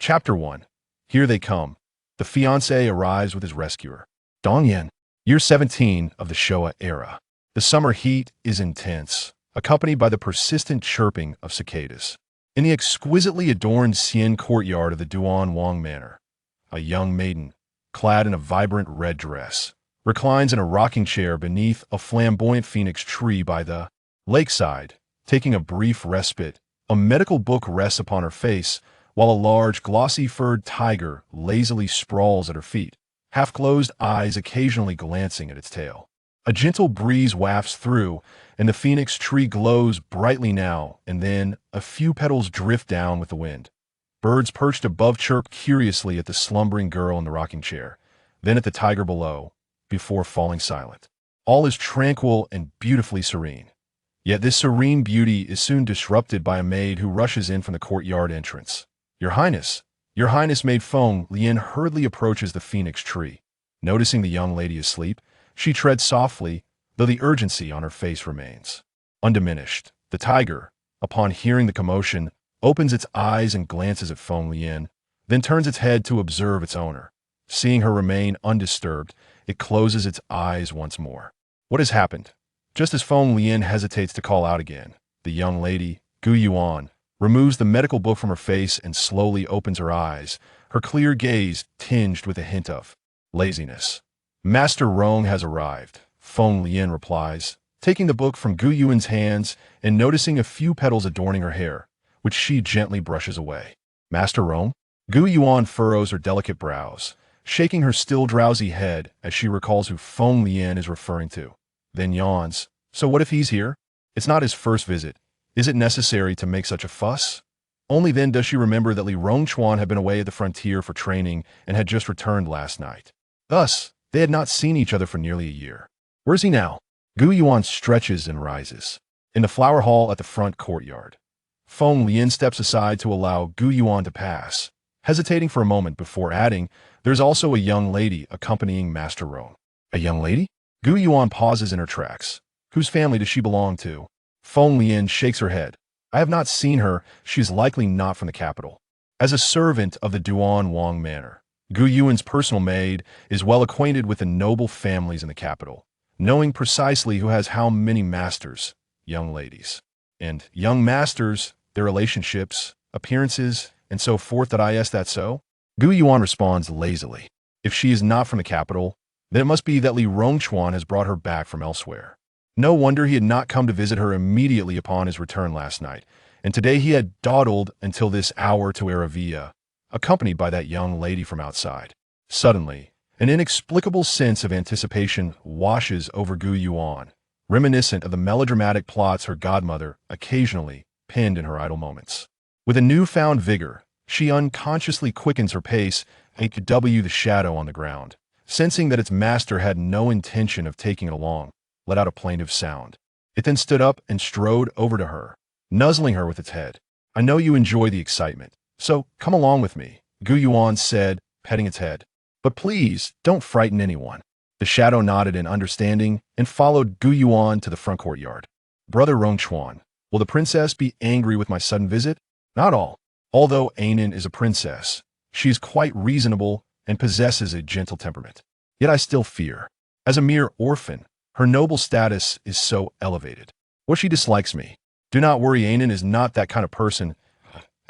Chapter 1. Here they come. The fiancé arrives with his rescuer. Dongyan. Year 17 of the Showa era. The summer heat is intense, accompanied by the persistent chirping of cicadas. In the exquisitely adorned Xian courtyard of the Duan Wang Manor, a young maiden, clad in a vibrant red dress, reclines in a rocking chair beneath a flamboyant phoenix tree by the lakeside, taking a brief respite. A medical book rests upon her face, while a large, glossy-furred tiger lazily sprawls at her feet, half-closed eyes occasionally glancing at its tail. A gentle breeze wafts through, and the phoenix tree glows brightly now and then. A few petals drift down with the wind. Birds perched above chirp curiously at the slumbering girl in the rocking chair, then at the tiger below, before falling silent. All is tranquil and beautifully serene. Yet this serene beauty is soon disrupted by a maid who rushes in from the courtyard entrance. Your Highness, Maid Feng Lian hurriedly approaches the phoenix tree. Noticing the young lady asleep, she treads softly, though the urgency on her face remains undiminished. The tiger, upon hearing the commotion, opens its eyes and glances at Feng Lian, then turns its head to observe its owner. Seeing her remain undisturbed, it closes its eyes once more. What has happened? Just as Feng Lian hesitates to call out again, the young lady, Gu Yuan, removes the medical book from her face and slowly opens her eyes, her clear gaze tinged with a hint of laziness. Master Rong has arrived, Feng Lian replies, taking the book from Gu Yuan's hands and noticing a few petals adorning her hair, which she gently brushes away. Master Rong? Gu Yuan furrows her delicate brows, shaking her still drowsy head as she recalls who Feng Lian is referring to. Then yawns. So what if he's here? It's not his first visit. Is it necessary to make such a fuss? Only then does she remember that Li Rongchuan had been away at the frontier for training and had just returned last night. Thus, they had not seen each other for nearly a year. Where's he now? Gu Yuan stretches and rises. In the flower hall at the front courtyard. Feng Lian steps aside to allow Gu Yuan to pass, hesitating for a moment before adding, there's also a young lady accompanying Master Rong. A young lady? Gu Yuan pauses in her tracks. Whose family does she belong to? Feng Lian shakes her head. I have not seen her. She is likely not from the capital. As a servant of the Duan Wang Manor, Gu Yuan's personal maid is well acquainted with the noble families in the capital, knowing precisely who has how many masters, young ladies, and young masters, their relationships, appearances, and so forth. That so? Gu Yuan responds lazily. If she is not from the capital, then it must be that Li Rongchuan has brought her back from elsewhere. No wonder he had not come to visit her immediately upon his return last night, and today he had dawdled until this hour to Aravia, accompanied by that young lady from outside. Suddenly, an inexplicable sense of anticipation washes over Gu Yuan, reminiscent of the melodramatic plots her godmother occasionally penned in her idle moments. With a newfound vigor, she unconsciously quickens her pace and could W the shadow on the ground, sensing that its master had no intention of taking it along. Let out a plaintive sound. It then stood up and strode over to her, nuzzling her with its head. I know you enjoy the excitement, so come along with me, Gu Yuan said, petting its head. But please, don't frighten anyone. The shadow nodded in understanding and followed Gu Yuan to the front courtyard. Brother Rongchuan, will the princess be angry with my sudden visit? Not all. Although Ainin is a princess, she is quite reasonable and possesses a gentle temperament. Yet I still fear. As a mere orphan, her noble status is so elevated. What she dislikes me. Do not worry, Ainin is not that kind of person.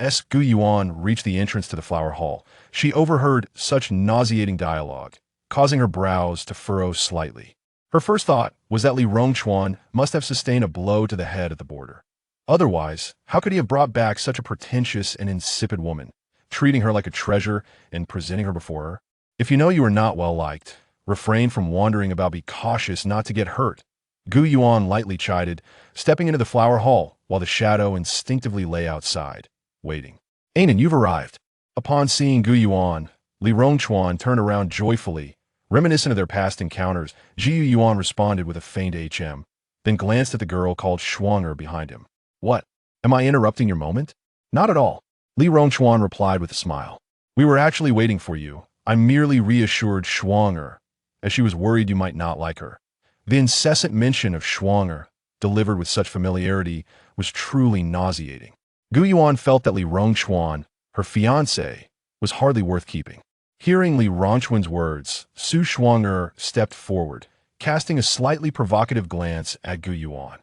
As Gu Yuan reached the entrance to the flower hall, she overheard such nauseating dialogue, causing her brows to furrow slightly. Her first thought was that Li Rongchuan must have sustained a blow to the head at the border. Otherwise, how could he have brought back such a pretentious and insipid woman, treating her like a treasure and presenting her before her? If you know you are not well liked, refrain from wandering about. Be cautious not to get hurt. Gu Yuan lightly chided, stepping into the flower hall while the shadow instinctively lay outside, waiting. Ainin, you've arrived. Upon seeing Gu Yuan, Li Rongchuan turned around joyfully. Reminiscent of their past encounters, Gu Yuan responded with a faint HM, then glanced at the girl called Schwanger behind him. What? Am I interrupting your moment? Not at all. Li Rongchuan replied with a smile. We were actually waiting for you. I merely reassured Schwanger, as she was worried you might not like her. The incessant mention of Schwanger, delivered with such familiarity, was truly nauseating. Gu Yuan felt that Li Rongchuan, her fiancé, was hardly worth keeping. Hearing Li Rongquan's words, Su Shuang'er stepped forward, casting a slightly provocative glance at Gu Yuan.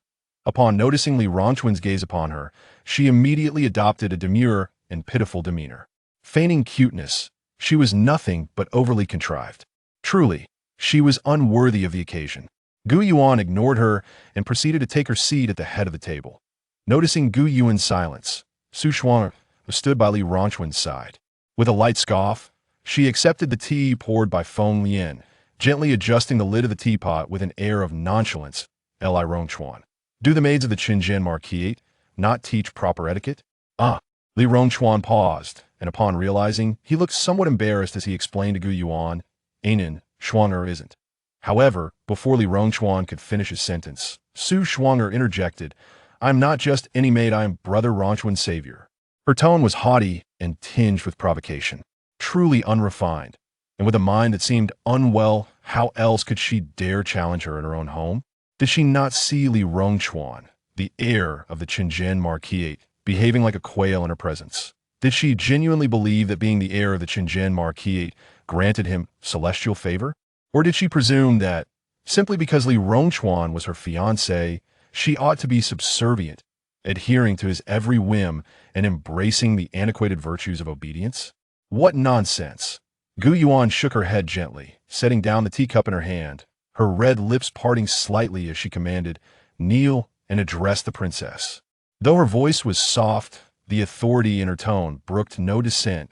Upon noticing Li Rongquan's gaze upon her, she immediately adopted a demure and pitiful demeanor. Feigning cuteness, she was nothing but overly contrived. Truly, she was unworthy of the occasion. Gu Yuan ignored her and proceeded to take her seat at the head of the table. Noticing Gu Yuan's silence, Su Shuang'er stood by Li Rongquan's side. With a light scoff, she accepted the tea poured by Feng Lian, gently adjusting the lid of the teapot with an air of nonchalance. Li Rongquan. Do the maids of the Qinjian Marquis not teach proper etiquette? Li Rongquan paused, and upon realizing, he looked somewhat embarrassed as he explained to Gu Yuan, Ainin, Shuang'er isn't. However, before Li Rongquan could finish his sentence, Su Shuang'er interjected, I'm not just any maid, I am Brother Rongquan's savior. Her tone was haughty and tinged with provocation. Truly unrefined, and with a mind that seemed unwell, how else could she dare challenge her in her own home? Did she not see Li Rongquan, the heir of the Qinjian Marquis, behaving like a quail in her presence? Did she genuinely believe that being the heir of the Qinjian Marquis granted him celestial favor? Or did she presume that, simply because Li Rongquan was her fiancé, she ought to be subservient, adhering to his every whim and embracing the antiquated virtues of obedience? What nonsense! Gu Yuan shook her head gently, setting down the teacup in her hand, her red lips parting slightly as she commanded, kneel and address the princess. Though her voice was soft, the authority in her tone brooked no dissent.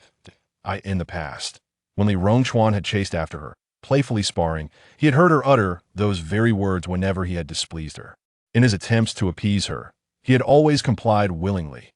In the past, when Li Rongquan had chased after her, playfully sparring, he had heard her utter those very words whenever he had displeased her. In his attempts to appease her, he had always complied willingly.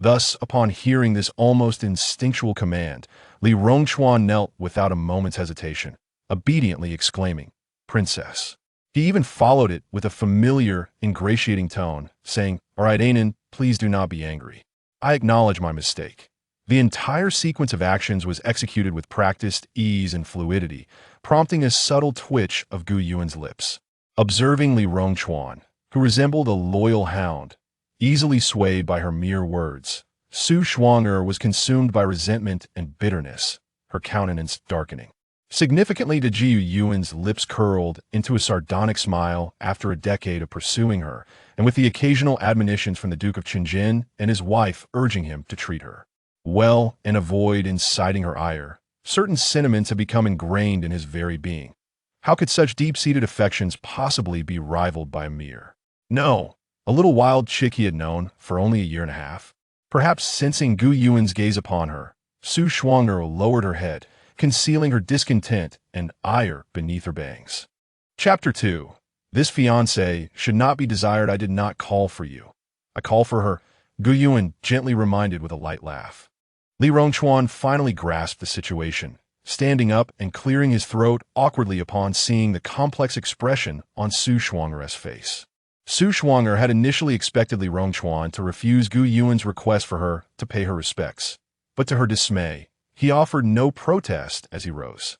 Thus, upon hearing this almost instinctual command, Li Rongquan knelt without a moment's hesitation, obediently exclaiming, Princess. He even followed it with a familiar, ingratiating tone, saying, All right, Ainin, please do not be angry. I acknowledge my mistake. The entire sequence of actions was executed with practiced ease and fluidity, prompting a subtle twitch of Gu Yuan's lips. Observing Li Rongquan, who resembled a loyal hound, easily swayed by her mere words, Su Shuang'er was consumed by resentment and bitterness, her countenance darkening. Significantly, Gu Yuan's lips curled into a sardonic smile after a decade of pursuing her, and with the occasional admonitions from the Duke of Qinjian and his wife urging him to treat her well and avoid inciting her ire, certain sentiments had become ingrained in his very being. How could such deep-seated affections possibly be rivaled by a mere, no, a little wild chick he had known for only a year and a half? Perhaps sensing Gu Yuan's gaze upon her, Su Shuang'er lowered her head, concealing her discontent and ire beneath her bangs. Chapter 2. This fiancé should not be desired. I did not call for you. I call for her, Gu Yuan gently reminded with a light laugh. Li Rongquan finally grasped the situation, standing up and clearing his throat awkwardly upon seeing the complex expression on Su Shuang'er's face. Su Shuang'er had initially expected Li Rongquan to refuse Gu Yuan's request for her to pay her respects, but to her dismay, he offered no protest as he rose.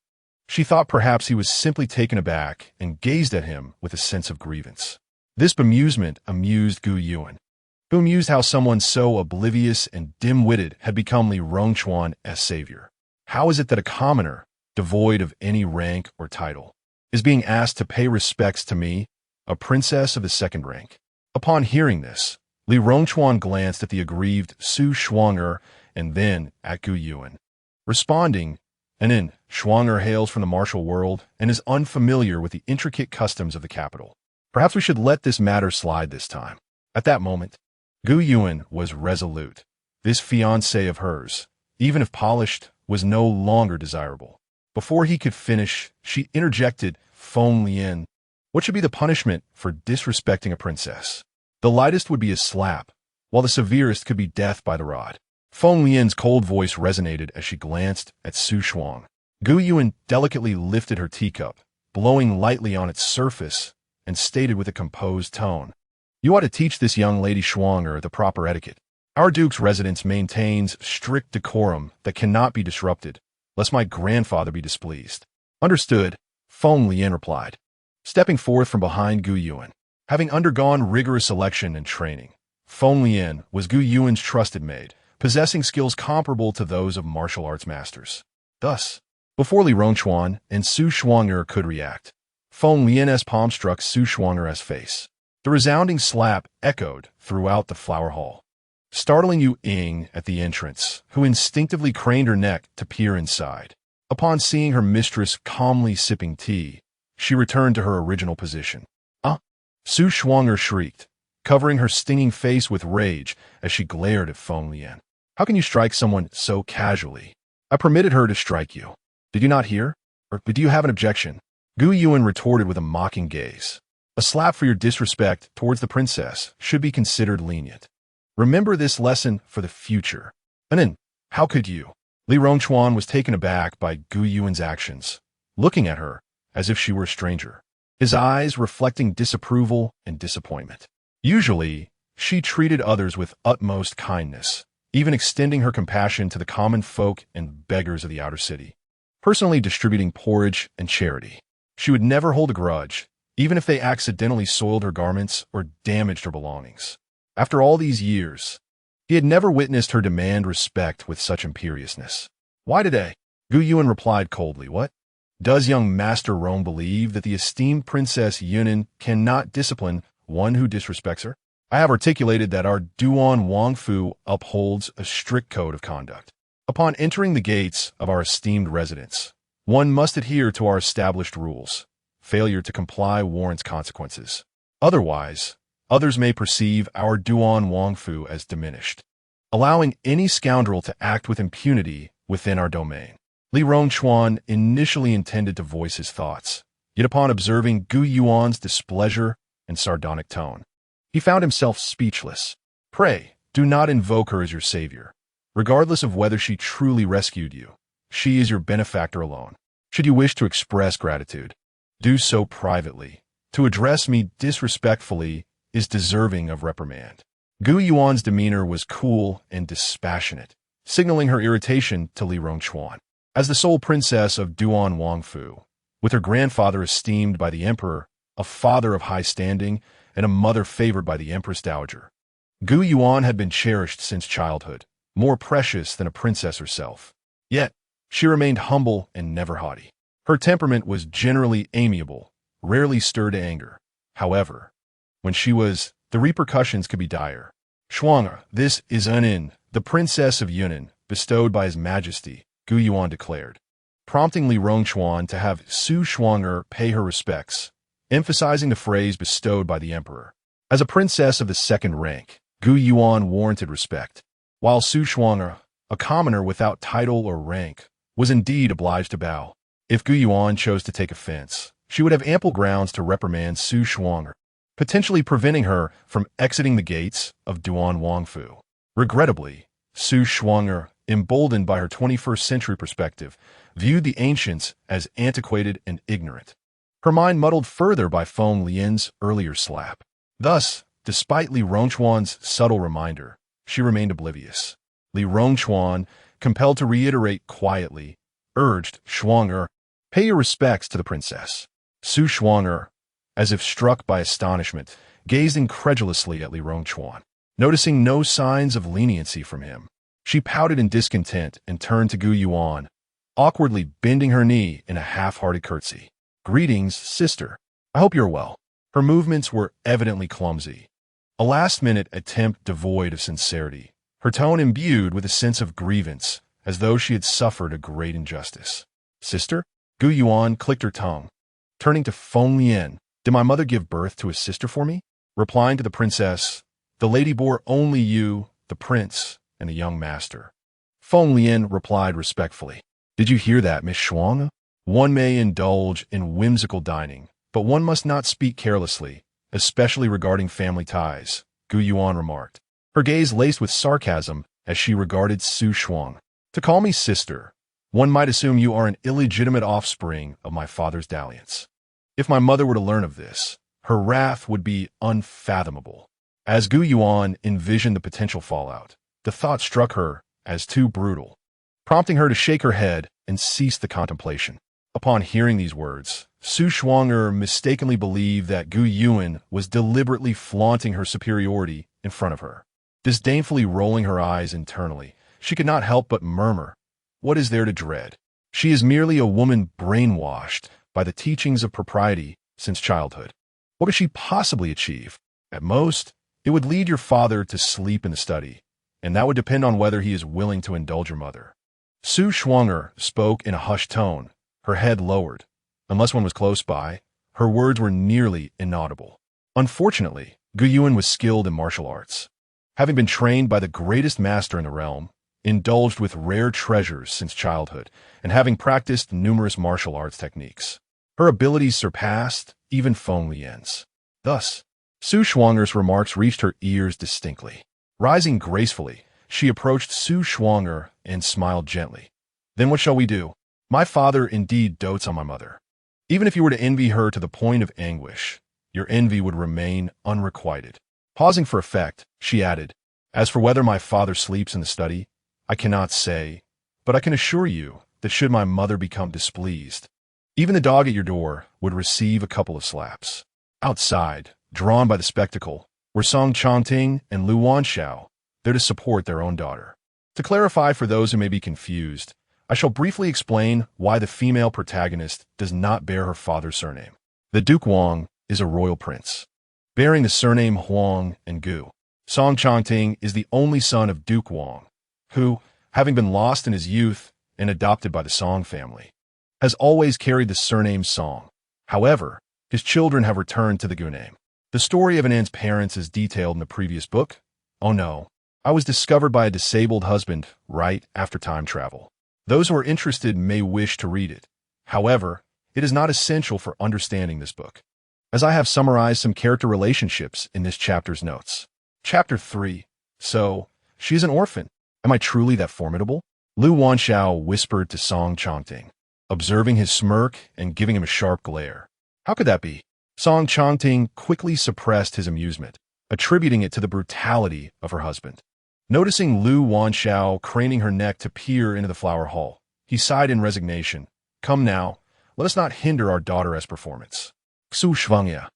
She thought perhaps he was simply taken aback and gazed at him with a sense of grievance. This bemusement amused Gu Yuan, who amused how someone so oblivious and dim-witted had become Li Rongquan as savior. How is it that a commoner, devoid of any rank or title, is being asked to pay respects to me, a princess of the second rank? Upon hearing this, Li Rongquan glanced at the aggrieved Su Shuang'er and then at Gu Yuan. Responding, Ainin, Shuang'er hails from the martial world and is unfamiliar with the intricate customs of the capital. Perhaps we should let this matter slide this time. At that moment, Gu Yuan was resolute. This fiancé of hers, even if polished, was no longer desirable. Before he could finish, she interjected, Feng Lian, what should be the punishment for disrespecting a princess? The lightest would be a slap, while the severest could be death by the rod. Feng Lian's cold voice resonated as she glanced at Su Shuang. Gu Yuan delicately lifted her teacup, blowing lightly on its surface, and stated with a composed tone, You ought to teach this young lady Shuang'er the proper etiquette. Our duke's residence maintains strict decorum that cannot be disrupted, lest my grandfather be displeased. Understood, Feng Lian replied, stepping forth from behind Gu Yuan. Having undergone rigorous selection and training, Feng Lian was Gu Yuan's trusted maid, possessing skills comparable to those of martial arts masters. Thus, before Li Rongchuan and Su Shuang'er could react, Feng Lian's palm struck Su Shuang'er's face. The resounding slap echoed throughout the flower hall, startling Yu Ying at the entrance, who instinctively craned her neck to peer inside. Upon seeing her mistress calmly sipping tea, she returned to her original position. Su Shuang'er shrieked, covering her stinging face with rage as she glared at Feng Lian. How can you strike someone so casually? I permitted her to strike you. Did you not hear? Or do you have an objection? Gu Yuan retorted with a mocking gaze. A slap for your disrespect towards the princess should be considered lenient. Remember this lesson for the future. And then, how could you? Li Rongchuan was taken aback by Gu Yuan's actions, looking at her as if she were a stranger, his eyes reflecting disapproval and disappointment. Usually, she treated others with utmost kindness, even extending her compassion to the common folk and beggars of the outer city, personally distributing porridge and charity. She would never hold a grudge, even if they accidentally soiled her garments or damaged her belongings. After all these years, he had never witnessed her demand respect with such imperiousness. Why today? Gu Yuan replied coldly. What? Does young Master Rome believe that the esteemed Princess Yunan cannot discipline one who disrespects her? I have articulated that our Duan Wangfu upholds a strict code of conduct. Upon entering the gates of our esteemed residence, one must adhere to our established rules. Failure to comply warrants consequences. Otherwise, others may perceive our Duan Wangfu as diminished, allowing any scoundrel to act with impunity within our domain. Li Rongchuan initially intended to voice his thoughts, yet upon observing Gu Yuan's displeasure and sardonic tone, he found himself speechless. Pray, do not invoke her as your savior. Regardless of whether she truly rescued you, she is your benefactor alone. Should you wish to express gratitude, do so privately. To address me disrespectfully is deserving of reprimand. Gu Yuan's demeanor was cool and dispassionate, signaling her irritation to Li Rongchuan. As the sole princess of Duan Wangfu, with her grandfather esteemed by the emperor, a father of high standing, and a mother favored by the empress dowager, Gu Yuan had been cherished since childhood, more precious than a princess herself. Yet, she remained humble and never haughty. Her temperament was generally amiable, rarely stirred to anger. However, when she was, the repercussions could be dire. Shuang'er, this is Yunan, the princess of Yunan, bestowed by his majesty, Gu Yuan declared, prompting Li Rongchuan to have Su Shuang'er pay her respects, emphasizing the phrase bestowed by the emperor. As a princess of the second rank, Gu Yuan warranted respect, while Su Shuang'er, a commoner without title or rank, was indeed obliged to bow. If Gu Yuan chose to take offense, she would have ample grounds to reprimand Su Shuang'er, potentially preventing her from exiting the gates of Duan Wangfu. Regrettably, Su Shuang'er, emboldened by her 21st century perspective, viewed the ancients as antiquated and ignorant, her mind muddled further by Feng Lian's earlier slap. Thus, despite Li Rongchuan's subtle reminder, she remained oblivious. Li Rongchuan, compelled to reiterate quietly, urged Shuang'er, pay your respects to the princess. Su Shuang'er, as if struck by astonishment, gazed incredulously at Li Rongchuan, noticing no signs of leniency from him. She pouted in discontent and turned to Gu Yuan, awkwardly bending her knee in a half-hearted curtsy. Greetings, sister. I hope you're well. Her movements were evidently clumsy, a last-minute attempt devoid of sincerity, her tone imbued with a sense of grievance, as though she had suffered a great injustice. Sister? Gu Yuan clicked her tongue, turning to Feng Lian. Did my mother give birth to a sister for me? Replying to the princess, the lady bore only you, the prince, and the young master. Feng Lian replied respectfully. Did you hear that, Miss Shuang? One may indulge in whimsical dining, but one must not speak carelessly, especially regarding family ties, Gu Yuan remarked, her gaze laced with sarcasm as she regarded Su Shuang. To call me sister, one might assume you are an illegitimate offspring of my father's dalliance. If my mother were to learn of this, her wrath would be unfathomable. As Gu Yuan envisioned the potential fallout, the thought struck her as too brutal, prompting her to shake her head and cease the contemplation. Upon hearing these words, Su Shuang'er mistakenly believed that Gu Yuan was deliberately flaunting her superiority in front of her. Disdainfully rolling her eyes internally, she could not help but murmur, "What is there to dread? She is merely a woman brainwashed by the teachings of propriety since childhood. What could she possibly achieve? At most, it would lead your father to sleep in the study, and that would depend on whether he is willing to indulge your mother." Su Shuang'er spoke in a hushed tone, her head lowered. Unless one was close by, her words were nearly inaudible. Unfortunately, Gu Yuan was skilled in martial arts. Having been trained by the greatest master in the realm, indulged with rare treasures since childhood, and having practiced numerous martial arts techniques, her abilities surpassed even Feng Lian's. Thus, Su Shuang'er's remarks reached her ears distinctly. Rising gracefully, she approached Su Shuang'er and smiled gently. "Then what shall we do? My father indeed dotes on my mother. Even if you were to envy her to the point of anguish, your envy would remain unrequited." Pausing for effect, she added, "As for whether my father sleeps in the study, I cannot say, but I can assure you that should my mother become displeased, even the dog at your door would receive a couple of slaps." Outside, drawn by the spectacle, were Song Chongting and Lu Wanshao, there to support their own daughter. To clarify for those who may be confused, I shall briefly explain why the female protagonist does not bear her father's surname. The Duke Wang is a royal prince, bearing the surname Huang and Gu. Song Chongting is the only son of Duke Wang, who, having been lost in his youth and adopted by the Song family, has always carried the surname Song. However, his children have returned to the Gu name. The story of Anan's parents is detailed in the previous book. Oh no, I was discovered by a disabled husband right after time travel. Those who are interested may wish to read it. However, it is not essential for understanding this book, as I have summarized some character relationships in this chapter's notes. Chapter 3. So, she is an orphan. Am I truly that formidable? Lu Wanshao whispered to Song Chongting, observing his smirk and giving him a sharp glare. How could that be? Song Chongting quickly suppressed his amusement, attributing it to the brutality of her husband. Noticing Lu Wanshao craning her neck to peer into the flower hall, he sighed in resignation. "Come now, let us not hinder our daughter's performance." Su Shuang'er,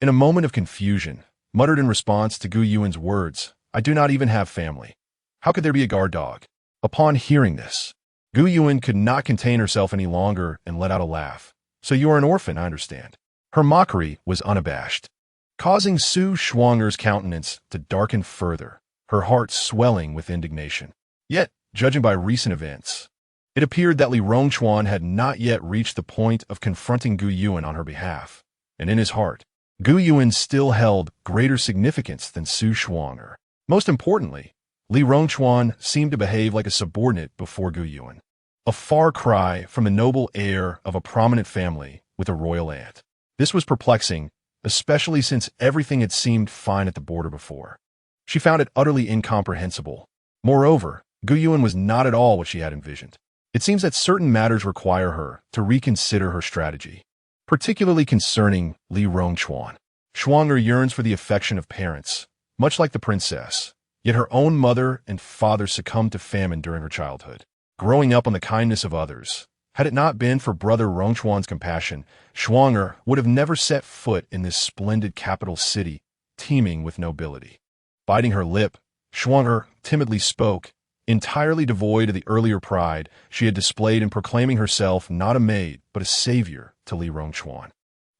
in a moment of confusion, muttered in response to Gu Yuan's words, "I do not even have family. How could there be a guard dog?" Upon hearing this, Gu Yuan could not contain herself any longer and let out a laugh. "So you are an orphan, I understand." Her mockery was unabashed, causing Su Shuang'er's countenance to darken further, her heart swelling with indignation. Yet, judging by recent events, it appeared that Li Rongchuan had not yet reached the point of confronting Gu Yuan on her behalf, and in his heart, Gu Yuan still held greater significance than Su Shuang'er. Most importantly, Li Rongchuan seemed to behave like a subordinate before Gu Yuan, a far cry from the noble heir of a prominent family with a royal aunt. This was perplexing, especially since everything had seemed fine at the border before. She found it utterly incomprehensible. Moreover, Gu Yuan was not at all what she had envisioned. It seems that certain matters require her to reconsider her strategy, particularly concerning Li Rongchuan. Shuang'er yearns for the affection of parents, much like the princess, yet her own mother and father succumbed to famine during her childhood, growing up on the kindness of others. Had it not been for brother Rongchuan's compassion, Shuang'er would have never set foot in this splendid capital city, teeming with nobility. Biting her lip, Shuang'er timidly spoke, entirely devoid of the earlier pride she had displayed in proclaiming herself not a maid but a savior to Li Rongchuan.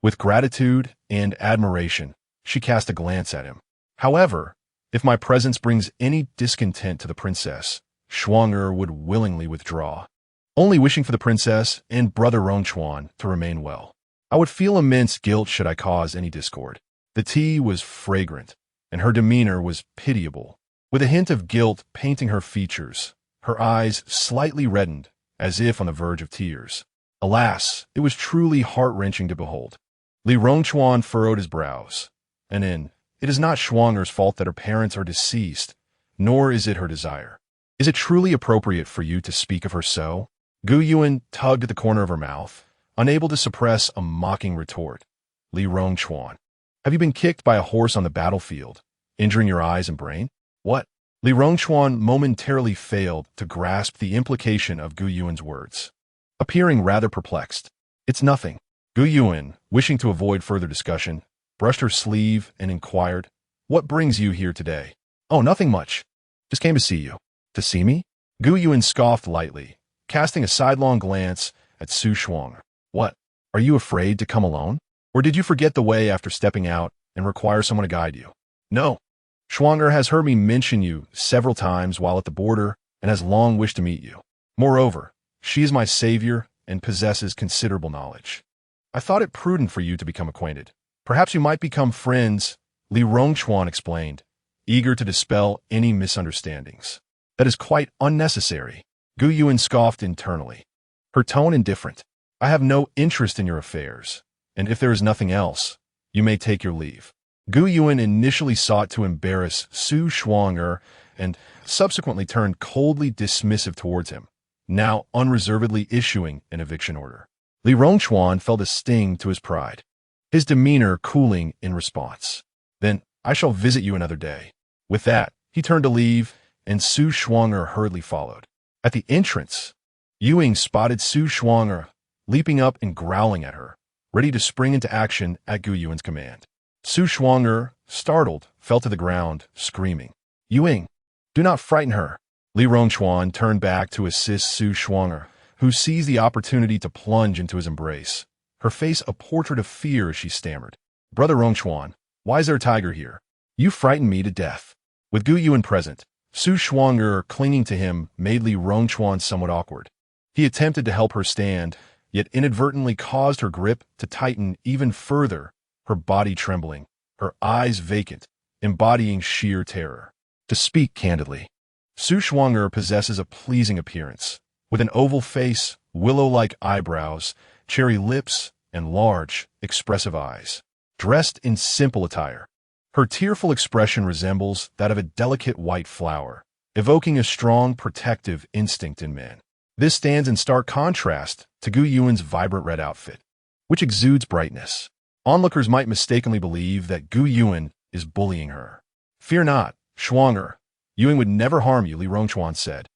With gratitude and admiration, she cast a glance at him. "However, if my presence brings any discontent to the princess, Shuang'er would willingly withdraw, only wishing for the princess and brother Rongchuan to remain well. I would feel immense guilt should I cause any discord." The tea was fragrant, and her demeanor was pitiable, with a hint of guilt painting her features, her eyes slightly reddened, as if on the verge of tears. Alas, it was truly heart-wrenching to behold. Li Rongchuan furrowed his brows, and it is not Shuang'er's fault that her parents are deceased, nor is it her desire. Is it truly appropriate for you to speak of her so? Gu Yuan tugged at the corner of her mouth, unable to suppress a mocking retort. Li Rongchuan, have you been kicked by a horse on the battlefield, injuring your eyes and brain? What? Li Rongchuan momentarily failed to grasp the implication of Gu Yuan's words, appearing rather perplexed. It's nothing. Gu Yuan, wishing to avoid further discussion, brushed her sleeve and inquired, "What brings you here today?" "Oh, nothing much. Just came to see you." "To see me?" Gu Yuan scoffed lightly, casting a sidelong glance at Su Shuang. "What? Are you afraid to come alone? Or did you forget the way after stepping out and require someone to guide you?" "No. Schwanger has heard me mention you several times while at the border and has long wished to meet you. Moreover, she is my savior and possesses considerable knowledge. I thought it prudent for you to become acquainted. Perhaps you might become friends," Li Rongchuan explained, eager to dispel any misunderstandings. "That is quite unnecessary." Gu Yuan scoffed internally, her tone indifferent. "I have no interest in your affairs, and if there is nothing else, you may take your leave." Gu Yuan initially sought to embarrass Su Shuanger and subsequently turned coldly dismissive towards him, now unreservedly issuing an eviction order. Li Rongchuan felt a sting to his pride, his demeanor cooling in response. "Then I shall visit you another day." With that, he turned to leave, and Su Shuanger hurriedly followed. At the entrance, Ewing spotted Su Shuanger, leaping up and growling at her, ready to spring into action at Gu Yuan's command. Su Shuanger, startled, fell to the ground, screaming, "Ewing, do not frighten her." Li Rongchuan turned back to assist Su Shuanger, who seized the opportunity to plunge into his embrace, her face a portrait of fear as she stammered, "Brother Rongchuan, why is there a tiger here? You frightened me to death." With Gu Yuan present, Su Shuanger clinging to him made Li Rongchuan somewhat awkward. He attempted to help her stand, yet inadvertently caused her grip to tighten even further, her body trembling, her eyes vacant, embodying sheer terror. To speak candidly, Su Shuanger possesses a pleasing appearance, with an oval face, willow-like eyebrows, cherry lips, and large, expressive eyes. Dressed in simple attire, her tearful expression resembles that of a delicate white flower, evoking a strong protective instinct in men. This stands in stark contrast to Gu Yuan's vibrant red outfit, which exudes brightness. Onlookers might mistakenly believe that Gu Yuan is bullying her. "Fear not, Shuanger. Ewing would never harm you," Li Rongchuan said,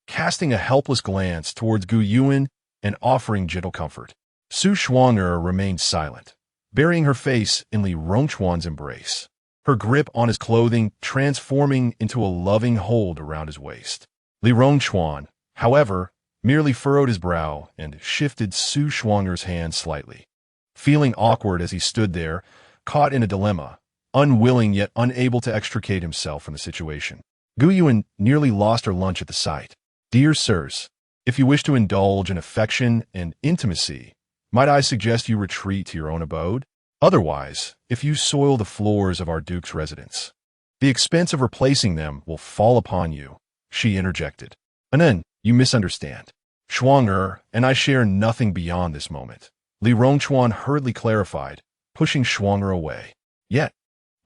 casting a helpless glance towards Gu Yuan and offering gentle comfort. Su Shuanger remained silent, burying her face in Li Rongchuan's embrace, her grip on his clothing transforming into a loving hold around his waist. Li Rongchuan, however, merely furrowed his brow and shifted Su Shuanger's hand slightly, feeling awkward as he stood there, caught in a dilemma, unwilling yet unable to extricate himself from the situation. Gu Yuan nearly lost her lunch at the sight. "Dear sirs, if you wish to indulge in affection and intimacy, might I suggest you retreat to your own abode? Otherwise, if you soil the floors of our Duke's residence, the expense of replacing them will fall upon you," she interjected. "Anan, you misunderstand. Shuanger and I share nothing beyond this moment," Li Rongchuan hurriedly clarified, pushing Shuanger away. Yet,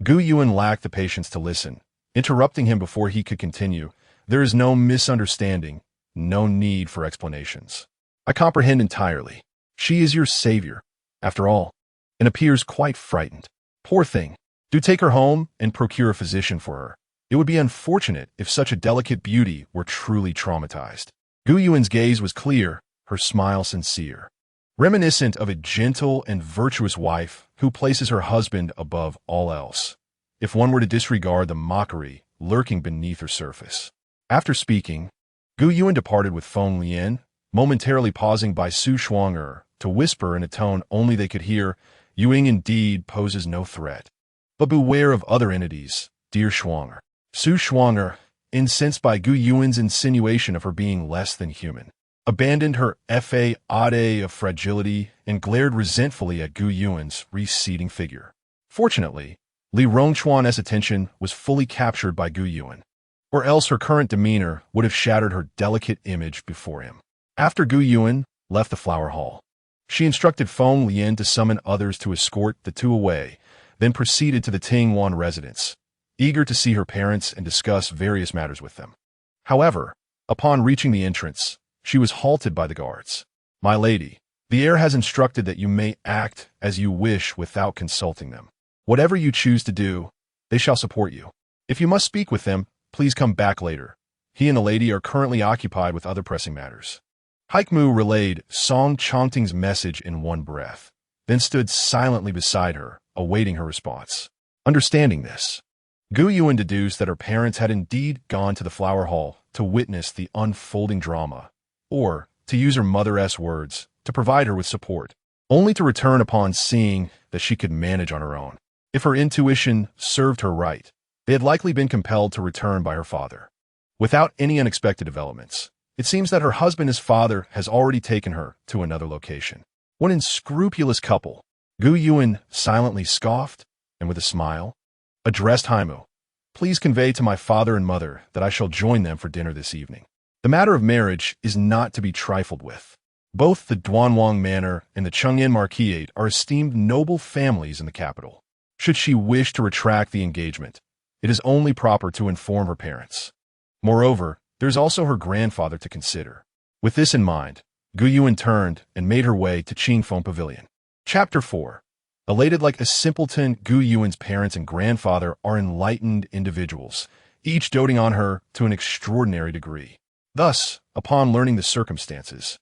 Gu Yuan lacked the patience to listen, interrupting him before he could continue. "There is no misunderstanding, no need for explanations. I comprehend entirely. She is your savior, after all, and appears quite frightened. Poor thing. Do take her home and procure a physician for her. It would be unfortunate if such a delicate beauty were truly traumatized." Gu Yuan's gaze was clear, her smile sincere, reminiscent of a gentle and virtuous wife who places her husband above all else, if one were to disregard the mockery lurking beneath her surface. After speaking, Gu Yuan departed with Feng Lian, momentarily pausing by Su Shuanger to whisper in a tone only they could hear, "Ewing indeed poses no threat. But beware of other entities, dear Shuanger." Su Shuanger, incensed by Gu Yuan's insinuation of her being less than human, abandoned her facade of fragility and glared resentfully at Gu Yuan's receding figure. Fortunately, Li Rongchuan's attention was fully captured by Gu Yuan, or else her current demeanor would have shattered her delicate image before him. After Gu Yuan left the flower hall, she instructed Feng Lian to summon others to escort the two away, then proceeded to the Tingwan residence, eager to see her parents and discuss various matters with them. However, upon reaching the entrance, she was halted by the guards. "My lady, the heir has instructed that you may act as you wish without consulting them. Whatever you choose to do, they shall support you. If you must speak with them, please come back later. He and the lady are currently occupied with other pressing matters." Haikmu relayed Song Chongting's message in one breath, then stood silently beside her, awaiting her response. Understanding this, Gu Yuan deduced that her parents had indeed gone to the flower hall to witness the unfolding drama, or, to use her mother's words, to provide her with support, only to return upon seeing that she could manage on her own. If her intuition served her right, they had likely been compelled to return by her father. Without any unexpected developments, it seems that her husband's father has already taken her to another location. One unscrupulous couple, Gu Yuan silently scoffed, and with a smile, addressed Hanzhou. Please convey to my father and mother that I shall join them for dinner this evening. The matter of marriage is not to be trifled with. Both the Duanwang Manor and the Chengyan Marquisate are esteemed noble families in the capital. Should she wish to retract the engagement, it is only proper to inform her parents. Moreover, there is also her grandfather to consider. With this in mind, Gu Yuan turned and made her way to Qingfeng Pavilion. Chapter 4. Elated like a simpleton, Gu Yuan's parents and grandfather are enlightened individuals, each doting on her to an extraordinary degree. Thus, upon learning the circumstances,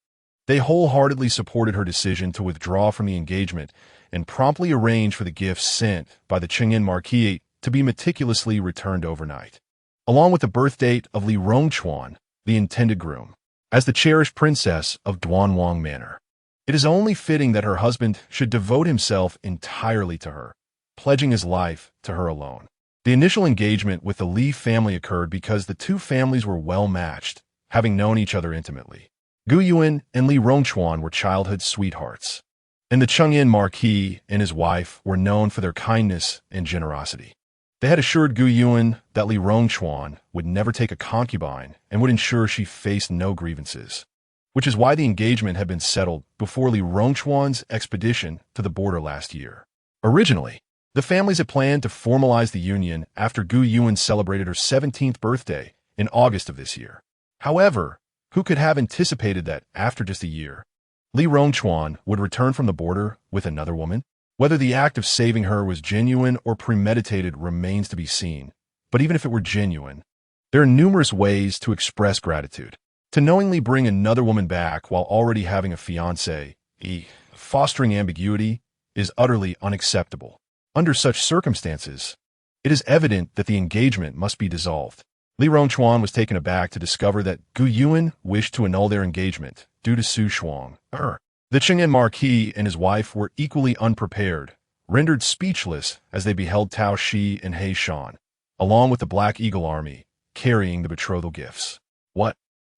they wholeheartedly supported her decision to withdraw from the engagement and promptly arranged for the gifts sent by the Chengyan Marquisate to be meticulously returned overnight, along with the birth date of Li Rongchuan, the intended groom, as the cherished princess of Duanwang Manor. It is only fitting that her husband should devote himself entirely to her, pledging his life to her alone. The initial engagement with the Li family occurred because the two families were well matched, having known each other intimately. Gu Yuan and Li Rongchuan were childhood sweethearts, and the Chengyan Marquis and his wife were known for their kindness and generosity. They had assured Gu Yuan that Li Rongchuan would never take a concubine and would ensure she faced no grievances, which is why the engagement had been settled before Li Rongchuan's expedition to the border last year. Originally, the families had planned to formalize the union after Gu Yuan celebrated her 17th birthday in August of this year. However, who could have anticipated that after just a year, Li Rongchuan would return from the border with another woman? Whether the act of saving her was genuine or premeditated remains to be seen, but even if it were genuine, there are numerous ways to express gratitude. To knowingly bring another woman back while already having a fiancé, fostering ambiguity, is utterly unacceptable. Under such circumstances, it is evident that the engagement must be dissolved. Li Rongchuan was taken aback to discover that Gu Yuan wished to annul their engagement due to Su Shuang. The Chengyan Marquis and his wife were equally unprepared, rendered speechless as they beheld Tao Shi and He Shan, along with the Black Eagle Army, carrying the betrothal gifts. What?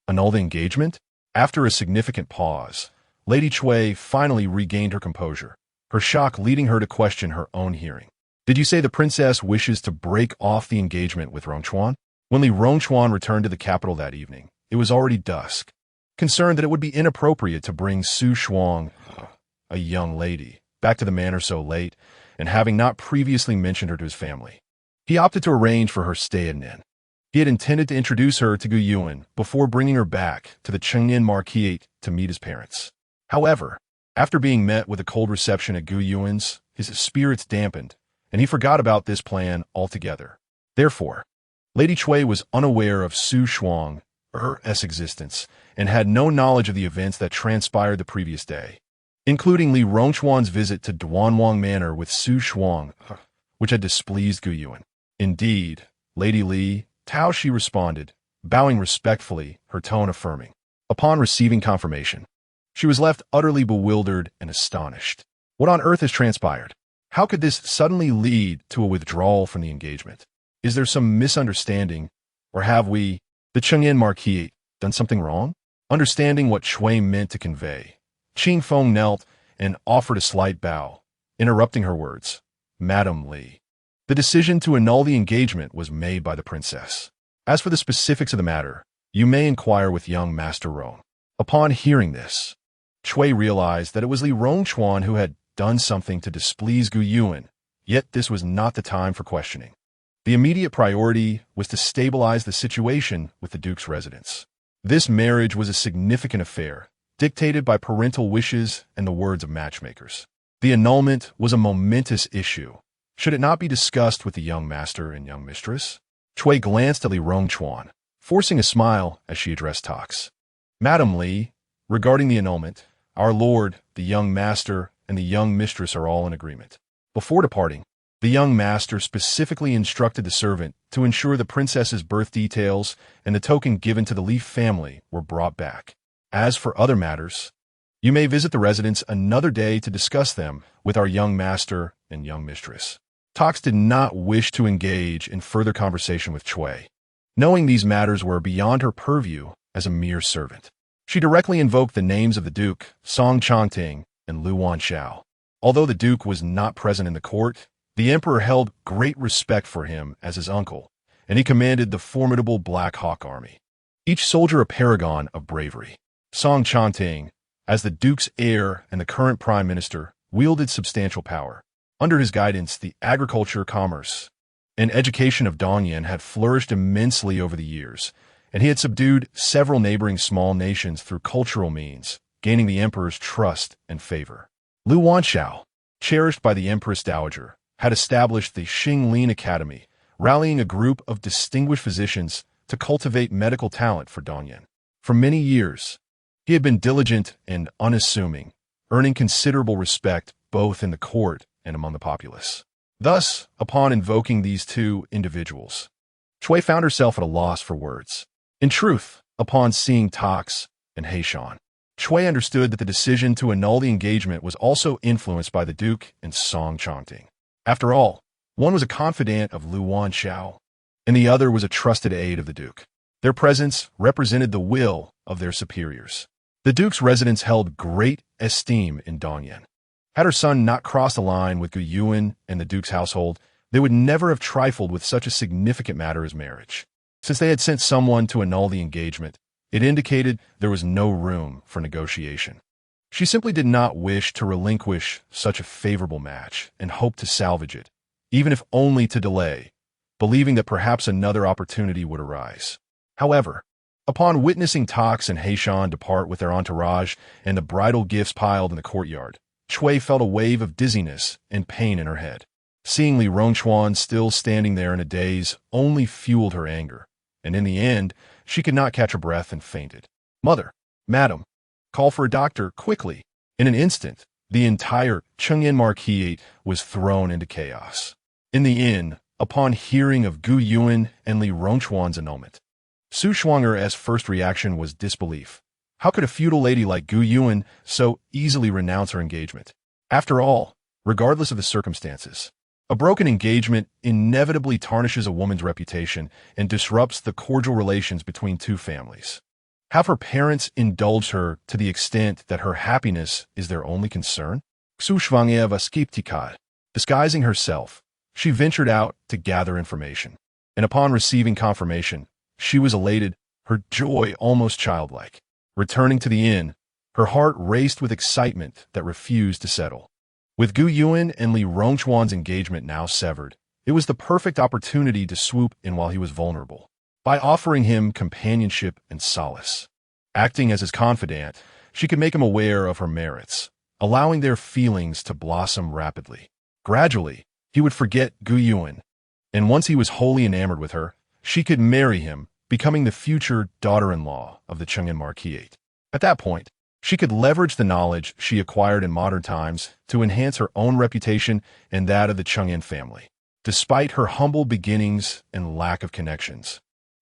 Annul the engagement? After a significant pause, Lady Cui finally regained her composure, her shock leading her to question her own hearing. Did you say the princess wishes to break off the engagement with Rongchuan? When Li Rongchuan returned to the capital that evening, it was already dusk. Concerned that it would be inappropriate to bring Su Shuang, a young lady, back to the manor so late, and having not previously mentioned her to his family, he opted to arrange for her stay at an inn. He had intended to introduce her to Gu Yuan before bringing her back to the Chengyan Marquisate to meet his parents. However, after being met with a cold reception at Gu Yuan's, his spirits dampened, and he forgot about this plan altogether. Therefore, Lady Cui was unaware of Su Shuang's existence and had no knowledge of the events that transpired the previous day, including Li Rongchuan's visit to Duanwang Manor with Su Shuang, which had displeased Gu Yuan. Indeed, Lady Li, Tao Shi responded, bowing respectfully, her tone affirming. Upon receiving confirmation, she was left utterly bewildered and astonished. What on earth has transpired? How could this suddenly lead to a withdrawal from the engagement? Is there some misunderstanding, or have we, the Chengyan Marquis, done something wrong? Understanding what Cui meant to convey, Qingfeng knelt and offered a slight bow, interrupting her words. Madam Li. The decision to annul the engagement was made by the princess. As for the specifics of the matter, you may inquire with young Master Roan. Upon hearing this, Cui realized that it was Li Rongchuan who had done something to displease Gu Yuan, yet this was not the time for questioning. The immediate priority was to stabilize the situation with the Duke's residence. This marriage was a significant affair, dictated by parental wishes and the words of matchmakers. The annulment was a momentous issue. Should it not be discussed with the young master and young mistress? Cui glanced at Li Rongchuan, forcing a smile as she addressed Tox. Madam Li, regarding the annulment, our lord, the young master, and the young mistress are all in agreement. Before departing, The young master specifically instructed the servant to ensure the princess's birth details and the token given to the Li family were brought back. As for other matters, you may visit the residence another day to discuss them with our young master and young mistress. Tox did not wish to engage in further conversation with Chui, knowing these matters were beyond her purview as a mere servant. She directly invoked the names of the Duke, Song Chongting, and Lu Wanxiao. Although the Duke was not present in the court, the Emperor held great respect for him as his uncle, and he commanded the formidable Black Hawk Army. Each soldier a paragon of bravery. Song Chongting, as the Duke's heir and the current Prime Minister, wielded substantial power. Under his guidance, the agriculture, commerce, and education of Dongyan had flourished immensely over the years, and he had subdued several neighboring small nations through cultural means, gaining the emperor's trust and favor. Lu Wanxiao, cherished by the Empress Dowager, had established the Xinglin Academy, rallying a group of distinguished physicians to cultivate medical talent for Dongyan. For many years, he had been diligent and unassuming, earning considerable respect both in the court and among the populace. Thus, upon invoking these two individuals, Chui found herself at a loss for words. In truth, upon seeing Tox and Heishan, Chui understood that the decision to annul the engagement was also influenced by the Duke and Song Chongting. After all, one was a confidant of Lu Wanxiao, and the other was a trusted aide of the Duke. Their presence represented the will of their superiors. The Duke's residence held great esteem in Dongyan. Had her son not crossed the line with Gu Yuan and the Duke's household, they would never have trifled with such a significant matter as marriage. Since they had sent someone to annul the engagement, it indicated there was no room for negotiation. She simply did not wish to relinquish such a favorable match and hoped to salvage it, even if only to delay, believing that perhaps another opportunity would arise. However, upon witnessing Tox and Heishan depart with their entourage and the bridal gifts piled in the courtyard, Chui felt a wave of dizziness and pain in her head. Seeing Li Rongchuan still standing there in a daze only fueled her anger, and in the end, she could not catch her breath and fainted. "Mother, madam, call for a doctor, quickly." In an instant, the entire Chengyan Marquisate was thrown into chaos. In the inn, upon hearing of Gu Yuan and Li Rongchuan's annulment, Su Shuang'er's first reaction was disbelief. How could a feudal lady like Gu Yuan so easily renounce her engagement? After all, regardless of the circumstances, a broken engagement inevitably tarnishes a woman's reputation and disrupts the cordial relations between two families. Have her parents indulged her to the extent that her happiness is their only concern? Su Shuang'er was skeptical. Disguising herself, she ventured out to gather information, and upon receiving confirmation, she was elated, her joy almost childlike. Returning to the inn, her heart raced with excitement that refused to settle. With Gu Yuan and Li Rongchuan's engagement now severed, it was the perfect opportunity to swoop in while he was vulnerable, by offering him companionship and solace. Acting as his confidant, she could make him aware of her merits, allowing their feelings to blossom rapidly. Gradually, he would forget Gu Yuan, and once he was wholly enamored with her, she could marry him, becoming the future daughter-in-law of the Chengyan Marquisate. At that point, she could leverage the knowledge she acquired in modern times to enhance her own reputation and that of the Chengyan family. Despite her humble beginnings and lack of connections,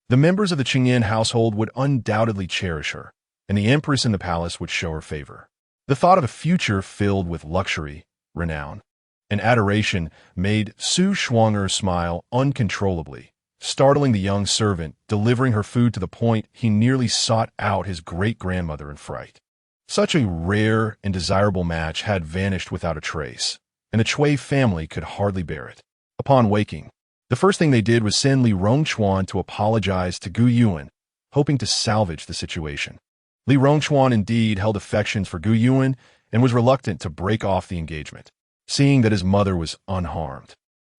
the members of the Chengyan household would undoubtedly cherish her, and the empress in the palace would show her favor. The thought of a future filled with luxury, renown, and adoration made Su Shuang'er smile uncontrollably, startling the young servant, delivering her food to the point he nearly sought out his great-grandmother in fright. Such a rare and desirable match had vanished without a trace, and the Chui family could hardly bear it. Upon waking, the first thing they did was send Li Rongchuan to apologize to Gu Yuan, hoping to salvage the situation. Li Rongchuan indeed held affections for Gu Yuan and was reluctant to break off the engagement, seeing that his mother was unharmed.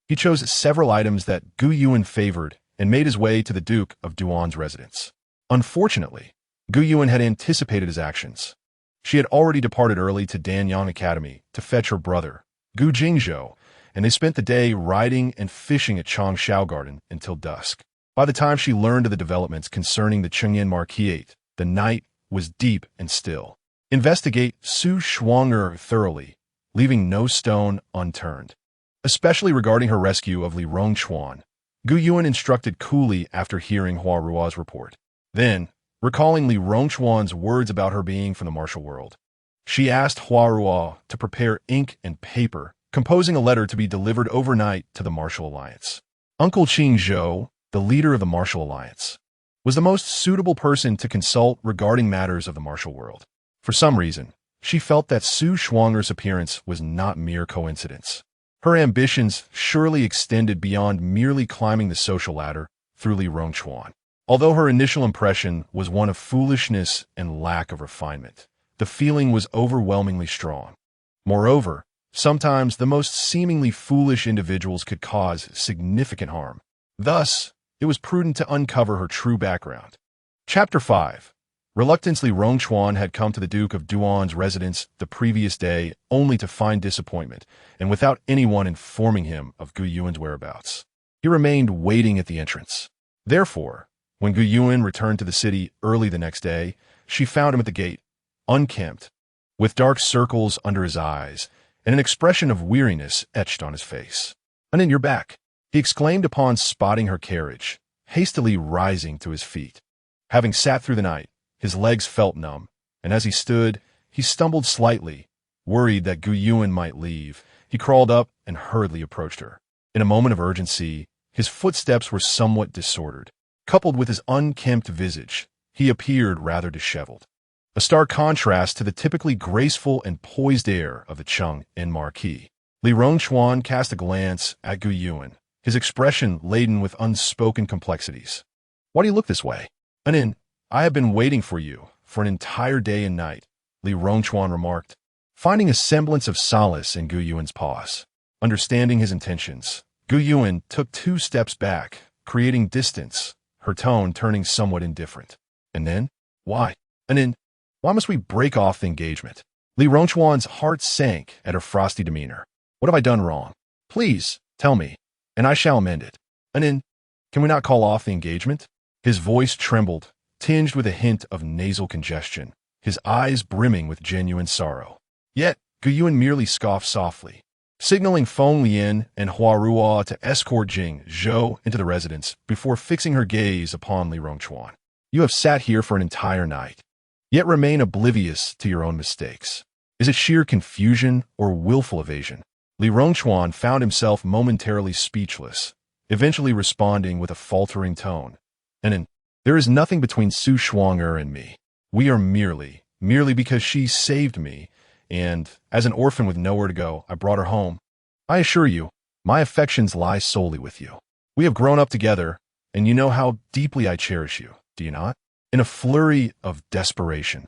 He chose several items that Gu Yuan favored and made his way to the Duke of Duan's residence. Unfortunately, Gu Yuan had anticipated his actions. She had already departed early to Danyang Academy to fetch her brother, Gu Jingzhou, and they spent the day riding and fishing at Changshao Garden until dusk. By the time she learned of the developments concerning the Chengyan Marquisate, the night was deep and still. Investigate Su Shuang'er thoroughly, leaving no stone unturned. especially regarding her rescue of Li Rongchuan. Gu Yuan instructed coolly after hearing Hua Ruo's report. Then, recalling Li Rongchuan's words about her being from the martial world, she asked Hua Ruo to prepare ink and paper, composing a letter to be delivered overnight to the Martial Alliance. Uncle Qing Zhou, the leader of the Martial Alliance, was the most suitable person to consult regarding matters of the martial world. For some reason, she felt that Su Shuang'er's appearance was not mere coincidence. Her ambitions surely extended beyond merely climbing the social ladder through Li Rongchuan. Although her initial impression was one of foolishness and lack of refinement, the feeling was overwhelmingly strong. Moreover, sometimes the most seemingly foolish individuals could cause significant harm. Thus, it was prudent to uncover her true background. Chapter 5. Reluctantly, Rongchuan had come to the Duke of Duan's residence the previous day only to find disappointment, and without anyone informing him of Gu Yuan's whereabouts. He remained waiting at the entrance. Therefore, when Gu Yuan returned to the city early the next day, she found him at the gate, unkempt, with dark circles under his eyes, and an expression of weariness etched on his face. "And in your back," he exclaimed upon spotting her carriage, hastily rising to his feet. Having sat through the night, his legs felt numb, and as he stood, he stumbled slightly. Worried that Gu Yuan might leave, he crawled up and hurriedly approached her. In a moment of urgency, his footsteps were somewhat disordered. Coupled with his unkempt visage, he appeared rather disheveled. A stark contrast to the typically graceful and poised air of the Cheng and Marquis. Li Rongchuan cast a glance at Gu Yuan, his expression laden with unspoken complexities. "Why do you look this way?" "Anin, I have been waiting for you for an entire day and night," Li Rongchuan remarked, finding a semblance of solace in Gu Yuan's pause. Understanding his intentions, Gu Yuan took 2 steps back, creating distance, her tone turning somewhat indifferent. "And then? Why? Anin, why must we break off the engagement?" Li Rongchuan's heart sank at her frosty demeanor. "What have I done wrong? Please, tell me, and I shall amend it. Anin, can we not call off the engagement?" His voice trembled, tinged with a hint of nasal congestion, his eyes brimming with genuine sorrow. Yet, Gu Yuan merely scoffed softly, signaling Feng Lian and Hua Ruo to escort Jing Zhou into the residence before fixing her gaze upon Li Rongchuan. "You have sat here for an entire night, yet remain oblivious to your own mistakes. Is it sheer confusion or willful evasion?" Li Rongchuan found himself momentarily speechless, eventually responding with a faltering tone. "And there is nothing between Su Shuang'er and me. We are merely because she saved me, and, as an orphan with nowhere to go, I brought her home. I assure you, my affections lie solely with you. We have grown up together, and you know how deeply I cherish you, do you not?" In a flurry of desperation,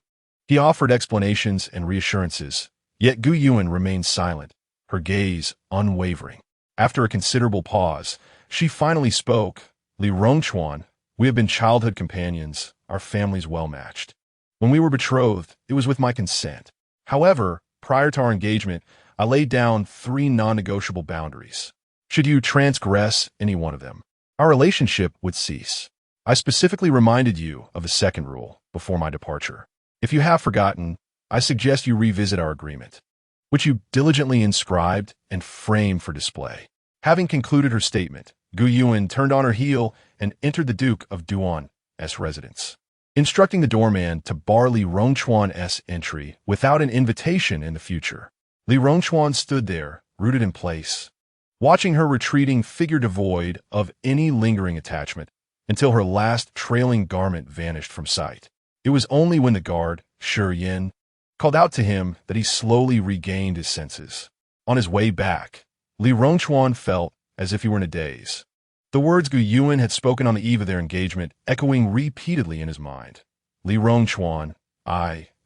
he offered explanations and reassurances, yet Gu Yuan remained silent, her gaze unwavering. After a considerable pause, she finally spoke. "Li Rongchuan, we have been childhood companions, our families well-matched. When we were betrothed, it was with my consent. However, prior to our engagement, I laid down 3 non-negotiable boundaries. Should you transgress any one of them, our relationship would cease. I specifically reminded you of the second rule before my departure. If you have forgotten, I suggest you revisit our agreement, which you diligently inscribed and framed for display." Having concluded her statement, Gu Yuan turned on her heel and entered the Duke of Duan's residence, instructing the doorman to bar Li Rongchuan's entry without an invitation in the future. Li Rongchuan stood there, rooted in place, watching her retreating figure devoid of any lingering attachment until her last trailing garment vanished from sight. It was only when the guard, Shi Yin, called out to him that he slowly regained his senses. On his way back, Li Rongchuan felt as if he were in a daze, the words Gu Yuan had spoken on the eve of their engagement echoing repeatedly in his mind. Li Rongchuan,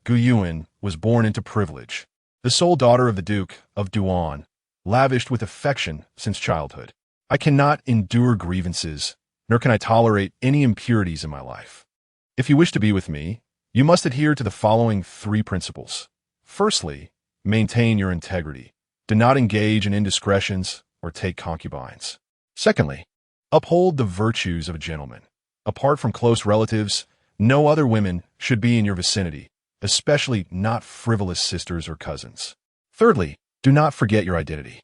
Gu Yuan, was born into privilege, the sole daughter of the Duke of Duan, lavished with affection since childhood. I cannot endure grievances, nor can I tolerate any impurities in my life. If you wish to be with me, you must adhere to the following 3 principles. Firstly, maintain your integrity. Do not engage in indiscretions or take concubines. Secondly, uphold the virtues of a gentleman. Apart from close relatives, no other women should be in your vicinity, especially not frivolous sisters or cousins. Thirdly, do not forget your identity.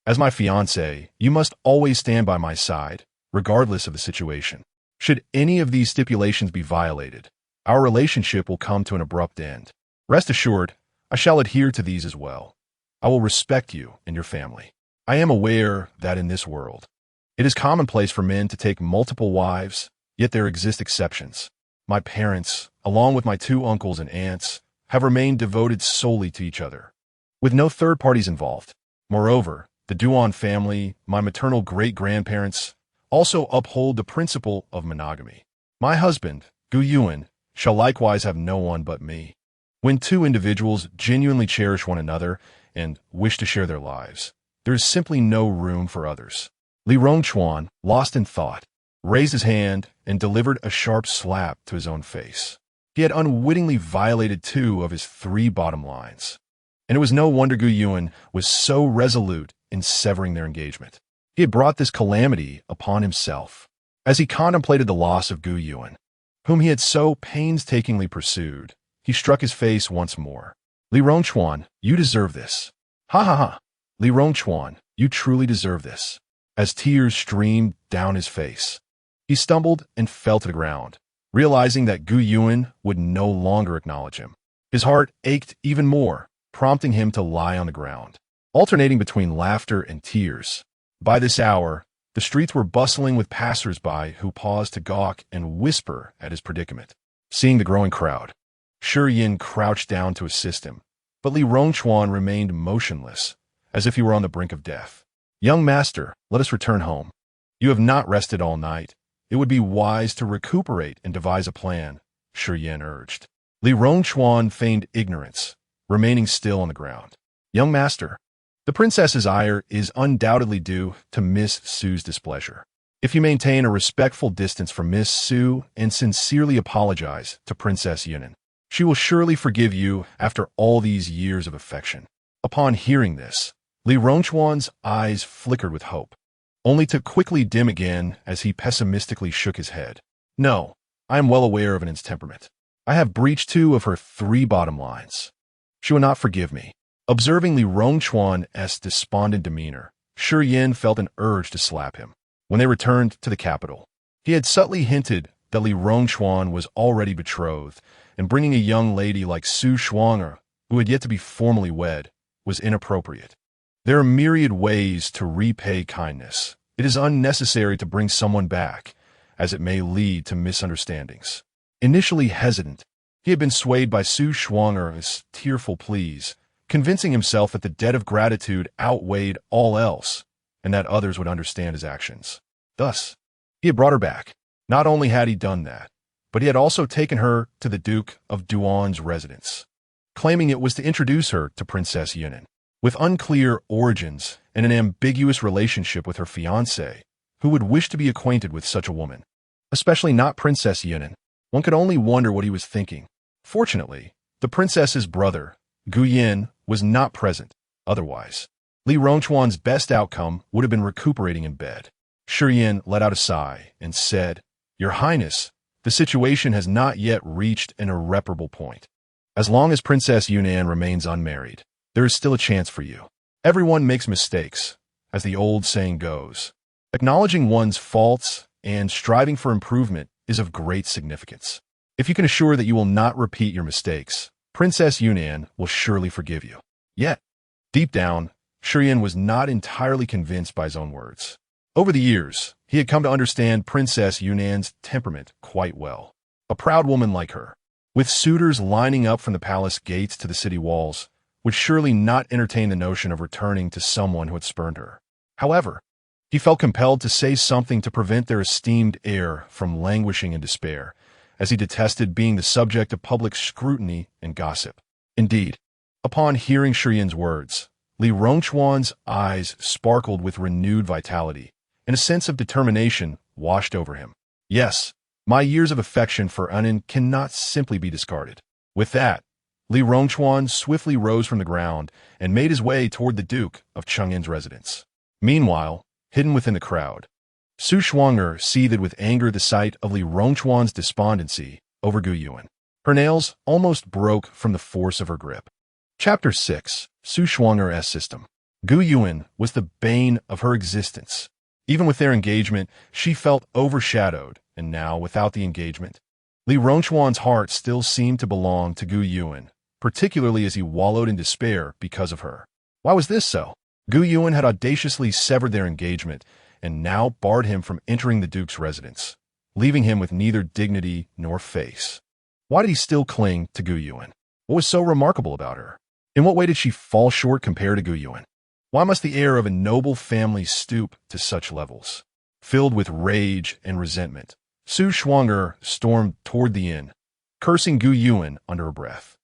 As my fiancé, you must always stand by my side, regardless of the situation. Should any of these stipulations be violated, our relationship will come to an abrupt end. Rest assured, I shall adhere to these as well. I will respect you and your family. I am aware that in this world, it is commonplace for men to take multiple wives, yet there exist exceptions. My parents, along with my 2 uncles and aunts, have remained devoted solely to each other, with no third parties involved. Moreover, the Duan family, my maternal great-grandparents, also uphold the principle of monogamy. My husband, Gu Yuan, shall likewise have no one but me. When 2 individuals genuinely cherish one another and wish to share their lives, there is simply no room for others. Li Rongchuan, lost in thought, raised his hand and delivered a sharp slap to his own face. He had unwittingly violated 2 of his 3 bottom lines, and it was no wonder Gu Yuan was so resolute in severing their engagement. He had brought this calamity upon himself. As he contemplated the loss of Gu Yuan, whom he had so painstakingly pursued, he struck his face once more. Li Rongchuan, you deserve this. Ha ha ha. Li Rongchuan, you truly deserve this. As tears streamed down his face, he stumbled and fell to the ground, realizing that Gu Yuan would no longer acknowledge him. His heart ached even more, prompting him to lie on the ground, alternating between laughter and tears. By this hour, the streets were bustling with passers-by who paused to gawk and whisper at his predicament. Seeing the growing crowd, Shi Yin crouched down to assist him, but Li Rongchuan remained motionless, as if he were on the brink of death. Young master, let us return home. You have not rested all night. It would be wise to recuperate and devise a plan, Shi Yin urged. Li Rongchuan feigned ignorance, remaining still on the ground. Young master, the princess's ire is undoubtedly due to Miss Su's displeasure. If you maintain a respectful distance from Miss Su and sincerely apologize to Princess Yunan, she will surely forgive you after all these years of affection. Upon hearing this, Li Rongchuan's eyes flickered with hope, only to quickly dim again as he pessimistically shook his head. No, I am well aware of Yunan's temperament. I have breached 2 of her 3 bottom lines. She will not forgive me. Observing Li Rongchuan's despondent demeanor, Shi Yin felt an urge to slap him. When they returned to the capital, he had subtly hinted that Li Rongchuan was already betrothed, and bringing a young lady like Su Shuang'er, who had yet to be formally wed, was inappropriate. There are myriad ways to repay kindness. It is unnecessary to bring someone back, as it may lead to misunderstandings. Initially hesitant, he had been swayed by Su Shuang'er's tearful pleas, convincing himself that the debt of gratitude outweighed all else, and that others would understand his actions. Thus, he had brought her back. Not only had he done that, but he had also taken her to the Duke of Duan's residence, claiming it was to introduce her to Princess Yunan. With unclear origins and an ambiguous relationship with her fiancé, who would wish to be acquainted with such a woman? Especially not Princess Yunan. One could only wonder what he was thinking. Fortunately, the princess's brother, Gu Yin, was not present. Otherwise, Li Rongchuan's best outcome would have been recuperating in bed. Shi Yin let out a sigh and said, Your Highness, the situation has not yet reached an irreparable point. As long as Princess Yunan remains unmarried, there is still a chance for you. Everyone makes mistakes, as the old saying goes. Acknowledging one's faults and striving for improvement is of great significance. If you can assure that you will not repeat your mistakes, Princess Yunan will surely forgive you. Yet, deep down, Shi Yin was not entirely convinced by his own words. Over the years, he had come to understand Princess Yunan's temperament quite well. A proud woman like her, with suitors lining up from the palace gates to the city walls, would surely not entertain the notion of returning to someone who had spurned her. However, he felt compelled to say something to prevent their esteemed heir from languishing in despair, as he detested being the subject of public scrutiny and gossip. Indeed, upon hearing Shi Yin's words, Li Rongchuan's eyes sparkled with renewed vitality, and a sense of determination washed over him. Yes, my years of affection for Yunnan cannot simply be discarded. With that, Li Rongchuan swiftly rose from the ground and made his way toward the Duke of Cheng'an's residence. Meanwhile, hidden within the crowd, Su Shuang'er seethed with anger at the sight of Li Rongchuan's despondency over Gu Yuan. Her nails almost broke from the force of her grip. Chapter 6. Su Shuang'er's System. Gu Yuan was the bane of her existence. Even with their engagement, she felt overshadowed, and now, without the engagement, Li Rongchuan's heart still seemed to belong to Gu Yuan, particularly as he wallowed in despair because of her. Why was this so? Gu Yuan had audaciously severed their engagement and now barred him from entering the Duke's residence, leaving him with neither dignity nor face. Why did he still cling to Gu Yuan? What was so remarkable about her? In what way did she fall short compared to Gu Yuan? Why must the heir of a noble family stoop to such levels? Filled with rage and resentment, Su Shuang'er stormed toward the inn, cursing Gu Yuan under her breath.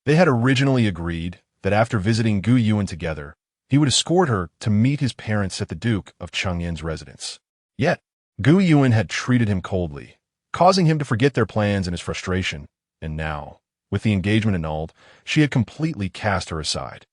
They had originally agreed that after visiting Gu Yuan together, he would escort her to meet his parents at the Duke of Chengyan's residence. Yet, Gu Yuan had treated him coldly, causing him to forget their plans in his frustration, and now, with the engagement annulled, she had completely cast her aside.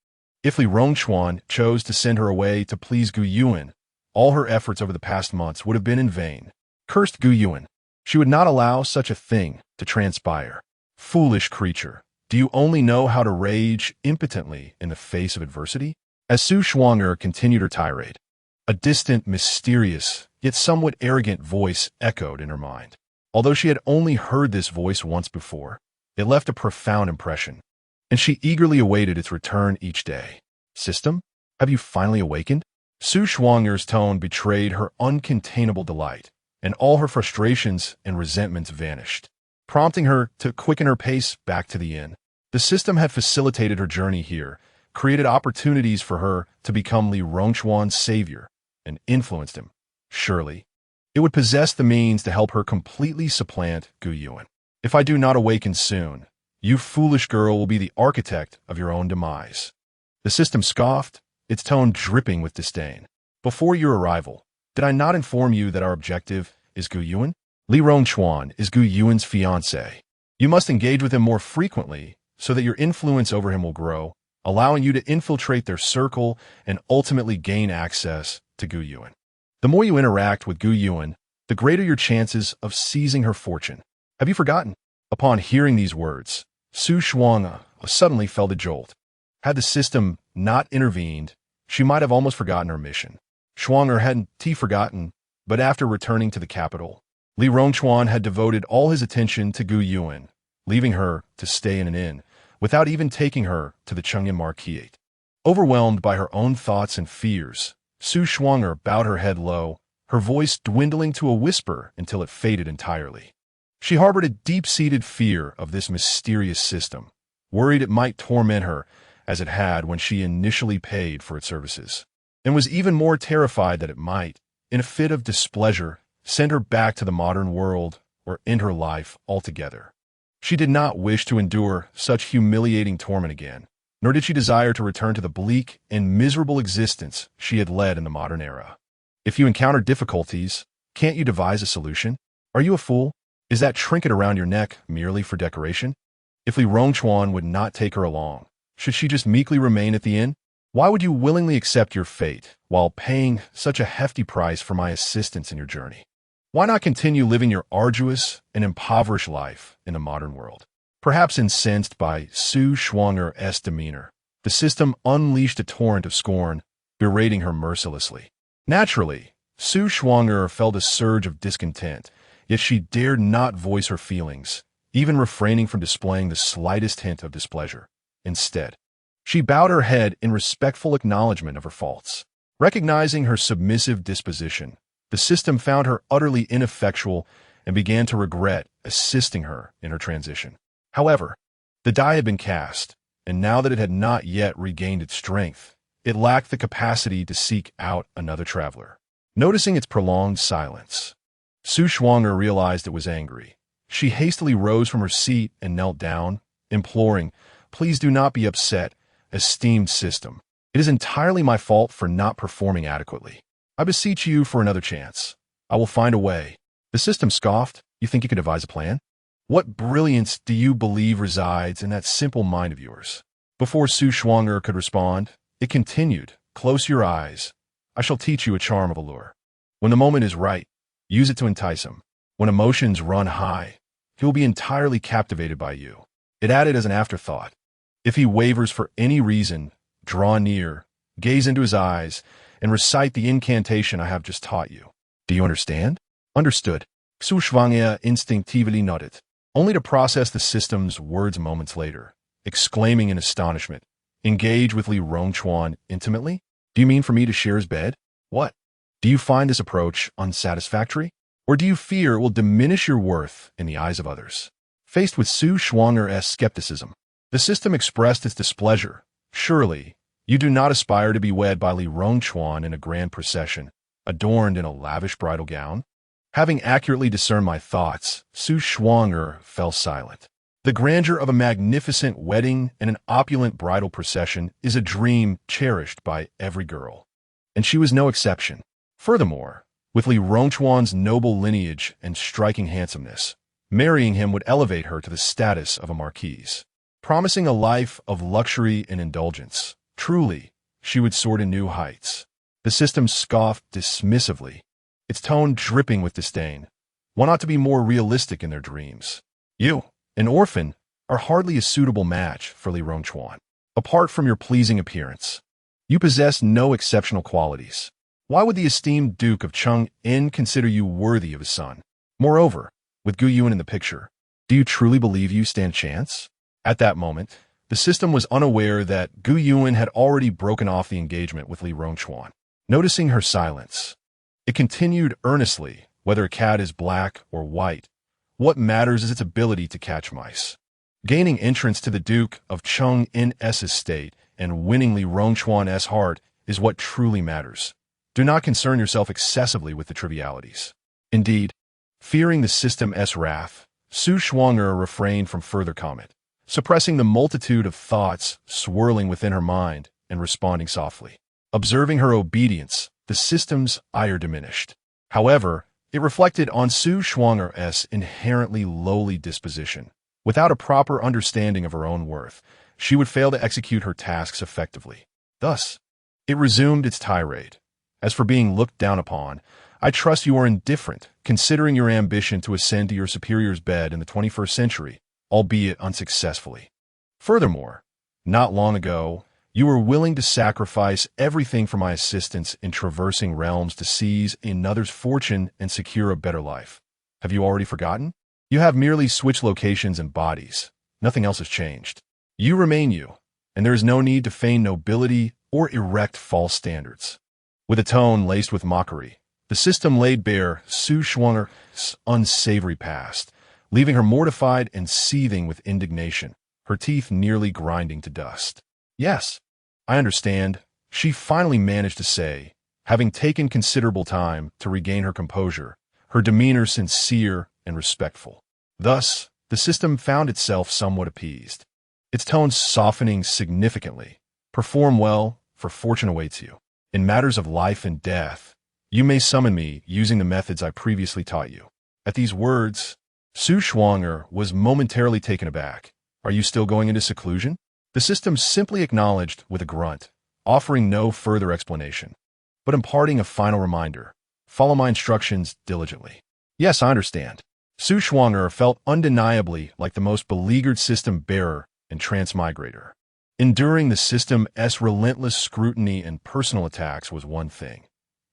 If Li Rongchuan chose to send her away to please Gu Yuan, all her efforts over the past months would have been in vain. Cursed Gu Yuan. She would not allow such a thing to transpire. Foolish creature, do you only know how to rage impotently in the face of adversity? As Su Shuang'er continued her tirade, a distant, mysterious, yet somewhat arrogant voice echoed in her mind. Although she had only heard this voice once before, it left a profound impression, and she eagerly awaited its return each day. System, have you finally awakened? Su Shuang'er's tone betrayed her uncontainable delight, and all her frustrations and resentments vanished, prompting her to quicken her pace back to the inn. The system had facilitated her journey here, created opportunities for her to become Li Rongchuan's savior, and influenced him. Surely, it would possess the means to help her completely supplant Gu Yuan. If I do not awaken soon, you foolish girl will be the architect of your own demise. The system scoffed, its tone dripping with disdain. Before your arrival, did I not inform you that our objective is Gu Yuan? Li Rongchuan is Gu Yuan's fiancé. You must engage with him more frequently so that your influence over him will grow, allowing you to infiltrate their circle and ultimately gain access to Gu Yuan. The more you interact with Gu Yuan, the greater your chances of seizing her fortune. Have you forgotten? Upon hearing these words, Su Shuang'er suddenly felt a jolt. Had the system not intervened, she might have almost forgotten her mission. Shuang'er hadn't forgotten, but after returning to the capital, Li Rongchuan had devoted all his attention to Gu Yuan, leaving her to stay in an inn, without even taking her to the Chengyan marquisate. Overwhelmed by her own thoughts and fears, Su Shuang'er bowed her head low, her voice dwindling to a whisper until it faded entirely. She harbored a deep-seated fear of this mysterious system, worried it might torment her as it had when she initially paid for its services, and was even more terrified that it might, in a fit of displeasure, send her back to the modern world or end her life altogether. She did not wish to endure such humiliating torment again, nor did she desire to return to the bleak and miserable existence she had led in the modern era. If you encounter difficulties, can't you devise a solution? Are you a fool? Is that trinket around your neck merely for decoration? If Li Rongchuan would not take her along, should she just meekly remain at the inn? Why would you willingly accept your fate while paying such a hefty price for my assistance in your journey? Why not continue living your arduous and impoverished life in the modern world? Perhaps incensed by Su Shuang'er's demeanor, the system unleashed a torrent of scorn, berating her mercilessly. Naturally, Su Shuang'er felt a surge of discontent, yet she dared not voice her feelings, even refraining from displaying the slightest hint of displeasure. Instead, she bowed her head in respectful acknowledgement of her faults. Recognizing her submissive disposition, the system found her utterly ineffectual and began to regret assisting her in her transition. However, the die had been cast, and now that it had not yet regained its strength, it lacked the capacity to seek out another traveler. Noticing its prolonged silence, Su Shuang'er realized it was angry. She hastily rose from her seat and knelt down, imploring, "Please do not be upset, esteemed system. It is entirely my fault for not performing adequately. I beseech you for another chance. I will find a way." The system scoffed. You think you could devise a plan? What brilliance do you believe resides in that simple mind of yours? Before Su Shuang'er could respond, it continued, "Close your eyes. I shall teach you a charm of allure. When the moment is right, use it to entice him. When emotions run high, he will be entirely captivated by you." It added as an afterthought, "If he wavers for any reason, draw near, gaze into his eyes, and recite the incantation I have just taught you. Do you understand? Understood. Su Shuang'e instinctively nodded, only to process the system's words moments later, exclaiming in astonishment, "Engage with Li Rongchuan intimately? Do you mean for me to share his bed? What? Do you find this approach unsatisfactory? Or do you fear it will diminish your worth in the eyes of others?" Faced with Su Shuang'e's skepticism, the system expressed its displeasure. "Surely, you do not aspire to be wed by Li Rongchuan in a grand procession, adorned in a lavish bridal gown?" Having accurately discerned my thoughts, Su Shuang'e fell silent. The grandeur of a magnificent wedding and an opulent bridal procession is a dream cherished by every girl, and she was no exception. Furthermore, with Li Rongchuan's noble lineage and striking handsomeness, marrying him would elevate her to the status of a marquise, promising a life of luxury and indulgence. Truly, she would soar to new heights. The system scoffed dismissively, its tone dripping with disdain. One ought to be more realistic in their dreams. You, an orphan, are hardly a suitable match for Li Rongchuan. Apart from your pleasing appearance, you possess no exceptional qualities. Why would the esteemed Duke of Cheng'an consider you worthy of his son? Moreover, with Gu Yuan in the picture, do you truly believe you stand chance? At that moment, the system was unaware that Gu Yuan had already broken off the engagement with Li Rongchuan. Noticing her silence, it continued earnestly, "Whether a cat is black or white, what matters is its ability to catch mice. Gaining entrance to the Duke of Cheng'an's estate and winning Li Rongchuan's heart is what truly matters. Do not concern yourself excessively with the trivialities." Indeed, fearing the system's wrath, Su Shuang'e refrained from further comment, suppressing the multitude of thoughts swirling within her mind and responding softly. Observing her obedience, the system's ire diminished. However, it reflected on Su Shuang'e's inherently lowly disposition. Without a proper understanding of her own worth, she would fail to execute her tasks effectively. Thus, it resumed its tirade. "As for being looked down upon, I trust you are indifferent, considering your ambition to ascend to your superior's bed in the 21st century, albeit unsuccessfully. Furthermore, not long ago, you were willing to sacrifice everything for my assistance in traversing realms to seize another's fortune and secure a better life. Have you already forgotten? You have merely switched locations and bodies. Nothing else has changed. You remain you, and there is no need to feign nobility or erect false standards." With a tone laced with mockery, the system laid bare Su Shuang'e's unsavory past, leaving her mortified and seething with indignation, her teeth nearly grinding to dust. "Yes, I understand," she finally managed to say, having taken considerable time to regain her composure, her demeanor sincere and respectful. Thus, the system found itself somewhat appeased, its tone softening significantly. "Perform well, for fortune awaits you. In matters of life and death, you may summon me using the methods I previously taught you." At these words, Su Shuang'e was momentarily taken aback. "Are you still going into seclusion?" The system simply acknowledged with a grunt, offering no further explanation, but imparting a final reminder: "Follow my instructions diligently." "Yes, I understand." Su Shuang'e felt undeniably like the most beleaguered system bearer and transmigrator. Enduring the system's relentless scrutiny and personal attacks was one thing.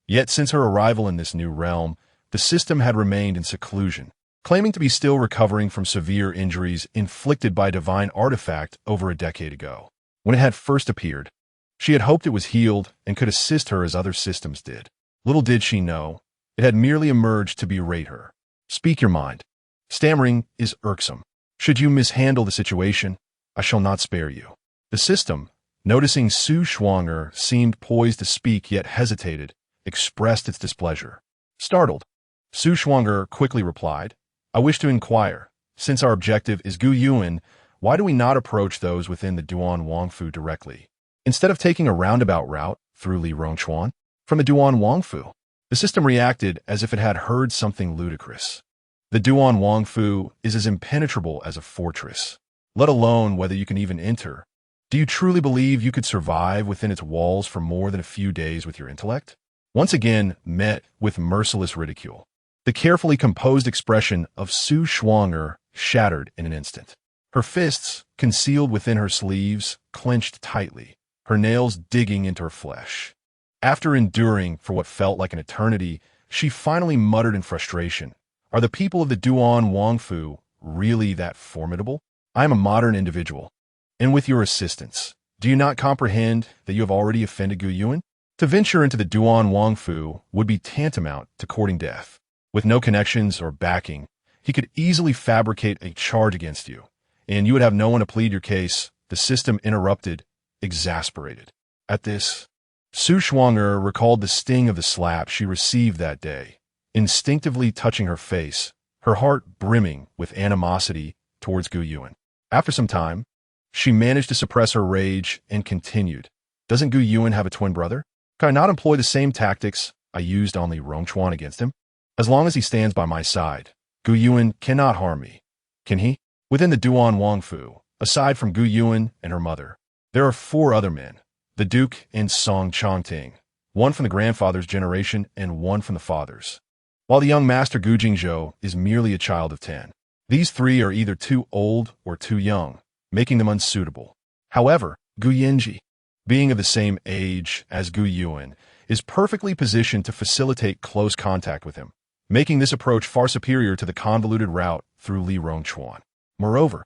Yet since her arrival in this new realm, the system had remained in seclusion, claiming to be still recovering from severe injuries inflicted by a divine artifact over a decade ago. When it had first appeared, she had hoped it was healed and could assist her as other systems did. Little did she know, it had merely emerged to berate her. "Speak your mind. Stammering is irksome. Should you mishandle the situation, I shall not spare you." The system, noticing Su Shuang'e seemed poised to speak yet hesitated, expressed its displeasure. Startled, Su Shuang'e quickly replied, "I wish to inquire, since our objective is Gu Yuan, why do we not approach those within the Duan Wangfu directly, instead of taking a roundabout route through Li Rongchuan?" From the Duan Wangfu, the system reacted as if it had heard something ludicrous. The Duan Wangfu is as impenetrable as a fortress, let alone whether you can even enter. Do you truly believe you could survive within its walls for more than a few days with your intellect? Once again met with merciless ridicule, the carefully composed expression of Su Shuang'e shattered in an instant. Her fists, concealed within her sleeves, clenched tightly, her nails digging into her flesh. After enduring for what felt like an eternity, she finally muttered in frustration, "Are the people of the Duan Wangfu really that formidable? I am a modern individual, and with your assistance, do you not comprehend that you have already offended Gu Yuan? To venture into the Duan Wangfu would be tantamount to courting death. With no connections or backing, he could easily fabricate a charge against you, and you would have no one to plead your case." The system interrupted, exasperated. At this, Su Shuang'er recalled the sting of the slap she received that day, instinctively touching her face, her heart brimming with animosity towards Gu Yuan. After some time, she managed to suppress her rage and continued, "Doesn't Gu Yuan have a twin brother? Can I not employ the same tactics I used on Li Rongchuan against him? As long as he stands by my side, Gu Yuan cannot harm me. Can he? Within the Duan Wangfu, aside from Gu Yuan and her mother, there are 4 other men, the Duke and Song Chongting, one from the grandfather's generation and one from the father's, while the young master Gu Jingzhou is merely a child of 10. These 3 are either too old or too young, making them unsuitable. However, Gu Yinji, being of the same age as Gu Yuan, is perfectly positioned to facilitate close contact with him, making this approach far superior to the convoluted route through Li Rongchuan. Moreover,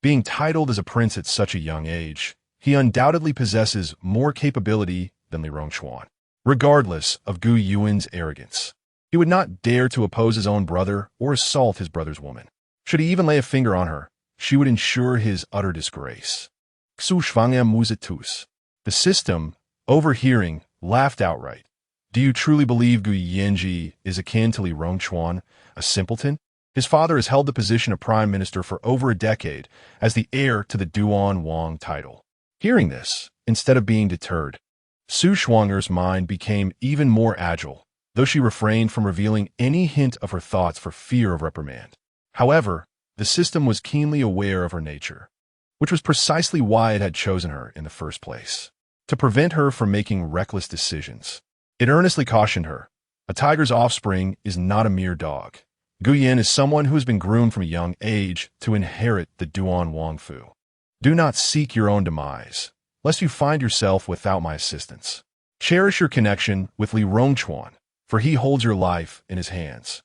being titled as a prince at such a young age, he undoubtedly possesses more capability than Li Rongchuan. Regardless of Gu Yuan's arrogance, he would not dare to oppose his own brother or assault his brother's woman. Should he even lay a finger on her, she would ensure his utter disgrace. Xu Shvangam Muzitus. The system, overhearing, laughed outright. Do you truly believe Gu Yanji is akin to Li Rongchuan, a simpleton? His father has held the position of prime minister for over a decade as the heir to the Duan Wang title. Hearing this, instead of being deterred, Su Shuang'er's mind became even more agile, though she refrained from revealing any hint of her thoughts for fear of reprimand. However, the system was keenly aware of her nature, which was precisely why it had chosen her in the first place, to prevent her from making reckless decisions. It earnestly cautioned her, a tiger's offspring is not a mere dog. Gu Yin is someone who has been groomed from a young age to inherit the Duan Wangfu. Do not seek your own demise, lest you find yourself without my assistance. Cherish your connection with Li Rongchuan, for he holds your life in his hands,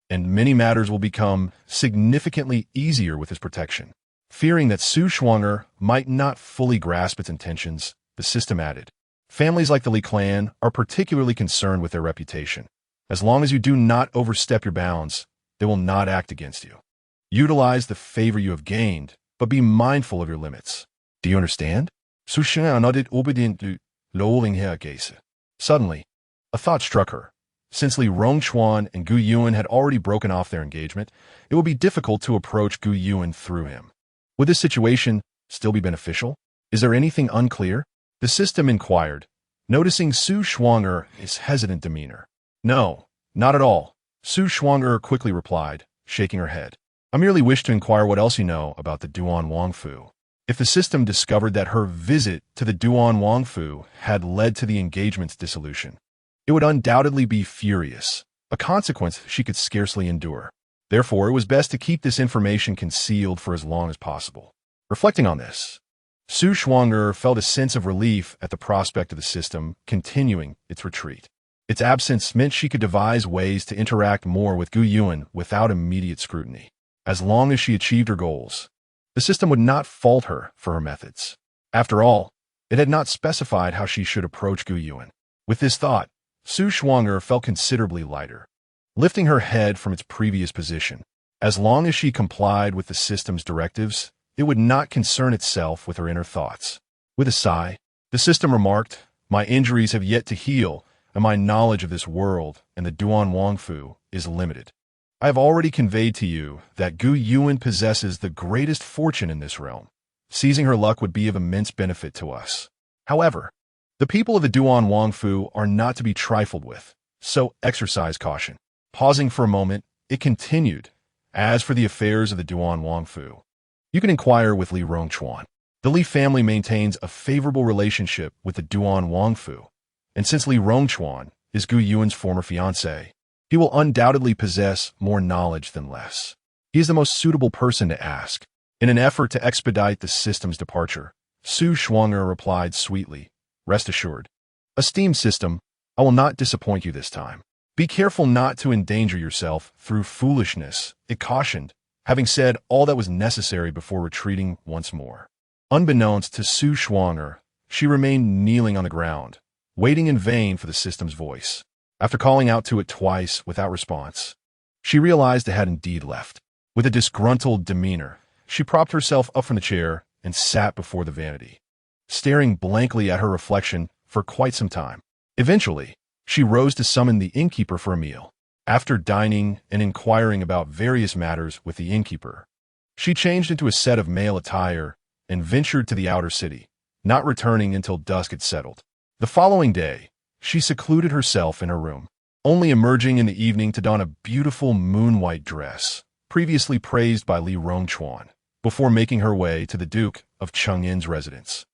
and many matters will become significantly easier with his protection. Fearing that Su Shuang'er might not fully grasp its intentions, the system added, families like the Li clan are particularly concerned with their reputation. As long as you do not overstep your bounds, they will not act against you. Utilize the favor you have gained, but be mindful of your limits. Do you understand? Suddenly, a thought struck her. Since Li Rongchuan and Gu Yuan had already broken off their engagement, it would be difficult to approach Gu Yuan through him. Would this situation still be beneficial? Is there anything unclear? The system inquired, noticing Su Shuang'er's hesitant demeanor. No, not at all, Su Shuang'er quickly replied, shaking her head. I merely wish to inquire what else you know about the Duan Wangfu. If the system discovered that her visit to the Duan Wangfu had led to the engagement's dissolution, it would undoubtedly be furious, a consequence she could scarcely endure. Therefore, it was best to keep this information concealed for as long as possible. Reflecting on this, Su Shuang'er felt a sense of relief at the prospect of the system continuing its retreat. Its absence meant she could devise ways to interact more with Gu Yuan without immediate scrutiny. As long as she achieved her goals, the system would not fault her for her methods. After all, it had not specified how she should approach Gu Yuan. With this thought, Su Shuang'er felt considerably lighter, lifting her head from its previous position. As long as she complied with the system's directives, it would not concern itself with her inner thoughts. With a sigh, the system remarked, my injuries have yet to heal, and my knowledge of this world and the Duan Wangfu is limited. I have already conveyed to you that Gu Yuan possesses the greatest fortune in this realm. Seizing her luck would be of immense benefit to us. However, the people of the Duan Wangfu are not to be trifled with, so exercise caution. Pausing for a moment, it continued, as for the affairs of the Duan Wangfu, you can inquire with Li Rongchuan. The Li family maintains a favorable relationship with the Duan Wangfu, and since Li Rongchuan is Gu Yuan's former fiancé, he will undoubtedly possess more knowledge than less. He is the most suitable person to ask. In an effort to expedite the system's departure, Su Shuang'er replied sweetly, Rest assured. A steam system, I will not disappoint you this time. Be careful not to endanger yourself through foolishness, it cautioned, having said all that was necessary before retreating once more. Unbeknownst to Su Shuang'er, she remained kneeling on the ground, waiting in vain for the system's voice. After calling out to it twice without response, she realized it had indeed left. With a disgruntled demeanor, she propped herself up from the chair and sat before the vanity, staring blankly at her reflection for quite some time. Eventually, she rose to summon the innkeeper for a meal. After dining and inquiring about various matters with the innkeeper, she changed into a set of male attire and ventured to the outer city, not returning until dusk had settled. The following day, she secluded herself in her room, only emerging in the evening to don a beautiful moon-white dress, previously praised by Li Rongchuan, before making her way to the Duke of Cheng'en's residence.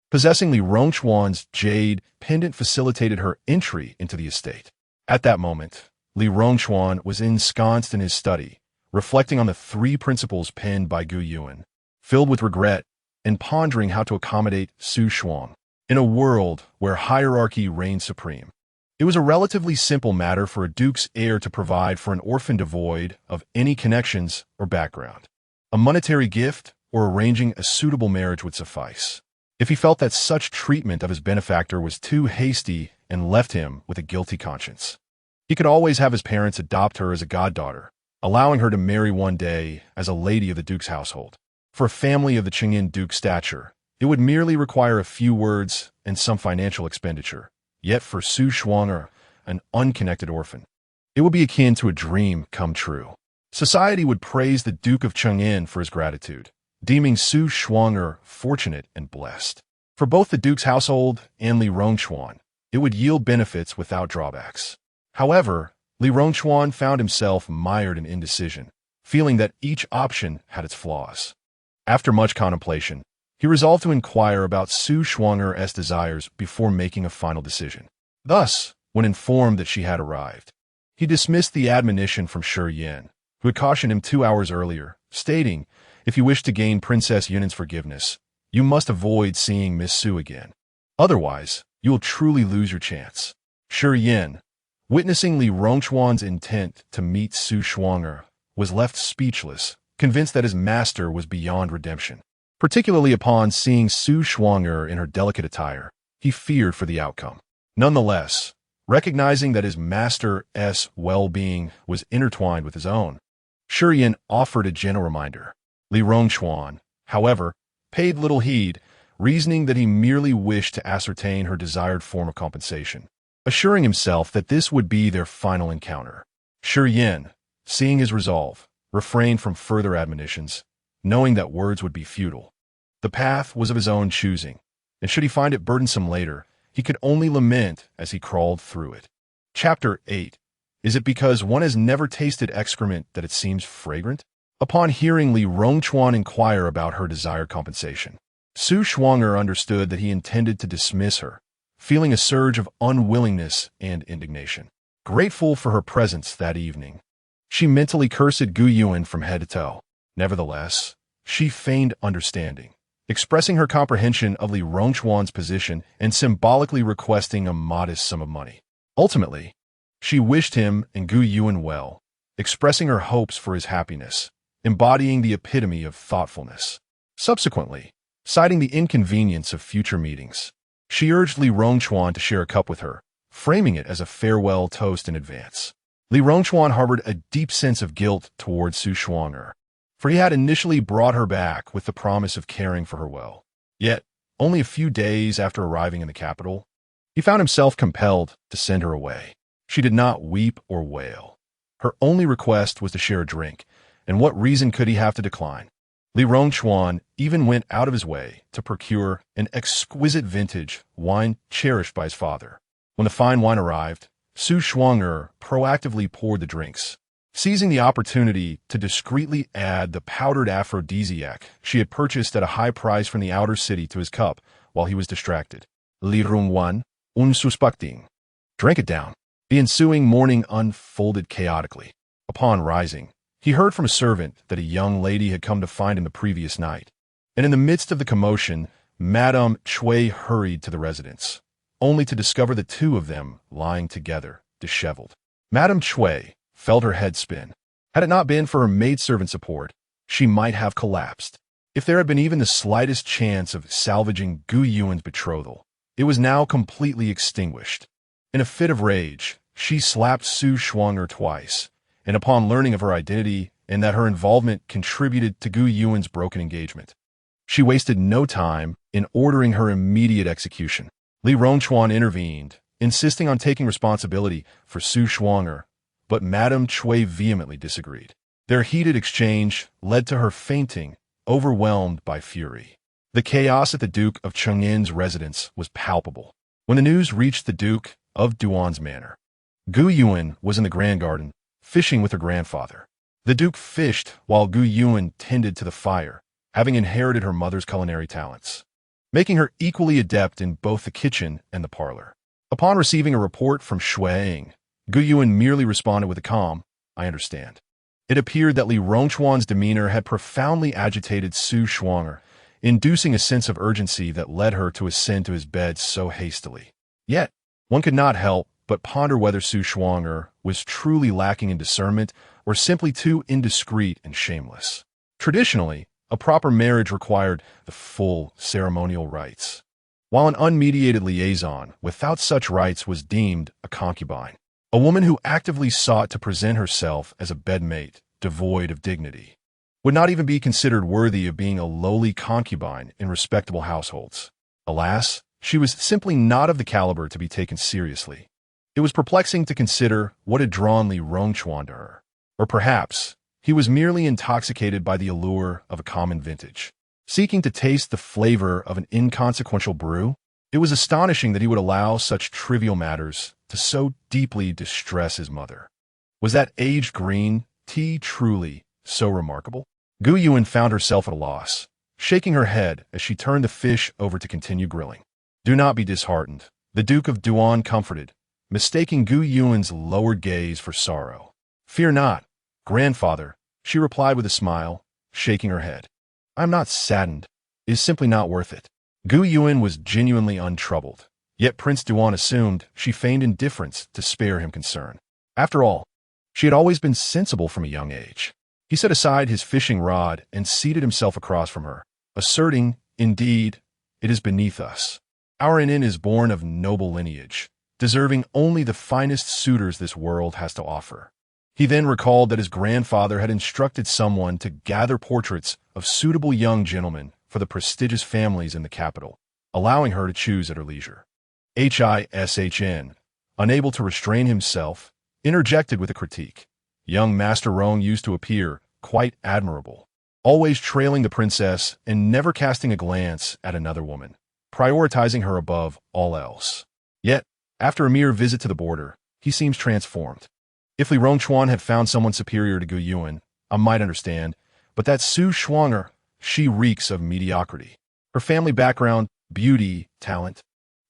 Possessing Li Rongchuan's jade pendant facilitated her entry into the estate. At that moment, Li Rongchuan was ensconced in his study, reflecting on the 3 principles penned by Gu Yuan, filled with regret and pondering how to accommodate Su Shuang. In a world where hierarchy reigned supreme, it was a relatively simple matter for a duke's heir to provide for an orphan devoid of any connections or background. A monetary gift or arranging a suitable marriage would suffice. If he felt that such treatment of his benefactor was too hasty and left him with a guilty conscience, he could always have his parents adopt her as a goddaughter, allowing her to marry one day as a lady of the duke's household. For a family of the Cheng'en duke's stature, it would merely require a few words and some financial expenditure. Yet for Su Shuang'er, an unconnected orphan, it would be akin to a dream come true. Society would praise the Duke of Cheng'en for his gratitude, deeming Su Shuang'er fortunate and blessed. For both the Duke's household and Li Rongchuan, it would yield benefits without drawbacks. However, Li Rongchuan found himself mired in indecision, feeling that each option had its flaws. After much contemplation, he resolved to inquire about Su Shuang'er's desires before making a final decision. Thus, when informed that she had arrived, he dismissed the admonition from Shi Yan, who had cautioned him 2 hours earlier, stating, if you wish to gain Princess Yunan's forgiveness, you must avoid seeing Miss Su again. Otherwise, you will truly lose your chance. Shi Yan, witnessing Li Rongchuan's intent to meet Su Shuang'er, was left speechless, convinced that his master was beyond redemption. Particularly upon seeing Su Shuang'er in her delicate attire, he feared for the outcome. Nonetheless, recognizing that his master's well-being was intertwined with his own, Shi Yan offered a gentle reminder. Li Rongchuan, however, paid little heed, reasoning that he merely wished to ascertain her desired form of compensation, assuring himself that this would be their final encounter. Shi Yan, seeing his resolve, refrained from further admonitions, knowing that words would be futile. The path was of his own choosing, and should he find it burdensome later, he could only lament as he crawled through it. Chapter 8. Is it because one has never tasted excrement that it seems fragrant? Upon hearing Li Rongchuan inquire about her desired compensation, Su Shuang'er understood that he intended to dismiss her, feeling a surge of unwillingness and indignation. Grateful for her presence that evening, she mentally cursed Gu Yuan from head to toe. Nevertheless, she feigned understanding, expressing her comprehension of Li Rongchuan's position and symbolically requesting a modest sum of money. Ultimately, she wished him and Gu Yuan well, expressing her hopes for his happiness, embodying the epitome of thoughtfulness. Subsequently, citing the inconvenience of future meetings, she urged Li Rongchuan to share a cup with her, framing it as a farewell toast in advance. Li Rongchuan harbored a deep sense of guilt towards Su Shuang'er, for he had initially brought her back with the promise of caring for her well. Yet, only a few days after arriving in the capital, he found himself compelled to send her away. She did not weep or wail. Her only request was to share a drink, and what reason could he have to decline? Li Rongchuan even went out of his way to procure an exquisite vintage wine cherished by his father. When the fine wine arrived, Su Shuang'er proactively poured the drinks, seizing the opportunity to discreetly add the powdered aphrodisiac she had purchased at a high price from the outer city to his cup while he was distracted. Li Rongchuan, un suspecting. Drank it down. The ensuing morning unfolded chaotically. Upon rising, he heard from a servant that a young lady had come to find him the previous night, and in the midst of the commotion, Madame Chui hurried to the residence, only to discover the two of them lying together, disheveled. Madame Chui felt her head spin. Had it not been for her maidservant support, she might have collapsed. If there had been even the slightest chance of salvaging Gu Yuan's betrothal, it was now completely extinguished. In a fit of rage, she slapped Su Shuang'er twice, and upon learning of her identity and that her involvement contributed to Gu Yuan's broken engagement, she wasted no time in ordering her immediate execution. Li Rongchuan intervened, insisting on taking responsibility for Su Shuang'er, but Madame Chui vehemently disagreed. Their heated exchange led to her fainting, overwhelmed by fury. The chaos at the Duke of Cheng'in's residence was palpable. When the news reached the Duke of Duan's manor, Gu Yuan was in the Grand Garden, fishing with her grandfather. The Duke fished while Gu Yuan tended to the fire, having inherited her mother's culinary talents, making her equally adept in both the kitchen and the parlor. Upon receiving a report from Shuang, Gu Yuan merely responded with a calm, "I understand." It appeared that Li Rongchuan's demeanor had profoundly agitated Su Shuang'er, inducing a sense of urgency that led her to ascend to his bed so hastily. Yet, one could not help but ponder whether Su Shuang'er was truly lacking in discernment or simply too indiscreet and shameless. Traditionally, a proper marriage required the full ceremonial rites, while an unmediated liaison without such rites was deemed a concubine, a woman who actively sought to present herself as a bedmate devoid of dignity, would not even be considered worthy of being a lowly concubine in respectable households. Alas, she was simply not of the caliber to be taken seriously. It was perplexing to consider what had drawn Li Rongchuan to her. Or perhaps he was merely intoxicated by the allure of a common vintage, seeking to taste the flavor of an inconsequential brew. It was astonishing that he would allow such trivial matters to so deeply distress his mother. Was that aged green tea truly so remarkable? Gu Yuan found herself at a loss, shaking her head as she turned the fish over to continue grilling. "Do not be disheartened," the Duke of Duan comforted, mistaking Gu Yuan's lowered gaze for sorrow. "Fear not, grandfather," she replied with a smile, shaking her head. "I am not saddened. It is simply not worth it." Gu Yuan was genuinely untroubled, yet Prince Duan assumed she feigned indifference to spare him concern. After all, she had always been sensible from a young age. He set aside his fishing rod and seated himself across from her, asserting, "Indeed, it is beneath us. Our inn is born of noble lineage, deserving only the finest suitors this world has to offer." He then recalled that his grandfather had instructed someone to gather portraits of suitable young gentlemen for the prestigious families in the capital, allowing her to choose at her leisure. Hishn, unable to restrain himself, interjected with a critique. Young Master Rong used to appear quite admirable, always trailing the princess and never casting a glance at another woman, prioritizing her above all else. Yet, after a mere visit to the border, he seems transformed. If Li Rongchuan had found someone superior to Gu Yuan, I might understand, but that Su Shuang'er, she reeks of mediocrity. Her family background, beauty, talent,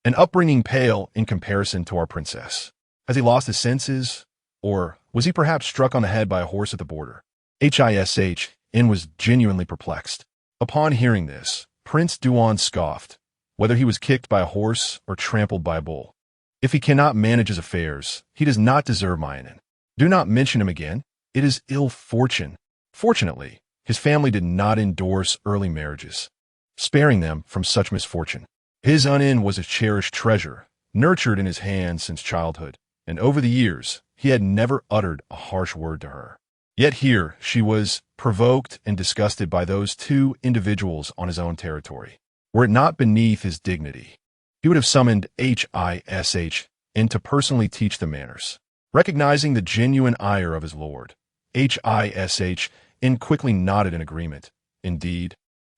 and upbringing pale in comparison to our princess. Has he lost his senses? Or was he perhaps struck on the head by a horse at the border? Hishn was genuinely perplexed. Upon hearing this, Prince Duan scoffed, whether he was kicked by a horse or trampled by a bull. If he cannot manage his affairs, he does not deserve my inn. Do not mention him again. It is ill fortune. Fortunately, his family did not endorse early marriages, sparing them from such misfortune. His inn was a cherished treasure, nurtured in his hands since childhood, and over the years, he had never uttered a harsh word to her. Yet here she was, provoked and disgusted by those two individuals on his own territory. Were it not beneath his dignity, he would have summoned Hish in to personally teach them manners. Recognizing the genuine ire of his lord, Hish quickly nodded in agreement. "Indeed,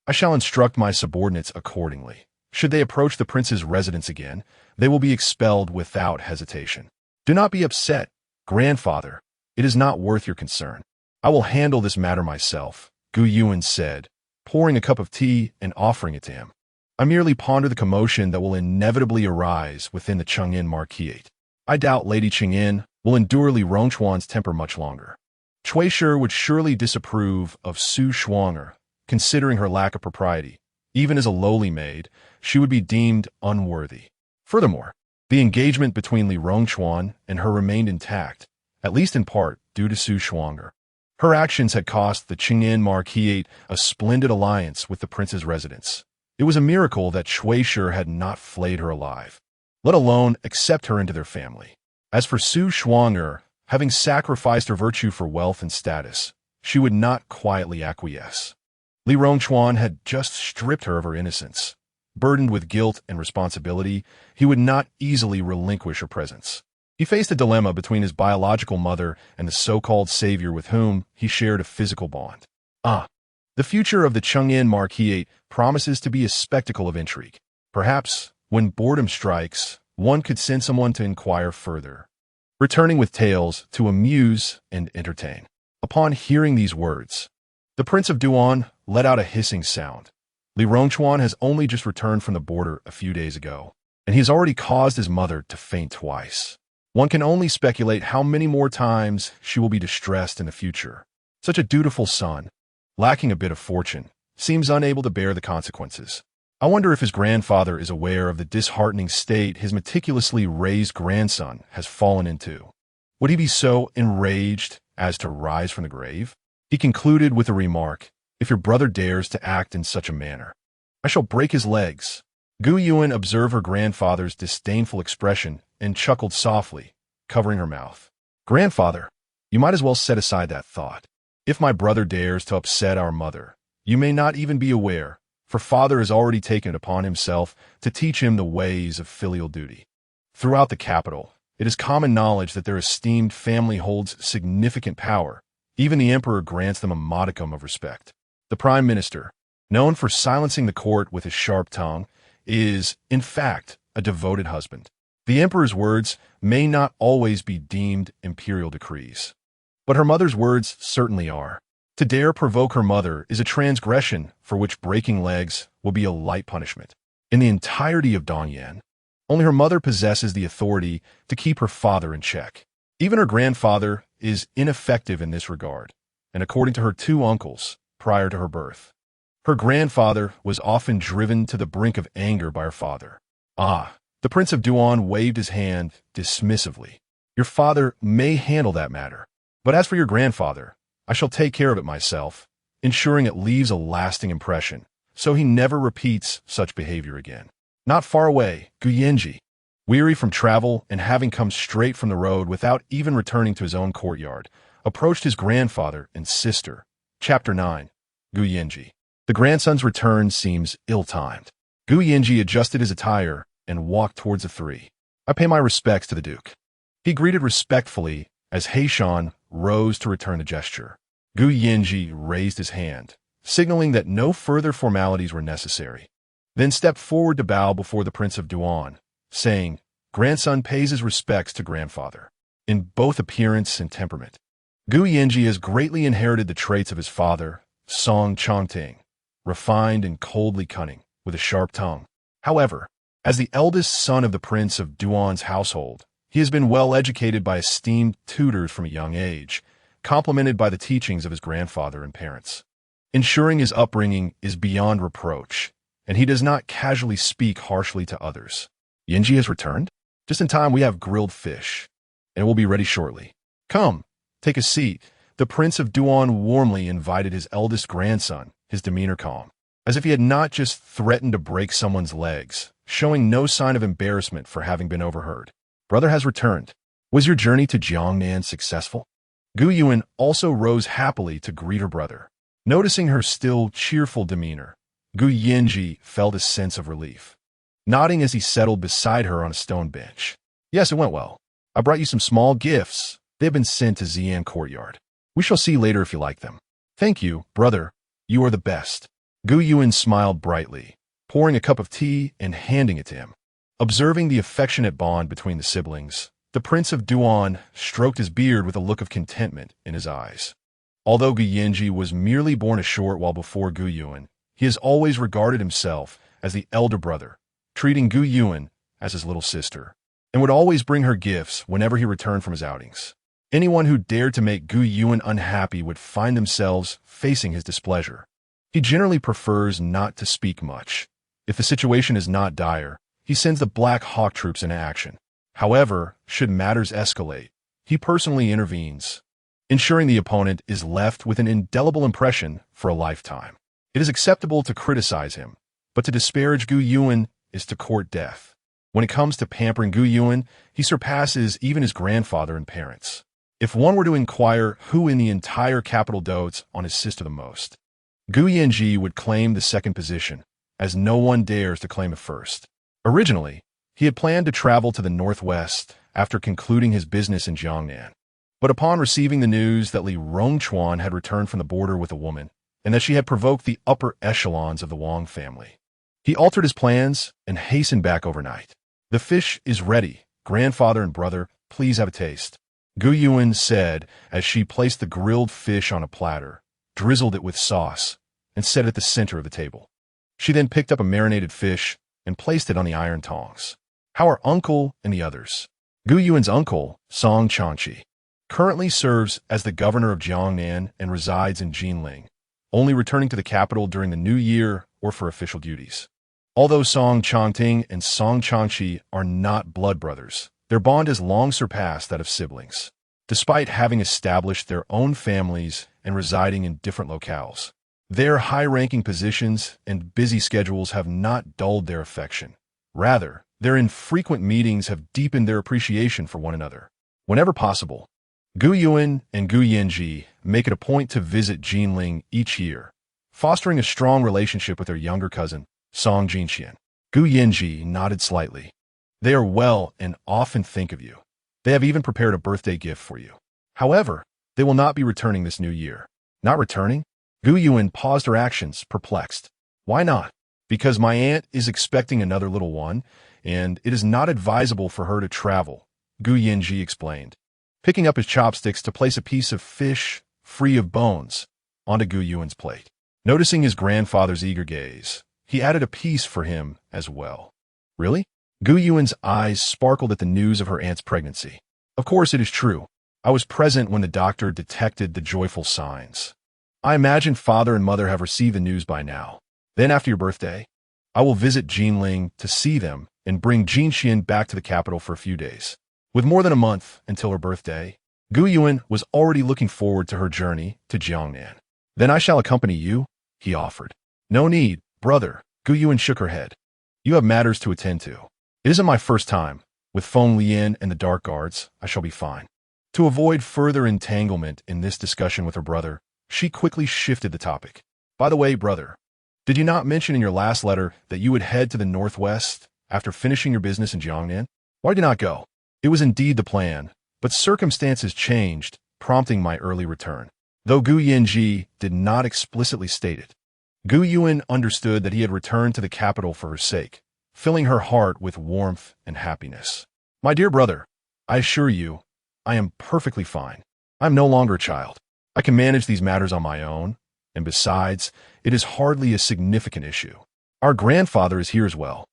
I shall instruct my subordinates accordingly. Should they approach the prince's residence again, they will be expelled without hesitation. Do not be upset, grandfather. It is not worth your concern. I will handle this matter myself," Gu Yuan said, pouring a cup of tea and offering it to him. "I merely ponder the commotion that will inevitably arise within the Cheng'in marquisate. I doubt Lady Cheng'in will endure Li Rongchuan's temper much longer. Cui Shi would surely disapprove of Su Shuang'er, considering her lack of propriety. Even as a lowly maid, she would be deemed unworthy. Furthermore, The engagement between Li Rongchuan and her remained intact, at least in part due to Su Shuang'er. Her actions had cost the Qing'an Marquisate a splendid alliance with the prince's residence. It was a miracle that Shuitor had not flayed her alive, let alone accept her into their family. As for Su Shuang'er, having sacrificed her virtue for wealth and status, she would not quietly acquiesce. Li Rongchuan had just stripped her of her innocence. Burdened with guilt and responsibility, he would not easily relinquish her presence. He faced a dilemma between his biological mother and the so-called savior with whom he shared a physical bond. The future of the Qing'an Marquisate promises to be a spectacle of intrigue. Perhaps, when boredom strikes, one could send someone to inquire further, returning with tales to amuse and entertain. Upon hearing these words, the Prince of Duan let out a hissing sound. Li Rongchuan has only just returned from the border a few days ago, and he has already caused his mother to faint twice. One can only speculate how many more times she will be distressed in the future. Such a dutiful son, lacking a bit of fortune, seems unable to bear the consequences. I wonder if his grandfather is aware of the disheartening state his meticulously raised grandson has fallen into. Would he be so enraged as to rise from the grave? He concluded with a remark, "If your brother dares to act in such a manner, I shall break his legs." Gu Yuan observed her grandfather's disdainful expression and chuckled softly, covering her mouth. "Grandfather, you might as well set aside that thought. If my brother dares to upset our mother, you may not even be aware, for father has already taken it upon himself to teach him the ways of filial duty." Throughout the capital, it is common knowledge that their esteemed family holds significant power. Even the emperor grants them a modicum of respect. The prime minister, known for silencing the court with his sharp tongue, is, in fact, a devoted husband. The emperor's words may not always be deemed imperial decrees, but her mother's words certainly are. To dare provoke her mother is a transgression for which breaking legs will be a light punishment. In the entirety of Dongyan, only her mother possesses the authority to keep her father in check. Even her grandfather is ineffective in this regard, and according to her two uncles, prior to her birth, her grandfather was often driven to the brink of anger by her father. The Prince of Duan waved his hand dismissively. "Your father may handle that matter, but as for your grandfather, I shall take care of it myself, ensuring it leaves a lasting impression, so he never repeats such behavior again." Not far away, Gu Yenji, weary from travel and having come straight from the road without even returning to his own courtyard, approached his grandfather and sister. Chapter 9. Gu Yenji. The grandson's return seems ill-timed. Gu Yenji adjusted his attire and walked towards the three. "I pay my respects to the Duke." He greeted respectfully as Heishan rose to return the gesture. Gu Yenji raised his hand, signaling that no further formalities were necessary, then stepped forward to bow before the Prince of Duan, saying, "Grandson pays his respects to grandfather, in both appearance and temperament." Gu Yenji has greatly inherited the traits of his father, Song Chongting, refined and coldly cunning, with a sharp tongue. However, as the eldest son of the Prince of Duan's household, he has been well educated by esteemed tutors from a young age, complemented by the teachings of his grandfather and parents. Ensuring his upbringing is beyond reproach, and he does not casually speak harshly to others. "Yenji has returned? Just in time, we have grilled fish, and it will be ready shortly. Come, take a seat." The Prince of Duan warmly invited his eldest grandson, his demeanor calm, as if he had not just threatened to break someone's legs, showing no sign of embarrassment for having been overheard. "Brother has returned. Was your journey to Jiangnan successful?" Gu Yuan also rose happily to greet her brother. Noticing her still cheerful demeanor, Gu Yenji felt a sense of relief, nodding as he settled beside her on a stone bench. "Yes, it went well. I brought you some small gifts. They have been sent to Xian Courtyard. We shall see later if you like them." "Thank you, brother. You are the best." Gu Yuan smiled brightly, pouring a cup of tea and handing it to him. Observing the affectionate bond between the siblings, the Prince of Duan stroked his beard with a look of contentment in his eyes. Although Gu Yenji was merely born a short while before Gu Yuan, he has always regarded himself as the elder brother, treating Gu Yuan as his little sister, and would always bring her gifts whenever he returned from his outings. Anyone who dared to make Gu Yuan unhappy would find themselves facing his displeasure. He generally prefers not to speak much. If the situation is not dire, he sends the Black Hawk troops into action. However, should matters escalate, he personally intervenes, ensuring the opponent is left with an indelible impression for a lifetime. It is acceptable to criticize him, but to disparage Gu Yuan is to court death. When it comes to pampering Gu Yuan, he surpasses even his grandfather and parents. If one were to inquire who in the entire capital dotes on his sister the most, Gu Yanji would claim the second position, as no one dares to claim it first. Originally, he had planned to travel to the northwest after concluding his business in Jiangnan. But upon receiving the news that Li Rongchuan had returned from the border with a woman, and that she had provoked the upper echelons of the Wang family, he altered his plans and hastened back overnight. "The fish is ready, grandfather and brother, please have a taste," Gu Yuan said as she placed the grilled fish on a platter, drizzled it with sauce, and set it at the center of the table. She then picked up a marinated fish and placed it on the iron tongs. "How are uncle and the others?" Gu Yuan's uncle, Song Changqi, currently serves as the governor of Jiangnan and resides in Jinling, only returning to the capital during the new year or for official duties. Although Song Changting and Song Changqi are not blood brothers, their bond has long surpassed that of siblings. Despite having established their own families and residing in different locales, their high-ranking positions and busy schedules have not dulled their affection. Rather, their infrequent meetings have deepened their appreciation for one another. Whenever possible, Gu Yuan and Gu Yanji make it a point to visit Jinling each year, fostering a strong relationship with their younger cousin, Song Jinxian. Gu Yanji nodded slightly. "They are well and often think of you. They have even prepared a birthday gift for you. However, they will not be returning this new year." "Not returning?" Gu Yuan paused her actions, perplexed. "Why not?" "Because my aunt is expecting another little one, and it is not advisable for her to travel," Gu Yanji explained, picking up his chopsticks to place a piece of fish, free of bones, onto Gu Yuan's plate. Noticing his grandfather's eager gaze, he added a piece for him as well. "Really?" Gu Yuan's eyes sparkled at the news of her aunt's pregnancy. "Of course it is true. I was present when the doctor detected the joyful signs. I imagine father and mother have received the news by now. Then after your birthday, I will visit Jinling to see them and bring Jinxian back to the capital for a few days." With more than a month until her birthday, Gu Yuan was already looking forward to her journey to Jiangnan. "Then I shall accompany you," he offered. "No need, brother," Gu Yuan shook her head. "You have matters to attend to. It isn't my first time. With Feng Lian and the Dark Guards, I shall be fine." To avoid further entanglement in this discussion with her brother, she quickly shifted the topic. "By the way, brother, did you not mention in your last letter that you would head to the northwest after finishing your business in Jiangnan? Why did you not go?" "It was indeed the plan, but circumstances changed, prompting my early return." Though Gu Yanji did not explicitly state it, Gu Yuan understood that he had returned to the capital for her sake, filling her heart with warmth and happiness. "My dear brother, I assure you, I am perfectly fine. I am no longer a child. I can manage these matters on my own, and besides, it is hardly a significant issue. Our grandfather is here as well,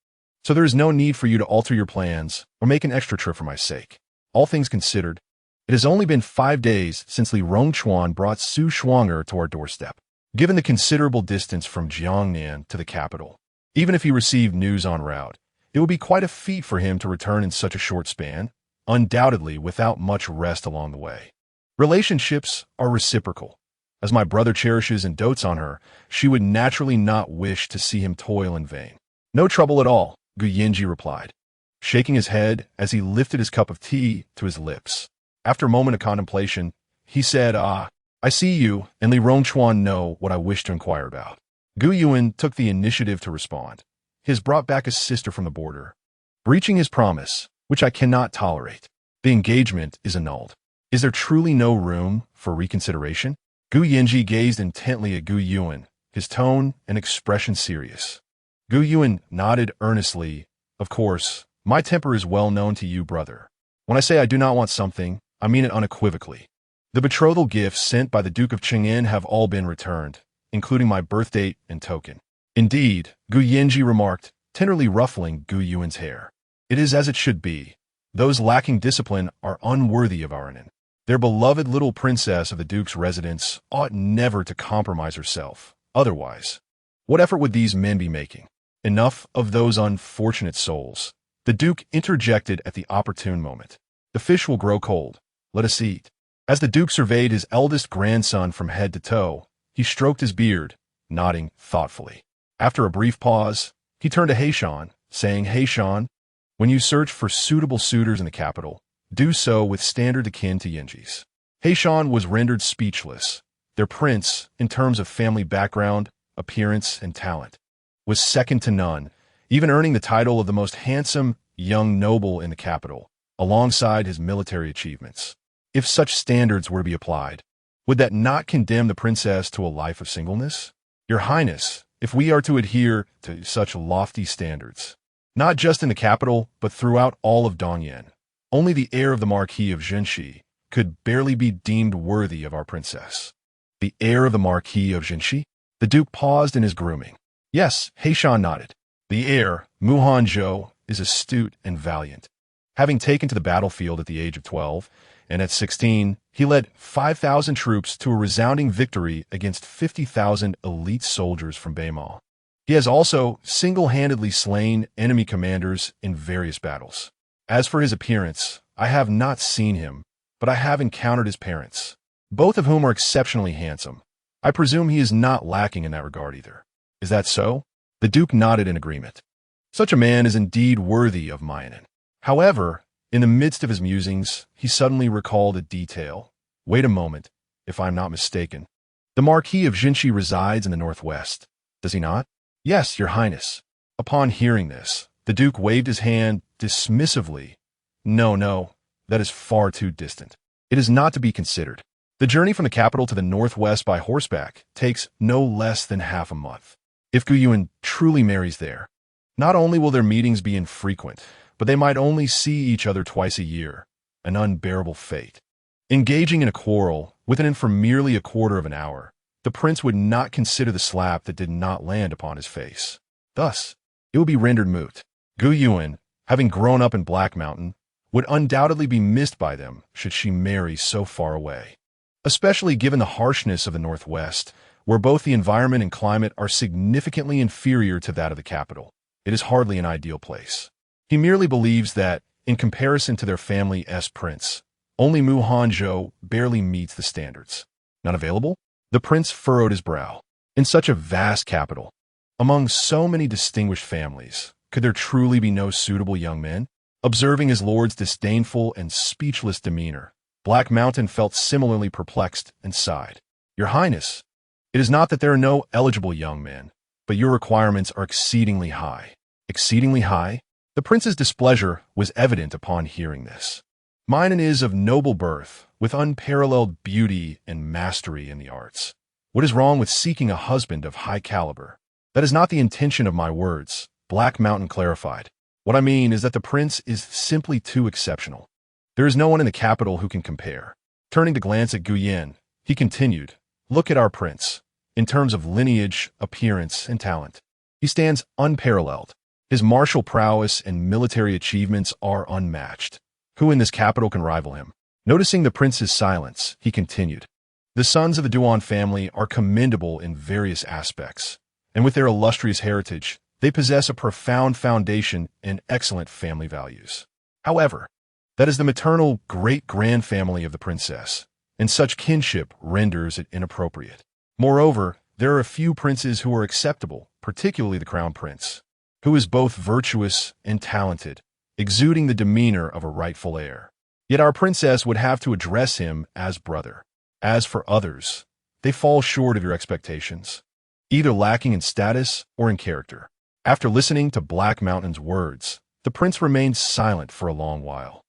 so there is no need for you to alter your plans or make an extra trip for my sake. All things considered, it has only been 5 days since Li Rongchuan brought Su Shuanger to our doorstep. Given the considerable distance from Jiangnan to the capital, even if he received news en route, it would be quite a feat for him to return in such a short span, undoubtedly without much rest along the way. Relationships are reciprocal. As my brother cherishes and dotes on her, she would naturally not wish to see him toil in vain." "No trouble at all," Gu Yanji replied, shaking his head as he lifted his cup of tea to his lips. After a moment of contemplation, he said, "I see you and Li Rongchuan know what I wish to inquire about." Gu Yuan took the initiative to respond. "He has brought back a sister from the border, breaching his promise, which I cannot tolerate. The engagement is annulled. Is there truly no room for reconsideration?" Gu Yanji gazed intently at Gu Yuan, his tone and expression serious. Gu Yuan nodded earnestly. "Of course, my temper is well known to you, brother. When I say I do not want something, I mean it unequivocally. The betrothal gifts sent by the Duke of Cheng'an have all been returned, including my birth date and token." "Indeed," Gu Yanji remarked, tenderly ruffling Gu Yuan's hair. "It is as it should be. Those lacking discipline are unworthy of Aranan. Their beloved little princess of the Duke's residence ought never to compromise herself. Otherwise, what effort would these men be making?" Enough of those unfortunate souls. The Duke interjected at the opportune moment. The fish will grow cold. Let us eat. As the Duke surveyed his eldest grandson from head to toe, he stroked his beard, nodding thoughtfully. After a brief pause, he turned to Hanzhou, saying, Hanzhou, when you search for suitable suitors in the capital, do so with standard akin to Yinji's. Hanzhou was rendered speechless. Their prince, in terms of family background, appearance, and talent, was second to none, even earning the title of the most handsome young noble in the capital, alongside his military achievements. If such standards were to be applied, would that not condemn the princess to a life of singleness? Your Highness, if we are to adhere to such lofty standards, not just in the capital, but throughout all of Dongyan, only the heir of the Marquis of Zhenxi could barely be deemed worthy of our princess. The heir of the Marquis of Zhenxi? The Duke paused in his grooming. Yes, Hanzhou nodded. The heir, Hanzhou, is astute and valiant. Having taken to the battlefield at the age of 12, and at 16, he led 5,000 troops to a resounding victory against 50,000 elite soldiers from Beimao. He has also single-handedly slain enemy commanders in various battles. As for his appearance, I have not seen him, but I have encountered his parents, both of whom are exceptionally handsome. I presume he is not lacking in that regard either. Is that so? The Duke nodded in agreement. Such a man is indeed worthy of Myanin. However, in the midst of his musings, he suddenly recalled a detail. Wait a moment, if I am not mistaken. The Marquis of Zhenxi resides in the northwest, does he not? Yes, Your Highness. Upon hearing this, the Duke waved his hand dismissively. No, that is far too distant. It is not to be considered. The journey from the capital to the northwest by horseback takes no less than half a month. If Gu Yuan truly marries there, not only will their meetings be infrequent, but they might only see each other twice a year, an unbearable fate. Engaging in a quarrel, within for merely a quarter of an hour, the prince would not consider the slap that did not land upon his face. Thus, it would be rendered moot. Gu Yuan, having grown up in Black Mountain, would undoubtedly be missed by them should she marry so far away. Especially given the harshness of the Northwest, where both the environment and climate are significantly inferior to that of the capital. It is hardly an ideal place. He merely believes that, in comparison to their family's prince, only Hanzhou barely meets the standards. Not available? The prince furrowed his brow. In such a vast capital, among so many distinguished families, could there truly be no suitable young men? Observing his lord's disdainful and speechless demeanor, Black Mountain felt similarly perplexed and sighed. Your Highness, it is not that there are no eligible young men, but your requirements are exceedingly high. Exceedingly high? The prince's displeasure was evident upon hearing this. Mine is of noble birth, with unparalleled beauty and mastery in the arts. What is wrong with seeking a husband of high caliber? That is not the intention of my words, Black Mountain clarified. What I mean is that the prince is simply too exceptional. There is no one in the capital who can compare. Turning to glance at Gu Yan, he continued, look at our prince. In terms of lineage, appearance, and talent, he stands unparalleled. His martial prowess and military achievements are unmatched. Who in this capital can rival him? Noticing the prince's silence, he continued, the sons of the Duan family are commendable in various aspects, and with their illustrious heritage, they possess a profound foundation and excellent family values. However, that is the maternal great-grandfamily of the princess, and such kinship renders it inappropriate. Moreover, there are a few princes who are acceptable, particularly the crown prince, who is both virtuous and talented, exuding the demeanor of a rightful heir. Yet our princess would have to address him as brother. As for others, they fall short of your expectations, either lacking in status or in character. After listening to Black Mountain's words, the prince remained silent for a long while,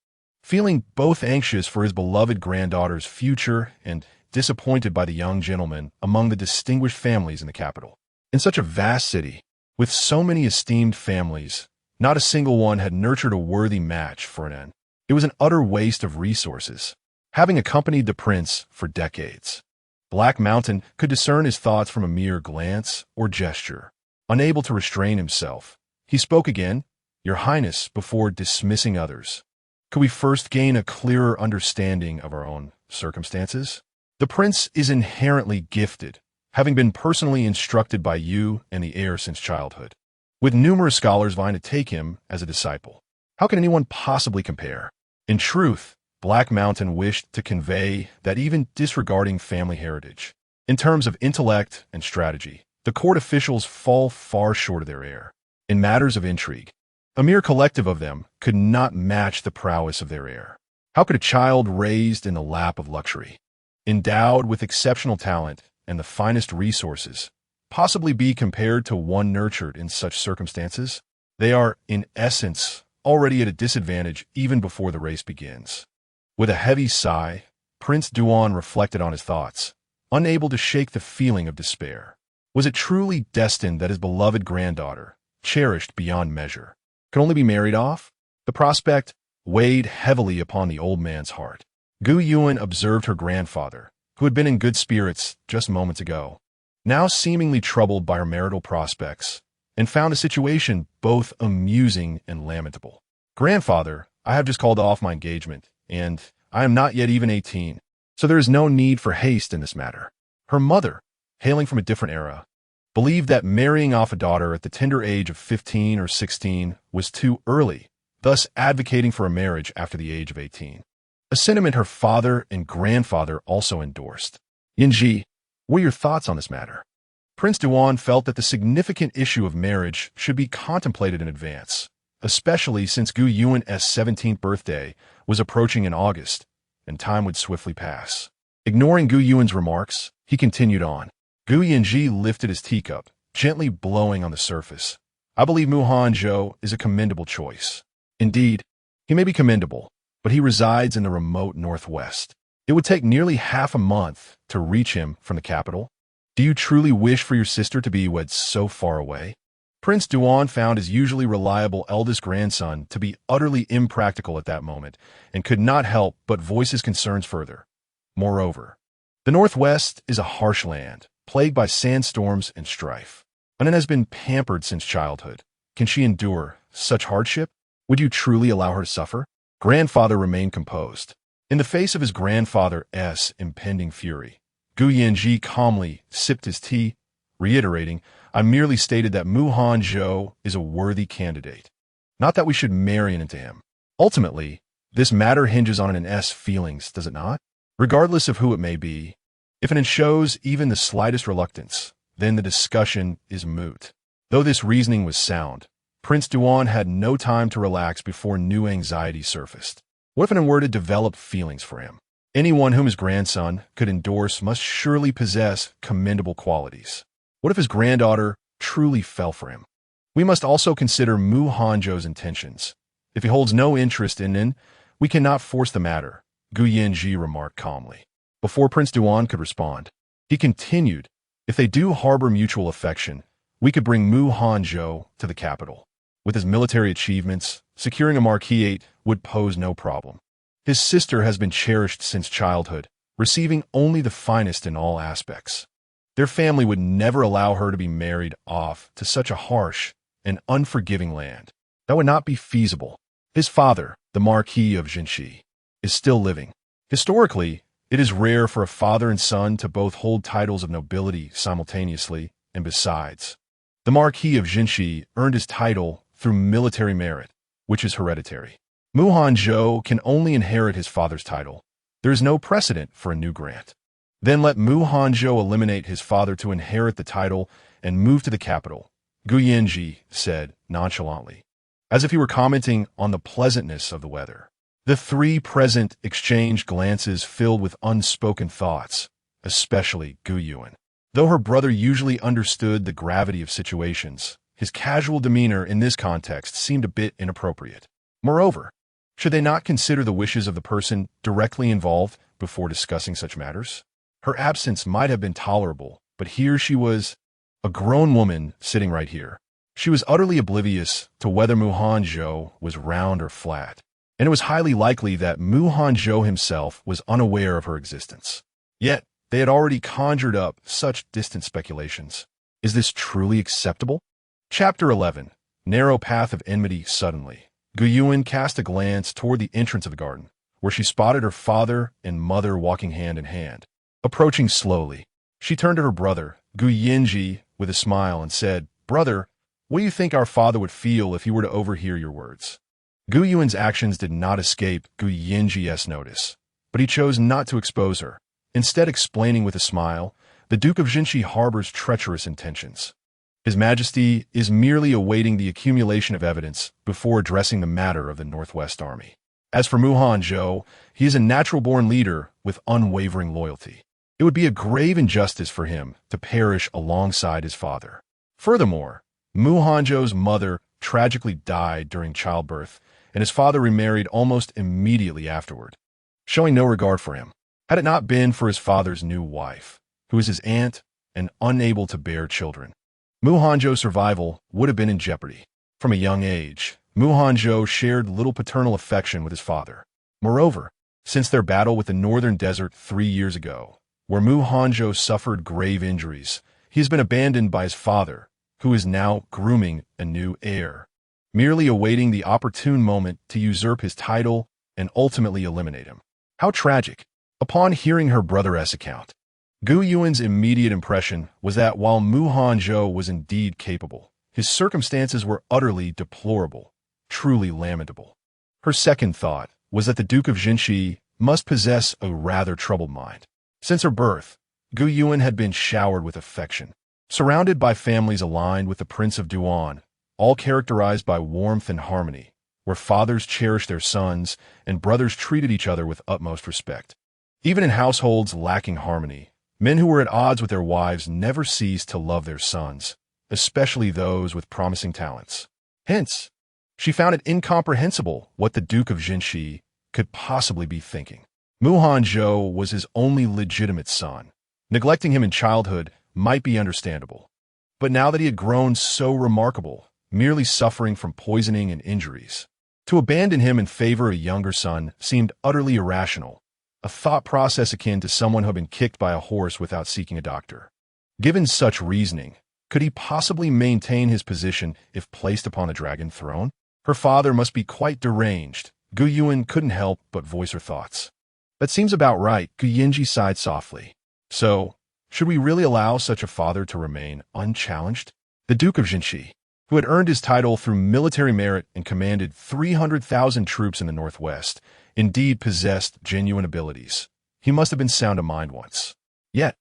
feeling both anxious for his beloved granddaughter's future and disappointed by the young gentleman among the distinguished families in the capital. In such a vast city, with so many esteemed families, not a single one had nurtured a worthy match for an end. It was an utter waste of resources. Having accompanied the prince for decades, Black Mountain could discern his thoughts from a mere glance or gesture. Unable to restrain himself, he spoke again, Your Highness, before dismissing others. Could we first gain a clearer understanding of our own circumstances? The prince is inherently gifted, having been personally instructed by you and the heir since childhood. with numerous scholars vying to take him as a disciple. How can anyone possibly compare? In truth, Black Mountain wished to convey that even disregarding family heritage, in terms of intellect and strategy, the court officials fall far short of their heir. In matters of intrigue, a mere collective of them could not match the prowess of their heir. How could a child raised in the lap of luxury, endowed with exceptional talent and the finest resources, possibly be compared to one nurtured in such circumstances? They are, in essence, already at a disadvantage even before the race begins. With a heavy sigh, Prince Duan reflected on his thoughts, unable to shake the feeling of despair. Was it truly destined that his beloved granddaughter, cherished beyond measure, could only be married off? The prospect weighed heavily upon the old man's heart. Gu Yuan observed her grandfather, who had been in good spirits just moments ago, now seemingly troubled by her marital prospects, and found a situation both amusing and lamentable. Grandfather, I have just called off my engagement, and I am not yet even 18, so there is no need for haste in this matter. Her mother, hailing from a different era, believed that marrying off a daughter at the tender age of 15 or 16 was too early, thus advocating for a marriage after the age of 18. A sentiment her father and grandfather also endorsed. Yinji, what are your thoughts on this matter? Prince Duan felt that the significant issue of marriage should be contemplated in advance, especially since Gu Yuan's 17th birthday was approaching in August, and time would swiftly pass. Ignoring Gu Yuan's remarks, he continued on. Gu Yinji lifted his teacup, gently blowing on the surface. I believe Hanzhou is a commendable choice. Indeed, he may be commendable, but he resides in the remote northwest. It would take nearly half a month to reach him from the capital. Do you truly wish for your sister to be wed so far away? Prince Duan found his usually reliable eldest grandson to be utterly impractical at that moment and could not help but voice his concerns further. Moreover, the Northwest is a harsh land, plagued by sandstorms and strife. Anan has been pampered since childhood. Can she endure such hardship? Would you truly allow her to suffer? Grandfather remained composed. In the face of his grandfather's impending fury, Gu Yanji calmly sipped his tea, reiterating, I merely stated that Hanzhou is a worthy candidate. Not that we should marry into him. Ultimately, this matter hinges on an N's feelings, does it not? Regardless of who it may be, if an N shows even the slightest reluctance, then the discussion is moot. Though this reasoning was sound, Prince Duan had no time to relax before new anxiety surfaced. What if an N were to develop feelings for him? Anyone whom his grandson could endorse must surely possess commendable qualities. What if his granddaughter truly fell for him? We must also consider Hanzhou's intentions. If he holds no interest in Nin, we cannot force the matter, Gu Yanji remarked calmly. Before Prince Duan could respond, he continued, if they do harbor mutual affection, we could bring Hanzhou to the capital. With his military achievements, securing a marquisate would pose no problem. His sister has been cherished since childhood, receiving only the finest in all aspects. Their family would never allow her to be married off to such a harsh and unforgiving land. That would not be feasible. His father, the Marquis of Jinshi, is still living. Historically, it is rare for a father and son to both hold titles of nobility simultaneously, and besides, the Marquis of Jinshi earned his title through military merit, which is hereditary. Hanzhou can only inherit his father's title. There is no precedent for a new grant. Then let Hanzhou eliminate his father to inherit the title and move to the capital, Gu Yanji said nonchalantly, as if he were commenting on the pleasantness of the weather. The three present exchanged glances filled with unspoken thoughts, especially Gu Yuan. Though her brother usually understood the gravity of situations, his casual demeanor in this context seemed a bit inappropriate. Moreover, should they not consider the wishes of the person directly involved before discussing such matters? Her absence might have been tolerable, but here she was, a grown woman sitting right here. She was utterly oblivious to whether Hanzhou was round or flat, and it was highly likely that Hanzhou himself was unaware of her existence. Yet, they had already conjured up such distant speculations. Is this truly acceptable? Chapter 11. Narrow Path of Enmity. Suddenly, Gu Yuan cast a glance toward the entrance of the garden, where she spotted her father and mother walking hand in hand. Approaching slowly, she turned to her brother, Gu Yanji, with a smile and said, Brother, What do you think our father would feel if he were to overhear your words? Gu Yuan's actions did not escape Gu Yinji's notice, but he chose not to expose her, instead explaining with a smile, the Duke of Jinshi harbors treacherous intentions. His Majesty is merely awaiting the accumulation of evidence before addressing the matter of the Northwest Army. As for Hanzhou, he is a natural-born leader with unwavering loyalty. It would be a grave injustice for him to perish alongside his father. Furthermore, Hanzhou's mother tragically died during childbirth, and his father remarried almost immediately afterward, showing no regard for him. Had it not been for his father's new wife, who is his aunt and unable to bear children, Hanzhou's survival would have been in jeopardy. From a young age, Hanzhou shared little paternal affection with his father. Moreover, since their battle with the northern desert 3 years ago, where Hanzhou suffered grave injuries, he has been abandoned by his father, who is now grooming a new heir, merely awaiting the opportune moment to usurp his title and ultimately eliminate him. How tragic! Upon hearing her brother's account, Gu Yuan's immediate impression was that while Hanzhou was indeed capable, his circumstances were utterly deplorable, truly lamentable. Her second thought was that the Duke of Jinshi must possess a rather troubled mind. Since her birth, Gu Yuan had been showered with affection, surrounded by families aligned with the Prince of Duan, all characterized by warmth and harmony, where fathers cherished their sons and brothers treated each other with utmost respect. Even in households lacking harmony, men who were at odds with their wives never ceased to love their sons, especially those with promising talents. Hence, she found it incomprehensible what the Duke of Jinshi could possibly be thinking. Hanzhou was his only legitimate son. Neglecting him in childhood might be understandable. But now that he had grown so remarkable, merely suffering from poisoning and injuries, to abandon him in favor of a younger son seemed utterly irrational, a thought process akin to someone who had been kicked by a horse without seeking a doctor. Given such reasoning, could he possibly maintain his position if placed upon the dragon throne? Her father must be quite deranged. Gu Yuan couldn't help but voice her thoughts. That seems about right, Gu Yinji sighed softly. So, should we really allow such a father to remain unchallenged? The Duke of Jinshi, who had earned his title through military merit and commanded 300,000 troops in the Northwest, indeed possessed genuine abilities. He must have been sound of mind once. Yet,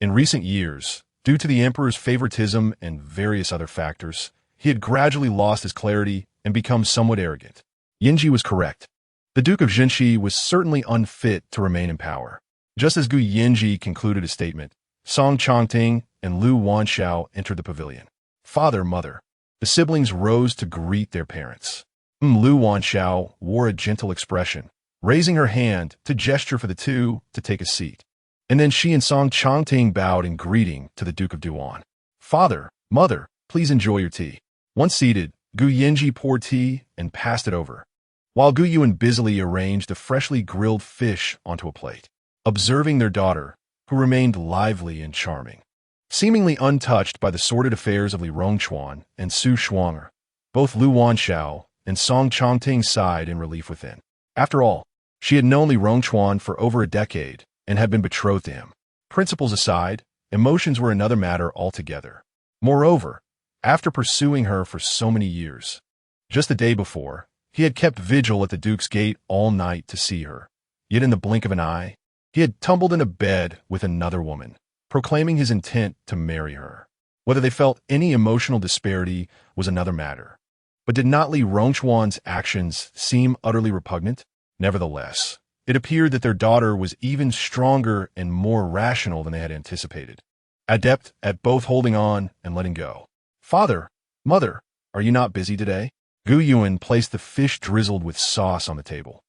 in recent years, due to the emperor's favoritism and various other factors, he had gradually lost his clarity and become somewhat arrogant. Yinji was correct. The Duke of Jinshi was certainly unfit to remain in power. Just as Gu Yinji concluded his statement, Song Chongting and Lu Wanshao entered the pavilion. Father, mother. The siblings rose to greet their parents. Lu Wanshao wore a gentle expression, raising her hand to gesture for the two to take a seat. And then she and Song Chongting bowed in greeting to the Duke of Duan. Father, mother, please enjoy your tea. Once seated, Gu Yinji poured tea and passed it over, while Gu Yuan busily arranged a freshly grilled fish onto a plate, observing their daughter, who remained lively and charming. Seemingly untouched by the sordid affairs of Li Rongchuan and Su Shuanger, both Lu Wanshao and Song Chongting sighed in relief within. After all, she had known Li Rongchuan for over a decade and had been betrothed to him. Principles aside, emotions were another matter altogether. Moreover, after pursuing her for so many years, just the day before, he had kept vigil at the Duke's gate all night to see her. Yet in the blink of an eye, he had tumbled into bed with another woman, proclaiming his intent to marry her. Whether they felt any emotional disparity was another matter. But did not Li Rongchuan's actions seem utterly repugnant? Nevertheless, it appeared that their daughter was even stronger and more rational than they had anticipated, adept at both holding on and letting go. Father, mother, are you not busy today? Gu Yuan placed the fish drizzled with sauce on the table,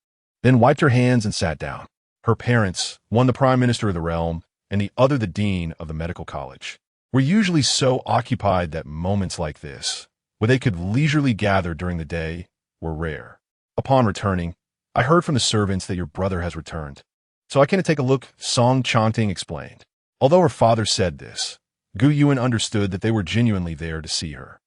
then wiped her hands and sat down. Her parents, one the prime minister of the realm, and the other the dean of the medical college, were usually so occupied that moments like this, where they could leisurely gather during the day, were rare. Upon returning, I heard from the servants that your brother has returned, so I came to take a look, Song Chongting explained. Although her father said this, Gu Yuan understood that they were genuinely there to see her.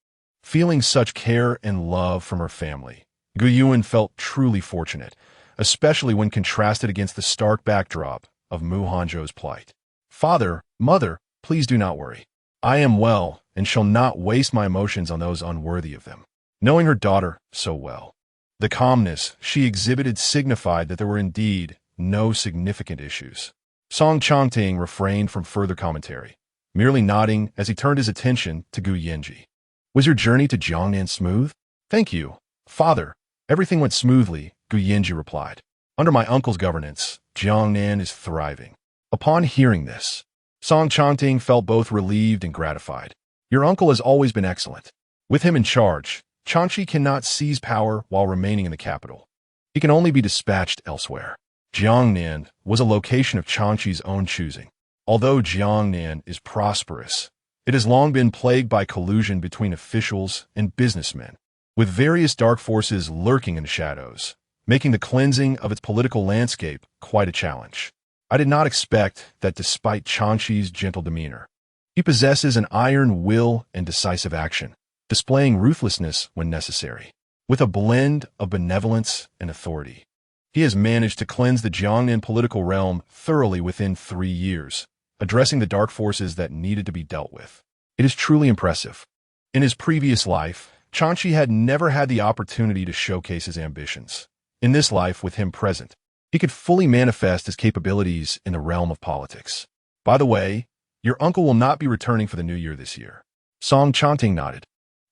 Feeling such care and love from her family, Gu Yuan felt truly fortunate, especially when contrasted against the stark backdrop of Hanzhou's plight. Father, mother, please do not worry. I am well, and and shall not waste my emotions on those unworthy of them. Knowing her daughter so well, the calmness she exhibited signified that there were indeed no significant issues. Song Changting refrained from further commentary, merely nodding as he turned his attention to Gu Yanji. Was your journey to Jiangnan smooth? Thank you, father. Everything went smoothly, Gu Yanji replied. Under my uncle's governance, Jiangnan is thriving. Upon hearing this, Song Changting felt both relieved and gratified. Your uncle has always been excellent. With him in charge, Changshi cannot seize power while remaining in the capital. He can only be dispatched elsewhere. Jiangnan was a location of Changshi's own choosing. Although Jiangnan is prosperous, it has long been plagued by collusion between officials and businessmen, with various dark forces lurking in the shadows, making the cleansing of its political landscape quite a challenge. I did not expect that despite Changshi's gentle demeanor, he possesses an iron will and decisive action, displaying ruthlessness when necessary. With a blend of benevolence and authority, he has managed to cleanse the Jiangnan political realm thoroughly within 3 years, addressing the dark forces that needed to be dealt with. It is truly impressive. In his previous life, Changshi had never had the opportunity to showcase his ambitions. In this life, with him present, he could fully manifest his capabilities in the realm of politics. By the way, your uncle will not be returning for the new year this year. Song Changting nodded.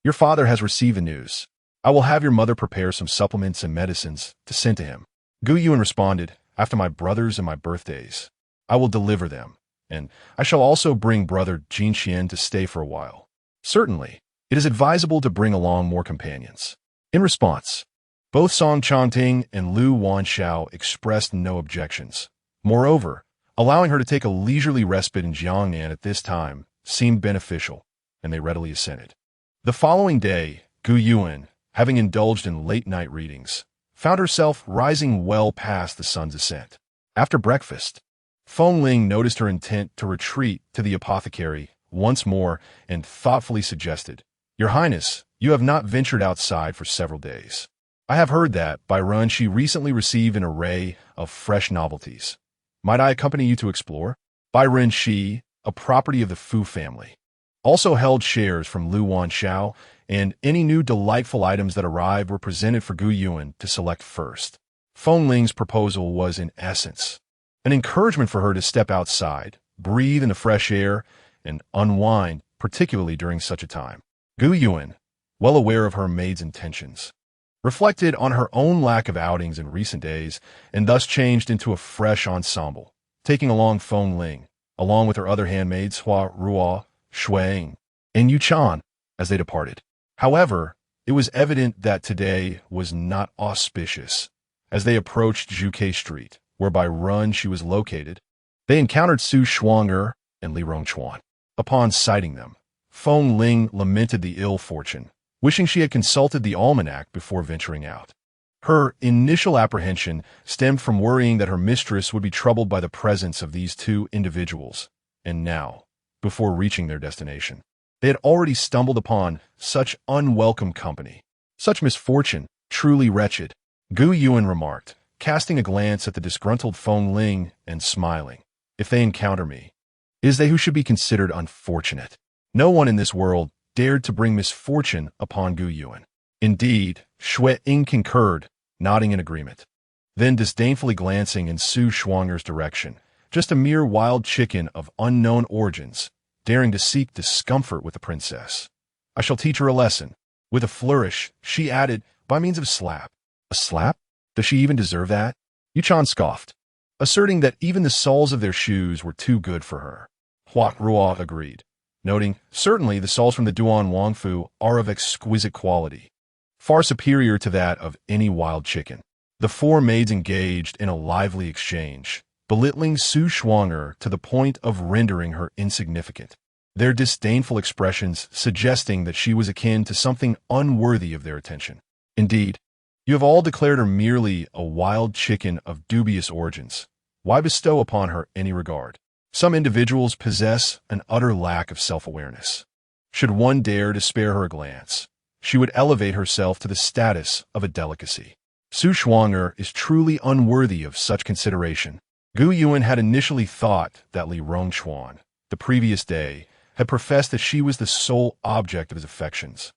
Your father has received the news. I will have your mother prepare some supplements and medicines to send to him. Gu Yuan responded, after my brothers and my birthdays, I will deliver them, and I shall also bring brother Jin Xian to stay for a while. Certainly, it is advisable to bring along more companions. In response, both Song Changting and Lu Wanxiao expressed no objections. Moreover, allowing her to take a leisurely respite in Jiangnan at this time seemed beneficial, and they readily assented. The following day, Gu Yuan, having indulged in late-night readings, found herself rising well past the sun's ascent. After breakfast, Feng Ling noticed her intent to retreat to the apothecary once more and thoughtfully suggested, Your Highness, you have not ventured outside for several days. I have heard that, by Run, she recently received an array of fresh novelties. Might I accompany you to explore? Bai Ren Shi, a property of the Fu family, also held shares from Lu Wanxiao, and any new delightful items that arrived were presented for Gu Yuan to select first. Feng Ling's proposal was, in essence, an encouragement for her to step outside, breathe in the fresh air, and unwind, particularly during such a time. Gu Yuan, well aware of her maid's intentions, reflected on her own lack of outings in recent days and thus changed into a fresh ensemble, taking along Feng Ling, along with her other handmaids Hua Ruo, Shuang, and Yu Chan, as they departed. However, it was evident that today was not auspicious. As they approached Zhuke Street, where by Run she was located, they encountered Su Shuang'er and Li Rongchuan. Upon sighting them, Feng Ling lamented the ill fortune, wishing she had consulted the almanac before venturing out. Her initial apprehension stemmed from worrying that her mistress would be troubled by the presence of these two individuals, and now, before reaching their destination, they had already stumbled upon such unwelcome company. Such misfortune, truly wretched, Gu Yuan remarked, casting a glance at the disgruntled Feng Ling and smiling. If they encounter me, it is they who should be considered unfortunate. No one in this world dared to bring misfortune upon Gu Yuan. Indeed, Xue Ying concurred, nodding in agreement. Then disdainfully glancing in Su Shuang'er's direction, just a mere wild chicken of unknown origins, daring to seek discomfort with the princess. I shall teach her a lesson. With a flourish, she added, by means of a slap. A slap? Does she even deserve that? Yu Chan scoffed, asserting that even the soles of their shoes were too good for her. Hua Ruo agreed, noting, certainly the soles from the Duan Wangfu are of exquisite quality, far superior to that of any wild chicken. The four maids engaged in a lively exchange, belittling Su Shuang'er to the point of rendering her insignificant, their disdainful expressions suggesting that she was akin to something unworthy of their attention. Indeed, you have all declared her merely a wild chicken of dubious origins. Why bestow upon her any regard? Some individuals possess an utter lack of self-awareness. Should one dare to spare her a glance, she would elevate herself to the status of a delicacy. Su Shuang'er is truly unworthy of such consideration. Gu Yuan had initially thought that Li Rongchuan, the previous day, had professed that she was the sole object of his affections,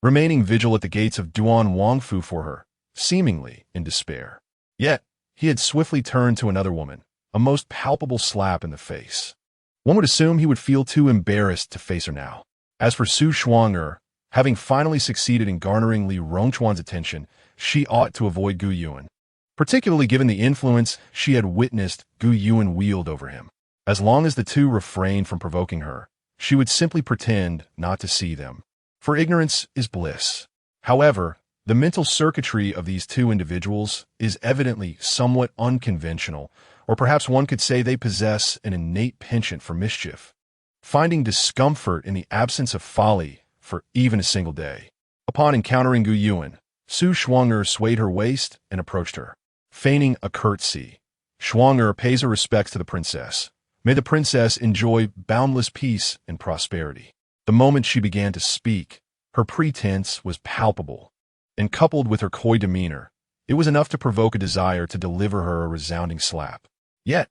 remaining vigil at the gates of Duan Wangfu for her, seemingly in despair. Yet, he had swiftly turned to another woman, a most palpable slap in the face. One would assume he would feel too embarrassed to face her now. As for Su Shuang'er, having finally succeeded in garnering Li Rongchuan's attention, she ought to avoid Gu Yuan, particularly given the influence she had witnessed Gu Yuan wield over him. As long as the two refrained from provoking her, she would simply pretend not to see them. For ignorance is bliss. However, the mental circuitry of these two individuals is evidently somewhat unconventional, or perhaps one could say they possess an innate penchant for mischief, finding discomfort in the absence of folly for even a single day. Upon encountering Gu Yuan, Su Shuang'er swayed her waist and approached her. Feigning a curtsy, Shuang'er pays her respects to the princess. May the princess enjoy boundless peace and prosperity. The moment she began to speak, her pretense was palpable, and coupled with her coy demeanor, it was enough to provoke a desire to deliver her a resounding slap. Yet,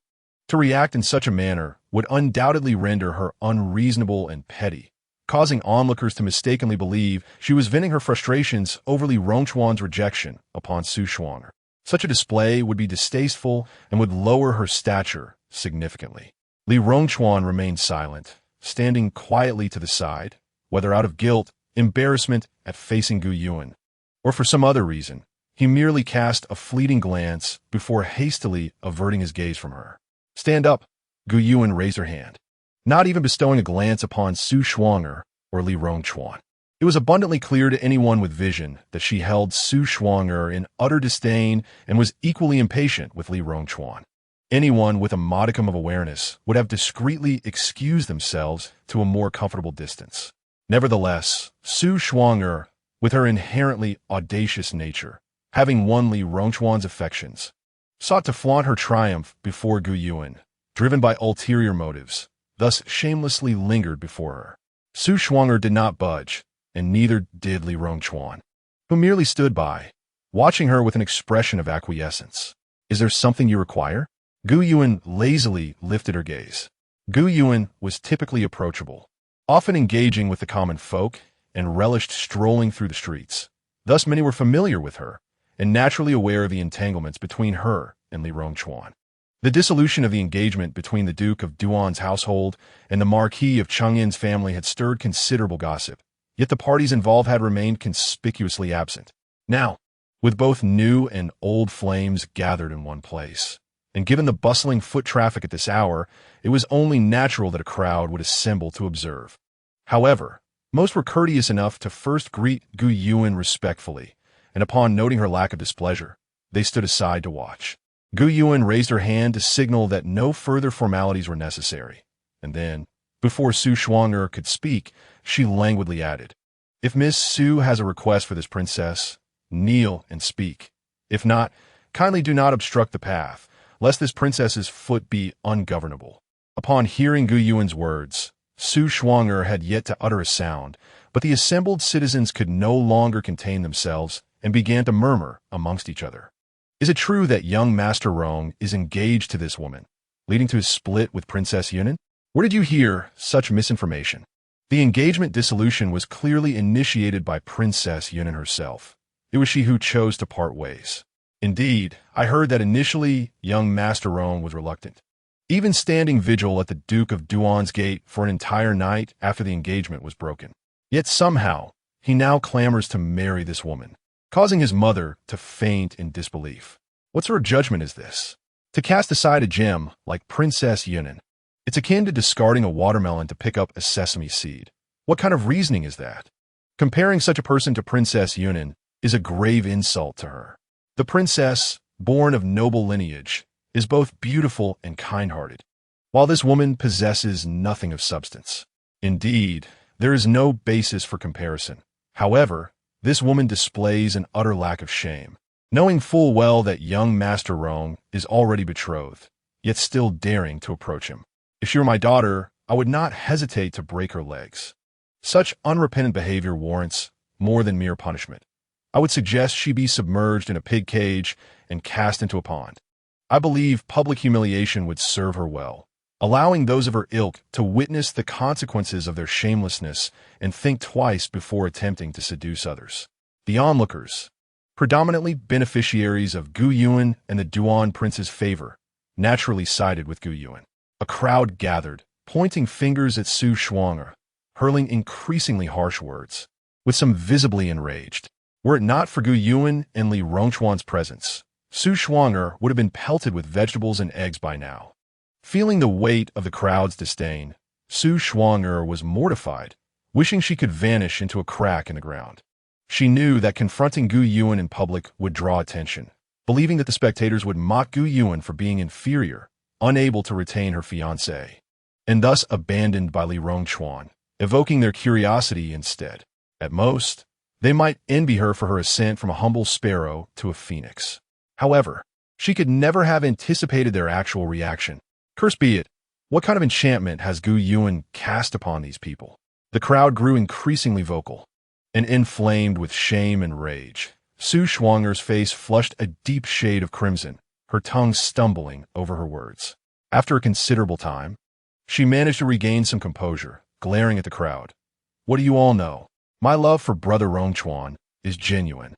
to react in such a manner would undoubtedly render her unreasonable and petty, causing onlookers to mistakenly believe she was venting her frustrations over Li Rongchuan's rejection upon Su Shuang'er. Such a display would be distasteful and would lower her stature significantly. Li Rongchuan remained silent, standing quietly to the side, whether out of guilt, embarrassment at facing Gu Yuan, or for some other reason. He merely cast a fleeting glance before hastily averting his gaze from her. "Stand up," Gu Yuan raised her hand, not even bestowing a glance upon Su Shuang'er or Li Rongchuan. It was abundantly clear to anyone with vision that she held Su Shuang'er in utter disdain and was equally impatient with Li Rongchuan. Anyone with a modicum of awareness would have discreetly excused themselves to a more comfortable distance. Nevertheless, Su Shuang'er, with her inherently audacious nature, having won Li Rongchuan's affections, sought to flaunt her triumph before Gu Yuan, driven by ulterior motives, thus shamelessly lingered before her. Su Shuang'er did not budge, and neither did Li Rongchuan, who merely stood by, watching her with an expression of acquiescence. "Is there something you require?" Gu Yuan lazily lifted her gaze. Gu Yuan was typically approachable, often engaging with the common folk, and relished strolling through the streets. Thus many were familiar with her, and naturally aware of the entanglements between her and Li Rongchuan. The dissolution of the engagement between the Duke of Duan's household and the Marquis of Chang'in's family had stirred considerable gossip, yet the parties involved had remained conspicuously absent. Now, with both new and old flames gathered in one place, and given the bustling foot traffic at this hour, it was only natural that a crowd would assemble to observe. However, most were courteous enough to first greet Gu Yuan respectfully, and upon noting her lack of displeasure, they stood aside to watch. Gu Yuan raised her hand to signal that no further formalities were necessary, and then, before Su Shuang'er could speak, she languidly added, "If Miss Su has a request for this princess, kneel and speak. If not, kindly do not obstruct the path, lest this princess's foot be ungovernable." Upon hearing Gu Yuan's words, Su Shuang'er had yet to utter a sound, but the assembled citizens could no longer contain themselves and began to murmur amongst each other. "Is it true that young Master Rong is engaged to this woman, leading to his split with Princess Yunan? Where did you hear such misinformation?" The engagement dissolution was clearly initiated by Princess Yunan herself. It was she who chose to part ways. Indeed, I heard that initially young Master Rong was reluctant, even standing vigil at the Duke of Duan's gate for an entire night after the engagement was broken. Yet somehow, he now clamors to marry this woman, causing his mother to faint in disbelief. What sort of judgment is this? To cast aside a gem like Princess Yunan, it's akin to discarding a watermelon to pick up a sesame seed. What kind of reasoning is that? Comparing such a person to Princess Yunan is a grave insult to her. The princess, born of noble lineage, is both beautiful and kind-hearted, while this woman possesses nothing of substance. Indeed, there is no basis for comparison. However, this woman displays an utter lack of shame, knowing full well that young Master Rong is already betrothed, yet still daring to approach him. If she were my daughter, I would not hesitate to break her legs. Such unrepentant behavior warrants more than mere punishment. I would suggest she be submerged in a pig cage and cast into a pond. I believe public humiliation would serve her well. allowing those of her ilk to witness the consequences of their shamelessness and think twice before attempting to seduce others. The onlookers, predominantly beneficiaries of Gu Yuan and the Duan prince's favor, naturally sided with Gu Yuan. A crowd gathered, pointing fingers at Su Shuang'er, hurling increasingly harsh words, with some visibly enraged. Were it not for Gu Yuan and Li Rongchuan's presence, Su Shuang'er would have been pelted with vegetables and eggs by now. Feeling the weight of the crowd's disdain, Su Shuang'er was mortified, wishing she could vanish into a crack in the ground. She knew that confronting Gu Yuan in public would draw attention, believing that the spectators would mock Gu Yuan for being inferior, unable to retain her fiancé, and thus abandoned by Li Rongchuan, evoking their curiosity instead. At most, they might envy her for her ascent from a humble sparrow to a phoenix. However, she could never have anticipated their actual reaction. Cursed be it, what kind of enchantment has Gu Yuan cast upon these people? The crowd grew increasingly vocal, and inflamed with shame and rage. Su Shuang'er's face flushed a deep shade of crimson, her tongue stumbling over her words. After a considerable time, she managed to regain some composure, glaring at the crowd. What do you all know? My love for brother Rongchuan is genuine,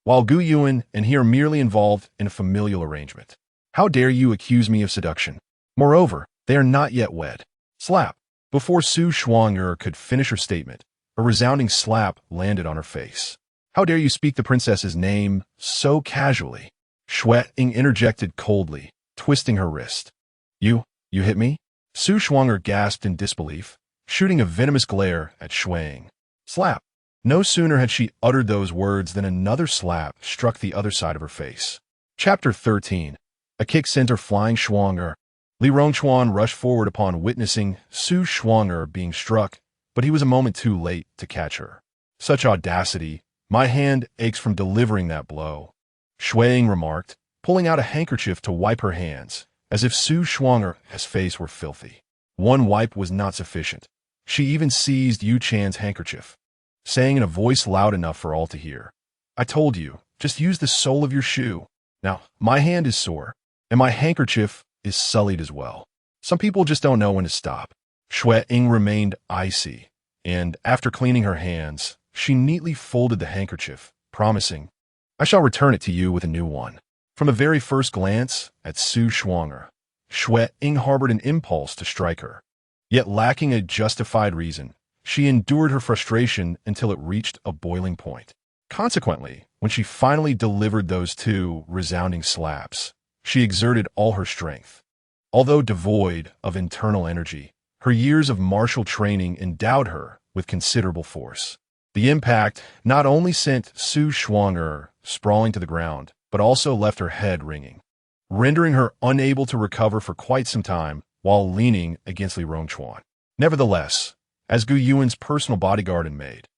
while Gu Yuan and he are merely involved in a familial arrangement. How dare you accuse me of seduction? Moreover, they are not yet wed. Slap. Before Su Shuang'er could finish her statement, a resounding slap landed on her face. How dare you speak the princess's name so casually? Shueting interjected coldly, twisting her wrist. You hit me? Su Shuang'er gasped in disbelief, shooting a venomous glare at Shuang. Slap. No sooner had she uttered those words than another slap struck the other side of her face. Chapter 13. A kick sent her flying Shuang'er. Li Rongchuan rushed forward upon witnessing Su Shuang'er being struck, but he was a moment too late to catch her. Such audacity! My hand aches from delivering that blow, Shuang remarked, pulling out a handkerchief to wipe her hands, as if Su Shuang'er's face were filthy. One wipe was not sufficient. She even seized Yu Chan's handkerchief, saying in a voice loud enough for all to hear, I told you, just use the sole of your shoe. Now, my hand is sore, and my handkerchief is sullied as well. Some people just don't know when to stop. Shuang remained icy, and after cleaning her hands, she neatly folded the handkerchief, promising, I shall return it to you with a new one. From the very first glance at Su Shuang'er, Shuang harbored an impulse to strike her. Yet lacking a justified reason, she endured her frustration until it reached a boiling point. Consequently, when she finally delivered those two resounding slaps, she exerted all her strength. Although devoid of internal energy, her years of martial training endowed her with considerable force. The impact not only sent Su Shuang'er sprawling to the ground, but also left her head ringing, rendering her unable to recover for quite some time while leaning against Li Rongchuan. Nevertheless, as Gu Yuan's personal bodyguard and maid,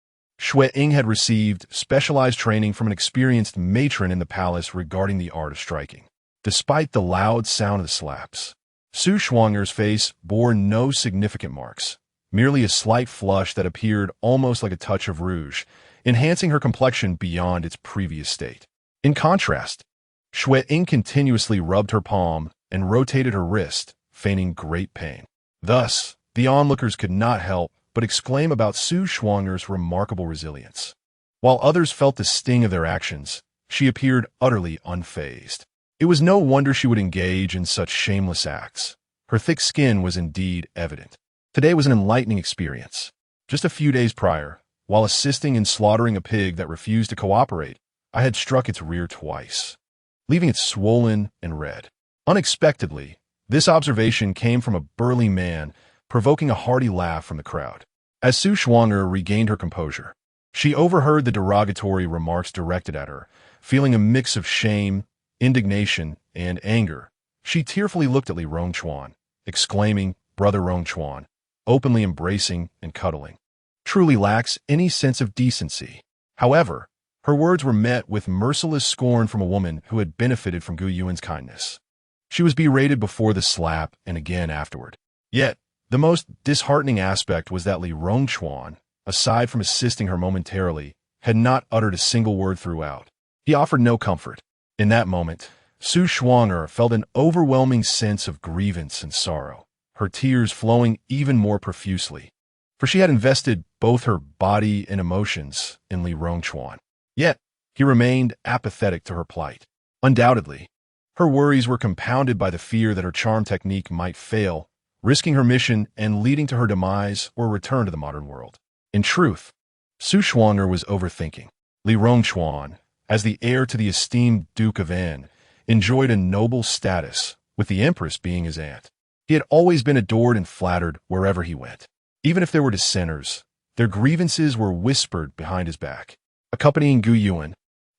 Shuang had received specialized training from an experienced matron in the palace regarding the art of striking. Despite the loud sound of the slaps, Su Shuang'er's face bore no significant marks, merely a slight flush that appeared almost like a touch of rouge, enhancing her complexion beyond its previous state. In contrast, Shuang continuously rubbed her palm and rotated her wrist, feigning great pain. Thus, the onlookers could not help but exclaim about Su Shuang'er's remarkable resilience. While others felt the sting of their actions, she appeared utterly unfazed. It was no wonder she would engage in such shameless acts. Her thick skin was indeed evident. Today was an enlightening experience. Just a few days prior, while assisting in slaughtering a pig that refused to cooperate, I had struck its rear twice, leaving it swollen and red. Unexpectedly, this observation came from a burly man, provoking a hearty laugh from the crowd. As Su Shuang'er regained her composure, she overheard the derogatory remarks directed at her. Feeling a mix of shame, indignation, and anger, she tearfully looked at Li Rongchuan, exclaiming, Brother Rongchuan, openly embracing and cuddling. Truly lacks any sense of decency. However, her words were met with merciless scorn from a woman who had benefited from Gu Yuan's kindness. She was berated before the slap and again afterward. Yet, the most disheartening aspect was that Li Rongchuan, aside from assisting her momentarily, had not uttered a single word throughout. He offered no comfort. In that moment, Su Shuang'er felt an overwhelming sense of grievance and sorrow. her tears flowing even more profusely, for she had invested both her body and emotions in Li Rongchuan. Yet, he remained apathetic to her plight. Undoubtedly, her worries were compounded by the fear that her charm technique might fail, risking her mission and leading to her demise or return to the modern world. In truth, Su Shuang'er was overthinking. Li Rongchuan, as the heir to the esteemed Duke of An, enjoyed a noble status, with the Empress being his aunt. He had always been adored and flattered wherever he went. Even if there were dissenters, their grievances were whispered behind his back. Accompanying Gu Yuan,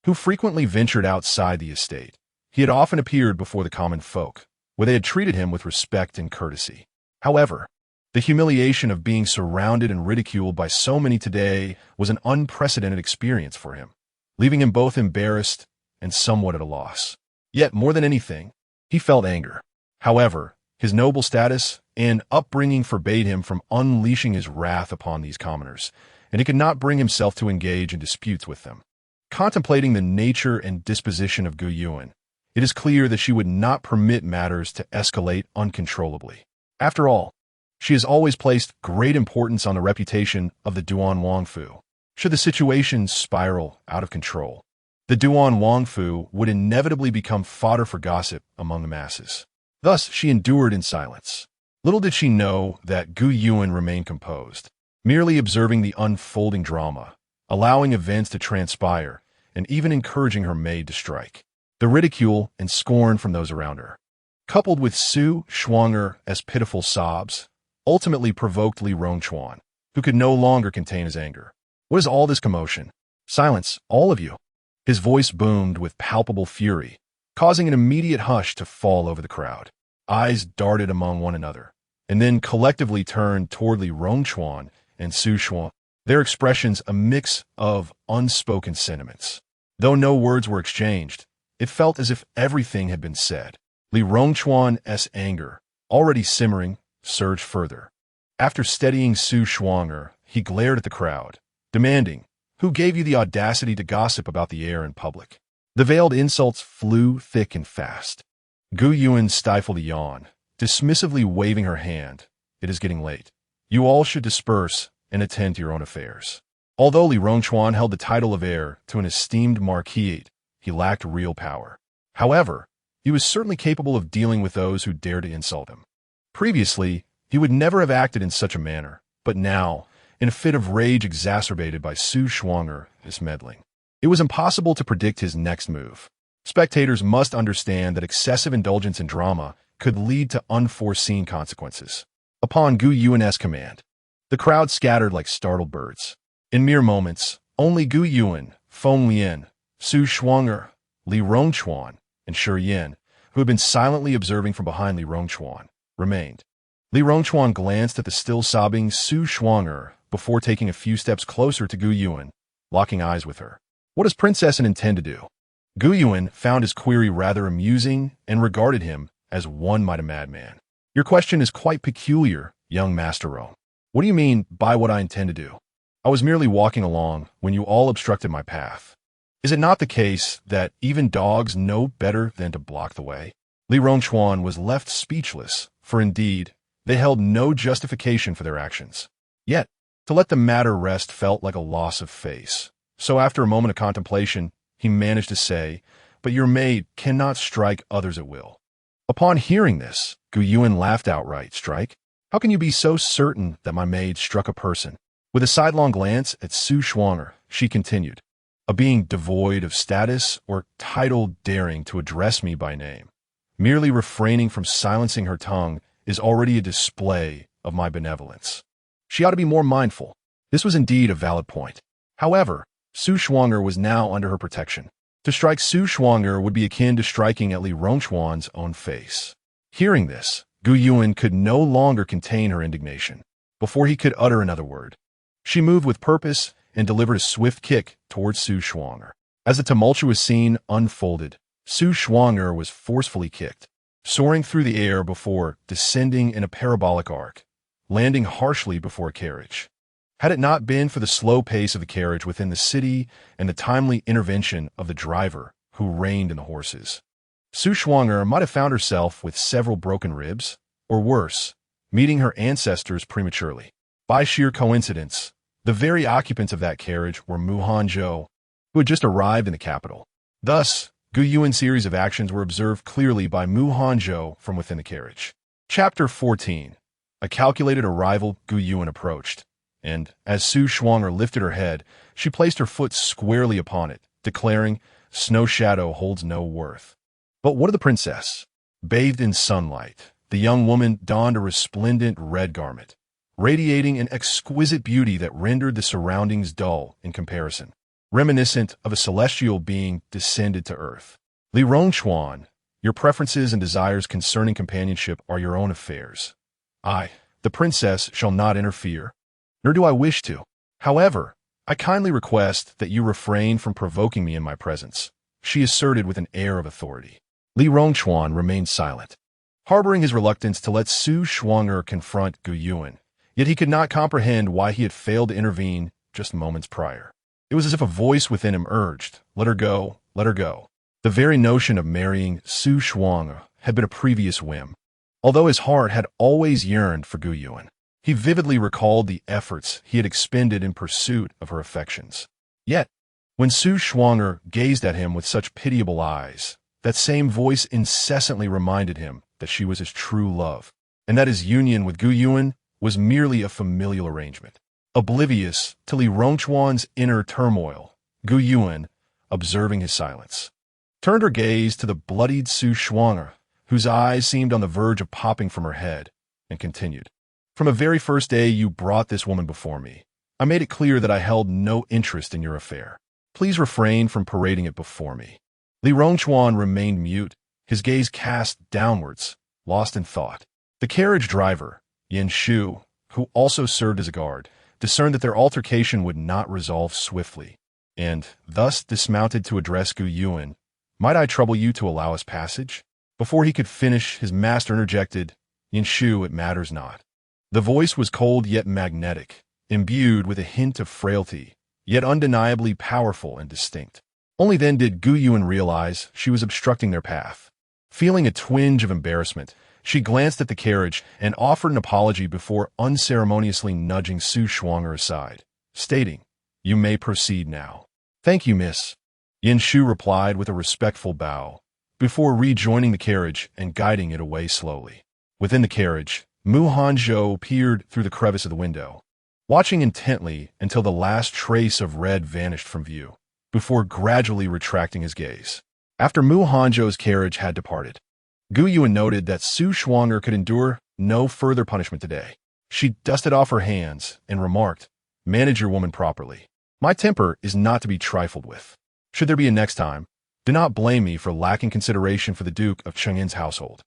who frequently ventured outside the estate, he had often appeared before the common folk, where they had treated him with respect and courtesy. However, the humiliation of being surrounded and ridiculed by so many today was an unprecedented experience for him, leaving him both embarrassed and somewhat at a loss. Yet, more than anything, he felt anger. However, his noble status and upbringing forbade him from unleashing his wrath upon these commoners, and he could not bring himself to engage in disputes with them. Contemplating the nature and disposition of Gu Yuan, it is clear that she would not permit matters to escalate uncontrollably. After all, she has always placed great importance on the reputation of the Duan Wangfu. Should the situation spiral out of control, the Duan Wangfu would inevitably become fodder for gossip among the masses. Thus, she endured in silence. Little did she know that Gu Yuan remained composed, merely observing the unfolding drama, allowing events to transpire, and even encouraging her maid to strike. The ridicule and scorn from those around her, coupled with Su Shuang'er as pitiful sobs, ultimately provoked Li Rongchuan, who could no longer contain his anger. What is all this commotion? Silence, all of you. His voice boomed with palpable fury, causing an immediate hush to fall over the crowd. Eyes darted among one another, and then collectively turned toward Li Rongchuan and Su Shuang, their expressions a mix of unspoken sentiments. Though no words were exchanged, it felt as if everything had been said. Li Rongchuan's anger, already simmering, surged further. After steadying Su Shuang'er, he glared at the crowd, demanding, "Who gave you the audacity to gossip about the heir in public?" The veiled insults flew thick and fast. Gu Yuan stifled a yawn, dismissively waving her hand. "It is getting late. You all should disperse and attend to your own affairs." Although Li Rongchuan held the title of heir to an esteemed marquisate, he lacked real power. However, he was certainly capable of dealing with those who dared to insult him. Previously, he would never have acted in such a manner, but now, in a fit of rage exacerbated by Su Shuang'er's meddling, it was impossible to predict his next move. Spectators must understand that excessive indulgence in drama could lead to unforeseen consequences. Upon Gu Yuan's command, the crowd scattered like startled birds. In mere moments, only Gu Yuan, Feng Lian, Su Shuang'er, Li Rongchuan, and Shi Yan, who had been silently observing from behind Li Rongchuan, remained. Li Rongchuan glanced at the still sobbing Su Shuang'er before taking a few steps closer to Gu Yuan, locking eyes with her. "What does Princess An intend to do?" Gu Yuan found his query rather amusing and regarded him as one might a madman. "Your question is quite peculiar, young Master Rome. What do you mean by what I intend to do? I was merely walking along when you all obstructed my path. Is it not the case that even dogs know better than to block the way?" Li Rongchuan was left speechless, for indeed, they held no justification for their actions. Yet, to let the matter rest felt like a loss of face. So after a moment of contemplation, he managed to say, "But your maid cannot strike others at will." Upon hearing this, Gu Yuan laughed outright. "Strike? How can you be so certain that my maid struck a person?" With a sidelong glance at Su Shuang'er, she continued, "A being devoid of status or title daring to address me by name, merely refraining from silencing her tongue, is already a display of my benevolence. She ought to be more mindful." This was indeed a valid point. However, Su Shuang'er was now under her protection. To strike Su Shuang'er would be akin to striking at Li Rongchuan's own face. Hearing this, Gu Yuan could no longer contain her indignation. Before he could utter another word, she moved with purpose and delivered a swift kick towards Su Shuang'er. As the tumultuous scene unfolded, Su Shuang'er was forcefully kicked, soaring through the air before descending in a parabolic arc, landing harshly before a carriage. Had it not been for the slow pace of the carriage within the city and the timely intervention of the driver who reined in the horses, Su Shuang'er might have found herself with several broken ribs, or worse, meeting her ancestors prematurely. By sheer coincidence, the very occupants of that carriage were Hanzhou, who had just arrived in the capital. Thus, Gu Yuan's series of actions were observed clearly by Hanzhou from within the carriage. Chapter 14. A calculated arrival. Gu Yuan approached, and, as Su Shuang'er lifted her head, she placed her foot squarely upon it, declaring, "Snow shadow holds no worth." But what of the princess? Bathed in sunlight, the young woman donned a resplendent red garment, radiating an exquisite beauty that rendered the surroundings dull in comparison, reminiscent of a celestial being descended to earth. Li Rongchuan, your preferences and desires concerning companionship are your own affairs. I, the princess, shall not interfere, nor do I wish to. However, I kindly request that you refrain from provoking me in my presence, she asserted with an air of authority. Li Rongchuan remained silent, harboring his reluctance to let Su Shuang'er confront Gu Yuan. Yet he could not comprehend why he had failed to intervene just moments prior. It was as if a voice within him urged, "Let her go, let her go." The very notion of marrying Su Shuang'er had been a previous whim. Although his heart had always yearned for Gu Yuan, he vividly recalled the efforts he had expended in pursuit of her affections. Yet, when Su Shuang'er gazed at him with such pitiable eyes, that same voice incessantly reminded him that she was his true love, and that his union with Gu Yuan was merely a familial arrangement. Oblivious to Li Rongchuan's inner turmoil, Gu Yuan, observing his silence, turned her gaze to the bloodied Su Shuang'er, whose eyes seemed on the verge of popping from her head, and continued. "From the very first day you brought this woman before me, I made it clear that I held no interest in your affair. Please refrain from parading it before me." Li Rongchuan remained mute, his gaze cast downwards, lost in thought. The carriage driver, Yin Shu, who also served as a guard, discerned that their altercation would not resolve swiftly, and thus dismounted to address Gu Yuan. "Might I trouble you to allow us passage?" Before he could finish, his master interjected, "Yin Shu, it matters not." The voice was cold yet magnetic, imbued with a hint of frailty, yet undeniably powerful and distinct. Only then did Gu Yuan realize she was obstructing their path. Feeling a twinge of embarrassment, she glanced at the carriage and offered an apology before unceremoniously nudging Su Shuang'er aside, stating, "You may proceed now." "Thank you, miss," Yin Shu replied with a respectful bow, before rejoining the carriage and guiding it away slowly. Within the carriage, Hanzhou peered through the crevice of the window, watching intently until the last trace of red vanished from view, before gradually retracting his gaze. After Hanzhou's carriage had departed, Gu Yuan noted that Su Shuang'er could endure no further punishment today. She dusted off her hands and remarked, "Manage your woman properly. My temper is not to be trifled with. Should there be a next time, do not blame me for lacking consideration for the Duke of Cheng'en's household."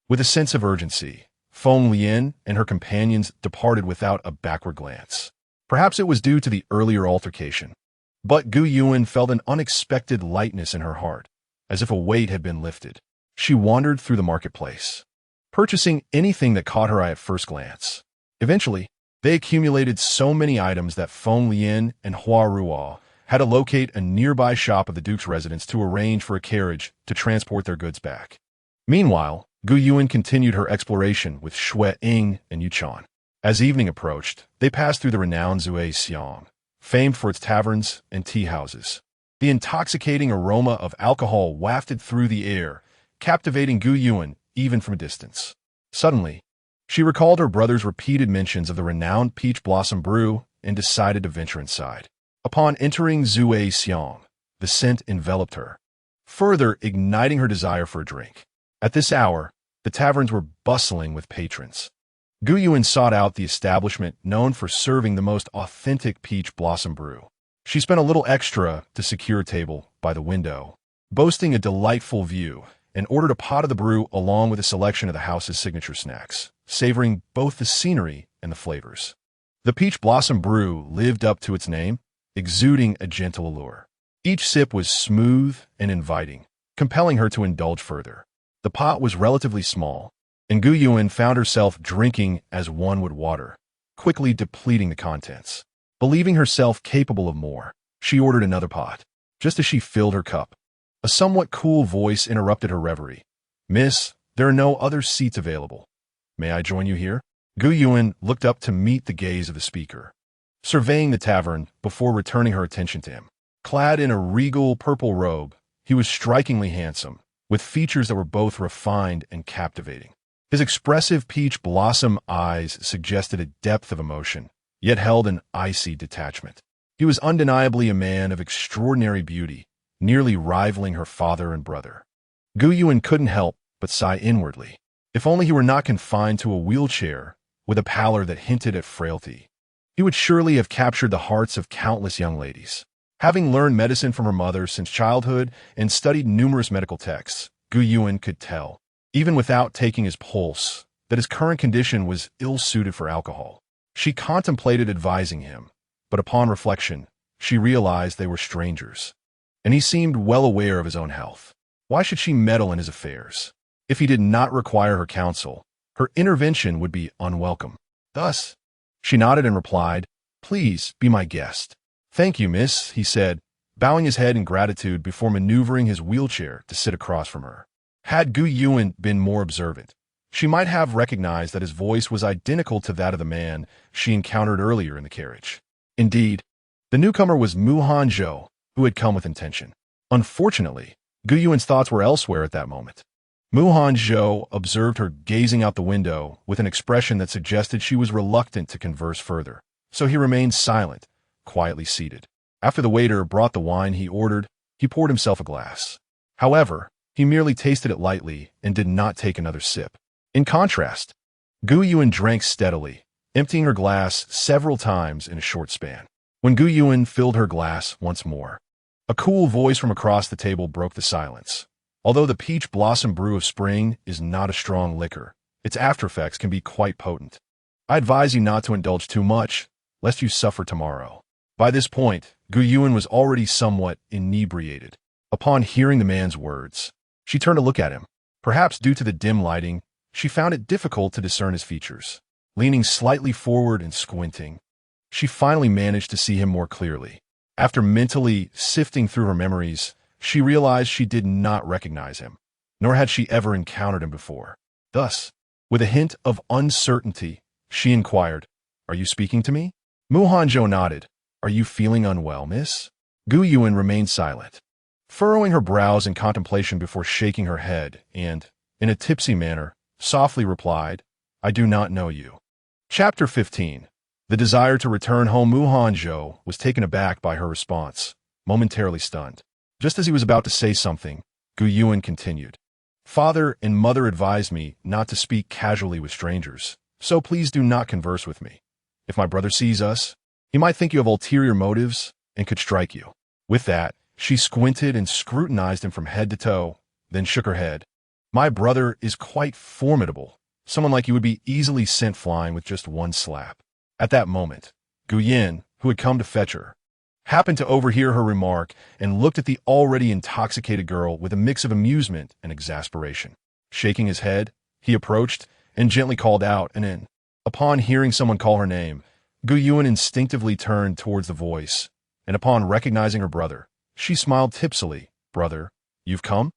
With a sense of urgency, Feng Lian and her companions departed without a backward glance. Perhaps it was due to the earlier altercation, but Gu Yuan felt an unexpected lightness in her heart, as if a weight had been lifted. She wandered through the marketplace, purchasing anything that caught her eye at first glance. Eventually, they accumulated so many items that Feng Lian and Hua Ruo had to locate a nearby shop of the Duke's residence to arrange for a carriage to transport their goods back. Meanwhile, Gu Yuan continued her exploration with Xue Ying and Yuchan. As evening approached, they passed through the renowned Xiang, famed for its taverns and tea houses. The intoxicating aroma of alcohol wafted through the air, captivating Gu Yuan even from a distance. Suddenly, she recalled her brother's repeated mentions of the renowned peach blossom brew and decided to venture inside. Upon entering Xiang, the scent enveloped her, further igniting her desire for a drink. At this hour, the taverns were bustling with patrons. Gu Yuan sought out the establishment known for serving the most authentic peach blossom brew. She spent a little extra to secure a table by the window, boasting a delightful view, and ordered a pot of the brew along with a selection of the house's signature snacks, savoring both the scenery and the flavors. The peach blossom brew lived up to its name, exuding a gentle allure. Each sip was smooth and inviting, compelling her to indulge further. The pot was relatively small, and Gu Yuan found herself drinking as one would water, quickly depleting the contents. Believing herself capable of more, she ordered another pot. Just as she filled her cup, a somewhat cool voice interrupted her reverie. "Miss, there are no other seats available. May I join you here?" Gu Yuan looked up to meet the gaze of the speaker, surveying the tavern before returning her attention to him. Clad in a regal purple robe, he was strikingly handsome, with features that were both refined and captivating. His expressive peach blossom eyes suggested a depth of emotion, yet held an icy detachment. He was undeniably a man of extraordinary beauty, nearly rivaling her father and brother. Gu Yuan couldn't help but sigh inwardly. If only he were not confined to a wheelchair with a pallor that hinted at frailty, he would surely have captured the hearts of countless young ladies. Having learned medicine from her mother since childhood and studied numerous medical texts, Gu Yuan could tell, even without taking his pulse, that his current condition was ill-suited for alcohol. She contemplated advising him, but upon reflection, she realized they were strangers, and he seemed well aware of his own health. Why should she meddle in his affairs? If he did not require her counsel, her intervention would be unwelcome. Thus, she nodded and replied, "Please be my guest." "Thank you, miss," he said, bowing his head in gratitude before maneuvering his wheelchair to sit across from her. Had Gu Yuan been more observant, she might have recognized that his voice was identical to that of the man she encountered earlier in the carriage. Indeed, the newcomer was Hanzhou, who had come with intention. Unfortunately, Gu Yuan's thoughts were elsewhere at that moment. Hanzhou observed her gazing out the window with an expression that suggested she was reluctant to converse further, so he remained silent, quietly seated. After the waiter brought the wine he ordered, he poured himself a glass. However, he merely tasted it lightly and did not take another sip. In contrast, Gu Yuan drank steadily, emptying her glass several times in a short span. When Gu Yuan filled her glass once more, a cool voice from across the table broke the silence. Although the peach blossom brew of spring is not a strong liquor, its aftereffects can be quite potent. I advise you not to indulge too much, lest you suffer tomorrow. By this point, Gu Yuan was already somewhat inebriated. Upon hearing the man's words, she turned to look at him. Perhaps due to the dim lighting, she found it difficult to discern his features. Leaning slightly forward and squinting, she finally managed to see him more clearly. After mentally sifting through her memories, she realized she did not recognize him, nor had she ever encountered him before. Thus, with a hint of uncertainty, she inquired, "Are you speaking to me?" Hanzhou nodded. "Are you feeling unwell, miss?" Gu Yuan remained silent, furrowing her brows in contemplation before shaking her head and, in a tipsy manner, softly replied, "I do not know you." Chapter 15. The desire to return home. Hanzhou was taken aback by her response, momentarily stunned. Just as he was about to say something, Gu Yuan continued, "Father and mother advised me not to speak casually with strangers, so please do not converse with me. If my brother sees us, he might think you have ulterior motives and could strike you." With that, she squinted and scrutinized him from head to toe, then shook her head. "My brother is quite formidable. Someone like you would be easily sent flying with just one slap." At that moment, Gu Yuan, who had come to fetch her, happened to overhear her remark and looked at the already intoxicated girl with a mix of amusement and exasperation. Shaking his head, he approached and gently called out an "in." Upon hearing someone call her name, Gu Yuan instinctively turned towards the voice, and upon recognizing her brother, she smiled tipsily. "Brother, you've come?"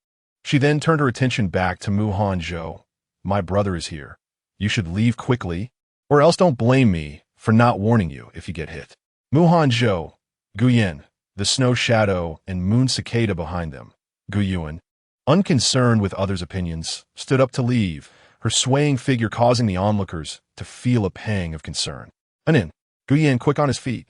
She then turned her attention back to Hanzhou. "My brother is here. You should leave quickly, or else don't blame me for not warning you if you get hit." Hanzhou, Gu Yuan, the snow shadow and moon cicada behind them. Gu Yuan, unconcerned with others' opinions, stood up to leave, her swaying figure causing the onlookers to feel a pang of concern. Anin, Gu Yuan, quick on his feet,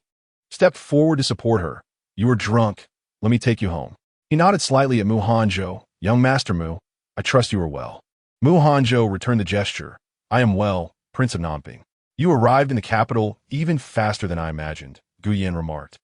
stepped forward to support her. "You are drunk. Let me take you home." He nodded slightly at Hanzhou. "Young Master Mu, I trust you are well." Hanzhou returned the gesture. "I am well, Prince of Nanping." "You arrived in the capital even faster than I imagined," Gu Yuan remarked,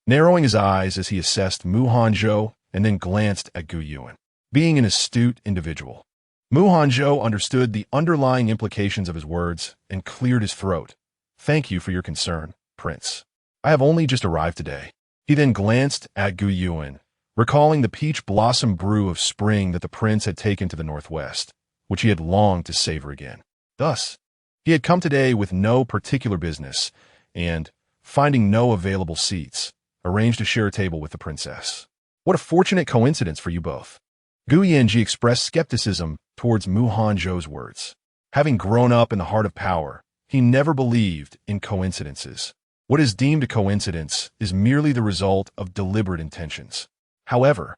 narrowing his eyes as he assessed Hanzhou and then glanced at Gu Yuan. Being an astute individual, Hanzhou understood the underlying implications of his words and cleared his throat. "Thank you for your concern, Prince. I have only just arrived today." He then glanced at Gu Yuan, recalling the peach blossom brew of spring that the prince had taken to the northwest, which he had longed to savor again. Thus, he had come today with no particular business, and, finding no available seats, arranged to share a table with the princess. "What a fortunate coincidence for you both." Gu Yuanji expressed skepticism towards Hanzhou's words. Having grown up in the heart of power, He never believed in coincidences. What is deemed a coincidence is merely the result of deliberate intentions. However,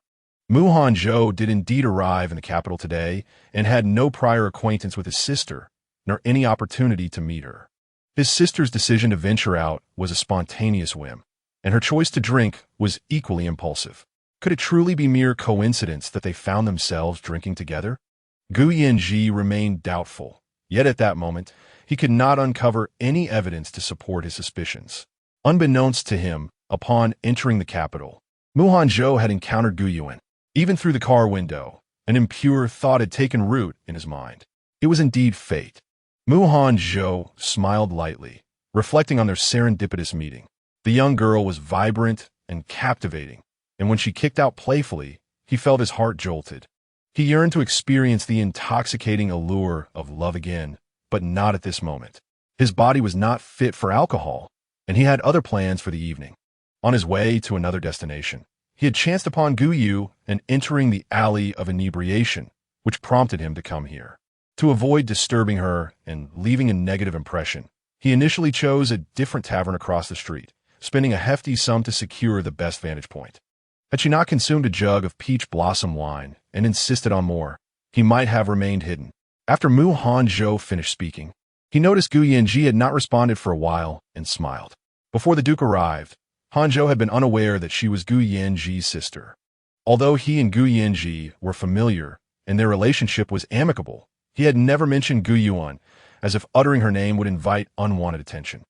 Hanzhou did indeed arrive in the capital today and had no prior acquaintance with his sister, nor any opportunity to meet her. His sister's decision to venture out was a spontaneous whim, and her choice to drink was equally impulsive. Could it truly be mere coincidence that they found themselves drinking together? Gu Yanji remained doubtful, yet at that moment, he could not uncover any evidence to support his suspicions. Unbeknownst to him, upon entering the capital, Hanzhou had encountered Gu Yuan. Even through the car window, an impure thought had taken root in his mind. It was indeed fate. Hanzhou smiled lightly, reflecting on their serendipitous meeting. The young girl was vibrant and captivating, and when she kicked out playfully, he felt his heart jolted. He yearned to experience the intoxicating allure of love again, but not at this moment. His body was not fit for alcohol, and he had other plans for the evening. On his way to another destination, he had chanced upon Gu Yu and entering the alley of inebriation, which prompted him to come here. To avoid disturbing her and leaving a negative impression, he initially chose a different tavern across the street, spending a hefty sum to secure the best vantage point. Had she not consumed a jug of peach blossom wine and insisted on more, he might have remained hidden. After Hanzhou finished speaking, he noticed Gu Yanji had not responded for a while and smiled. Before the Duke arrived, Hanzhou had been unaware that she was Gu Yanji's sister. Although he and Gu Yanji were familiar and their relationship was amicable, he had never mentioned Gu Yuan, as if uttering her name would invite unwanted attention.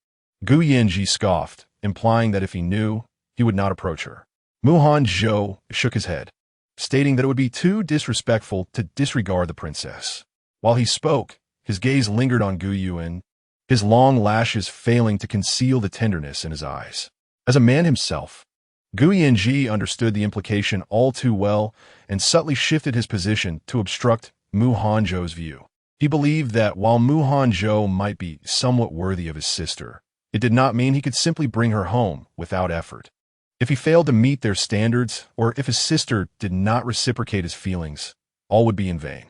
Gu Yanji scoffed, implying that if he knew, he would not approach her. Hanzhou shook his head, stating that it would be too disrespectful to disregard the princess. While he spoke, his gaze lingered on Gu Yuan, his long lashes failing to conceal the tenderness in his eyes. As a man himself, Gu Yanji understood the implication all too well and subtly shifted his position to obstruct Hanzhou's view. He believed that while Hanzhou might be somewhat worthy of his sister, it did not mean he could simply bring her home without effort. If he failed to meet their standards, or if his sister did not reciprocate his feelings, all would be in vain.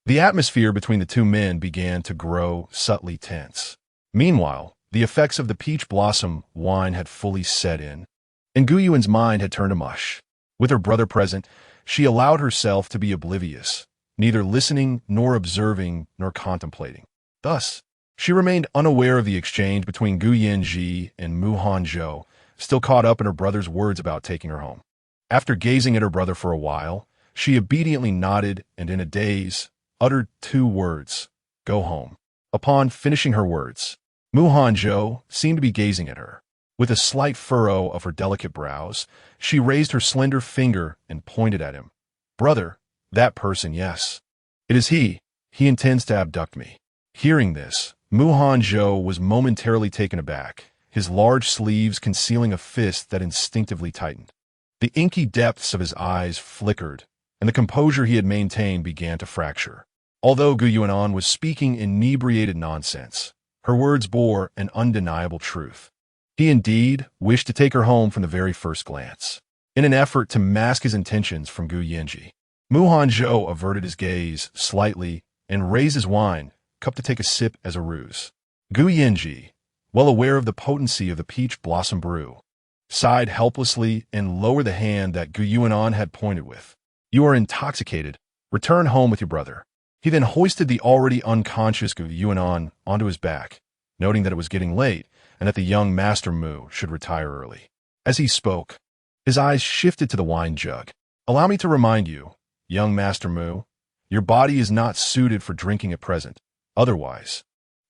The atmosphere between the two men began to grow subtly tense. Meanwhile, the effects of the peach blossom wine had fully set in, and Gu Yuan's mind had turned to mush. With her brother present, she allowed herself to be oblivious, neither listening nor observing nor contemplating. Thus, she remained unaware of the exchange between Gu Yanji and Hanzhou, still caught up in her brother's words about taking her home. After gazing at her brother for a while, she obediently nodded and in a daze, uttered two words, "Go home." Upon finishing her words, Hanzhou seemed to be gazing at her. With a slight furrow of her delicate brows, she raised her slender finger and pointed at him. "Brother, that person, yes. It is he. He intends to abduct me." Hearing this, Hanzhou was momentarily taken aback, his large sleeves concealing a fist that instinctively tightened. The inky depths of his eyes flickered, and the composure he had maintained began to fracture. Although Gu Yuan was speaking inebriated nonsense, her words bore an undeniable truth. He indeed wished to take her home from the very first glance. In an effort to mask his intentions from Gu Yanji, Hanzhou averted his gaze slightly and raised his wine cup to take a sip as a ruse. Gu Yanji, well aware of the potency of the peach blossom brew, sighed helplessly and lowered the hand that Gu Yuan had pointed with. "You are intoxicated. Return home with your brother." He then hoisted the already unconscious Gu Yuan onto his back, noting that it was getting late and that the young Master Mu should retire early. As he spoke, his eyes shifted to the wine jug. "Allow me to remind you, young Master Mu, your body is not suited for drinking at present. Otherwise,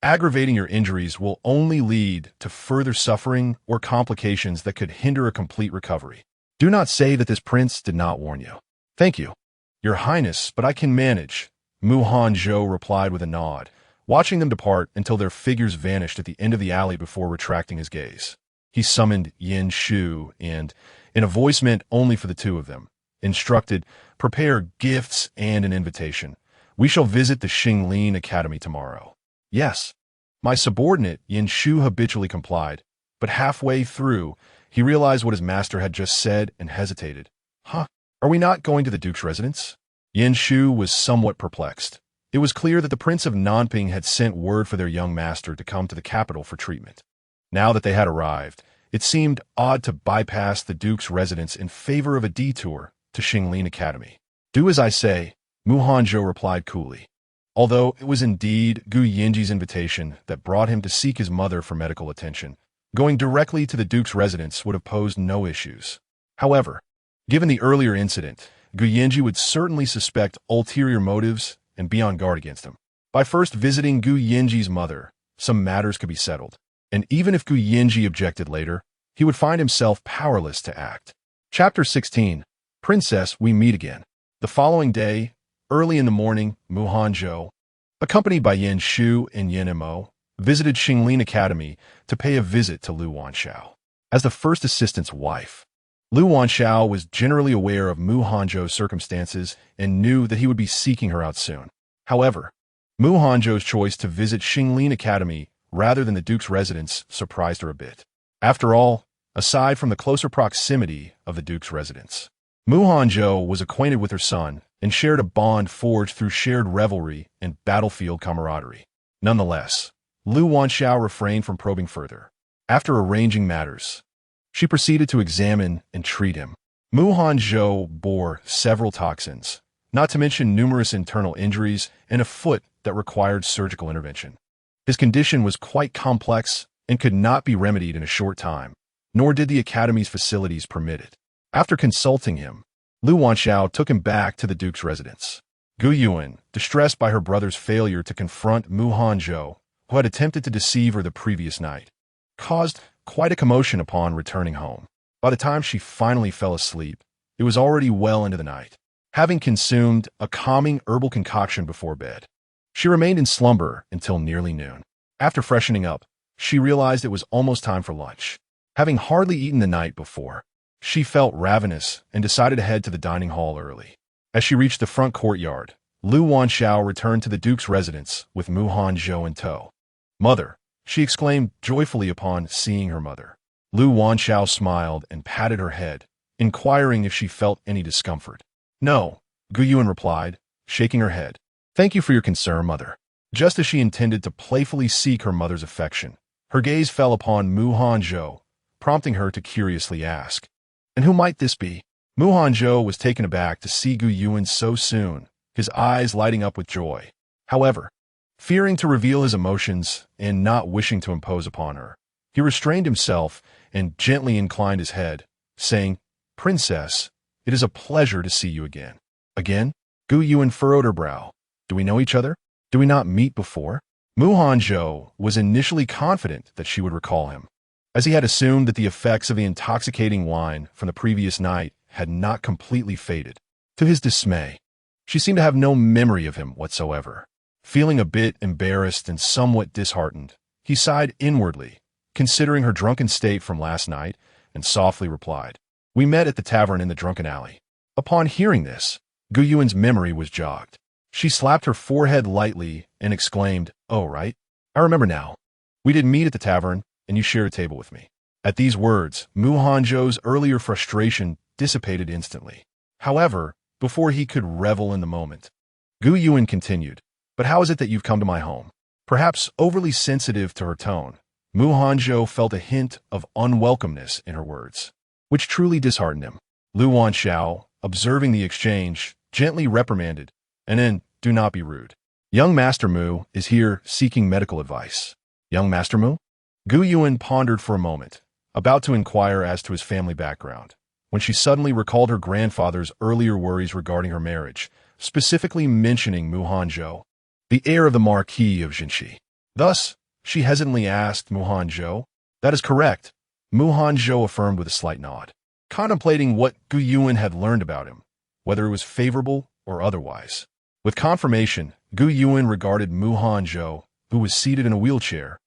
aggravating your injuries will only lead to further suffering or complications that could hinder a complete recovery. Do not say that this prince did not warn you." "Thank you, Your Highness, but I can manage," Hanzhou replied with a nod, watching them depart until their figures vanished at the end of the alley before retracting his gaze. He summoned Yin Shu and, in a voice meant only for the two of them, instructed, "Prepare gifts and an invitation. We shall visit the Xinglin Academy tomorrow." "Yes." My subordinate Yin Shu habitually complied, but halfway through, he realized what his master had just said and hesitated. "Huh? Are we not going to the Duke's residence?" Yin Shu was somewhat perplexed. It was clear that the Prince of Nanping had sent word for their young master to come to the capital for treatment. Now that they had arrived, it seemed odd to bypass the Duke's residence in favor of a detour to Xinglin Academy. "Do as I say," Mu Hanzhou replied coolly. Although it was indeed Gu Yinji's invitation that brought him to seek his mother for medical attention, going directly to the Duke's residence would have posed no issues. However, given the earlier incident, Gu Yinji would certainly suspect ulterior motives and be on guard against him. By first visiting Gu Yinji's mother, some matters could be settled, and even if Gu Yinji objected later, he would find himself powerless to act. Chapter 16. Princess, we meet again. The following day, early in the morning, Mu Hanzhou, accompanied by Yin Shu and Yin Mo, visited Xinglin Academy to pay a visit to Lu Wanxiao. As the first assistant's wife, Lu Wanxiao was generally aware of Mu Hanzhou's circumstances and knew that he would be seeking her out soon. However, Mu Hanzhou's choice to visit Xinglin Academy rather than the Duke's residence surprised her a bit. After all, aside from the closer proximity of the Duke's residence, Mu Hanzhou was acquainted with her son and shared a bond forged through shared revelry and battlefield camaraderie. Nonetheless, Lu Wanxiao refrained from probing further. After arranging matters, she proceeded to examine and treat him. Mu Hanzhou bore several toxins, not to mention numerous internal injuries and a foot that required surgical intervention. His condition was quite complex and could not be remedied in a short time, nor did the Academy's facilities permit it. After consulting him, Lu Wanxiao took him back to the Duke's residence. Gu Yuan, distressed by her brother's failure to confront Mu Hanzhou, who had attempted to deceive her the previous night, caused quite a commotion upon returning home. By the time she finally fell asleep, it was already well into the night. Having consumed a calming herbal concoction before bed, she remained in slumber until nearly noon. After freshening up, she realized it was almost time for lunch. Having hardly eaten the night before, she felt ravenous and decided to head to the dining hall early. As she reached the front courtyard, Lu Wanxiao returned to the Duke's residence with Mu Hanzhou in tow. "Mother," she exclaimed joyfully upon seeing her mother. Lu Wanxiao smiled and patted her head, inquiring if she felt any discomfort. "No," Gu Yuan replied, shaking her head. "Thank you for your concern, mother." Just as she intended to playfully seek her mother's affection, her gaze fell upon Mu Hanzhou, prompting her to curiously ask, "And who might this be?" Mu Hanzhou was taken aback to see Gu Yuan so soon, his eyes lighting up with joy. However, fearing to reveal his emotions and not wishing to impose upon her, he restrained himself and gently inclined his head, saying, "Princess, it is a pleasure to see you again." "Again?" Gu Yuan furrowed her brow. "Do we know each other? Do we not meet before?" Mu Hanzhou was initially confident that she would recall him, as he had assumed that the effects of the intoxicating wine from the previous night had not completely faded. To his dismay, she seemed to have no memory of him whatsoever. Feeling a bit embarrassed and somewhat disheartened, he sighed inwardly, considering her drunken state from last night, and softly replied, "We met at the tavern in the drunken alley." Upon hearing this, Gu Yuan's memory was jogged. She slapped her forehead lightly and exclaimed, "Oh, right. I remember now. We did meet at the tavern, and you shared a table with me." At these words, Mu Hanzhou's earlier frustration dissipated instantly. However, before he could revel in the moment, Gu Yuan continued, "But how is it that you've come to my home?" Perhaps overly sensitive to her tone, Mu Hanzhou felt a hint of unwelcomeness in her words, which truly disheartened him. Lu Wanxiao, observing the exchange, gently reprimanded, and then, "Do not be rude. Young Master Mu is here seeking medical advice." "Young Master Mu?" Gu Yuan pondered for a moment, about to inquire as to his family background, when she suddenly recalled her grandfather's earlier worries regarding her marriage, specifically mentioning Mu Hanzhou, the heir of the Marquis of Jinxi. Thus, she hesitantly asked Mu Hanzhou. "That is correct," Mu Hanzhou affirmed with a slight nod, contemplating what Gu Yuan had learned about him, whether it was favorable or otherwise. With confirmation, Gu Yuan regarded Mu Hanzhou, who was seated in a wheelchair,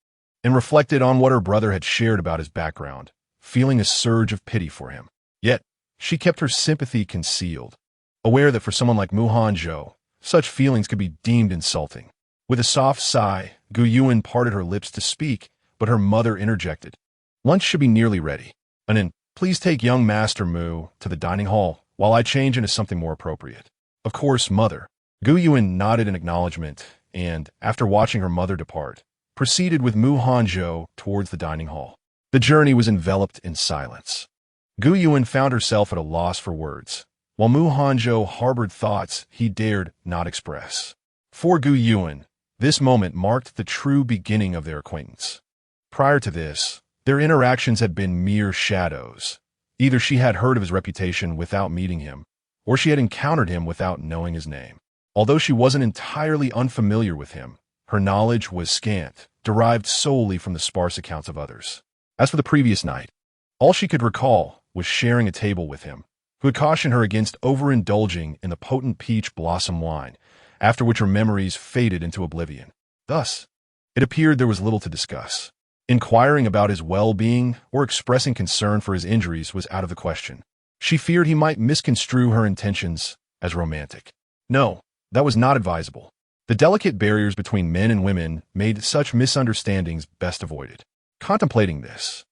and reflected on what her brother had shared about his background, feeling a surge of pity for him. Yet, she kept her sympathy concealed, aware that for someone like Mu Hanzhou, such feelings could be deemed insulting. With a soft sigh, Gu Yuan parted her lips to speak, but her mother interjected. "Lunch should be nearly ready. And then, please take young Master Mu to the dining hall while I change into something more appropriate." "Of course, mother." Gu Yuan nodded in acknowledgement and, after watching her mother depart, proceeded with Hanzhou towards the dining hall. The journey was enveloped in silence. Gu Yuan found herself at a loss for words, while Hanzhou harbored thoughts he dared not express. For Gu Yuan, this moment marked the true beginning of their acquaintance. Prior to this, their interactions had been mere shadows. Either she had heard of his reputation without meeting him, or she had encountered him without knowing his name. Although she wasn't entirely unfamiliar with him, her knowledge was scant, derived solely from the sparse accounts of others. As for the previous night, all she could recall was sharing a table with him, who had cautioned her against overindulging in the potent peach blossom wine, after which her memories faded into oblivion. Thus, it appeared there was little to discuss. Inquiring about his well-being or expressing concern for his injuries was out of the question. She feared he might misconstrue her intentions as romantic. No, that was not advisable. The delicate barriers between men and women made such misunderstandings best avoided. Contemplating this,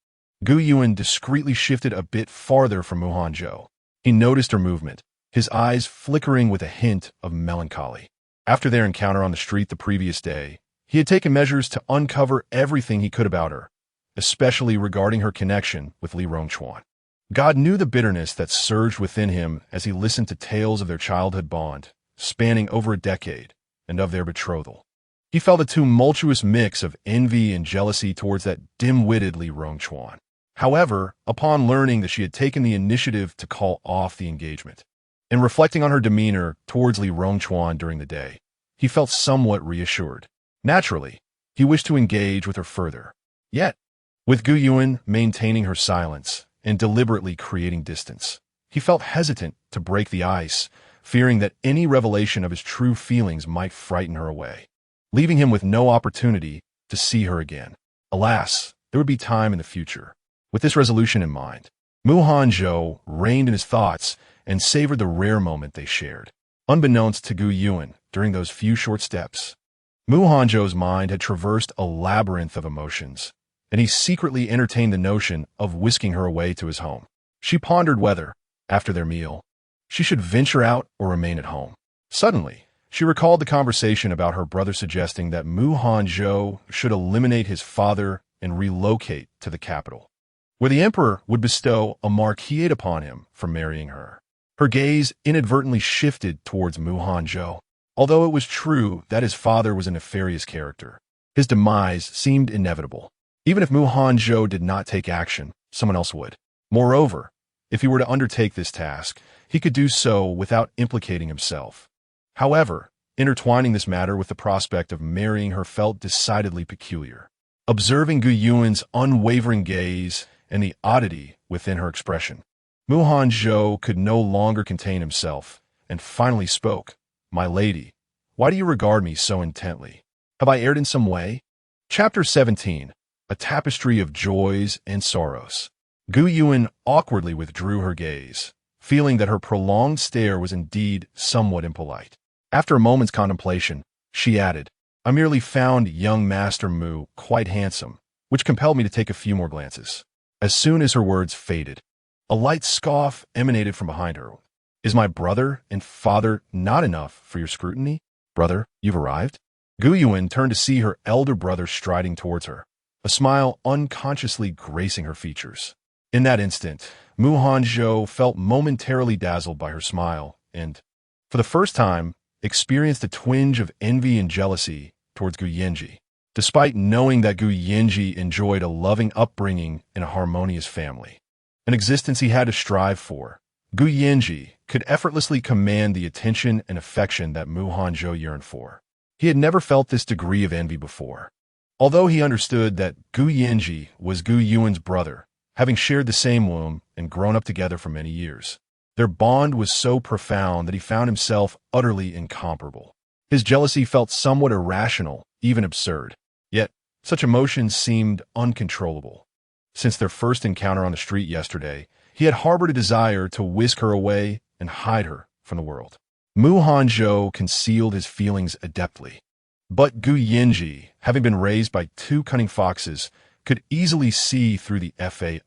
Gu Yuan discreetly shifted a bit farther from Hanzhou. He noticed her movement, his eyes flickering with a hint of melancholy. After their encounter on the street the previous day, he had taken measures to uncover everything he could about her, especially regarding her connection with Li Rongchuan. God knew the bitterness that surged within him as he listened to tales of their childhood bond, spanning over a decade, and of their betrothal. He felt a tumultuous mix of envy and jealousy towards that dim-witted Li Rongchuan. However, upon learning that she had taken the initiative to call off the engagement, and reflecting on her demeanor towards Li Rongchuan during the day, he felt somewhat reassured. Naturally, he wished to engage with her further. Yet, with Gu Yuan maintaining her silence and deliberately creating distance, he felt hesitant to break the ice, fearing that any revelation of his true feelings might frighten her away, leaving him with no opportunity to see her again. Alas, there would be time in the future. With this resolution in mind, Hanzhou reined in his thoughts and savored the rare moment they shared. Unbeknownst to Gu Yuan, during those few short steps, Hanzhou's mind had traversed a labyrinth of emotions, and he secretly entertained the notion of whisking her away to his home. She pondered whether, after their meal, she should venture out or remain at home. Suddenly, she recalled the conversation about her brother suggesting that Hanzhou should eliminate his father and relocate to the capital, where the emperor would bestow a marquisate upon him for marrying her. Her gaze inadvertently shifted towards Hanzhou. Although it was true that his father was a nefarious character, his demise seemed inevitable. Even if Hanzhou did not take action, someone else would. Moreover, if he were to undertake this task, he could do so without implicating himself. However, intertwining this matter with the prospect of marrying her felt decidedly peculiar. Observing Gu Yuan's unwavering gaze and the oddity within her expression, Hanzhou could no longer contain himself and finally spoke. "My lady, why do you regard me so intently? Have I erred in some way?" Chapter 17. A tapestry of joys and sorrows. Gu Yuan awkwardly withdrew her gaze, feeling that her prolonged stare was indeed somewhat impolite. After a moment's contemplation, she added, "I merely found young Master Mu quite handsome, which compelled me to take a few more glances." As soon as her words faded, a light scoff emanated from behind her. "Is my brother and father not enough for your scrutiny? Brother, you've arrived?" Gu Yuan turned to see her elder brother striding towards her, a smile unconsciously gracing her features. In that instant, Hanzhou felt momentarily dazzled by her smile and, for the first time, experienced a twinge of envy and jealousy towards Gu Yenji. Despite knowing that Gu Yenji enjoyed a loving upbringing in a harmonious family, an existence he had to strive for, Gu Yenji could effortlessly command the attention and affection that Hanzhou yearned for. He had never felt this degree of envy before. Although he understood that Gu Yenji was Gu Yuan's brother, having shared the same womb and grown up together for many years, their bond was so profound that he found himself utterly incomparable. His jealousy felt somewhat irrational, even absurd. Yet, such emotions seemed uncontrollable. Since their first encounter on the street yesterday, he had harbored a desire to whisk her away and hide her from the world. Hanzhou concealed his feelings adeptly. But Gu Yenji, having been raised by two cunning foxes, could easily see through the fade.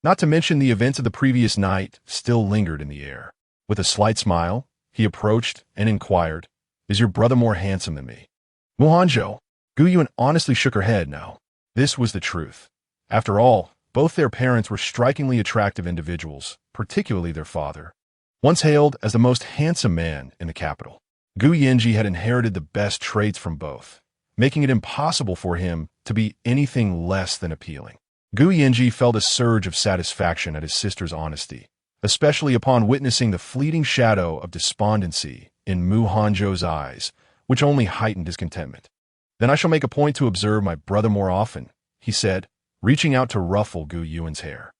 Not to mention the events of the previous night still lingered in the air. With a slight smile, He approached and inquired, "Is your brother more handsome than me?" Mu Hanzhou, Gu Yuan honestly shook her head no. This was the truth. After all, both their parents were strikingly attractive individuals, particularly their father. Once hailed as the most handsome man in the capital, Gu Yinji had inherited the best traits from both, making it impossible for him to be anything less than appealing. Gu Yinji felt a surge of satisfaction at his sister's honesty, especially upon witnessing the fleeting shadow of despondency in Mu Hanzhou's eyes, which only heightened his contentment. "Then I shall make a point to observe my brother more often," he said, reaching out to ruffle Gu Yuan's hair.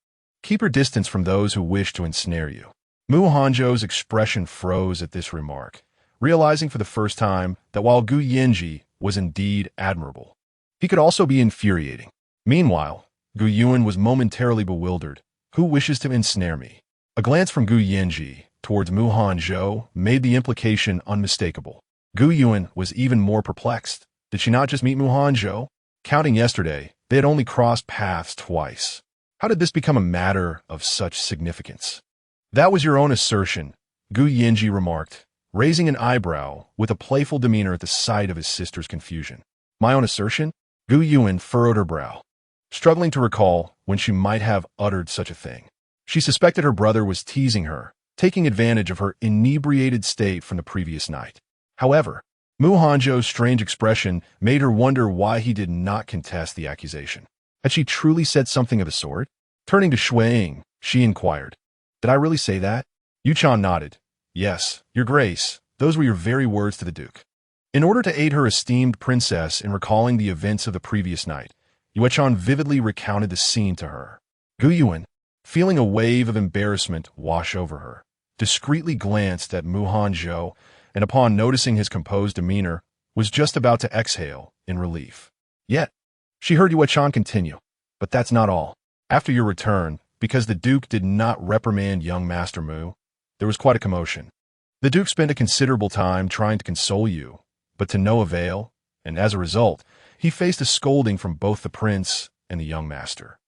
"Keep your distance from those who wish to ensnare you." Mu Hanzhou's expression froze at this remark, realizing for the first time that while Gu Yinji was indeed admirable, he could also be infuriating. Meanwhile, Gu Yuan was momentarily bewildered. Who wishes to ensnare me? A glance from Gu Yinji towards Mu Hanzhou made the implication unmistakable. Gu Yuan was even more perplexed. Did she not just meet Mu Hanzhou? Counting yesterday, they had only crossed paths twice. How did this become a matter of such significance? "That was your own assertion," Gu Yinji remarked, raising an eyebrow with a playful demeanor at the sight of his sister's confusion. "My own assertion?" Gu Yuan furrowed her brow, struggling to recall when she might have uttered such a thing. She suspected her brother was teasing her, taking advantage of her inebriated state from the previous night. However, Mu Hanzhou's strange expression made her wonder why he did not contest the accusation. Had she truly said something of the sort? Turning to Shuiying, she inquired, "Did I really say that?" Yuchan nodded. "Yes, Your Grace, those were your very words to the Duke." In order to aid her esteemed princess in recalling the events of the previous night, Yuchan vividly recounted the scene to her. Gu Yuan, feeling a wave of embarrassment wash over her, discreetly glanced at Mu Hanzhou, and upon noticing his composed demeanor, was just about to exhale in relief. Yet, she heard Yuchan continue, "But that's not all. After your return, because the Duke did not reprimand young Master Mu, there was quite a commotion. The Duke spent a considerable time trying to console you, but to no avail, and as a result, he faced a scolding from both the prince and the young master."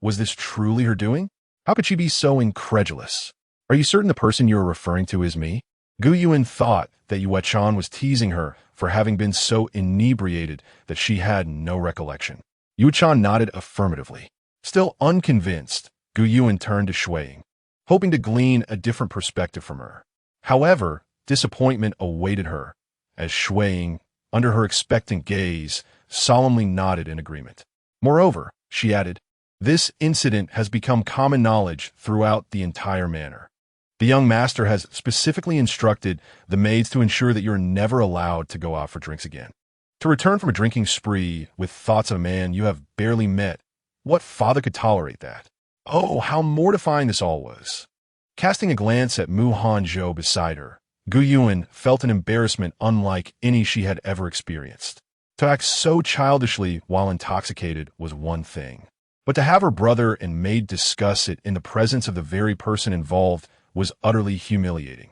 Was this truly her doing? How could she be so incredulous? "Are you certain the person you are referring to is me?" Gu Yuan thought that Yuchan was teasing her for having been so inebriated that she had no recollection. Yuchan nodded affirmatively. Still unconvinced, Gu Yuan turned to Shuiying, hoping to glean a different perspective from her. However, disappointment awaited her, as Shuiying, under her expectant gaze, solemnly nodded in agreement. "Moreover," she added, "this incident has become common knowledge throughout the entire manor. The young master has specifically instructed the maids to ensure that you're never allowed to go out for drinks again. To return from a drinking spree with thoughts of a man you have barely met, what father could tolerate that?" Oh, how mortifying this all was. Casting a glance at Mu Hanzhou beside her, Gu Yuan felt an embarrassment unlike any she had ever experienced. To act so childishly while intoxicated was one thing, but to have her brother and maid discuss it in the presence of the very person involved was utterly humiliating.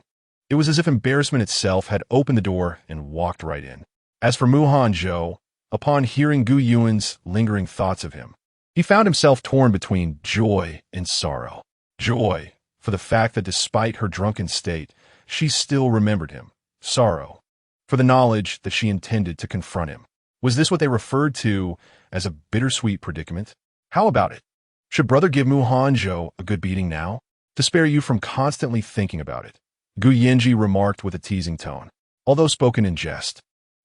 It was as if embarrassment itself had opened the door and walked right in. As for Mu Hanzhou, upon hearing Gu Yuan's lingering thoughts of him, he found himself torn between joy and sorrow. Joy, for the fact that despite her drunken state, she still remembered him. Sorrow, for the knowledge that she intended to confront him. Was this what they referred to as a bittersweet predicament? How about it? Should brother give Mu Hanzhou a good beating now, to spare you from constantly thinking about it? Gu Yinji remarked with a teasing tone, although spoken in jest.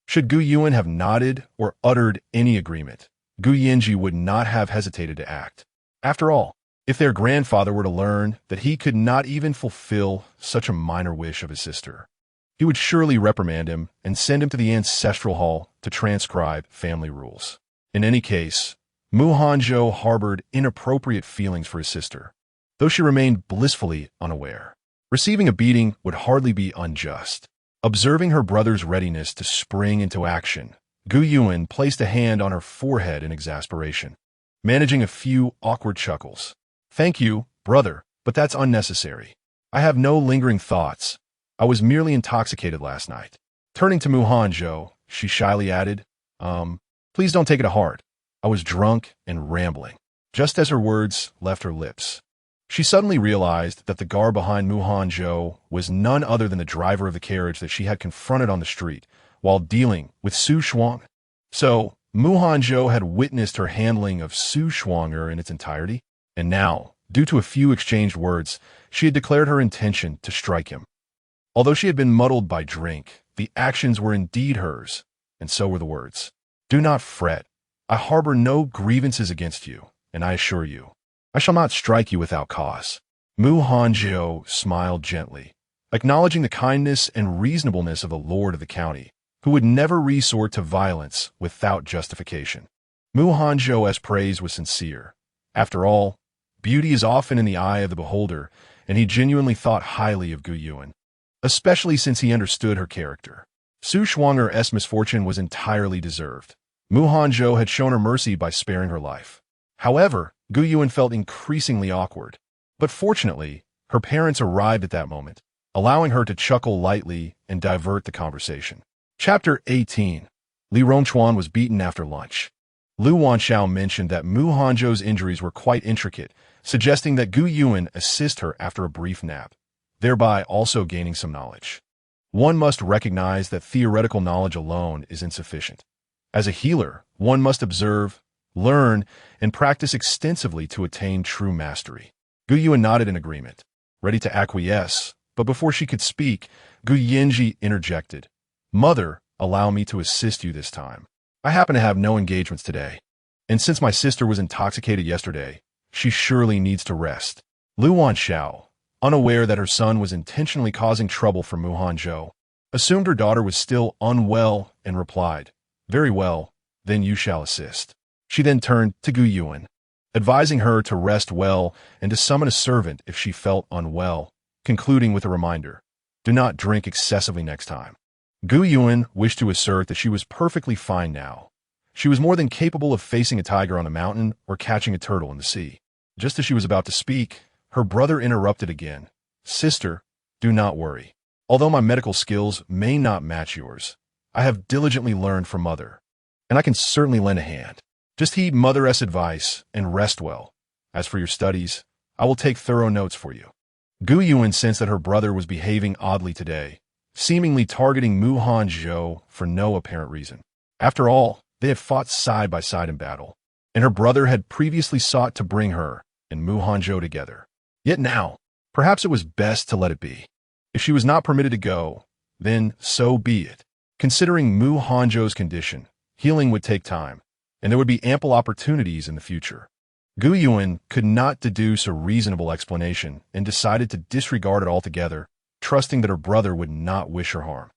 Should Gu Yuan have nodded or uttered any agreement, Gu Yinji would not have hesitated to act. After all, if their grandfather were to learn that he could not even fulfill such a minor wish of his sister, he would surely reprimand him and send him to the ancestral hall to transcribe family rules. In any case, Mu Hanzhou harbored inappropriate feelings for his sister, though she remained blissfully unaware. Receiving a beating would hardly be unjust. Observing her brother's readiness to spring into action, Gu Yuan placed a hand on her forehead in exasperation, managing a few awkward chuckles. "Thank you, brother, but that's unnecessary. I have no lingering thoughts. I was merely intoxicated last night." Turning to Mu Hanzhou, she shyly added, Please don't take it to heart. I was drunk and rambling." Just as her words left her lips, She suddenly realized that the guard behind Hanzhou was none other than the driver of the carriage that she had confronted on the street while dealing with Su Shuang. So, Hanzhou had witnessed her handling of Su Shuanger in its entirety, and now, due to a few exchanged words, she had declared her intention to strike him. Although she had been muddled by drink, the actions were indeed hers, and so were the words. "Do not fret. I harbor no grievances against you, and I assure you, I shall not strike you without cause." Hanzhou smiled gently, acknowledging the kindness and reasonableness of the lord of the county, who would never resort to violence without justification. Hanzhou's praise was sincere. After all, beauty is often in the eye of the beholder, and he genuinely thought highly of Gu Yuan, especially since he understood her character. Su Shuanger's misfortune was entirely deserved. Hanzhou had shown her mercy by sparing her life. However, Gu Yuan felt increasingly awkward. But fortunately, her parents arrived at that moment, allowing her to chuckle lightly and divert the conversation. Chapter 18. Li Rongchuan was beaten after lunch. Lu Wanxiao mentioned that Hanzhou's injuries were quite intricate, suggesting that Gu Yuan assist her after a brief nap, thereby also gaining some knowledge. One must recognize that theoretical knowledge alone is insufficient. As a healer, one must observe, learn, and practice extensively to attain true mastery. Gu Yuan nodded in agreement, ready to acquiesce, but before she could speak, Gu Yinji interjected. "Mother, allow me to assist you this time. I happen to have no engagements today, and since my sister was intoxicated yesterday, she surely needs to rest." Lu Wanxiao, unaware that her son was intentionally causing trouble for Hanzhou, assumed her daughter was still unwell and replied, "Very well, then you shall assist." She then turned to Gu Yuan, advising her to rest well and to summon a servant if she felt unwell, concluding with a reminder, "Do not drink excessively next time." Gu Yuan wished to assert that she was perfectly fine now. She was more than capable of facing a tiger on a mountain or catching a turtle in the sea. Just as she was about to speak, her brother interrupted again. "Sister, do not worry. Although my medical skills may not match yours, I have diligently learned from Mother, and I can certainly lend a hand. Just heed Mother's advice and rest well. As for your studies, I will take thorough notes for you." Gu Yuan sensed that her brother was behaving oddly today, seemingly targeting Hanzhou for no apparent reason. After all, they had fought side by side in battle, and her brother had previously sought to bring her and Hanzhou together. Yet now, perhaps it was best to let it be. If she was not permitted to go, then so be it. Considering Hanzhou's condition, healing would take time, and there would be ample opportunities in the future. Gu Yuan could not deduce a reasonable explanation and decided to disregard it altogether, trusting that her brother would not wish her harm.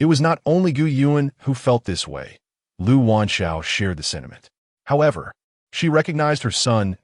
It was not only Gu Yuan who felt this way. Lu Wanxiao shared the sentiment. However, she recognized her son's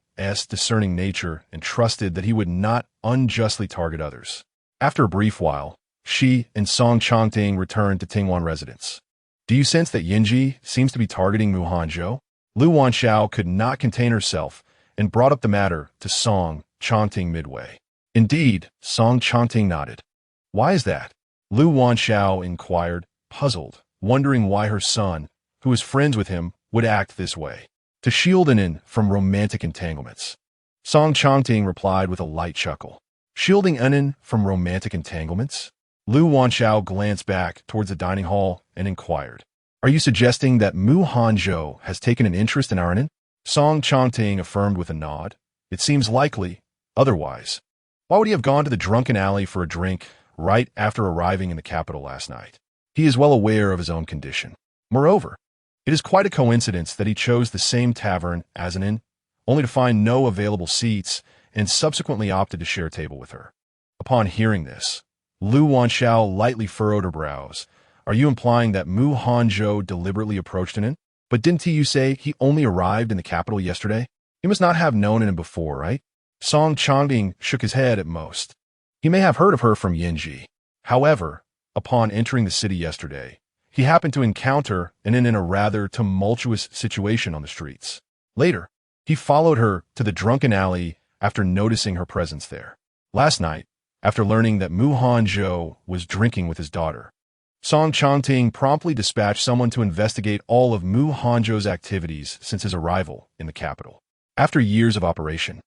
discerning nature and trusted that he would not unjustly target others. After a brief while, she and Song Chongting returned to Tingwan residence. "Do you sense that Yinji seems to be targeting Hanzhou?" Lu Wanxiao could not contain herself and brought up the matter to Song Chongting midway. Indeed, Song Chongting nodded. "Why is that?" Lu Wanxiao inquired, puzzled, wondering why her son, who was friends with him, would act this way. "To shield Anin from romantic entanglements." Song Chongting replied with a light chuckle. "Shielding Anin from romantic entanglements?" Lu Wanxiao glanced back towards the dining hall and inquired, "Are you suggesting that Hanzhou has taken an interest in our Anin?" Song Chongting affirmed with a nod. "It seems likely. Otherwise, why would he have gone to the drunken alley for a drink right after arriving in the capital last night? He is well aware of his own condition. Moreover, it is quite a coincidence that he chose the same tavern as Anin, only to find no available seats and subsequently opted to share a table with her." Upon hearing this, Lu Wanxiao lightly furrowed her brows. "Are you implying that Hanzhou deliberately approached Anin? But didn't you say he only arrived in the capital yesterday? He must not have known Anin before, right?" Song Chongting shook his head at most. He may have heard of her from Yinji. However, upon entering the city yesterday, he happened to encounter Anin in a rather tumultuous situation on the streets. Later, he followed her to the drunken alley after noticing her presence there. Last night, after learning that Hanzhou was drinking with his daughter, Song Chongting promptly dispatched someone to investigate all of Hanzhou's activities since his arrival in the capital. After years of operation,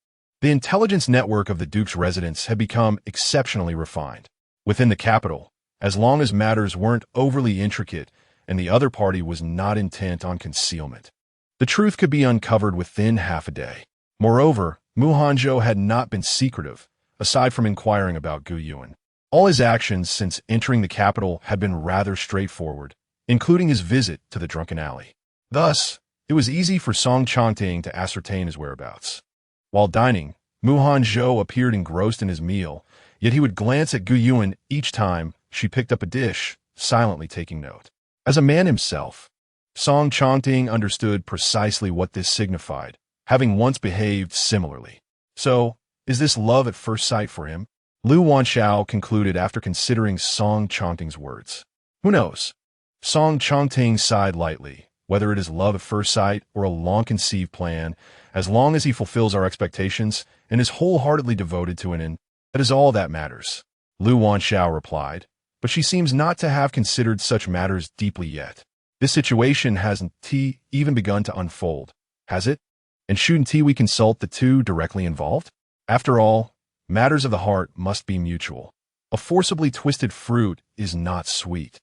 The intelligence network of the Duke's residence had become exceptionally refined. Within the capital, as long as matters weren't overly intricate and the other party was not intent on concealment, the truth could be uncovered within half a day. Moreover, Hanzhou had not been secretive, aside from inquiring about Gu Yuan. All his actions since entering the capital had been rather straightforward, including his visit to the drunken alley. Thus, it was easy for Song Changting to ascertain his whereabouts. While dining, Hanzhou appeared engrossed in his meal, yet he would glance at Gu Yuan each time she picked up a dish, silently taking note. As a man himself, Song Changting understood precisely what this signified, having once behaved similarly. So, is this love at first sight for him? Lu Wanxiao concluded after considering Song Changting's words. Who knows? Song Changting sighed lightly. Whether it is love at first sight or a long-conceived plan, as long as he fulfills our expectations and is wholeheartedly devoted to an end, that is all that matters. Lu Wanxiao replied, but she seems not to have considered such matters deeply yet. This situation hasn't even begun to unfold, has it? And shouldn't we consult the two directly involved? After all, matters of the heart must be mutual. A forcibly twisted fruit is not sweet,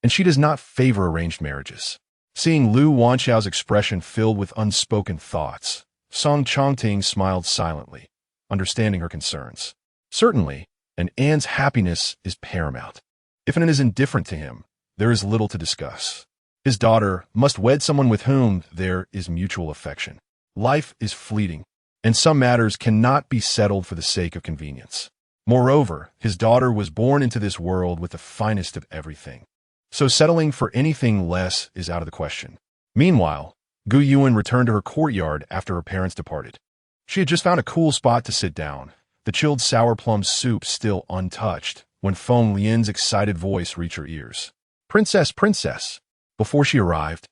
and she does not favor arranged marriages. Seeing Lu Wanxiao's expression filled with unspoken thoughts, Song Changting smiled silently, understanding her concerns. Certainly, an An's happiness is paramount. If an is indifferent to him, there is little to discuss. His daughter must wed someone with whom there is mutual affection. Life is fleeting, and some matters cannot be settled for the sake of convenience. Moreover, his daughter was born into this world with the finest of everything. So settling for anything less is out of the question. Meanwhile, Gu Yuan returned to her courtyard after her parents departed. She had just found a cool spot to sit down, the chilled sour plum soup still untouched, when Feng Lian's excited voice reached her ears. Princess, princess! Before she arrived,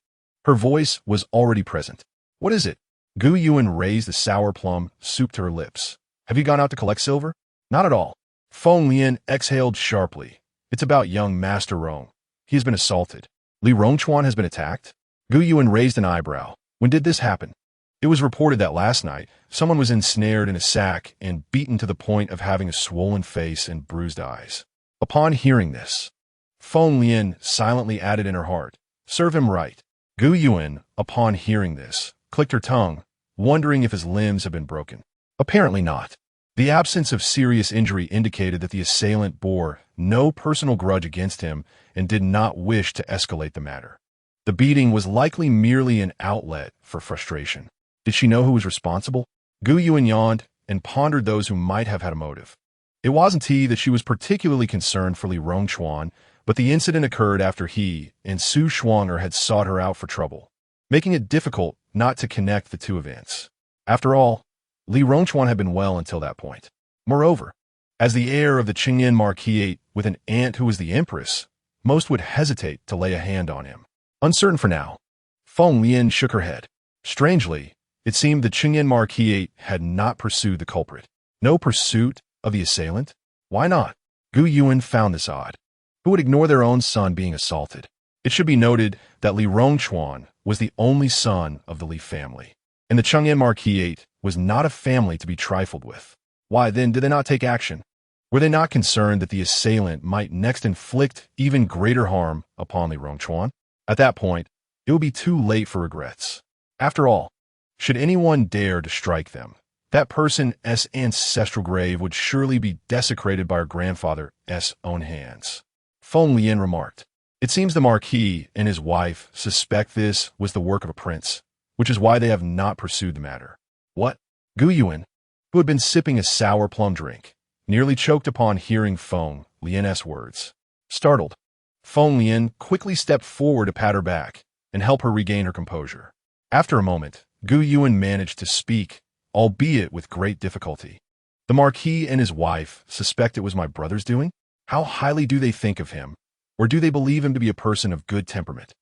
her voice was already present. What is it? Gu Yuan raised the sour plum soup to her lips. Have you gone out to collect silver? Not at all. Feng Lian exhaled sharply. It's about young Master Rong. He has been assaulted. Li Rongchuan has been attacked? Gu Yuan raised an eyebrow. When did this happen? It was reported that last night, someone was ensnared in a sack and beaten to the point of having a swollen face and bruised eyes. Upon hearing this, Feng Lian silently added in her heart, serve him right. Gu Yuan, upon hearing this, clicked her tongue, wondering if his limbs had been broken. Apparently not. The absence of serious injury indicated that the assailant bore no personal grudge against him and did not wish to escalate the matter. The beating was likely merely an outlet for frustration. Did she know who was responsible? Gu Yuan yawned and pondered those who might have had a motive. It wasn't that she was particularly concerned for Li Rongchuan, but the incident occurred after he and Su Shuanger had sought her out for trouble, making it difficult not to connect the two events. After all, Li Rongchuan had been well until that point. Moreover, as the heir of the Qingyan Marquisate with an aunt who was the empress, most would hesitate to lay a hand on him. Uncertain for now, Feng Lian shook her head. Strangely, it seemed the Qingyan Marquisate had not pursued the culprit. No pursuit of the assailant? Why not? Gu Yuan found this odd. Who would ignore their own son being assaulted? It should be noted that Li Rongchuan was the only son of the Li family, and the Qingyan Marquisate was not a family to be trifled with. Why then did they not take action? Were they not concerned that the assailant might next inflict even greater harm upon Li Rongchuan? At that point, it would be too late for regrets. After all, should anyone dare to strike them, that person's ancestral grave would surely be desecrated by her grandfather's own hands. Feng Lian remarked, it seems the Marquis and his wife suspect this was the work of a prince, which is why they have not pursued the matter. What? Gu Yuan, who had been sipping a sour plum drink, nearly choked upon hearing Feng Lian's words. Startled, Feng Lian quickly stepped forward to pat her back and help her regain her composure. After a moment, Gu Yuan managed to speak, albeit with great difficulty. The Marquis and his wife suspect it was my brother's doing? How highly do they think of him? Or do they believe him to be a person of good temperament?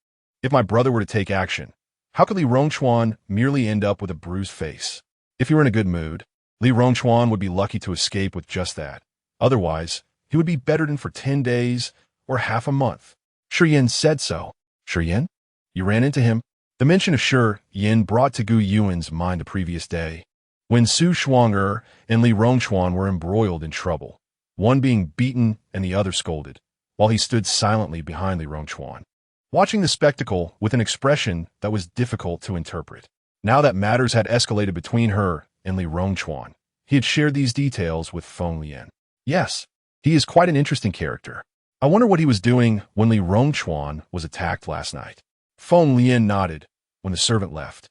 If my brother were to take action, how could Li Rongchuan merely end up with a bruised face? If he were in a good mood, Li Rongchuan would be lucky to escape with just that. Otherwise, he would be bedridden for 10 days or half a month. Shi Yin said so. Shi Yin? You ran into him? The mention of Shi Yin brought to Gu Yuan's mind the previous day. when Su Shuang'er and Li Rongchuan were embroiled in trouble, one being beaten and the other scolded, while he stood silently behind Li Rongchuan, watching the spectacle with an expression that was difficult to interpret. Now that matters had escalated between her and Li Rongchuan, he had shared these details with Feng Lian. Yes, he is quite an interesting character. I wonder what he was doing when Li Rongchuan was attacked last night. Feng Lian nodded when the servant left.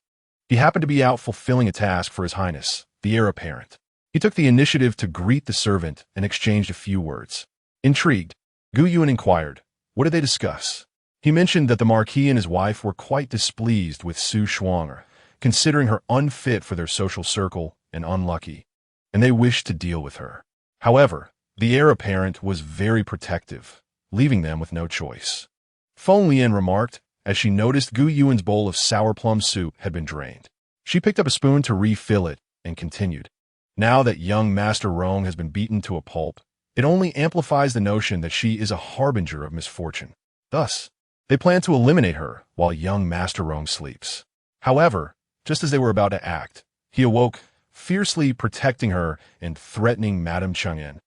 He happened to be out fulfilling a task for His Highness, the heir apparent. He took the initiative to greet the servant and exchanged a few words. Intrigued, Gu Yuan inquired, what did they discuss? He mentioned that the Marquis and his wife were quite displeased with Su Shuang'er, considering her unfit for their social circle and unlucky, and they wished to deal with her. However, the heir apparent was very protective, leaving them with no choice. Feng Lian remarked as she noticed Gu Yuan's bowl of sour plum soup had been drained. She picked up a spoon to refill it and continued. Now that young Master Rong has been beaten to a pulp, it only amplifies the notion that she is a harbinger of misfortune. Thus, they plan to eliminate her while young Master Rong sleeps. However, just as they were about to act, he awoke, fiercely protecting her and threatening Madame Chang'an,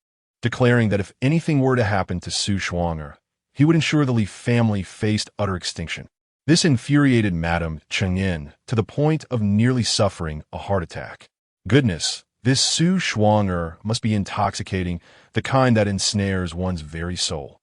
declaring that if anything were to happen to Su Shuang'er, he would ensure the Li family faced utter extinction. This infuriated Madame Chang'an to the point of nearly suffering a heart attack. Goodness, this Su Shuang'er must be intoxicating, the kind that ensnares one's very soul.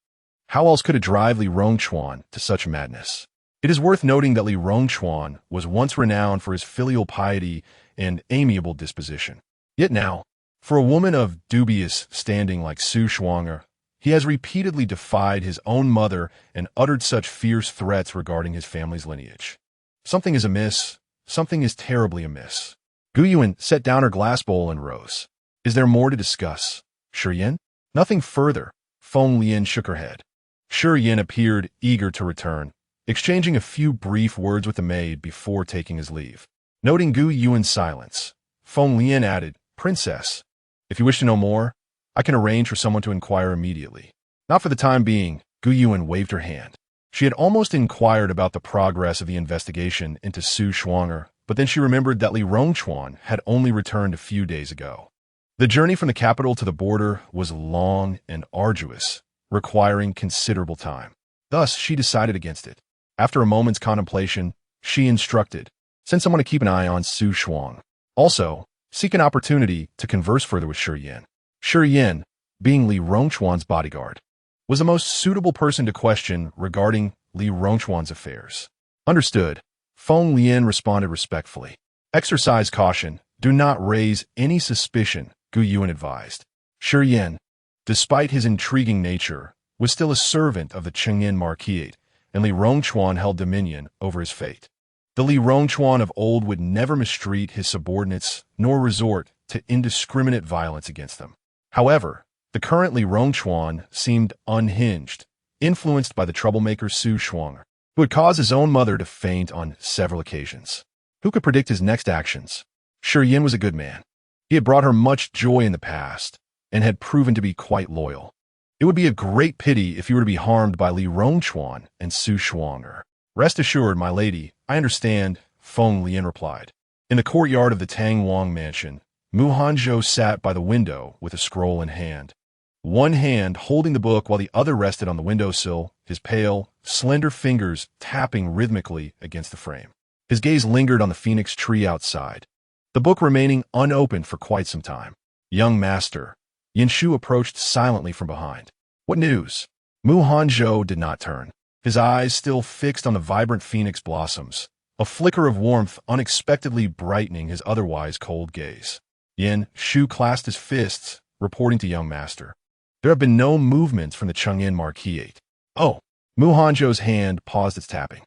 How else could it drive Li Rongchuan to such madness? It is worth noting that Li Rongchuan was once renowned for his filial piety and amiable disposition. Yet now, for a woman of dubious standing like Su Shuang'er, he has repeatedly defied his own mother and uttered such fierce threats regarding his family's lineage. Something is amiss. Something is terribly amiss. Gu Yuan set down her glass bowl and rose. Is there more to discuss, Shi Yin? Nothing further. Feng Lian shook her head. Shi Yin appeared eager to return, exchanging a few brief words with the maid before taking his leave. Noting Gu Yuan's silence, Feng Lian added, Princess, if you wish to know more, I can arrange for someone to inquire immediately. Not for the time being, Gu Yuan waved her hand. She had almost inquired about the progress of the investigation into Su Shuang'er, but then she remembered that Li Rongchuan had only returned a few days ago. The journey from the capital to the border was long and arduous, requiring considerable time. Thus, she decided against it. After a moment's contemplation, she instructed, send someone to keep an eye on Su Shuang. Also, seek an opportunity to converse further with Shi Yin. Shi Yin, being Li Rongchuan's bodyguard, was the most suitable person to question regarding Li Rongchuan's affairs. Understood. Feng Lian responded respectfully. Exercise caution. Do not raise any suspicion, Gu Yuan advised. Shi Yin, despite his intriguing nature, was still a servant of the Chengyan Marquis, and Li Rongchuan held dominion over his fate. The Li Rongchuan of old would never mistreat his subordinates nor resort to indiscriminate violence against them. However, the current Li Rongchuan seemed unhinged, influenced by the troublemaker Su Shuang'er, who had caused his own mother to faint on several occasions. Who could predict his next actions? Shi Yin was a good man. He had brought her much joy in the past, and had proven to be quite loyal. It would be a great pity if he were to be harmed by Li Rongchuan and Su Shuang'er. Rest assured, my lady, I understand, Feng Lian replied. In the courtyard of the Tang Wang mansion, Hanzhou sat by the window with a scroll in hand. One hand holding the book while the other rested on the windowsill, his pale, slender fingers tapping rhythmically against the frame. His gaze lingered on the phoenix tree outside, the book remaining unopened for quite some time. Young master, Yin Shu approached silently from behind. What news? Hanzhou did not turn, his eyes still fixed on the vibrant phoenix blossoms, a flicker of warmth unexpectedly brightening his otherwise cold gaze. Yin Shu clasped his fists, reporting to young master. There have been no movements from the Chengyan Marquis. Oh, Hanzhou's hand paused its tapping.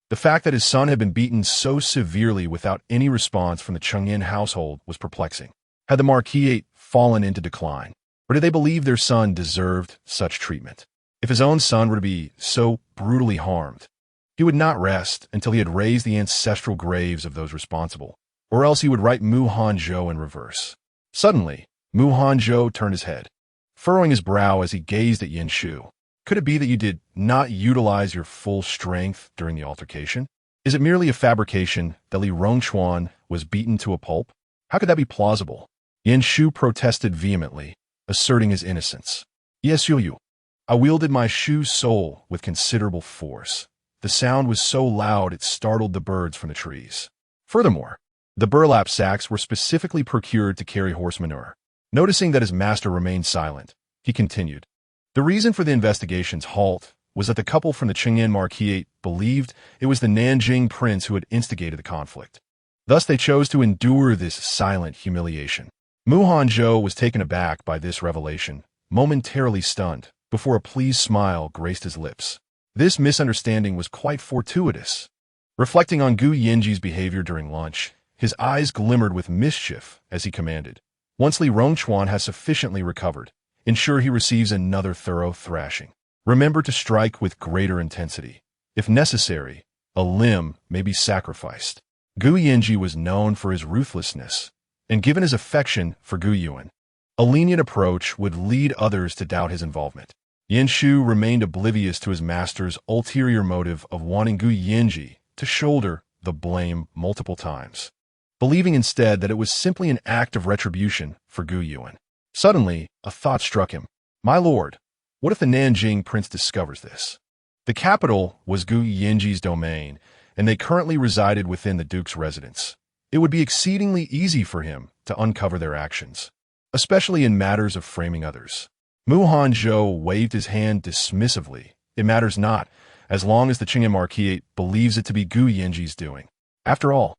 The fact that his son had been beaten so severely without any response from the Chengyan household was perplexing. Had the Marquis fallen into decline, or did they believe their son deserved such treatment? If his own son were to be so brutally harmed, he would not rest until he had raised the ancestral graves of those responsible, or else he would write Hanzhou in reverse. Suddenly, Hanzhou turned his head, furrowing his brow as he gazed at Yin Shu. Could it be that you did not utilize your full strength during the altercation? Is it merely a fabrication that Li Rongchuan was beaten to a pulp? How could that be plausible? Yan Shu protested vehemently, asserting his innocence. Yes, you. I wielded my Shu's soul with considerable force. The sound was so loud it startled the birds from the trees. Furthermore, the burlap sacks were specifically procured to carry horse manure. Noticing that his master remained silent, he continued. The reason for the investigation's halt was that the couple from the Chengyan Marquisate believed it was the Nanjing prince who had instigated the conflict. Thus they chose to endure this silent humiliation. Hanzhou was taken aback by this revelation, momentarily stunned, before a pleased smile graced his lips. This misunderstanding was quite fortuitous. Reflecting on Gu Yinji's behavior during lunch, his eyes glimmered with mischief as he commanded. Once Li Rongchuan has sufficiently recovered, ensure he receives another thorough thrashing. Remember to strike with greater intensity. If necessary, a limb may be sacrificed. Gu Yinji was known for his ruthlessness, and given his affection for Gu Yuan, a lenient approach would lead others to doubt his involvement. Yan Shu remained oblivious to his master's ulterior motive of wanting Gu Yinji to shoulder the blame multiple times, believing instead that it was simply an act of retribution for Gu Yuan. Suddenly, a thought struck him. My lord, what if the Nanjing prince discovers this? The capital was Gu Yinji's domain, and they currently resided within the duke's residence. It would be exceedingly easy for him to uncover their actions, especially in matters of framing others. Hanzhou waved his hand dismissively. It matters not, as long as the Chengyan Marquisate believes it to be Gu Yinji's doing. After all,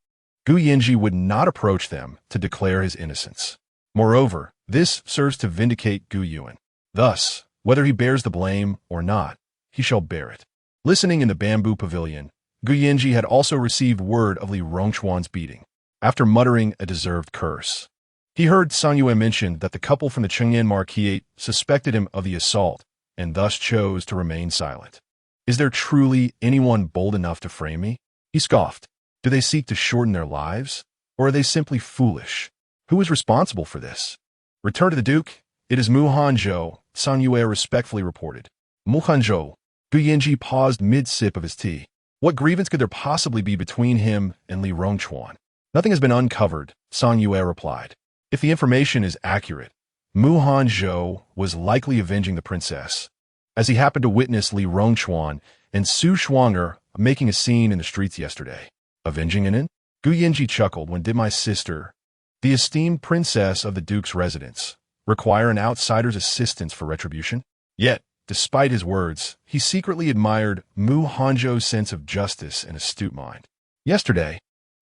Gu Yinji would not approach them to declare his innocence. Moreover, this serves to vindicate Gu Yuan. Thus, whether he bears the blame or not, he shall bear it. Listening in the bamboo pavilion, Gu Yinji had also received word of Li Rongchuan's beating. After muttering a deserved curse, he heard Sun Yue mention that the couple from the Chengyan Marquisate suspected him of the assault and thus chose to remain silent. Is there truly anyone bold enough to frame me? He scoffed. Do they seek to shorten their lives? Or are they simply foolish? Who is responsible for this? Return to the Duke. It is Hanzhou, Sun Yue respectfully reported. Hanzhou. Gu Yinji paused mid-sip of his tea. What grievance could there possibly be between him and Li Rongchuan? Nothing has been uncovered, Sun Yue replied. If the information is accurate, Hanzhou was likely avenging the princess, as he happened to witness Li Rongchuan and Su Shuang'er making a scene in the streets yesterday. Avenging an? Gu Yinji chuckled. When did my sister, the esteemed princess of the duke's residence, require an outsider's assistance for retribution? Yet, despite his words, he secretly admired Hanzhou's sense of justice and astute mind. Yesterday,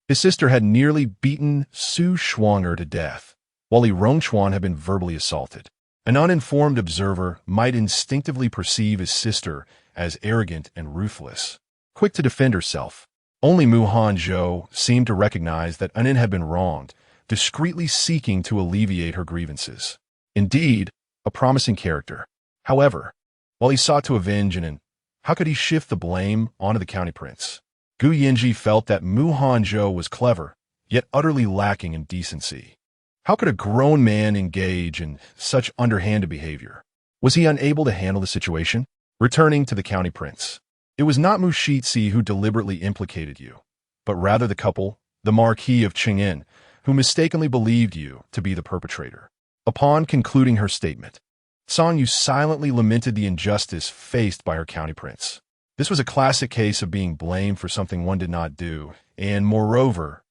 his sister had nearly beaten Su Shuang'er to death, while Li Rongchuan had been verbally assaulted. An uninformed observer might instinctively perceive his sister as arrogant and ruthless, quick to defend herself. Only Hanzhou seemed to recognize that Anin had been wronged, discreetly seeking to alleviate her grievances. Indeed, a promising character. However, while he sought to avenge Anin, how could he shift the blame onto the county prince? Gu Yinji felt that Hanzhou was clever, yet utterly lacking in decency. How could a grown man engage in such underhanded behavior? Was he unable to handle the situation? Returning to the county prince. It was not Mushitsi who deliberately implicated you, but rather the couple, the Marquis of Chengyan, who mistakenly believed you to be the perpetrator. Upon concluding her statement, San Yu silently lamented the injustice faced by her county prince. This was a classic case of being blamed for something one did not do, and moreover,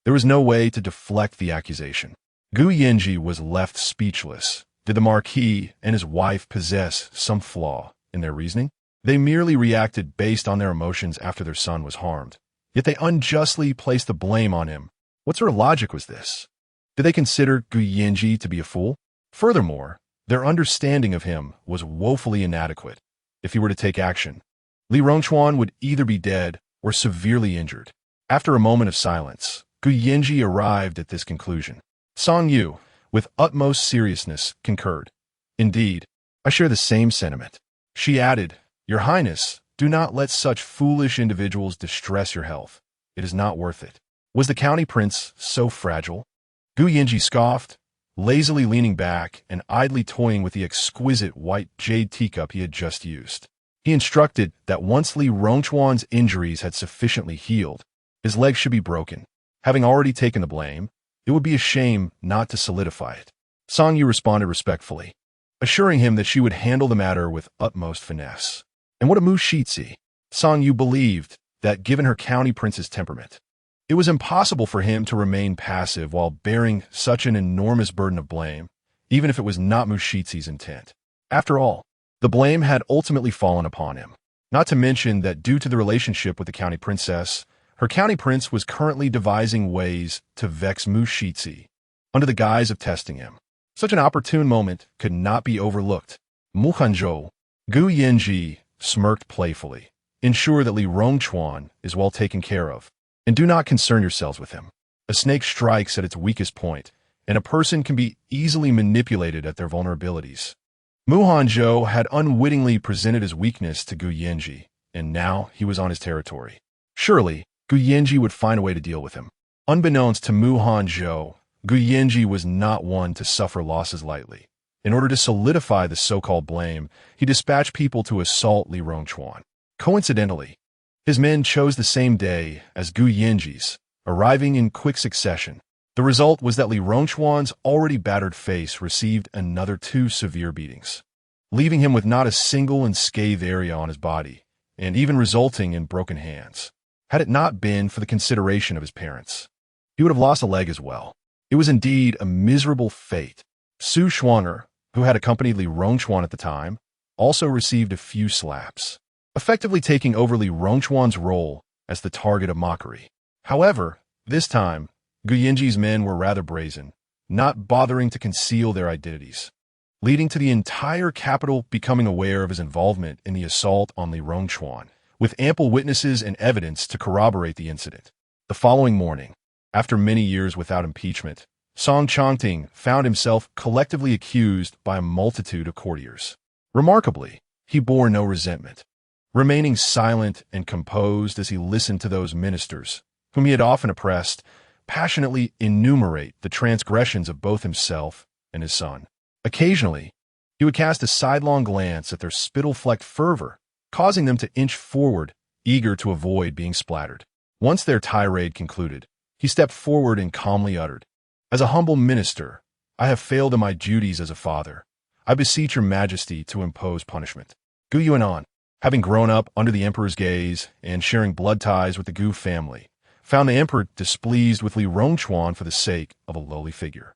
there was no way to deflect the accusation. Gu Yinji was left speechless. Did the Marquis and his wife possess some flaw in their reasoning? They merely reacted based on their emotions after their son was harmed. Yet they unjustly placed the blame on him. What sort of logic was this? Did they consider Gu Yinji to be a fool? Furthermore, their understanding of him was woefully inadequate. If he were to take action, Li Rongchuan would either be dead or severely injured. After a moment of silence, Gu Yinji arrived at this conclusion. Song Yu, with utmost seriousness, concurred. Indeed, I share the same sentiment. She added, Your Highness, do not let such foolish individuals distress your health. It is not worth it. Was the county prince so fragile? Gu Yinji scoffed, lazily leaning back and idly toying with the exquisite white jade teacup he had just used. He instructed that once Li Rongchuan's injuries had sufficiently healed, his legs should be broken. Having already taken the blame, it would be a shame not to solidify it. Song Yu responded respectfully, assuring him that she would handle the matter with utmost finesse. And what a Mushitsi! Song Yu believed that given her county prince's temperament, it was impossible for him to remain passive while bearing such an enormous burden of blame, even if it was not Mushitsi's intent. After all, the blame had ultimately fallen upon him. Not to mention that due to the relationship with the county princess, her county prince was currently devising ways to vex Mushitsi under the guise of testing him. Such an opportune moment could not be overlooked. Hanzhou, Gu Yanji smirked playfully. Ensure that Li Rongchuan is well taken care of, and do not concern yourselves with him. A snake strikes at its weakest point, and a person can be easily manipulated at their vulnerabilities. Mu Hanzhou had unwittingly presented his weakness to Gu Yanji, and now he was on his territory. Surely, Gu Yanji would find a way to deal with him. Unbeknownst to Mu Hanzhou, Gu Yanji was not one to suffer losses lightly. In order to solidify the so-called blame, he dispatched people to assault Li Rongchuan. Coincidentally, his men chose the same day as Gu Yanji's, arriving in quick succession. The result was that Li Rongchuan's already battered face received another 2 severe beatings, leaving him with not a single unscathed area on his body, and even resulting in broken hands. Had it not been for the consideration of his parents, he would have lost a leg as well. It was indeed a miserable fate. Su Shuanger, who had accompanied Li Rongchuan at the time, also received a few slaps, effectively taking over Li Rongchuan's role as the target of mockery. However, this time, Gu Yanji's men were rather brazen, not bothering to conceal their identities, leading to the entire capital becoming aware of his involvement in the assault on Li Rongchuan, with ample witnesses and evidence to corroborate the incident. The following morning, after many years without impeachment, Song Chongting found himself collectively accused by a multitude of courtiers. Remarkably, he bore no resentment, remaining silent and composed as he listened to those ministers, whom he had often oppressed, passionately enumerate the transgressions of both himself and his son. Occasionally, he would cast a sidelong glance at their spittle-flecked fervor, causing them to inch forward, eager to avoid being splattered. Once their tirade concluded, he stepped forward and calmly uttered, "As a humble minister, I have failed in my duties as a father. I beseech your majesty to impose punishment." Gu Yuanan, having grown up under the emperor's gaze and sharing blood ties with the Gu family, found the emperor displeased with Li Rongchuan for the sake of a lowly figure.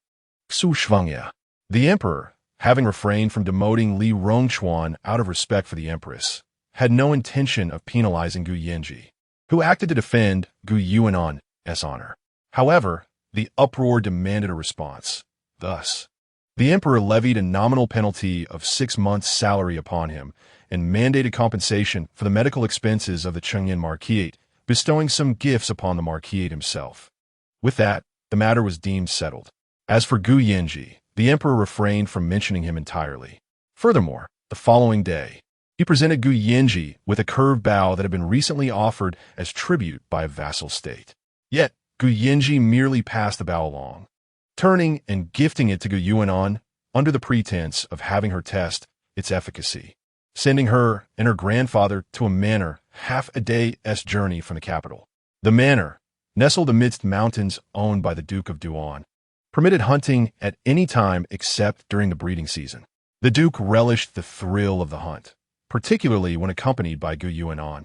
Su Shvangya, the emperor, having refrained from demoting Li Rongchuan out of respect for the empress, had no intention of penalizing Gu Yanji, who acted to defend Gu Yuanan's honor. However, the uproar demanded a response. Thus, the emperor levied a nominal penalty of 6 months' salary upon him and mandated compensation for the medical expenses of the Chengyan marquisate, bestowing some gifts upon the marquisate himself. With that, the matter was deemed settled. As for Gu Yanji, the emperor refrained from mentioning him entirely. Furthermore, the following day, he presented Gu Yanji with a curved bow that had been recently offered as tribute by a vassal state. Yet, Gu Yanji merely passed the bow along, turning and gifting it to Gu Yuanan under the pretense of having her test its efficacy, sending her and her grandfather to a manor half a day's journey from the capital. The manor, nestled amidst mountains owned by the Duke of Duan, permitted hunting at any time except during the breeding season. The Duke relished the thrill of the hunt, particularly when accompanied by Gu Yuanan,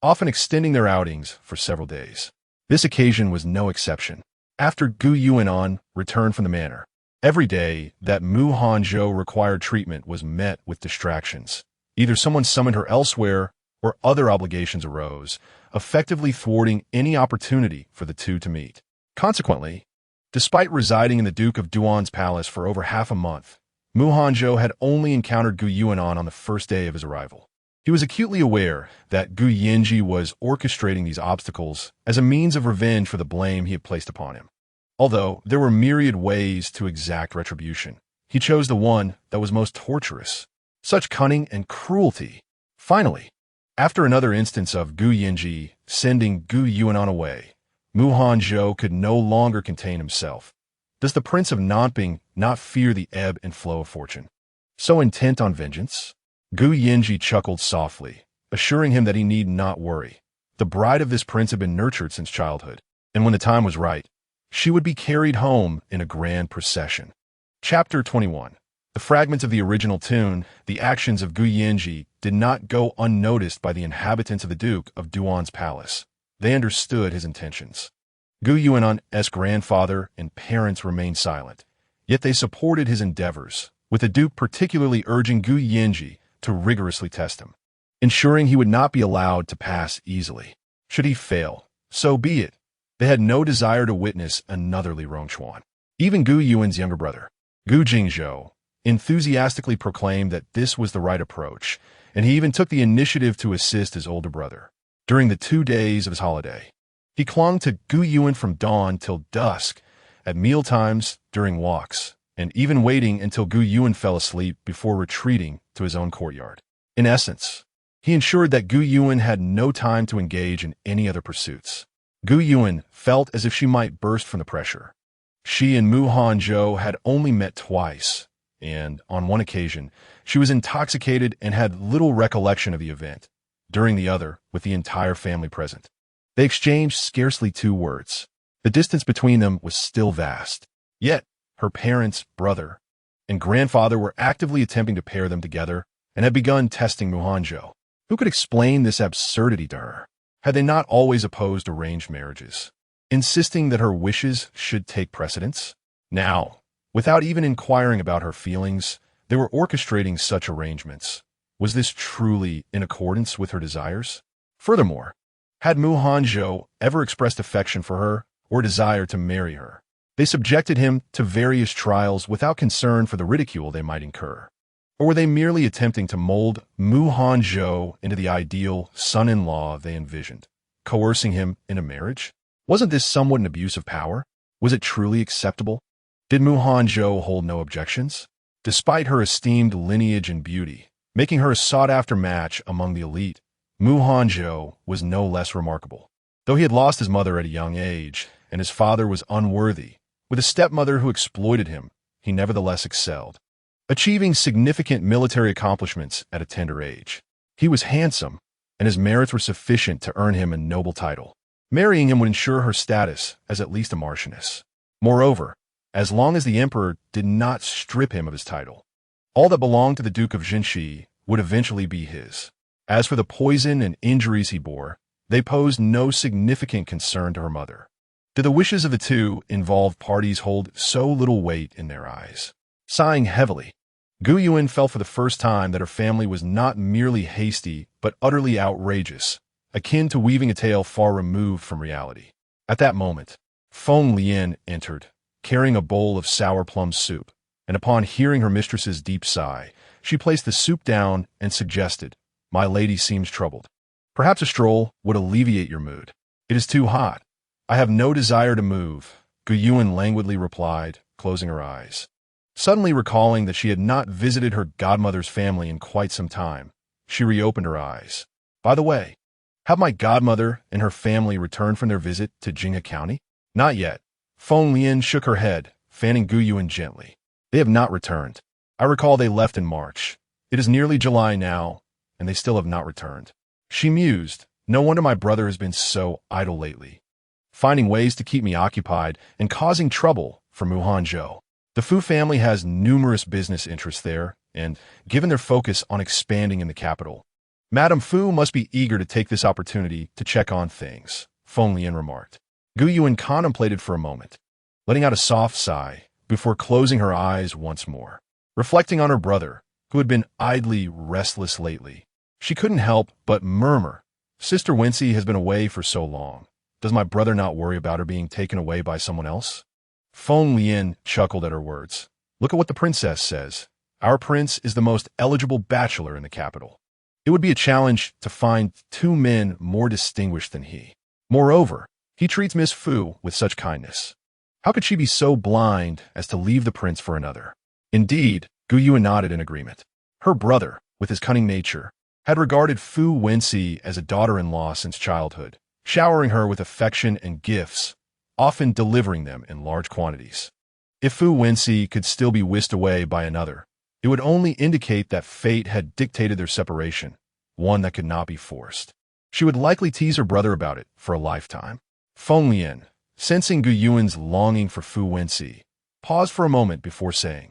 often extending their outings for several days. This occasion was no exception. After Gu Yuanan returned from the manor, every day that Mu Hanzhou required treatment was met with distractions. Either someone summoned her elsewhere or other obligations arose, effectively thwarting any opportunity for the two to meet. Consequently, despite residing in the Duke of Duan's palace for over half a month, Mu Hanzhou had only encountered Gu Yuanan on the first day of his arrival. He was acutely aware that Gu Yanji was orchestrating these obstacles as a means of revenge for the blame he had placed upon him. Although there were myriad ways to exact retribution, he chose the one that was most torturous. Such cunning and cruelty. Finally, after another instance of Gu Yanji sending Gu Yuanan away, Mu Hanzhou could no longer contain himself. Does the Prince of Nanping not fear the ebb and flow of fortune? So intent on vengeance? Gu Yanji chuckled softly, assuring him that he need not worry. The bride of this prince had been nurtured since childhood, and when the time was right, she would be carried home in a grand procession. Chapter 21. The fragments of the original tune, the actions of Gu Yanji, did not go unnoticed by the inhabitants of the Duke of Duan's palace. They understood his intentions. Gu Yuan's grandfather and parents remained silent, yet they supported his endeavors, with the Duke particularly urging Gu Yanji to rigorously test him, ensuring he would not be allowed to pass easily. Should he fail, so be it. They had no desire to witness another Li Rongchuan. Even Gu Yuan's younger brother, Gu Jingzhou, enthusiastically proclaimed that this was the right approach, and he even took the initiative to assist his older brother. During the 2 days of his holiday, he clung to Gu Yuan from dawn till dusk, at mealtimes, during walks, and even waiting until Gu Yuan fell asleep before retreating to his own courtyard. In essence, he ensured that Gu Yuan had no time to engage in any other pursuits. Gu Yuan felt as if she might burst from the pressure. She and Hanzhou had only met twice, and on one occasion, she was intoxicated and had little recollection of the event. During the other, with the entire family present, they exchanged scarcely 2 words. The distance between them was still vast. Yet, her parents, brother, and grandfather were actively attempting to pair them together and had begun testing Hanzhou. Who could explain this absurdity to her? Had they not always opposed arranged marriages, insisting that her wishes should take precedence? Now, without even inquiring about her feelings, they were orchestrating such arrangements. Was this truly in accordance with her desires? Furthermore, had Hanzhou ever expressed affection for her or desire to marry her? They subjected him to various trials without concern for the ridicule they might incur. Or were they merely attempting to mold Hanzhou into the ideal son-in-law they envisioned, coercing him into marriage? Wasn't this somewhat an abuse of power? Was it truly acceptable? Did Hanzhou hold no objections? Despite her esteemed lineage and beauty, making her a sought-after match among the elite, Hanzhou was no less remarkable. Though he had lost his mother at a young age, and his father was unworthy, with a stepmother who exploited him, he nevertheless excelled, achieving significant military accomplishments at a tender age. He was handsome, and his merits were sufficient to earn him a noble title. Marrying him would ensure her status as at least a marchioness. Moreover, as long as the emperor did not strip him of his title, all that belonged to the Duke of Jinshi would eventually be his. As for the poison and injuries he bore, they posed no significant concern to her mother. Did the wishes of the two involved parties hold so little weight in their eyes? Sighing heavily, Gu Yuan felt for the first time that her family was not merely hasty but utterly outrageous, akin to weaving a tale far removed from reality. At that moment, Feng Lian entered, carrying a bowl of sour plum soup, and upon hearing her mistress's deep sigh, she placed the soup down and suggested, "My lady seems troubled. Perhaps a stroll would alleviate your mood. It is too hot." "I have no desire to move," Gu Yuan languidly replied, closing her eyes. Suddenly recalling that she had not visited her godmother's family in quite some time, she reopened her eyes. "By the way, have my godmother and her family returned from their visit to Jinghe County?" "Not yet." Feng Lian shook her head, fanning Gu Yuan gently. "They have not returned. I recall they left in March. It is nearly July now, and they still have not returned." She mused, "No wonder my brother has been so idle lately, finding ways to keep me occupied and causing trouble for Hanzhou. The Fu family has numerous business interests there, and, given their focus on expanding in the capital, Madame Fu must be eager to take this opportunity to check on things," Feng Lian remarked. Gu Yuan contemplated for a moment, letting out a soft sigh before closing her eyes once more. Reflecting on her brother, who had been idly restless lately, she couldn't help but murmur, "Sister Wincy has been away for so long. Does my brother not worry about her being taken away by someone else?" Feng Lian chuckled at her words. "Look at what the princess says. Our prince is the most eligible bachelor in the capital. It would be a challenge to find 2 men more distinguished than he. Moreover, he treats Miss Fu with such kindness. How could she be so blind as to leave the prince for another?" Indeed, Gu Yuan nodded in agreement. Her brother, with his cunning nature, had regarded Fu Wenci as a daughter-in-law since childhood, showering her with affection and gifts, often delivering them in large quantities. If Fu Wenci could still be whisked away by another, it would only indicate that fate had dictated their separation, one that could not be forced. She would likely tease her brother about it for a lifetime. Feng Lian, Sensing Gu Yuan's longing for Fu Wenxi, paused for a moment before saying,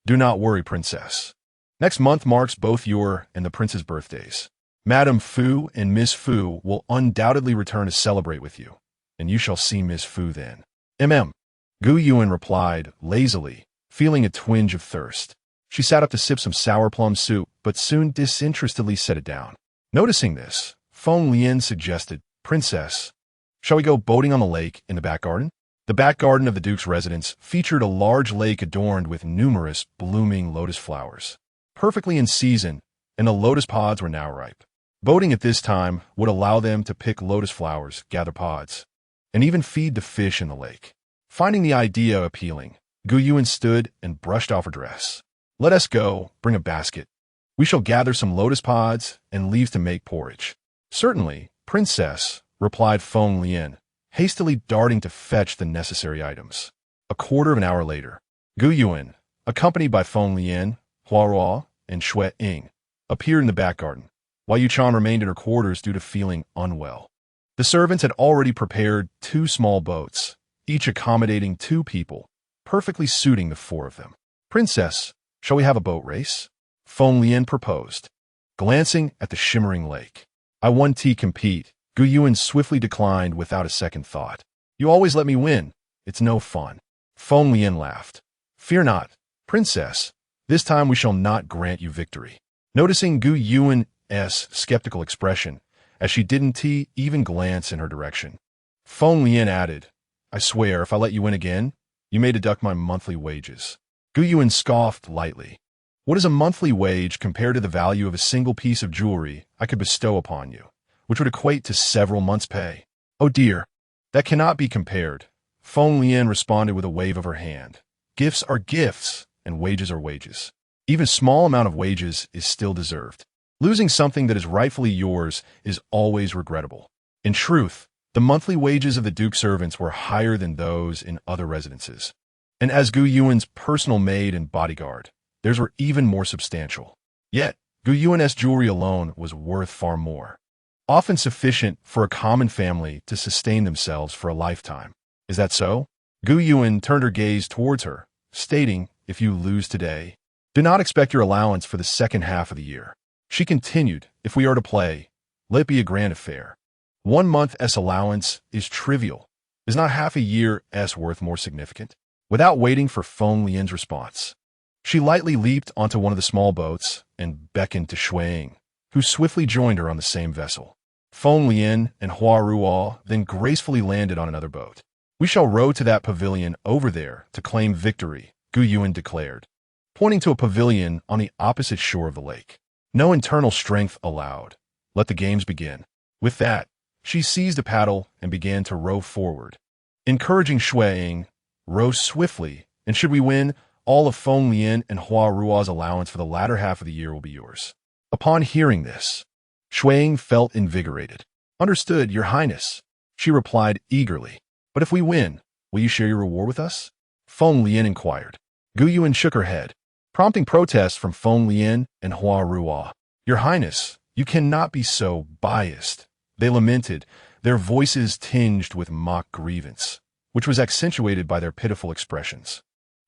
"Do not worry, princess. Next month marks both your and the prince's birthdays. Madame Fu and Miss Fu will undoubtedly return to celebrate with you, and you shall see Miss Fu then." Gu Yuan replied lazily, feeling a twinge of thirst. She sat up to sip some sour plum soup, but soon disinterestedly set it down. Noticing this, Feng Lian suggested, "Princess, shall we go boating on the lake in the back garden?" The back garden of the Duke's residence featured a large lake adorned with numerous blooming lotus flowers, perfectly in season, and the lotus pods were now ripe. Boating at this time would allow them to pick lotus flowers, gather pods, and even feed the fish in the lake. Finding the idea appealing, Gu Yuan stood and brushed off her dress. "Let us go, bring a basket. We shall gather some lotus pods and leaves to make porridge." "Certainly, princess," replied Feng Lian, hastily darting to fetch the necessary items. A quarter of an hour later, Gu Yuan, accompanied by Feng Lian, Hua Ruo, and Shui Ying, appeared in the back garden, while Yu Chan remained in her quarters due to feeling unwell. The servants had already prepared 2 small boats, each accommodating 2 people, perfectly suiting the 4 of them. "Princess, shall we have a boat race?" Feng Lian proposed, glancing at the shimmering lake. "I won T compete." Gu Yuan swiftly declined without a second thought. "You always let me win. It's no fun." Feng Lian laughed. "Fear not, princess. This time we shall not grant you victory." Noticing Gu Yuan's skeptical expression, as she didn't even glance in her direction, Feng Lian added, "I swear, if I let you win again, you may deduct my monthly wages." Gu Yuan scoffed lightly. "What is a monthly wage compared to the value of a single piece of jewelry I could bestow upon you, which would equate to several months' pay?" "Oh dear, that cannot be compared," Feng Lian responded with a wave of her hand. "Gifts are gifts, and wages are wages. Even a small amount of wages is still deserved. Losing something that is rightfully yours is always regrettable." In truth, the monthly wages of the Duke's servants were higher than those in other residences. And as Gu Yuan's personal maid and bodyguard, theirs were even more substantial. Yet, Gu Yuan's jewelry alone was worth far more, often sufficient for a common family to sustain themselves for a lifetime. "Is that so?" Gu Yuan turned her gaze towards her, stating, "If you lose today, do not expect your allowance for the second half of the year." She continued, "If we are to play, let it be a grand affair. 1 month's allowance is trivial. Is not half a year's worth more significant?" Without waiting for Feng Lian's response, she lightly leaped onto one of the small boats and beckoned to Shui Ying, who swiftly joined her on the same vessel. Feng Lian and Hua Ruo then gracefully landed on another boat. "We shall row to that pavilion over there to claim victory," Gu Yuan declared, pointing to a pavilion on the opposite shore of the lake. No internal strength allowed. Let the games begin. With that, she seized a paddle and began to row forward, encouraging Shui Ying, "Row swiftly, and should we win, all of Feng Lian and Hua Ruo's allowance for the latter half of the year will be yours." Upon hearing this, Shui Ying felt invigorated. "Understood, Your Highness," she replied eagerly. "But if we win, will you share your reward with us?" Feng Lian inquired. Gu Yuan shook her head, prompting protests from Feng Lian and Hua Ruo. "Your Highness, you cannot be so biased," they lamented, their voices tinged with mock grievance, which was accentuated by their pitiful expressions.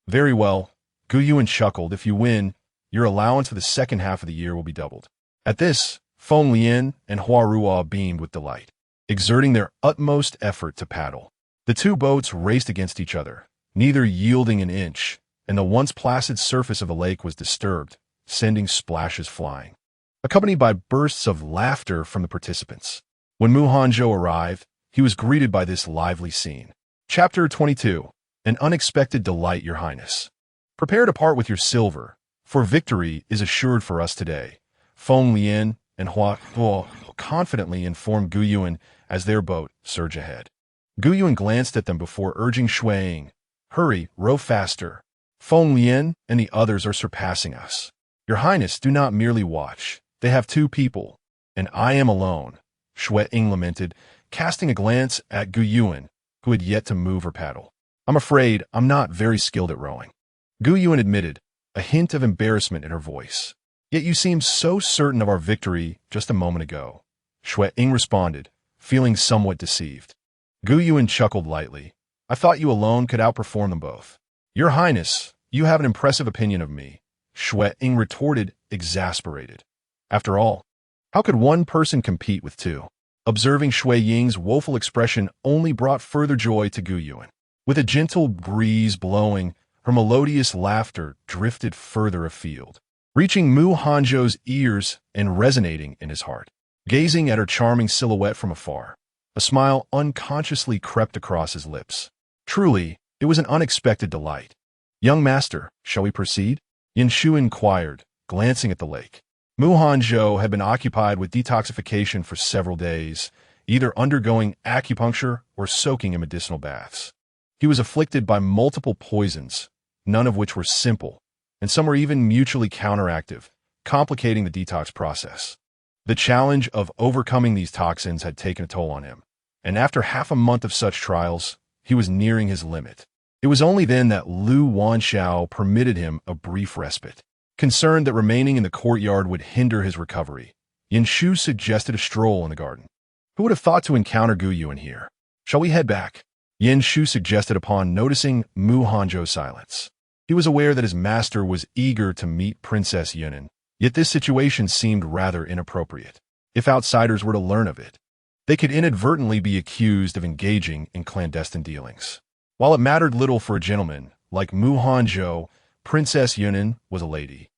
"Very well," Gu Yuan chuckled. "If you win, your allowance for the second half of the year will be doubled." At this, Feng Lian and Hua Ruo beamed with delight, exerting their utmost effort to paddle. The 2 boats raced against each other, neither yielding an inch, and the once placid surface of the lake was disturbed, sending splashes flying, accompanied by bursts of laughter from the participants. When Hanzhou arrived, he was greeted by this lively scene. Chapter 22. An unexpected delight, Your Highness. "Prepare to part with your silver, for victory is assured for us today," Feng Lian and Hua Ruo confidently informed Gu Yuan as their boat surged ahead. Gu Yuan glanced at them before urging Shui Ying, "Hurry, row faster. Feng Lian and the others are surpassing us." "Your Highness, do not merely watch. They have 2 people, and I am alone," Shui Ying lamented, casting a glance at Gu Yuan, who had yet to move her paddle. "I'm afraid I'm not very skilled at rowing," Gu Yuan admitted, a hint of embarrassment in her voice. "Yet you seemed so certain of our victory just a moment ago," Shui Ying responded, feeling somewhat deceived. Gu Yuan chuckled lightly, I thought you alone could outperform them both. Your Highness, you have an impressive opinion of me, Shui Ying retorted, exasperated. After all, how could one person compete with two? Observing Shui Ying's woeful expression only brought further joy to Gu Yuan. With a gentle breeze blowing, her melodious laughter drifted further afield, reaching Mu Hanzhou's ears and resonating in his heart. Gazing at her charming silhouette from afar, a smile unconsciously crept across his lips. Truly, it was an unexpected delight. Young master, shall we proceed? Yin Shu inquired, glancing at the lake. Mu Hanzhou had been occupied with detoxification for several days, either undergoing acupuncture or soaking in medicinal baths. He was afflicted by multiple poisons, none of which were simple, and some were even mutually counteractive, complicating the detox process. The challenge of overcoming these toxins had taken a toll on him, and after half a month of such trials, he was nearing his limit. It was only then that Lu Wanxiao permitted him a brief respite. Concerned that remaining in the courtyard would hinder his recovery, Yin Shu suggested a stroll in the garden. Who would have thought to encounter Gu Yuan here? Shall we head back? Yin Shu suggested upon noticing Mu Hanzhou's silence. He was aware that his master was eager to meet Princess Yunan, yet this situation seemed rather inappropriate. If outsiders were to learn of it, they could inadvertently be accused of engaging in clandestine dealings. While it mattered little for a gentleman like Mu Hanzhou, Princess Yunan was a lady,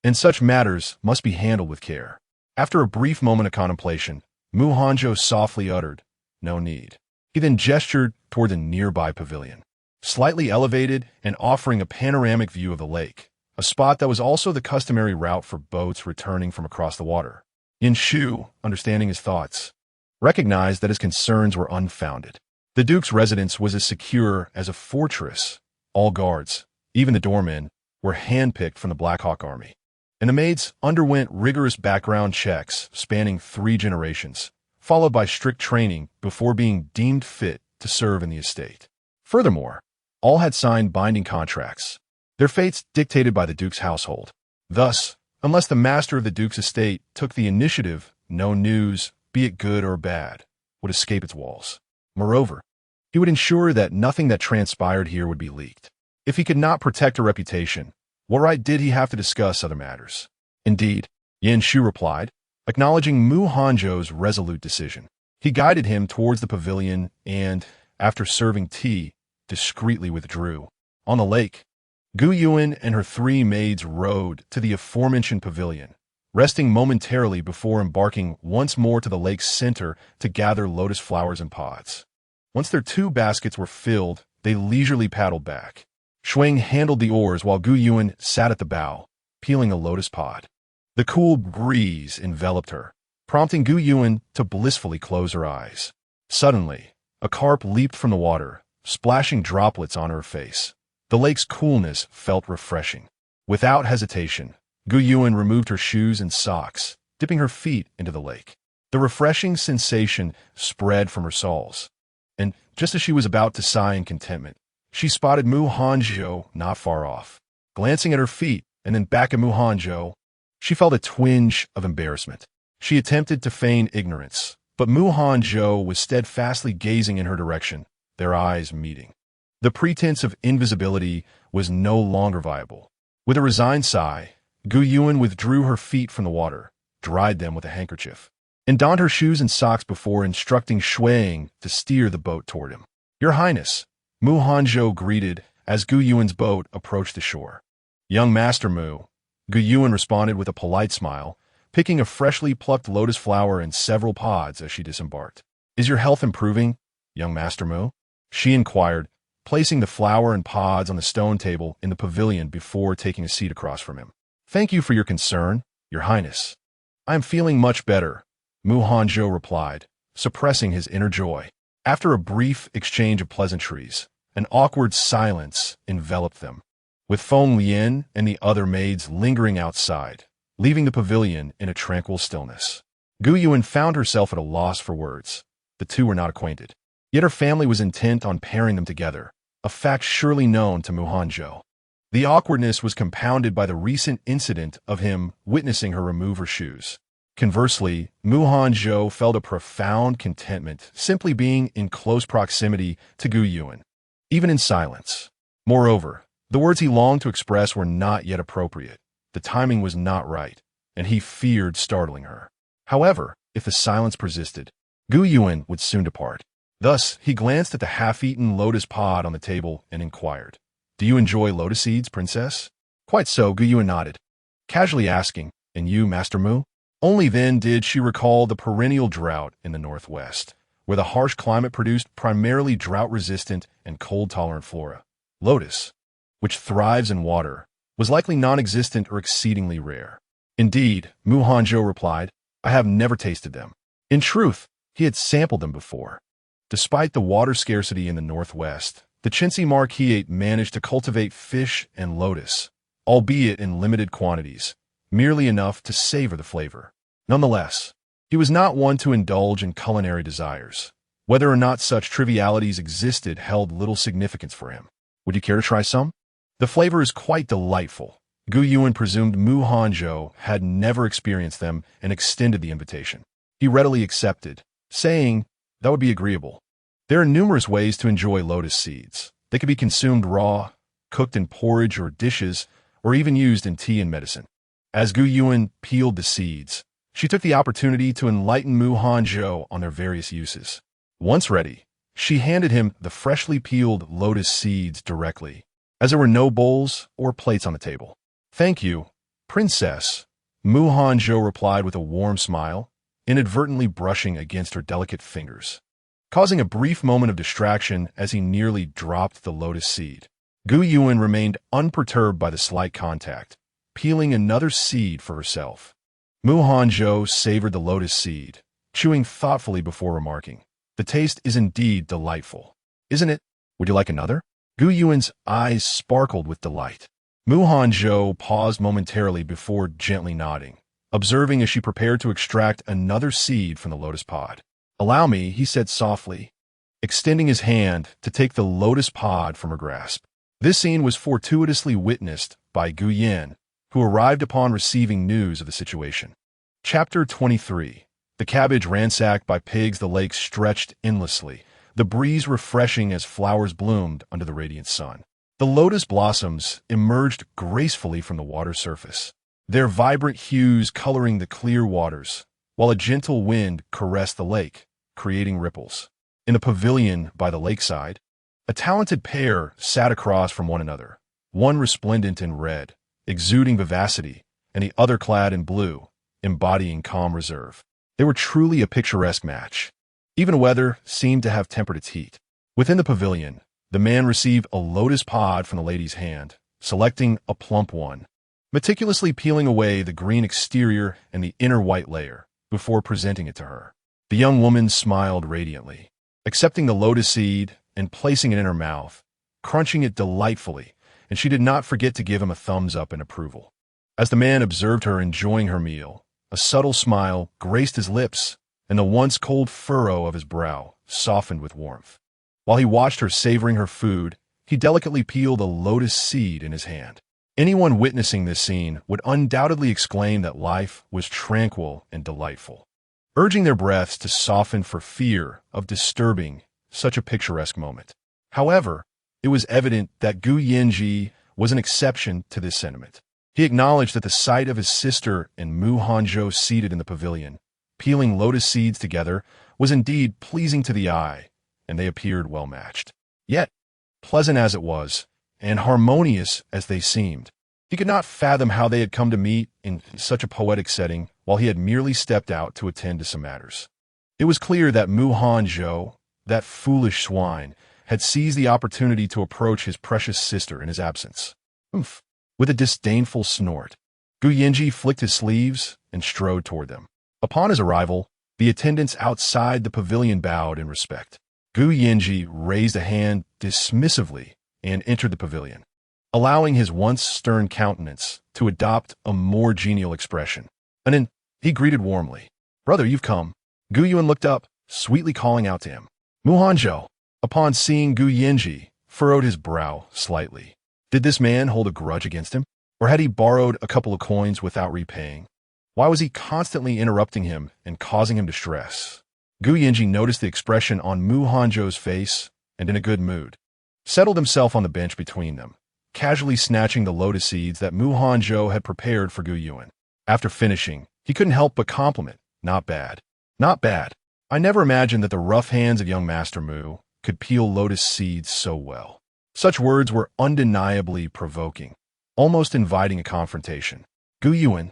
and such matters must be handled with care. After a brief moment of contemplation, Mu Hanzhou softly uttered, "No need." He then gestured toward the nearby pavilion, slightly elevated and offering a panoramic view of the lake, a spot that was also the customary route for boats returning from across the water. Yin Shu, understanding his thoughts, recognized that his concerns were unfounded. The Duke's residence was as secure as a fortress. All guards, even the doormen, were handpicked from the Black Hawk Army, and the maids underwent rigorous background checks spanning 3 generations, followed by strict training before being deemed fit to serve in the estate. Furthermore, all had signed binding contracts, their fates dictated by the Duke's household. Thus, unless the master of the Duke's estate took the initiative, no news, be it good or bad, would escape its walls. Moreover, he would ensure that nothing that transpired here would be leaked. If he could not protect her reputation, what right did he have to discuss other matters? Indeed, Yin Shu replied, acknowledging Mu Hanzhou's resolute decision. He guided him towards the pavilion and, after serving tea, discreetly withdrew. On the lake, Gu Yuan and her 3 maids rowed to the aforementioned pavilion, resting momentarily before embarking once more to the lake's center to gather lotus flowers in pods. Once their 2 baskets were filled, they leisurely paddled back. Shuang handled the oars while Gu Yuan sat at the bow, peeling a lotus pod. The cool breeze enveloped her, prompting Gu Yuan to blissfully close her eyes. Suddenly, a carp leaped from the water, splashing droplets on her face. The lake's coolness felt refreshing. Without hesitation, Gu Yuan removed her shoes and socks, dipping her feet into the lake. The refreshing sensation spread from her soles, and just as she was about to sigh in contentment, she spotted Mu Hanzhou not far off. Glancing at her feet and then back at Mu Hanzhou, she felt a twinge of embarrassment. She attempted to feign ignorance, but Mu Hanzhou was steadfastly gazing in her direction, their eyes meeting. The pretense of invisibility was no longer viable. With a resigned sigh, Gu Yuan withdrew her feet from the water, dried them with a handkerchief, and donned her shoes and socks before instructing Shuang to steer the boat toward him. "Your Highness," Mu Hanzhou greeted as Gu Yuan's boat approached the shore. "Young Master Mu," Gu Yuan responded with a polite smile, picking a freshly plucked lotus flower and several pods as she disembarked. "Is your health improving, young Master Mu?" she inquired, placing the flower and pods on the stone table in the pavilion before taking a seat across from him. "Thank you for your concern, Your Highness. I am feeling much better," Mu Hanzhou replied, suppressing his inner joy. After a brief exchange of pleasantries, an awkward silence enveloped them, with Feng Lian and the other maids lingering outside, leaving the pavilion in a tranquil stillness. Gu Yuan found herself at a loss for words. The 2 were not acquainted, yet her family was intent on pairing them together, a fact surely known to Mu Hanzhou. The awkwardness was compounded by the recent incident of him witnessing her remove her shoes. Conversely, Mu Hanzhou felt a profound contentment simply being in close proximity to Gu Yuan. even in silence. Moreover, the words he longed to express were not yet appropriate. The timing was not right, and he feared startling her. However, if the silence persisted, Gu Yuan would soon depart. Thus, he glanced at the half-eaten lotus pod on the table and inquired, "Do you enjoy lotus seeds, princess?" "Quite so," Gu Yuan nodded, casually asking, "And you, Master Mu?" Only then did she recall the perennial drought in the northwest, where the harsh climate produced primarily drought-resistant and cold-tolerant flora. Lotus, which thrives in water, was likely non-existent or exceedingly rare. "Indeed," Mu Hanzhou replied, "I have never tasted them." In truth, he had sampled them before. Despite the water scarcity in the northwest, the Chintzy Marquis managed to cultivate fish and lotus, albeit in limited quantities, merely enough to savor the flavor. Nonetheless, he was not one to indulge in culinary desires. Whether or not such trivialities existed held little significance for him. "Would you care to try some? The flavor is quite delightful." Gu Yuan presumed Mu Hanzhou had never experienced them and extended the invitation. He readily accepted, saying, "That would be agreeable." There are numerous ways to enjoy lotus seeds. They can be consumed raw, cooked in porridge or dishes, or even used in tea and medicine. As Gu Yuan peeled the seeds, she took the opportunity to enlighten Mu Hanzhou on their various uses. Once ready, she handed him the freshly peeled lotus seeds directly, as there were no bowls or plates on the table. "Thank you, princess," Mu Hanzhou replied with a warm smile, inadvertently brushing against her delicate fingers, causing a brief moment of distraction as he nearly dropped the lotus seed. Gu Yuan remained unperturbed by the slight contact, peeling another seed for herself. Mu Hanzhou savored the lotus seed, chewing thoughtfully before remarking, "The taste is indeed delightful. Isn't it? Would you like another?" Gu Yuan's eyes sparkled with delight. Mu Hanzhou paused momentarily before gently nodding, observing as she prepared to extract another seed from the lotus pod. "Allow me," he said softly, extending his hand to take the lotus pod from her grasp. This scene was fortuitously witnessed by Gu Yan, who arrived upon receiving news of the situation. Chapter 23. The cabbage ransacked by pigs. The lake stretched endlessly, the breeze refreshing as flowers bloomed under the radiant sun. The lotus blossoms emerged gracefully from the water's surface, their vibrant hues coloring the clear waters, while a gentle wind caressed the lake, creating ripples. In the pavilion by the lakeside, a talented pair sat across from one another, one resplendent in red, exuding vivacity, and the other clad in blue, embodying calm reserve. They were truly a picturesque match. Even weather seemed to have tempered its heat. Within the pavilion, the man received a lotus pod from the lady's hand, selecting a plump one, meticulously peeling away the green exterior and the inner white layer before presenting it to her. The young woman smiled radiantly, accepting the lotus seed and placing it in her mouth, crunching it delightfully, and she did not forget to give him a thumbs up in approval. As the man observed her enjoying her meal, a subtle smile graced his lips, and the once cold furrow of his brow softened with warmth. While he watched her savoring her food, he delicately peeled a lotus seed in his hand. Anyone witnessing this scene would undoubtedly exclaim that life was tranquil and delightful, urging their breaths to soften for fear of disturbing such a picturesque moment. However, it was evident that Gu Yanji was an exception to this sentiment. He acknowledged that the sight of his sister and Mu Hanzhou seated in the pavilion, peeling lotus seeds together, was indeed pleasing to the eye, and they appeared well matched. Yet, pleasant as it was, and harmonious as they seemed, he could not fathom how they had come to meet in such a poetic setting while he had merely stepped out to attend to some matters. It was clear that Mu Hanzhou, that foolish swine, had seized the opportunity to approach his precious sister in his absence. "Oomph!" With a disdainful snort, Gu Yanji flicked his sleeves and strode toward them. Upon his arrival, the attendants outside the pavilion bowed in respect. Gu Yanji raised a hand dismissively and entered the pavilion, allowing his once stern countenance to adopt a more genial expression. And then he greeted warmly, "Brother, you've come." Gu Yuan looked up, sweetly calling out to him. Mu Hanzhou, upon seeing Gu Yanji, furrowed his brow slightly. Did this man hold a grudge against him? Or had he borrowed a couple of coins without repaying? Why was he constantly interrupting him and causing him distress? Gu Yanji noticed the expression on Mu Hanzhou's face and in a good mood. settled himself on the bench between them, casually snatching the lotus seeds that Mu Hanzhou had prepared for Gu Yuan. After finishing, he couldn't help but compliment, "Not bad. Not bad. I never imagined that the rough hands of young Master Mu could peel lotus seeds so well." Such words were undeniably provoking, almost inviting a confrontation. Gu Yuan,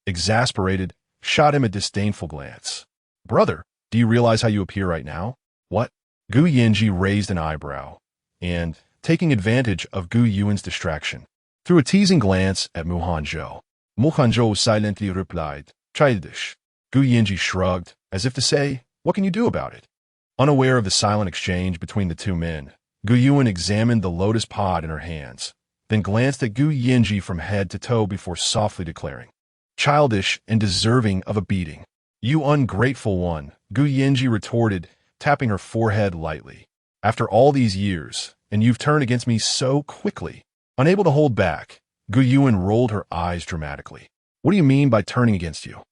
exasperated, shot him a disdainful glance. "Brother, do you realize how you appear right now?" "What?" Gu Yanji raised an eyebrow, and, taking advantage of Gu Yuan's distraction, threw a teasing glance at Mu Hanzhou. Mu Hanzhou silently replied, "Childish." Gu Yanji shrugged, as if to say, "What can you do about it?" Unaware of the silent exchange between the two men, Gu Yuan examined the lotus pod in her hands, then glanced at Gu Yanji from head to toe before softly declaring, "Childish and deserving of a beating." "You ungrateful one," Gu Yanji retorted, tapping her forehead lightly. "After all these years, and you've turned against me so quickly." Unable to hold back, Gu Yuan rolled her eyes dramatically. "What do you mean by turning against you?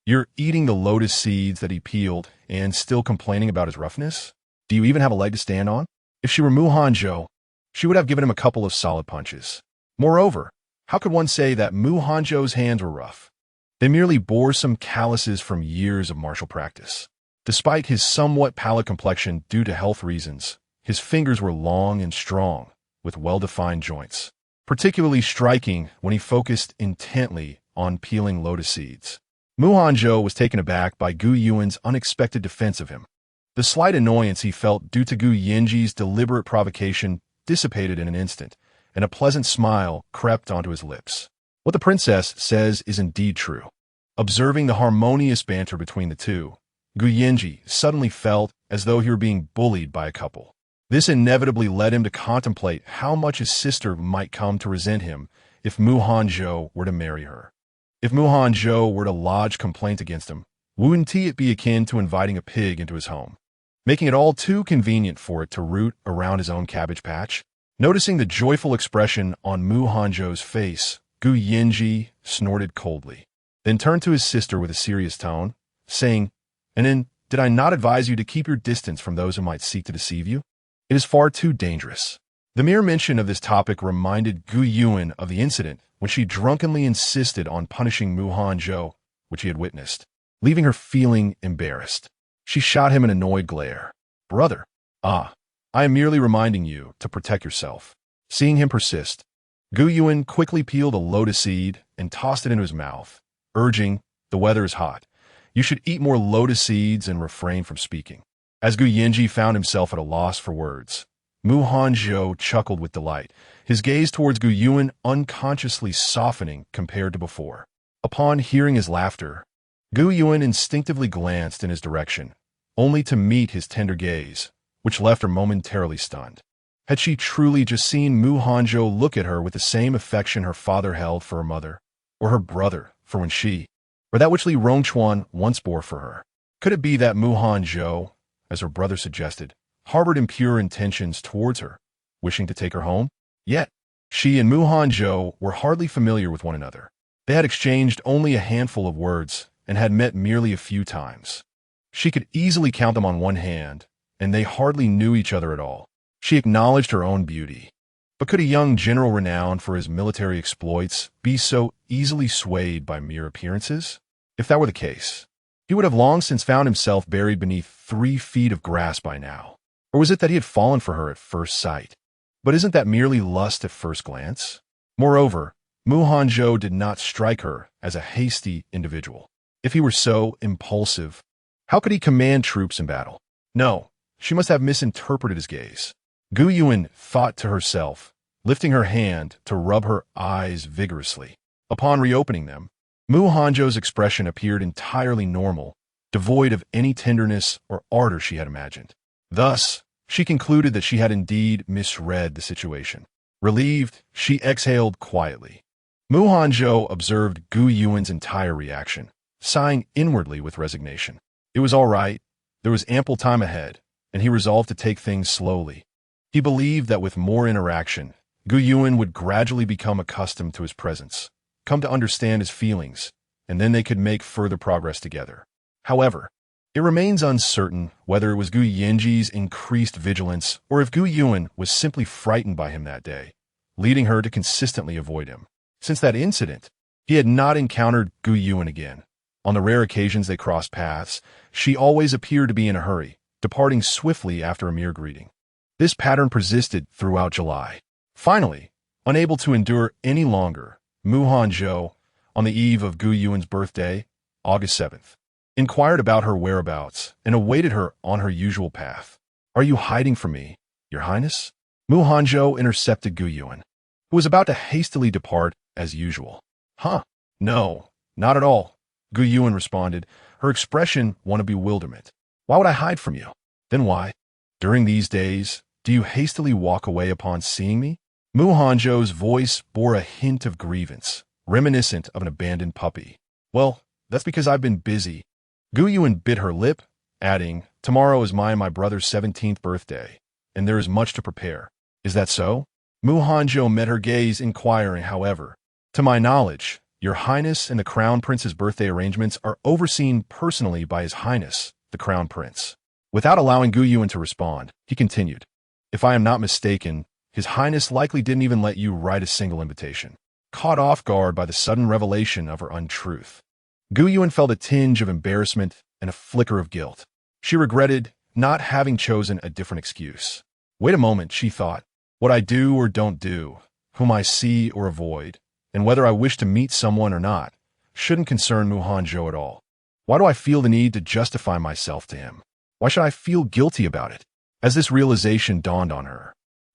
You're eating the lotus seeds that he peeled and still complaining about his roughness? Do you even have a leg to stand on?" If she were Mu Hanzhou, she would have given him a couple of solid punches. Moreover, how could one say that Mu Hanzhou's hands were rough? They merely bore some calluses from years of martial practice. Despite his somewhat pallid complexion due to health reasons, his fingers were long and strong, with well-defined joints, particularly striking when he focused intently on peeling lotus seeds. Mu Hanzhou was taken aback by Gu Yuan's unexpected defense of him. The slight annoyance he felt due to Gu Yanji's deliberate provocation dissipated in an instant, and a pleasant smile crept onto his lips. What the princess says is indeed true. Observing the harmonious banter between the two, Gu Yanji suddenly felt as though he were being bullied by a couple. This inevitably led him to contemplate how much his sister might come to resent him if Mu Hanzhou were to marry her. If Mu Hanzhou were to lodge complaint against him, wouldn't it be akin to inviting a pig into his home, making it all too convenient for it to root around his own cabbage patch? Noticing the joyful expression on Mu Hanzhou's face, Gu Yanji snorted coldly, then turned to his sister with a serious tone, saying, "And then, did I not advise you to keep your distance from those who might seek to deceive you? It is far too dangerous." The mere mention of this topic reminded Gu Yuan of the incident when she drunkenly insisted on punishing Mu Hanzhou, which he had witnessed, leaving her feeling embarrassed. She shot him an annoyed glare. "Brother, I am merely reminding you to protect yourself." Seeing him persist, Gu Yuan quickly peeled a lotus seed and tossed it into his mouth, urging, "The weather is hot. You should eat more lotus seeds and refrain from speaking." As Gu Yanji found himself at a loss for words, Mu Hanzhou chuckled with delight, his gaze towards Gu Yuan unconsciously softening compared to before. Upon hearing his laughter, Gu Yuan instinctively glanced in his direction, only to meet his tender gaze, which left her momentarily stunned. Had she truly just seen Mu Hanzhou look at her with the same affection her father held for her mother, or her brother for when she, or that which Li Rongchuan once bore for her? Could it be that Mu Hanzhou, as her brother suggested, harbored impure intentions towards her, wishing to take her home? Yet, she and Mu Hanzhou were hardly familiar with one another. They had exchanged only a handful of words and had met merely a few times. She could easily count them on one hand, and they hardly knew each other at all. She acknowledged her own beauty. But could a young general renowned for his military exploits be so easily swayed by mere appearances? If that were the case, he would have long since found himself buried beneath 3 feet of grass by now. Or was it that he had fallen for her at first sight? But isn't that merely lust at first glance? Moreover, Mu Hanzhou did not strike her as a hasty individual. If he were so impulsive, how could he command troops in battle? No, she must have misinterpreted his gaze. Gu Yuan thought to herself, lifting her hand to rub her eyes vigorously. Upon reopening them, Mu Hanzhou's expression appeared entirely normal, devoid of any tenderness or ardor she had imagined. Thus, she concluded that she had indeed misread the situation. Relieved, she exhaled quietly. Mu Hanzhou observed Gu Yuan's entire reaction, sighing inwardly with resignation. It was all right, there was ample time ahead, and he resolved to take things slowly. He believed that with more interaction, Gu Yuan would gradually become accustomed to his presence, come to understand his feelings, and then they could make further progress together. However, It remains uncertain whether it was Gu Yinji's increased vigilance or if Gu Yuan was simply frightened by him that day, leading her to consistently avoid him. Since that incident, he had not encountered Gu Yuan again. On the rare occasions they crossed paths, she always appeared to be in a hurry, departing swiftly after a mere greeting. This pattern persisted throughout July. Finally, unable to endure any longer, Hanzhou, on the eve of Gu Yuan's birthday, August 7th, inquired about her whereabouts and awaited her on her usual path. "Are you hiding from me, Your Highness?" Hanzhou intercepted Gu Yuan, who was about to hastily depart as usual. "Huh? No, not at all," Gu Yuan responded, her expression one of bewilderment. "Why would I hide from you? Then why, during these days, do you hastily walk away upon seeing me?" Hanzhou's voice bore a hint of grievance, reminiscent of an abandoned puppy. "Well, that's because I've been busy." Gu Yuan bit her lip, adding, "Tomorrow is my brother's 17th birthday, and there is much to prepare." "Is that so?" Hanzhou met her gaze, inquiring, however. "To my knowledge, Your Highness and the Crown Prince's birthday arrangements are overseen personally by His Highness, the Crown Prince." Without allowing Gu Yuan to respond, he continued, "If I am not mistaken, His Highness likely didn't even let you write a single invitation." Caught off guard by the sudden revelation of her untruth, Gu Yuan felt a tinge of embarrassment and a flicker of guilt. She regretted not having chosen a different excuse. Wait a moment, she thought. What I do or don't do, whom I see or avoid, and whether I wish to meet someone or not, shouldn't concern Hanzhou at all. Why do I feel the need to justify myself to him? Why should I feel guilty about it? As this realization dawned on her,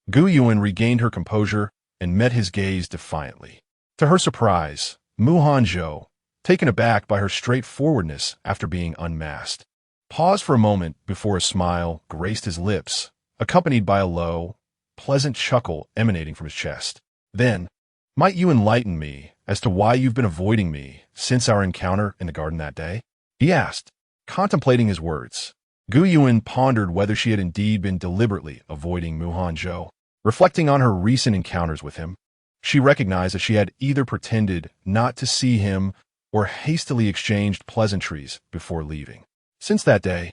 Gu Yuan regained her composure and met his gaze defiantly. To her surprise, Hanzhou, taken aback by her straightforwardness after being unmasked, paused for a moment before a smile graced his lips, accompanied by a low, pleasant chuckle emanating from his chest. Then, "Might you enlighten me as to why you've been avoiding me since our encounter in the garden that day?" he asked, contemplating his words. Gu Yuan pondered whether she had indeed been deliberately avoiding Hanzhou. Reflecting on her recent encounters with him, she recognized that she had either pretended not to see him or hastily exchanged pleasantries before leaving. Since that day,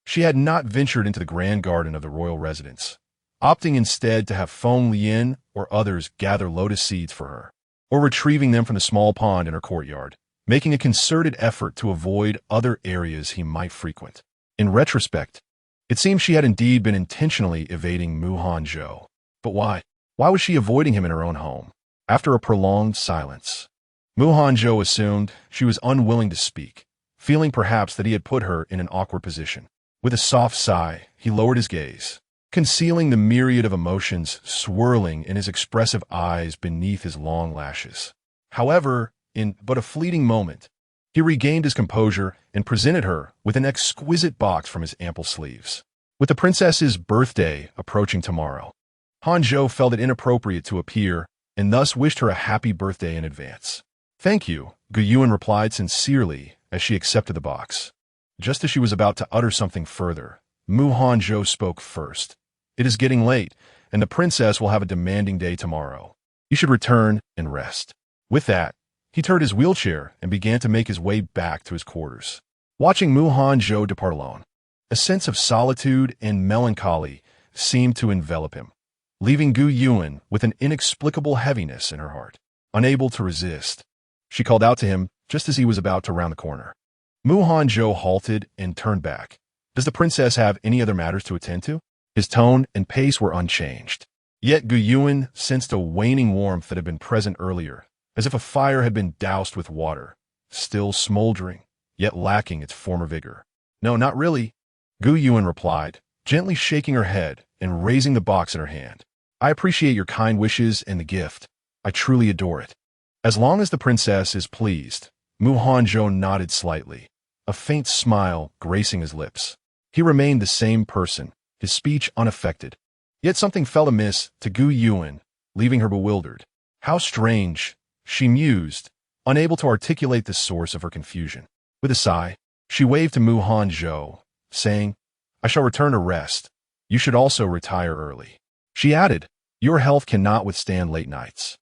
she had not ventured into the grand garden of the royal residence, opting instead to have Feng Lian or others gather lotus seeds for her, or retrieving them from the small pond in her courtyard, making a concerted effort to avoid other areas he might frequent. In retrospect, it seems she had indeed been intentionally evading Hanzhou. But why? Why was she avoiding him in her own home? After a prolonged silence, Hanzhou assumed she was unwilling to speak, feeling perhaps that he had put her in an awkward position. With a soft sigh, he lowered his gaze, concealing the myriad of emotions swirling in his expressive eyes beneath his long lashes. However, in but a fleeting moment, he regained his composure and presented her with an exquisite box from his ample sleeves. With the princess's birthday approaching tomorrow, Hanzhou felt it inappropriate to appear and thus wished her a happy birthday in advance. "Thank you," Gu Yuan replied sincerely as she accepted the box. Just as she was about to utter something further, Hanzhou spoke first. "It is getting late, and the princess will have a demanding day tomorrow. You should return and rest." With that, he turned his wheelchair and began to make his way back to his quarters. Watching Hanzhou depart alone, a sense of solitude and melancholy seemed to envelop him, leaving Gu Yuan with an inexplicable heaviness in her heart. Unable to resist, she called out to him just as he was about to round the corner. Hanzhou halted and turned back. "Does the princess have any other matters to attend to?" His tone and pace were unchanged. Yet Gu Yuan sensed a waning warmth that had been present earlier, as if a fire had been doused with water, still smoldering, yet lacking its former vigor. "No, not really," Gu Yuan replied, gently shaking her head and raising the box in her hand. "I appreciate your kind wishes and the gift. I truly adore it." As long as the princess is pleased, Hanzhou nodded slightly, a faint smile gracing his lips. He remained the same person, his speech unaffected. Yet something felt amiss to Gu Yuan, leaving her bewildered. How strange, she mused, unable to articulate the source of her confusion. With a sigh, she waved to Hanzhou, saying, "I shall return to rest. You should also retire early." She added, "Your health cannot withstand late nights.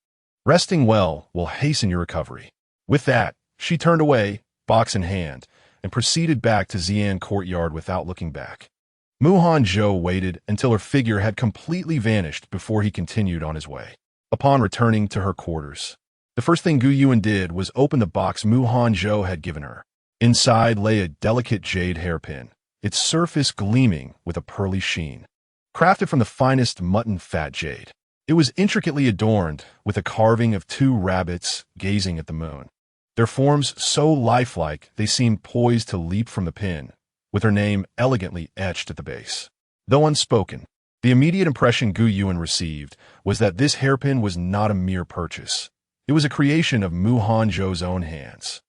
Resting well will hasten your recovery." With that, she turned away, box in hand, and proceeded back to Xi'an courtyard without looking back. Mu Hanzhou waited until her figure had completely vanished before he continued on his way. Upon returning to her quarters, the first thing Gu Yuan did was open the box Mu Hanzhou had given her. Inside lay a delicate jade hairpin, its surface gleaming with a pearly sheen. Crafted from the finest mutton fat jade, it was intricately adorned with a carving of two rabbits gazing at the moon. Their forms so lifelike they seemed poised to leap from the pin, with her name elegantly etched at the base. Though unspoken, the immediate impression Gu Yuan received was that this hairpin was not a mere purchase. It was a creation of Mu Hanzhou's own hands.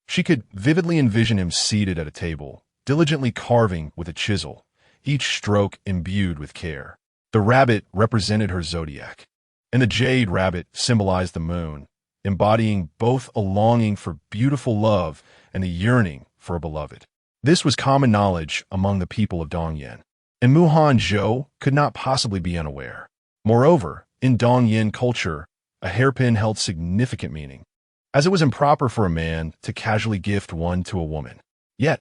She could vividly envision him seated at a table, diligently carving with a chisel, each stroke imbued with care. The rabbit represented her zodiac, and the jade rabbit symbolized the moon, embodying both a longing for beautiful love and the yearning for a beloved. This was common knowledge among the people of Dongyan, and Mu Hanzhou could not possibly be unaware. Moreover, in Dongyan culture, a hairpin held significant meaning, as it was improper for a man to casually gift one to a woman. Yet,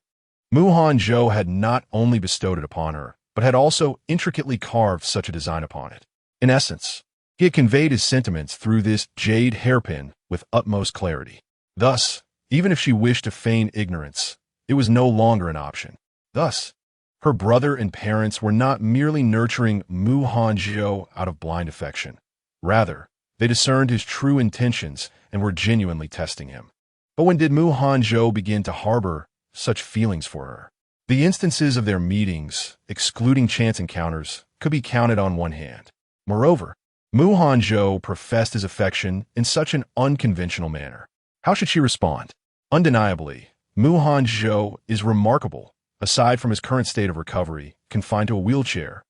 Mu Hanzhou had not only bestowed it upon her, but had also intricately carved such a design upon it. In essence, he had conveyed his sentiments through this jade hairpin with utmost clarity. Thus, even if she wished to feign ignorance, it was no longer an option. Thus, her brother and parents were not merely nurturing Mu Hanzhou out of blind affection. Rather, they discerned his true intentions and were genuinely testing him. But when did Mu Hanzhou begin to harbor such feelings for her? The instances of their meetings, excluding chance encounters, could be counted on one hand. Moreover, Mu Hanzhou professed his affection in such an unconventional manner. How should she respond? Undeniably, Mu Hanzhou is remarkable. Aside from his current state of recovery, confined to a wheelchair,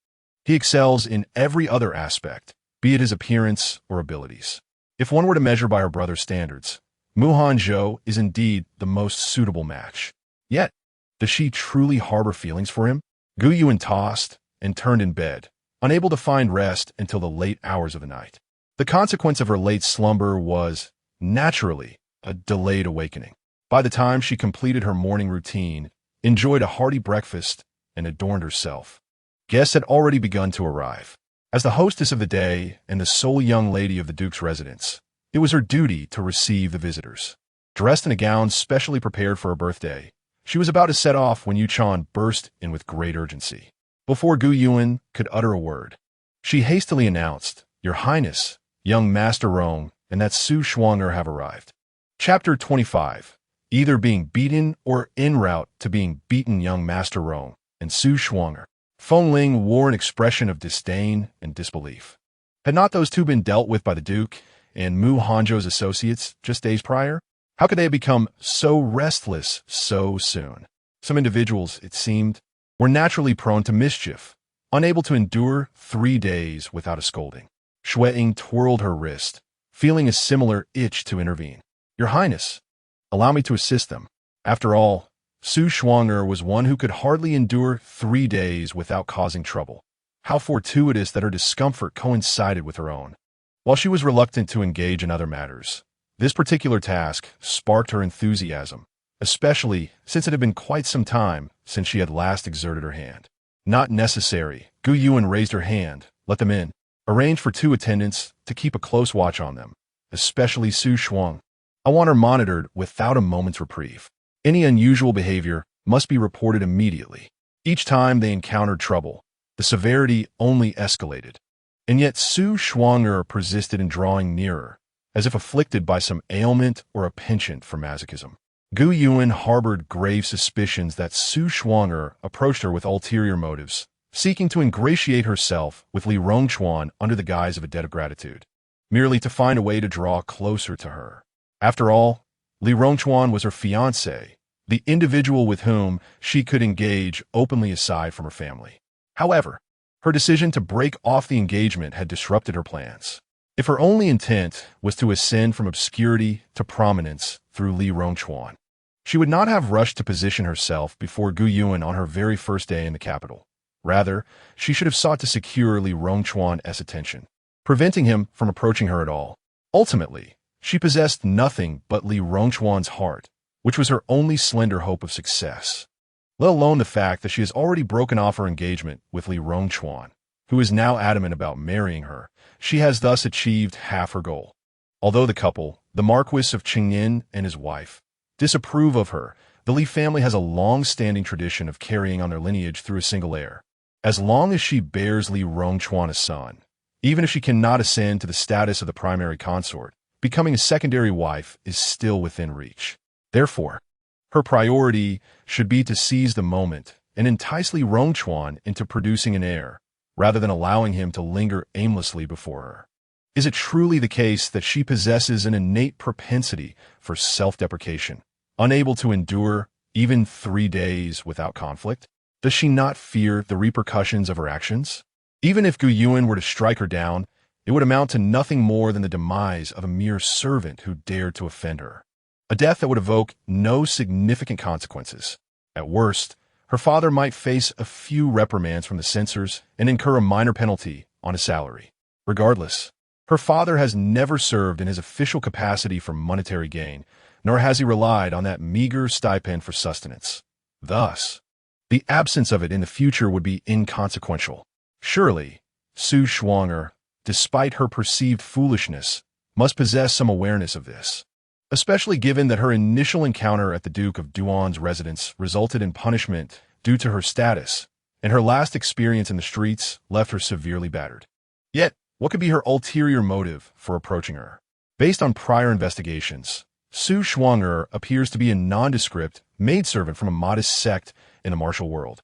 he excels in every other aspect, be it his appearance or abilities. If one were to measure by her brother's standards, Mu Hanzhou is indeed the most suitable match. Yet, does she truly harbor feelings for him? Gu Yuan tossed and turned in bed, unable to find rest until the late hours of the night. The consequence of her late slumber was, naturally, a delayed awakening. By the time she completed her morning routine, enjoyed a hearty breakfast, and adorned herself, guests had already begun to arrive. As the hostess of the day and the sole young lady of the Duke's residence, it was her duty to receive the visitors. Dressed in a gown specially prepared for her birthday, she was about to set off when Yuchan burst in with great urgency. Before Gu Yuan could utter a word, she hastily announced, "Your Highness, young Master Rong and that Su Shuang'er have arrived." Chapter 25. Either being beaten or en route to being beaten. Young Master Rong and Su Shuang'er. Feng Ling wore an expression of disdain and disbelief. Had not those two been dealt with by the Duke and Mu Hanzhou's associates just days prior? How could they have become so restless so soon? Some individuals, it seemed, were naturally prone to mischief, unable to endure 3 days without a scolding. Shueing twirled her wrist, feeling a similar itch to intervene. "Your Highness, allow me to assist them." After all, Su Shuang'er was one who could hardly endure 3 days without causing trouble. How fortuitous that her discomfort coincided with her own. While she was reluctant to engage in other matters, this particular task sparked her enthusiasm, especially since it had been quite some time since she had last exerted her hand. "Not necessary." Gu Yuan raised her hand. "Let them in. Arrange for 2 attendants to keep a close watch on them, especially Su Shuang. I want her monitored without a moment's reprieve. Any unusual behavior must be reported immediately." Each time they encountered trouble, the severity only escalated. And yet Su Shuang'er persisted in drawing nearer, as if afflicted by some ailment or a penchant for masochism. Gu Yuan harbored grave suspicions that Su Shuang'er approached her with ulterior motives, seeking to ingratiate herself with Li Rongchuan under the guise of a debt of gratitude, merely to find a way to draw closer to her. After all, Li Rongchuan was her fiancé, the individual with whom she could engage openly aside from her family. However, her decision to break off the engagement had disrupted her plans. If her only intent was to ascend from obscurity to prominence through Li Rongchuan, she would not have rushed to position herself before Gu Yuan on her very first day in the capital. Rather, she should have sought to secure Li Rongchuan's attention, preventing him from approaching her at all. Ultimately, she possessed nothing but Li Rongchuan's heart, which was her only slender hope of success. Let alone the fact that she has already broken off her engagement with Li Rongchuan, who is now adamant about marrying her. She has thus achieved half her goal. Although the couple, the Marquis of Qingyin and his wife, disapprove of her, the Li family has a long-standing tradition of carrying on their lineage through a single heir. As long as she bears Li Rongchuan a son, even if she cannot ascend to the status of the primary consort, becoming a secondary wife is still within reach. Therefore, her priority should be to seize the moment and entice Li Rongchuan into producing an heir, rather than allowing him to linger aimlessly before her. Is it truly the case that she possesses an innate propensity for self-deprecation, unable to endure even 3 days without conflict? Does she not fear the repercussions of her actions? Even if Gu Yuan were to strike her down, it would amount to nothing more than the demise of a mere servant who dared to offend her. A death that would evoke no significant consequences. At worst, her father might face a few reprimands from the censors and incur a minor penalty on his salary. Regardless, her father has never served in his official capacity for monetary gain, nor has he relied on that meager stipend for sustenance. Thus, the absence of it in the future would be inconsequential. Surely, Su Shuang'er, despite her perceived foolishness, must possess some awareness of this, especially given that her initial encounter at the Duke of Duan's residence resulted in punishment due to her status, and her last experience in the streets left her severely battered. Yet, what could be her ulterior motive for approaching her? Based on prior investigations, Su Shuang'er appears to be a nondescript maidservant from a modest sect in the martial world,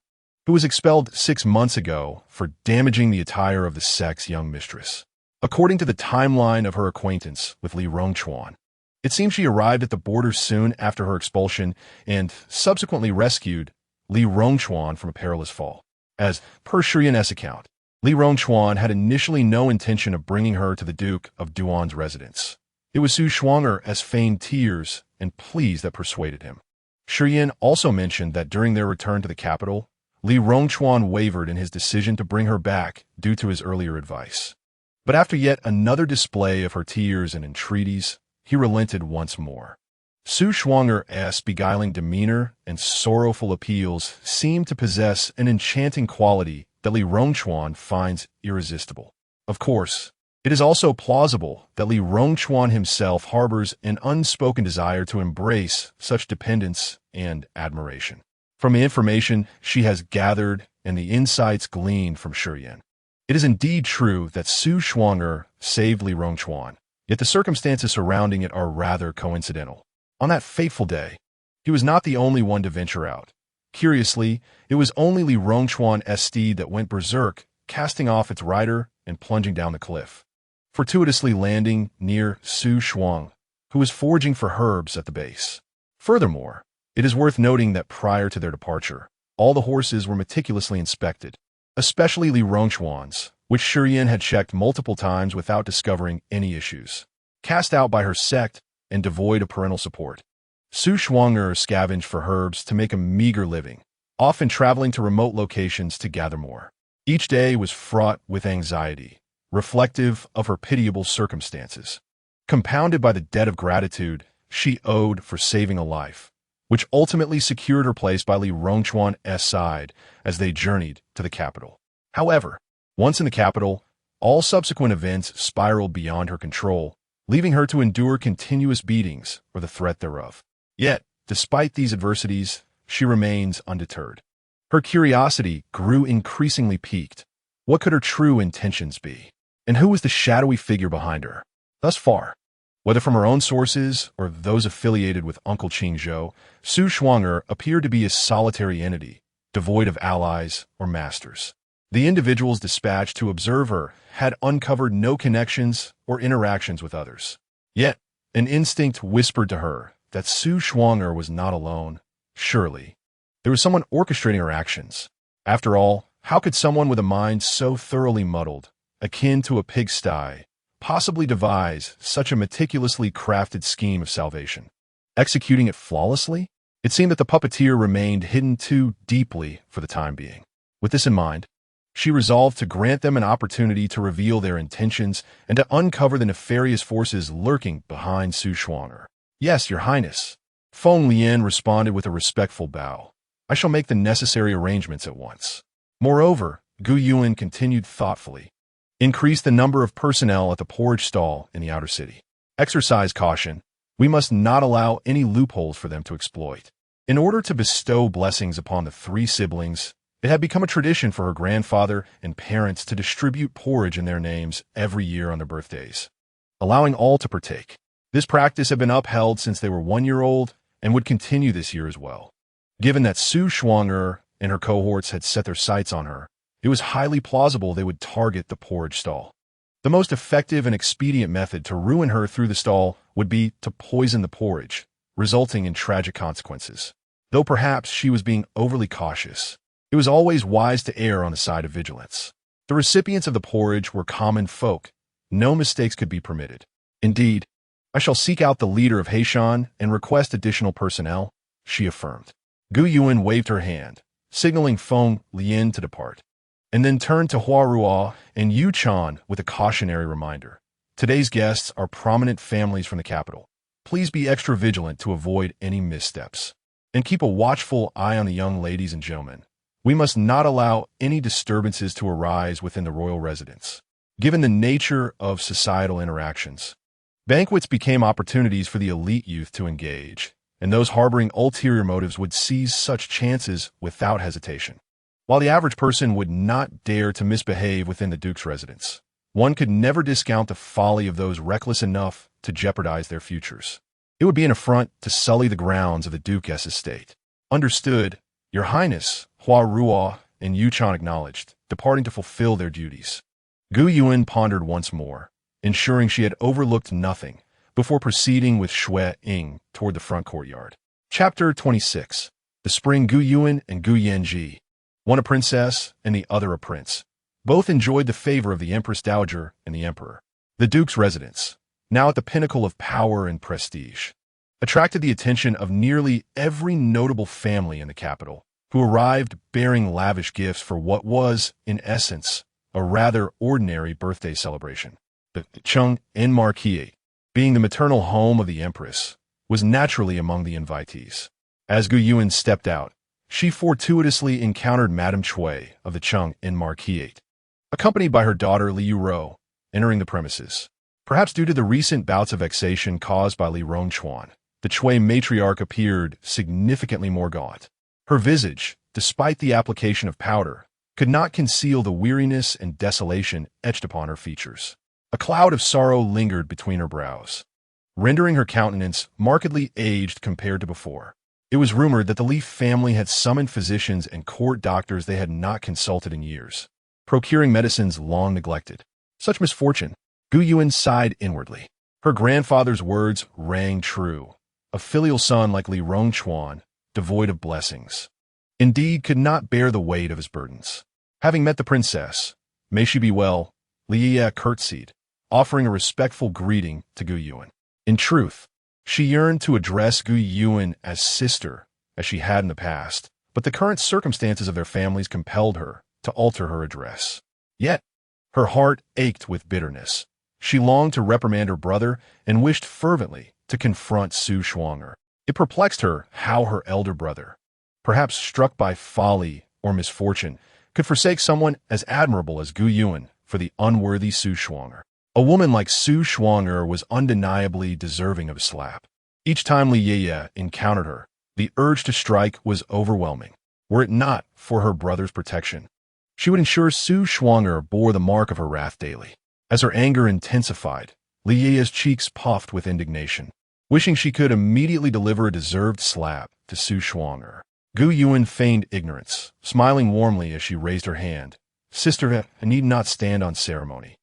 who was expelled 6 months ago for damaging the attire of the sect's young mistress. According to the timeline of her acquaintance with Li Rongchuan, it seems she arrived at the border soon after her expulsion and subsequently rescued Li Rongchuan from a perilous fall. As per Shurian's account, Li Rongchuan had initially no intention of bringing her to the Duke of Duan's residence. It was Su Shuang'er's feigned tears and pleas that persuaded him. Shurian also mentioned that during their return to the capital, Li Rongchuan wavered in his decision to bring her back due to his earlier advice. But after yet another display of her tears and entreaties, he relented once more. Su Shuang'er's beguiling demeanor and sorrowful appeals seemed to possess an enchanting quality that Li Rongchuan finds irresistible. Of course, it is also plausible that Li Rongchuan himself harbors an unspoken desire to embrace such dependence and admiration. From the information she has gathered and the insights gleaned from Shurian, it is indeed true that Su Shuang'er saved Li Rongchuan, yet the circumstances surrounding it are rather coincidental. On that fateful day, he was not the only one to venture out. Curiously, it was only Li Rongchuan's steed that went berserk, casting off its rider and plunging down the cliff, fortuitously landing near Su Shuang, who was foraging for herbs at the base. Furthermore, it is worth noting that prior to their departure, all the horses were meticulously inspected, especially Li Rongchuan's, which Shurian had checked multiple times without discovering any issues. Cast out by her sect and devoid of parental support, Su Shuang'er scavenged for herbs to make a meager living, often traveling to remote locations to gather more. Each day was fraught with anxiety, reflective of her pitiable circumstances, compounded by the debt of gratitude she owed for saving a life, which ultimately secured her place by Li Rongchuan's side as they journeyed to the capital. However, once in the capital, all subsequent events spiraled beyond her control, leaving her to endure continuous beatings or the threat thereof. Yet, despite these adversities, she remains undeterred. Her curiosity grew increasingly piqued. What could her true intentions be? And who was the shadowy figure behind her? Thus far, whether from her own sources or those affiliated with Uncle Qingzhou, Su Shuang'er appeared to be a solitary entity, devoid of allies or masters. The individuals dispatched to observe her had uncovered no connections or interactions with others. Yet, an instinct whispered to her that Su Shuang'er was not alone. Surely, there was someone orchestrating her actions. After all, how could someone with a mind so thoroughly muddled, akin to a pigsty, possibly devise such a meticulously crafted scheme of salvation? Executing it flawlessly? It seemed that the puppeteer remained hidden too deeply for the time being. With this in mind, she resolved to grant them an opportunity to reveal their intentions and to uncover the nefarious forces lurking behind Su Shuang'er. Yes, Your Highness. Feng Lian responded with a respectful bow. I shall make the necessary arrangements at once. Moreover, Gu Yuan continued thoughtfully. Increase the number of personnel at the porridge stall in the outer city. Exercise caution. We must not allow any loopholes for them to exploit. In order to bestow blessings upon the three siblings, it had become a tradition for her grandfather and parents to distribute porridge in their names every year on their birthdays, allowing all to partake. This practice had been upheld since they were 1 year old and would continue this year as well. Given that Su Shuang'er and her cohorts had set their sights on her, it was highly plausible they would target the porridge stall. The most effective and expedient method to ruin her through the stall would be to poison the porridge, resulting in tragic consequences. Though perhaps she was being overly cautious, it was always wise to err on the side of vigilance. The recipients of the porridge were common folk. No mistakes could be permitted. Indeed, I shall seek out the leader of Heishan and request additional personnel, she affirmed. Gu Yuan waved her hand, signaling Feng Lian to depart, and then turned to Hua Ruo and Yu Chan with a cautionary reminder. Today's guests are prominent families from the capital. Please be extra vigilant to avoid any missteps. And keep a watchful eye on the young ladies and gentlemen. We must not allow any disturbances to arise within the royal residence. Given the nature of societal interactions, banquets became opportunities for the elite youth to engage, and those harboring ulterior motives would seize such chances without hesitation. While the average person would not dare to misbehave within the Duke's residence, one could never discount the folly of those reckless enough to jeopardize their futures. It would be an affront to sully the grounds of the Duke's estate. Understood, Your Highness, Hua Ruo and Yu Chan acknowledged, departing to fulfill their duties. Gu Yuan pondered once more, ensuring she had overlooked nothing, before proceeding with Shui Ying toward the front courtyard. Chapter 26. The Spring. Gu Yuan and Gu Yanji, one a princess and the other a prince, both enjoyed the favor of the Empress Dowager and the Emperor. The Duke's residence, now at the pinnacle of power and prestige, attracted the attention of nearly every notable family in the capital, who arrived bearing lavish gifts for what was, in essence, a rather ordinary birthday celebration. The Chung en Marquis, being the maternal home of the Empress, was naturally among the invitees. As Gu Yuan stepped out, she fortuitously encountered Madame Chui of the Chung en Marquis, accompanied by her daughter Li Yuro, entering the premises. Perhaps due to the recent bouts of vexation caused by Li Rongchuan, the Chui matriarch appeared significantly more gaunt. Her visage, despite the application of powder, could not conceal the weariness and desolation etched upon her features. A cloud of sorrow lingered between her brows, rendering her countenance markedly aged compared to before. It was rumored that the Li family had summoned physicians and court doctors they had not consulted in years, procuring medicines long neglected. Such misfortune. Gu Yuan sighed inwardly. Her grandfather's words rang true. A filial son like Li Rongchuan, devoid of blessings, indeed could not bear the weight of his burdens. Having met the princess, may she be well, Li Yi curtsied, offering a respectful greeting to Gu Yuan. In truth, she yearned to address Gu Yuan as sister, as she had in the past, but the current circumstances of their families compelled her to alter her address. Yet, her heart ached with bitterness. She longed to reprimand her brother and wished fervently to confront Su Shuang'er. It perplexed her how her elder brother, perhaps struck by folly or misfortune, could forsake someone as admirable as Gu Yuan for the unworthy Su Shuang'er. A woman like Su Shuang'er was undeniably deserving of a slap. Each time Li Ye encountered her, the urge to strike was overwhelming. Were it not for her brother's protection, she would ensure Su Shuang'er bore the mark of her wrath daily. As her anger intensified, Li Ye's cheeks puffed with indignation, wishing she could immediately deliver a deserved slap to Su Shuang'er. Gu Yuan feigned ignorance, smiling warmly as she raised her hand. Sister, I need not stand on ceremony.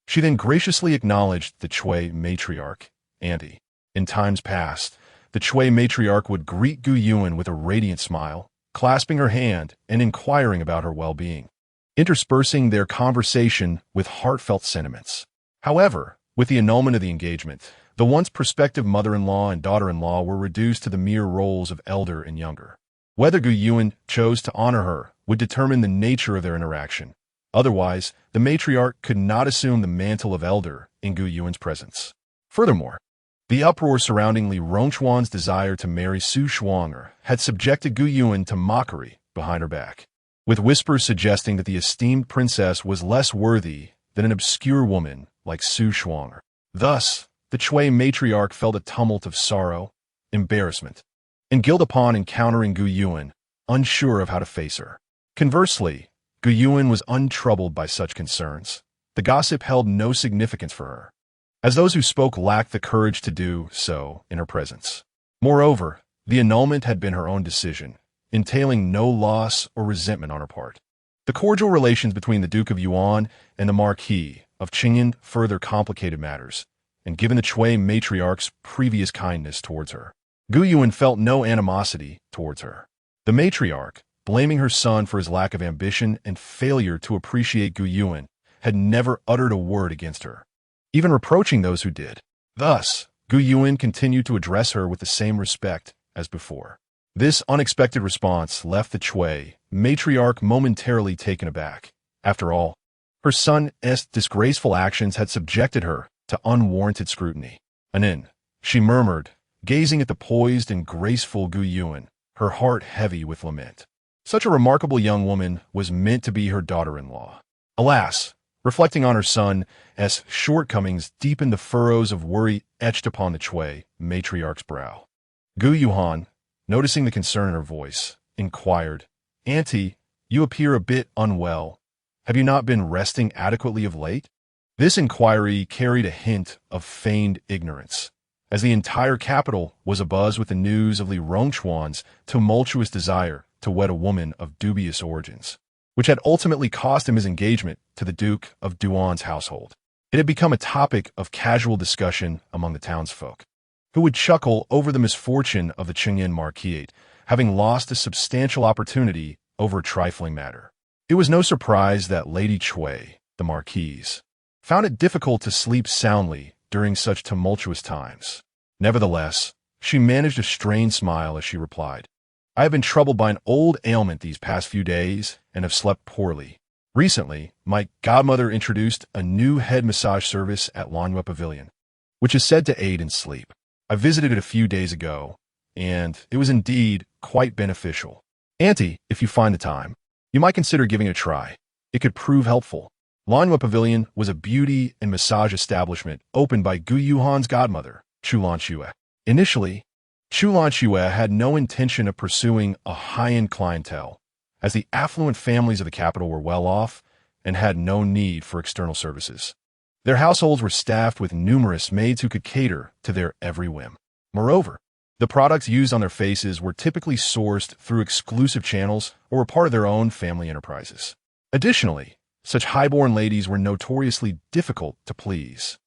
She then graciously acknowledged the Chui matriarch, Auntie. In times past, the Chui matriarch would greet Gu Yuan with a radiant smile, clasping her hand and inquiring about her well-being, interspersing their conversation with heartfelt sentiments. However, with the annulment of the engagement, the once prospective mother-in-law and daughter-in-law were reduced to the mere roles of elder and younger. Whether Gu Yuan chose to honor her would determine the nature of their interaction. Otherwise, the matriarch could not assume the mantle of elder in Gu Yuan's presence. Furthermore, The uproar surrounding Li Rongchuan's desire to marry Su Shuang'er had subjected Gu Yuan to mockery behind her back, with whispers suggesting that the esteemed princess was less worthy than an obscure woman like Su Shuang'er. Thus, the Chui matriarch felt a tumult of sorrow, embarrassment, and guilt upon encountering Gu Yuan, unsure of how to face her. Conversely, Gu Yuan was untroubled by such concerns. The gossip held no significance for her, as those who spoke lacked the courage to do so in her presence. Moreover, the annulment had been her own decision, entailing no loss or resentment on her part. The cordial relations between the Duke of Yuan and the Marquis of Qingyan further complicated matters, and given the Chui matriarch's previous kindness towards her, Gu Yuan felt no animosity towards her. The matriarch, blaming her son for his lack of ambition and failure to appreciate Gu Yuan, had never uttered a word against her, even reproaching those who did. Thus, Gu Yuan continued to address her with the same respect as before. This unexpected response left the Chui matriarch momentarily taken aback. After all, her son's disgraceful actions had subjected her to unwarranted scrutiny. Anin, she murmured, gazing at the poised and graceful Gu Yuan, her heart heavy with lament. Such a remarkable young woman was meant to be her daughter-in-law. Alas, reflecting on her son's shortcomings deepened the furrows of worry etched upon the Chui matriarch's brow. Gu Yuan, noticing the concern in her voice, inquired, "Auntie, you appear a bit unwell. Have you not been resting adequately of late?" This inquiry carried a hint of feigned ignorance, as the entire capital was abuzz with the news of Li Rongchuan's tumultuous desire to wed a woman of dubious origins, which had ultimately cost him his engagement to the Duke of Duan's household. It had become a topic of casual discussion among the townsfolk, who would chuckle over the misfortune of the Qingyan Marquis, having lost a substantial opportunity over a trifling matter. It was no surprise that Lady Chui, the Marquise, found it difficult to sleep soundly during such tumultuous times. Nevertheless, she managed a strained smile as she replied, "I have been troubled by an old ailment these past few days and have slept poorly. Recently, my godmother introduced a new head massage service at Lanhua Pavilion, which is said to aid in sleep. I visited it a few days ago, and it was indeed quite beneficial. Auntie, if you find the time, you might consider giving it a try. It could prove helpful." Lanhua Pavilion was a beauty and massage establishment opened by Gu Yuhan's godmother, Chu Lanxue. Initially, Chu Lanxue had no intention of pursuing a high-end clientele, as the affluent families of the capital were well off and had no need for external services. Their households were staffed with numerous maids who could cater to their every whim. Moreover, the products used on their faces were typically sourced through exclusive channels or were part of their own family enterprises. Additionally, such highborn ladies were notoriously difficult to please,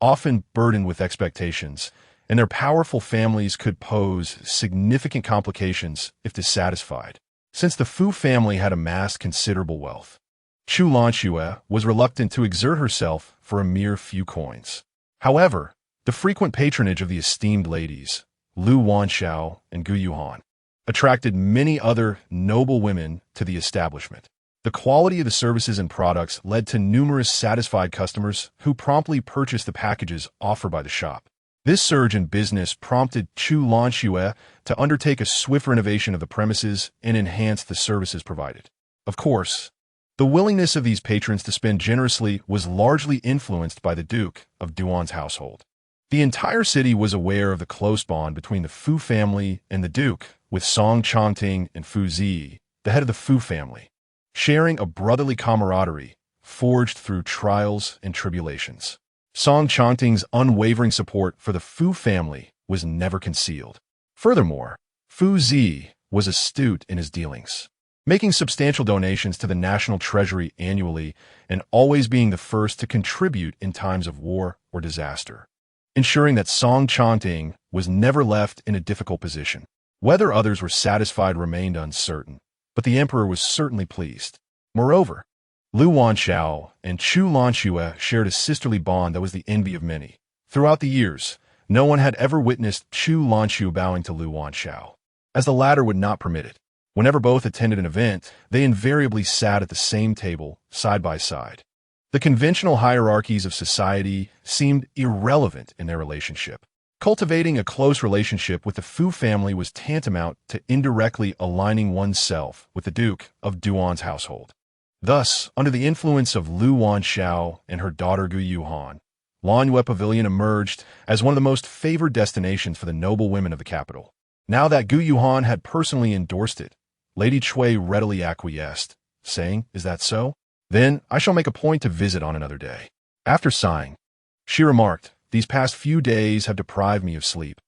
often burdened with expectations, and their powerful families could pose significant complications if dissatisfied. Since the Fu family had amassed considerable wealth, Chu Lanxue was reluctant to exert herself for a mere few coins. However, the frequent patronage of the esteemed ladies, Lu Wanshao and Gu Yuhan, attracted many other noble women to the establishment. The quality of the services and products led to numerous satisfied customers who promptly purchased the packages offered by the shop. This surge in business prompted Chu Lanxue to undertake a swift renovation of the premises and enhance the services provided. Of course, the willingness of these patrons to spend generously was largely influenced by the Duke of Duan's household. The entire city was aware of the close bond between the Fu family and the Duke, with Song Chongting and Fu Zi, the head of the Fu family, sharing a brotherly camaraderie forged through trials and tribulations. Song Chongting's unwavering support for the Fu family was never concealed. Furthermore, Fu Zi was astute in his dealings, making substantial donations to the national treasury annually and always being the first to contribute in times of war or disaster, ensuring that Song Chongting was never left in a difficult position. Whether others were satisfied remained uncertain, but the emperor was certainly pleased. Moreover, Lu Wanshao and Chu Lanxue shared a sisterly bond that was the envy of many. Throughout the years, no one had ever witnessed Chu Lanxue bowing to Lu Wanshao, as the latter would not permit it. Whenever both attended an event, they invariably sat at the same table, side by side. The conventional hierarchies of society seemed irrelevant in their relationship. Cultivating a close relationship with the Fu family was tantamount to indirectly aligning oneself with the Duke of Duan's household. Thus, under the influence of Lu Wanxiao and her daughter Gu Yuhan, Lanyue Pavilion emerged as one of the most favored destinations for the noble women of the capital. Now that Gu Yuhan had personally endorsed it, Lady Cui readily acquiesced, saying, "Is that so? Then I shall make a point to visit on another day." After sighing, she remarked, "These past few days have deprived me of sleep.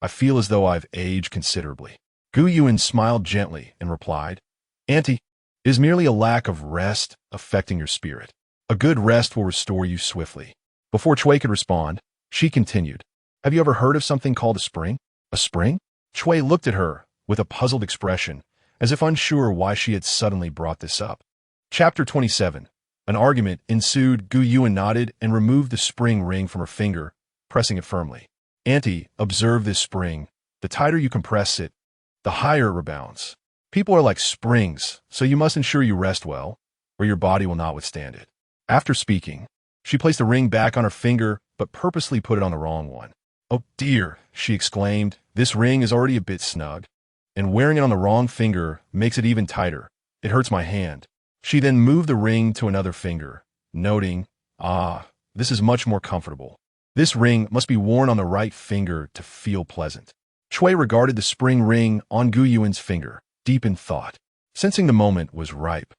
I feel as though I've aged considerably." Gu Yuan smiled gently and replied, "Auntie, it is merely a lack of rest affecting your spirit. A good rest will restore you swiftly." Before Cui could respond, she continued, "Have you ever heard of something called a spring?" "A spring?" Cui looked at her with a puzzled expression, as if unsure why she had suddenly brought this up. Chapter 27. An argument ensued. Gu Yuan nodded and removed the spring ring from her finger, pressing it firmly. "Auntie, observe this spring. The tighter you compress it, the higher it rebounds. People are like springs, so you must ensure you rest well, or your body will not withstand it." After speaking, she placed the ring back on her finger, but purposely put it on the wrong one. "Oh dear," she exclaimed, "this ring is already a bit snug, and wearing it on the wrong finger makes it even tighter. It hurts my hand." She then moved the ring to another finger, noting, "Ah, this is much more comfortable. This ring must be worn on the right finger to feel pleasant." Cui regarded the spring ring on Gu Yuan's finger, deep in thought. Sensing the moment was ripe,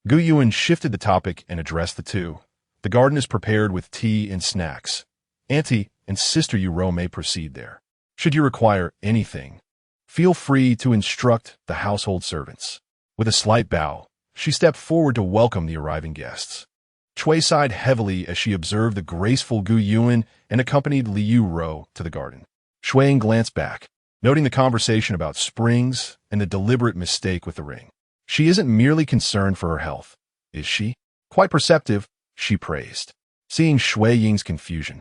Gu Yuan shifted the topic and addressed the two. "The garden is prepared with tea and snacks. Auntie and Sister Yuro may proceed there. Should you require anything, feel free to instruct the household servants." With a slight bow, she stepped forward to welcome the arriving guests. Cui sighed heavily as she observed the graceful Gu Yuan and accompanied Liu Ro to the garden. Shuang glanced back, noting the conversation about springs and the deliberate mistake with the ring. "She isn't merely concerned for her health, is she? Quite perceptive," she praised. Seeing Shui Ying's confusion,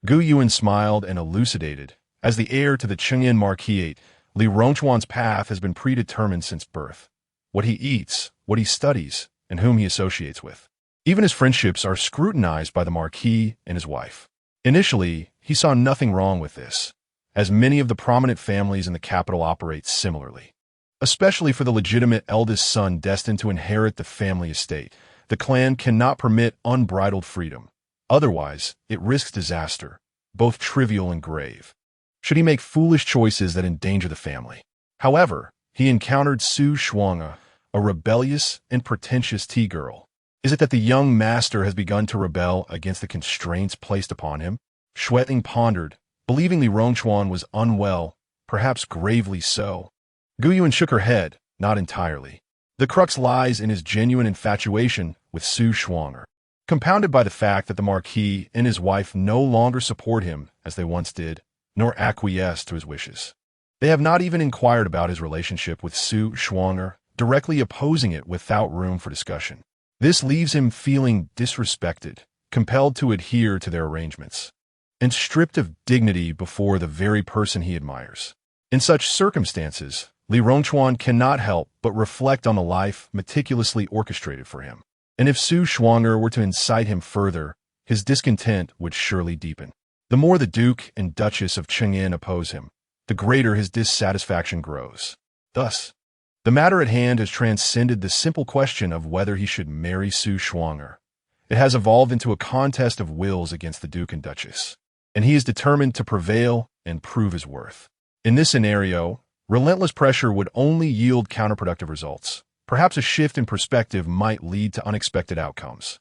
Gu Yuan smiled and elucidated. As the heir to the Chengyan Marquisate, Li Rongchuan's path has been predetermined since birth. What he eats, what he studies, and whom he associates with. Even his friendships are scrutinized by the Marquis and his wife. Initially, he saw nothing wrong with this, as many of the prominent families in the capital operate similarly. Especially for the legitimate eldest son destined to inherit the family estate, the clan cannot permit unbridled freedom. Otherwise, it risks disaster, both trivial and grave, should he make foolish choices that endanger the family. However, he encountered Su Shuang'e, a rebellious and pretentious tea girl. Is it that the young master has begun to rebel against the constraints placed upon him? Shueting pondered, believing Li Rongchuan was unwell, perhaps gravely so. Gu Yuan shook her head, not entirely. The crux lies in his genuine infatuation with Su Shuang'e, compounded by the fact that the Marquis and his wife no longer support him as they once did, nor acquiesce to his wishes. They have not even inquired about his relationship with Su Shuang'e, directly opposing it without room for discussion. This leaves him feeling disrespected, compelled to adhere to their arrangements, and stripped of dignity before the very person he admires. In such circumstances, Li Rongchuan cannot help but reflect on the life meticulously orchestrated for him. And if Su Shuang'e were to incite him further, his discontent would surely deepen. The more the Duke and Duchess of Chengyan oppose him, the greater his dissatisfaction grows. Thus, the matter at hand has transcended the simple question of whether he should marry Su Shuang'e. It has evolved into a contest of wills against the Duke and Duchess, and he is determined to prevail and prove his worth. In this scenario, relentless pressure would only yield counterproductive results. Perhaps a shift in perspective might lead to unexpected outcomes.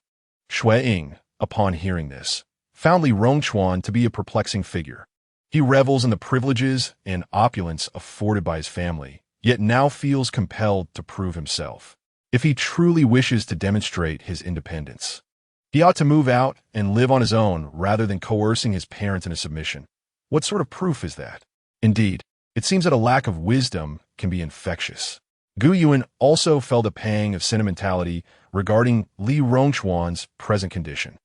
Shui Ying, upon hearing this, found Li Rongchuan to be a perplexing figure. He revels in the privileges and opulence afforded by his family, yet now feels compelled to prove himself. If he truly wishes to demonstrate his independence, he ought to move out and live on his own rather than coercing his parents into submission. What sort of proof is that? Indeed, it seems that a lack of wisdom can be infectious. Gu Yuan also felt a pang of sentimentality regarding Li Rongchuan's present condition.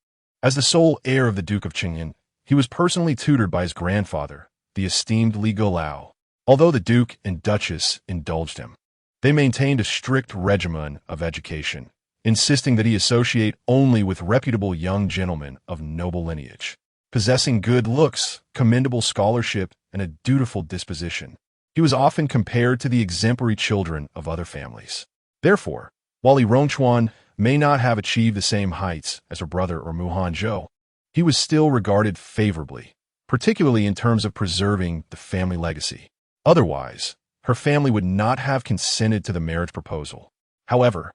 As the sole heir of the Duke of Chengyan, he was personally tutored by his grandfather, the esteemed Li Golao. Although the Duke and Duchess indulged him, they maintained a strict regimen of education, insisting that he associate only with reputable young gentlemen of noble lineage. Possessing good looks, commendable scholarship, and a dutiful disposition, he was often compared to the exemplary children of other families. Therefore, while Li Rongchuan may not have achieved the same heights as her brother or Hanzhou, he was still regarded favorably, particularly in terms of preserving the family legacy. Otherwise, her family would not have consented to the marriage proposal. However,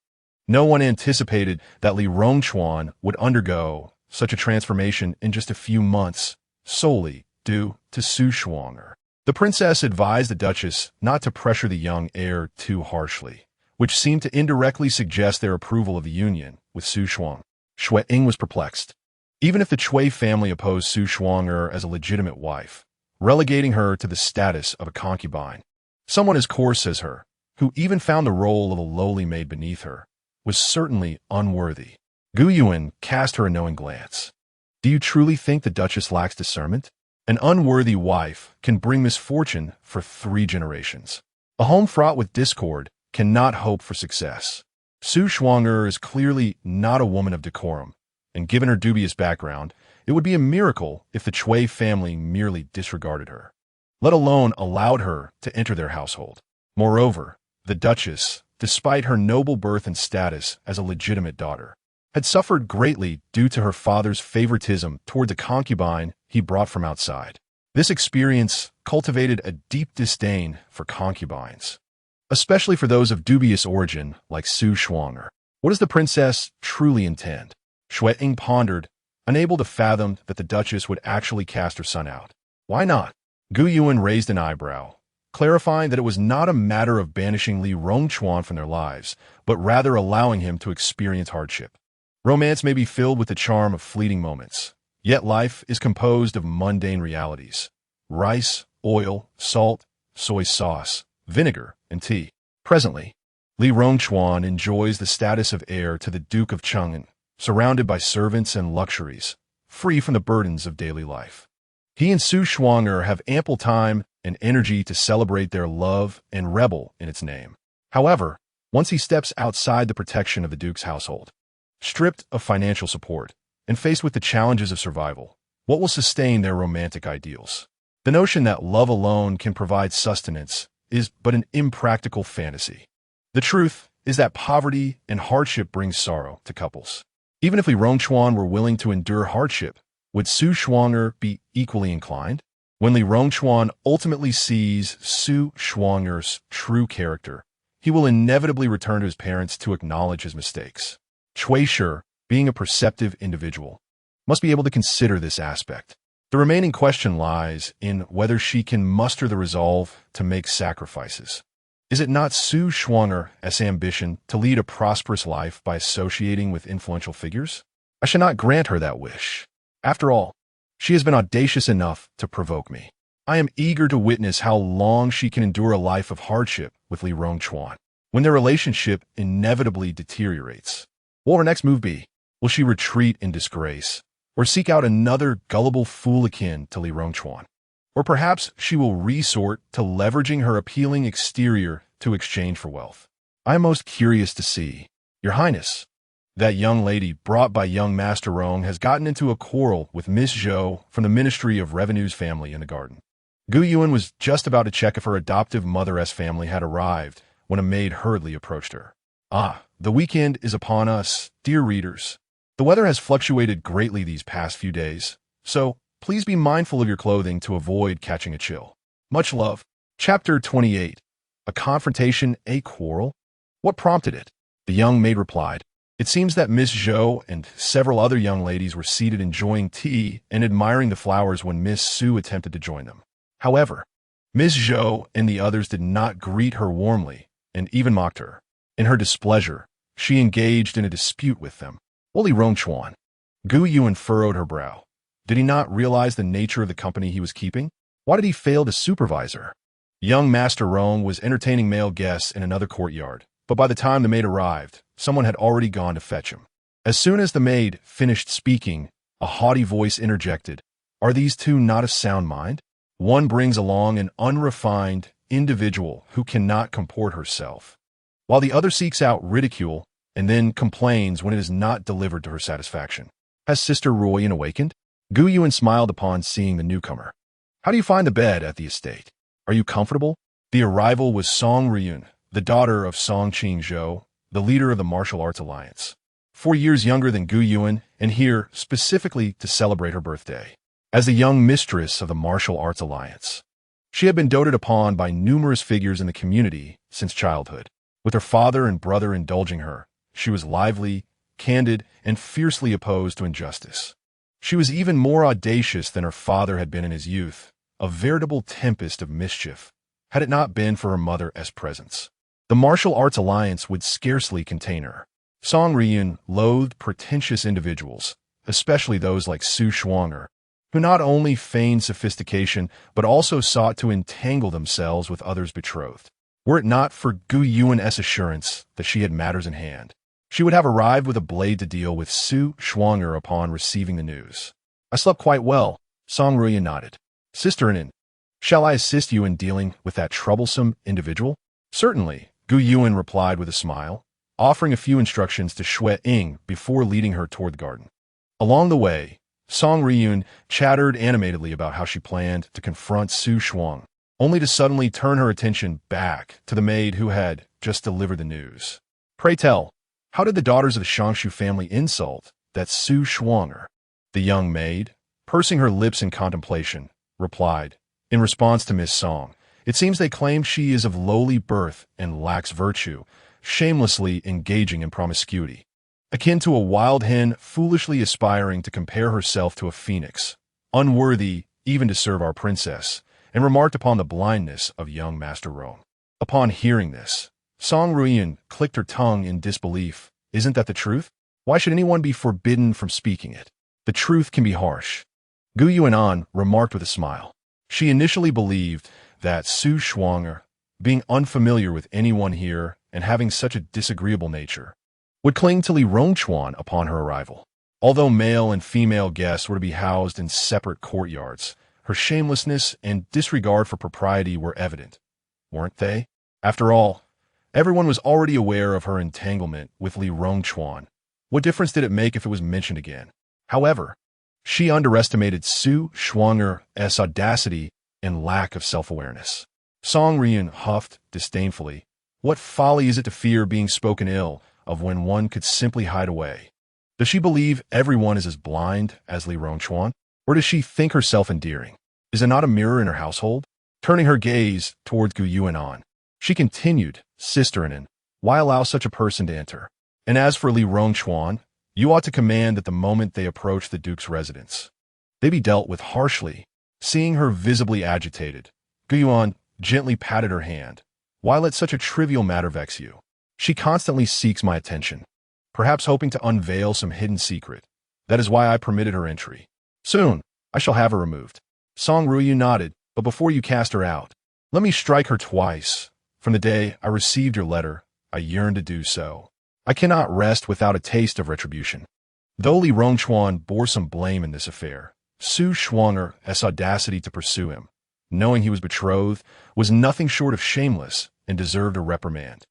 no one anticipated that Li Rongchuan would undergo such a transformation in just a few months, solely due to Su Shuang'er. The princess advised the duchess not to pressure the young heir too harshly, which seemed to indirectly suggest their approval of the union with Su Shuang. Shui Ying was perplexed. Even if the Chui family opposed Su Shuang'er as a legitimate wife, relegating her to the status of a concubine, someone as coarse as her, who even found the role of a lowly maid beneath her, was certainly unworthy. Gu Yuan cast her a knowing glance. Do you truly think the duchess lacks discernment? An unworthy wife can bring misfortune for 3 generations. A home fraught with discord cannot hope for success. Su Shuang'er is clearly not a woman of decorum, and given her dubious background, it would be a miracle if the Chui family merely disregarded her, let alone allowed her to enter their household. Moreover, the duchess, despite her noble birth and status as a legitimate daughter, had suffered greatly due to her father's favoritism toward the concubine he brought from outside. This experience cultivated a deep disdain for concubines, especially for those of dubious origin like Su Shuang'er. What does the princess truly intend? Shui Ying pondered, unable to fathom that the duchess would actually cast her son out. Why not? Gu Yuan raised an eyebrow, clarifying that it was not a matter of banishing Li Rongchuan from their lives, but rather allowing him to experience hardship. Romance may be filled with the charm of fleeting moments, yet life is composed of mundane realities: rice, oil, salt, soy sauce, vinegar, and tea. Presently, Li Rongchuan enjoys the status of heir to the Duke of Chang'an, surrounded by servants and luxuries, free from the burdens of daily life. He and Su Shuang'er have ample time and energy to celebrate their love and revel in its name. However, once he steps outside the protection of the Duke's household, stripped of financial support, and faced with the challenges of survival, what will sustain their romantic ideals? The notion that love alone can provide sustenance is but an impractical fantasy. The truth is that poverty and hardship bring sorrow to couples. Even if Li Rongchuan were willing to endure hardship, would Su Shuang'er be equally inclined? When Li Rongchuan ultimately sees Su Shuang'er's true character, he will inevitably return to his parents to acknowledge his mistakes. Cui Shi, being a perceptive individual, must be able to consider this aspect. The remaining question lies in whether she can muster the resolve to make sacrifices. Is it not Su Shuang'er's ambition to lead a prosperous life by associating with influential figures? I shall not grant her that wish. After all, she has been audacious enough to provoke me. I am eager to witness how long she can endure a life of hardship with Li Rongchuan, when their relationship inevitably deteriorates. What will her next move be? Will she retreat in disgrace, or seek out another gullible fool akin to Li Rongchuan? Or perhaps she will resort to leveraging her appealing exterior to exchange for wealth. I am most curious to see. Your Highness, that young lady brought by young Master Rong has gotten into a quarrel with Miss Zhou from the Ministry of Revenue's family in the garden. Gu Yuan was just about to check if her adoptive mother's family had arrived when a maid hurriedly approached her. Ah, the weekend is upon us, dear readers. The weather has fluctuated greatly these past few days, so please be mindful of your clothing to avoid catching a chill. Much love. Chapter 28. A confrontation, a quarrel? What prompted it? The young maid replied. It seems that Miss Zhou and several other young ladies were seated enjoying tea and admiring the flowers when Miss Su attempted to join them. However, Miss Zhou and the others did not greet her warmly and even mocked her. In her displeasure, she engaged in a dispute with them. Li Rongchuan. Gu Yuan furrowed her brow. Did he not realize the nature of the company he was keeping? Why did he fail to supervise her? Young Master Rong was entertaining male guests in another courtyard, but by the time the maid arrived, someone had already gone to fetch him. As soon as the maid finished speaking, a haughty voice interjected, "Are these two not of sound mind? One brings along an unrefined individual who cannot comport herself, while the other seeks out ridicule and then complains when it is not delivered to her satisfaction. Has Sister Ruoyan awakened?" Gu Yuan smiled upon seeing the newcomer. How do you find the bed at the estate? Are you comfortable? The arrival was Song Riyun, the daughter of Song Qingzhou, the leader of the Martial Arts Alliance. 4 years younger than Gu Yuan, and here specifically to celebrate her birthday. As the young mistress of the Martial Arts Alliance, she had been doted upon by numerous figures in the community since childhood. With her father and brother indulging her, she was lively, candid, and fiercely opposed to injustice. She was even more audacious than her father had been in his youth, a veritable tempest of mischief, had it not been for her mother's presence. The Martial Arts Alliance would scarcely contain her. Song Riyun loathed pretentious individuals, especially those like Su Shuang'er, who not only feigned sophistication but also sought to entangle themselves with others' betrothed. Were it not for Gu Yuan's assurance that she had matters in hand, she would have arrived with a blade to deal with Su Shuang'er upon receiving the news. I slept quite well, Song Riyun nodded. Sister Nin, shall I assist you in dealing with that troublesome individual? Certainly, Gu Yuan replied with a smile, offering a few instructions to Xue Ying before leading her toward the garden. Along the way, Song Riyun chattered animatedly about how she planned to confront Su Shuang, only to suddenly turn her attention back to the maid who had just delivered the news. Pray tell, how did the daughters of the Shangshu family insult that Su Shuang'er? The young maid, pursing her lips in contemplation, replied, in response to Miss Song, it seems they claim she is of lowly birth and lacks virtue, shamelessly engaging in promiscuity, akin to a wild hen foolishly aspiring to compare herself to a phoenix, unworthy even to serve our princess, and remarked upon the blindness of young Master Rong. Upon hearing this, Song Riyun clicked her tongue in disbelief. Isn't that the truth? Why should anyone be forbidden from speaking it? The truth can be harsh. Gu Yuanan remarked with a smile. She initially believed that Su Shuang'er, being unfamiliar with anyone here and having such a disagreeable nature, would cling to Li Rongchuan upon her arrival. Although male and female guests were to be housed in separate courtyards, her shamelessness and disregard for propriety were evident, weren't they? After all, everyone was already aware of her entanglement with Li Rongchuan. What difference did it make if it was mentioned again? However, she underestimated Su Shuang'er's audacity and lack of self-awareness. Song Riyun huffed disdainfully. What folly is it to fear being spoken ill of when one could simply hide away? Does she believe everyone is as blind as Li Rongchuan? Or does she think herself endearing? Is it not a mirror in her household? Turning her gaze towards Gu Yuanan, she continued, Sister Nin, why allow such a person to enter? And as for Li Rongchuan, you ought to command that the moment they approach the Duke's residence, they be dealt with harshly. Seeing her visibly agitated, Gu Yuan gently patted her hand. Why let such a trivial matter vex you? She constantly seeks my attention, perhaps hoping to unveil some hidden secret. That is why I permitted her entry. Soon, I shall have her removed. Song Riyun nodded, but before you cast her out, let me strike her twice. From the day I received your letter, I yearn to do so. I cannot rest without a taste of retribution. Though Li Rongchuan bore some blame in this affair, Su Shuang'er's audacity to pursue him, knowing he was betrothed, was nothing short of shameless and deserved a reprimand.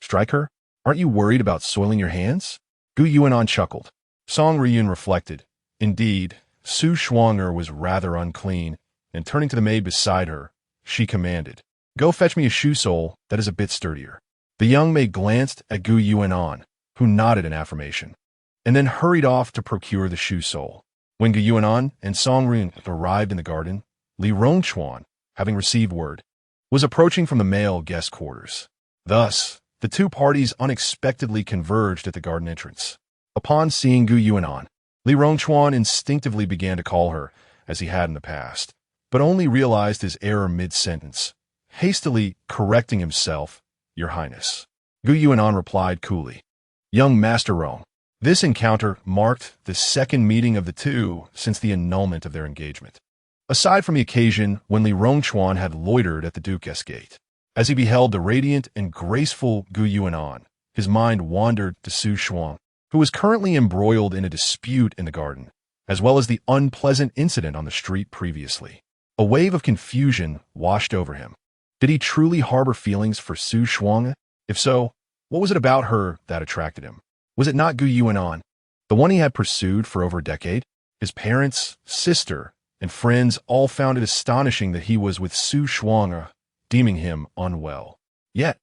Strike her? Aren't you worried about soiling your hands? Gu Yuanan chuckled. Song Riyun reflected. Indeed, Su Shuang'er was rather unclean, and turning to the maid beside her, she commanded, Go fetch me a shoe sole that is a bit sturdier. The young maid glanced at Gu Yuanan, who nodded in affirmation, and then hurried off to procure the shoe sole. When Gu Yuanan and Song Riyun arrived in the garden, Li Rongchuan, having received word, was approaching from the male guest quarters. Thus, the two parties unexpectedly converged at the garden entrance. Upon seeing Gu Yuanan, Li Rongchuan instinctively began to call her, as he had in the past, but only realized his error mid-sentence, hastily correcting himself, Your Highness. Gu Yuanan replied coolly, Young Master Rong. This encounter marked the second meeting of the two since the annulment of their engagement. Aside from the occasion when Li Rongchuan had loitered at the Duke's gate, as he beheld the radiant and graceful Gu Yuanan, his mind wandered to Su Shuang, who was currently embroiled in a dispute in the garden, as well as the unpleasant incident on the street previously. A wave of confusion washed over him. Did he truly harbor feelings for Su Shuang? If so, what was it about her that attracted him? Was it not Gu Yuanan, the one he had pursued for over a decade? His parents, sister, and friends all found it astonishing that he was with Su Shuang'er, deeming him unwell. Yet,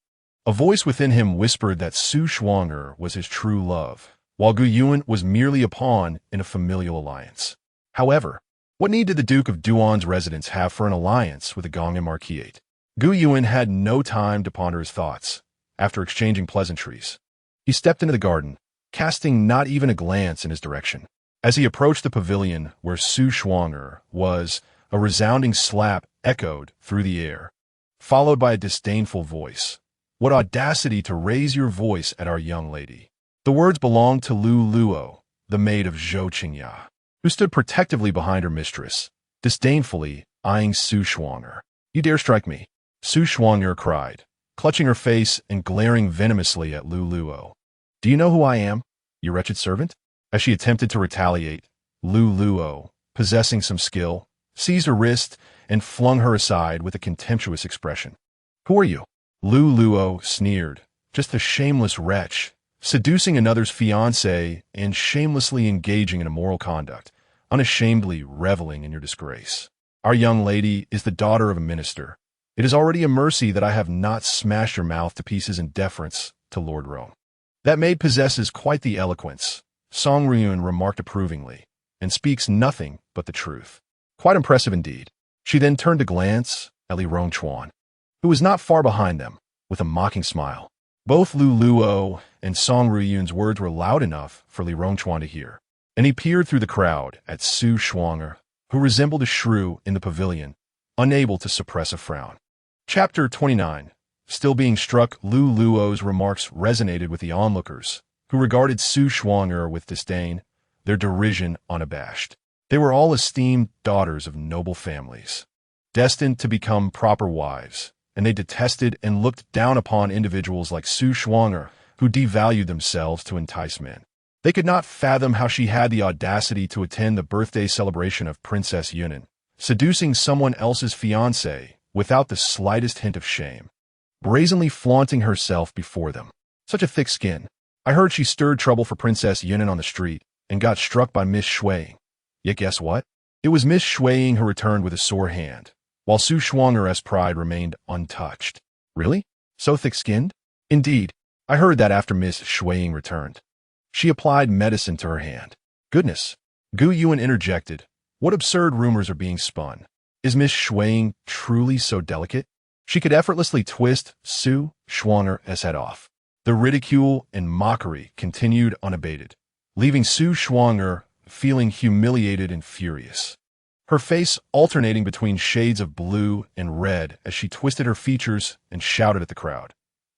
a voice within him whispered that Su Shuang'er was his true love, while Gu Yuan was merely a pawn in a familial alliance. However, what need did the Duke of Duan's residence have for an alliance with the Gong'an Marquisate? Gu Yuan had no time to ponder his thoughts. After exchanging pleasantries, he stepped into the garden, casting not even a glance in his direction. As he approached the pavilion where Su Shuang'er was, a resounding slap echoed through the air, followed by a disdainful voice. "What audacity to raise your voice at our young lady." The words belonged to Lu Luo, the maid of Zhou Qingya, who stood protectively behind her mistress, disdainfully eyeing Su Shuang'er. "You dare strike me?" Su Shuang'er cried, clutching her face and glaring venomously at Lu Luo. "Do you know who I am, you wretched servant?" As she attempted to retaliate, Lu Luo, possessing some skill, seized her wrist and flung her aside with a contemptuous expression. "Who are you?" Lu Luo sneered. "Just a shameless wretch, seducing another's fiancé and shamelessly engaging in immoral conduct, unashamedly reveling in your disgrace. Our young lady is the daughter of a minister. It is already a mercy that I have not smashed your mouth to pieces in deference to Lord Rome." "That maid possesses quite the eloquence," Song Ryun remarked approvingly, "and speaks nothing but the truth. Quite impressive indeed." She then turned to glance at Li Rongchuan, who was not far behind them, with a mocking smile. Both Lu Luo and Song Ryun's words were loud enough for Li Rongchuan to hear, and he peered through the crowd at Su Shuang'er, who resembled a shrew in the pavilion, unable to suppress a frown. Chapter 29. Still being struck, Lu Luo's remarks resonated with the onlookers, who regarded Su Shuang'er with disdain, their derision unabashed. They were all esteemed daughters of noble families, destined to become proper wives, and they detested and looked down upon individuals like Su Shuang'er, who devalued themselves to entice men. They could not fathom how she had the audacity to attend the birthday celebration of Princess Yunan, seducing someone else's fiancé without the slightest hint of shame, brazenly flaunting herself before them. Such a thick skin. I heard she stirred trouble for Princess Yunan on the street and got struck by Miss Shuiying. Yet guess what? It was Miss Shuiying who returned with a sore hand, while Su Shuang'er's pride remained untouched. Really? So thick-skinned? Indeed, I heard that after Miss Shuiying returned. She applied medicine to her hand. Goodness! Gu Yuan interjected. What absurd rumors are being spun? Is Miss Shuiying truly so delicate? She could effortlessly twist Su Shuang'er's head off. The ridicule and mockery continued unabated, leaving Su Shuang'er feeling humiliated and furious, her face alternating between shades of blue and red as she twisted her features and shouted at the crowd.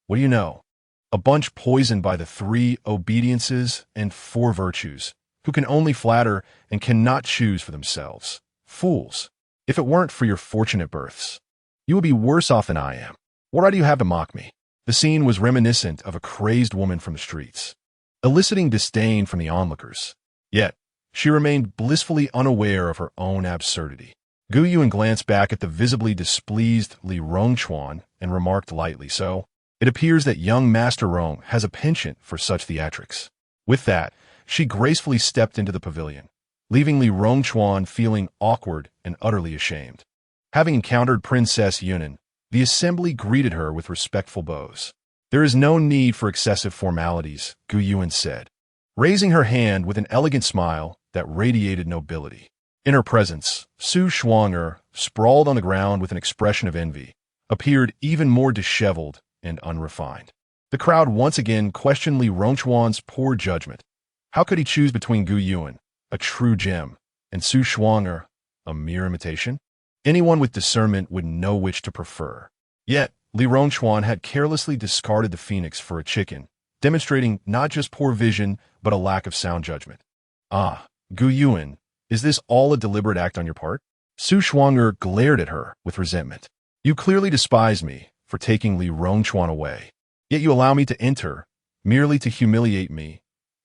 What do you know? A bunch poisoned by the 3 obediences and 4 virtues, who can only flatter and cannot choose for themselves. Fools! If it weren't for your fortunate births, you would be worse off than I am. What right do you have to mock me? The scene was reminiscent of a crazed woman from the streets, eliciting disdain from the onlookers. Yet, she remained blissfully unaware of her own absurdity. Gu Yuan glanced back at the visibly displeased Li Rongchuan and remarked lightly, "So, it appears that young Master Rong has a penchant for such theatrics." With that, she gracefully stepped into the pavilion, leaving Li Rongchuan feeling awkward and utterly ashamed. Having encountered Princess Yunan, the assembly greeted her with respectful bows. "There is no need for excessive formalities," Gu Yuan said, raising her hand with an elegant smile that radiated nobility. In her presence, Su Shuang'er, sprawled on the ground with an expression of envy, appeared even more disheveled and unrefined. The crowd once again questioned Li Rongchuan's poor judgment. How could he choose between Gu Yuan, a true gem, and Su Shuang'er, a mere imitation? Anyone with discernment would know which to prefer. Yet, Li Rongchuan had carelessly discarded the phoenix for a chicken, demonstrating not just poor vision, but a lack of sound judgment. "Ah, Gu Yuan, is this all a deliberate act on your part?" Su Shuang'er glared at her with resentment. "You clearly despise me for taking Li Rongchuan away, yet you allow me to enter, merely to humiliate me,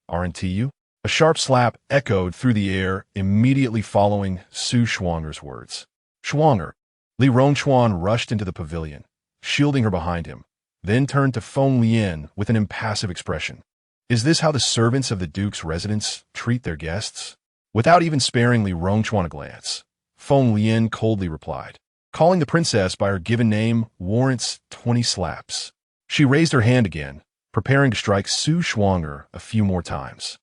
aren't you?" A sharp slap echoed through the air immediately following Su Shuang'er's words. "Shuang'er!" Li Rongchuan rushed into the pavilion, shielding her behind him, then turned to Feng Lian with an impassive expression. "Is this how the servants of the Duke's residence treat their guests?" Without even sparing Li Rongchuan a glance, Feng Lian coldly replied, "Calling the princess by her given name warrants 20 slaps." She raised her hand again, preparing to strike Su Shuang'er a few more times.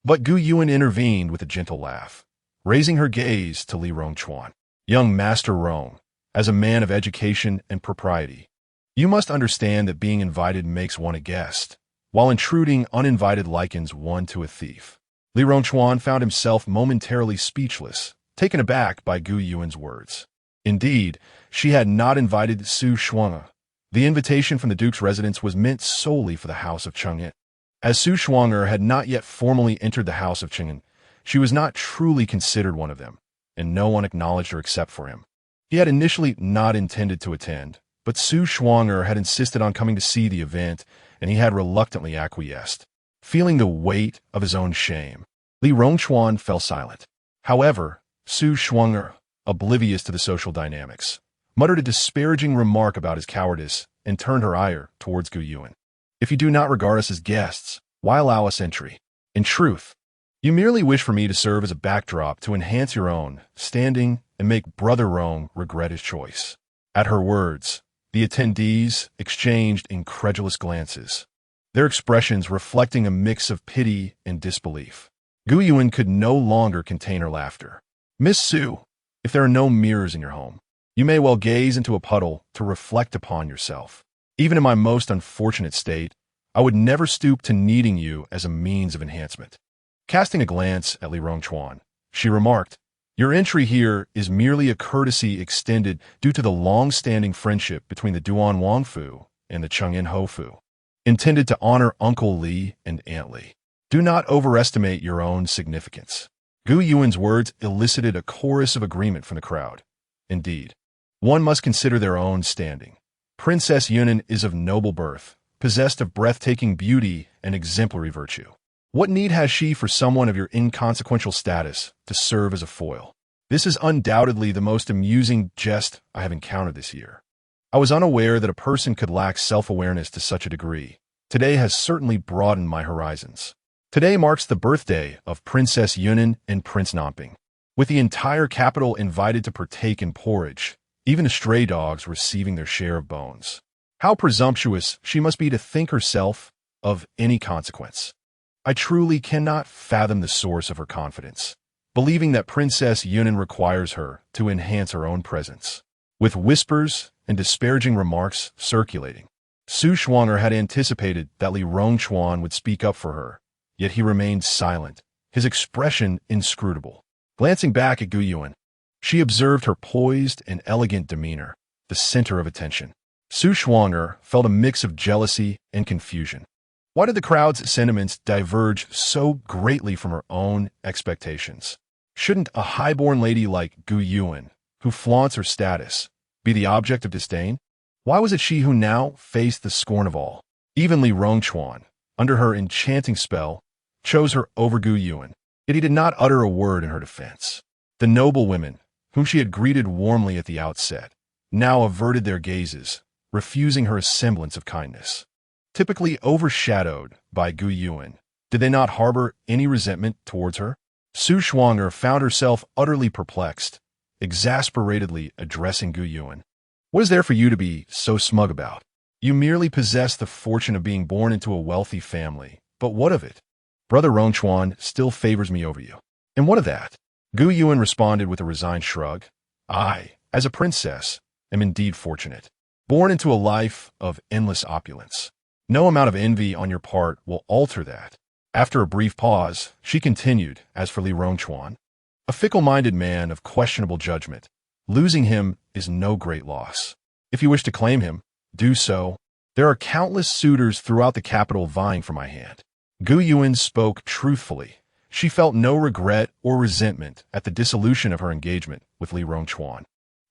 But Gu Yuan intervened with a gentle laugh, raising her gaze to Li Rongchuan. "Young Master Rong, as a man of education and propriety, you must understand that being invited makes one a guest, while intruding uninvited likens one to a thief." Li Rongchuan found himself momentarily speechless, taken aback by Gu Yuan's words. Indeed, she had not invited Su Shuang'er. The invitation from the Duke's residence was meant solely for the house of Chang'an. As Su Shuang'er had not yet formally entered the house of Chang'an, she was not truly considered one of them, and no one acknowledged her except for him. He had initially not intended to attend, but Su Shuang'er had insisted on coming to see the event, and he had reluctantly acquiesced. Feeling the weight of his own shame, Li Rongchuan fell silent. However, Su Shuang'er, oblivious to the social dynamics, muttered a disparaging remark about his cowardice and turned her ire towards Gu Yuan. "If you do not regard us as guests, why allow us entry? In truth, you merely wish for me to serve as a backdrop to enhance your own standing and make Brother Rong regret his choice." At her words, the attendees exchanged incredulous glances, their expressions reflecting a mix of pity and disbelief. Gu Yuan could no longer contain her laughter. "Miss Su, if there are no mirrors in your home, you may well gaze into a puddle to reflect upon yourself. Even in my most unfortunate state, I would never stoop to needing you as a means of enhancement." Casting a glance at Li Rongchuan, she remarked, "Your entry here is merely a courtesy extended due to the long-standing friendship between the Duan Wangfu and the Chang'an Hofu, intended to honor Uncle Li and Aunt Li. Do not overestimate your own significance." Gu Yuan's words elicited a chorus of agreement from the crowd. Indeed, one must consider their own standing. Princess Yunan is of noble birth, possessed of breathtaking beauty and exemplary virtue. What need has she for someone of your inconsequential status to serve as a foil? This is undoubtedly the most amusing jest I have encountered this year. I was unaware that a person could lack self-awareness to such a degree. Today has certainly broadened my horizons. Today marks the birthday of Princess Yunan and Prince Namping. With the entire capital invited to partake in porridge, even the stray dogs receiving their share of bones. How presumptuous she must be to think herself of any consequence. I truly cannot fathom the source of her confidence, believing that Princess Yunan requires her to enhance her own presence. With whispers and disparaging remarks circulating, Su Shuang'er had anticipated that Li Rongchuan would speak up for her, yet he remained silent, his expression inscrutable. Glancing back at Gu Yuan, she observed her poised and elegant demeanor, the center of attention. Su Shuang'er felt a mix of jealousy and confusion. Why did the crowd's sentiments diverge so greatly from her own expectations? Shouldn't a highborn lady like Gu Yuan, who flaunts her status, be the object of disdain? Why was it she who now faced the scorn of all? Even Li Rongchuan, under her enchanting spell, chose her over Gu Yuan, yet he did not utter a word in her defense. The noble women, whom she had greeted warmly at the outset, now averted their gazes, refusing her a semblance of kindness. Typically overshadowed by Gu Yuan, did they not harbor any resentment towards her? Su Shuang'er found herself utterly perplexed, exasperatedly addressing Gu Yuan. "What is there for you to be so smug about? You merely possess the fortune of being born into a wealthy family, but what of it? Brother Rongchuan still favors me over you. And what of that?" Gu Yuan responded with a resigned shrug. "I, as a princess, am indeed fortunate, born into a life of endless opulence. No amount of envy on your part will alter that." After a brief pause, she continued, as for Li Rongchuan, "A fickle-minded man of questionable judgment. Losing him is no great loss. If you wish to claim him, do so. There are countless suitors throughout the capital vying for my hand." Gu Yuan spoke truthfully. She felt no regret or resentment at the dissolution of her engagement with Li Rongchuan.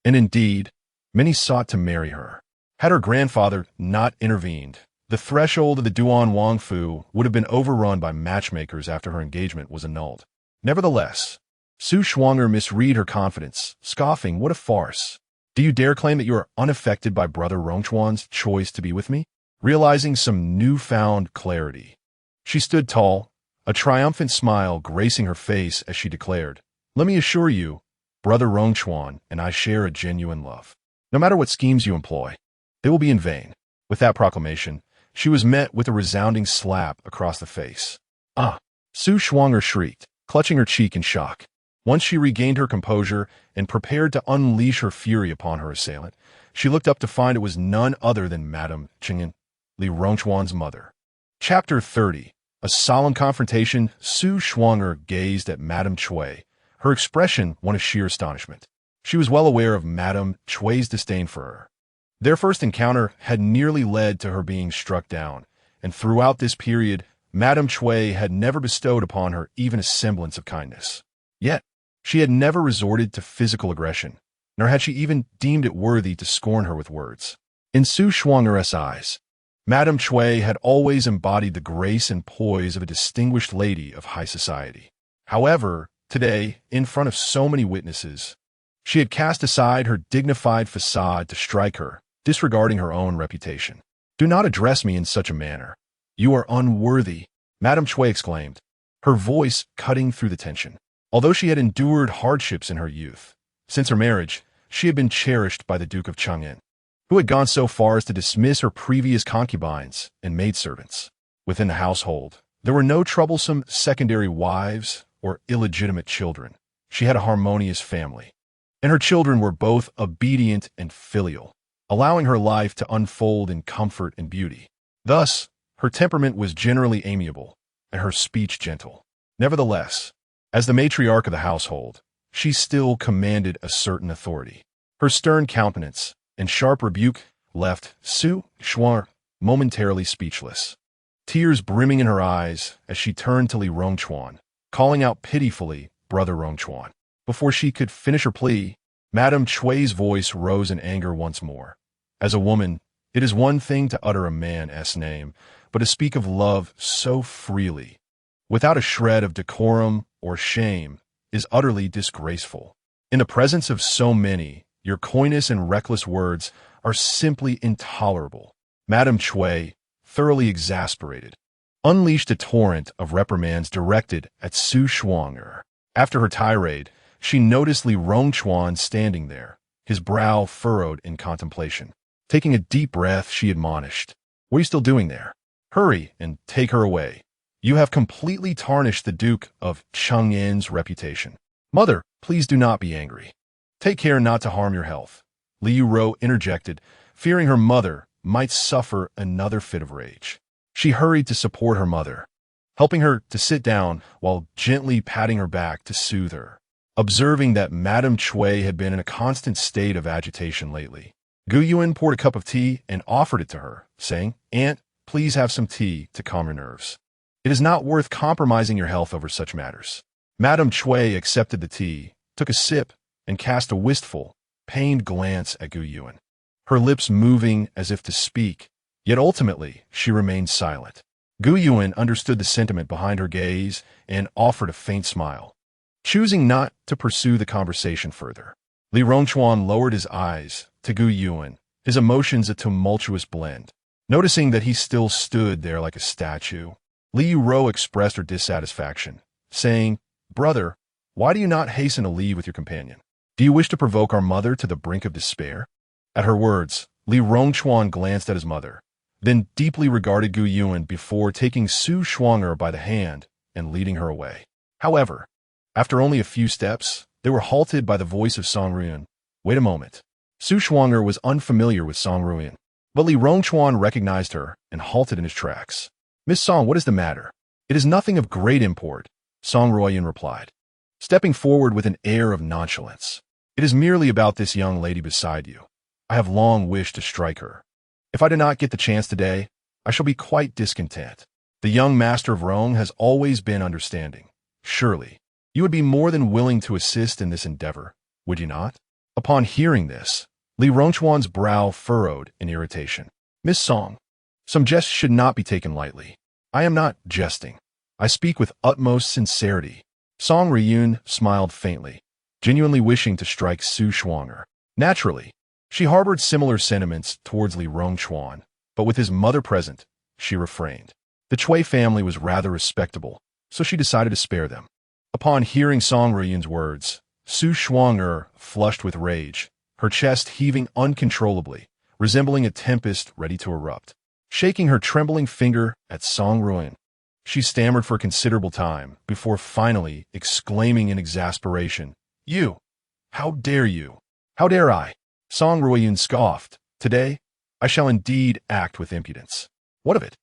And indeed, many sought to marry her. Had her grandfather not intervened, the threshold of the Duan Wangfu would have been overrun by matchmakers after her engagement was annulled. Nevertheless, Su Shuang'er misread her confidence, scoffing, "What a farce! Do you dare claim that you are unaffected by Brother Rongchuan's choice to be with me?" Realizing some newfound clarity, she stood tall, a triumphant smile gracing her face as she declared, "Let me assure you, Brother Rongchuan and I share a genuine love. No matter what schemes you employ, they will be in vain." With that proclamation, she was met with a resounding slap across the face. "Ah!" Su Shuang'er shrieked, clutching her cheek in shock. Once she regained her composure and prepared to unleash her fury upon her assailant, she looked up to find it was none other than Madame Cheng'an, Li Rongchuan's mother. Chapter 30. A solemn confrontation. Su Shuang'er gazed at Madame Cui, her expression one of sheer astonishment. She was well aware of Madame Cui's disdain for her. Their first encounter had nearly led to her being struck down, and throughout this period, Madame Cui had never bestowed upon her even a semblance of kindness. Yet, she had never resorted to physical aggression, nor had she even deemed it worthy to scorn her with words. In Su Shuang'er's eyes, Madame Cui had always embodied the grace and poise of a distinguished lady of high society. However, today, in front of so many witnesses, she had cast aside her dignified facade to strike her, disregarding her own reputation. "Do not address me in such a manner. You are unworthy," Madame Cui exclaimed, her voice cutting through the tension. Although she had endured hardships in her youth, since her marriage, she had been cherished by the Duke of Chang'an, who had gone so far as to dismiss her previous concubines and maidservants. Within the household, there were no troublesome secondary wives or illegitimate children. She had a harmonious family, and her children were both obedient and filial, allowing her life to unfold in comfort and beauty. Thus, her temperament was generally amiable, and her speech gentle. Nevertheless, as the matriarch of the household, she still commanded a certain authority. Her stern countenance and sharp rebuke left Su Shuang'er momentarily speechless, tears brimming in her eyes as she turned to Li Rongchuan, calling out pitifully, "Brother Rongchuan." Before she could finish her plea, Madame Cui's voice rose in anger once more. "As a woman, it is one thing to utter a man's name, but to speak of love so freely, without a shred of decorum or shame, is utterly disgraceful. In the presence of so many, your coyness and reckless words are simply intolerable." Madame Cui, thoroughly exasperated, unleashed a torrent of reprimands directed at Su Shuang'er. After her tirade, she noticed Li Rongchuan standing there, his brow furrowed in contemplation. Taking a deep breath, she admonished, "What are you still doing there? Hurry and take her away. You have completely tarnished the Duke of Chang'an's reputation." "Mother, please do not be angry. Take care not to harm your health," Liu Ro interjected, fearing her mother might suffer another fit of rage. She hurried to support her mother, helping her to sit down while gently patting her back to soothe her. Observing that Madame Cui had been in a constant state of agitation lately, Gu Yuan poured a cup of tea and offered it to her, saying, "Aunt, please have some tea to calm your nerves. It is not worth compromising your health over such matters." Madame Cui accepted the tea, took a sip, and cast a wistful, pained glance at Gu Yuan, her lips moving as if to speak, yet ultimately she remained silent. Gu Yuan understood the sentiment behind her gaze and offered a faint smile. Choosing not to pursue the conversation further, Li Rongchuan lowered his eyes to Gu Yuan, his emotions a tumultuous blend. Noticing that he still stood there like a statue, Liu Ro expressed her dissatisfaction, saying, "Brother, why do you not hasten to leave with your companion? Do you wish to provoke our mother to the brink of despair?" At her words, Li Rongchuan glanced at his mother, then deeply regarded Gu Yuan before taking Su Shuang'er by the hand and leading her away. However, after only a few steps, they were halted by the voice of Song Ruyan. "Wait a moment." Su Shuang'er was unfamiliar with Song Ruyan, but Li Rongchuan recognized her and halted in his tracks. "Miss Song, what is the matter?" "It is nothing of great import," Song Ruyan replied, stepping forward with an air of nonchalance. "It is merely about this young lady beside you. I have long wished to strike her. If I do not get the chance today, I shall be quite discontent. The young master of Rome has always been understanding. Surely, you would be more than willing to assist in this endeavor, would you not?" Upon hearing this, Li Rongchuan's brow furrowed in irritation. "Miss Song, some jests should not be taken lightly. I am not jesting. I speak with utmost sincerity." Song Riyun smiled faintly, genuinely wishing to strike Su Shuang'er. Naturally, she harbored similar sentiments towards Li Rongchuan, but with his mother present, she refrained. The Cui family was rather respectable, so she decided to spare them. Upon hearing Song Ruyun's words, Su Shuang'er flushed with rage, her chest heaving uncontrollably, resembling a tempest ready to erupt. Shaking her trembling finger at Song Ruyun, she stammered for a considerable time before finally exclaiming in exasperation, "You! How dare you? How dare I?" Song Ruyun scoffed, "Today, I shall indeed act with impudence. What of it?"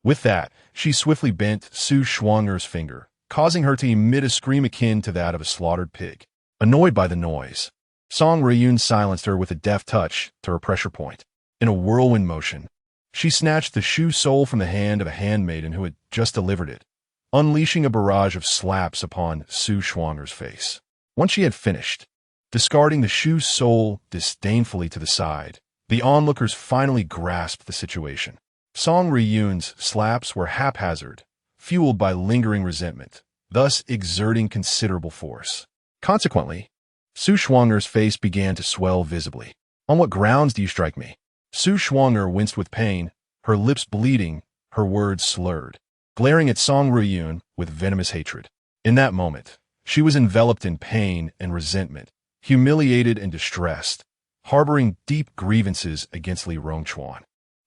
With that, she swiftly bent Su Shuang'er's finger, causing her to emit a scream akin to that of a slaughtered pig. Annoyed by the noise, Song Ruyun silenced her with a deft touch to her pressure point. In a whirlwind motion, she snatched the shoe sole from the hand of a handmaiden who had just delivered it, unleashing a barrage of slaps upon Su Shuang'er's face. Once she had finished, discarding the shoe sole disdainfully to the side, the onlookers finally grasped the situation. Song Ruyun's slaps were haphazard, fueled by lingering resentment, thus exerting considerable force. Consequently, Su Shuang'er's face began to swell visibly. "On what grounds do you strike me?" Su Shuang'er winced with pain, her lips bleeding, her words slurred, glaring at Song Ruyun with venomous hatred. In that moment, she was enveloped in pain and resentment, humiliated and distressed, harboring deep grievances against Li Rongchuan.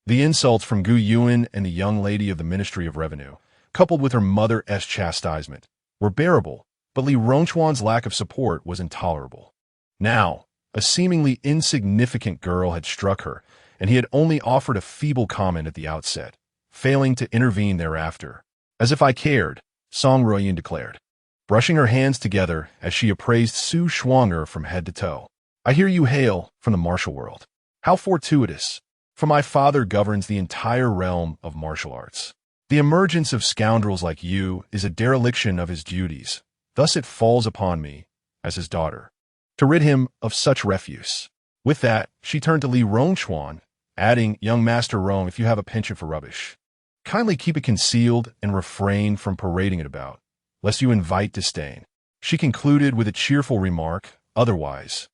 The insults from Gu Yuan and the young lady of the Ministry of Revenue, coupled with her mother's chastisement, were bearable, but Li Rongchuan's lack of support was intolerable. Now, a seemingly insignificant girl had struck her, and he had only offered a feeble comment at the outset, failing to intervene thereafter. "As if I cared," Song Ruyun declared, brushing her hands together as she appraised Su Shuang'er from head to toe. "I hear you hail from the martial world. How fortuitous, for my father governs the entire realm of martial arts. The emergence of scoundrels like you is a dereliction of his duties. Thus it falls upon me, as his daughter, to rid him of such refuse." With that, she turned to Li Rongchuan, adding, "Young Master Rong, if you have a penchant for rubbish, kindly keep it concealed and refrain from parading it about, lest you invite disdain." She concluded with a cheerful remark, "Otherwise,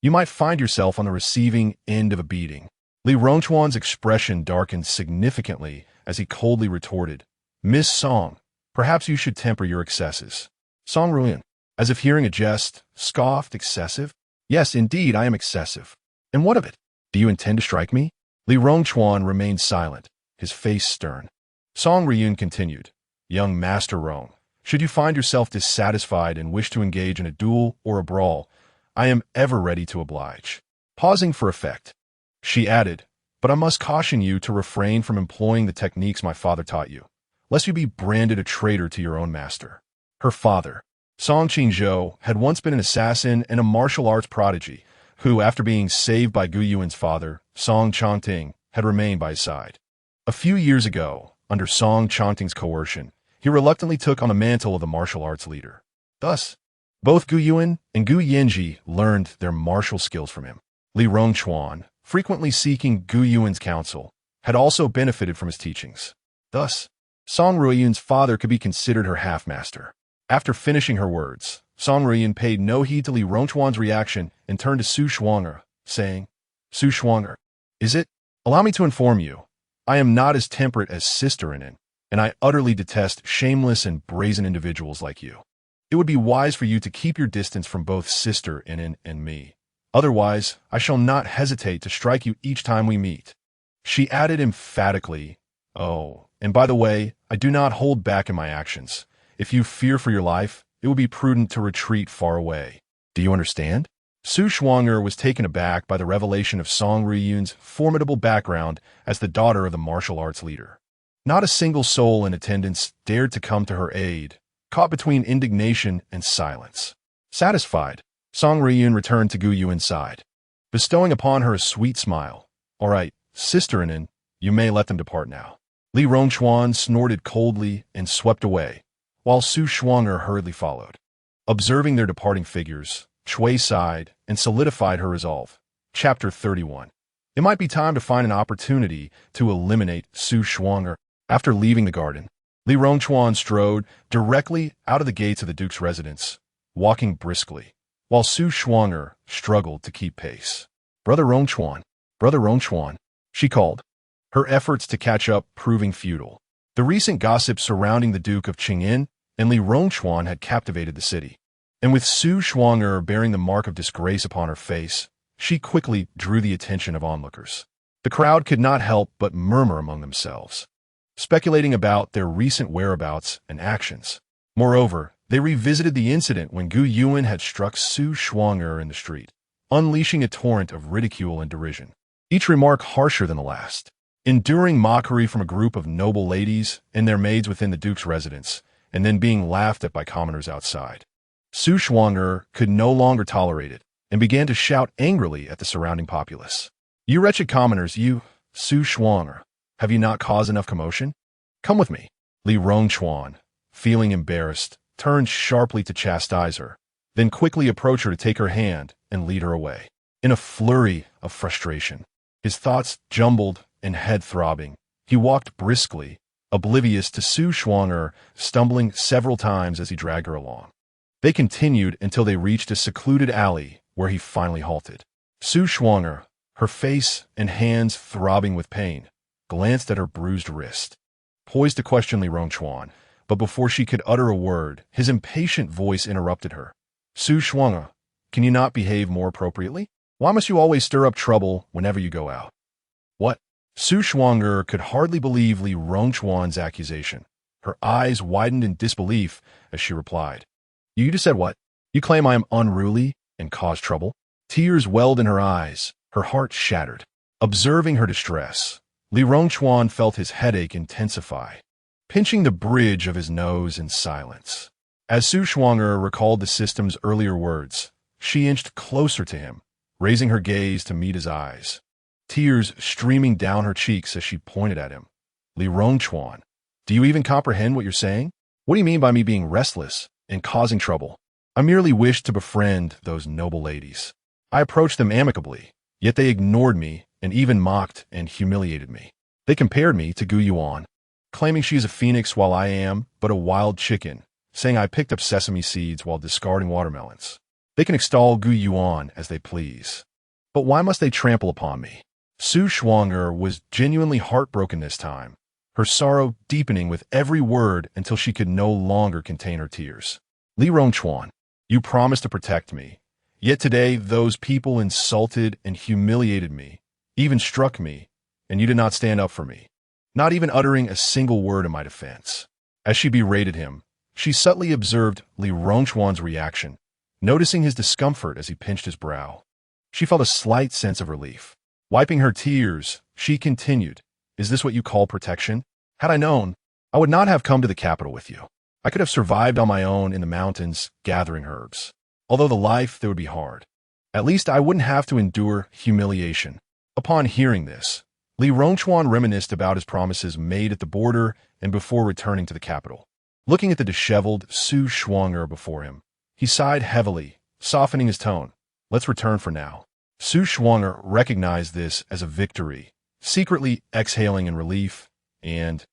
you might find yourself on the receiving end of a beating." Li Rongchuan's expression darkened significantly as he coldly retorted, "Miss Song, perhaps you should temper your excesses." Song Ruyun, as if hearing a jest, scoffed, "Excessive? Yes, indeed, I am excessive. And what of it? Do you intend to strike me?" Li Rongchuan remained silent, his face stern. Song Ruyun continued, "Young Master Rong, should you find yourself dissatisfied and wish to engage in a duel or a brawl, I am ever ready to oblige." Pausing for effect, she added, "But I must caution you to refrain from employing the techniques my father taught you, lest you be branded a traitor to your own master." Her father, Song Qingzhou, had once been an assassin and a martial arts prodigy, who, after being saved by Gu Yuan's father, Song Chongting, had remained by his side. A few years ago, under Song Chongting's coercion, he reluctantly took on the mantle of the martial arts leader. Thus, both Gu Yuan and Gu Yanji learned their martial skills from him. Li Rongchuan, frequently seeking Gu Yuan's counsel, had also benefited from his teachings. Thus, Song Ruyun's father could be considered her half-master. After finishing her words, Song Ruyun paid no heed to Li Rongchuan's reaction and turned to Su Shuang'er, saying, "Su Shuang'er, is it? Allow me to inform you, I am not as temperate as Sister Inen, and I utterly detest shameless and brazen individuals like you. It would be wise for you to keep your distance from both Sister Inen and me. Otherwise, I shall not hesitate to strike you each time we meet." She added emphatically, "Oh, and by the way, I do not hold back in my actions. If you fear for your life, it would be prudent to retreat far away. Do you understand?" Su Shuang'er was taken aback by the revelation of Song Ruyun's formidable background as the daughter of the martial arts leader. Not a single soul in attendance dared to come to her aid, caught between indignation and silence. Satisfied, Song Ruyun returned to Gu Yuan's side, bestowing upon her a sweet smile. "All right, Sister Inen, you may let them depart now." Li Rongchuan snorted coldly and swept away, while Su Shuang'er hurriedly followed. Observing their departing figures, Chui sighed and solidified her resolve. Chapter 31. It might be time to find an opportunity to eliminate Su Shuang'er. After leaving the garden, Li Rongchuan strode directly out of the gates of the Duke's residence, walking briskly, while Su Shuang'er struggled to keep pace. Brother Rongchuan, she called, her efforts to catch up proving futile. The recent gossip surrounding the Duke of Qing'an and Li Rongchuan had captivated the city. And with Su Shuang'er bearing the mark of disgrace upon her face, she quickly drew the attention of onlookers. The crowd could not help but murmur among themselves, speculating about their recent whereabouts and actions. Moreover, they revisited the incident when Gu Yuan had struck Su Shuang'er in the street, unleashing a torrent of ridicule and derision, each remark harsher than the last. Enduring mockery from a group of noble ladies and their maids within the duke's residence, and then being laughed at by commoners outside. Su Shuang'er could no longer tolerate it, and began to shout angrily at the surrounding populace. "You wretched commoners, you, Su Shuang'er, have you not caused enough commotion? Come with me." Li Rongchuan, feeling embarrassed, turned sharply to chastise her, then quickly approached her to take her hand and lead her away. In a flurry of frustration, his thoughts jumbled and head throbbing, he walked briskly, oblivious to Su Shuang'er stumbling several times as he dragged her along. They continued until they reached a secluded alley where he finally halted. Su Shuang'er, her face and hands throbbing with pain, glanced at her bruised wrist, poised to question Li Rongchuan, but before she could utter a word, his impatient voice interrupted her. "Su Shuang'er, can you not behave more appropriately? Why must you always stir up trouble whenever you go out?" "What?" Su Shuang'er could hardly believe Li Rongchuan's accusation. Her eyes widened in disbelief as she replied. "You just said what? You claim I am unruly and cause trouble?" Tears welled in her eyes, her heart shattered. Observing her distress, Li Rongchuan felt his headache intensify, pinching the bridge of his nose in silence. As Su Shuang'er recalled the system's earlier words, she inched closer to him, raising her gaze to meet his eyes, tears streaming down her cheeks as she pointed at him. "Li Rongchuan, do you even comprehend what you're saying? What do you mean by me being restless and causing trouble? I merely wished to befriend those noble ladies. I approached them amicably, yet they ignored me and even mocked and humiliated me. They compared me to Gu Yuan, claiming she is a phoenix while I am but a wild chicken, saying I picked up sesame seeds while discarding watermelons. They can extol Gu Yuan as they please. But why must they trample upon me?" Su Shuang'er was genuinely heartbroken this time, her sorrow deepening with every word until she could no longer contain her tears. "Li Rongchuan, you promised to protect me, yet today those people insulted and humiliated me, even struck me, and you did not stand up for me, not even uttering a single word in my defense." As she berated him, she subtly observed Li Rongchuan's reaction, noticing his discomfort as he pinched his brow. She felt a slight sense of relief. Wiping her tears, she continued, "Is this what you call protection? Had I known, I would not have come to the capital with you. I could have survived on my own in the mountains gathering herbs. Although the life there would be hard, at least I wouldn't have to endure humiliation." Upon hearing this, Li Rongchuan reminisced about his promises made at the border and before returning to the capital. Looking at the disheveled Su Shuang'er before him, he sighed heavily, softening his tone. "Let's return for now." Su Shuang'er recognized this as a victory, secretly exhaling in relief, and,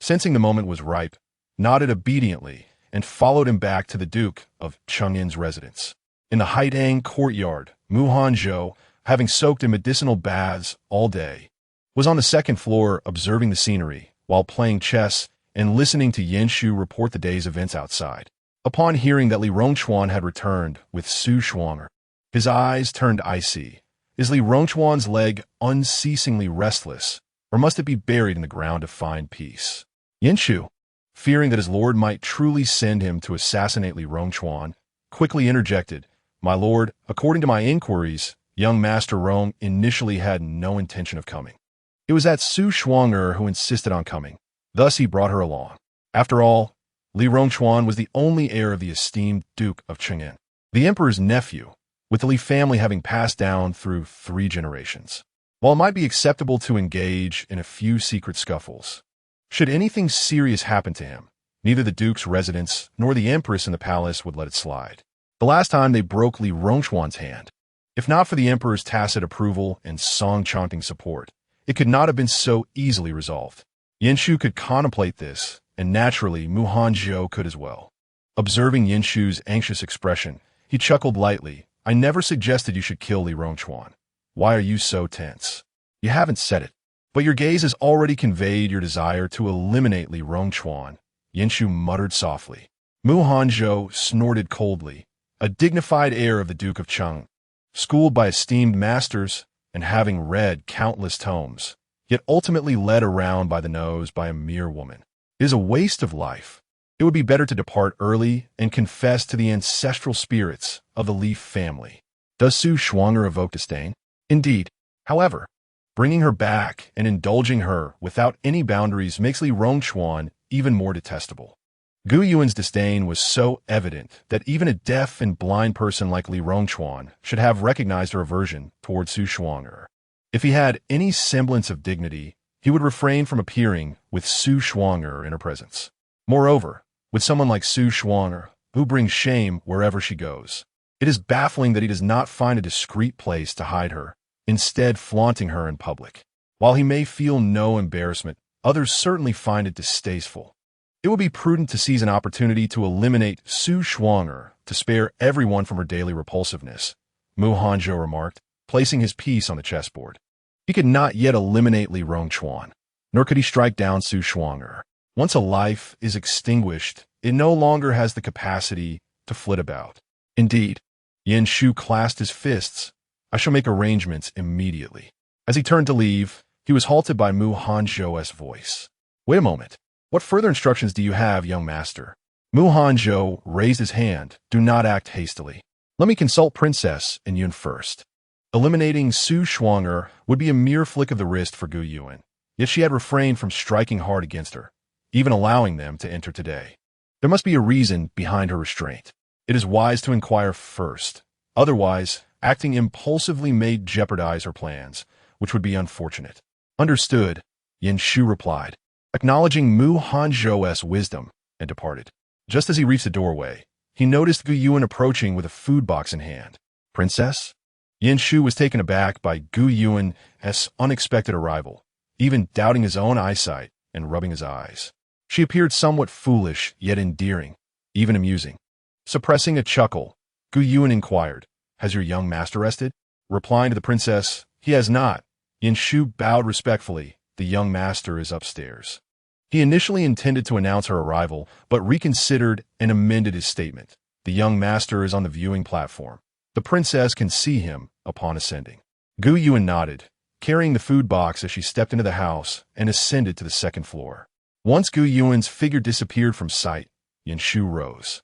sensing the moment was ripe, nodded obediently and followed him back to the Duke of Cheng'an's residence. In the Haidang courtyard, Hanzhou, having soaked in medicinal baths all day, was on the second floor observing the scenery while playing chess and listening to Yanshu report the day's events outside. Upon hearing that Li Rongchuan had returned with Su Shuang'er, his eyes turned icy. Is Li Rongchuan's leg unceasingly restless, or must it be buried in the ground to find peace? Yanshu, fearing that his lord might truly send him to assassinate Li Rongchuan, quickly interjected, "My lord, according to my inquiries, young Master Rong initially had no intention of coming. It was that Su Shuang'er who insisted on coming. Thus he brought her along. After all, Li Rongchuan was the only heir of the esteemed Duke of Cheng'an, the emperor's nephew, with the Li family having passed down through 3 generations. While it might be acceptable to engage in a few secret scuffles, should anything serious happen to him, neither the duke's residence nor the empress in the palace would let it slide. The last time they broke Li Rongchuan's hand, if not for the emperor's tacit approval and song-chanting support, it could not have been so easily resolved. Yanshu could contemplate this, and naturally Hanzhou could as well. Observing Yanshu's anxious expression, he chuckled lightly. "I never suggested you should kill Li Rongchuan. Why are you so tense? You haven't said it, but your gaze has already conveyed your desire to eliminate Li Rongchuan." Yanshu muttered softly. Mu Hanzhou snorted coldly, a dignified heir of the Duke of Cheng, schooled by esteemed masters and having read countless tomes, yet ultimately led around by the nose by a mere woman. It is a waste of life. It would be better to depart early and confess to the ancestral spirits of the Leaf family. Does Su Shuang'er evoke disdain? Indeed. However, bringing her back and indulging her without any boundaries makes Li Rongchuan even more detestable. Gu Yuan's disdain was so evident that even a deaf and blind person like Li Rongchuan should have recognized her aversion toward Su Shuang'er. If he had any semblance of dignity, he would refrain from appearing with Su Shuang'er in her presence. Moreover, with someone like Su Shuang'er, who brings shame wherever she goes, it is baffling that he does not find a discreet place to hide her, instead flaunting her in public. While he may feel no embarrassment, others certainly find it distasteful. It would be prudent to seize an opportunity to eliminate Su Shuang'er to spare everyone from her daily repulsiveness, Mu Hanzhou remarked, placing his piece on the chessboard. He could not yet eliminate Li Rongchuan, nor could he strike down Su Shuang'er. Once a life is extinguished, it no longer has the capacity to flit about. Indeed, Yan Shu clasped his fists. I shall make arrangements immediately. As he turned to leave, he was halted by Mu Hanzhou's voice. Wait a moment. What further instructions do you have, young master? Mu Hanzhou raised his hand. Do not act hastily. Let me consult Princess and Yun first. Eliminating Su Shuang'er would be a mere flick of the wrist for Gu Yuan, yet she had refrained from striking hard against her, even allowing them to enter today. There must be a reason behind her restraint. It is wise to inquire first. Otherwise, acting impulsively may jeopardize her plans, which would be unfortunate. Understood, Yan Shu replied, acknowledging Mu Hanzhou's wisdom, and departed. Just as he reached the doorway, he noticed Gu Yuan approaching with a food box in hand. Princess? Yan Shu was taken aback by Gu Yuan's unexpected arrival, even doubting his own eyesight and rubbing his eyes. She appeared somewhat foolish, yet endearing, even amusing. Suppressing a chuckle, Gu Yuan inquired, Has your young master rested? Replying to the princess, He has not. Yan Shu bowed respectfully. The young master is upstairs. He initially intended to announce her arrival, but reconsidered and amended his statement. The young master is on the viewing platform. The princess can see him upon ascending. Gu Yuan nodded, carrying the food box as she stepped into the house and ascended to the second floor. Once Gu Yuan's figure disappeared from sight, Yan Shu rose,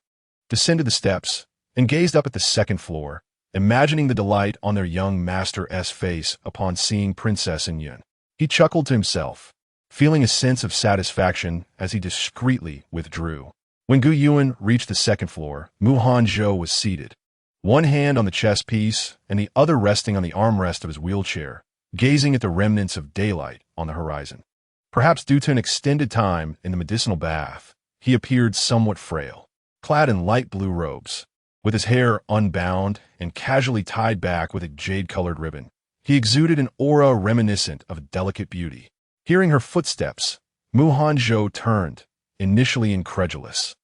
descended the steps, and gazed up at the second floor, imagining the delight on their young master's face upon seeing Princess and Yun. He chuckled to himself, feeling a sense of satisfaction as he discreetly withdrew. When Gu Yuan reached the second floor, Mu Hanzhou was seated, one hand on the chess piece and the other resting on the armrest of his wheelchair, gazing at the remnants of daylight on the horizon. Perhaps due to an extended time in the medicinal bath, he appeared somewhat frail, clad in light blue robes, with his hair unbound and casually tied back with a jade-colored ribbon. He exuded an aura reminiscent of delicate beauty. Hearing her footsteps, Mu Hanzhou turned, initially incredulous.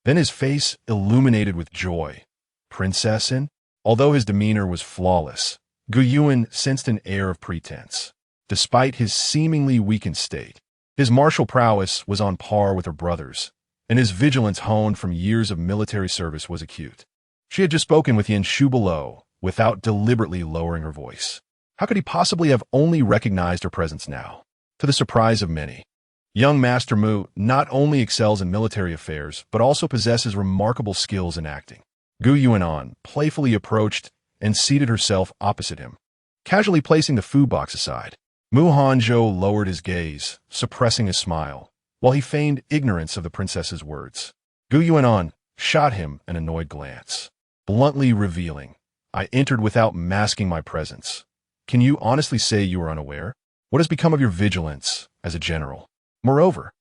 Then his face illuminated with joy. Princessin? Although his demeanor was flawless, Gu Yuan sensed an air of pretense. Despite his seemingly weakened state, his martial prowess was on par with her brother's, and his vigilance honed from years of military service was acute. She had just spoken with Yan Shu below, without deliberately lowering her voice. How could he possibly have only recognized her presence now? To the surprise of many, young Master Mu not only excels in military affairs, but also possesses remarkable skills in acting. Gu Yuan playfully approached and seated herself opposite him, casually placing the food box aside. Mu Hanzhou lowered his gaze, suppressing a smile, while he feigned ignorance of the princess's words. Gu Yuan shot him an annoyed glance, bluntly revealing, I entered without masking my presence. Can you honestly say you are unaware? What has become of your vigilance as a general? Moreover,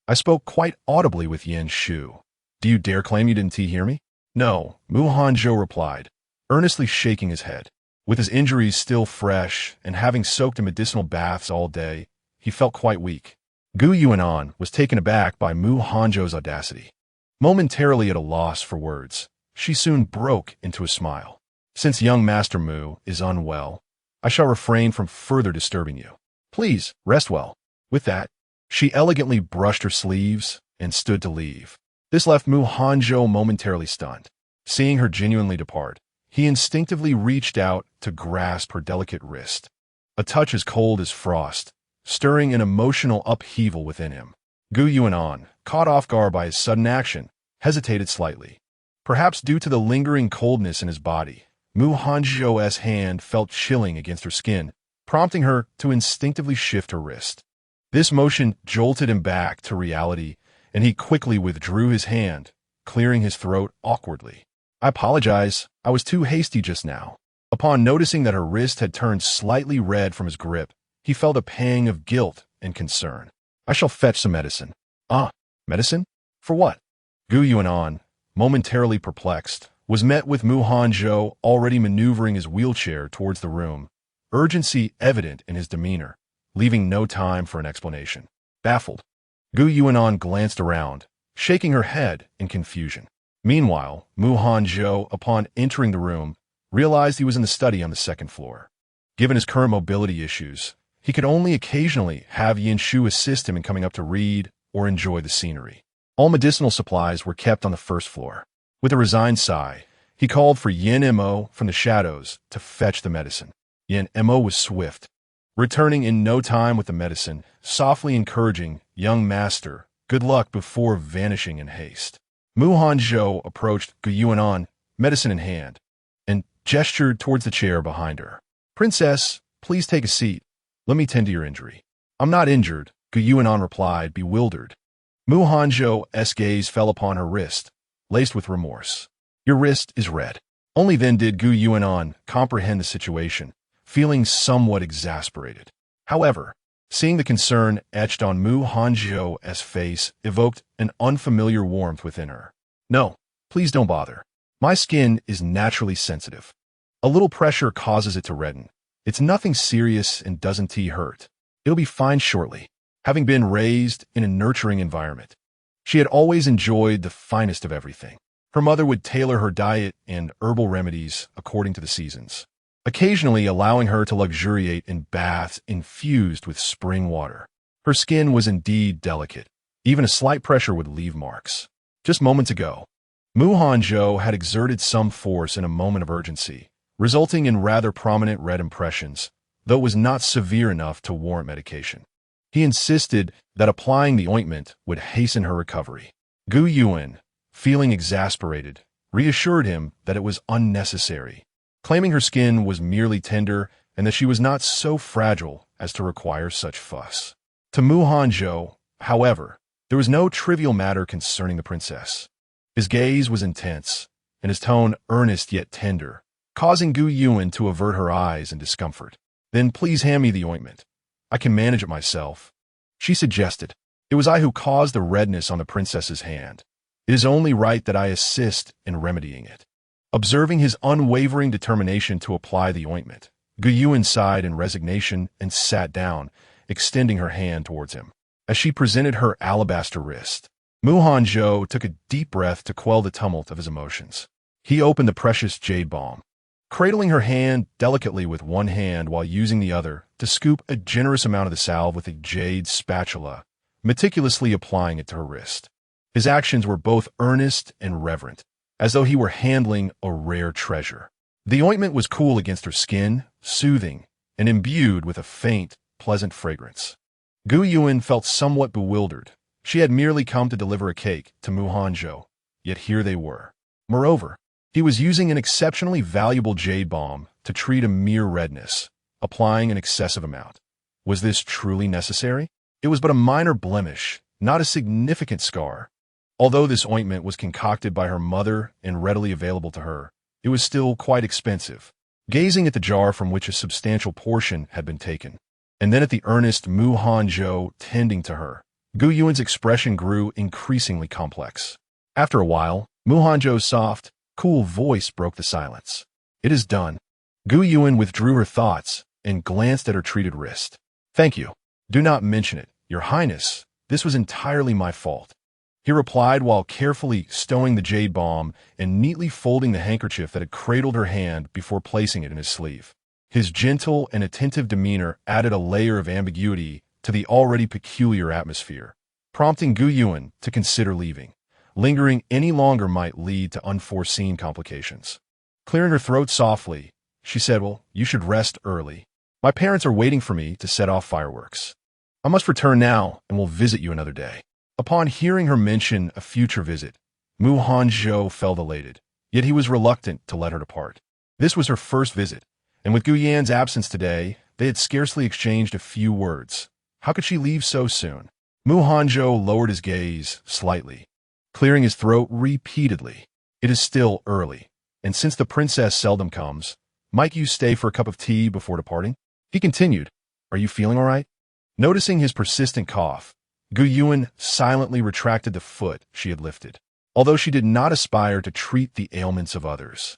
I spoke quite audibly with Yan Shu. Do you dare claim you didn't hear me? No, Mu Hanzhou replied, earnestly shaking his head. With his injuries still fresh and having soaked in medicinal baths all day, he felt quite weak. Gu Yuan was taken aback by Mu Hanzhou's audacity. Momentarily at a loss for words, she soon broke into a smile. Since young Master Mu is unwell, I shall refrain from further disturbing you. Please, rest well. With that, she elegantly brushed her sleeves and stood to leave. This left Mu Hanzhou momentarily stunned. Seeing her genuinely depart, he instinctively reached out to grasp her delicate wrist. A touch as cold as frost, stirring an emotional upheaval within him. Gu Yuanan, caught off guard by his sudden action, hesitated slightly. Perhaps due to the lingering coldness in his body, Mu Hanzhou's hand felt chilling against her skin, prompting her to instinctively shift her wrist. This motion jolted him back to reality, and he quickly withdrew his hand, clearing his throat awkwardly. "I apologize, I was too hasty just now." Upon noticing that her wrist had turned slightly red from his grip, he felt a pang of guilt and concern. "I shall fetch some medicine." "Ah, medicine? For what?" Gu Yuanan, momentarily perplexed, was met with Mu Hanzhou already maneuvering his wheelchair towards the room, urgency evident in his demeanor, leaving no time for an explanation. Baffled, Gu Yuanan glanced around, shaking her head in confusion. Meanwhile, Mu Hanzhou, upon entering the room, realized he was in the study on the second floor. Given his current mobility issues, he could only occasionally have Yin Shu assist him in coming up to read or enjoy the scenery. All medicinal supplies were kept on the first floor. With a resigned sigh, he called for Yin Mo from the shadows to fetch the medicine. Yin Mo was swift, returning in no time with the medicine, softly encouraging, "Young master, good luck," before vanishing in haste. Mu Hanzhou approached Gu Yuanan, medicine in hand, and gestured towards the chair behind her. "Princess, please take a seat. Let me tend to your injury." "I'm not injured," Gu Yuanan replied, bewildered. Mu Hanzhou's gaze fell upon her wrist, laced with remorse. "Your wrist is red." Only then did Gu Yuanan comprehend the situation, feeling somewhat exasperated. However, seeing the concern etched on Mu Hanzhou's face evoked an unfamiliar warmth within her. "No, please don't bother. My skin is naturally sensitive. A little pressure causes it to redden. It's nothing serious and doesn't hurt. It'll be fine shortly." Having been raised in a nurturing environment, she had always enjoyed the finest of everything. Her mother would tailor her diet and herbal remedies according to the seasons, occasionally allowing her to luxuriate in baths infused with spring water. Her skin was indeed delicate. Even a slight pressure would leave marks. Just moments ago, Mu Hanzhou had exerted some force in a moment of urgency, resulting in rather prominent red impressions, though it was not severe enough to warrant medication. He insisted that applying the ointment would hasten her recovery. Gu Yuan, feeling exasperated, reassured him that it was unnecessary, claiming her skin was merely tender and that she was not so fragile as to require such fuss. To Mu Hanzhou, however, there was no trivial matter concerning the princess. His gaze was intense, and his tone earnest yet tender, causing Gu Yuan to avert her eyes in discomfort. "Then please hand me the ointment. I can manage it myself," she suggested. "It was I who caused the redness on the princess's hand. It is only right that I assist in remedying it." Observing his unwavering determination to apply the ointment, Gu Yuan sighed in resignation and sat down, extending her hand towards him. As she presented her alabaster wrist, Mu Hanzhou took a deep breath to quell the tumult of his emotions. He opened the precious jade balm, cradling her hand delicately with one hand while using the other to scoop a generous amount of the salve with a jade spatula, meticulously applying it to her wrist. His actions were both earnest and reverent, as though he were handling a rare treasure. The ointment was cool against her skin, soothing, and imbued with a faint, pleasant fragrance. Gu Yuan felt somewhat bewildered. She had merely come to deliver a cake to Mu Hanzhou, yet here they were. Moreover, he was using an exceptionally valuable jade balm to treat a mere redness, applying an excessive amount. Was this truly necessary? It was but a minor blemish, not a significant scar. Although this ointment was concocted by her mother and readily available to her, it was still quite expensive. Gazing at the jar from which a substantial portion had been taken, and then at the earnest Mu Hanzhou tending to her, Gu Yuan's expression grew increasingly complex. After a while, Mu Hanzhou's soft, cool voice broke the silence. "It is done." Gu Yuan withdrew her thoughts and glanced at her treated wrist. "Thank you. Do not mention it, Your Highness. This was entirely my fault," he replied while carefully stowing the jade balm and neatly folding the handkerchief that had cradled her hand before placing it in his sleeve. His gentle and attentive demeanor added a layer of ambiguity to the already peculiar atmosphere, prompting Gu Yuan to consider leaving. Lingering any longer might lead to unforeseen complications. Clearing her throat softly, she said, "Well, you should rest early. My parents are waiting for me to set off fireworks. I must return now and will visit you another day." Upon hearing her mention a future visit, Hanzhou felt elated, yet he was reluctant to let her depart. This was her first visit, and with Gu Yan's absence today, they had scarcely exchanged a few words. How could she leave so soon? Hanzhou lowered his gaze slightly, clearing his throat repeatedly. "It is still early, and since the princess seldom comes, might you stay for a cup of tea before departing?" He continued, "Are you feeling all right?" Noticing his persistent cough, Gu Yuan silently retracted the foot she had lifted. Although she did not aspire to treat the ailments of others,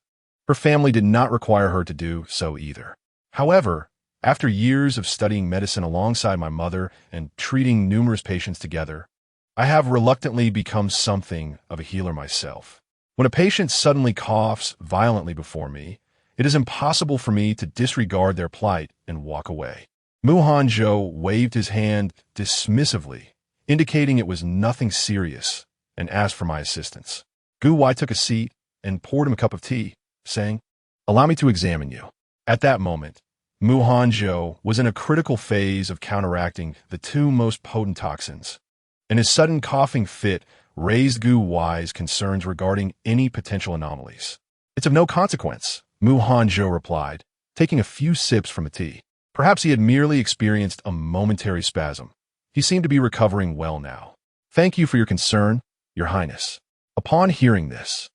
her family did not require her to do so either. However, after years of studying medicine alongside my mother and treating numerous patients together, I have reluctantly become something of a healer myself. When a patient suddenly coughs violently before me, it is impossible for me to disregard their plight and walk away. Hanzhou waved his hand dismissively, indicating it was nothing serious, and asked for my assistance. Gu Wai took a seat and poured him a cup of tea, saying, "Allow me to examine you." At that moment, Hanzhou was in a critical phase of counteracting the two most potent toxins, and his sudden coughing fit raised Gu Wai's concerns regarding any potential anomalies. "It's of no consequence," Hanzhou replied, taking a few sips from the tea. Perhaps he had merely experienced a momentary spasm. He seemed to be recovering well now. "Thank you for your concern, Your Highness." Upon hearing this,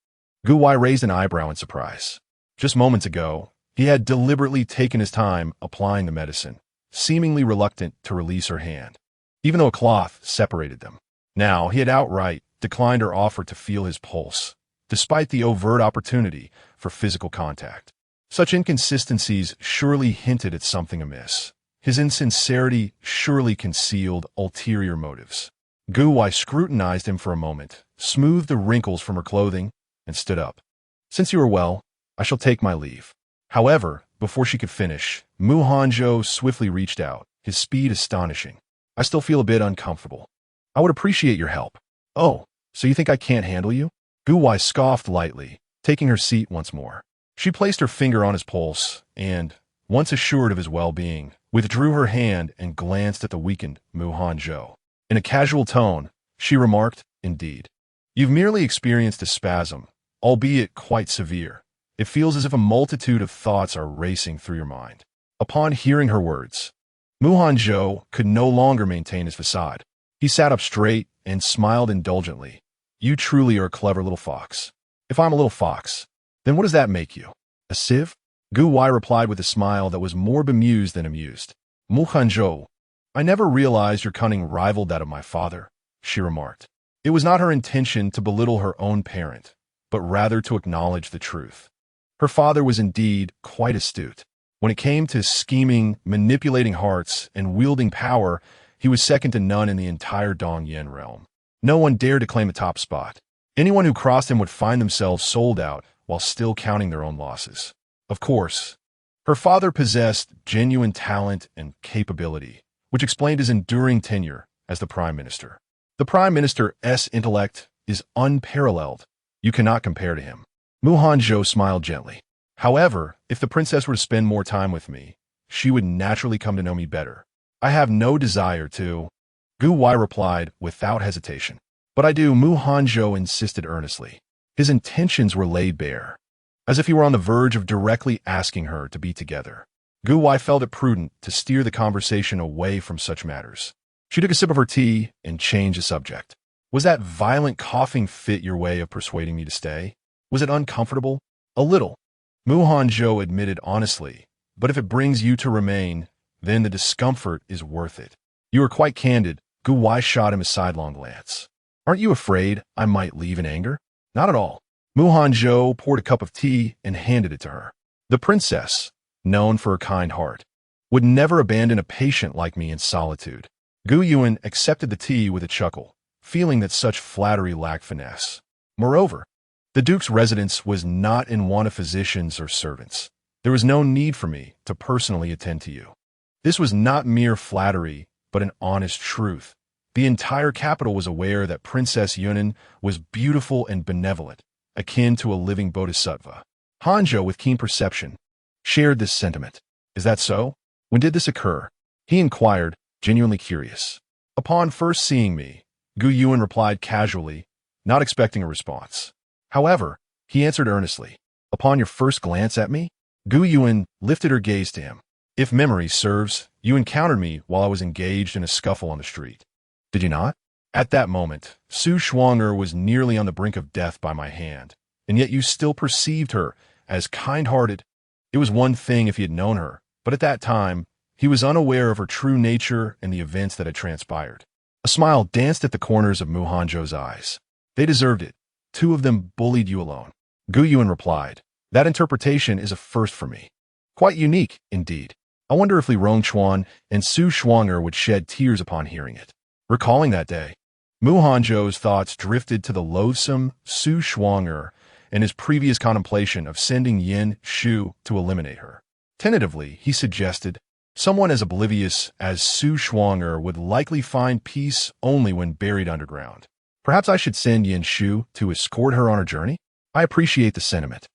Gu Wai raised an eyebrow in surprise. Just moments ago, he had deliberately taken his time applying the medicine, seemingly reluctant to release her hand, even though a cloth separated them. Now, he had outright declined her offer to feel his pulse, despite the overt opportunity for physical contact. Such inconsistencies surely hinted at something amiss. His insincerity surely concealed ulterior motives. Gu Wai scrutinized him for a moment, smoothed the wrinkles from her clothing, and stood up. "Since you are well, I shall take my leave." However, before she could finish, Hanzhou swiftly reached out, his speed astonishing. "I still feel a bit uncomfortable. I would appreciate your help." "Oh, so you think I can't handle you?" Gu Wai scoffed lightly, taking her seat once more. She placed her finger on his pulse and, once assured of his well-being, withdrew her hand and glanced at the weakened Hanzhou. In a casual tone, she remarked, "Indeed. You've merely experienced a spasm, albeit quite severe. It feels as if a multitude of thoughts are racing through your mind." Upon hearing her words, Hanzhou could no longer maintain his facade. He sat up straight and smiled indulgently. "You truly are a clever little fox." "If I'm a little fox, then what does that make you? A sieve?" Gu Wai replied with a smile that was more bemused than amused. "Hanzhou, I never realized your cunning rivaled that of my father," she remarked. It was not her intention to belittle her own parent, but rather to acknowledge the truth. Her father was indeed quite astute. When it came to scheming, manipulating hearts, and wielding power, he was second to none in the entire Dongyan realm. No one dared to claim a top spot. Anyone who crossed him would find themselves sold out while still counting their own losses. Of course, her father possessed genuine talent and capability, which explained his enduring tenure as the Prime Minister. The Prime Minister's intellect is unparalleled. You cannot compare to him. Hanzhou smiled gently. "However, if the princess were to spend more time with me, she would naturally come to know me better. I have no desire to," Gu Wai replied without hesitation. "But I do," Hanzhou insisted earnestly. His intentions were laid bare, as if he were on the verge of directly asking her to be together. Gu Wai felt it prudent to steer the conversation away from such matters. She took a sip of her tea and changed the subject. "Was that violent coughing fit your way of persuading me to stay? Was it uncomfortable?" "A little," Hanzhou admitted honestly, "but if it brings you to remain, then the discomfort is worth it." "You are quite candid," Gu Wai shot him a sidelong glance. "Aren't you afraid I might leave in anger?" "Not at all." Hanzhou poured a cup of tea and handed it to her. "The princess, known for her kind heart, would never abandon a patient like me in solitude." Gu Yuan accepted the tea with a chuckle, feeling that such flattery lacked finesse. Moreover, the Duke's residence was not in want of physicians or servants. There was no need for me to personally attend to you. This was not mere flattery, but an honest truth, The entire capital was aware that Princess Yunan was beautiful and benevolent, akin to a living bodhisattva. Hanzhou, with keen perception, shared this sentiment. Is that so? When did this occur? He inquired, genuinely curious. Upon first seeing me, Gu Yuan replied casually, not expecting a response. However, he answered earnestly. Upon your first glance at me? Gu Yuan lifted her gaze to him. If memory serves, you encountered me while I was engaged in a scuffle on the street. Did you not? At that moment, Su Shuang'er was nearly on the brink of death by my hand, and yet you still perceived her as kind-hearted. It was one thing if he had known her, but at that time, he was unaware of her true nature and the events that had transpired. A smile danced at the corners of Mu Hanzhou's eyes. They deserved it. Two of them bullied you alone. Gu Yuan replied, that interpretation is a first for me. Quite unique, indeed. I wonder if Li Rongchuan and Su Shuang'er would shed tears upon hearing it. Recalling that day, Mu Hanzhou's thoughts drifted to the loathsome Su Shuang'er and his previous contemplation of sending Yin Shu to eliminate her. Tentatively, he suggested, someone as oblivious as Su Shuang'er would likely find peace only when buried underground. Perhaps I should send Yin Shu to escort her on her journey? I appreciate the sentiment.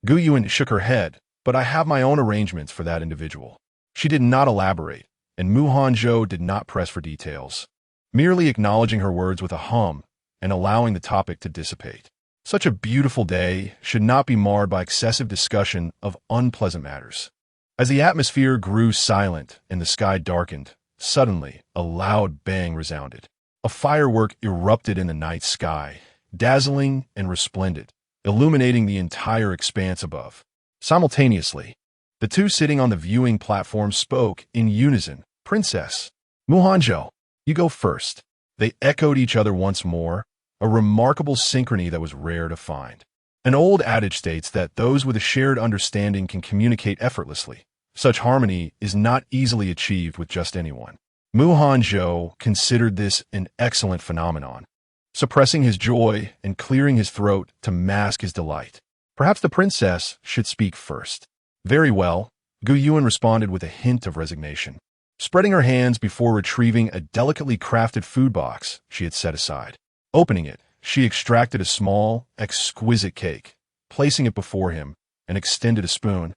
Gu Yuan shook her head, but I have my own arrangements for that individual. She did not elaborate, and Mu Hanzhou did not press for details, merely acknowledging her words with a hum and allowing the topic to dissipate. Such a beautiful day should not be marred by excessive discussion of unpleasant matters. As the atmosphere grew silent and the sky darkened, suddenly a loud bang resounded. A firework erupted in the night sky, dazzling and resplendent, illuminating the entire expanse above. Simultaneously, the two sitting on the viewing platform spoke in unison. Princess, Mu Hanzhou, you go first. They echoed each other once more, a remarkable synchrony that was rare to find. An old adage states that those with a shared understanding can communicate effortlessly. Such harmony is not easily achieved with just anyone. Mu Hanzhou considered this an excellent phenomenon, suppressing his joy and clearing his throat to mask his delight. Perhaps the princess should speak first. Very well, Gu Yuan responded with a hint of resignation, spreading her hands before retrieving a delicately crafted food box she had set aside. Opening it, she extracted a small, exquisite cake, placing it before him, and extended a spoon,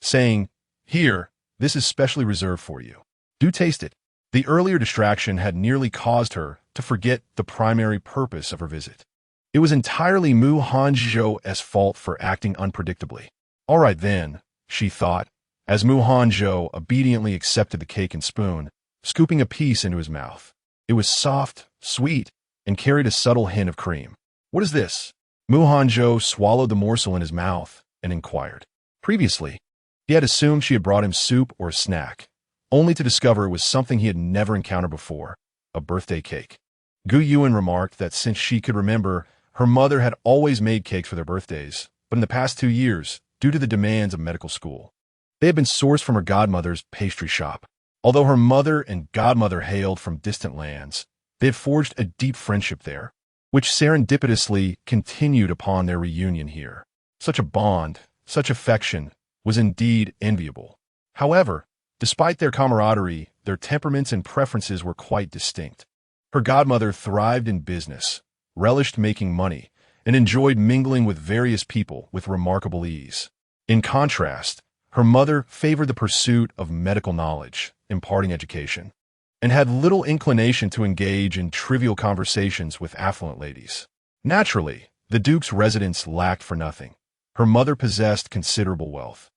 saying, "Here, this is specially reserved for you. Do taste it." The earlier distraction had nearly caused her to forget the primary purpose of her visit. It was entirely Mu Hanzhou's fault for acting unpredictably. All right then, she thought, as Mu Hanzhou obediently accepted the cake and spoon, scooping a piece into his mouth. It was soft, sweet, and carried a subtle hint of cream. What is this? Mu Hanzhou swallowed the morsel in his mouth and inquired. Previously, he had assumed she had brought him soup or a snack, only to discover it was something he had never encountered before, a birthday cake. Gu Yuan remarked that since she could remember, her mother had always made cakes for their birthdays, but in the past 2 years, due to the demands of medical school, they had been sourced from her godmother's pastry shop. Although her mother and godmother hailed from distant lands, they had forged a deep friendship there, which serendipitously continued upon their reunion here. Such a bond, such affection, was indeed enviable. However, despite their camaraderie, their temperaments and preferences were quite distinct. Her godmother thrived in business, relished making money, and enjoyed mingling with various people with remarkable ease. In contrast, her mother favored the pursuit of medical knowledge, imparting education, and had little inclination to engage in trivial conversations with affluent ladies. Naturally, the Duke's residence lacked for nothing. Her mother possessed considerable wealth,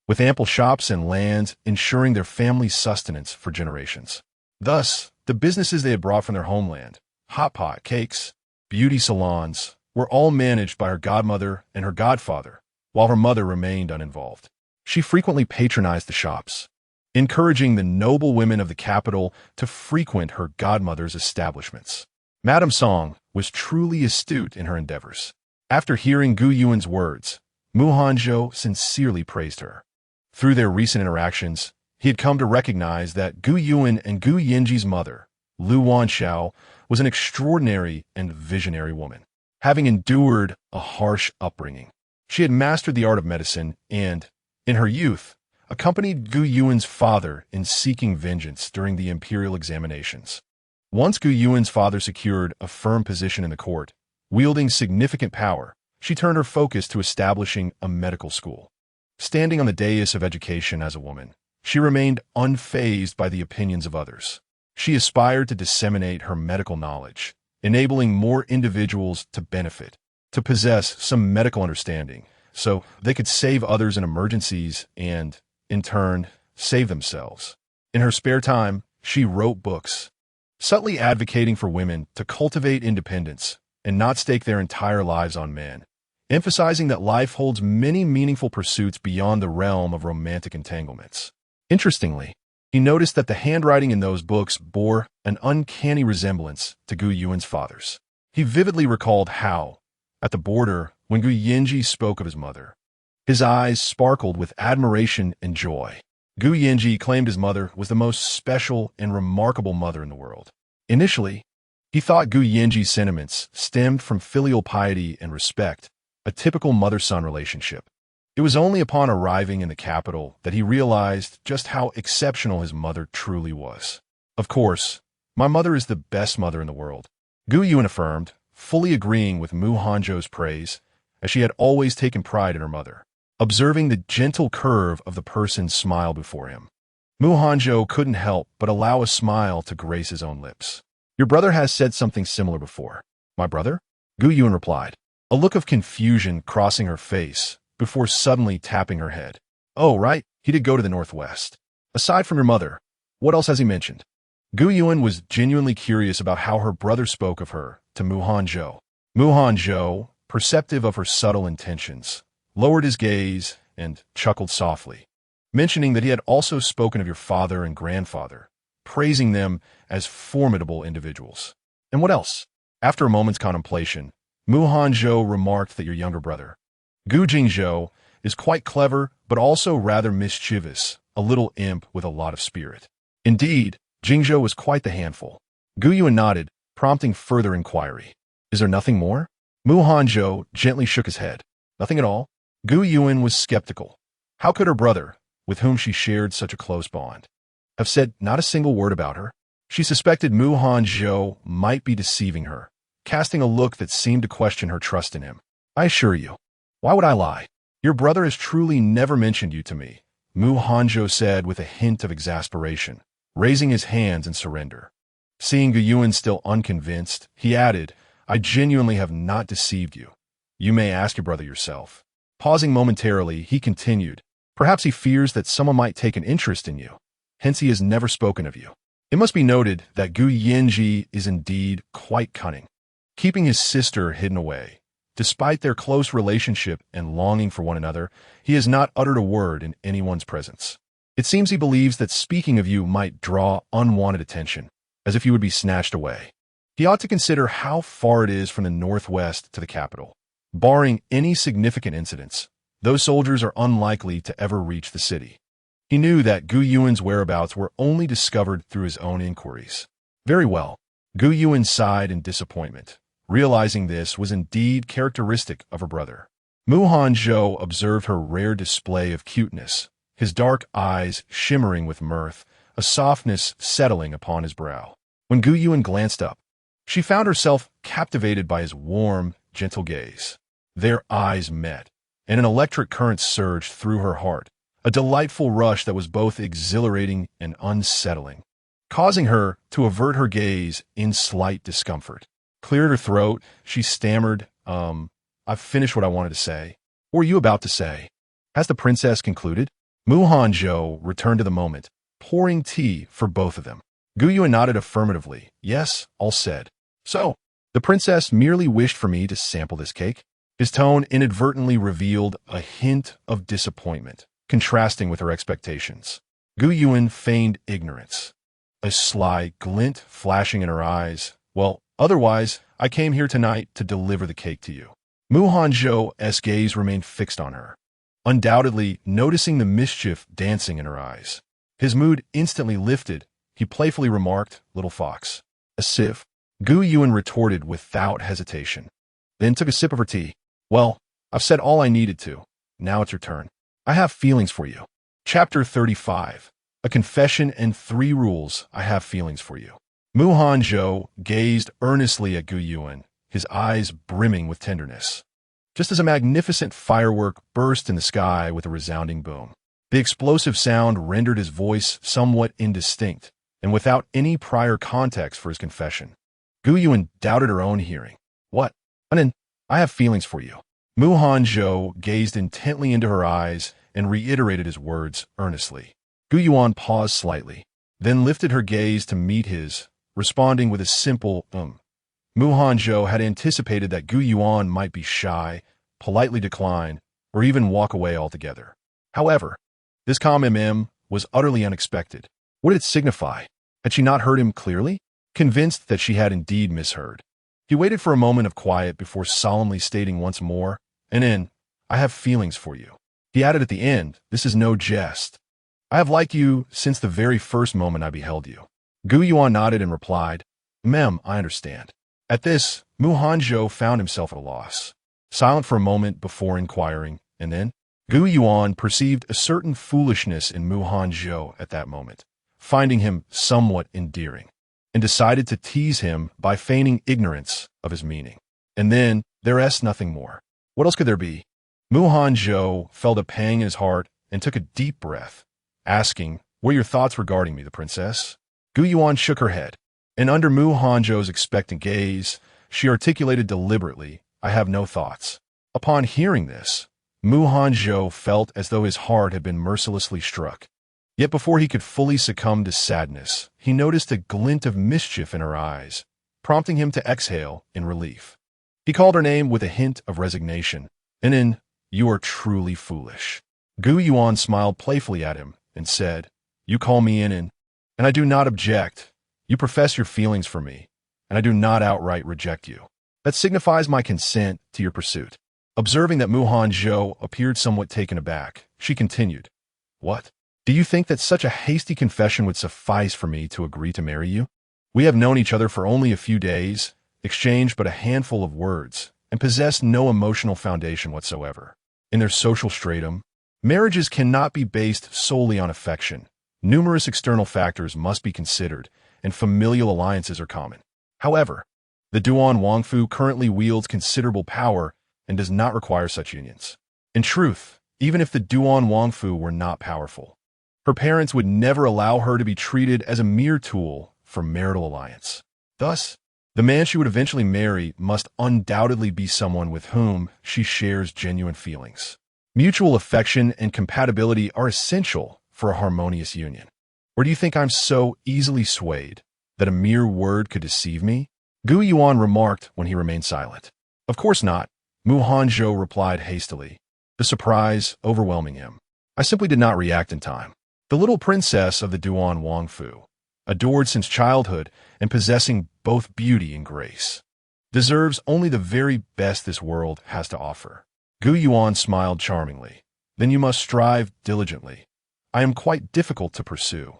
with ample shops and lands ensuring their family's sustenance for generations. Thus, the businesses they had brought from their homeland, hot pot, cakes, beauty salons, were all managed by her godmother and her godfather, while her mother remained uninvolved. She frequently patronized the shops, encouraging the noble women of the capital to frequent her godmother's establishments. Madame Song was truly astute in her endeavors. After hearing Gu Yuan's words, Mu Hanzhou sincerely praised her. Through their recent interactions, he had come to recognize that Gu Yuan and Gu Yinji's mother, Lu Wanxiao, was an extraordinary and visionary woman. Having endured a harsh upbringing, she had mastered the art of medicine and, in her youth, accompanied Gu Yuan's father in seeking vengeance during the imperial examinations. Once Gu Yuan's father secured a firm position in the court, wielding significant power, she turned her focus to establishing a medical school. Standing on the dais of education as a woman, she remained unfazed by the opinions of others. She aspired to disseminate her medical knowledge, enabling more individuals to benefit, to possess some medical understanding, so they could save others in emergencies and, in turn, save themselves. In her spare time, she wrote books, subtly advocating for women to cultivate independence and not stake their entire lives on men, emphasizing that life holds many meaningful pursuits beyond the realm of romantic entanglements. Interestingly, he noticed that the handwriting in those books bore an uncanny resemblance to Gu Yuan's father's. He vividly recalled how, at the border, when Gu Yanji spoke of his mother, his eyes sparkled with admiration and joy. Gu Yanji claimed his mother was the most special and remarkable mother in the world. Initially, he thought Gu Yanji's sentiments stemmed from filial piety and respect, a typical mother-son relationship. It was only upon arriving in the capital that he realized just how exceptional his mother truly was. Of course, my mother is the best mother in the world, Gu Yuan affirmed, fully agreeing with Mu Hanzhou's praise, as she had always taken pride in her mother. Observing the gentle curve of the person's smile before him, Mu Hanzhou couldn't help but allow a smile to grace his own lips. Your brother has said something similar before. My brother? Gu Yuan replied, a look of confusion crossing her face, before suddenly tapping her head. Oh, right, he did go to the northwest. Aside from your mother, what else has he mentioned? Gu Yuan was genuinely curious about how her brother spoke of her to Mu Hanzhou. Mu Hanzhou, perceptive of her subtle intentions, lowered his gaze and chuckled softly, mentioning that he had also spoken of your father and grandfather, praising them as formidable individuals. And what else? After a moment's contemplation, Mu Hanzhou remarked that your younger brother, Gu Jingzhou, is quite clever but also rather mischievous, a little imp with a lot of spirit. Indeed, Jingzhou was quite the handful. Gu Yuan nodded, prompting further inquiry. Is there nothing more? Mu Hanzhou gently shook his head. Nothing at all? Gu Yuan was skeptical. How could her brother, with whom she shared such a close bond, have said not a single word about her? She suspected Mu Hanzhou might be deceiving her, casting a look that seemed to question her trust in him. I assure you, why would I lie? Your brother has truly never mentioned you to me, Mu Hanzhou said with a hint of exasperation, raising his hands in surrender. Seeing Gu Yuan still unconvinced, he added, I genuinely have not deceived you. You may ask your brother yourself. Pausing momentarily, he continued, perhaps he fears that someone might take an interest in you. Hence he has never spoken of you. It must be noted that Gu Yanji is indeed quite cunning, keeping his sister hidden away. Despite their close relationship and longing for one another, he has not uttered a word in anyone's presence. It seems he believes that speaking of you might draw unwanted attention, as if you would be snatched away. He ought to consider how far it is from the northwest to the capital. Barring any significant incidents, those soldiers are unlikely to ever reach the city. He knew that Gu Yuan's whereabouts were only discovered through his own inquiries. Very well. Gu Yuan sighed in disappointment, realizing this was indeed characteristic of her brother. Mu Hanzhou observed her rare display of cuteness, his dark eyes shimmering with mirth, a softness settling upon his brow. When Gu Yuan glanced up, she found herself captivated by his warm, gentle gaze. Their eyes met, and an electric current surged through her heart, a delightful rush that was both exhilarating and unsettling, causing her to avert her gaze in slight discomfort. Cleared her throat, she stammered, I've finished what I wanted to say. What were you about to say? Has the princess concluded? Mu Hanzhou returned to the moment, pouring tea for both of them. Gu Yuan nodded affirmatively. Yes, all said. So, the princess merely wished for me to sample this cake? His tone inadvertently revealed a hint of disappointment, contrasting with her expectations. Gu Yuan feigned ignorance, a sly glint flashing in her eyes. Well, otherwise, I came here tonight to deliver the cake to you. Mu Hanzhou's gaze remained fixed on her, undoubtedly noticing the mischief dancing in her eyes. His mood instantly lifted. He playfully remarked, little fox. A sieve. Gu Yuan retorted without hesitation, then took a sip of her tea. Well, I've said all I needed to. Now it's your turn. I have feelings for you. Chapter 35. A Confession and 3 Rules. I have feelings for you. Mu Hanzhou gazed earnestly at Gu Yuan, his eyes brimming with tenderness. Just as a magnificent firework burst in the sky with a resounding boom. The explosive sound rendered his voice somewhat indistinct, and without any prior context for his confession. Gu Yuan doubted her own hearing. What? Anin, I have feelings for you. Mu Hanzhou gazed intently into her eyes and reiterated his words earnestly. Gu Yuan paused slightly, then lifted her gaze to meet his, responding with a simple, Mu Hanzhou had anticipated that Gu Yuan might be shy, politely decline, or even walk away altogether. However, this calm was utterly unexpected. What did it signify? Had she not heard him clearly? Convinced that she had indeed misheard. He waited for a moment of quiet before solemnly stating once more, I have feelings for you. He added at the end, this is no jest. I have liked you since the very first moment I beheld you. Gu Yuan nodded and replied, Mem, I understand. At this, Mu Hanzhou found himself at a loss, silent for a moment before inquiring, and then Gu Yuan perceived a certain foolishness in Mu Hanzhou at that moment, finding him somewhat endearing, and decided to tease him by feigning ignorance of his meaning. And then, there's nothing more. What else could there be? Mu Hanzhou felt a pang in his heart and took a deep breath, asking, what are your thoughts regarding me, the princess? Gu Yuan shook her head, and under Mu Hanzhou's expectant gaze, she articulated deliberately, I have no thoughts. Upon hearing this, Mu Hanzhou felt as though his heart had been mercilessly struck. Yet before he could fully succumb to sadness, he noticed a glint of mischief in her eyes, prompting him to exhale in relief. He called her name with a hint of resignation, you are truly foolish. Gu Yuan smiled playfully at him and said, you call me and I do not object. You profess your feelings for me, and I do not outright reject you. That signifies my consent to your pursuit. Observing that Mu Hanzhou appeared somewhat taken aback, she continued, what? Do you think that such a hasty confession would suffice for me to agree to marry you? We have known each other for only a few days, exchanged but a handful of words, and possess no emotional foundation whatsoever. In their social stratum, marriages cannot be based solely on affection. Numerous external factors must be considered, and familial alliances are common. However, the Duan Wangfu currently wields considerable power and does not require such unions. In truth, even if the Duan Wangfu were not powerful, her parents would never allow her to be treated as a mere tool for marital alliance. Thus, the man she would eventually marry must undoubtedly be someone with whom she shares genuine feelings. Mutual affection and compatibility are essential for a harmonious union. Or do you think I'm so easily swayed that a mere word could deceive me? Gu Yuan remarked when he remained silent. Of course not, Mu Hanzhou replied hastily, the surprise overwhelming him. I simply did not react in time. The little princess of the Duan Wangfu, adored since childhood and possessing both beauty and grace, deserves only the very best this world has to offer. Gu Yuan smiled charmingly. Then you must strive diligently. I am quite difficult to pursue.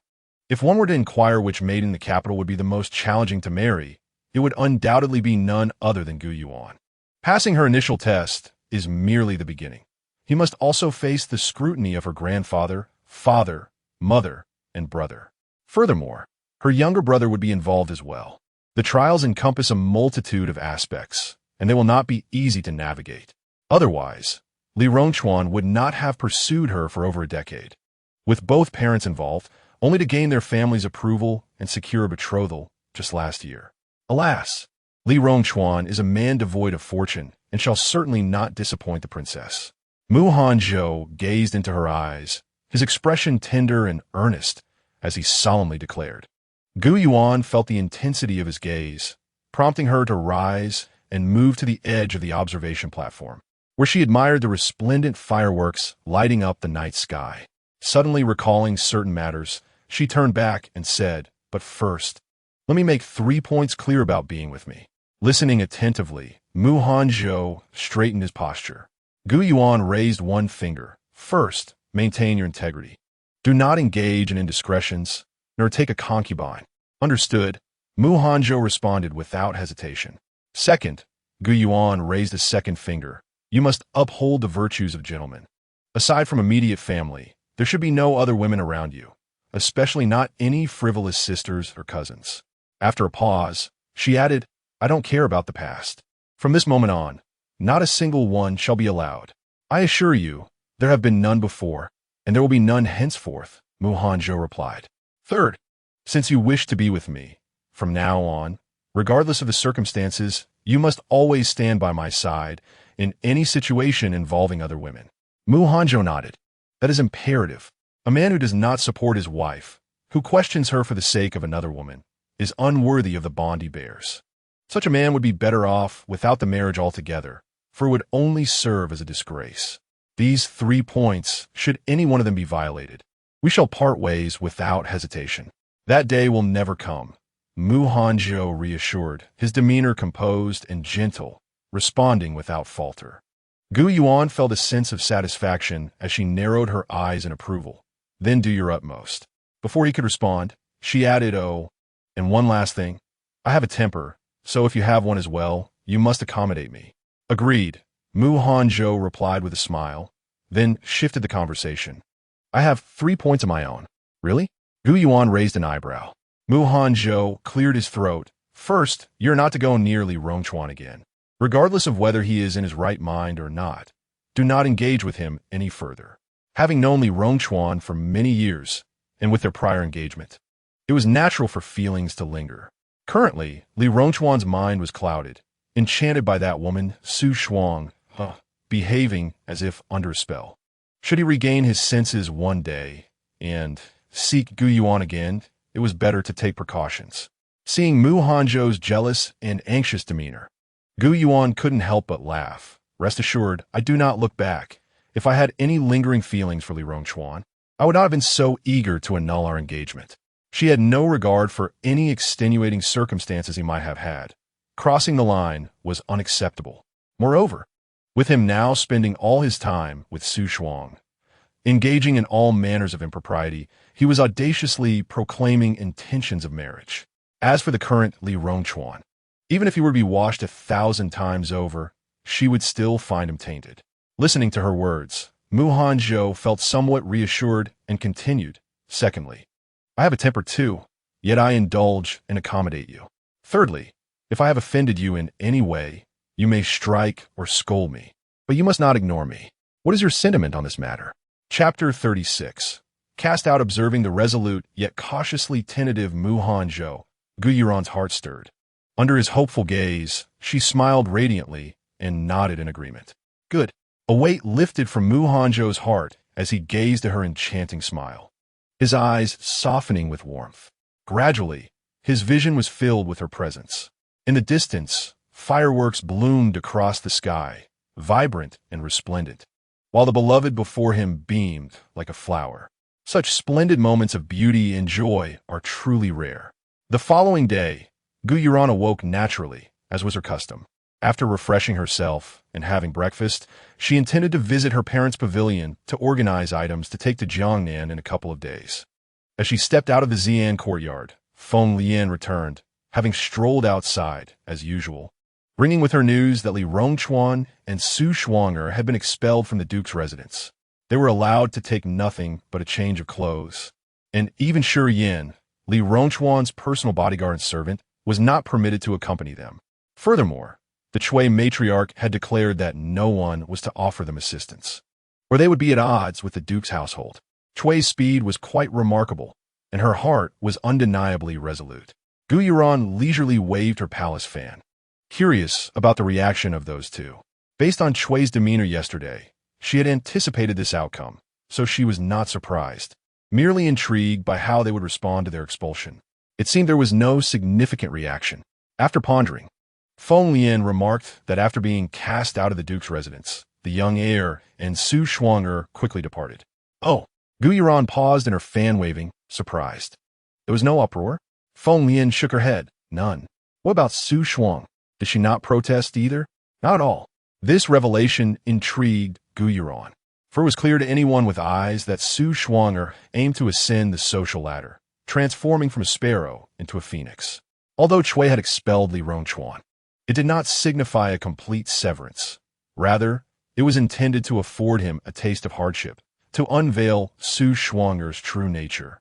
If one were to inquire which maiden in the capital would be the most challenging to marry, it would undoubtedly be none other than Gu Yuan. Passing her initial test is merely the beginning. He must also face the scrutiny of her grandfather, father, mother, and brother. Furthermore, her younger brother would be involved as well. The trials encompass a multitude of aspects, and they will not be easy to navigate. Otherwise, Li Rongchuan would not have pursued her for over a decade, with both parents involved, only to gain their family's approval and secure a betrothal just last year. Alas, Li Rongchuan is a man devoid of fortune and shall certainly not disappoint the princess. Mu Hanzhou gazed into her eyes, his expression tender and earnest, as he solemnly declared. Gu Yuan felt the intensity of his gaze, prompting her to rise and move to the edge of the observation platform, where she admired the resplendent fireworks lighting up the night sky. Suddenly recalling certain matters, she turned back and said, but first, let me make 3 points clear about being with me. Listening attentively, Mu Hanzhou straightened his posture. Gu Yuan raised one finger. First, maintain your integrity. Do not engage in indiscretions, nor take a concubine. Understood, Mu Hanzhou responded without hesitation. Second, Gu Yuan raised a second finger. You must uphold the virtues of gentlemen. Aside from immediate family, there should be no other women around you, especially not any frivolous sisters or cousins. After a pause, she added, I don't care about the past. From this moment on, not a single one shall be allowed. I assure you, there have been none before, and there will be none henceforth, Hanzhou replied. Third, since you wish to be with me, from now on, regardless of the circumstances, you must always stand by my side in any situation involving other women. Hanzhou nodded. That is imperative. A man who does not support his wife, who questions her for the sake of another woman, is unworthy of the bond he bears. Such a man would be better off without the marriage altogether, for it would only serve as a disgrace. These 3 points, should any one of them be violated, we shall part ways without hesitation. That day will never come, Hanzhou reassured, his demeanor composed and gentle, responding without falter. Gu Yuan felt a sense of satisfaction as she narrowed her eyes in approval. Then do your utmost. Before he could respond, she added, oh, and one last thing. I have a temper, so if you have one as well, you must accommodate me. Agreed, Hanzhou replied with a smile, then shifted the conversation. I have 3 points of my own. Really? Gu Yuan raised an eyebrow. Hanzhou cleared his throat. First, you're not to go near Li Rongchuan again. Regardless of whether he is in his right mind or not, do not engage with him any further. Having known Li Rongchuan for many years, and with their prior engagement, it was natural for feelings to linger. Currently, Li Rongchuan's mind was clouded, enchanted by that woman, Su Shuang, behaving as if under a spell. Should he regain his senses one day and seek Gu Yuan again, it was better to take precautions. Seeing Hanzhou's jealous and anxious demeanor, Gu Yuan couldn't help but laugh. Rest assured, I do not look back. If I had any lingering feelings for Li Rongchuan, I would not have been so eager to annul our engagement. She had no regard for any extenuating circumstances he might have had. Crossing the line was unacceptable. Moreover, with him now spending all his time with Su Shuang, engaging in all manners of impropriety, he was audaciously proclaiming intentions of marriage. As for the current Li Rongchuan, even if he were to be washed 1,000 times over, she would still find him tainted. Listening to her words, Hanzhou felt somewhat reassured and continued, secondly, I have a temper too, yet I indulge and accommodate you. Thirdly, if I have offended you in any way, you may strike or scold me, but you must not ignore me. What is your sentiment on this matter? Chapter 36. Cast out observing the resolute yet cautiously tentative Hanzhou, Gu Yuan's heart stirred. Under his hopeful gaze, she smiled radiantly and nodded in agreement. Good. A weight lifted from Hanzhou's heart as he gazed at her enchanting smile, his eyes softening with warmth. Gradually, his vision was filled with her presence. In the distance, fireworks bloomed across the sky, vibrant and resplendent, while the beloved before him beamed like a flower. Such splendid moments of beauty and joy are truly rare. The following day, Gu Yuan awoke naturally, as was her custom. After refreshing herself and having breakfast, she intended to visit her parents' pavilion to organize items to take to Jiangnan in a couple of days. As she stepped out of the Xian courtyard, Feng Lian returned, having strolled outside, as usual, bringing with her news that Li Rongchuan and Su Shuanger had been expelled from the Duke's residence. They were allowed to take nothing but a change of clothes, and even Shi Yin, Li Rongchuan's personal bodyguard and servant, was not permitted to accompany them. Furthermore, the Chui matriarch had declared that no one was to offer them assistance, or they would be at odds with the Duke's household. Chui's speed was quite remarkable, and her heart was undeniably resolute. Gu Yuan leisurely waved her palace fan, curious about the reaction of those two. Based on Chui's demeanor yesterday, she had anticipated this outcome, so she was not surprised, merely intrigued by how they would respond to their expulsion. It seemed there was no significant reaction. After pondering, Feng Lian remarked that after being cast out of the Duke's residence, the young heir and Su Shuanger quickly departed. Oh, Gu Yuan paused in her fan-waving, surprised. There was no uproar? Feng Lian shook her head. None. What about Su Shuang? Did she not protest either? Not at all. This revelation intrigued Gu Yuan, for it was clear to anyone with eyes that Su Shuanger aimed to ascend the social ladder, transforming from a sparrow into a phoenix. Although Chui had expelled Li Rongchuan, it did not signify a complete severance. Rather, it was intended to afford him a taste of hardship, to unveil Su Shuanger's true nature.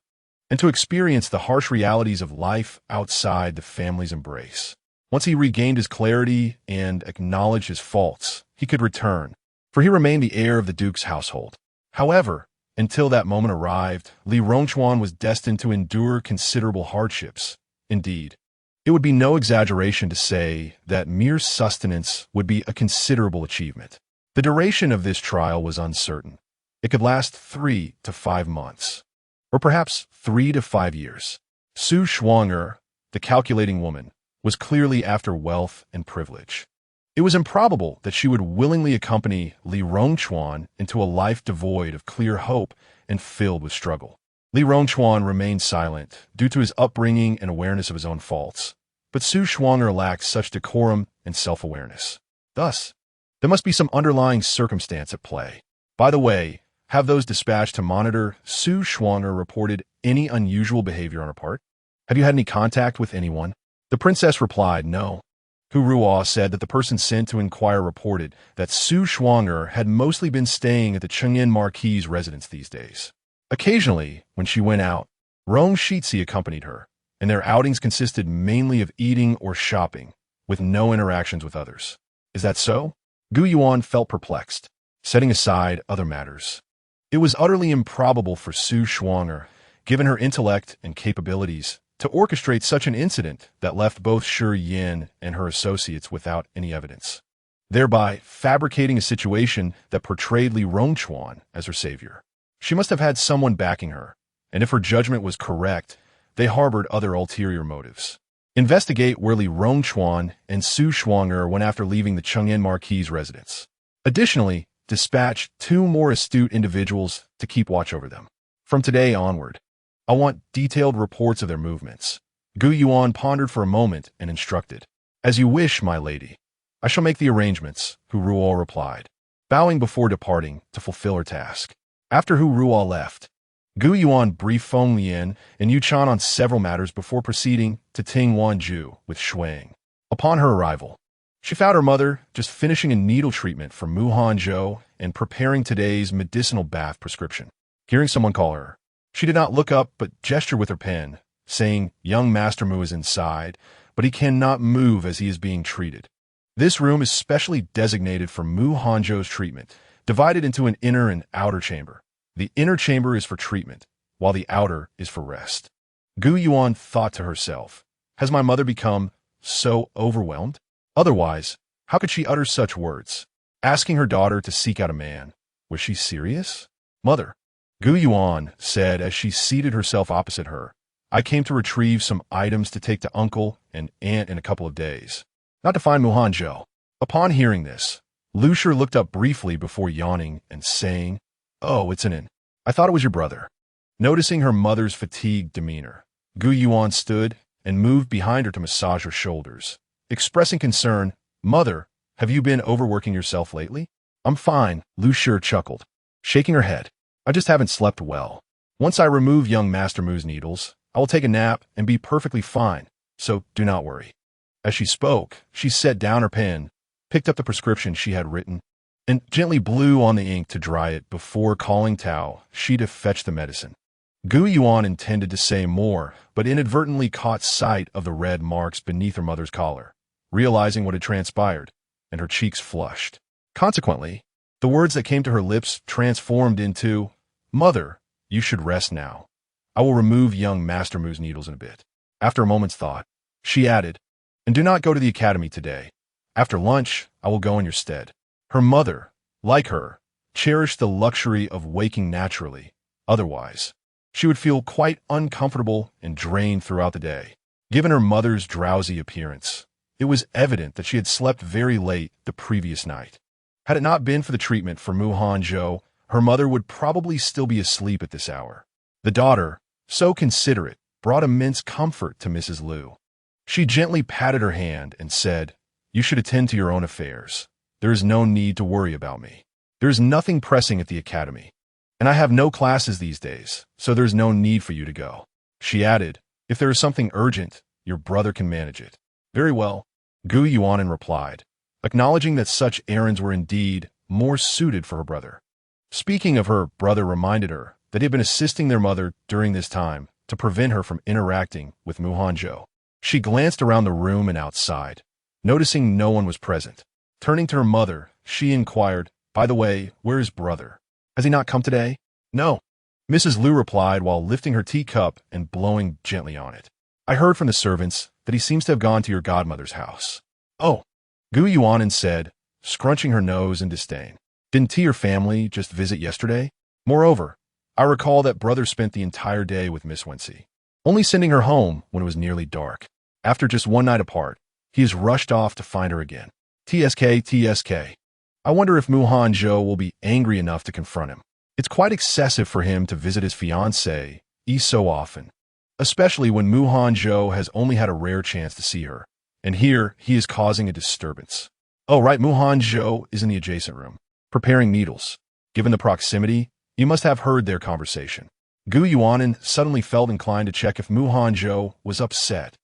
and to experience the harsh realities of life outside the family's embrace. Once he regained his clarity and acknowledged his faults, he could return, for he remained the heir of the duke's household. However, until that moment arrived, Li Rongchuan was destined to endure considerable hardships. Indeed, it would be no exaggeration to say that mere sustenance would be a considerable achievement. The duration of this trial was uncertain. It could last 3 to 5 months, or perhaps 3 to 5 years. Su Shuang'er, the calculating woman, was clearly after wealth and privilege. It was improbable that she would willingly accompany Li Rongchuan into a life devoid of clear hope and filled with struggle. Li Rongchuan remained silent due to his upbringing and awareness of his own faults, but Su Shuang'er lacked such decorum and self-awareness. Thus, there must be some underlying circumstance at play. By the way, have those dispatched to monitor Su Shuang'er reported any unusual behavior on her part? Have you had any contact with anyone? The princess replied, no. Hu Ruo said that the person sent to inquire reported that Su Shuang'er had mostly been staying at the Chengyan Marquis's residence these days. Occasionally, when she went out, Rong Shitzi accompanied her, and their outings consisted mainly of eating or shopping, with no interactions with others. Is that so? Gu Yuan felt perplexed, setting aside other matters. It was utterly improbable for Su Shuang'er, given her intellect and capabilities, to orchestrate such an incident that left both Shi Yin and her associates without any evidence, thereby fabricating a situation that portrayed Li Rongchuan as her savior. She must have had someone backing her, and if her judgment was correct, they harbored other ulterior motives. Investigate where Li Rongchuan and Su Shuang'er went after leaving the Chengyan Marquis's residence. Additionally, dispatch 2 more astute individuals to keep watch over them. From today onward, I want detailed reports of their movements. Gu Yuan pondered for a moment and instructed. As you wish, my lady. I shall make the arrangements, Hu Ruo replied, bowing before departing to fulfill her task. After Hu Ruo left, Gu Yuan briefed Feng Lian and Yu Chan on several matters before proceeding to Ting Wanju with Shuang. Upon her arrival, she found her mother just finishing a needle treatment for Mu Hanzhou and preparing today's medicinal bath prescription. Hearing someone call her, she did not look up but gestured with her pen, saying, young Master Mu is inside, but he cannot move as he is being treated. This room is specially designated for Mu Hanzhou's treatment, divided into an inner and outer chamber. The inner chamber is for treatment, while the outer is for rest. Gu Yuan thought to herself, has my mother become so overwhelmed? Otherwise, how could she utter such words? Asking her daughter to seek out a man. Was she serious? Mother, Gu Yuan said as she seated herself opposite her, I came to retrieve some items to take to uncle and aunt in a couple of days. Not to find Mu Hanzhou. Upon hearing this, Lu Shi looked up briefly before yawning and saying, oh, it's an inn. I thought it was your brother. Noticing her mother's fatigued demeanor, Gu Yuan stood and moved behind her to massage her shoulders. Expressing concern, Mother, have you been overworking yourself lately? I'm fine, Lu Shi chuckled, shaking her head. I just haven't slept well. Once I remove young Master Mu's needles, I will take a nap and be perfectly fine, so do not worry. As she spoke, she set down her pen, picked up the prescription she had written, and gently blew on the ink to dry it before calling Tao Shi to fetch the medicine. Gu Yuan intended to say more, but inadvertently caught sight of the red marks beneath her mother's collar, realizing what had transpired, and her cheeks flushed. Consequently, the words that came to her lips transformed into, Mother, you should rest now. I will remove young Master Mu's needles in a bit. After a moment's thought, she added, and do not go to the academy today. After lunch, I will go in your stead. Her mother, like her, cherished the luxury of waking naturally. Otherwise, she would feel quite uncomfortable and drained throughout the day. Given her mother's drowsy appearance, it was evident that she had slept very late the previous night. Had it not been for the treatment for Mu Hanzhou, her mother would probably still be asleep at this hour. The daughter, so considerate, brought immense comfort to Mrs. Liu. She gently patted her hand and said, you should attend to your own affairs. There is no need to worry about me. There is nothing pressing at the academy, and I have no classes these days, so there is no need for you to go. She added, if there is something urgent, your brother can manage it. Very well, Gu Yuanin replied, acknowledging that such errands were indeed more suited for her brother. Speaking of her brother reminded her that he had been assisting their mother during this time, to prevent her from interacting with Mu Hanzhou. She glanced around the room and outside, noticing no one was present. Turning to her mother, she inquired, "By the way, where is brother? Has he not come today?" "No," Mrs. Liu replied while lifting her teacup and blowing gently on it. "I heard from the servants that he seems to have gone to your godmother's house." "Oh," Gu Yuanan said, scrunching her nose in disdain. "Didn't your family just visit yesterday? Moreover, I recall that brother spent the entire day with Miss Wency, only sending her home when it was nearly dark. After just one night apart, he has rushed off to find her again. TSK. I wonder if Mu Hanzhou will be angry enough to confront him. It's quite excessive for him to visit his fiancée so often, especially when Mu Hanzhou has only had a rare chance to see her, and here he is causing a disturbance." "Oh, right, Mu Hanzhou is in the adjacent room, preparing needles. Given the proximity, you must have heard their conversation." Gu Yuanan suddenly felt inclined to check if Mu Hanzhou was upset.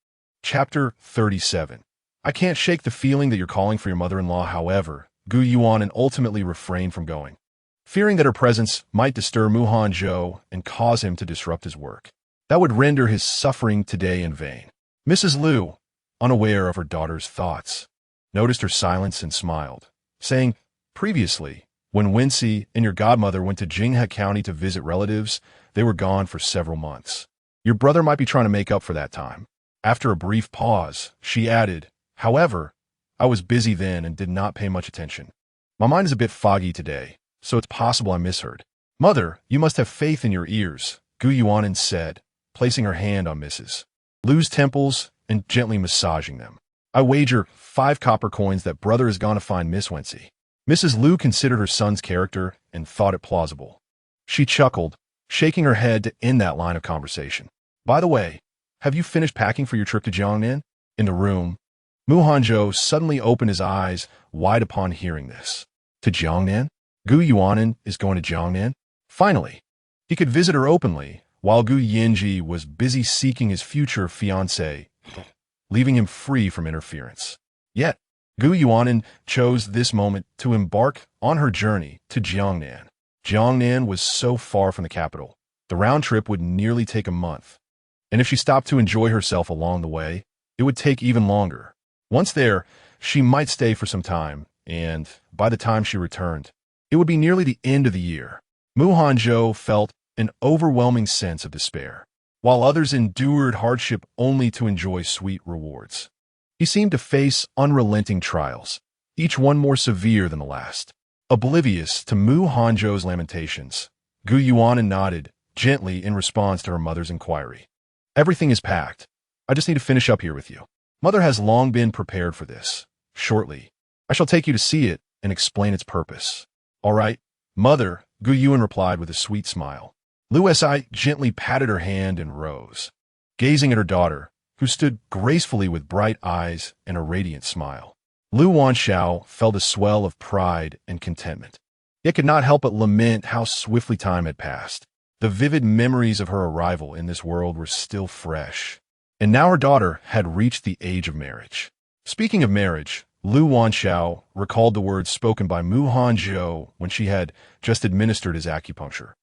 Chapter 37. I can't shake the feeling that you're calling for your mother-in-law. However, Gu Yuanan ultimately refrained from going, fearing that her presence might disturb Mu Hanzhou and cause him to disrupt his work. That would render his suffering today in vain. Mrs. Liu, unaware of her daughter's thoughts, noticed her silence and smiled, saying, "Previously, when Wency and your godmother went to Jinghe County to visit relatives, they were gone for several months. Your brother might be trying to make up for that time." After a brief pause, she added, "However, I was busy then and did not pay much attention. My mind is a bit foggy today, so it's possible I misheard." "Mother, you must have faith in your ears," Gu Yuanan said, placing her hand on Mrs. Liu's temples and gently massaging them. "I wager 5 copper coins that brother has gone to find Miss Wency." Mrs. Liu considered her son's character and thought it plausible. She chuckled, shaking her head to end that line of conversation. "By the way, have you finished packing for your trip to Jiangnan?" In the room, Mu Hanzhou suddenly opened his eyes wide upon hearing this. To Jiangnan? Gu Yuanan is going to Jiangnan? Finally, he could visit her openly, while Gu Yinji was busy seeking his future fiancé, leaving him free from interference. Yet, Gu Yuanan chose this moment to embark on her journey to Jiangnan. Jiangnan was so far from the capital, the round trip would nearly take a month. And if she stopped to enjoy herself along the way, it would take even longer. Once there, she might stay for some time, and by the time she returned, it would be nearly the end of the year. Mu Hanzhou felt an overwhelming sense of despair, while others endured hardship only to enjoy sweet rewards. He seemed to face unrelenting trials, each one more severe than the last. Oblivious to Mu Hanzhou's lamentations, Gu Yuanan nodded gently in response to her mother's inquiry. "Everything is packed. I just need to finish up here with you. Mother has long been prepared for this. Shortly, I shall take you to see it and explain its purpose." "All right, Mother," Gu Yuan replied with a sweet smile. Liu Si gently patted her hand and rose, gazing at her daughter, who stood gracefully with bright eyes and a radiant smile. Lu Wanshao felt a swell of pride and contentment, yet could not help but lament how swiftly time had passed. The vivid memories of her arrival in this world were still fresh, and now her daughter had reached the age of marriage. Speaking of marriage, Lu Wanshao recalled the words spoken by Mu Hanzhou when she had just administered his acupuncture,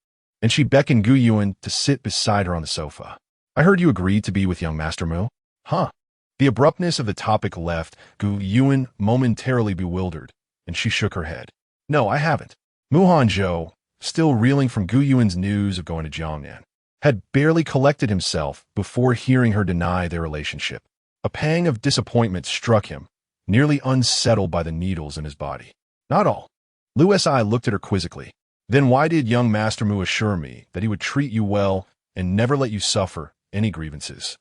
and she beckoned Gu Yuan to sit beside her on the sofa. "I heard you agreed to be with young Master Mu?" "Huh?" The abruptness of the topic left Gu Yuan momentarily bewildered, and she shook her head. "No, I haven't." Mu Hanzhou, still reeling from Gu Yuan's news of going to Jiangnan, had barely collected himself before hearing her deny their relationship. A pang of disappointment struck him, nearly unsettled by the needles in his body. "Not all." Liu Si looked at her quizzically. "Then why did young Master Mu assure me that he would treat you well and never let you suffer any grievances?"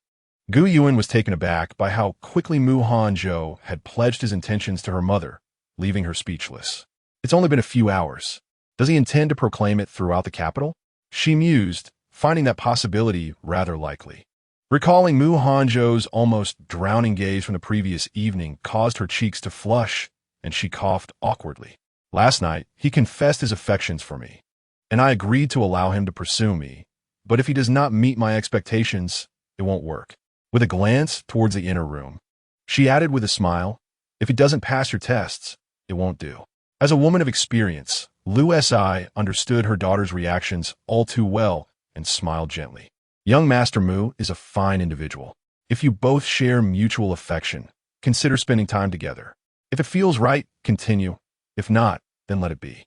Gu Yuan was taken aback by how quickly Mu Hanzhou had pledged his intentions to her mother, leaving her speechless. "It's only been a few hours. Does he intend to proclaim it throughout the capital?" She mused, finding that possibility rather likely. Recalling Mu Hanzhou's almost drowning gaze from the previous evening caused her cheeks to flush, and she coughed awkwardly. "Last night, he confessed his affections for me, and I agreed to allow him to pursue me, but if he does not meet my expectations, it won't work." With a glance towards the inner room, she added with a smile, "If he doesn't pass your tests, it won't do." As a woman of experience, Liu Si understood her daughter's reactions all too well and smiled gently. Young Master Mu is a fine individual. If you both share mutual affection, consider spending time together. If it feels right, continue. If not, then let it be.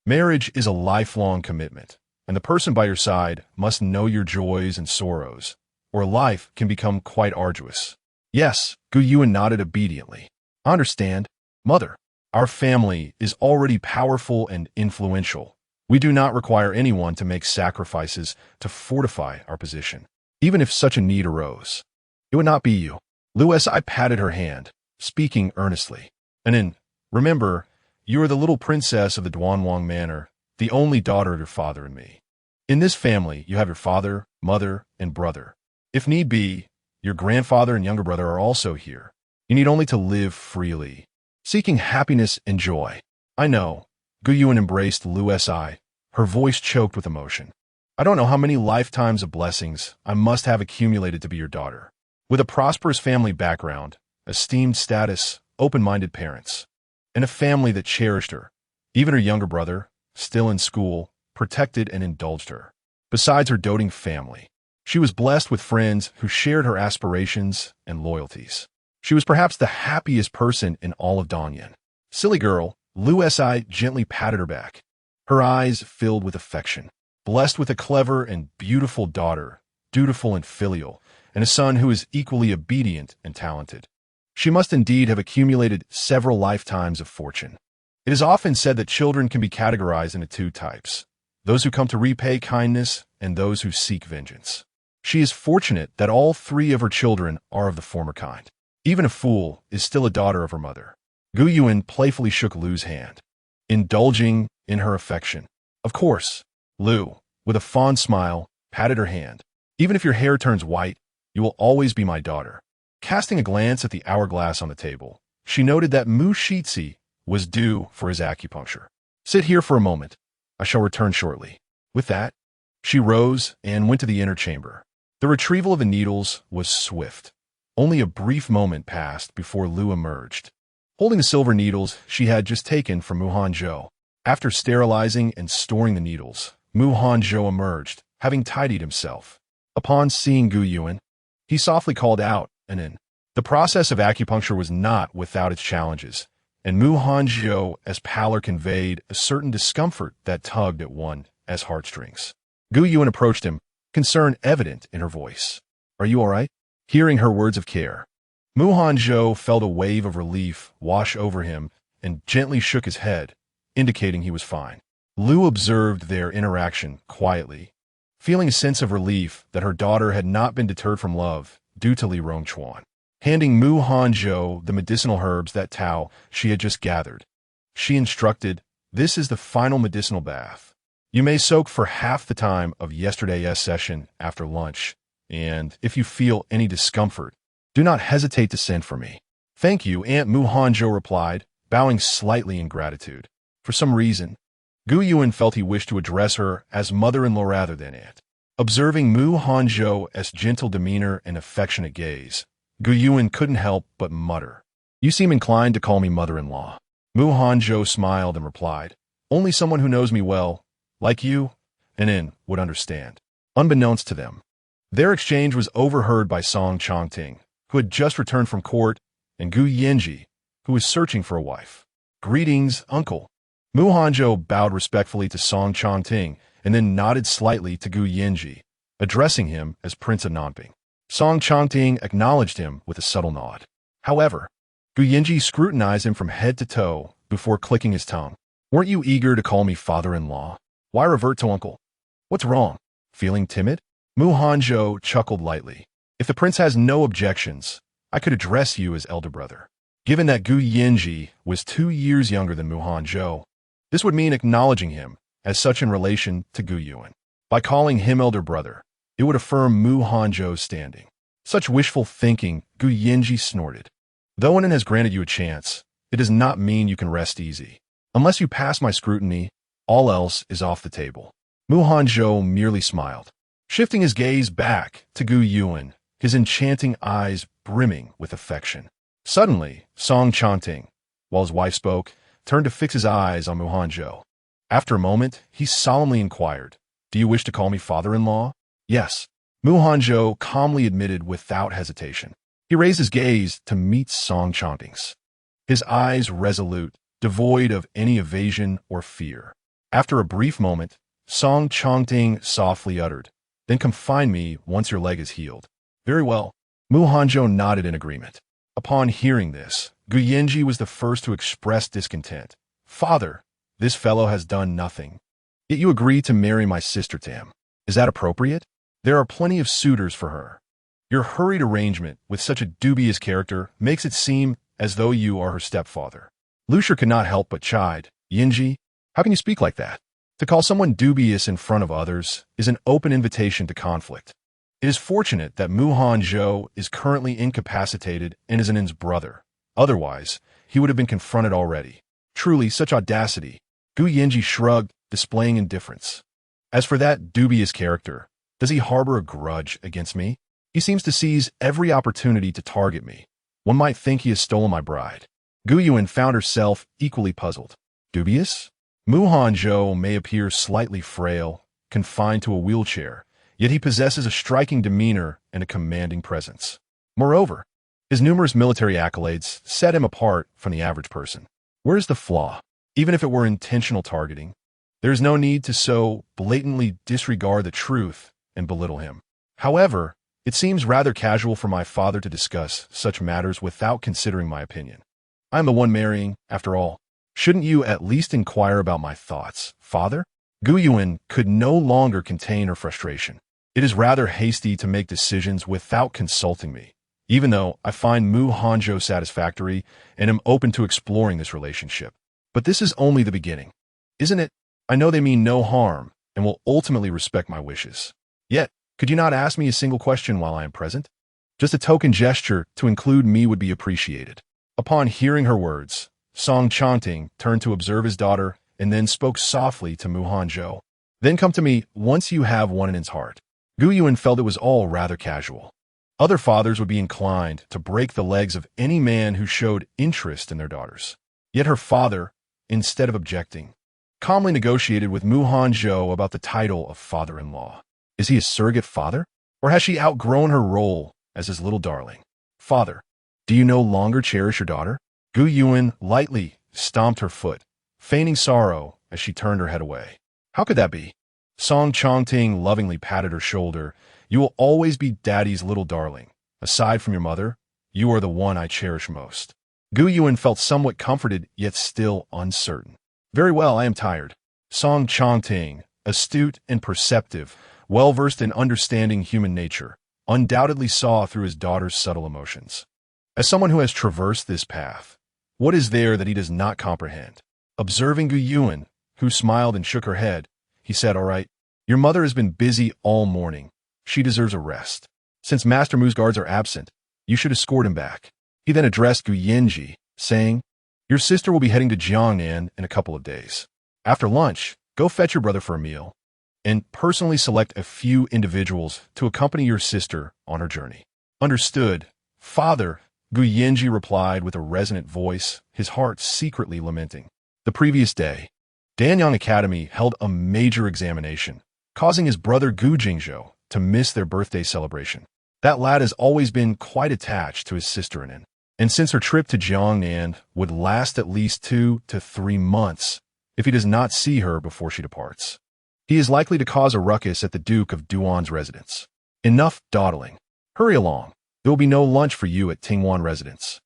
Marriage is a lifelong commitment, and the person by your side must know your joys and sorrows, or life can become quite arduous. Yes, Gu Yuan nodded obediently. I understand, mother. Our family is already powerful and influential. We do not require anyone to make sacrifices to fortify our position, even if such a need arose. It would not be you. Lu Si patted her hand, speaking earnestly. And then, remember, you are the little princess of the Duanwang Manor, the only daughter of your father and me. In this family, you have your father, mother, and brother. If need be, your grandfather and younger brother are also here. You need only to live freely, seeking happiness and joy. I know. Gu Yuan embraced Lu Si, her voice choked with emotion. I don't know how many lifetimes of blessings I must have accumulated to be your daughter. With a prosperous family background, esteemed status, open-minded parents, and a family that cherished her, even her younger brother, still in school, protected and indulged her. Besides her doting family, she was blessed with friends who shared her aspirations and loyalties. She was perhaps the happiest person in all of Dongyan. Silly girl, Lu Si gently patted her back. Her eyes filled with affection. Blessed with a clever and beautiful daughter, dutiful and filial, and a son who is equally obedient and talented. She must indeed have accumulated several lifetimes of fortune. It is often said that children can be categorized into two types, those who come to repay kindness and those who seek vengeance. She is fortunate that all three of her children are of the former kind. Even a fool is still a daughter of her mother. Gu Yuan playfully shook Lu's hand, indulging in her affection. Of course, Lu, with a fond smile, patted her hand. Even if your hair turns white, you will always be my daughter. Casting a glance at the hourglass on the table, she noted that Mu Shizhi was due for his acupuncture. Sit here for a moment. I shall return shortly. With that, she rose and went to the inner chamber. The retrieval of the needles was swift. Only a brief moment passed before Lu emerged, holding the silver needles she had just taken from Mu Hanzhou. After sterilizing and storing the needles, Mu Hanzhou emerged, having tidied himself. Upon seeing Gu Yuan, he softly called out, and in. The process of acupuncture was not without its challenges, and Mu Hanzhou's pallor conveyed a certain discomfort that tugged at one as heartstrings. Gu Yuan approached him, concern evident in her voice. Are you all right? Hearing her words of care, Mu Hanzhou felt a wave of relief wash over him and gently shook his head, indicating he was fine. Lu observed their interaction quietly, feeling a sense of relief that her daughter had not been deterred from love due to Li Rongchuan. Handing Mu Hanzhou the medicinal herbs that Tao she had just gathered, she instructed, "This is the final medicinal bath. You may soak for half the time of yesterday's session after lunch, and if you feel any discomfort, do not hesitate to send for me." "Thank you," Aunt Mu Hanzhou replied, bowing slightly in gratitude. For some reason, Gu Yuan felt he wished to address her as mother-in-law rather than aunt. Observing Mu Hanzhou's gentle demeanor and affectionate gaze, Gu Yuan couldn't help but mutter, "You seem inclined to call me mother-in-law." Mu Hanzhou smiled and replied, "Only someone who knows me well, like you, and in, would understand." Unbeknownst to them, their exchange was overheard by Song Chongting, who had just returned from court, and Gu Yenji, who was searching for a wife. "Greetings, uncle." Mu Hanzhou bowed respectfully to Song Chongting and then nodded slightly to Gu Yenji, addressing him as Prince of Nanping. Song Chongting acknowledged him with a subtle nod. However, Gu Yenji scrutinized him from head to toe before clicking his tongue. "Weren't you eager to call me father-in-law? Why revert to uncle? What's wrong? Feeling timid?" Mu Hanzhou chuckled lightly. "If the prince has no objections, I could address you as elder brother." Given that Gu Yenji was 2 years younger than Mu Hanzhou, this would mean acknowledging him as such in relation to Gu Yuan. By calling him elder brother, it would affirm Mu Hanzhou's standing. Such wishful thinking, Gu Yenji snorted. "Though Anan has granted you a chance, it does not mean you can rest easy. Unless you pass my scrutiny, all else is off the table." Mu Hanzhou merely smiled, shifting his gaze back to Gu Yuan, his enchanting eyes brimming with affection. Suddenly, Song Chongting, while his wife spoke, turned to fix his eyes on Mu Hanzhou. After a moment, he solemnly inquired, "Do you wish to call me father-in-law?" "Yes." Mu Hanzhou calmly admitted without hesitation. He raised his gaze to meet Song Changting's. His eyes resolute, devoid of any evasion or fear. After a brief moment, Song Changting softly uttered, "Then come find me once your leg is healed." "Very well." Mu Hanzhou nodded in agreement. Upon hearing this, Gu Yanji was the first to express discontent. "Father, this fellow has done nothing. Yet you agree to marry my sister to him. Is that appropriate? There are plenty of suitors for her. Your hurried arrangement with such a dubious character makes it seem as though you are her stepfather." Lucia could not help but chide. "Yanji, how can you speak like that? To call someone dubious in front of others is an open invitation to conflict. It is fortunate that Mu Hanzhou is currently incapacitated and is Anin's brother. Otherwise, he would have been confronted already. Truly, such audacity." Gu Yanji shrugged, displaying indifference. "As for that dubious character, does he harbor a grudge against me? He seems to seize every opportunity to target me. One might think he has stolen my bride." Gu Yuan found herself equally puzzled. Dubious? Mu Hanzhou may appear slightly frail, confined to a wheelchair, yet he possesses a striking demeanor and a commanding presence. Moreover, his numerous military accolades set him apart from the average person. Where is the flaw? Even if it were intentional targeting, there is no need to so blatantly disregard the truth and belittle him. However, it seems rather casual for my father to discuss such matters without considering my opinion. I am the one marrying, after all. Shouldn't you at least inquire about my thoughts, father? Gu Yuan could no longer contain her frustration. It is rather hasty to make decisions without consulting me, even though I find Mu Hanzhou satisfactory and am open to exploring this relationship. But this is only the beginning, isn't it? I know they mean no harm and will ultimately respect my wishes. Yet, could you not ask me a single question while I am present? Just a token gesture to include me would be appreciated. Upon hearing her words, Song Changting turned to observe his daughter and then spoke softly to Mu Hanzhou. "Then come to me once you have one in his heart." Gu Yuan felt it was all rather casual. Other fathers would be inclined to break the legs of any man who showed interest in their daughters. Yet her father, instead of objecting, calmly negotiated with Mu Hanzhou about the title of father-in-law. Is he a surrogate father? Or has she outgrown her role as his little darling? "Father, do you no longer cherish your daughter?" Gu Yuan lightly stomped her foot, feigning sorrow as she turned her head away. "How could that be?" Song Changting lovingly patted her shoulder. "You will always be Daddy's little darling. Aside from your mother, you are the one I cherish most." Gu Yuan felt somewhat comforted, yet still uncertain. "Very well, I am tired." Song Changting, astute and perceptive, well-versed in understanding human nature, undoubtedly saw through his daughter's subtle emotions. As someone who has traversed this path, what is there that he does not comprehend? Observing Gu Yuan, who smiled and shook her head, he said, "All right, your mother has been busy all morning. She deserves a rest. Since Master Mu's guards are absent, you should escort him back." He then addressed Gu Yanji, saying, "Your sister will be heading to Jiangnan in a couple of days. After lunch, go fetch your brother for a meal, and personally select a few individuals to accompany your sister on her journey." "Understood, father," Gu Yanji replied with a resonant voice, his heart secretly lamenting. The previous day, Danyang Academy held a major examination, causing his brother Gu Jingzhou to miss their birthday celebration. That lad has always been quite attached to his sister Anin, and since her trip to Jiangnan would last at least 2 to 3 months if he does not see her before she departs, he is likely to cause a ruckus at the Duke of Duan's residence. "Enough dawdling. Hurry along. There will be no lunch for you at Tingwan residence,"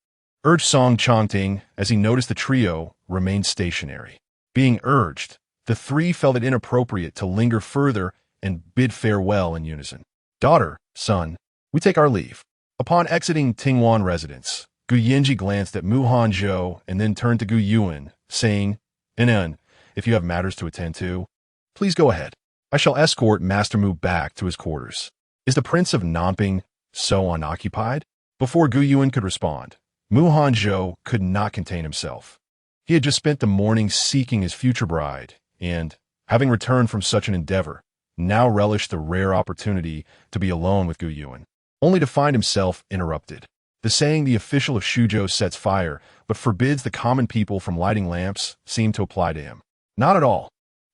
urged Song Changting as he noticed the trio remained stationary. Being urged, the three felt it inappropriate to linger further and bid farewell in unison. "Daughter, son, we take our leave." Upon exiting Tingwan residence, Gu Yanji glanced at Mu Hanzhou and then turned to Gu Yuan, saying, "Inan, if you have matters to attend to, please go ahead. I shall escort Master Mu back to his quarters." "Is the Prince of Namping so unoccupied?" Before Gu Yuan could respond, Mu Hanzhou could not contain himself. He had just spent the morning seeking his future bride, and, having returned from such an endeavor, now relished the rare opportunity to be alone with Gu Yuan, only to find himself interrupted. The saying "the official of Shuzhou sets fire, but forbids the common people from lighting lamps" seemed to apply to him. "Not at all.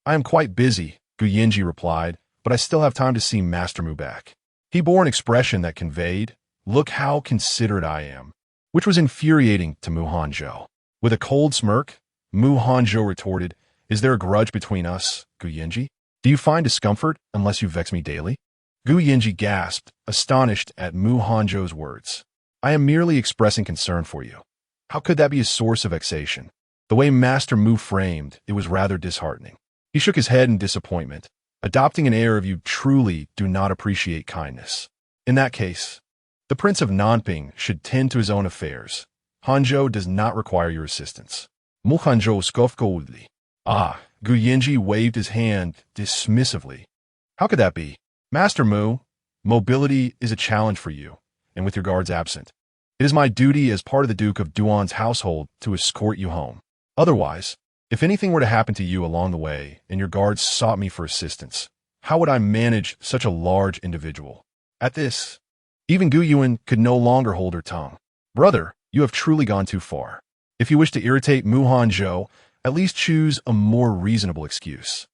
I am quite busy," Gu Yanji replied, "but I still have time to see Master Mu back." He bore an expression that conveyed, "Look how considerate I am," which was infuriating to Mu Hanzhou. With a cold smirk, Mu Hanzhou retorted, "Is there a grudge between us, Gu Yinji? Do you find discomfort unless you vex me daily?" Gu Yinji gasped, astonished at Mu Hanzhou's words. "I am merely expressing concern for you. How could that be a source of vexation?" The way Master Mu framed it was rather disheartening. He shook his head in disappointment, adopting an air of "You truly do not appreciate kindness. In that case, the Prince of Nanping should tend to his own affairs. Hanzhou does not require your assistance." Mu Hanzhou scoffed coldly. "Ah," Gu Yinji waved his hand dismissively. "How could that be? Master Mu, mobility is a challenge for you, and with your guards absent. It is my duty as part of the Duke of Duan's household to escort you home. Otherwise, if anything were to happen to you along the way and your guards sought me for assistance, how would I manage such a large individual?" At this, even Gu Yuan could no longer hold her tongue. "Brother, you have truly gone too far. If you wish to irritate Mu Hanzhou, at least choose a more reasonable excuse.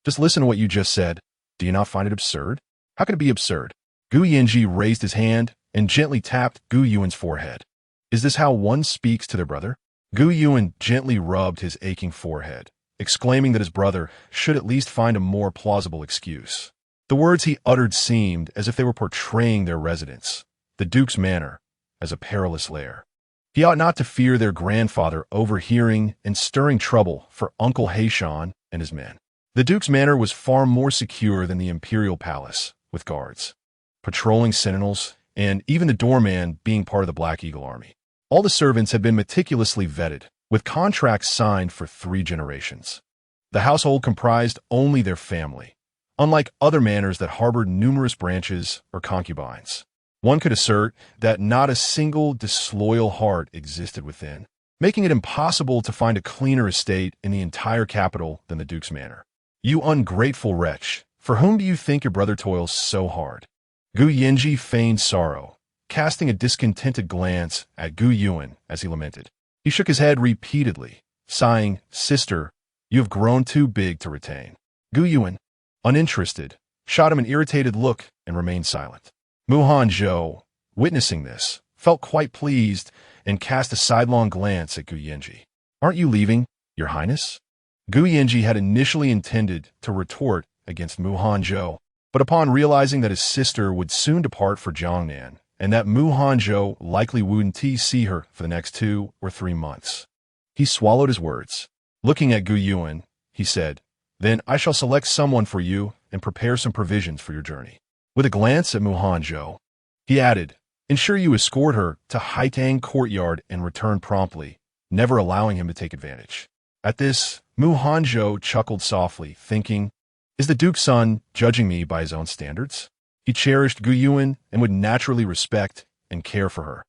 Just listen to what you just said. Do you not find it absurd?" "How can it be absurd?" Gu Yinji raised his hand and gently tapped Gu Yuan's forehead. "Is this how one speaks to their brother?" Gu Yuan gently rubbed his aching forehead, exclaiming that his brother should at least find a more plausible excuse. The words he uttered seemed as if they were portraying their residence, the Duke's manor, as a perilous lair. He ought not to fear their grandfather overhearing and stirring trouble for Uncle Heishan and his men. The Duke's manor was far more secure than the imperial palace, with guards, patrolling sentinels, and even the doorman being part of the Black Eagle army. All the servants had been meticulously vetted, with contracts signed for 3 generations. The household comprised only their family, unlike other manors that harbored numerous branches or concubines. One could assert that not a single disloyal heart existed within, making it impossible to find a cleaner estate in the entire capital than the Duke's manor. "You ungrateful wretch, for whom do you think your brother toils so hard?" Gu Yinji feigned sorrow, casting a discontented glance at Gu Yuan as he lamented. He shook his head repeatedly, sighing, "Sister, you have grown too big to retain." Gu Yuan, uninterested, shot him an irritated look and remained silent. Mu Hanzhou, witnessing this, felt quite pleased and cast a sidelong glance at Gu Yinji. "Aren't you leaving, Your Highness?" Gu Yinji had initially intended to retort against Mu Hanzhou, but upon realizing that his sister would soon depart for Jiangnan, and that Mu Hanzhou likely wouldn't see her for the next 2 or 3 months, he swallowed his words. Looking at Gu Yuan, he said, "Then I shall select someone for you and prepare some provisions for your journey." With a glance at Mu Hanzhou, he added, "Ensure you escort her to Haitang courtyard and return promptly, never allowing him to take advantage." At this, Mu Hanzhou chuckled softly, thinking, "Is the Duke's son judging me by his own standards?" He cherished Gu Yuan and would naturally respect and care for her.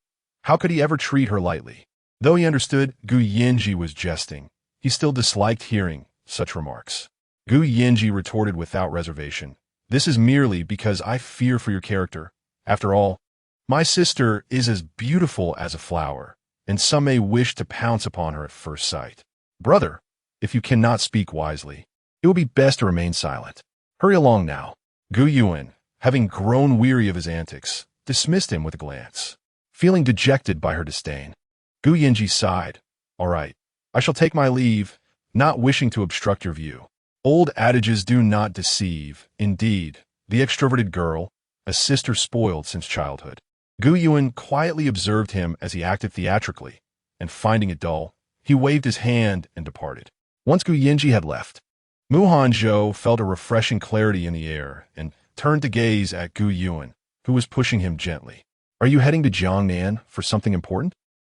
How could he ever treat her lightly? Though he understood Gu Yinji was jesting, he still disliked hearing such remarks. Gu Yinji retorted without reservation, "This is merely because I fear for your character. After all, my sister is as beautiful as a flower, and some may wish to pounce upon her at first sight. Brother, if you cannot speak wisely, it will be best to remain silent. Hurry along now." Gu Yuan, having grown weary of his antics, dismissed him with a glance. Feeling dejected by her disdain, Gu Yinji sighed. "All right, I shall take my leave, not wishing to obstruct your view. Old adages do not deceive. Indeed, the extroverted girl, a sister spoiled since childhood." Gu Yuan quietly observed him as he acted theatrically, and finding it dull, he waved his hand and departed. Once Gu Yinji had left, Mu Hanzhou felt a refreshing clarity in the air and turned to gaze at Gu Yuan, who was pushing him gently. "Are you heading to Jiangnan for something important?"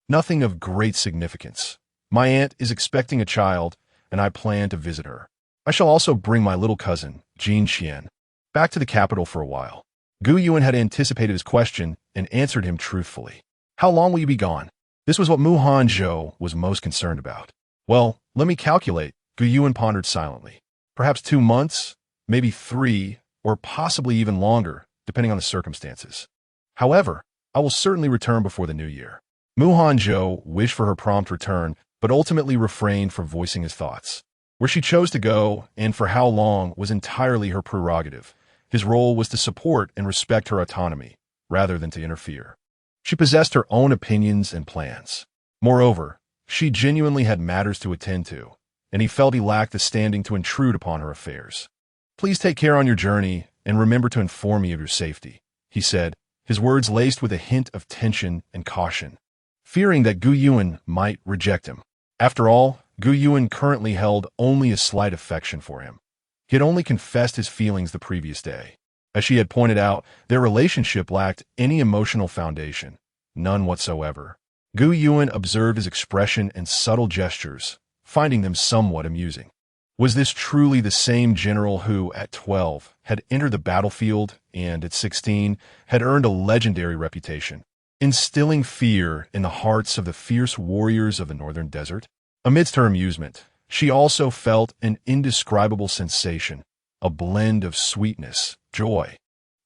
"Nothing of great significance. My aunt is expecting a child, and I plan to visit her. I shall also bring my little cousin, Jin Xian, back to the capital for a while." Gu Yuan had anticipated his question and answered him truthfully. "How long will you be gone?" This was what Mu Hanzhou was most concerned about. "Well, let me calculate," Gu Yuan pondered silently. "Perhaps 2 months, maybe 3, or possibly even longer, depending on the circumstances. However, I will certainly return before the new year." Mu Hanzhou wished for her prompt return, but ultimately refrained from voicing his thoughts. Where she chose to go and for how long was entirely her prerogative. His role was to support and respect her autonomy, rather than to interfere. She possessed her own opinions and plans. Moreover, she genuinely had matters to attend to, and he felt he lacked the standing to intrude upon her affairs. "Please take care on your journey, and remember to inform me of your safety," he said, his words laced with a hint of tension and caution, fearing that Gu Yuan might reject him. After all, Gu Yuan currently held only a slight affection for him. He had only confessed his feelings the previous day. As she had pointed out, their relationship lacked any emotional foundation, none whatsoever. Gu Yuan observed his expression and subtle gestures, finding them somewhat amusing. Was this truly the same general who, at 12, had entered the battlefield and, at 16, had earned a legendary reputation, instilling fear in the hearts of the fierce warriors of the northern desert? Amidst her amusement, she also felt an indescribable sensation, a blend of sweetness, joy,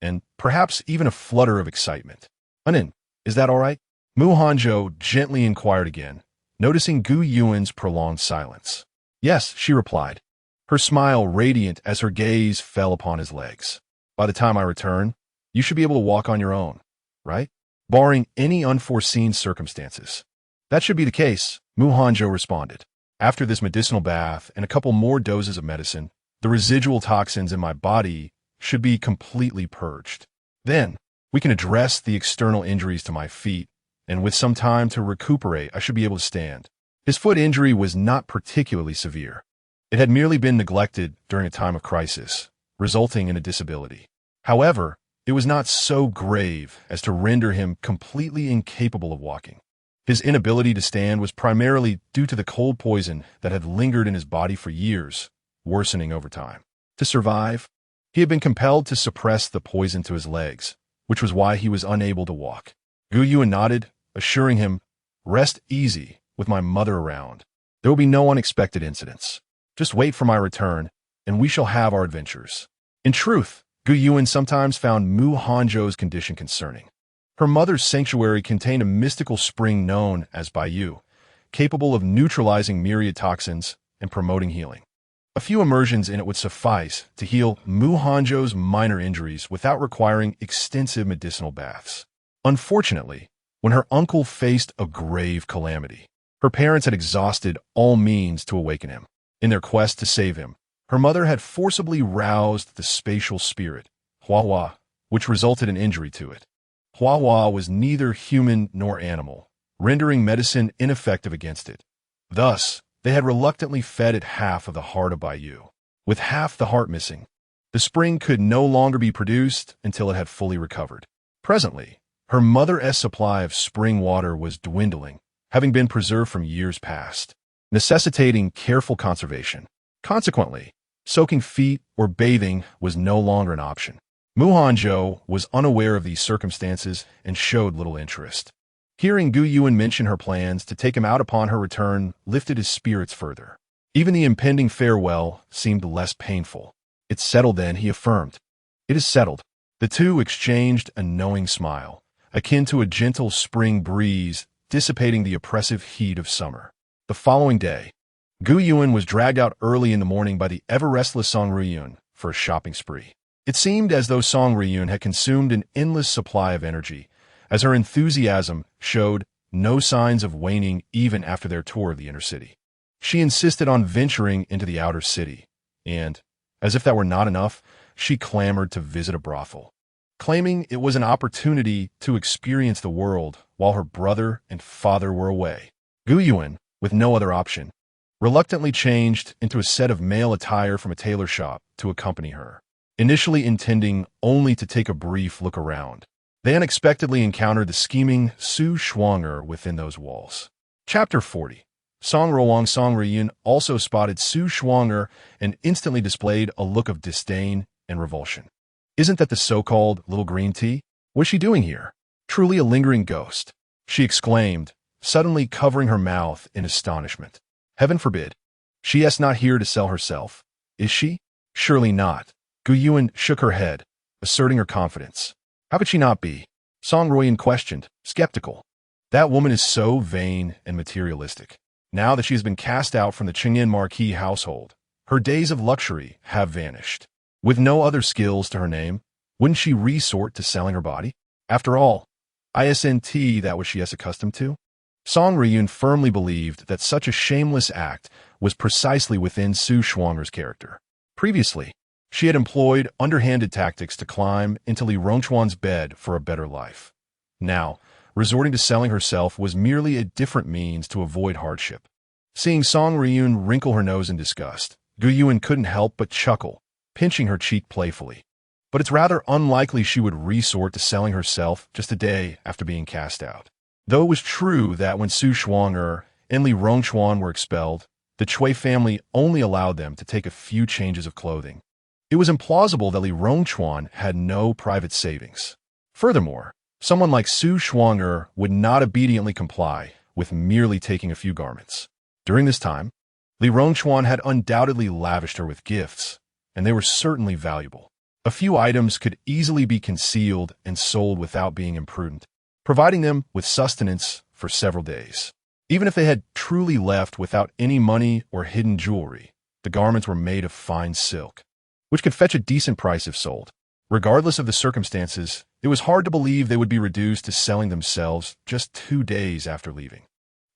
and perhaps even a flutter of excitement. "Anin, is that all right?" Hanzhou gently inquired again, noticing Gu Yuan's prolonged silence. "Yes," she replied, her smile radiant as her gaze fell upon his legs. "By the time I return, you should be able to walk on your own, right? Barring any unforeseen circumstances." "That should be the case," Hanzhou responded. "After this medicinal bath and a couple more doses of medicine, the residual toxins in my body should be completely purged. Then, we can address the external injuries to my feet, and with some time to recuperate, I should be able to stand." His foot injury was not particularly severe. It had merely been neglected during a time of crisis, resulting in a disability. However, it was not so grave as to render him completely incapable of walking. His inability to stand was primarily due to the cold poison that had lingered in his body for years, worsening over time. To survive, he had been compelled to suppress the poison to his legs, which was why he was unable to walk. Gu Yuan nodded, assuring him, "Rest easy with my mother around. There will be no unexpected incidents. Just wait for my return, and we shall have our adventures." In truth, Gu Yuan sometimes found Hanzhou's condition concerning. Her mother's sanctuary contained a mystical spring known as Baiyu, capable of neutralizing myriad toxins and promoting healing. A few immersions in it would suffice to heal Hanzhou's minor injuries without requiring extensive medicinal baths. Unfortunately, when her uncle faced a grave calamity, her parents had exhausted all means to awaken him. In their quest to save him, her mother had forcibly roused the spatial spirit, Hua, which resulted in injury to it. Hua was neither human nor animal, rendering medicine ineffective against it. Thus, they had reluctantly fed it half of the heart of Baiyu. With half the heart missing, the spring could no longer be produced until it had fully recovered. Presently, her mother's supply of spring water was dwindling, having been preserved from years past, necessitating careful conservation. Consequently, soaking feet or bathing was no longer an option. Hanzhou was unaware of these circumstances and showed little interest. Hearing Gu Yuan mention her plans to take him out upon her return lifted his spirits further. Even the impending farewell seemed less painful. "It's settled then," he affirmed. "It is settled." The two exchanged a knowing smile, akin to a gentle spring breeze dissipating the oppressive heat of summer. The following day, Gu Yuan was dragged out early in the morning by the ever-restless Song Ruyun for a shopping spree. It seemed as though Song Ruyun had consumed an endless supply of energy, as her enthusiasm showed no signs of waning even after their tour of the inner city. She insisted on venturing into the outer city, and, as if that were not enough, she clamored to visit a brothel, claiming it was an opportunity to experience the world while her brother and father were away. Gu Yuan, with no other option, reluctantly changed into a set of male attire from a tailor shop to accompany her, initially intending only to take a brief look around. They unexpectedly encountered the scheming Su Shuanger within those walls. Chapter 40. Song Ruyun also spotted Su Shuanger and instantly displayed a look of disdain and revulsion. "Isn't that the so-called little green tea? What's she doing here? Truly a lingering ghost," she exclaimed, suddenly covering her mouth in astonishment. "Heaven forbid. She is not here to sell herself, is she?" "Surely not." Gu Yuan shook her head, asserting her confidence. "How could she not be?" Song Ruyun questioned, skeptical. "That woman is so vain and materialistic. Now that she has been cast out from the Qingyan Marquis household, her days of luxury have vanished. With no other skills to her name, wouldn't she resort to selling her body? After all, isn't that what she is accustomed to? Song Ryun firmly believed that such a shameless act was precisely within Su Shuang'er's character. Previously, she had employed underhanded tactics to climb into Li Rongchuan's bed for a better life. Now, resorting to selling herself was merely a different means to avoid hardship. Seeing Song Ryun wrinkle her nose in disgust, Gu Yuan couldn't help but chuckle, pinching her cheek playfully. But it's rather unlikely she would resort to selling herself just a day after being cast out. Though it was true that when Su Shuang'er and Li Rongchuan were expelled, the Chui family only allowed them to take a few changes of clothing. It was implausible that Li Rongchuan had no private savings. Furthermore, someone like Su Shuang'er would not obediently comply with merely taking a few garments. During this time, Li Rongchuan had undoubtedly lavished her with gifts, and they were certainly valuable. A few items could easily be concealed and sold without being imprudent, providing them with sustenance for several days. Even if they had truly left without any money or hidden jewelry, the garments were made of fine silk, which could fetch a decent price if sold. Regardless of the circumstances, it was hard to believe they would be reduced to selling themselves just 2 days after leaving.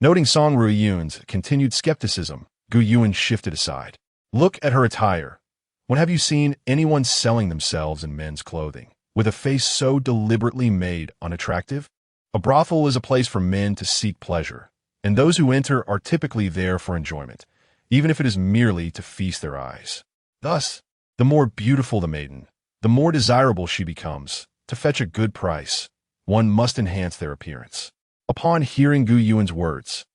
Noting Song Ryun's continued skepticism, Gu Yuan shifted aside. Look at her attire. When have you seen anyone selling themselves in men's clothing, with a face so deliberately made unattractive? A brothel is a place for men to seek pleasure, and those who enter are typically there for enjoyment, even if it is merely to feast their eyes. Thus, the more beautiful the maiden, the more desirable she becomes. To fetch a good price, one must enhance their appearance. Upon hearing Gu Yuan's words,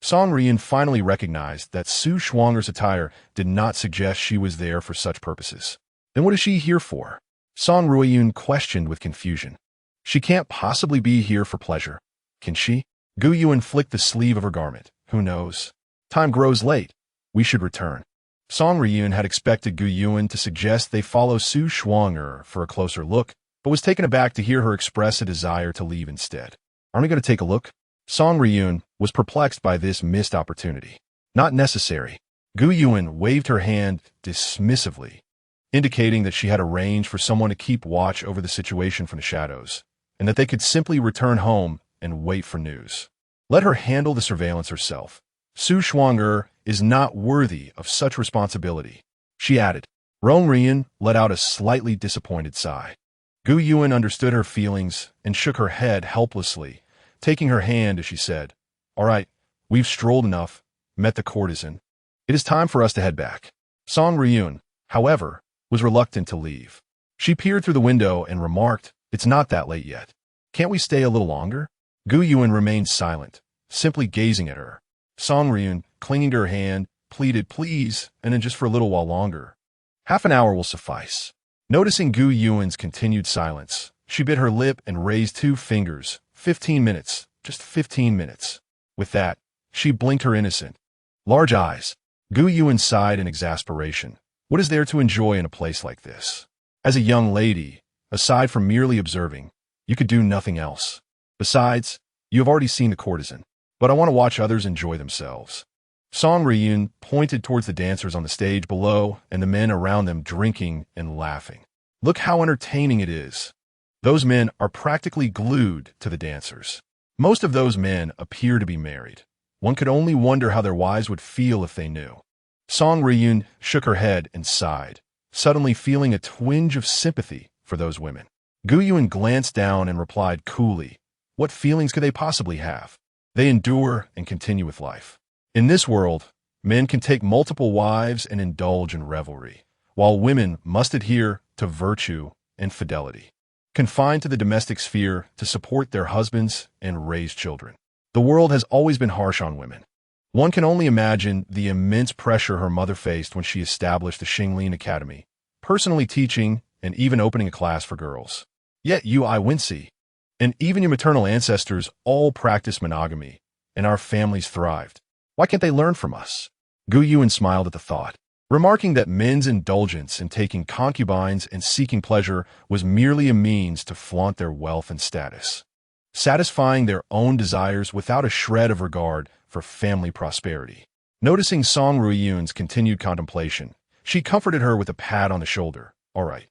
Song Ryun finally recognized that Su Shuang'er's attire did not suggest she was there for such purposes. Then what is she here for? Song Ryun questioned with confusion. She can't possibly be here for pleasure, can she? Gu Yuan flicked the sleeve of her garment. Who knows? Time grows late. We should return. Song Ryun had expected Gu Yuan to suggest they follow Su Shuang'er for a closer look, but was taken aback to hear her express a desire to leave instead. Aren't we going to take a look? Song Ryun was perplexed by this missed opportunity. Not necessary. Gu Yuan waved her hand dismissively, indicating that she had arranged for someone to keep watch over the situation from the shadows, and that they could simply return home and wait for news. Let her handle the surveillance herself. Su Shuang'er is not worthy of such responsibility, she added. Song Ryun let out a slightly disappointed sigh. Gu Yuan understood her feelings and shook her head helplessly, taking her hand as she said, "All right, we've strolled enough, met the courtesan. It is time for us to head back." Song Ryun, however, was reluctant to leave. She peered through the window and remarked, "It's not that late yet. Can't we stay a little longer?" Gu Yuan remained silent, simply gazing at her. Song Ryun, clinging to her hand, pleaded, "Please, and then just for a little while longer. Half an hour will suffice." Noticing Gu Yuan's continued silence, she bit her lip and raised 2 fingers. 15 minutes, just 15 minutes. With that, she blinked her innocent, large eyes. Gu Yuan sighed in exasperation. What is there to enjoy in a place like this? As a young lady, aside from merely observing, you could do nothing else. Besides, you have already seen the courtesan. But I want to watch others enjoy themselves. Song Ryun pointed towards the dancers on the stage below and the men around them drinking and laughing. Look how entertaining it is. Those men are practically glued to the dancers. Most of those men appear to be married. One could only wonder how their wives would feel if they knew. Song Ryun shook her head and sighed, suddenly feeling a twinge of sympathy for those women. Gu Yuan glanced down and replied coolly, "What feelings could they possibly have? They endure and continue with life. In this world, men can take multiple wives and indulge in revelry, while women must adhere to virtue and fidelity, confined to the domestic sphere to support their husbands and raise children. The world has always been harsh on women. One can only imagine the immense pressure her mother faced when she established the Xinglin Academy, personally teaching and even opening a class for girls. Yet you, I Wincy, and even your maternal ancestors all practiced monogamy, and our families thrived. Why can't they learn from us?" Gu Yuan smiled at the thought, remarking that men's indulgence in taking concubines and seeking pleasure was merely a means to flaunt their wealth and status, satisfying their own desires without a shred of regard for family prosperity. Noticing Song Ryun's continued contemplation, she comforted her with a pat on the shoulder. All right.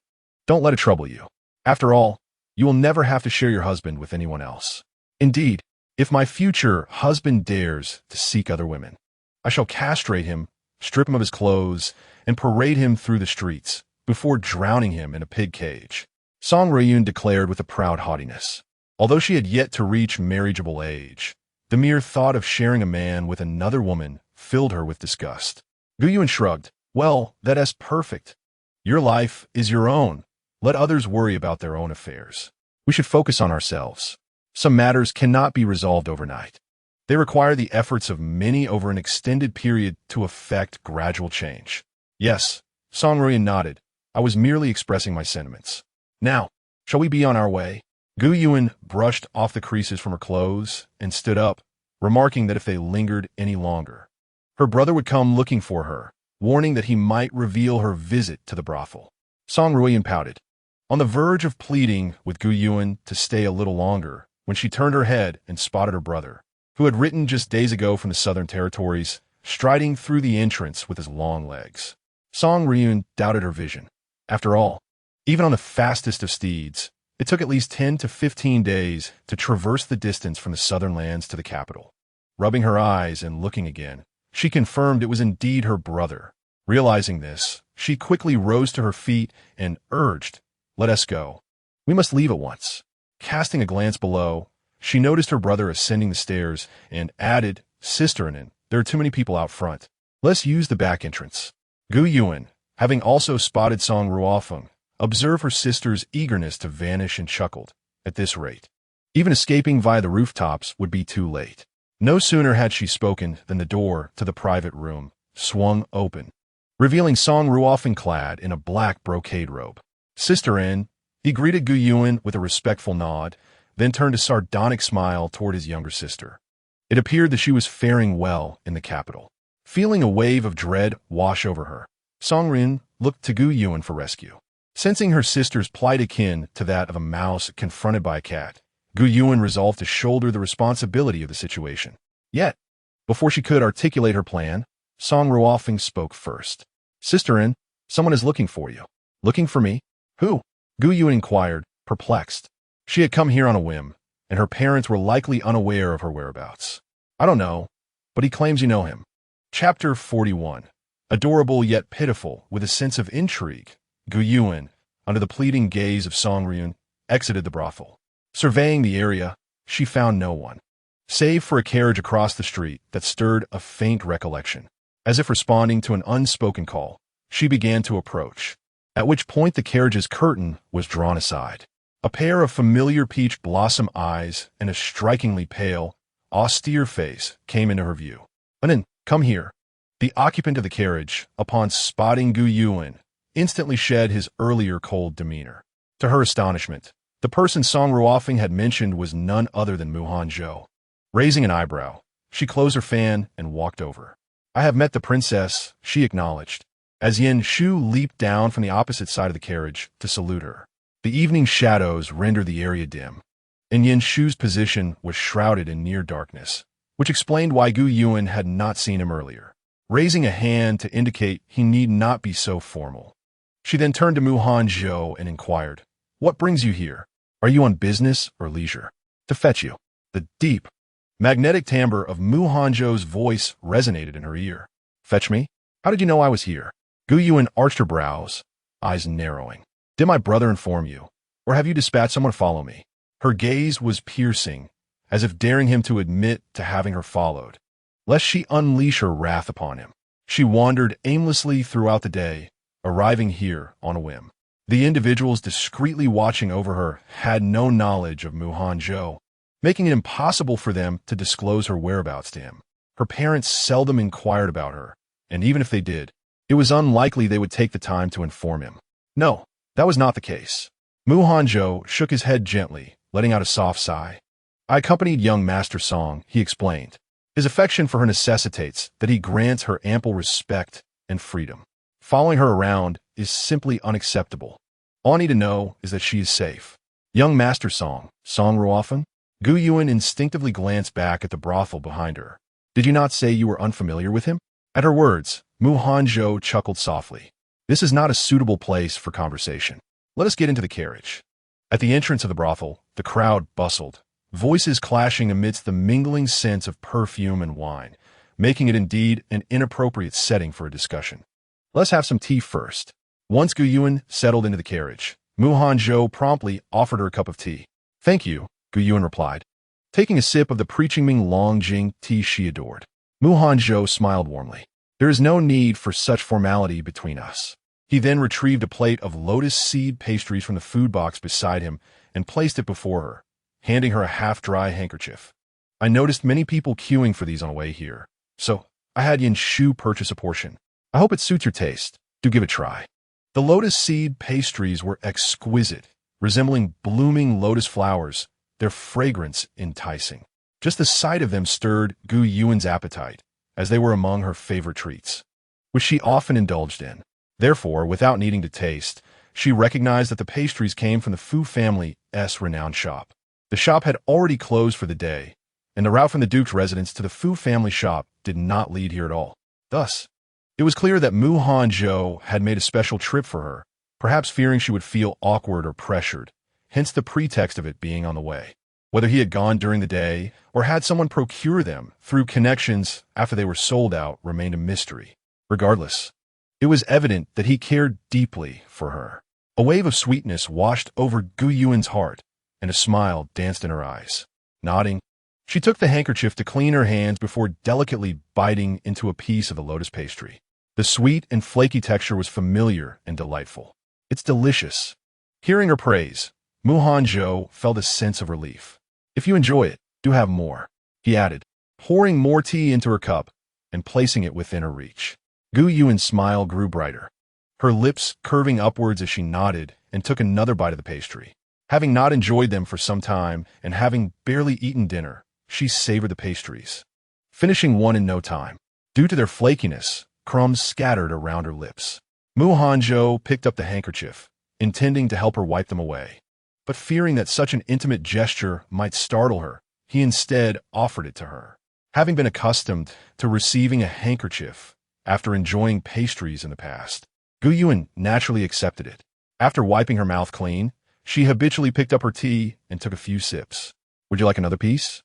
Don't let it trouble you. After all, you will never have to share your husband with anyone else. Indeed, if my future husband dares to seek other women, I shall castrate him, strip him of his clothes, and parade him through the streets before drowning him in a pig cage, Song Ruiyun declared with a proud haughtiness. Although she had yet to reach marriageable age, the mere thought of sharing a man with another woman filled her with disgust. Gu Yuan shrugged. Well, that's perfect. Your life is your own. Let others worry about their own affairs. We should focus on ourselves. Some matters cannot be resolved overnight. They require the efforts of many over an extended period to effect gradual change. Yes, Song Ruiyun nodded. I was merely expressing my sentiments. Now, shall we be on our way? Gu Yuan brushed off the creases from her clothes and stood up, remarking that if they lingered any longer, her brother would come looking for her, warning that he might reveal her visit to the brothel. Song Ruiyun pouted, on the verge of pleading with Gu Yuan to stay a little longer, when she turned her head and spotted her brother, who had ridden just days ago from the southern territories, striding through the entrance with his long legs. Song Ruiyun doubted her vision. After all, even on the fastest of steeds, it took at least 10 to 15 days to traverse the distance from the southern lands to the capital. Rubbing her eyes and looking again, she confirmed it was indeed her brother. Realizing this, she quickly rose to her feet and urged, let us go. We must leave at once. Casting a glance below, she noticed her brother ascending the stairs and added, Sister-in, there are too many people out front. Let's use the back entrance. Gu Yuan, having also spotted Song Ruofeng, observed her sister's eagerness to vanish and chuckled. At this rate, even escaping via the rooftops would be too late. No sooner had she spoken than the door to the private room swung open, revealing Song Ruofeng clad in a black brocade robe. Sister-in, he greeted Gu Yuan with a respectful nod, then turned a sardonic smile toward his younger sister. It appeared that she was faring well in the capital. Feeling a wave of dread wash over her, Song Ruiyun looked to Gu Yuan for rescue. Sensing her sister's plight akin to that of a mouse confronted by a cat, Gu Yuan resolved to shoulder the responsibility of the situation. Yet, before she could articulate her plan, Song Ruofeng spoke first. Sister-in, someone is looking for you. Looking for me? Who? Gu Yuan inquired, perplexed. She had come here on a whim, and her parents were likely unaware of her whereabouts. I don't know, but he claims you know him. Chapter 41. Adorable yet pitiful, with a sense of intrigue, Gu Yuan, under the pleading gaze of Song Ruiyun, exited the brothel. Surveying the area, she found no one, save for a carriage across the street that stirred a faint recollection. As if responding to an unspoken call, she began to approach, at which point the carriage's curtain was drawn aside. A pair of familiar peach blossom eyes and a strikingly pale, austere face came into her view. Anin, come here. The occupant of the carriage, upon spotting Gu Yuan, instantly shed his earlier cold demeanor. To her astonishment, the person Song Ruofeng had mentioned was none other than Hanzhou. Raising an eyebrow, she closed her fan and walked over. I have met the princess, she acknowledged, as Yin Shu leaped down from the opposite side of the carriage to salute her. The evening shadows rendered the area dim, and Yin Shu's position was shrouded in near darkness, which explained why Gu Yuan had not seen him earlier. Raising a hand to indicate he need not be so formal, she then turned to Hanzhou and inquired, what brings you here? Are you on business or leisure? To fetch you. The deep, magnetic timbre of Hanzhou's voice resonated in her ear. Fetch me? How did you know I was here? Gu Yuan arched her brows, eyes narrowing. Did my brother inform you, or have you dispatched someone to follow me? Her gaze was piercing, as if daring him to admit to having her followed, lest she unleash her wrath upon him. She wandered aimlessly throughout the day, arriving here on a whim. The individuals discreetly watching over her had no knowledge of Hanzhou, making it impossible for them to disclose her whereabouts to him. Her parents seldom inquired about her, and even if they did, it was unlikely they would take the time to inform him. No, that was not the case. Hanzhou shook his head gently, letting out a soft sigh. I accompanied young Master Song, he explained. His affection for her necessitates that he grants her ample respect and freedom. Following her around is simply unacceptable. All I need to know is that she is safe. Young Master Song, Song Ruofeng? Gu Yuan instinctively glanced back at the brothel behind her. Did you not say you were unfamiliar with him? At her words, Hanzhou chuckled softly. This is not a suitable place for conversation. Let us get into the carriage. At the entrance of the brothel, the crowd bustled, voices clashing amidst the mingling scents of perfume and wine, making it indeed an inappropriate setting for a discussion. Let's have some tea first. Once Gu Yuan settled into the carriage, Mu Hanzhou promptly offered her a cup of tea. Thank you, Gu Yuan replied, taking a sip of the Preaching Longjing tea she adored. Mu Hanzhou smiled warmly. There is no need for such formality between us. He then retrieved a plate of lotus seed pastries from the food box beside him and placed it before her, handing her a half-dry handkerchief. I noticed many people queuing for these on the way here, so I had Hanzhou purchase a portion. I hope it suits your taste. Do give it a try. The lotus seed pastries were exquisite, resembling blooming lotus flowers, their fragrance enticing. Just the sight of them stirred Gu Yuan's appetite, as they were among her favorite treats, which she often indulged in. Therefore, without needing to taste, she recognized that the pastries came from the Fu family's renowned shop. The shop had already closed for the day, and the route from the Duke's residence to the Fu family shop did not lead here at all. Thus, it was clear that Mu Hanzhou had made a special trip for her, perhaps fearing she would feel awkward or pressured, hence the pretext of it being on the way. Whether he had gone during the day or had someone procure them through connections after they were sold out remained a mystery. Regardless, it was evident that he cared deeply for her. A wave of sweetness washed over Gu Yuan's heart, and a smile danced in her eyes. Nodding, she took the handkerchief to clean her hands before delicately biting into a piece of the lotus pastry. The sweet and flaky texture was familiar and delightful. It's delicious. Hearing her praise, Mu Hanzhou felt a sense of relief. If you enjoy it, do have more, he added, pouring more tea into her cup and placing it within her reach. Gu Yuan's smile grew brighter, her lips curving upwards as she nodded and took another bite of the pastry. Having not enjoyed them for some time and having barely eaten dinner, she savored the pastries, finishing one in no time. Due to their flakiness, crumbs scattered around her lips. Mu Hanzhou picked up the handkerchief, intending to help her wipe them away. But fearing that such an intimate gesture might startle her, he instead offered it to her. Having been accustomed to receiving a handkerchief after enjoying pastries in the past, Gu Yuan naturally accepted it. After wiping her mouth clean, she habitually picked up her tea and took a few sips. Would you like another piece?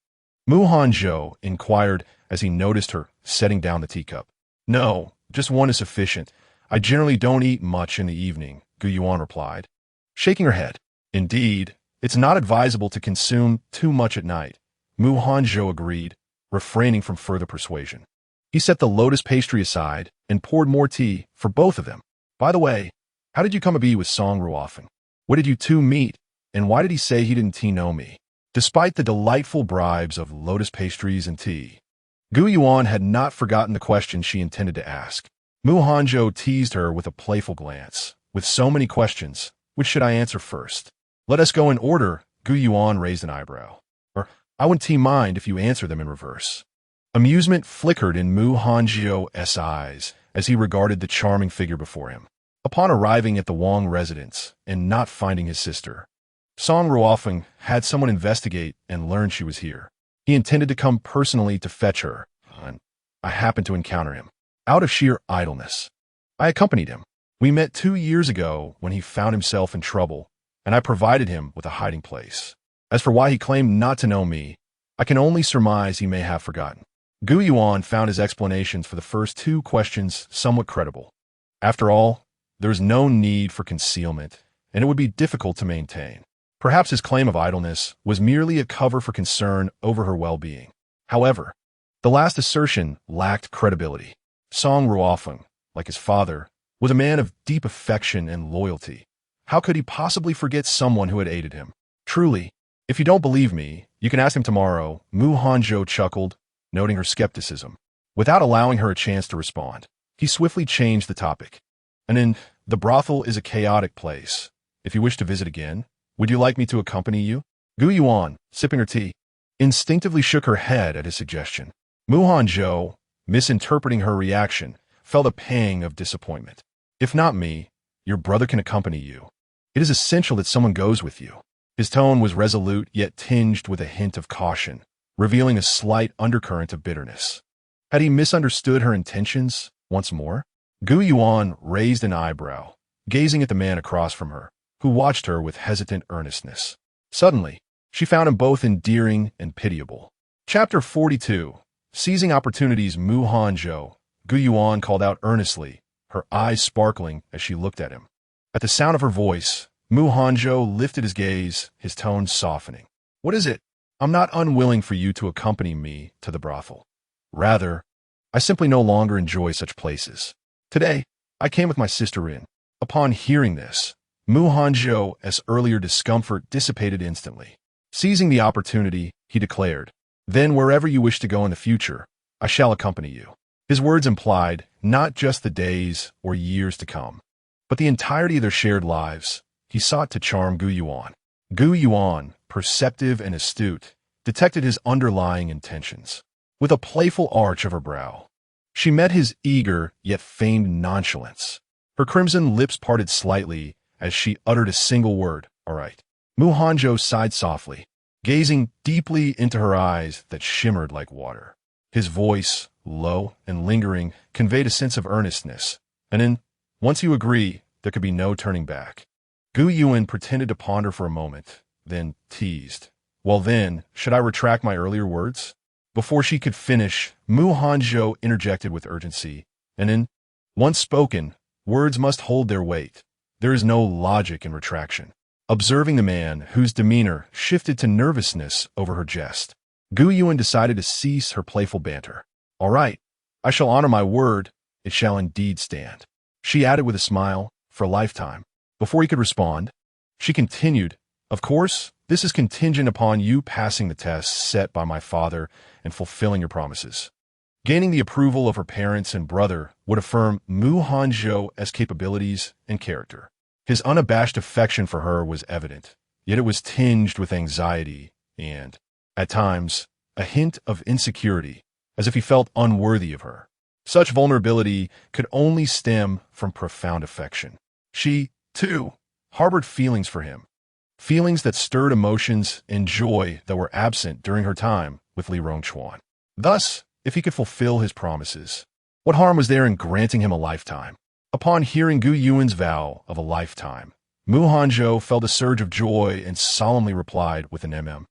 Mu Hanzhou inquired as he noticed her setting down the teacup. No, just one is sufficient. I generally don't eat much in the evening, Gu Yuan replied, shaking her head. Indeed, it's not advisable to consume too much at night, Mu Hanzhou agreed, refraining from further persuasion. He set the lotus pastry aside and poured more tea for both of them. By the way, how did you come to be with Song Ruofeng? What did you two meet, and why did he say he didn't know me? Despite the delightful bribes of lotus pastries and tea, Gu Yuan had not forgotten the question she intended to ask. Mu Hanzhou teased her with a playful glance. With so many questions, which should I answer first? Let us go in order, Gu Yuan raised an eyebrow. Or, I wouldn't mind if you answer them in reverse. Amusement flickered in Mu Hanzhou's eyes as he regarded the charming figure before him. Upon arriving at the Wang residence and not finding his sister, Song Ruofeng had someone investigate and learn she was here. He intended to come personally to fetch her, and I happened to encounter him. Out of sheer idleness, I accompanied him. We met 2 years ago when he found himself in trouble, and I provided him with a hiding place. As for why he claimed not to know me, I can only surmise he may have forgotten. Gu Yuan found his explanations for the first 2 questions somewhat credible. After all, there is no need for concealment, and it would be difficult to maintain. Perhaps his claim of idleness was merely a cover for concern over her well-being. However, the last assertion lacked credibility. Song Ruofeng, like his father, was a man of deep affection and loyalty. How could he possibly forget someone who had aided him? Truly, if you don't believe me, you can ask him tomorrow, Mu Hanzhou chuckled, noting her skepticism. Without allowing her a chance to respond, he swiftly changed the topic. And then, the brothel is a chaotic place. If you wish to visit again, would you like me to accompany you? Gu Yuan, sipping her tea, instinctively shook her head at his suggestion. Mu Hanzhou, misinterpreting her reaction, felt a pang of disappointment. If not me, your brother can accompany you. It is essential that someone goes with you. His tone was resolute yet tinged with a hint of caution, revealing a slight undercurrent of bitterness. Had he misunderstood her intentions once more? Gu Yuan raised an eyebrow, gazing at the man across from her, who watched her with hesitant earnestness. Suddenly, she found him both endearing and pitiable. Chapter 42. Seizing opportunities. Hanzhou. Gu Yuan called out earnestly, her eyes sparkling as she looked at him. At the sound of her voice, Hanzhou lifted his gaze, his tone softening. What is it? I'm not unwilling for you to accompany me to the brothel. Rather, I simply no longer enjoy such places. Today, I came with my sister in. Upon hearing this, Hanzhou's earlier discomfort dissipated instantly. Seizing the opportunity, he declared, Then wherever you wish to go in the future, I shall accompany you. His words implied not just the days or years to come, but the entirety of their shared lives. He sought to charm Gu Yuan. Gu Yuan, perceptive and astute, detected his underlying intentions. With a playful arch of her brow, she met his eager yet feigned nonchalance. Her crimson lips parted slightly as she uttered a single word, "All right." Hanzhou sighed softly, gazing deeply into her eyes that shimmered like water. His voice, low and lingering, conveyed a sense of earnestness, and in, once you agree, there could be no turning back. Gu Yuan pretended to ponder for a moment, then teased. Well then, should I retract my earlier words? Before she could finish, Hanzhou interjected with urgency, and in, once spoken, words must hold their weight. There is no logic in retraction. Observing the man, whose demeanor shifted to nervousness over her jest, Gu Yuan decided to cease her playful banter. All right, I shall honor my word. It shall indeed stand. She added with a smile, for a lifetime. Before he could respond, she continued, Of course, this is contingent upon you passing the tests set by my father and fulfilling your promises. Gaining the approval of her parents and brother would affirm Hanzhou's capabilities and character. His unabashed affection for her was evident, yet it was tinged with anxiety and, at times, a hint of insecurity, as if he felt unworthy of her. Such vulnerability could only stem from profound affection. She, too, harbored feelings for him, feelings that stirred emotions and joy that were absent during her time with Li Rongchuan. Thus, if he could fulfill his promises, what harm was there in granting him a lifetime? Upon hearing Gu Yuan's vow of a lifetime, Hanzhou felt a surge of joy and solemnly replied with an mm.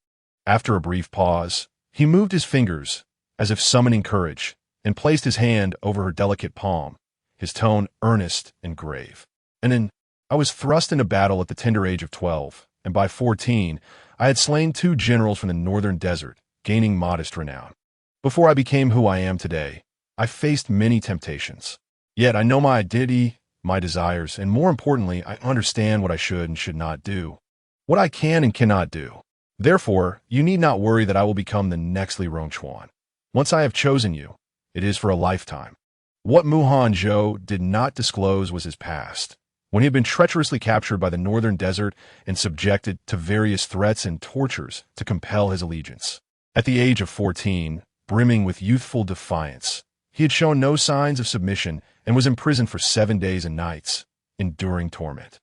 After a brief pause, he moved his fingers, as if summoning courage, and placed his hand over her delicate palm, his tone earnest and grave. And then, I was thrust into battle at the tender age of 12, and by 14, I had slain 2 generals from the northern desert, gaining modest renown. Before I became who I am today, I faced many temptations. Yet I know my identity, my desires, and more importantly, I understand what I should and should not do, what I can and cannot do. Therefore, you need not worry that I will become the next Li Rongchuan. Once I have chosen you, it is for a lifetime. What Hanzhou did not disclose was his past, when he had been treacherously captured by the northern desert and subjected to various threats and tortures to compel his allegiance. At the age of 14, brimming with youthful defiance, he had shown no signs of submission and was imprisoned for 7 days and nights, enduring torment.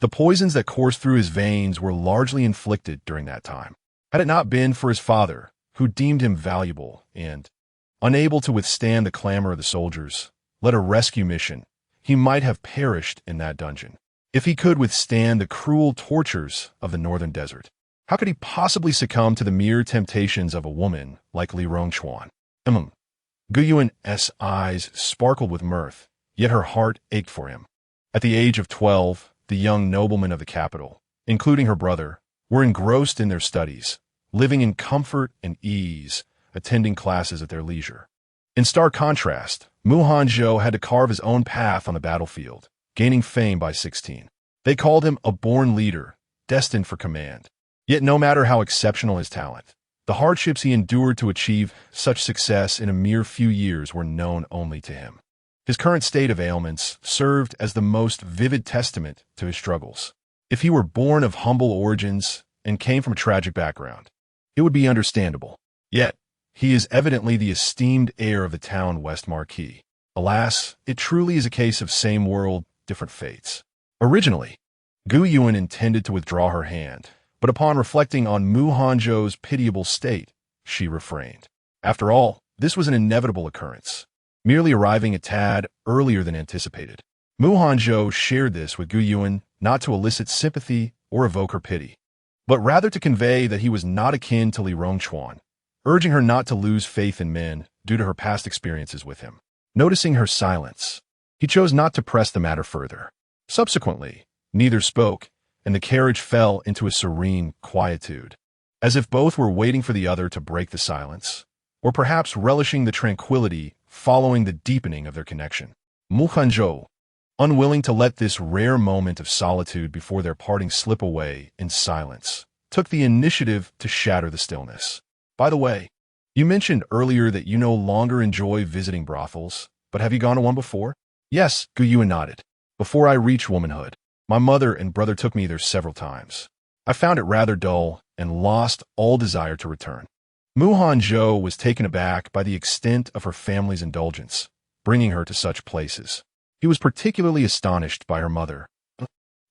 The poisons that coursed through his veins were largely inflicted during that time. Had it not been for his father, who deemed him valuable and, unable to withstand the clamor of the soldiers, led a rescue mission, he might have perished in that dungeon. If he could withstand the cruel tortures of the northern desert, how could he possibly succumb to the mere temptations of a woman like Li Rongchuan? Gu Yuan's eyes sparkled with mirth, yet her heart ached for him. At the age of 12, the young noblemen of the capital, including her brother, were engrossed in their studies, living in comfort and ease, attending classes at their leisure. In stark contrast, Hanzhou had to carve his own path on the battlefield, gaining fame by 16. They called him a born leader, destined for command. Yet no matter how exceptional his talent, the hardships he endured to achieve such success in a mere few years were known only to him. His current state of ailments served as the most vivid testament to his struggles. If he were born of humble origins and came from a tragic background, it would be understandable. Yet, he is evidently the esteemed heir of the town West Marquis. Alas, it truly is a case of same world, different fates. Originally, Gu Yuan intended to withdraw her hand, but upon reflecting on Hanzhou's pitiable state, she refrained. After all, this was an inevitable occurrence. merely arriving a tad earlier than anticipated. Mu Hanzhou shared this with Gu Yuan not to elicit sympathy or evoke her pity, but rather to convey that he was not akin to Li Rongchuan, urging her not to lose faith in men due to her past experiences with him. Noticing her silence, he chose not to press the matter further. Subsequently, neither spoke, and the carriage fell into a serene quietude, as if both were waiting for the other to break the silence, or perhaps relishing the tranquility following the deepening of their connection. Mu Hanzhou, unwilling to let this rare moment of solitude before their parting slip away in silence, took the initiative to shatter the stillness. By the way, you mentioned earlier that you no longer enjoy visiting brothels, but have you gone to one before? Yes, Gu Yuan nodded. Before I reached womanhood, my mother and brother took me there several times. I found it rather dull and lost all desire to return. Mu Hanzhou was taken aback by the extent of her family's indulgence, bringing her to such places. He was particularly astonished by her mother.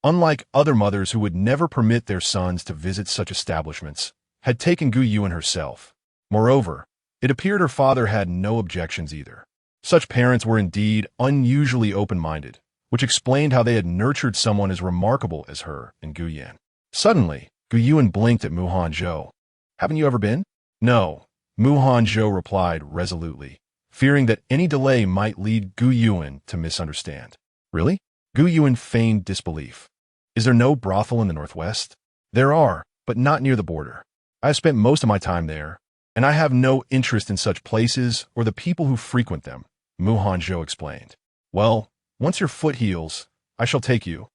Unlike other mothers who would never permit their sons to visit such establishments, had taken Gu Yuan herself. Moreover, it appeared her father had no objections either. Such parents were indeed unusually open-minded, which explained how they had nurtured someone as remarkable as her and Gu Yan. Suddenly, Gu Yuan blinked at Mu Hanzhou. Haven't you ever been? No, Mu Hanzhou replied resolutely, fearing that any delay might lead Gu Yuan to misunderstand. Really? Gu Yuan feigned disbelief. Is there no brothel in the northwest? There are, but not near the border. I have spent most of my time there, and I have no interest in such places or the people who frequent them, Mu Hanzhou explained. Well, once your foot heals, I shall take you.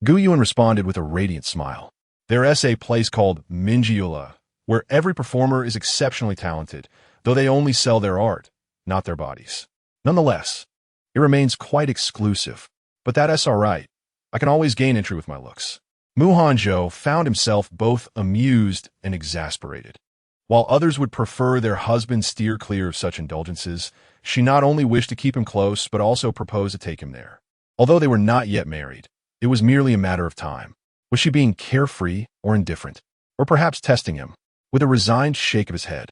Gu Yuan responded with a radiant smile. There is a place called Minjiula, where every performer is exceptionally talented, though they only sell their art, not their bodies. Nonetheless, it remains quite exclusive, but that is all right. I can always gain entry with my looks. Mu Hanzhou found himself both amused and exasperated. While others would prefer their husband steer clear of such indulgences, she not only wished to keep him close but also proposed to take him there. Although they were not yet married, it was merely a matter of time. Was she being carefree or indifferent? Or perhaps testing him? With a resigned shake of his head,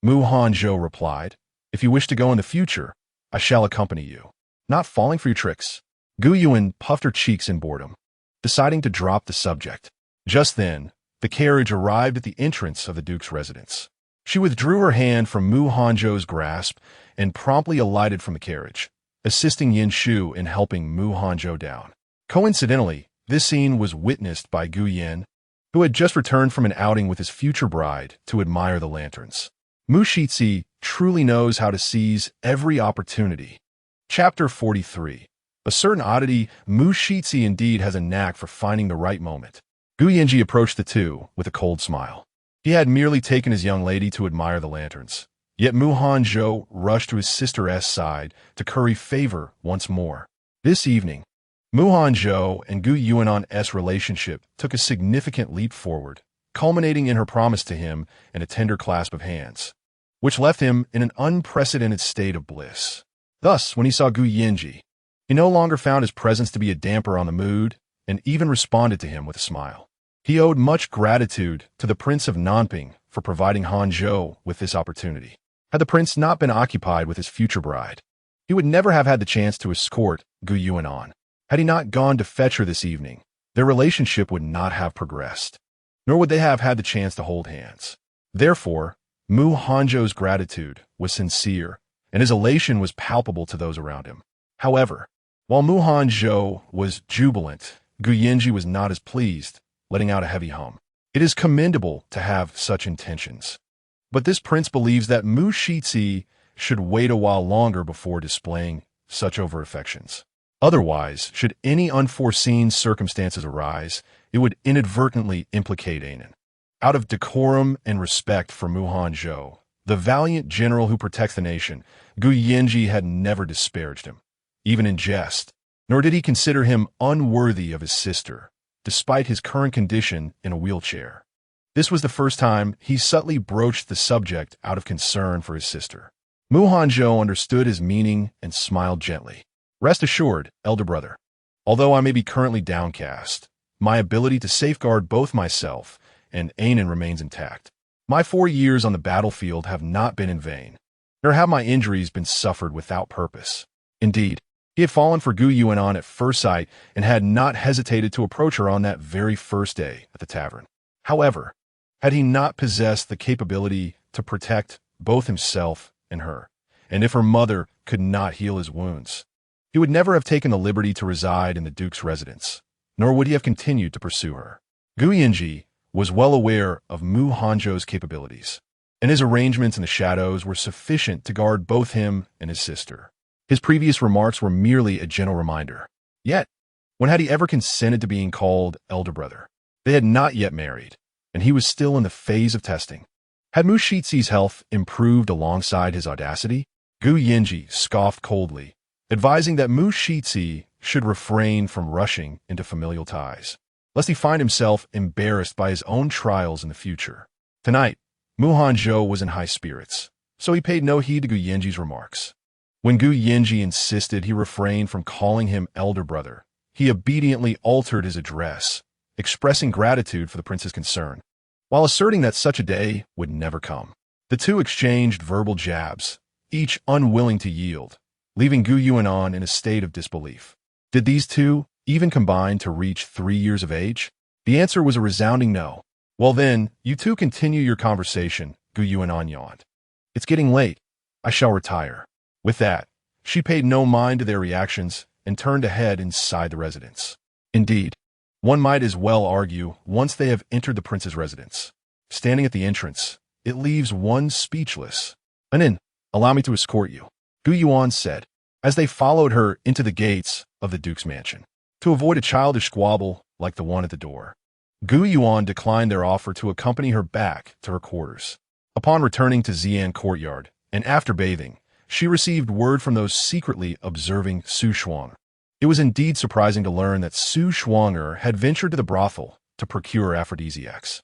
Mu Hanzhou replied, If you wish to go in the future, I shall accompany you. Not falling for your tricks. Gu Yuan puffed her cheeks in boredom, deciding to drop the subject. Just then, the carriage arrived at the entrance of the Duke's residence. She withdrew her hand from Mu Hanzhou's grasp and promptly alighted from the carriage, assisting Yin Shu in helping Mu Hanzhou down. Coincidentally, this scene was witnessed by Gu Yan, who had just returned from an outing with his future bride to admire the lanterns. Mu Shixi truly knows how to seize every opportunity. Chapter 43. A certain oddity, Mu Shixi indeed has a knack for finding the right moment. Gu Yanji approached the two with a cold smile. He had merely taken his young lady to admire the lanterns, yet Mu Hanzhou rushed to his sister's side to curry favor once more. This evening, Mu Hanzhou and Gu Yuan's relationship took a significant leap forward, culminating in her promise to him and a tender clasp of hands, which left him in an unprecedented state of bliss. Thus, when he saw Gu Yanji, he no longer found his presence to be a damper on the mood and even responded to him with a smile. He owed much gratitude to the Prince of Nanping for providing Hanzhou with this opportunity. Had the prince not been occupied with his future bride, he would never have had the chance to escort Gu Yuan on. Had he not gone to fetch her this evening, their relationship would not have progressed, nor would they have had the chance to hold hands. Therefore, Mu Hanzhou's gratitude was sincere, and his elation was palpable to those around him. However, while Mu Hanzhou was jubilant, Gu Yanji was not as pleased, letting out a heavy hum. It is commendable to have such intentions, but this prince believes that Mu Shixi should wait a while longer before displaying such over-affections. Otherwise, should any unforeseen circumstances arise, it would inadvertently implicate Anan. Out of decorum and respect for Mu Hanzhou, the valiant general who protects the nation, Gu Yanji had never disparaged him, even in jest, nor did he consider him unworthy of his sister, despite his current condition in a wheelchair. This was the first time he subtly broached the subject out of concern for his sister. Mu Hanzhou understood his meaning and smiled gently. Rest assured, elder brother, although I may be currently downcast, my ability to safeguard both myself and Anan remains intact. My 4 years on the battlefield have not been in vain. nor have my injuries been suffered without purpose. Indeed, he had fallen for Gu Yuan at first sight and had not hesitated to approach her on that very first day at the tavern. However, had he not possessed the capability to protect both himself and her, and if her mother could not heal his wounds, he would never have taken the liberty to reside in the Duke's residence, nor would he have continued to pursue her. Gu Yinji was well aware of Mu Hanzhou's capabilities, and his arrangements in the shadows were sufficient to guard both him and his sister. His previous remarks were merely a gentle reminder. Yet, when had he ever consented to being called elder brother? They had not yet married, and he was still in the phase of testing. Had Mu Shixi's health improved alongside his audacity? Gu Yinji scoffed coldly, advising that Mu Shixi should refrain from rushing into familial ties, lest he find himself embarrassed by his own trials in the future. Tonight, Mu Hanzhou was in high spirits, so he paid no heed to Gu Yinji's remarks. When Gu Yinji insisted he refrain from calling him elder brother, he obediently altered his address, expressing gratitude for the prince's concern, while asserting that such a day would never come. The two exchanged verbal jabs, each unwilling to yield, leaving Gu Yuan in a state of disbelief. Did these two even combine to reach 3 years of age? The answer was a resounding no. Well then, you two continue your conversation, Gu Yuan yawned. It's getting late. I shall retire. With that, she paid no mind to their reactions and turned ahead inside the residence. Indeed, one might as well argue once they have entered the prince's residence. Standing at the entrance, it leaves one speechless. Anin, allow me to escort you, Gu Yuan said, as they followed her into the gates of the duke's mansion. To avoid a childish squabble like the one at the door, Gu Yuan declined their offer to accompany her back to her quarters. Upon returning to Xian courtyard, and after bathing, she received word from those secretly observing Su Shuang. It was indeed surprising to learn that Su Shuang had ventured to the brothel to procure aphrodisiacs.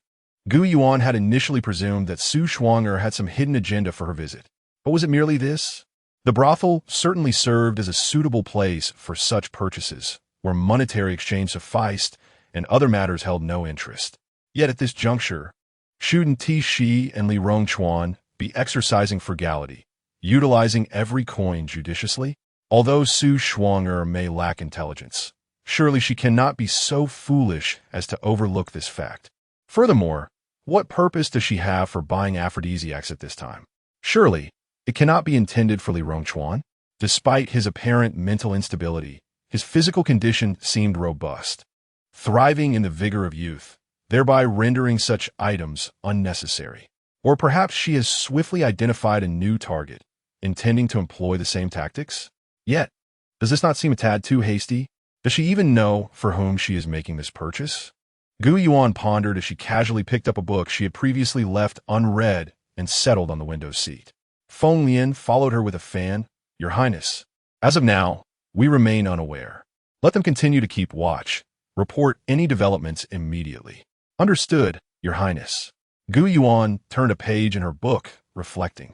Gu Yuan had initially presumed that Su Shuang had some hidden agenda for her visit. But was it merely this? The brothel certainly served as a suitable place for such purchases, where monetary exchange sufficed and other matters held no interest. Yet at this juncture, shouldn't Ti Shi and Li Rongchuan be exercising frugality, utilizing every coin judiciously? Although Su Shuang may lack intelligence, surely she cannot be so foolish as to overlook this fact. Furthermore, what purpose does she have for buying aphrodisiacs at this time? Surely, it cannot be intended for Li Rongchuan. Despite his apparent mental instability, his physical condition seemed robust, thriving in the vigor of youth, thereby rendering such items unnecessary. Or perhaps she has swiftly identified a new target, intending to employ the same tactics? Yet, does this not seem a tad too hasty? Does she even know for whom she is making this purchase? Gu Yuan pondered as she casually picked up a book she had previously left unread and settled on the window seat. Feng Lian followed her with a fan. Your Highness, as of now, we remain unaware. Let them continue to keep watch. Report any developments immediately. Understood, Your Highness. Gu Yuan turned a page in her book, reflecting.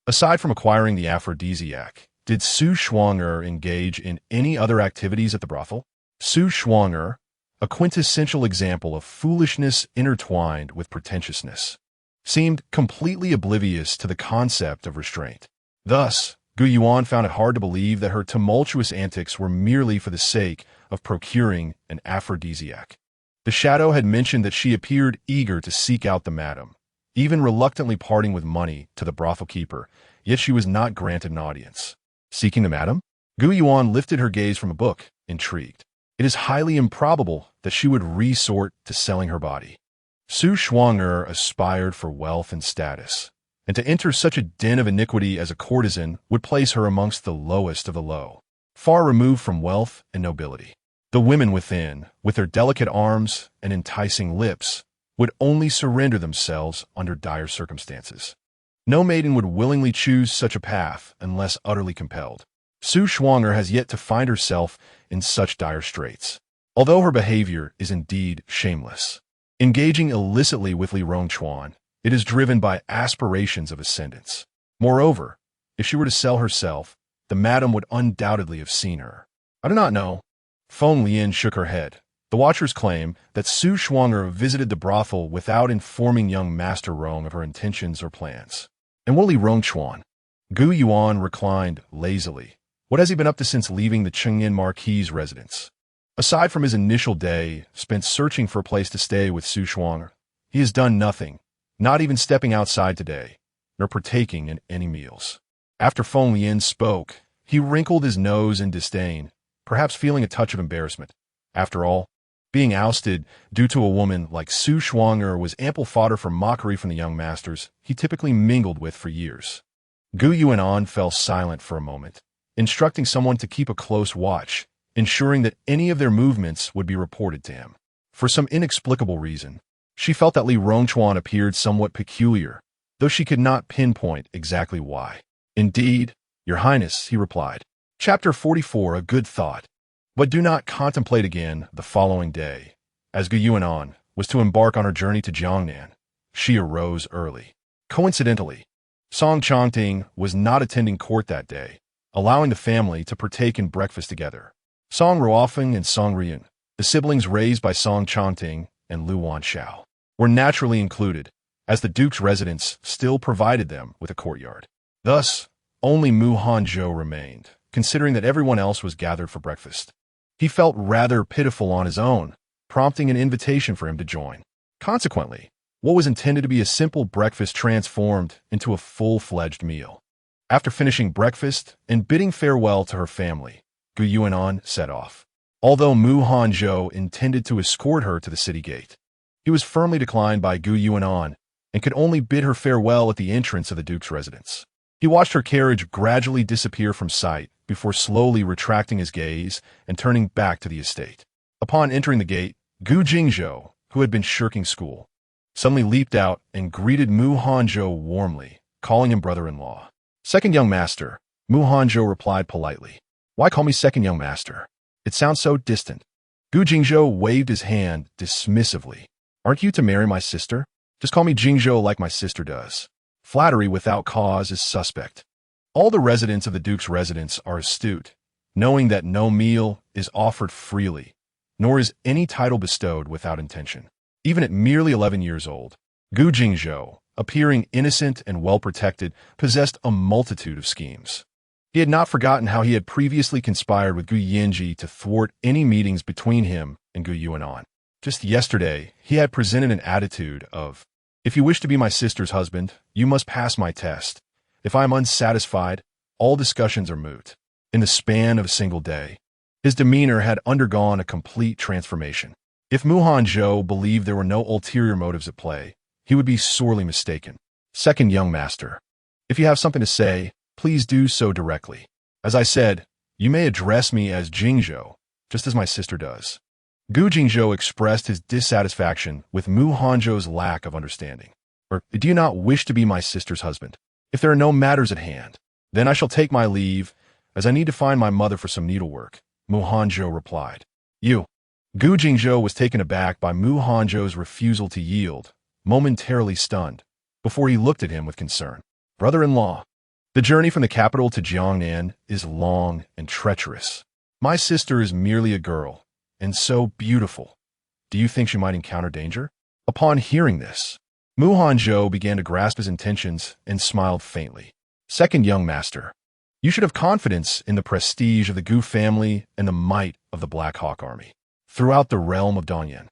Aside from acquiring the aphrodisiac, did Su Shuang engage in any other activities at the brothel? Su Shuang, a quintessential example of foolishness intertwined with pretentiousness, seemed completely oblivious to the concept of restraint. Thus, Gu Yuan found it hard to believe that her tumultuous antics were merely for the sake of procuring an aphrodisiac. The shadow had mentioned that she appeared eager to seek out the madam, even reluctantly parting with money to the brothel keeper, yet she was not granted an audience. Seeking the madam? Gu Yuan lifted her gaze from a book, intrigued. It is highly improbable that she would resort to selling her body. Su Shuang aspired for wealth and status, and to enter such a den of iniquity as a courtesan would place her amongst the lowest of the low, far removed from wealth and nobility. The women within, with their delicate arms and enticing lips, would only surrender themselves under dire circumstances. No maiden would willingly choose such a path unless utterly compelled. Su Shuang has yet to find herself in such dire straits, although her behavior is indeed shameless. Engaging illicitly with Li Rongchuan, it is driven by aspirations of ascendance. Moreover, if she were to sell herself, the madam would undoubtedly have seen her. I do not know. Feng Lian shook her head. The watchers claim that Su Shuang visited the brothel without informing young Master Rong of her intentions or plans. And what Li Rongchuan? Gu Yuan reclined lazily. What has he been up to since leaving the Chengyan Marquis's residence? Aside from his initial day spent searching for a place to stay with Su Shuang, he has done nothing, not even stepping outside today, nor partaking in any meals. After Feng Lian spoke, he wrinkled his nose in disdain, perhaps feeling a touch of embarrassment. After all, being ousted due to a woman like Su Shuang was ample fodder for mockery from the young masters he typically mingled with for years. Gu Yuan fell silent for a moment, instructing someone to keep a close watch, ensuring that any of their movements would be reported to him. For some inexplicable reason, she felt that Li Rongchuan appeared somewhat peculiar, though she could not pinpoint exactly why. Indeed, Your Highness, he replied. Chapter 44, a good thought. But do not contemplate again the following day. As Gu Yuan was to embark on her journey to Jiangnan, she arose early. Coincidentally, Song Chongting was not attending court that day, allowing the family to partake in breakfast together. Song Ruofeng and Song Rian, the siblings raised by Song Chongting and Lu Wanshao, were naturally included, as the duke's residence still provided them with a courtyard. Thus, only Mu Hanzhou remained, considering that everyone else was gathered for breakfast. He felt rather pitiful on his own, prompting an invitation for him to join. Consequently, what was intended to be a simple breakfast transformed into a full-fledged meal. After finishing breakfast and bidding farewell to her family, Gu Yuan set off. Although Mu Hanzhou intended to escort her to the city gate, he was firmly declined by Gu Yuan and could only bid her farewell at the entrance of the duke's residence. He watched her carriage gradually disappear from sight before slowly retracting his gaze and turning back to the estate. Upon entering the gate, Gu Jingzhou, who had been shirking school, suddenly leaped out and greeted Mu Hanzhou warmly, calling him brother-in-law. Second young master, Mu Hanzhou replied politely. Why call me second young master? It sounds so distant. Gu Jingzhou waved his hand dismissively. Aren't you to marry my sister? Just call me Jingzhou like my sister does. Flattery without cause is suspect. All the residents of the duke's residence are astute, knowing that no meal is offered freely, nor is any title bestowed without intention. Even at merely 11 years old, Gu Jingzhou, appearing innocent and well-protected, possessed a multitude of schemes. He had not forgotten how he had previously conspired with Gu Yanji to thwart any meetings between him and Gu Yuan. Just yesterday, he had presented an attitude of, if you wish to be my sister's husband, you must pass my test. If I am unsatisfied, all discussions are moot. In the span of a single day, his demeanor had undergone a complete transformation. If Mu Hanzhou believed there were no ulterior motives at play, he would be sorely mistaken. Second young master, if you have something to say, please do so directly. As I said, you may address me as Jingzhou, just as my sister does. Gu Jingzhou expressed his dissatisfaction with Mu Hanzhou's lack of understanding. Or, do you not wish to be my sister's husband? If there are no matters at hand, then I shall take my leave, as I need to find my mother for some needlework, Mu Hanzhou replied. You. Gu Jingzhou was taken aback by Mu Hanzhou's refusal to yield, momentarily stunned, before he looked at him with concern. Brother-in-law, the journey from the capital to Jiangnan is long and treacherous. My sister is merely a girl, and so beautiful. Do you think she might encounter danger? Upon hearing this, Mu Hanzhou began to grasp his intentions and smiled faintly. Second young master, you should have confidence in the prestige of the Gu family and the might of the Black Hawk Army throughout the realm of Dongyan.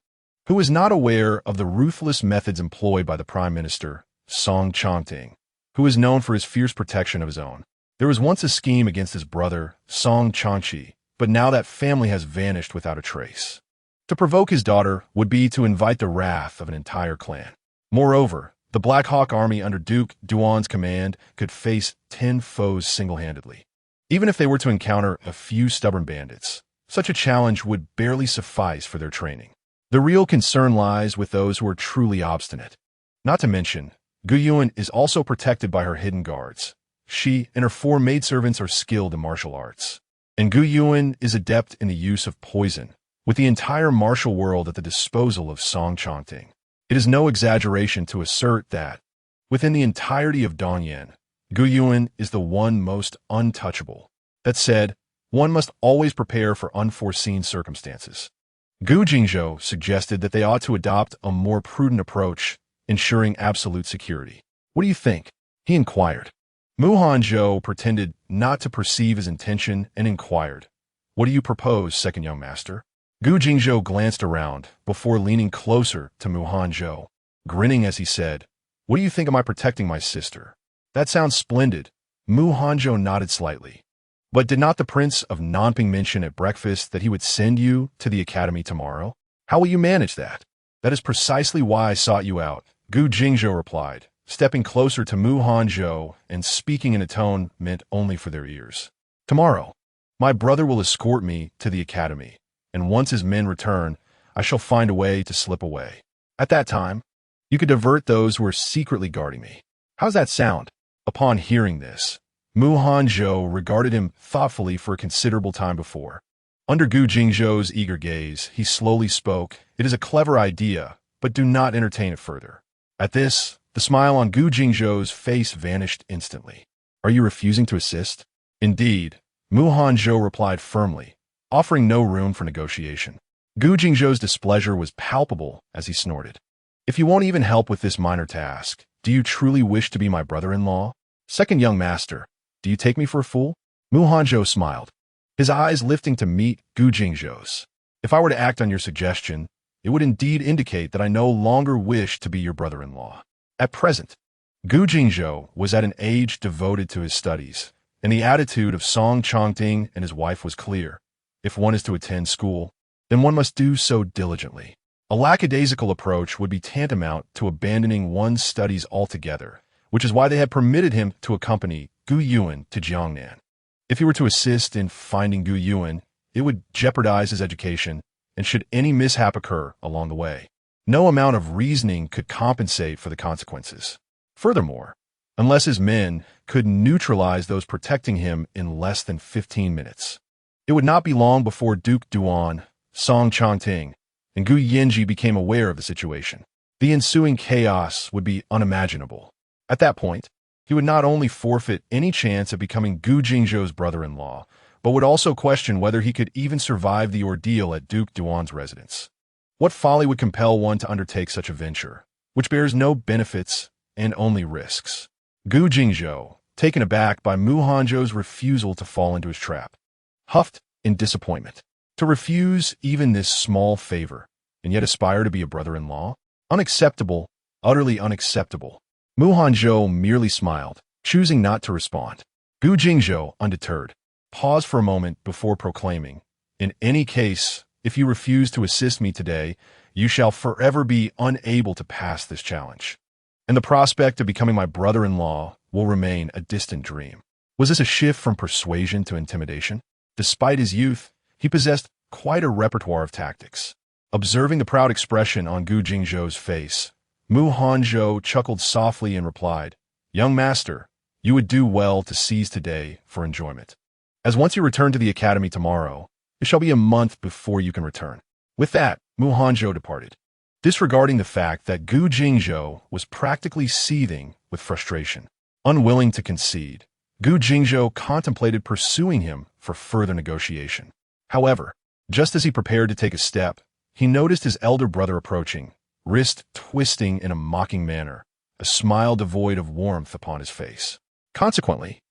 Who is not aware of the ruthless methods employed by the Prime Minister, Song Chongting, who is known for his fierce protection of his own? There was once a scheme against his brother, Song Changqi, but now that family has vanished without a trace. To provoke his daughter would be to invite the wrath of an entire clan. Moreover, the Black Hawk Army under Duke Duan's command could face 10 foes single-handedly. Even if they were to encounter a few stubborn bandits, such a challenge would barely suffice for their training. The real concern lies with those who are truly obstinate. Not to mention, Gu Yuan is also protected by her hidden guards. She and her 4 maidservants are skilled in martial arts. And Gu Yuan is adept in the use of poison, with the entire martial world at the disposal of Song Chongting. It is no exaggeration to assert that, within the entirety of Dongyan, Gu Yuan is the one most untouchable. That said, one must always prepare for unforeseen circumstances. Gu Jingzhou suggested that they ought to adopt a more prudent approach, ensuring absolute security. What do you think? He inquired. Mu Hanzhou pretended not to perceive his intention and inquired, "What do you propose, second young master?" Gu Jingzhou glanced around before leaning closer to Mu Hanzhou, grinning as he said, "What do you think of my protecting my sister?" "That sounds splendid." Mu Hanzhou nodded slightly. "But did not the Prince of Nanping mention at breakfast that he would send you to the academy tomorrow? How will you manage that?" "That is precisely why I sought you out," Gu Jingzhou replied, stepping closer to Mu Hanzhou and speaking in a tone meant only for their ears. "Tomorrow, my brother will escort me to the academy, and once his men return, I shall find a way to slip away. At that time, you could divert those who are secretly guarding me. How's that sound?" Upon hearing this, Mu Hanzhou regarded him thoughtfully for a considerable time before. Under Gu Jingzhou's eager gaze, he slowly spoke, "It is a clever idea, but do not entertain it further." At this, the smile on Gu Jingzhou's face vanished instantly. "Are you refusing to assist?" "Indeed," Mu Hanzhou replied firmly, offering no room for negotiation. Gu Jingzhou's displeasure was palpable as he snorted. "If you won't even help with this minor task, do you truly wish to be my brother-in-law? Second young master, do you take me for a fool?" Mu Hanzhou smiled, his eyes lifting to meet Gu Jingzhou's. "If I were to act on your suggestion, it would indeed indicate that I no longer wish to be your brother-in-law. At present, Gu Jingzhou was at an age devoted to his studies, and the attitude of Song Chongting and his wife was clear. If one is to attend school, then one must do so diligently. A lackadaisical approach would be tantamount to abandoning one's studies altogether, which is why they had permitted him to accompany Gu Yuan to Jiangnan. If he were to assist in finding Gu Yuan, it would jeopardize his education, and should any mishap occur along the way, no amount of reasoning could compensate for the consequences. Furthermore, unless his men could neutralize those protecting him in less than 15 minutes, it would not be long before Duke Duan, Song Chongting, and Gu Yanji became aware of the situation. The ensuing chaos would be unimaginable. At that point, he would not only forfeit any chance of becoming Gu Jingzhou's brother-in-law, but would also question whether he could even survive the ordeal at Duke Duan's residence. What folly would compel one to undertake such a venture, which bears no benefits and only risks? Gu Jingzhou, taken aback by Mu Hanzhou's refusal to fall into his trap, huffed in disappointment. To refuse even this small favor, and yet aspire to be a brother-in-law? Unacceptable, utterly unacceptable. Mu Hanzhou merely smiled, choosing not to respond. Gu Jingzhou, undeterred, paused for a moment before proclaiming, "In any case, if you refuse to assist me today, you shall forever be unable to pass this challenge, and the prospect of becoming my brother-in-law will remain a distant dream." Was this a shift from persuasion to intimidation? Despite his youth, he possessed quite a repertoire of tactics. Observing the proud expression on Gu Jingzhou's face, Mu Hanzhou chuckled softly and replied, "Young master, you would do well to seize today for enjoyment. As once you return to the academy tomorrow, it shall be a month before you can return." With that, Mu Hanzhou departed, disregarding the fact that Gu Jingzhou was practically seething with frustration. Unwilling to concede, Gu Jingzhou contemplated pursuing him for further negotiation. However, just as he prepared to take a step, he noticed his elder brother approaching, wrist twisting in a mocking manner, a smile devoid of warmth upon his face. Consequently,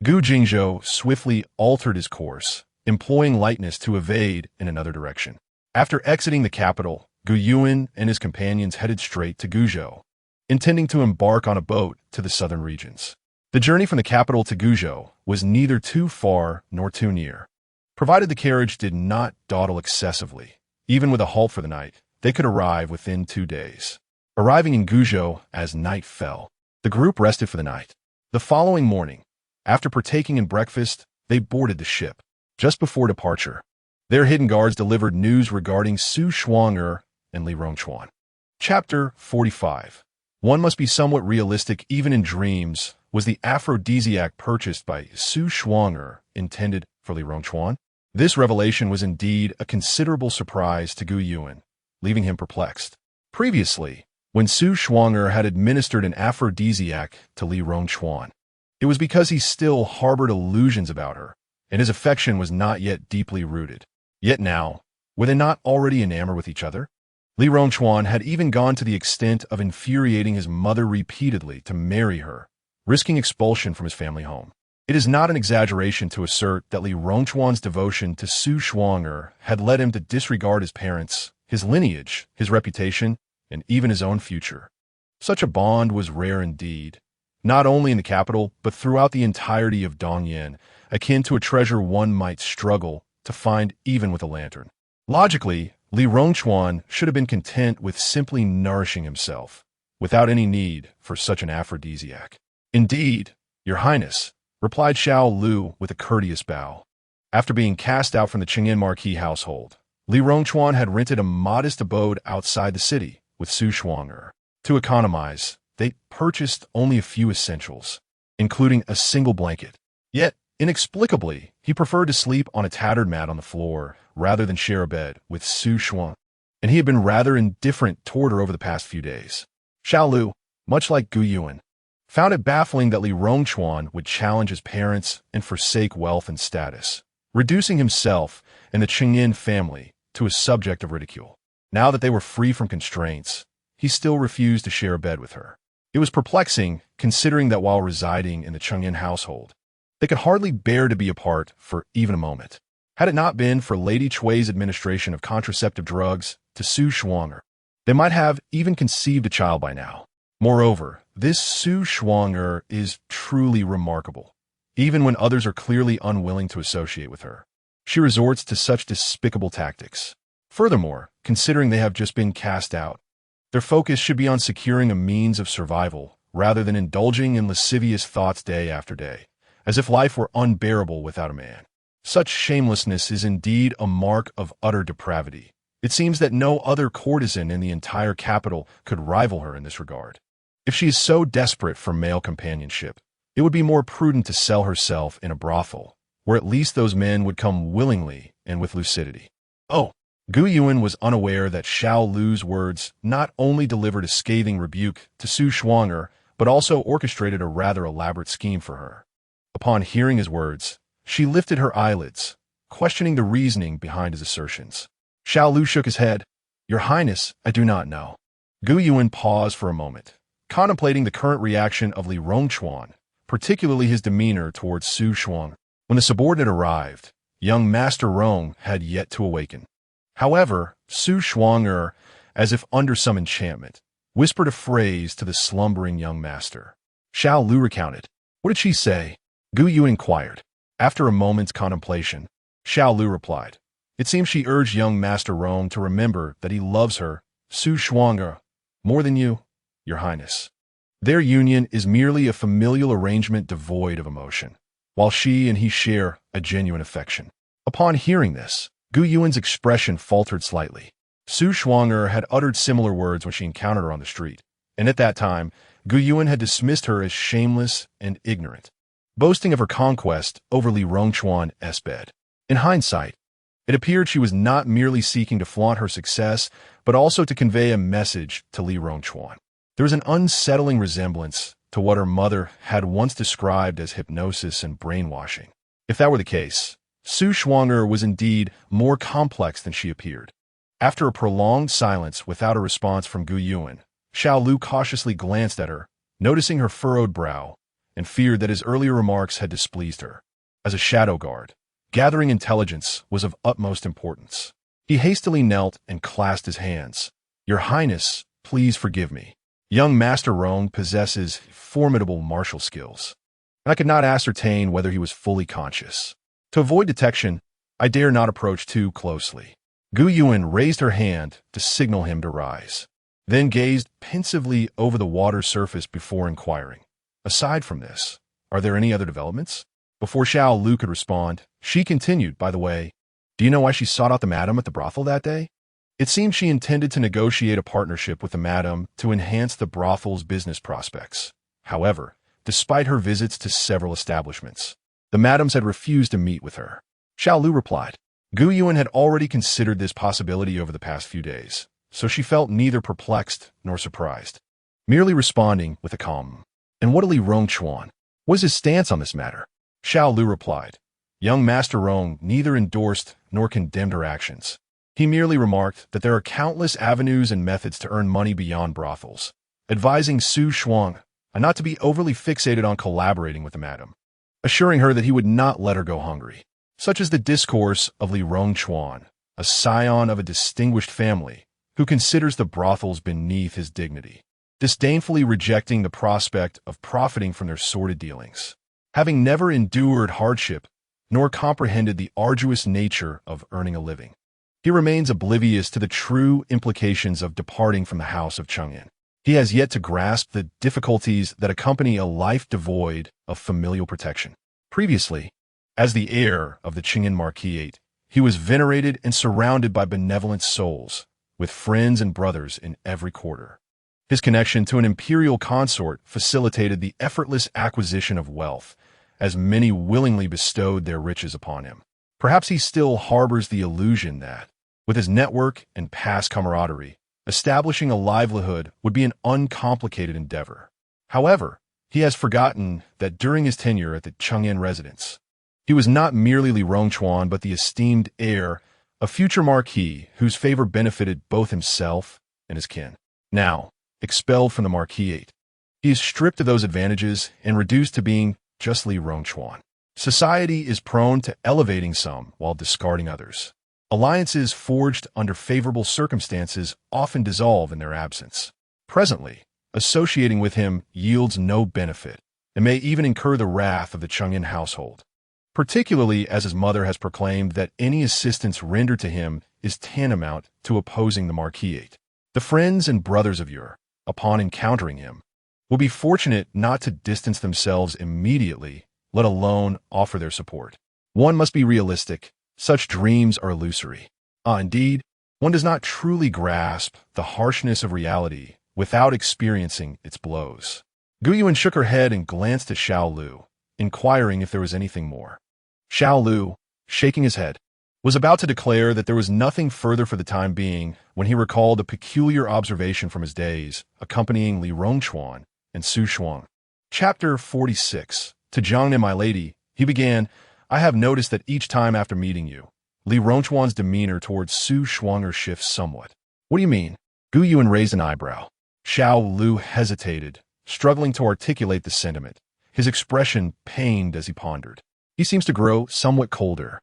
Gu Jingzhou swiftly altered his course, employing lightness to evade in another direction. After exiting the capital, Gu Yuan and his companions headed straight to Guzhou, intending to embark on a boat to the southern regions. The journey from the capital to Guzhou was neither too far nor too near. Provided the carriage did not dawdle excessively, even with a halt for the night, they could arrive within 2 days. Arriving in Guzhou as night fell, the group rested for the night. The following morning, after partaking in breakfast, they boarded the ship. Just before departure, their hidden guards delivered news regarding Su Shuang'er and Li Rongchuan. Chapter 45. One must be somewhat realistic even in dreams. Was the aphrodisiac purchased by Su Shuang'er intended for Li Rongchuan? This revelation was indeed a considerable surprise to Gu Yuan, leaving him perplexed. Previously, when Su Shuang'er had administered an aphrodisiac to Li Rongchuan, it was because he still harbored illusions about her, and his affection was not yet deeply rooted. Yet now, were they not already enamored with each other? Li Rongchuan had even gone to the extent of infuriating his mother repeatedly to marry her, risking expulsion from his family home. It is not an exaggeration to assert that Li Rongchuan's devotion to Su Shuang'er had led him to disregard his parents, his lineage, his reputation, and even his own future. Such a bond was rare indeed, not only in the capital, but throughout the entirety of Dongyan, akin to a treasure one might struggle to find even with a lantern. Logically, Li Rongchuan should have been content with simply nourishing himself, without any need for such an aphrodisiac. "Indeed, Your Highness," replied Xiao Lu with a courteous bow. After being cast out from the Qingyan Marquis household, Li Rongchuan had rented a modest abode outside the city with Su Shuang'er. To economize, they purchased only a few essentials, including a single blanket. Yet, inexplicably, he preferred to sleep on a tattered mat on the floor rather than share a bed with Su Shuang, and he had been rather indifferent toward her over the past few days. Xiao Lu, much like Gu Yuan, found it baffling that Li Rongchuan would challenge his parents and forsake wealth and status, reducing himself and the Qingyan family to a subject of ridicule. Now that they were free from constraints, he still refused to share a bed with her. It was perplexing, considering that while residing in the Qingyan household, they could hardly bear to be apart for even a moment. Had it not been for Lady Chui's administration of contraceptive drugs to Su Shuang'er, they might have even conceived a child by now. Moreover, this Su Shuang'er is truly remarkable. Even when others are clearly unwilling to associate with her, she resorts to such despicable tactics. Furthermore, considering they have just been cast out, their focus should be on securing a means of survival rather than indulging in lascivious thoughts day after day, as if life were unbearable without a man. Such shamelessness is indeed a mark of utter depravity. It seems that no other courtesan in the entire capital could rival her in this regard. If she is so desperate for male companionship, it would be more prudent to sell herself in a brothel, where at least those men would come willingly and with lucidity. Oh, Gu Yuan was unaware that Xiao Lu's words not only delivered a scathing rebuke to Su Shuang'er, but also orchestrated a rather elaborate scheme for her. Upon hearing his words, she lifted her eyelids, questioning the reasoning behind his assertions. Xiao Lu shook his head. "Your Highness, I do not know." Gu Yuan paused for a moment, contemplating the current reaction of Li Rongchuan, particularly his demeanor towards Su Shuang. When the subordinate arrived, young Master Rong had yet to awaken. However, Su Shuang'er, as if under some enchantment, whispered a phrase to the slumbering young master. Xiao Lu recounted. "What did she say?" Gu Yuan inquired. After a moment's contemplation, Xiao Lu replied, "It seems she urged young Master Rong to remember that he loves her, Su Shuang'er, more than you, Your Highness. Their union is merely a familial arrangement devoid of emotion, while she and he share a genuine affection." Upon hearing this, Gu Yuan's expression faltered slightly. Su Shuang'er had uttered similar words when she encountered her on the street, and at that time, Gu Yuan had dismissed her as shameless and ignorant, boasting of her conquest over Li Rongchuan's bed. In hindsight, it appeared she was not merely seeking to flaunt her success, but also to convey a message to Li Rongchuan. There was an unsettling resemblance to what her mother had once described as hypnosis and brainwashing. If that were the case, Su Shuang'er was indeed more complex than she appeared. After a prolonged silence without a response from Gu Yuan, Xiao Lu cautiously glanced at her, noticing her furrowed brow, and feared that his earlier remarks had displeased her. As a shadow guard, gathering intelligence was of utmost importance. He hastily knelt and clasped his hands. "Your Highness, please forgive me. Young Master Rong possesses formidable martial skills, and I could not ascertain whether he was fully conscious. To avoid detection, I dare not approach too closely." Gu Yuan raised her hand to signal him to rise, then gazed pensively over the water surface before inquiring, "Aside from this, are there any other developments?" Before Xiao Lu could respond, she continued, "By the way, do you know why she sought out the madam at the brothel that day?" It seemed she intended to negotiate a partnership with the madam to enhance the brothel's business prospects. However, despite her visits to several establishments, the madams had refused to meet with her. Xiao Lu replied. Gu Yuan had already considered this possibility over the past few days, so she felt neither perplexed nor surprised, merely responding with a calm. "And what of Li Rongchuan? What is his stance on this matter?" Xiao Lu replied. Young Master Rong neither endorsed nor condemned her actions. He merely remarked that there are countless avenues and methods to earn money beyond brothels, advising Su Shuang, and not to be overly fixated on collaborating with the madam, assuring her that he would not let her go hungry. Such is the discourse of Li Rongchuan, a scion of a distinguished family, who considers the brothels beneath his dignity, disdainfully rejecting the prospect of profiting from their sordid dealings. Having never endured hardship, nor comprehended the arduous nature of earning a living, he remains oblivious to the true implications of departing from the house of Chang'an. He has yet to grasp the difficulties that accompany a life devoid of familial protection. Previously, as the heir of the Chang'an Marquisate, he was venerated and surrounded by benevolent souls, with friends and brothers in every quarter. His connection to an imperial consort facilitated the effortless acquisition of wealth, as many willingly bestowed their riches upon him. Perhaps he still harbors the illusion that, with his network and past camaraderie, establishing a livelihood would be an uncomplicated endeavor. However, he has forgotten that during his tenure at the Chang'an residence, he was not merely Li Rongchuan but the esteemed heir, a future marquis whose favor benefited both himself and his kin. Now, expelled from the marquisate, he is stripped of those advantages and reduced to being just Li Rongchuan. Society is prone to elevating some while discarding others. Alliances forged under favorable circumstances often dissolve in their absence. Presently, associating with him yields no benefit and may even incur the wrath of the Chang'an household, particularly as his mother has proclaimed that any assistance rendered to him is tantamount to opposing the marquisate. The friends and brothers of Ur, upon encountering him, will be fortunate not to distance themselves immediately, let alone offer their support. One must be realistic. Such dreams are illusory. Indeed, one does not truly grasp the harshness of reality without experiencing its blows. Gu Yuan shook her head and glanced at Xiao Lu, inquiring if there was anything more. Xiao Lu, shaking his head, was about to declare that there was nothing further for the time being when he recalled a peculiar observation from his days accompanying Li Rongchuan and Su Shuang. Chapter 46. To Zhang and my lady, he began, I have noticed that each time after meeting you, Li Rongchuan's demeanor towards Su Shuanger shifts somewhat. What do you mean? Gu Yuan raised an eyebrow. Xiao Lu hesitated, struggling to articulate the sentiment, his expression pained as he pondered. He seems to grow somewhat colder.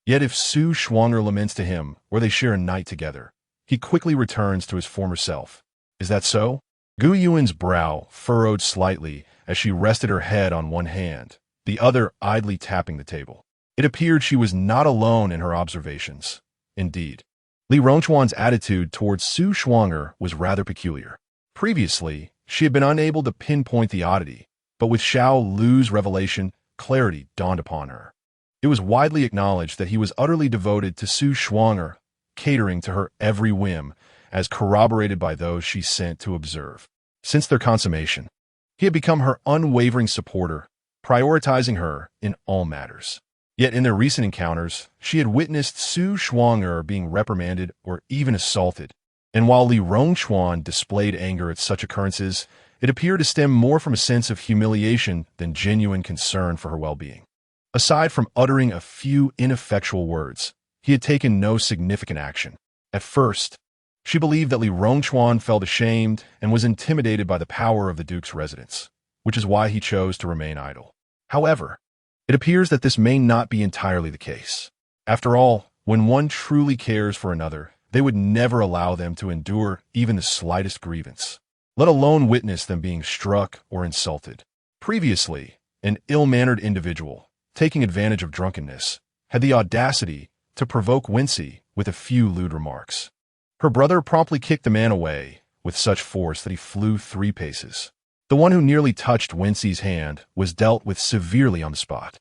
Yet if Su Shuanger laments to him, or they share a night together, he quickly returns to his former self. Is that so? Gu Yuan's brow furrowed slightly as she rested her head on one hand, the other idly tapping the table. It appeared she was not alone in her observations. Indeed, Li Rongchuan's attitude towards Su Shuanger was rather peculiar. Previously, she had been unable to pinpoint the oddity, but with Xiao Lu's revelation, clarity dawned upon her. It was widely acknowledged that he was utterly devoted to Su Shuanger, catering to her every whim, as corroborated by those she sent to observe. Since their consummation, he had become her unwavering supporter, prioritizing her in all matters. Yet in their recent encounters, she had witnessed Su Shuanger being reprimanded or even assaulted, and while Li Rongchuan displayed anger at such occurrences, it appeared to stem more from a sense of humiliation than genuine concern for her well-being. Aside from uttering a few ineffectual words, he had taken no significant action. At first, she believed that Li Rongchuan felt ashamed and was intimidated by the power of the Duke's residence, which is why he chose to remain idle. However, it appears that this may not be entirely the case. After all, when one truly cares for another, they would never allow them to endure even the slightest grievance, let alone witness them being struck or insulted. Previously, an ill-mannered individual, taking advantage of drunkenness, had the audacity to provoke Wency with a few lewd remarks. Her brother promptly kicked the man away with such force that he flew 3 paces. The one who nearly touched Wency's hand was dealt with severely on the spot.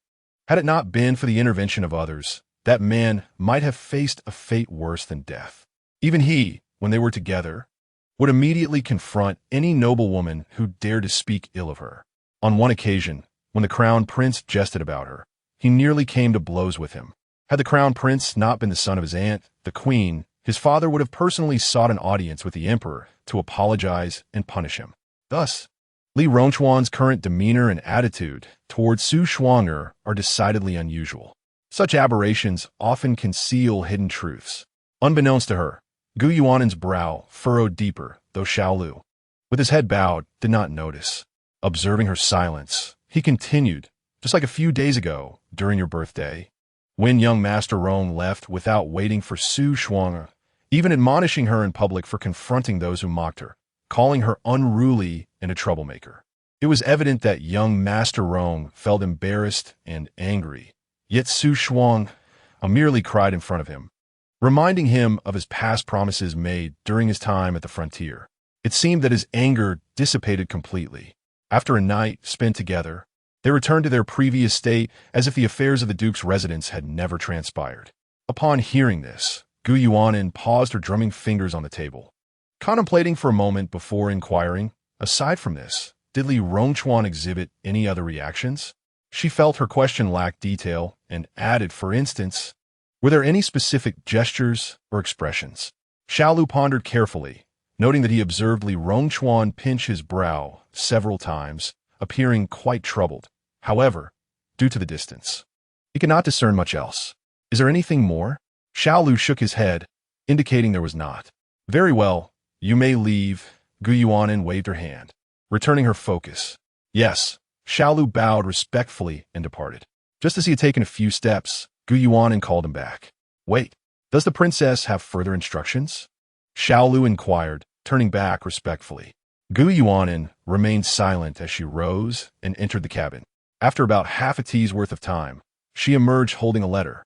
Had it not been for the intervention of others, that man might have faced a fate worse than death. Even he, when they were together, would immediately confront any noblewoman who dared to speak ill of her. On one occasion, when the crown prince jested about her, he nearly came to blows with him. Had the crown prince not been the son of his aunt, the queen, his father would have personally sought an audience with the emperor to apologize and punish him. Thus, Li Rongchuan's current demeanor and attitude towards Su Shuanger are decidedly unusual. Such aberrations often conceal hidden truths. Unbeknownst to her, Gu Yuan's brow furrowed deeper, though Xiao Lu, with his head bowed, did not notice. Observing her silence, he continued, just like a few days ago, during your birthday, when young Master Rong left without waiting for Su Shuang, even admonishing her in public for confronting those who mocked her, calling her unruly and a troublemaker. It was evident that young Master Rong felt embarrassed and angry, yet Su Shuang merely cried in front of him, reminding him of his past promises made during his time at the frontier. It seemed that his anger dissipated completely. After a night spent together, they returned to their previous state as if the affairs of the Duke's residence had never transpired. Upon hearing this, Gu Yuanin paused her drumming fingers on the table, contemplating for a moment before inquiring, aside from this, did Li Rongchuan exhibit any other reactions? She felt her question lacked detail and added, for instance, were there any specific gestures or expressions? Xiaolu pondered carefully, noting that he observed Li Rongchuan pinch his brow several times, appearing quite troubled. However, due to the distance, he could not discern much else. Is there anything more? Xiaolu shook his head, indicating there was not. Very well, you may leave. Gu Yuanin waved her hand, returning her focus. Yes, Xiaolu bowed respectfully and departed. Just as he had taken a few steps, Gu Yuanin called him back. Wait, does the princess have further instructions? Xiaolu inquired, turning back respectfully. Gu Yuanin remained silent as she rose and entered the cabin. After about half a tea's worth of time, she emerged holding a letter.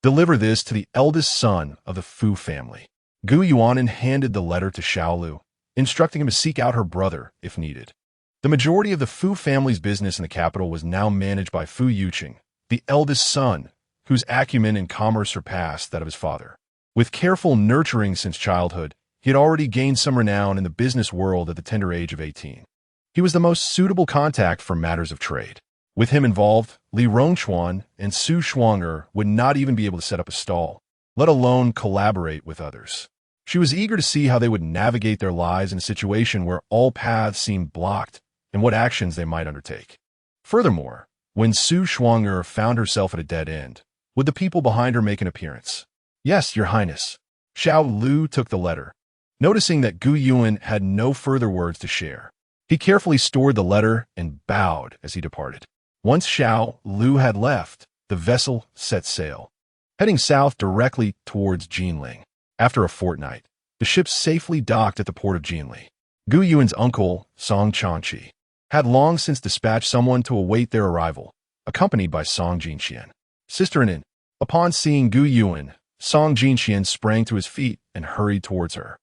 Deliver this to the eldest son of the Fu family. Gu Yuanin handed the letter to Xiaolu, instructing him to seek out her brother if needed. The majority of the Fu family's business in the capital was now managed by Fu Yuqing, the eldest son, whose acumen in commerce surpassed that of his father. With careful nurturing since childhood, he had already gained some renown in the business world at the tender age of 18. He was the most suitable contact for matters of trade. With him involved, Li Rongchuan and Su Shuang'er would not even be able to set up a stall, let alone collaborate with others. She was eager to see how they would navigate their lives in a situation where all paths seemed blocked and what actions they might undertake. Furthermore, when Su Shuang'er found herself at a dead end, would the people behind her make an appearance? Yes, Your Highness. Xiao Lu took the letter, noticing that Gu Yuan had no further words to share. He carefully stored the letter and bowed as he departed. Once Xiao Lu had left, the vessel set sail, heading south directly towards Jinling. After a fortnight, the ship safely docked at the port of Jinli. Gu Yuan's uncle, Song Chanqi, had long since dispatched someone to await their arrival, accompanied by Song Jinxian, sister and aunt. Upon seeing Gu Yuan, Song Jinxian sprang to his feet and hurried towards her.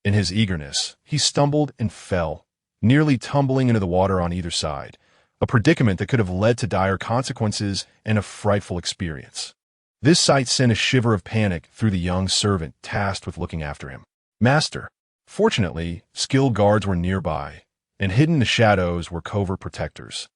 In his eagerness, he stumbled and fell, nearly tumbling into the water on either side, a predicament that could have led to dire consequences and a frightful experience. This sight sent a shiver of panic through the young servant tasked with looking after him. Master. Fortunately, skilled guards were nearby, and hidden in the shadows were covert protectors.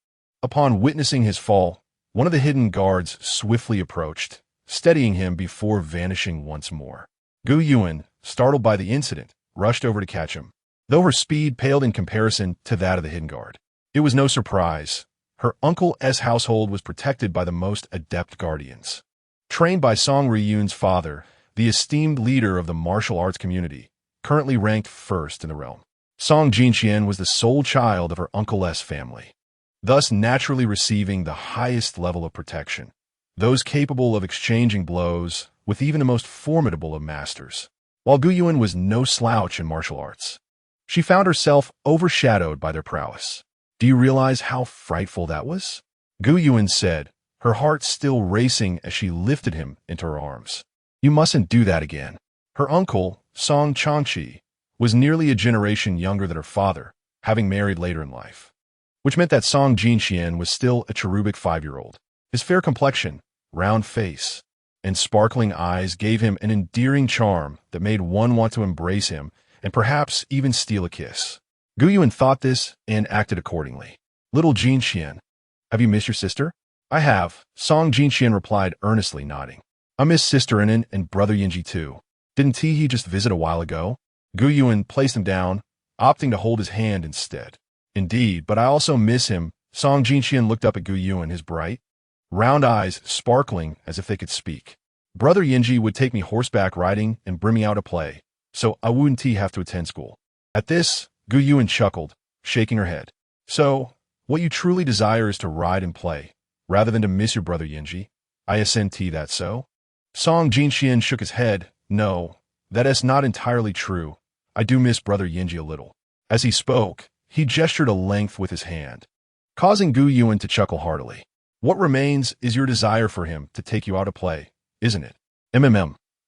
Upon witnessing his fall, one of the hidden guards swiftly approached, steadying him before vanishing once more. Gu Yuan, startled by the incident, rushed over to catch him, though her speed paled in comparison to that of the hidden guard. It was no surprise. Her uncle's household was protected by the most adept guardians. Trained by Song Riyun's father, the esteemed leader of the martial arts community, currently ranked first in the realm. Song Jinxian was the sole child of her uncle's family, thus naturally receiving the highest level of protection, those capable of exchanging blows with even the most formidable of masters. While Gu Yuan was no slouch in martial arts, she found herself overshadowed by their prowess. Do you realize how frightful that was? Gu Yuan said, her heart still racing as she lifted him into her arms. You mustn't do that again. Her uncle, Song Chanqi, was nearly a generation younger than her father, having married later in life, which meant that Song Jinxian was still a cherubic 5-year-old. His fair complexion, round face, and sparkling eyes gave him an endearing charm that made one want to embrace him and perhaps even steal a kiss. Gu Yuan thought this and acted accordingly. Little Jinxian, have you missed your sister? I have, Song Jinxian replied earnestly, nodding. I miss Sister Inan and Brother Yinji too. Didn't he just visit a while ago? Gu Yuan placed him down, opting to hold his hand instead. Indeed, but I also miss him. Song Jinxian looked up at Gu Yuan, his bright, round eyes sparkling as if they could speak. Brother Yinji would take me horseback riding and bring me out to play, so I wouldn't have to attend school. At this, Gu Yuan chuckled, shaking her head. So, What you truly desire is to ride and play, rather than to miss your brother Yinji. I assent that so? Song Jinxian shook his head. No, that is not entirely true. I do miss brother Yinji a little. As he spoke, he gestured a length with his hand, causing Gu Yuan to chuckle heartily. What remains is your desire for him to take you out to play, isn't it?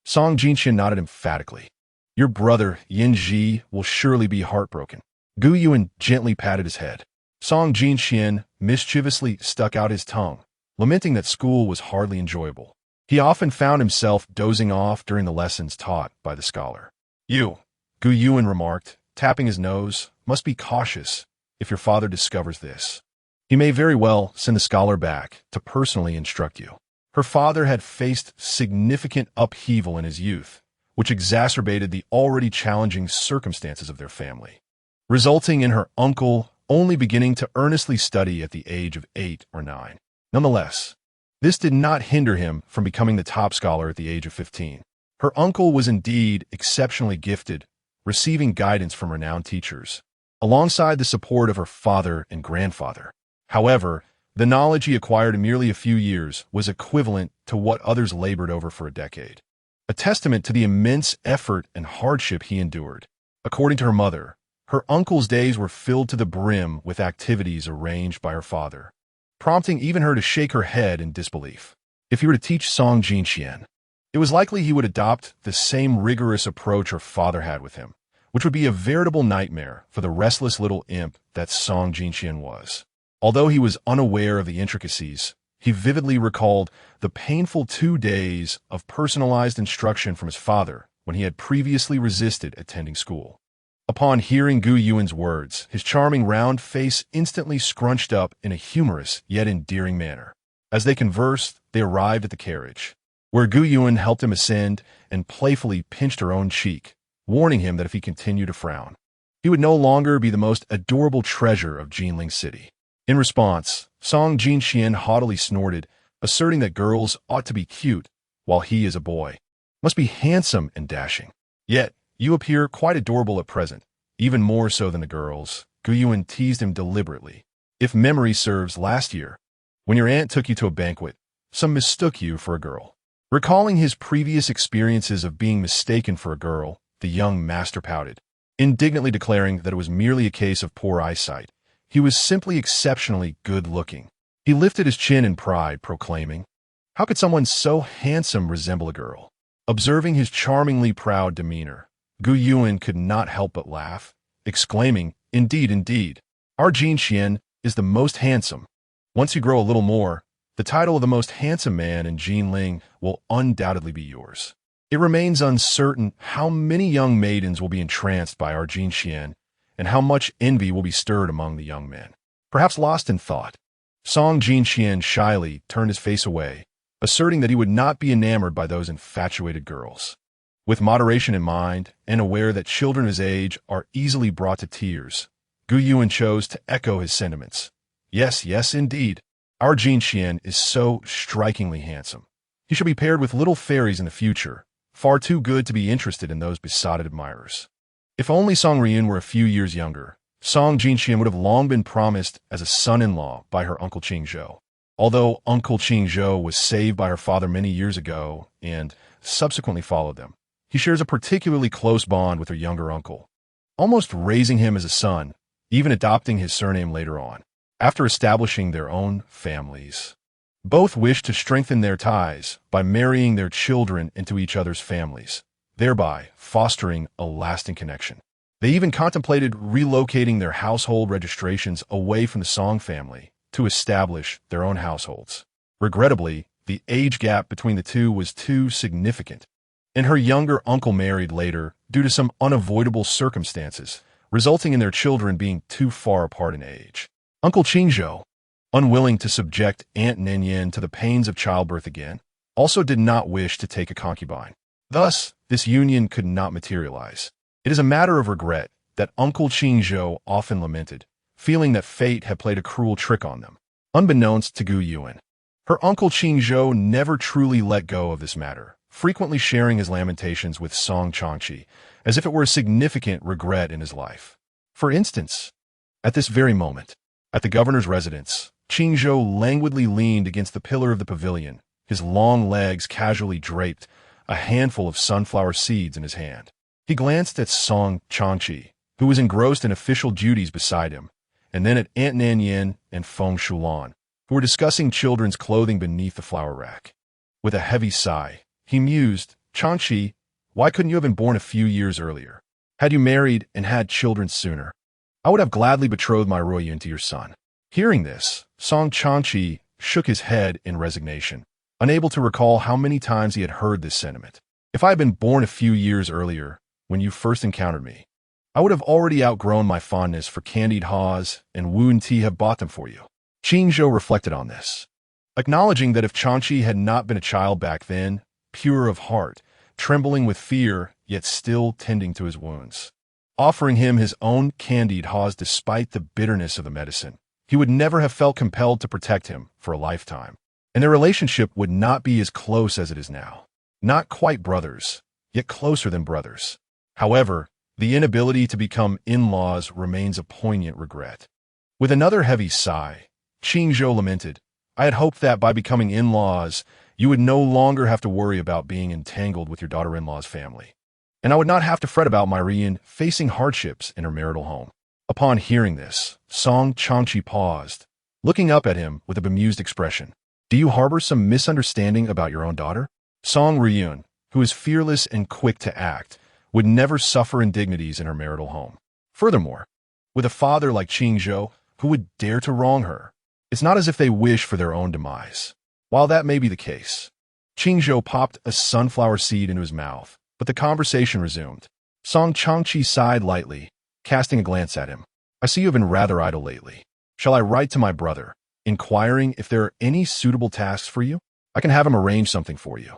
Song Jinxian nodded emphatically. Your brother, Yinji, will surely be heartbroken. Gu Yuan gently patted his head. Song Jinxian mischievously stuck out his tongue, lamenting that school was hardly enjoyable. He often found himself dozing off during the lessons taught by the scholar. You, Gu Yuan remarked, tapping his nose, must be cautious if your father discovers this. He may very well send the scholar back to personally instruct you. Her father had faced significant upheaval in his youth, which exacerbated the already challenging circumstances of their family, resulting in her uncle only beginning to earnestly study at the age of 8 or 9. Nonetheless, this did not hinder him from becoming the top scholar at the age of 15. Her uncle was indeed exceptionally gifted, receiving guidance from renowned teachers, alongside the support of her father and grandfather. However, the knowledge he acquired in merely a few years was equivalent to what others labored over for a decade, a testament to the immense effort and hardship he endured. According to her mother, her uncle's days were filled to the brim with activities arranged by her father, prompting even her to shake her head in disbelief. If he were to teach Song Jinxian, it was likely he would adopt the same rigorous approach her father had with him, which would be a veritable nightmare for the restless little imp that Song Jinxian was. Although he was unaware of the intricacies, he vividly recalled the painful 2 days of personalized instruction from his father when he had previously resisted attending school. Upon hearing Gu Yuan's words, his charming round face instantly scrunched up in a humorous yet endearing manner. As they conversed, they arrived at the carriage, where Gu Yuan helped him ascend and playfully pinched her own cheek, warning him that if he continued to frown, he would no longer be the most adorable treasure of Jinling City. In response, Song Jinxian haughtily snorted, asserting that girls ought to be cute, while he is a boy, must be handsome and dashing. Yet, you appear quite adorable at present, even more so than the girls, Gu Yuan teased him deliberately. If memory serves, last year, when your aunt took you to a banquet, some mistook you for a girl. Recalling his previous experiences of being mistaken for a girl, the young master pouted, indignantly declaring that it was merely a case of poor eyesight. He was simply exceptionally good-looking. He lifted his chin in pride, proclaiming, "How could someone so handsome resemble a girl?" Observing his charmingly proud demeanor, Gu Yuan could not help but laugh, exclaiming, "Indeed, indeed, our Jinxian is the most handsome. Once you grow a little more, the title of the most handsome man in Jinling will undoubtedly be yours." It remains uncertain how many young maidens will be entranced by our Jinxian and how much envy will be stirred among the young men. Perhaps lost in thought, Song Jinxian shyly turned his face away, asserting that he would not be enamored by those infatuated girls. With moderation in mind, and aware that children his age are easily brought to tears, Gu Yuan chose to echo his sentiments. Yes, yes, indeed. Our Jinxian is so strikingly handsome. He shall be paired with little fairies in the future, far too good to be interested in those besotted admirers. If only Song Ryun were a few years younger, Song Jinxian would have long been promised as a son-in-law by her Uncle Qingzhou. Although Uncle Qingzhou was saved by her father many years ago and subsequently followed them, he shares a particularly close bond with her younger uncle, almost raising him as a son, even adopting his surname later on. After establishing their own families, both wish to strengthen their ties by marrying their children into each other's families, thereby fostering a lasting connection. They even contemplated relocating their household registrations away from the Song family to establish their own households. Regrettably, the age gap between the two was too significant, and her younger uncle married later due to some unavoidable circumstances, resulting in their children being too far apart in age. Uncle Qingzhou, unwilling to subject Aunt Nengyan to the pains of childbirth again, also did not wish to take a concubine. Thus, this union could not materialize. It is a matter of regret that Uncle Qingzhou often lamented, feeling that fate had played a cruel trick on them. Unbeknownst to Gu Yuan, her Uncle Qingzhou never truly let go of this matter, frequently sharing his lamentations with Song Changqi, as if it were a significant regret in his life. For instance, at this very moment, At the governor's residence, Hanzhou languidly leaned against the pillar of the pavilion, his long legs casually draped, a handful of sunflower seeds in his hand. He glanced at Song Changqi, who was engrossed in official duties beside him, and then at Aunt Nanyan and Feng Shulan, who were discussing children's clothing beneath the flower rack. With a heavy sigh, he mused, "Changqi, why couldn't you have been born a few years earlier? Had you married and had children sooner, I would have gladly betrothed my Ruoyun to your son." Hearing this, Song Changqi shook his head in resignation, unable to recall how many times he had heard this sentiment. "If I had been born a few years earlier, when you first encountered me, I would have already outgrown my fondness for candied haws, and wouldn't have bought them for you." Hanzhou reflected on this, acknowledging that if Changqi had not been a child back then, pure of heart, trembling with fear, yet still tending to his wounds, offering him his own candied haws despite the bitterness of the medicine, he would never have felt compelled to protect him for a lifetime, and their relationship would not be as close as it is now. Not quite brothers, yet closer than brothers. However, the inability to become in-laws remains a poignant regret. With another heavy sigh, Hanzhou lamented, "I had hoped that by becoming in-laws, you would no longer have to worry about being entangled with your daughter-in-law's family, and I would not have to fret about my Rian facing hardships in her marital home." Upon hearing this, Song Changqi paused, looking up at him with a bemused expression. "Do you harbor some misunderstanding about your own daughter?" Song Ryun, who is fearless and quick to act, would never suffer indignities in her marital home. Furthermore, with a father like Hanzhou, who would dare to wrong her, it's not as if they wish for their own demise. While that may be the case, Hanzhou popped a sunflower seed into his mouth, but the conversation resumed. Song Changqi sighed lightly, casting a glance at him. "I see you have been rather idle lately. Shall I write to my brother, inquiring if there are any suitable tasks for you? I can have him arrange something for you."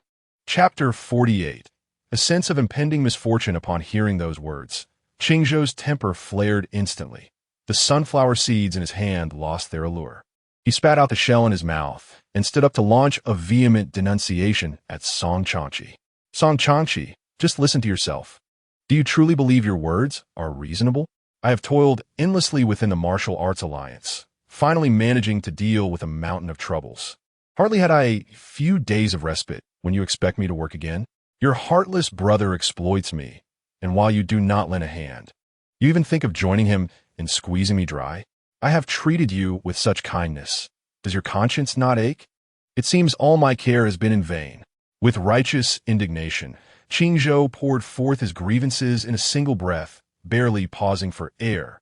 Chapter 48. A sense of impending misfortune upon hearing those words. Hanzhou's temper flared instantly. The sunflower seeds in his hand lost their allure. He spat out the shell in his mouth and stood up to launch a vehement denunciation at Song Changqi. "Song Changqi, just listen to yourself. Do you truly believe your words are reasonable? I have toiled endlessly within the Martial Arts Alliance, finally managing to deal with a mountain of troubles. Hardly had I a few days of respite when you expect me to work again. Your heartless brother exploits me, and while you do not lend a hand, you even think of joining him in squeezing me dry. I have treated you with such kindness. Does your conscience not ache? It seems all my care has been in vain." With righteous indignation, Hanzhou poured forth his grievances in a single breath, barely pausing for air.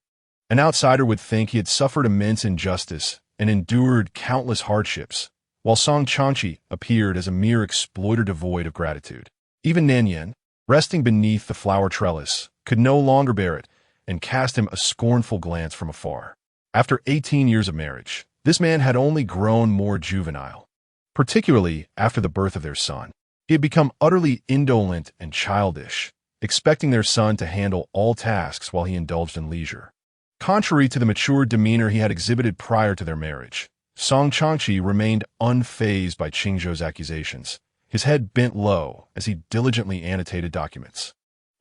An outsider would think he had suffered immense injustice and endured countless hardships, while Song Changqi appeared as a mere exploiter devoid of gratitude. Even Nanyan, resting beneath the flower trellis, could no longer bear it and cast him a scornful glance from afar. After 18 years of marriage, this man had only grown more juvenile. Particularly after the birth of their son, he had become utterly indolent and childish, expecting their son to handle all tasks while he indulged in leisure. Contrary to the mature demeanor he had exhibited prior to their marriage, Song Changqi remained unfazed by Hanzhou's accusations, his head bent low as he diligently annotated documents.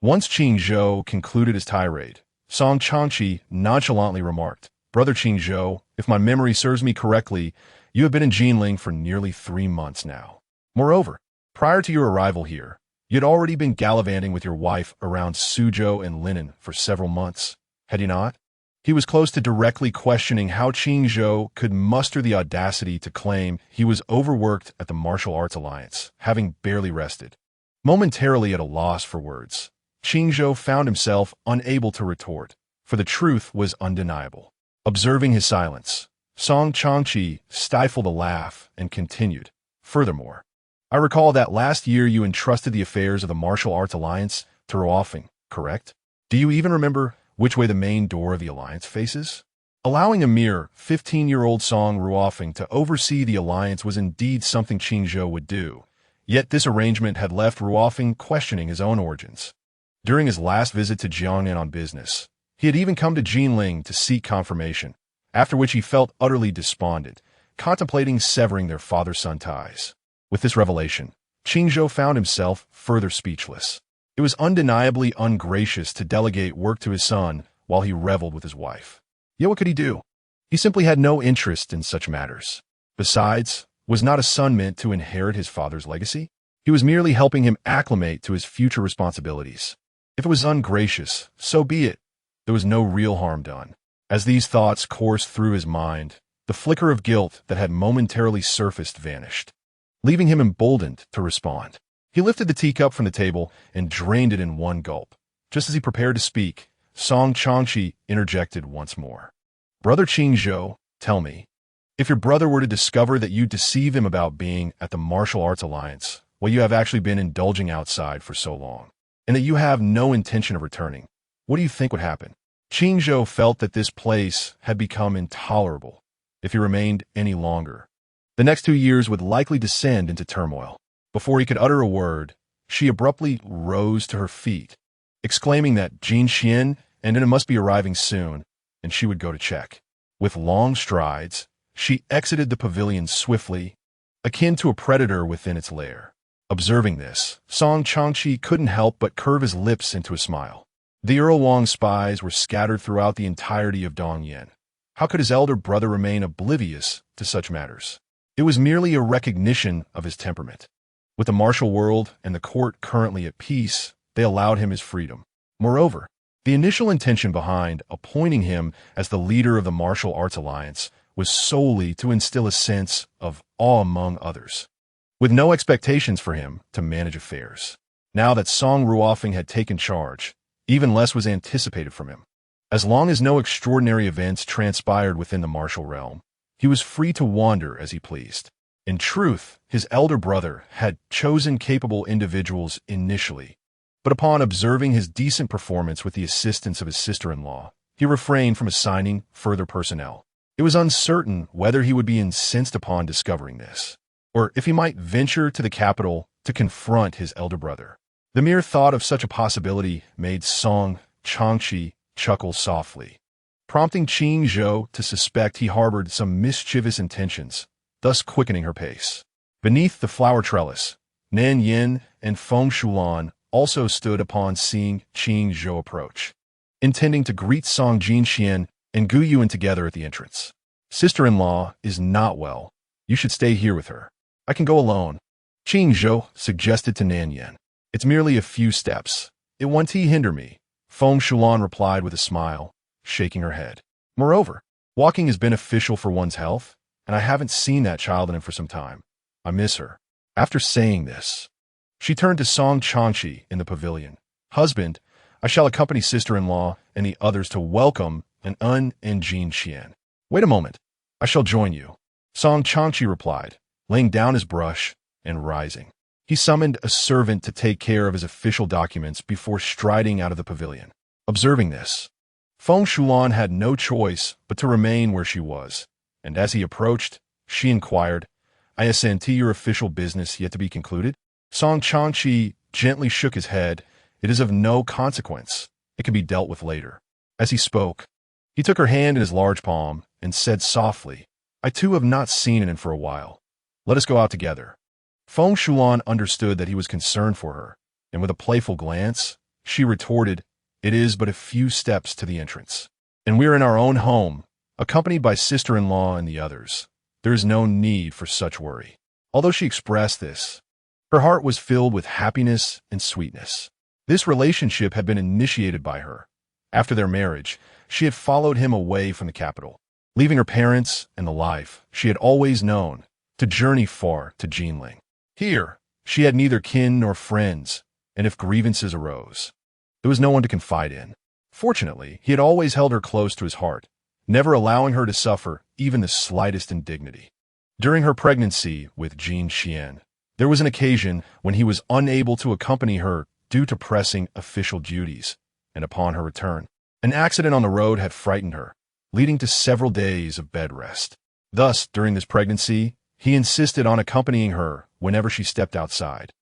Once Hanzhou concluded his tirade, Song Changqi nonchalantly remarked, "Brother Hanzhou, if my memory serves me correctly, you have been in Jinling for nearly 3 months now. Moreover, prior to your arrival here, you had already been gallivanting with your wife around Suzhou and Linen for several months, had you not?" He was close to directly questioning how Hanzhou could muster the audacity to claim he was overworked at the Martial Arts Alliance, having barely rested. Momentarily at a loss for words, Hanzhou found himself unable to retort, for the truth was undeniable. Observing his silence, Song Changqi stifled a laugh and continued, "Furthermore, I recall that last year you entrusted the affairs of the Martial Arts Alliance to Ruofeng, correct? Do you even remember which way the main door of the alliance faces?" Allowing a mere 15-year-old Song Ruofeng to oversee the alliance was indeed something Hanzhou would do, yet this arrangement had left Ruofeng questioning his own origins. During his last visit to Jiangnan on business, he had even come to Jinling to seek confirmation, after which he felt utterly despondent, contemplating severing their father-son ties. With this revelation, Hanzhou found himself further speechless. It was undeniably ungracious to delegate work to his son while he reveled with his wife. Yet what could he do? He simply had no interest in such matters. Besides, was not a son meant to inherit his father's legacy? He was merely helping him acclimate to his future responsibilities. If it was ungracious, so be it. There was no real harm done. As these thoughts coursed through his mind, the flicker of guilt that had momentarily surfaced vanished, leaving him emboldened to respond. He lifted the teacup from the table and drained it in one gulp. Just as he prepared to speak, Song Changqi interjected once more. Brother Qingzhou, tell me, if your brother were to discover that you deceive him about being at the Martial Arts Alliance, while you have actually been indulging outside for so long, and that you have no intention of returning, what do you think would happen? Qingzhou felt that this place had become intolerable if he remained any longer. The next 2 years would likely descend into turmoil. Before he could utter a word, she abruptly rose to her feet, exclaiming that Jin Xian and it must be arriving soon, and she would go to check. With long strides, she exited the pavilion swiftly, akin to a predator within its lair. Observing this, Song Changqi couldn't help but curve his lips into a smile. The Earl Wang's spies were scattered throughout the entirety of Dongyan. How could his elder brother remain oblivious to such matters? It was merely a recognition of his temperament. With the martial world and the court currently at peace, they allowed him his freedom. Moreover, the initial intention behind appointing him as the leader of the Martial Arts Alliance was solely to instill a sense of awe among others, with no expectations for him to manage affairs. Now that Song Ruofing had taken charge, even less was anticipated from him. As long as no extraordinary events transpired within the martial realm, he was free to wander as he pleased. In truth, his elder brother had chosen capable individuals initially, but upon observing his decent performance with the assistance of his sister-in-law, he refrained from assigning further personnel. It was uncertain whether he would be incensed upon discovering this, or if he might venture to the capital to confront his elder brother. The mere thought of such a possibility made Song Changqi chuckle softly, prompting Qingzhou to suspect he harbored some mischievous intentions, thus quickening her pace. Beneath the flower trellis, Nan Yin and Feng Shulan also stood upon seeing Qingzhou approach, intending to greet Song Jinxian and Gu Yuan together at the entrance. Sister-in-law is not well. You should stay here with her. I can go alone, Qingzhou suggested to Nan Yin. It's merely a few steps. It won't hinder me, Feng Shulan replied with a smile, shaking her head. Moreover, walking is beneficial for one's health, and I haven't seen that child in him for some time. I miss her. After saying this, she turned to Song Changqi in the pavilion. Husband, I shall accompany sister-in-law and the others to welcome an and Jin Xian. Wait a moment. I shall join you, Song Changqi replied, laying down his brush and rising. He summoned a servant to take care of his official documents before striding out of the pavilion. Observing this, Feng Shulan had no choice but to remain where she was, and as he approached, she inquired, I assent to your official business yet to be concluded? Song Changqi gently shook his head. It is of no consequence. It can be dealt with later. As he spoke, he took her hand in his large palm and said softly, I too have not seen him for a while. Let us go out together. Feng Shulan understood that he was concerned for her, and with a playful glance, she retorted, It is but a few steps to the entrance, and we are in our own home, accompanied by sister-in-law and the others. There is no need for such worry. Although she expressed this, her heart was filled with happiness and sweetness. This relationship had been initiated by her. After their marriage, she had followed him away from the capital, leaving her parents and the life she had always known, to journey far to Jinling. Here, she had neither kin nor friends, and if grievances arose, there was no one to confide in. Fortunately, he had always held her close to his heart, never allowing her to suffer even the slightest indignity. During her pregnancy with Jin Xian, there was an occasion when he was unable to accompany her due to pressing official duties, and upon her return, an accident on the road had frightened her, leading to several days of bed rest. Thus, during this pregnancy, he insisted on accompanying her whenever she stepped outside,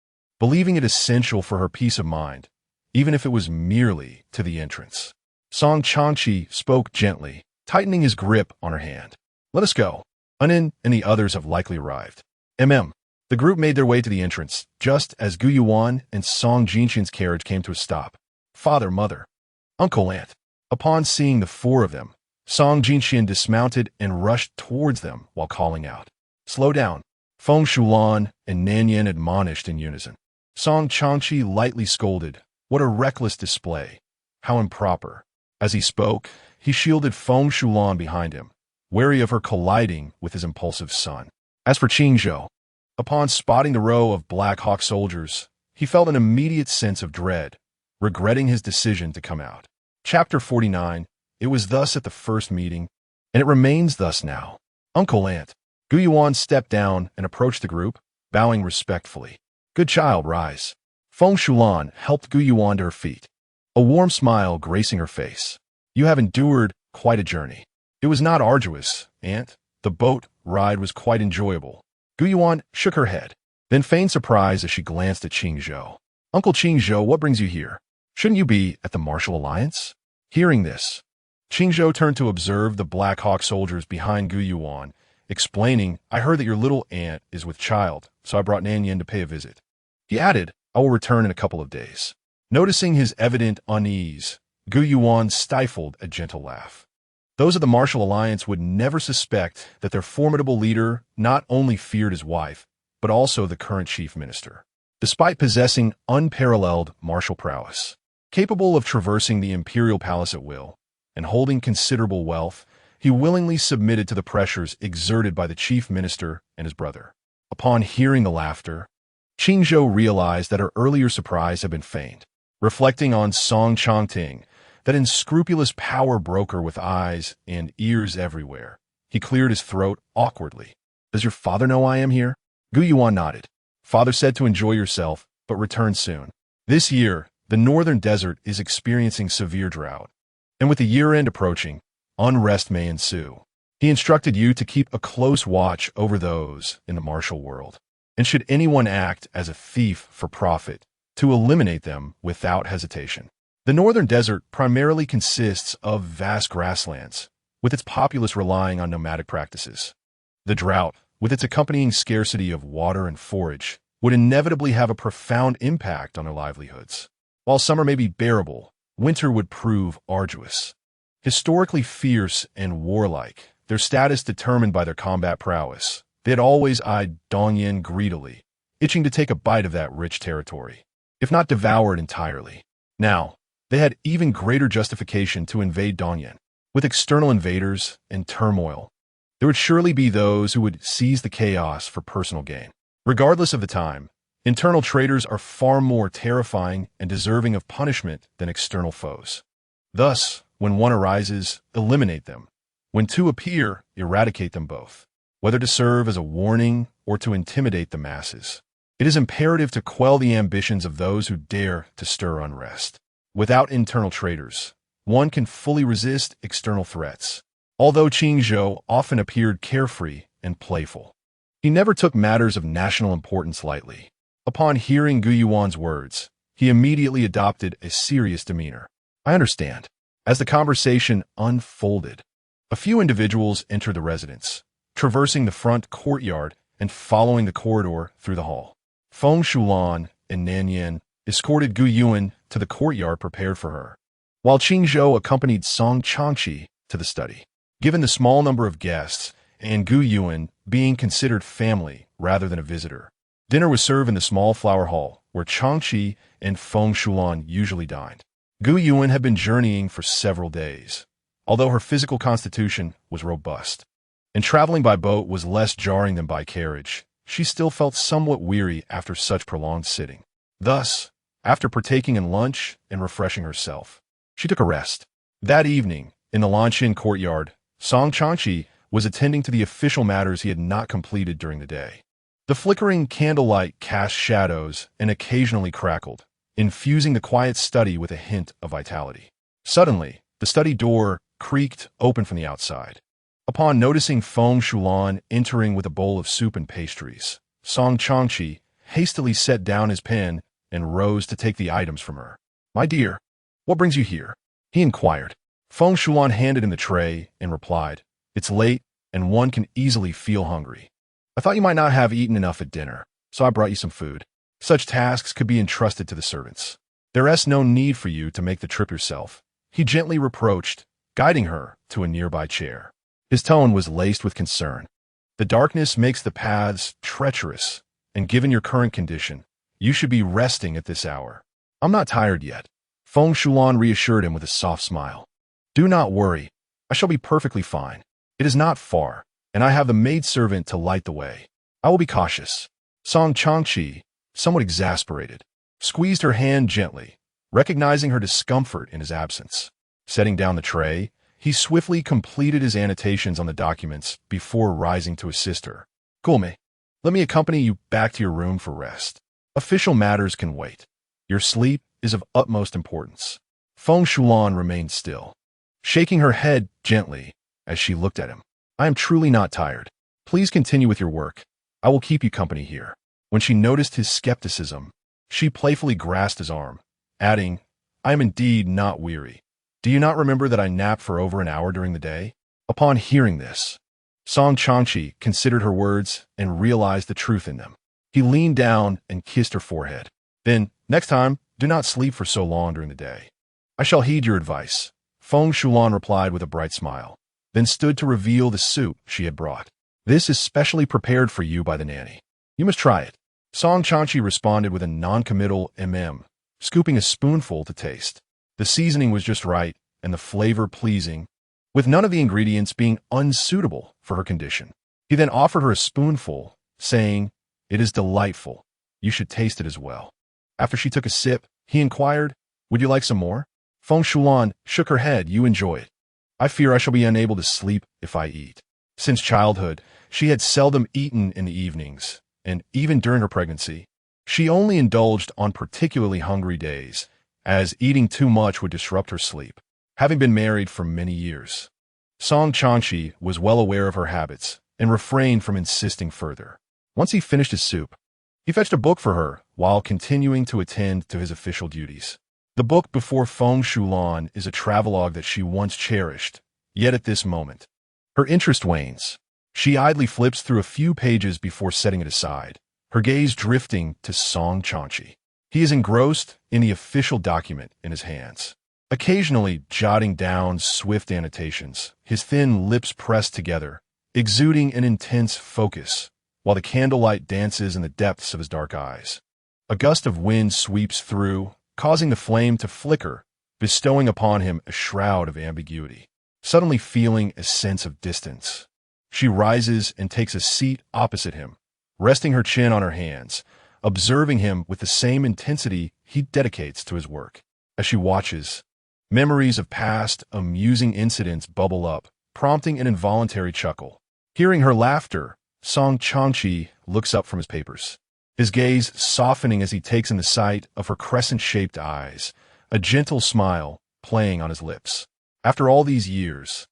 believing it essential for her peace of mind, even if it was merely to the entrance. Song Changqi spoke gently, tightening his grip on her hand. Let us go. Unin and the others have likely arrived. The group made their way to the entrance, just as Gu Yuan and Song Jinxian's carriage came to a stop. Father, mother, uncle, aunt. Upon seeing the four of them, Song Jinxian dismounted and rushed towards them while calling out, "Slow down." Feng Shulan and Nanyan admonished in unison. Song Changqi lightly scolded, "What a reckless display! How improper!" As he spoke, he shielded Feng Shulan behind him, wary of her colliding with his impulsive son. As for Qingzhou, upon spotting the row of Black Hawk soldiers, he felt an immediate sense of dread, regretting his decision to come out. Chapter 49. It was thus at the first meeting, and it remains thus now. Uncle Aunt Gu Yuan stepped down and approached the group, bowing respectfully. "Good child, rise." Feng Shulan helped Gu Yuan to her feet, a warm smile gracing her face. "You have endured quite a journey." "It was not arduous, Aunt. The boat ride was quite enjoyable." Gu Yuan shook her head, then feigned surprise as she glanced at Qingzhou. "Uncle Qingzhou, what brings you here? Shouldn't you be at the Martial Alliance?" Hearing this, Qingzhou turned to observe the Black Hawk soldiers behind Gu Yuan, explaining, "I heard that your little aunt is with child, so I brought Nanyan to pay a visit." He added, "I will return in a couple of days." Noticing his evident unease, Gu Yuan stifled a gentle laugh. Those of the Martial Alliance would never suspect that their formidable leader not only feared his wife, but also the current chief minister. Despite possessing unparalleled martial prowess, capable of traversing the imperial palace at will, and holding considerable wealth, he willingly submitted to the pressures exerted by the chief minister and his brother. Upon hearing the laughter, Qingzhou realized that her earlier surprise had been feigned. Reflecting on Song Changting, that unscrupulous power broker with eyes and ears everywhere, he cleared his throat awkwardly. "Does your father know I am here?" Gu Yuan nodded. "Father said to enjoy yourself, but return soon. This year, the northern desert is experiencing severe drought, and with the year-end approaching, unrest may ensue. He instructed you to keep a close watch over those in the martial world, and should anyone act as a thief for profit, to eliminate them without hesitation. The northern desert primarily consists of vast grasslands, with its populace relying on nomadic practices. The drought, with its accompanying scarcity of water and forage, would inevitably have a profound impact on their livelihoods. While summer may be bearable, winter would prove arduous. Historically fierce and warlike, their status determined by their combat prowess, they had always eyed Dongyan greedily, itching to take a bite of that rich territory, if not devour it entirely. Now, they had even greater justification to invade Dongyan. With external invaders and turmoil, there would surely be those who would seize the chaos for personal gain. Regardless of the time, internal traitors are far more terrifying and deserving of punishment than external foes. Thus, when one arises, eliminate them. When two appear, eradicate them both. Whether to serve as a warning or to intimidate the masses, it is imperative to quell the ambitions of those who dare to stir unrest. Without internal traitors, one can fully resist external threats. Although Qingzhou often appeared carefree and playful, he never took matters of national importance lightly. Upon hearing Gu Yuan's words, he immediately adopted a serious demeanor. "I understand." As the conversation unfolded, a few individuals entered the residence, traversing the front courtyard and following the corridor through the hall. Feng Shulan and Nanyan escorted Gu Yuan to the courtyard prepared for her, while Qingzhou accompanied Song Changqi to the study. Given the small number of guests, and Gu Yuan being considered family rather than a visitor, dinner was served in the small flower hall where Changqi and Feng Shulan usually dined. Gu Yuan had been journeying for several days, although her physical constitution was robust, and traveling by boat was less jarring than by carriage. She still felt somewhat weary after such prolonged sitting. Thus, after partaking in lunch and refreshing herself, she took a rest. That evening, in the Lanshin courtyard, Song Changqi was attending to the official matters he had not completed during the day. The flickering candlelight cast shadows and occasionally crackled, infusing the quiet study with a hint of vitality. Suddenly, the study door creaked open from the outside. Upon noticing Feng Shulan entering with a bowl of soup and pastries, Song Changqi hastily set down his pen and rose to take the items from her. "My dear, what brings you here?" he inquired. Feng Shulan handed him the tray and replied, "It's late, and one can easily feel hungry. I thought you might not have eaten enough at dinner, so I brought you some food. Such tasks could be entrusted to the servants. There is no need for you to make the trip yourself," he gently reproached, guiding her to a nearby chair. His tone was laced with concern. The darkness makes the paths treacherous, and given your current condition, you should be resting at this hour. I'm not tired yet. Feng Shulan reassured him with a soft smile. Do not worry. I shall be perfectly fine. It is not far, and I have the maidservant to light the way. I will be cautious. Song Changqi, somewhat exasperated, squeezed her hand gently, recognizing her discomfort in his absence. Setting down the tray, he swiftly completed his annotations on the documents before rising to assist her. Gulme, let me accompany you back to your room for rest. Official matters can wait. Your sleep is of utmost importance. Feng Shulan remained still, shaking her head gently as she looked at him. I am truly not tired. Please continue with your work. I will keep you company here. When she noticed his skepticism, she playfully grasped his arm, adding, I am indeed not weary. Do you not remember that I napped for over an hour during the day? Upon hearing this, Song Changqi considered her words and realized the truth in them. He leaned down and kissed her forehead. Then, next time, do not sleep for so long during the day. I shall heed your advice. Feng Shulan replied with a bright smile, then stood to reveal the soup she had brought. This is specially prepared for you by the nanny. You must try it. Song Changqi responded with a non-committal scooping a spoonful to taste. The seasoning was just right, and the flavor pleasing, with none of the ingredients being unsuitable for her condition. He then offered her a spoonful, saying, It is delightful. You should taste it as well. After she took a sip, he inquired, Would you like some more? Feng Shulan shook her head. You enjoy it. I fear I shall be unable to sleep if I eat. Since childhood, she had seldom eaten in the evenings, and even during her pregnancy, she only indulged on particularly hungry days, as eating too much would disrupt her sleep. Having been married for many years, Song Changqi was well aware of her habits and refrained from insisting further. Once he finished his soup, he fetched a book for her while continuing to attend to his official duties. The book before Feng Shulan is a travelogue that she once cherished, yet at this moment, her interest wanes. She idly flips through a few pages before setting it aside, her gaze drifting to Song Changqi. He is engrossed in the official document in his hands, occasionally jotting down swift annotations, his thin lips pressed together, exuding an intense focus, while the candlelight dances in the depths of his dark eyes. A gust of wind sweeps through, causing the flame to flicker, bestowing upon him a shroud of ambiguity. Suddenly feeling a sense of distance, she rises and takes a seat opposite him, resting her chin on her hands, observing him with the same intensity he dedicates to his work. As she watches, memories of past, amusing incidents bubble up, prompting an involuntary chuckle. Hearing her laughter, Song Changqi looks up from his papers, his gaze softening as he takes in the sight of her crescent-shaped eyes, a gentle smile playing on his lips. After all these years,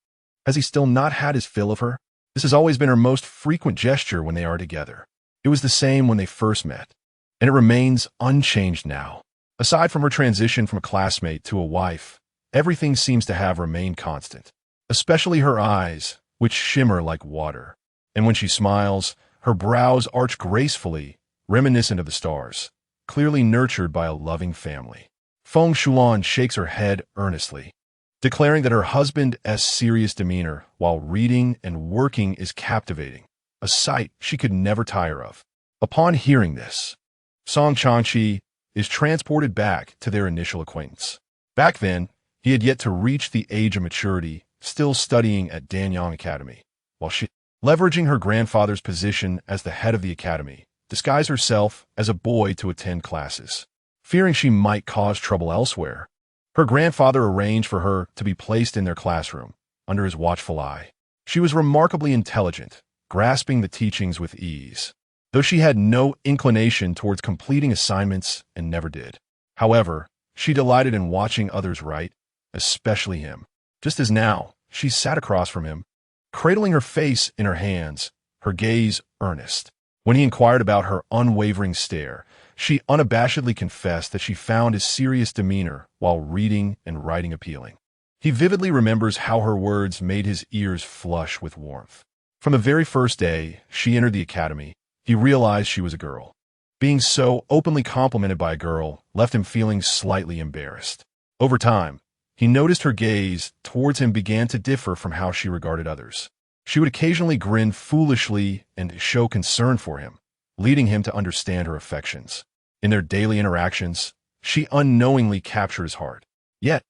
has he still not had his fill of her? This has always been her most frequent gesture when they are together. It was the same when they first met, and it remains unchanged now. Aside from her transition from a classmate to a wife, everything seems to have remained constant, especially her eyes, which shimmer like water. And when she smiles, her brows arch gracefully, reminiscent of the stars, clearly nurtured by a loving family. Feng Shulan shakes her head earnestly, declaring that her husband's serious demeanor while reading and working is captivating, a sight she could never tire of. Upon hearing this, Song Changqi is transported back to their initial acquaintance. Back then, he had yet to reach the age of maturity, still studying at Danyang Academy, while she, leveraging her grandfather's position as the head of the academy, disguised herself as a boy to attend classes. Fearing she might cause trouble elsewhere, her grandfather arranged for her to be placed in their classroom, under his watchful eye. She was remarkably intelligent, grasping the teachings with ease, though she had no inclination towards completing assignments and never did. However, she delighted in watching others write, especially him. Just as now, she sat across from him, cradling her face in her hands, her gaze earnest. When he inquired about her unwavering stare, she unabashedly confessed that she found his serious demeanor while reading and writing appealing. He vividly remembers how her words made his ears flush with warmth. From the very first day she entered the academy, he realized she was a girl. Being so openly complimented by a girl left him feeling slightly embarrassed. Over time, He noticed her gaze towards him began to differ from how she regarded others. She would occasionally grin foolishly and show concern for him, leading him to understand her affections. In their daily interactions, she unknowingly captured his heart. Yet,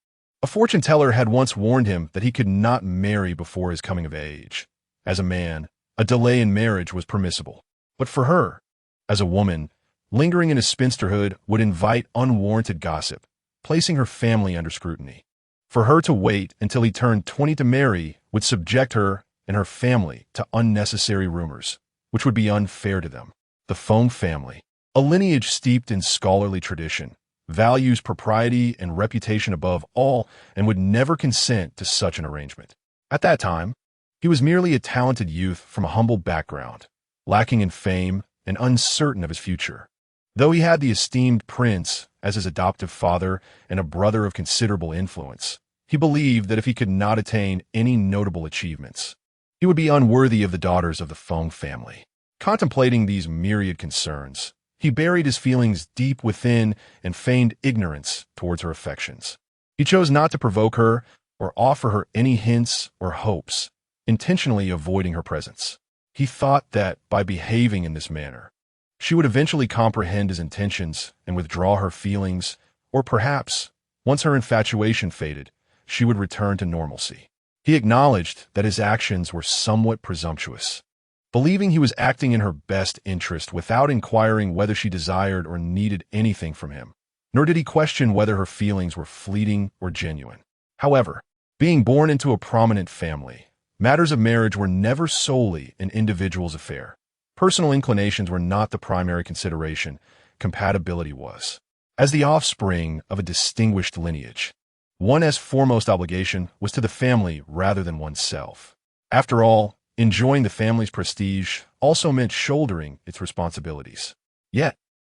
a fortune teller had once warned him that he could not marry before his coming of age. As a man, a delay in marriage was permissible. But for her, as a woman, lingering in his spinsterhood would invite unwarranted gossip, placing her family under scrutiny. For her to wait until he turned 20 to marry would subject her and her family to unnecessary rumors, which would be unfair to them. The Feng family, a lineage steeped in scholarly tradition, values propriety and reputation above all and would never consent to such an arrangement. At that time, he was merely a talented youth from a humble background, lacking in fame and uncertain of his future. Though he had the esteemed prince as his adoptive father and a brother of considerable influence, he believed that if he could not attain any notable achievements, he would be unworthy of the daughters of the Feng family. Contemplating these myriad concerns, he buried his feelings deep within and feigned ignorance towards her affections. He chose not to provoke her or offer her any hints or hopes, intentionally avoiding her presence. He thought that by behaving in this manner, she would eventually comprehend his intentions and withdraw her feelings, or perhaps, once her infatuation faded, she would return to normalcy. He acknowledged that his actions were somewhat presumptuous, believing he was acting in her best interest without inquiring whether she desired or needed anything from him, nor did he question whether her feelings were fleeting or genuine. However, being born into a prominent family, matters of marriage were never solely an individual's affair. Personal inclinations were not the primary consideration, compatibility was. As the offspring of a distinguished lineage, one's foremost obligation was to the family rather than oneself. After all, enjoying the family's prestige also meant shouldering its responsibilities. Yet,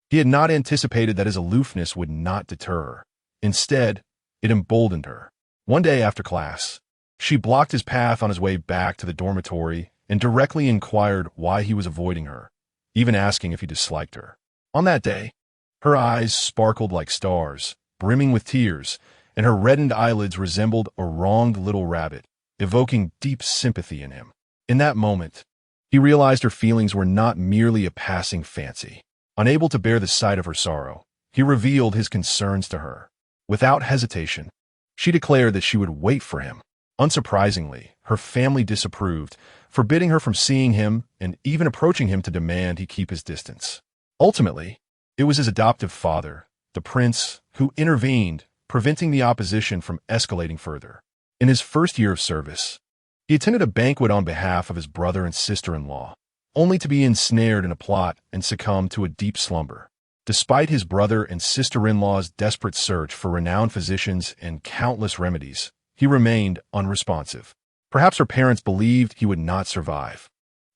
he had not anticipated that his aloofness would not deter her. Instead, it emboldened her. One day after class, she blocked his path on his way back to the dormitory and directly inquired why he was avoiding her, even asking if he disliked her. On that day, her eyes sparkled like stars, brimming with tears, and her reddened eyelids resembled a wronged little rabbit, evoking deep sympathy in him. In that moment, he realized her feelings were not merely a passing fancy. Unable to bear the sight of her sorrow, he revealed his concerns to her. Without hesitation, she declared that she would wait for him. Unsurprisingly, her family disapproved, forbidding her from seeing him and even approaching him to demand he keep his distance. Ultimately, it was his adoptive father, the prince, who intervened, preventing the opposition from escalating further. In his first year of service, he attended a banquet on behalf of his brother and sister-in-law, only to be ensnared in a plot and succumb to a deep slumber. Despite his brother and sister-in-law's desperate search for renowned physicians and countless remedies, he remained unresponsive. Perhaps her parents believed he would not survive,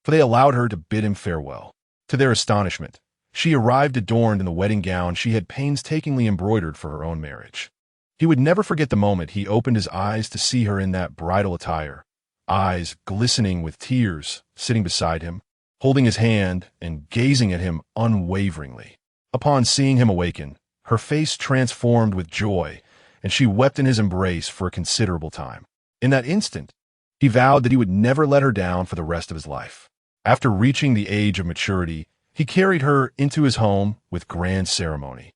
for they allowed her to bid him farewell. To their astonishment, she arrived adorned in the wedding gown she had painstakingly embroidered for her own marriage. He would never forget the moment he opened his eyes to see her in that bridal attire, eyes glistening with tears, sitting beside him, holding his hand and gazing at him unwaveringly. Upon seeing him awaken, her face transformed with joy, and she wept in his embrace for a considerable time. In that instant, he vowed that he would never let her down for the rest of his life. After reaching the age of maturity, he carried her into his home with grand ceremony,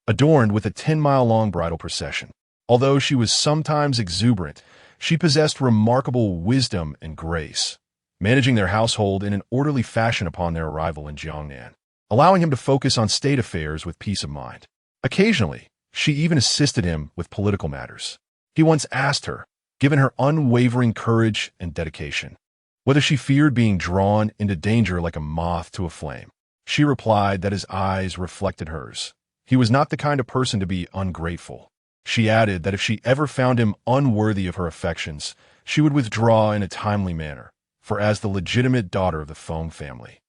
adorned with a 10-mile-long bridal procession. Although she was sometimes exuberant, she possessed remarkable wisdom and grace, managing their household in an orderly fashion upon their arrival in Jiangnan, allowing him to focus on state affairs with peace of mind. Occasionally, she even assisted him with political matters. He once asked her, given her unwavering courage and dedication, whether she feared being drawn into danger like a moth to a flame. She replied that his eyes reflected hers. He was not the kind of person to be ungrateful. She added that if she ever found him unworthy of her affections, she would withdraw in a timely manner, for as the legitimate daughter of the Feng family,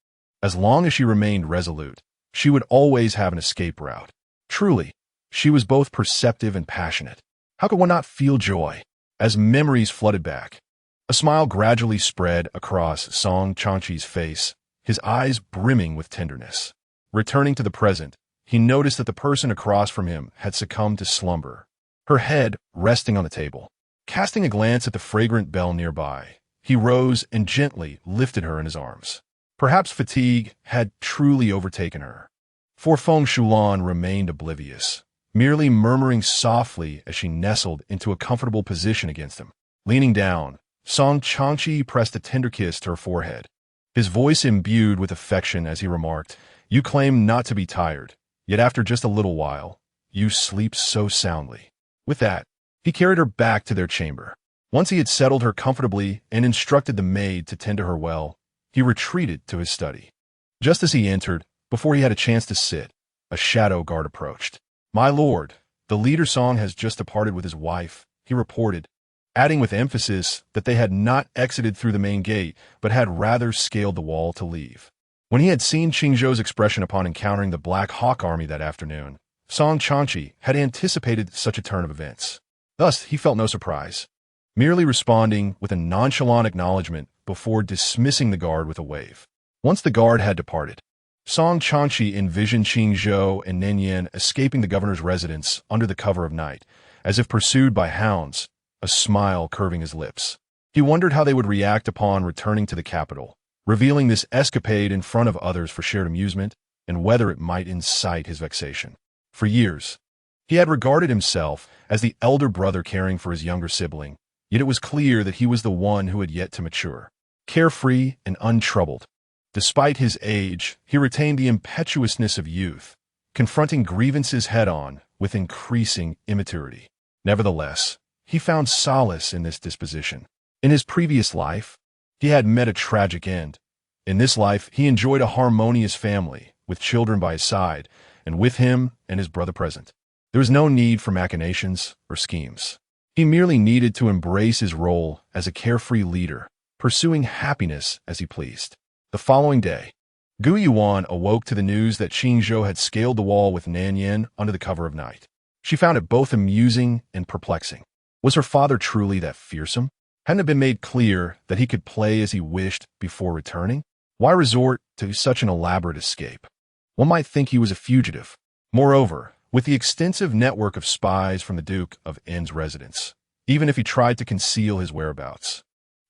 as long as she remained resolute, she would always have an escape route. Truly, she was both perceptive and passionate. How could one not feel joy? As memories flooded back, a smile gradually spread across Song Changqi's face, his eyes brimming with tenderness. Returning to the present, he noticed that the person across from him had succumbed to slumber, her head resting on the table. Casting a glance at the fragrant bell nearby, he rose and gently lifted her in his arms. Perhaps fatigue had truly overtaken her, for Feng Shulan remained oblivious, merely murmuring softly as she nestled into a comfortable position against him. Leaning down, Song Changqi pressed a tender kiss to her forehead, his voice imbued with affection as he remarked, "You claim not to be tired, yet after just a little while, you sleep so soundly." With that, he carried her back to their chamber. Once he had settled her comfortably and instructed the maid to tend to her well, he retreated to his study. Just as he entered, before he had a chance to sit, a shadow guard approached. "My lord, the leader Song has just departed with his wife," he reported, adding with emphasis that they had not exited through the main gate, but had rather scaled the wall to leave. When he had seen Qingzhou's expression upon encountering the Black Hawk Army that afternoon, Song Changqi had anticipated such a turn of events. Thus, he felt no surprise, merely responding with a nonchalant acknowledgement before dismissing the guard with a wave. Once the guard had departed, Song Changqi envisioned Qingzhou and Nэнyan escaping the governor's residence under the cover of night, as if pursued by hounds, a smile curving his lips. He wondered how they would react upon returning to the capital, revealing this escapade in front of others for shared amusement, and whether it might incite his vexation. For years, he had regarded himself as the elder brother caring for his younger sibling, yet it was clear that he was the one who had yet to mature. Carefree and untroubled, despite his age, he retained the impetuousness of youth, confronting grievances head-on with increasing immaturity. Nevertheless, he found solace in this disposition. In his previous life, he had met a tragic end. In this life, he enjoyed a harmonious family, with children by his side, and with him and his brother present. There was no need for machinations or schemes. He merely needed to embrace his role as a carefree leader, pursuing happiness as he pleased. The following day, Gu Yuan awoke to the news that Qingzhou had scaled the wall with Nányan under the cover of night. She found it both amusing and perplexing. Was her father truly that fearsome? Hadn't it been made clear that he could play as he wished before returning? Why resort to such an elaborate escape? One might think he was a fugitive. Moreover, with the extensive network of spies from the Duke of N's residence, even if he tried to conceal his whereabouts,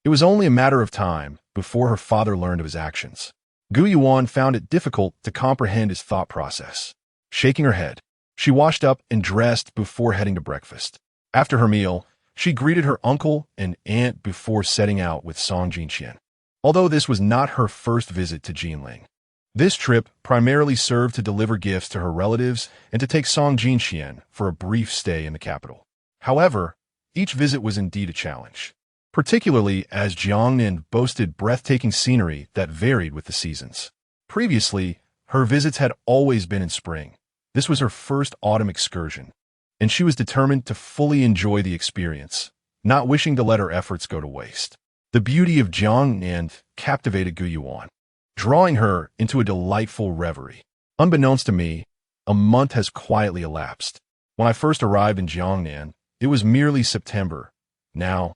it was only a matter of time before her father learned of his actions. Gu Yuan found it difficult to comprehend his thought process. Shaking her head, she washed up and dressed before heading to breakfast. After her meal, she greeted her uncle and aunt before setting out with Song Jinqian. Although this was not her first visit to Jinling, this trip primarily served to deliver gifts to her relatives and to take Song Jinqian for a brief stay in the capital. However, each visit was indeed a challenge, particularly as Jiangnan boasted breathtaking scenery that varied with the seasons. Previously, her visits had always been in spring. This was her first autumn excursion, and she was determined to fully enjoy the experience, not wishing to let her efforts go to waste. The beauty of Jiangnan captivated Gu Yuan, drawing her into a delightful reverie. Unbeknownst to me, a month has quietly elapsed. When I first arrived in Jiangnan, it was merely September. Now,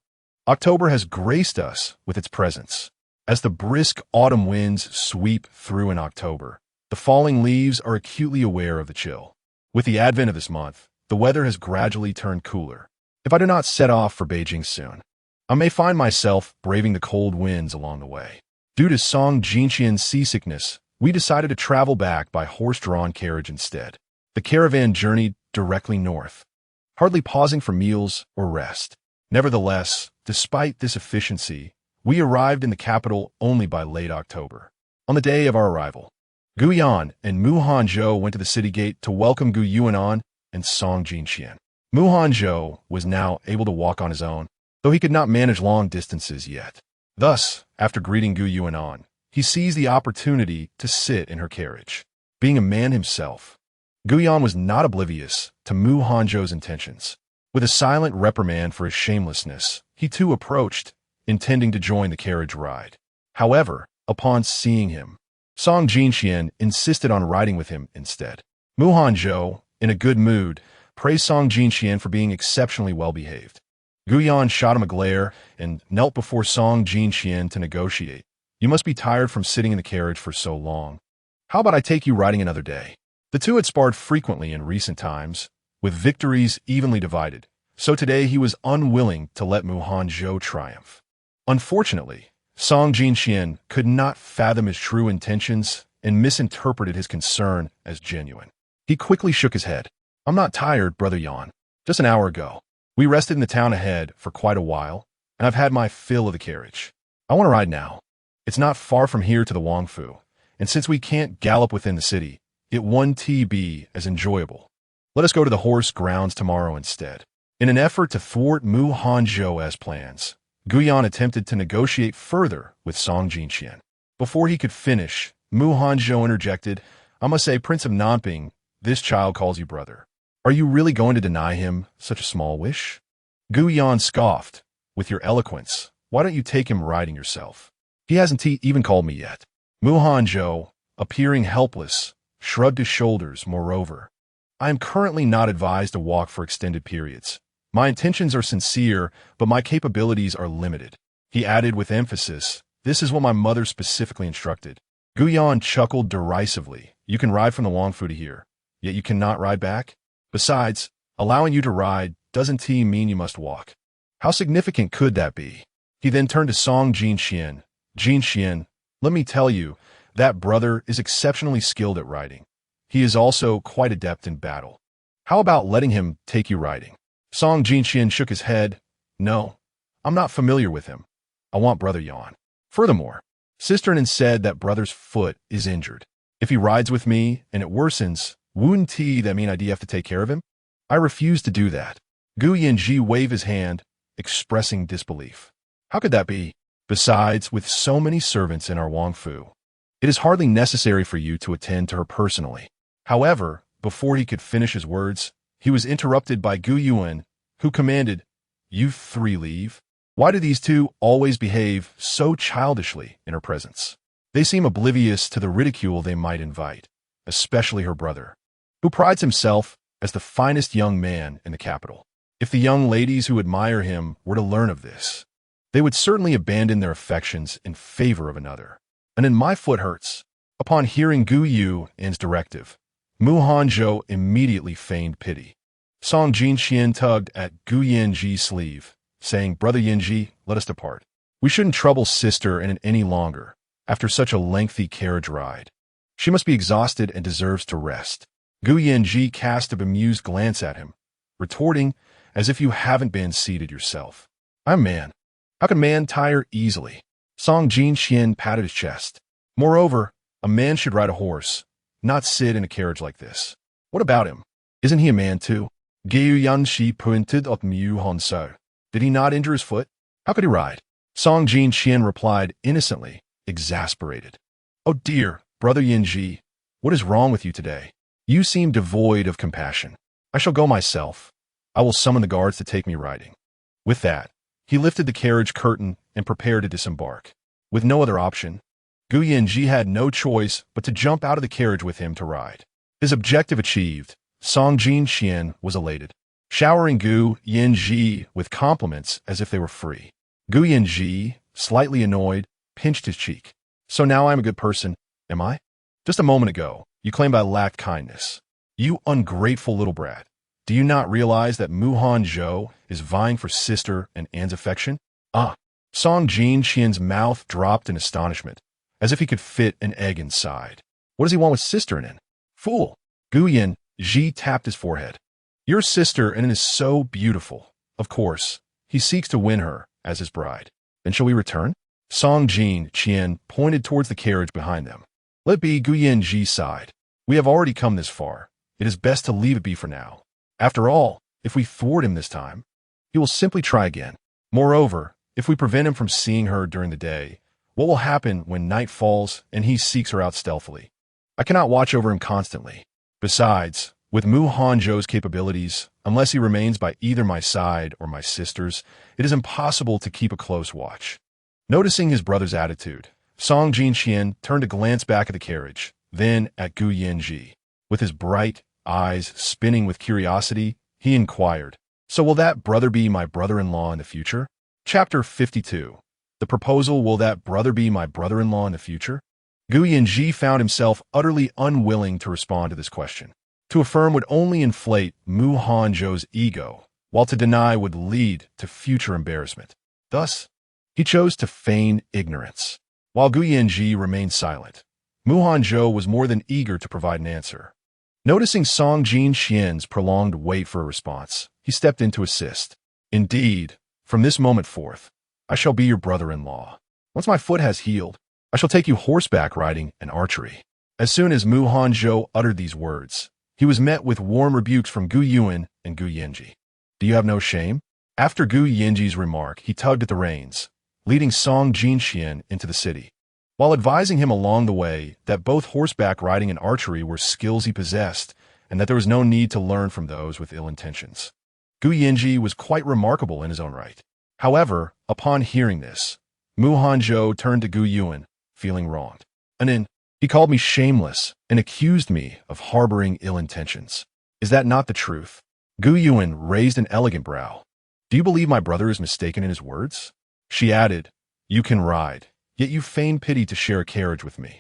October has graced us with its presence. As the brisk autumn winds sweep through in October, the falling leaves are acutely aware of the chill. With the advent of this month, the weather has gradually turned cooler. If I do not set off for Beijing soon, I may find myself braving the cold winds along the way. Due to Song Jinqian's seasickness, we decided to travel back by horse-drawn carriage instead. The caravan journeyed directly north, hardly pausing for meals or rest. Nevertheless, despite this efficiency, we arrived in the capital only by late October. On the day of our arrival, Gu Yan and Mu Hanzhou went to the city gate to welcome Gu Yuanan and Song Jinqian. Mu Hanzhou was now able to walk on his own, though he could not manage long distances yet. Thus, after greeting Gu Yuanan, he seized the opportunity to sit in her carriage. Being a man himself, Gu Yan was not oblivious to Mu Hanzhou's intentions. With a silent reprimand for his shamelessness, he too approached, intending to join the carriage ride. However, upon seeing him, Song Jinqian insisted on riding with him instead. Mu Hanzhou, in a good mood, praised Song Jinqian for being exceptionally well-behaved. Gu Yan shot him a glare and knelt before Song Jinqian to negotiate. "You must be tired from sitting in the carriage for so long. How about I take you riding another day?" The two had sparred frequently in recent times, with victories evenly divided, So today he was unwilling to let Hanzhou triumph. Unfortunately, Song Jinxian could not fathom his true intentions and misinterpreted his concern as genuine. He quickly shook his head. I'm not tired, Brother Yan. Just an hour ago. We rested in the town ahead for quite a while, and I've had my fill of the carriage. I want to ride now. It's not far from here to the Wangfu, and since we can't gallop within the city, it won't be as enjoyable. Let us go to the horse grounds tomorrow instead. In an effort to thwart Hanzhou's plans, Guyan attempted to negotiate further with Song Jinxian. Before he could finish, Hanzhou interjected, I must say, Prince of Nanping, this child calls you brother. Are you really going to deny him such a small wish? Guyan scoffed, with your eloquence, why don't you take him riding yourself? He hasn't even called me yet. Hanzhou, appearing helpless, shrugged his shoulders. Moreover, I am currently not advised to walk for extended periods. My intentions are sincere, but my capabilities are limited. He added with emphasis, this is what my mother specifically instructed. Guyan chuckled derisively. You can ride from the Wangfu to here, yet you cannot ride back? Besides, allowing you to ride doesn't mean you must walk. How significant could that be? He then turned to Song Jinxian. Jinxian, let me tell you, that brother is exceptionally skilled at riding. He is also quite adept in battle. How about letting him take you riding? Song Jinxian shook his head. No, I'm not familiar with him. I want Brother Yan. Furthermore, Sister Nin said that brother's foot is injured. If he rides with me and it worsens, wouldn't that mean I'd have to take care of him? I refuse to do that. Gu Yanji waved his hand, expressing disbelief. How could that be? Besides, with so many servants in our Wangfu, it is hardly necessary for you to attend to her personally. However, before he could finish his words, he was interrupted by Gu Yuan, who commanded, You three leave. Why do these two always behave so childishly in her presence? They seem oblivious to the ridicule they might invite, especially her brother, who prides himself as the finest young man in the capital. If the young ladies who admire him were to learn of this, they would certainly abandon their affections in favor of another. And then my foot hurts. Upon hearing Gu Yuan's directive, Hanzhou immediately feigned pity. Song Jinxian tugged at Gu Yanji's sleeve, saying, Brother Yanji, let us depart. We shouldn't trouble Sister Nin any longer, after such a lengthy carriage ride. She must be exhausted and deserves to rest. Gu Yanji cast a bemused glance at him, retorting, as if you haven't been seated yourself. I'm a man. How can man tire easily? Song Jinxian patted his chest. Moreover, a man should ride a horse, not sit in a carriage like this. What about him? Isn't he a man too? Gu Yanji pointed at Hanzhou. Did he not injure his foot? How could he ride? Song Jinxian replied innocently, exasperated. Oh dear, Brother Yanji, what is wrong with you today? You seem devoid of compassion. I shall go myself. I will summon the guards to take me riding. With that, he lifted the carriage curtain and prepared to disembark. With no other option, Gu Yanji had no choice but to jump out of the carriage with him to ride. His objective achieved, Song Jinxian was elated, showering Gu Yanji with compliments as if they were free. Gu Yanji, slightly annoyed, pinched his cheek. So now I'm a good person, am I? Just a moment ago, you claimed I lacked kindness. You ungrateful little brat. Do you not realize that Hanzhou is vying for Sister Nin's affection? Ah! Song Jinxian's mouth dropped in astonishment, as if he could fit an egg inside. What does he want with Sister Nin? Fool! Gu Yanji tapped his forehead. Your Sister Nin is so beautiful. Of course, he seeks to win her as his bride. Then shall we return? Song Jinxian pointed towards the carriage behind them. Let be. Gu Yanji sighed. We have already come this far. It is best to leave it be for now. After all, if we thwart him this time, he will simply try again. Moreover, if we prevent him from seeing her during the day, what will happen when night falls and he seeks her out stealthily? I cannot watch over him constantly. Besides, with Hanzhou's capabilities, unless he remains by either my side or my sister's, it is impossible to keep a close watch. Noticing his brother's attitude, Song Jinxian turned to glance back at the carriage, then at Gu Yanji. With his bright eyes spinning with curiosity, he inquired, So will that brother be my brother-in-law in the future? Chapter 52. The proposal, will that brother be my brother-in-law in the future? Gu Yanji found himself utterly unwilling to respond to this question. To affirm would only inflate Hanzhou's ego, while to deny would lead to future embarrassment. Thus, he chose to feign ignorance. While Gu Yanji remained silent, Mu Hanzhou was more than eager to provide an answer. Noticing Song Jinxian's prolonged wait for a response, he stepped in to assist. Indeed, from this moment forth, I shall be your brother-in-law. Once my foot has healed, I shall take you horseback riding and archery. As soon as Mu Hanzhou uttered these words, he was met with warm rebukes from Gu Yuan and Gu Yanji. Do you have no shame? After Gu Yanji's remark, he tugged at the reins, leading Song Jinxian into the city. While advising him along the way that both horseback riding and archery were skills he possessed, and that there was no need to learn from those with ill intentions. Gu Yanji was quite remarkable in his own right. However, upon hearing this, Mu Hanzhou turned to Gu Yuan, feeling wronged. He called me shameless and accused me of harboring ill intentions. Is that not the truth? Gu Yuan raised an elegant brow. Do you believe my brother is mistaken in his words? She added, You can ride, yet you feign pity to share a carriage with me.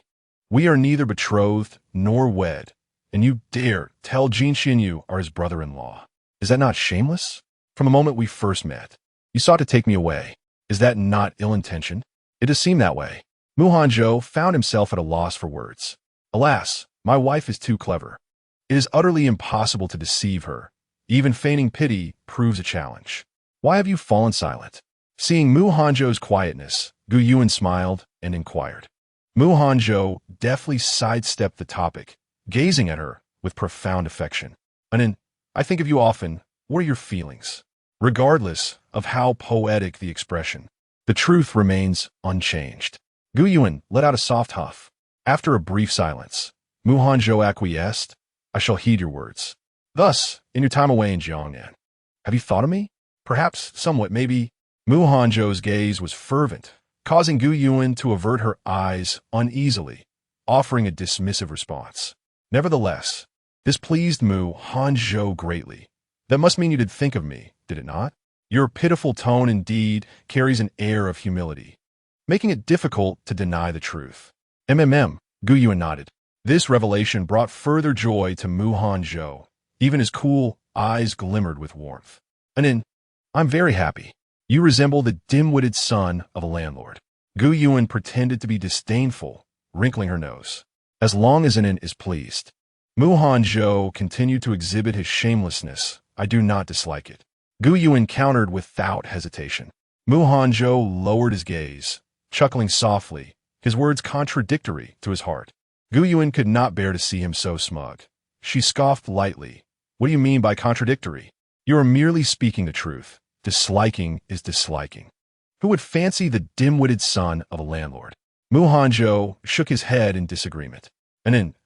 We are neither betrothed nor wed, and you dare tell Jinxian you are his brother-in-law. Is that not shameless? From the moment we first met, you sought to take me away. Is that not ill-intentioned? It does seem that way. Mu Hanzhou found himself at a loss for words. Alas, my wife is too clever. It is utterly impossible to deceive her. Even feigning pity proves a challenge. Why have you fallen silent? Seeing Mu Hanzhou's quietness, Gu Yuan smiled and inquired. Mu Hanzhou deftly sidestepped the topic, gazing at her with profound affection. I think of you often. What are your feelings? Regardless of how poetic the expression, the truth remains unchanged. Gu Yuan let out a soft huff. After a brief silence, Mu Hanzhou acquiesced. I shall heed your words. Thus, in your time away in Jiangnan, have you thought of me? Perhaps somewhat, maybe. Mu Hanzhou's gaze was fervent, causing Gu Yuan to avert her eyes uneasily, offering a dismissive response. Nevertheless, this pleased Mu Hanzhou greatly. That must mean you did think of me, did it not? Your pitiful tone indeed carries an air of humility, making it difficult to deny the truth. Gu Yuan nodded. This revelation brought further joy to Mu Hanzhou. Even his cool eyes glimmered with warmth. I'm very happy. You resemble the dim-witted son of a landlord. Gu Yuan pretended to be disdainful, wrinkling her nose. As long as Anin is pleased. Mu Hanzhou continued to exhibit his shamelessness. I do not dislike it. Gu Yuan countered without hesitation. Mu Hanzhou lowered his gaze, chuckling softly, his words contradictory to his heart. Gu Yuan could not bear to see him so smug. She scoffed lightly. What do you mean by contradictory? You are merely speaking the truth. Disliking is disliking. Who would fancy the dim-witted son of a landlord? Mu Hanzhou shook his head in disagreement.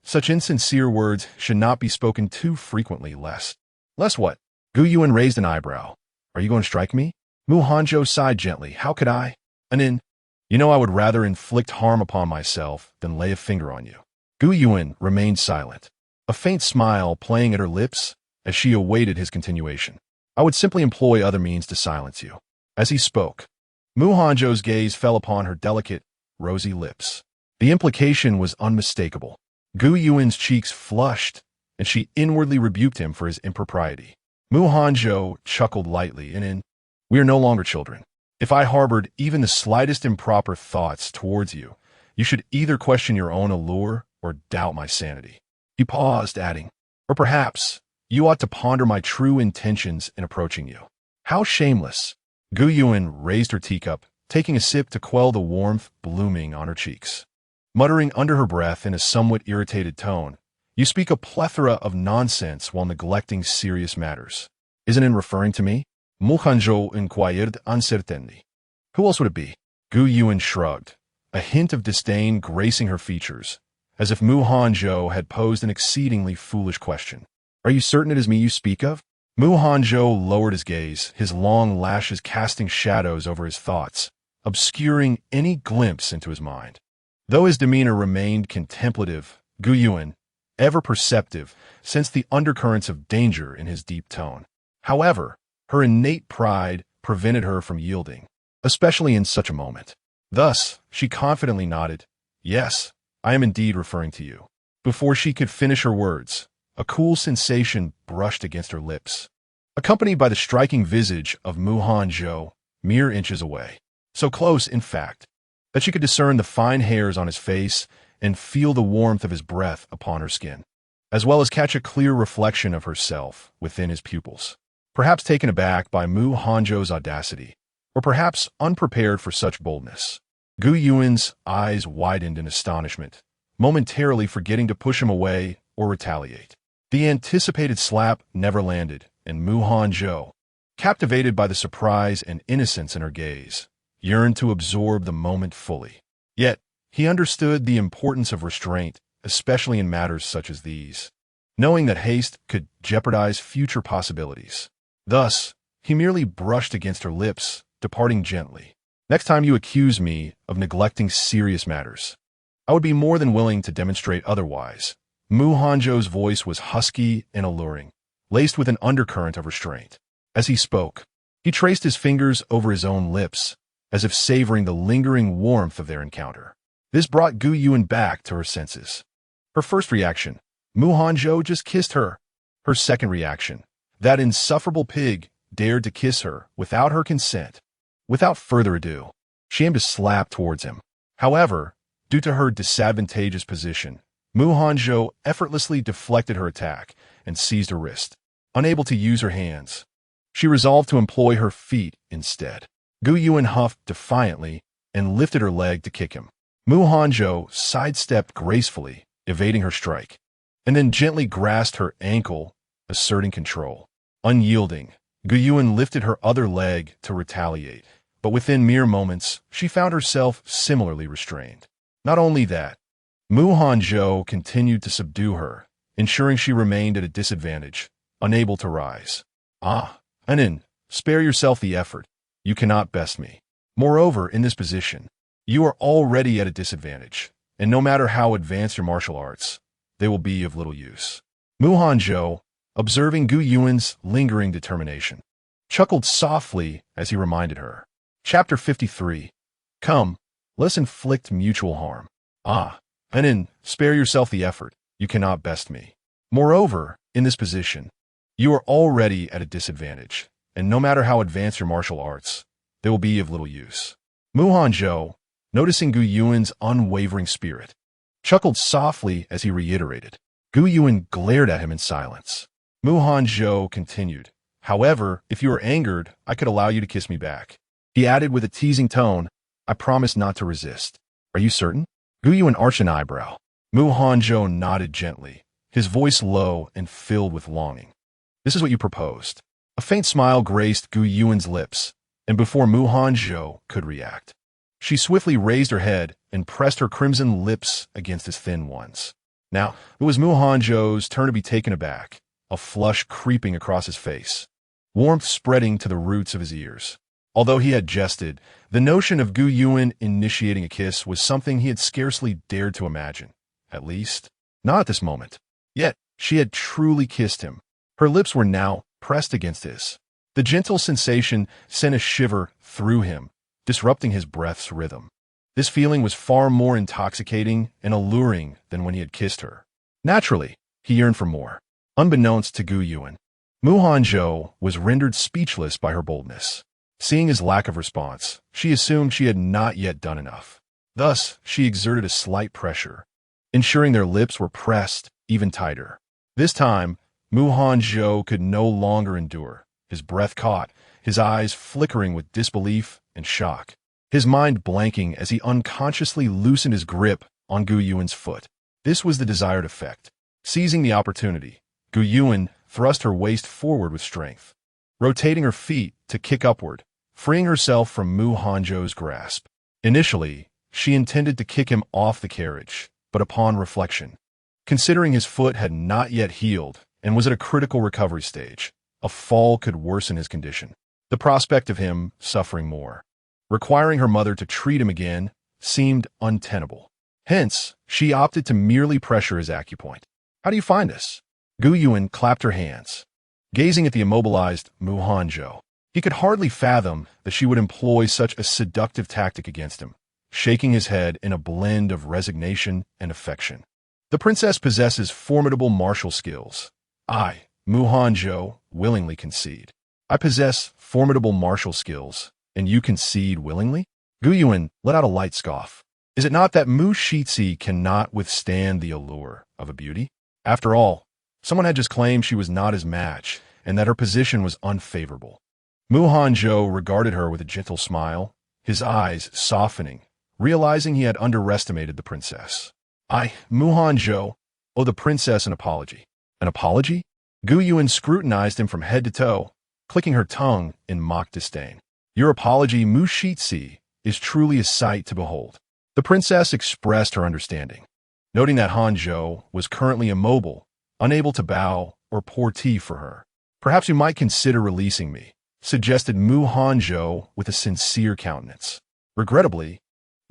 Such insincere words should not be spoken too frequently, lest what? Gu Yuan raised an eyebrow. Are you going to strike me? Mu Hanzhou sighed gently. How could I? You know I would rather inflict harm upon myself than lay a finger on you. Gu Yuan remained silent, a faint smile playing at her lips as she awaited his continuation. I would simply employ other means to silence you. As he spoke, Mu Hanzhou's gaze fell upon her delicate, rosy lips. The implication was unmistakable. Gu Yuan's cheeks flushed, and she inwardly rebuked him for his impropriety. Mu Hanzhou chuckled lightly, we are no longer children. If I harbored even the slightest improper thoughts towards you, you should either question your own allure or doubt my sanity. He paused, adding, or perhaps you ought to ponder my true intentions in approaching you. How shameless! Gu Yuan raised her teacup, taking a sip to quell the warmth blooming on her cheeks. Muttering under her breath in a somewhat irritated tone, you speak a plethora of nonsense while neglecting serious matters. Isn't it referring to me? Mu Hanzhou inquired uncertainly. Who else would it be? Gu Yuan shrugged, a hint of disdain gracing her features, as if Mu Hanzhou had posed an exceedingly foolish question. Are you certain it is me you speak of? Mu Hanzhou lowered his gaze, his long lashes casting shadows over his thoughts, obscuring any glimpse into his mind. Though his demeanor remained contemplative, Gu Yuan, ever perceptive, sensed the undercurrents of danger in his deep tone. However, her innate pride prevented her from yielding, especially in such a moment. Thus, she confidently nodded, Yes, I am indeed referring to you. Before she could finish her words, a cool sensation brushed against her lips. accompanied by the striking visage of Hanzhou mere inches away. So close, in fact, that she could discern the fine hairs on his face and feel the warmth of his breath upon her skin, as well as catch a clear reflection of herself within his pupils. Perhaps taken aback by Hanzhou's audacity, or perhaps unprepared for such boldness, Gu Yuan's eyes widened in astonishment, momentarily forgetting to push him away or retaliate. The anticipated slap never landed, and Hanzhou, captivated by the surprise and innocence in her gaze, yearned to absorb the moment fully. Yet, he understood the importance of restraint, especially in matters such as these, knowing that haste could jeopardize future possibilities. Thus, he merely brushed against her lips, departing gently. Next time you accuse me of neglecting serious matters, I would be more than willing to demonstrate otherwise. Hanzhou's voice was husky and alluring, laced with an undercurrent of restraint. As he spoke, he traced his fingers over his own lips, as if savoring the lingering warmth of their encounter. This brought Gu Yuan back to her senses. Her first reaction, Hanzhou just kissed her. Her second reaction, that insufferable pig dared to kiss her without her consent. Without further ado, she aimed a slap towards him. However, due to her disadvantageous position, Hanzhou effortlessly deflected her attack and seized her wrist. Unable to use her hands, she resolved to employ her feet instead. Gu Yuan huffed defiantly and lifted her leg to kick him. Hanzhou sidestepped gracefully, evading her strike, and then gently grasped her ankle, asserting control. Unyielding, Gu Yuan lifted her other leg to retaliate, but within mere moments, she found herself similarly restrained. Not only that, Hanzhou continued to subdue her, ensuring she remained at a disadvantage, unable to rise. Anin, spare yourself the effort. You cannot best me. Moreover, in this position, you are already at a disadvantage, and no matter how advanced your martial arts, they will be of little use. Hanzhou, observing Gu Yuan's lingering determination, chuckled softly as he reminded her. Chapter 53. Come, let's inflict mutual harm. Anin, spare yourself the effort. You cannot best me. Moreover, in this position, you are already at a disadvantage, and no matter how advanced your martial arts, they will be of little use. Hanzhou, noticing Gu Yuan's unwavering spirit, chuckled softly as he reiterated. Gu Yuan glared at him in silence. Hanzhou continued, however, if you are angered, I could allow you to kiss me back. He added with a teasing tone, I promise not to resist. Are you certain? Gu Yuan arched an eyebrow. Hanzhou nodded gently, his voice low and filled with longing. This is what you proposed. A faint smile graced Gu Yuan's lips, and before Hanzhou could react, she swiftly raised her head and pressed her crimson lips against his thin ones. Now, it was Hanzhou's turn to be taken aback, a flush creeping across his face, warmth spreading to the roots of his ears. Although he had jested, the notion of Gu Yuan initiating a kiss was something he had scarcely dared to imagine. At least, not at this moment. Yet, she had truly kissed him. Her lips were now pressed against his. The gentle sensation sent a shiver through him, disrupting his breath's rhythm. This feeling was far more intoxicating and alluring than when he had kissed her. Naturally, he yearned for more. Unbeknownst to Gu Yuan, Hanzhou was rendered speechless by her boldness. Seeing his lack of response, she assumed she had not yet done enough. Thus, she exerted a slight pressure, ensuring their lips were pressed even tighter. This time, Hanzhou could no longer endure, his breath caught, his eyes flickering with disbelief and shock, his mind blanking as he unconsciously loosened his grip on Gu Yuan's foot. This was the desired effect. Seizing the opportunity, Gu Yuan thrust her waist forward with strength, rotating her feet to kick upward, freeing herself from Hanzhou's grasp. Initially, she intended to kick him off the carriage, but upon reflection, considering his foot had not yet healed and was at a critical recovery stage, a fall could worsen his condition. The prospect of him suffering more, requiring her mother to treat him again, seemed untenable. Hence, she opted to merely pressure his acupoint. How do you find this? Gu Yuan clapped her hands, gazing at the immobilized Hanzhou. He could hardly fathom that she would employ such a seductive tactic against him, shaking his head in a blend of resignation and affection. The princess possesses formidable martial skills. Mu Hanzhou willingly concede. I possess formidable martial skills, and you concede willingly? Gu Yuan let out a light scoff. Is it not that Mu Shixi cannot withstand the allure of a beauty? After all, someone had just claimed she was not his match, and that her position was unfavorable. Mu Hanzhou regarded her with a gentle smile, his eyes softening, realizing he had underestimated the princess. Mu Hanzhou, owe the princess an apology. An apology? Gu Yuan scrutinized him from head to toe, clicking her tongue in mock disdain. Your apology, Mu Shixi, is truly a sight to behold. The princess expressed her understanding, noting that Hanzhou was currently immobile, unable to bow or pour tea for her. Perhaps you might consider releasing me, suggested Mu Hanzhou with a sincere countenance. Regrettably,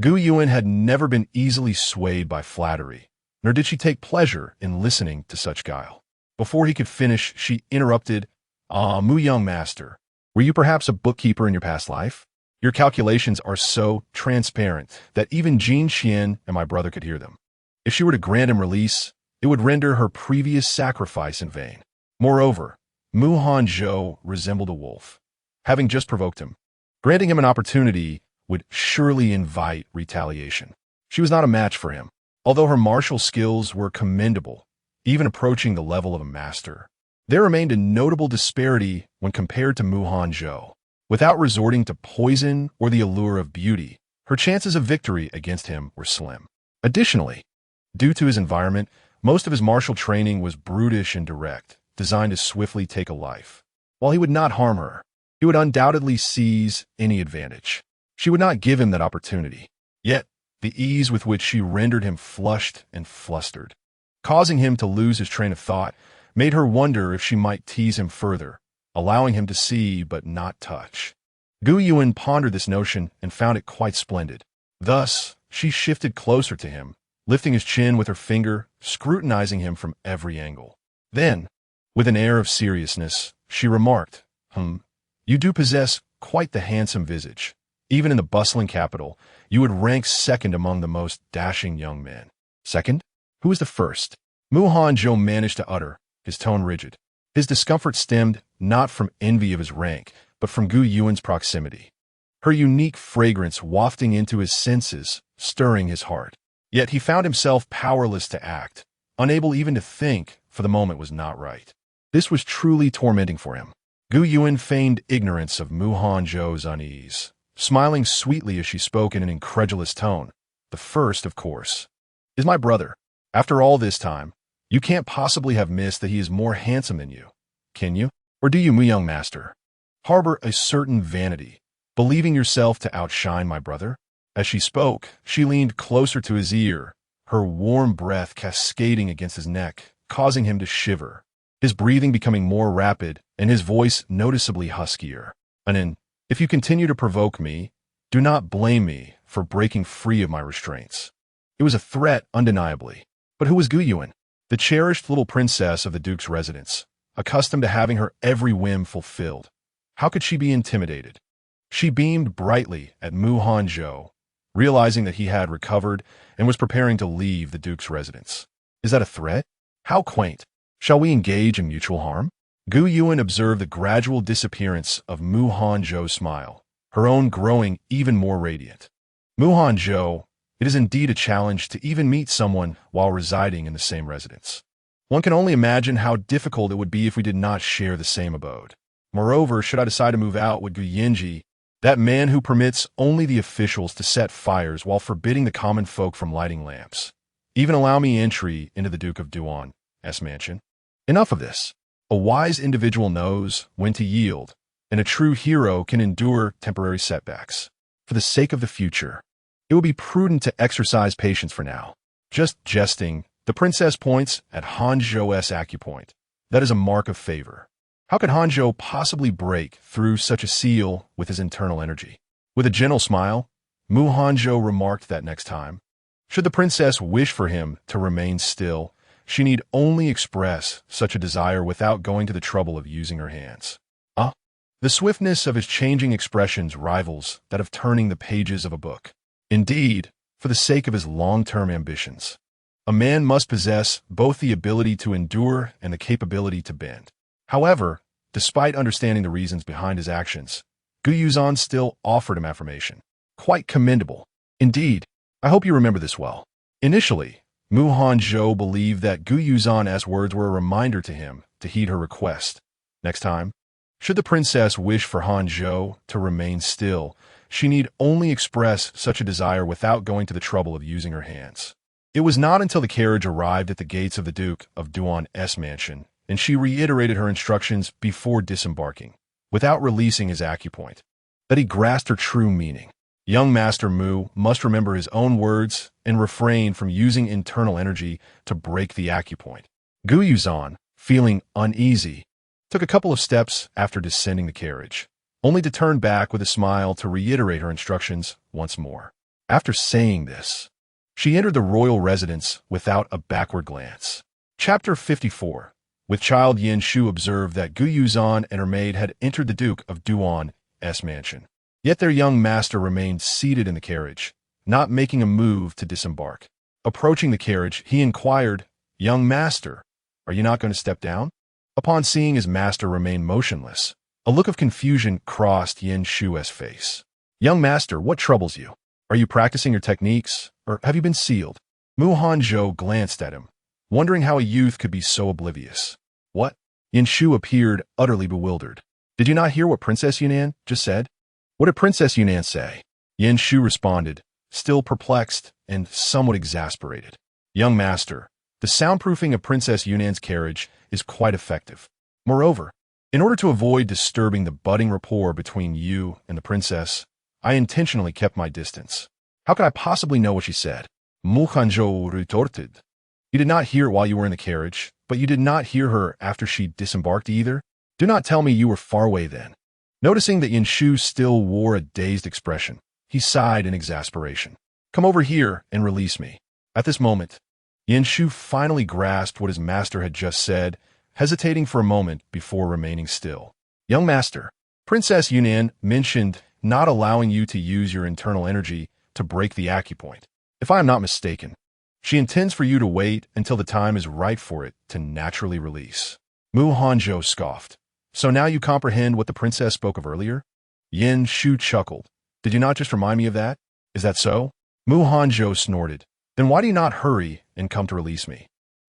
Gu Yuan had never been easily swayed by flattery, nor did she take pleasure in listening to such guile. Before he could finish, she interrupted, Mu young master, were you perhaps a bookkeeper in your past life? Your calculations are so transparent that even Jin Xian and my brother could hear them. If she were to grant him release, it would render her previous sacrifice in vain. Moreover, Mu Hanzhou resembled a wolf, having just provoked him. Granting him an opportunity would surely invite retaliation. She was not a match for him, although her martial skills were commendable, even approaching the level of a master. There remained a notable disparity when compared to Mu Hanzhou. Without resorting to poison or the allure of beauty, her chances of victory against him were slim. Additionally, due to his environment, most of his martial training was brutish and direct, designed to swiftly take a life. While he would not harm her, he would undoubtedly seize any advantage. She would not give him that opportunity. Yet, the ease with which she rendered him flushed and flustered, causing him to lose his train of thought, made her wonder if she might tease him further, allowing him to see but not touch. Gu Yuan pondered this notion and found it quite splendid. Thus, she shifted closer to him, lifting his chin with her finger, scrutinizing him from every angle. Then, with an air of seriousness, she remarked, You do possess quite the handsome visage. Even in the bustling capital, you would rank second among the most dashing young men. Second? Who is the first? Mu Hanzhou managed to utter, his tone rigid. His discomfort stemmed not from envy of his rank, but from Gu Yuan's proximity. Her unique fragrance wafting into his senses, stirring his heart. Yet he found himself powerless to act, unable even to think, for the moment was not right. This was truly tormenting for him. Gu Yuan feigned ignorance of Mu Hanzhou's unease, smiling sweetly as she spoke in an incredulous tone. The first, of course, is my brother. After all this time, you can't possibly have missed that he is more handsome than you, can you? Or do you, Mu young master, harbor a certain vanity, believing yourself to outshine my brother? As she spoke, she leaned closer to his ear, her warm breath cascading against his neck, causing him to shiver, his breathing becoming more rapid and his voice noticeably huskier. And if you continue to provoke me, do not blame me for breaking free of my restraints. It was a threat, undeniably. But who was Gu Yuan? The cherished little princess of the duke's residence, accustomed to having her every whim fulfilled. How could she be intimidated? She beamed brightly at Mu Hanzhou, realizing that he had recovered and was preparing to leave the duke's residence. Is that a threat? How quaint. Shall we engage in mutual harm? Gu Yuan observed the gradual disappearance of Mu Hanzhou's smile, her own growing even more radiant. Mu Hanzhou, it is indeed a challenge to even meet someone while residing in the same residence. One can only imagine how difficult it would be if we did not share the same abode. Moreover, should I decide to move out with Gu Yinji, that man who permits only the officials to set fires while forbidding the common folk from lighting lamps, even allow me entry into the Duke of Duan's mansion? Enough of this. A wise individual knows when to yield, and a true hero can endure temporary setbacks. For the sake of the future, it will be prudent to exercise patience for now. Just jesting, the princess points at Hanzhou's acupoint. That is a mark of favor. How could Hanzhou possibly break through such a seal with his internal energy? With a gentle smile, Mu Hanzhou remarked that next time, should the princess wish for him to remain still, she need only express such a desire without going to the trouble of using her hands. The swiftness of his changing expressions rivals that of turning the pages of a book. Indeed, for the sake of his long-term ambitions, a man must possess both the ability to endure and the capability to bend. However, despite understanding the reasons behind his actions, Gu Yuzhan still offered him affirmation. Quite commendable. Indeed, I hope you remember this well. Initially, Hanzhou believed that Gu Yuzhan's words were a reminder to him to heed her request. Next time, should the princess wish for Hanzhou to remain still, she need only express such a desire without going to the trouble of using her hands. It was not until the carriage arrived at the gates of the Duke of Duan's mansion, and she reiterated her instructions before disembarking, without releasing his acupoint, that he grasped her true meaning. Young Master Mu must remember his own words and refrain from using internal energy to break the acupoint. Gu Yuzhan, feeling uneasy, took a couple of steps after descending the carriage, only to turn back with a smile to reiterate her instructions once more. After saying this, she entered the royal residence without a backward glance. Chapter 54. With child Yin Shu observed that Gu Yuzhan and her maid had entered the Duke of Duan's mansion. Yet their young master remained seated in the carriage, not making a move to disembark. Approaching the carriage, he inquired, "Young master, are you not going to step down?" Upon seeing his master remain motionless, a look of confusion crossed Yin Shu's face. "Young master, what troubles you? Are you practicing your techniques, or have you been sealed?" Hanzhou glanced at him, wondering how a youth could be so oblivious. "What?" Yin Shu appeared utterly bewildered. "Did you not hear what Princess Yunnan just said?" "What did Princess Yunnan say?" Yin Shu responded, still perplexed and somewhat exasperated. "Young master, the soundproofing of Princess Yunnan's carriage is quite effective. Moreover, in order to avoid disturbing the budding rapport between you and the princess, I intentionally kept my distance. How could I possibly know what she said?" Hanzhou retorted. "You did not hear it while you were in the carriage, but you did not hear her after she disembarked either? Do not tell me you were far away then." Noticing that Yin Shu still wore a dazed expression, he sighed in exasperation. "Come over here and release me." At this moment, Yin Shu finally grasped what his master had just said, hesitating for a moment before remaining still. "Young master, Princess Yunnan mentioned not allowing you to use your internal energy to break the acupoint. If I am not mistaken, she intends for you to wait until the time is right for it to naturally release." Hanzhou scoffed. "So now you comprehend what the princess spoke of earlier?" Yin Shu chuckled. "Did you not just remind me of that? Is that so?" Hanzhou snorted. "Then why do you not hurry and come to release me?"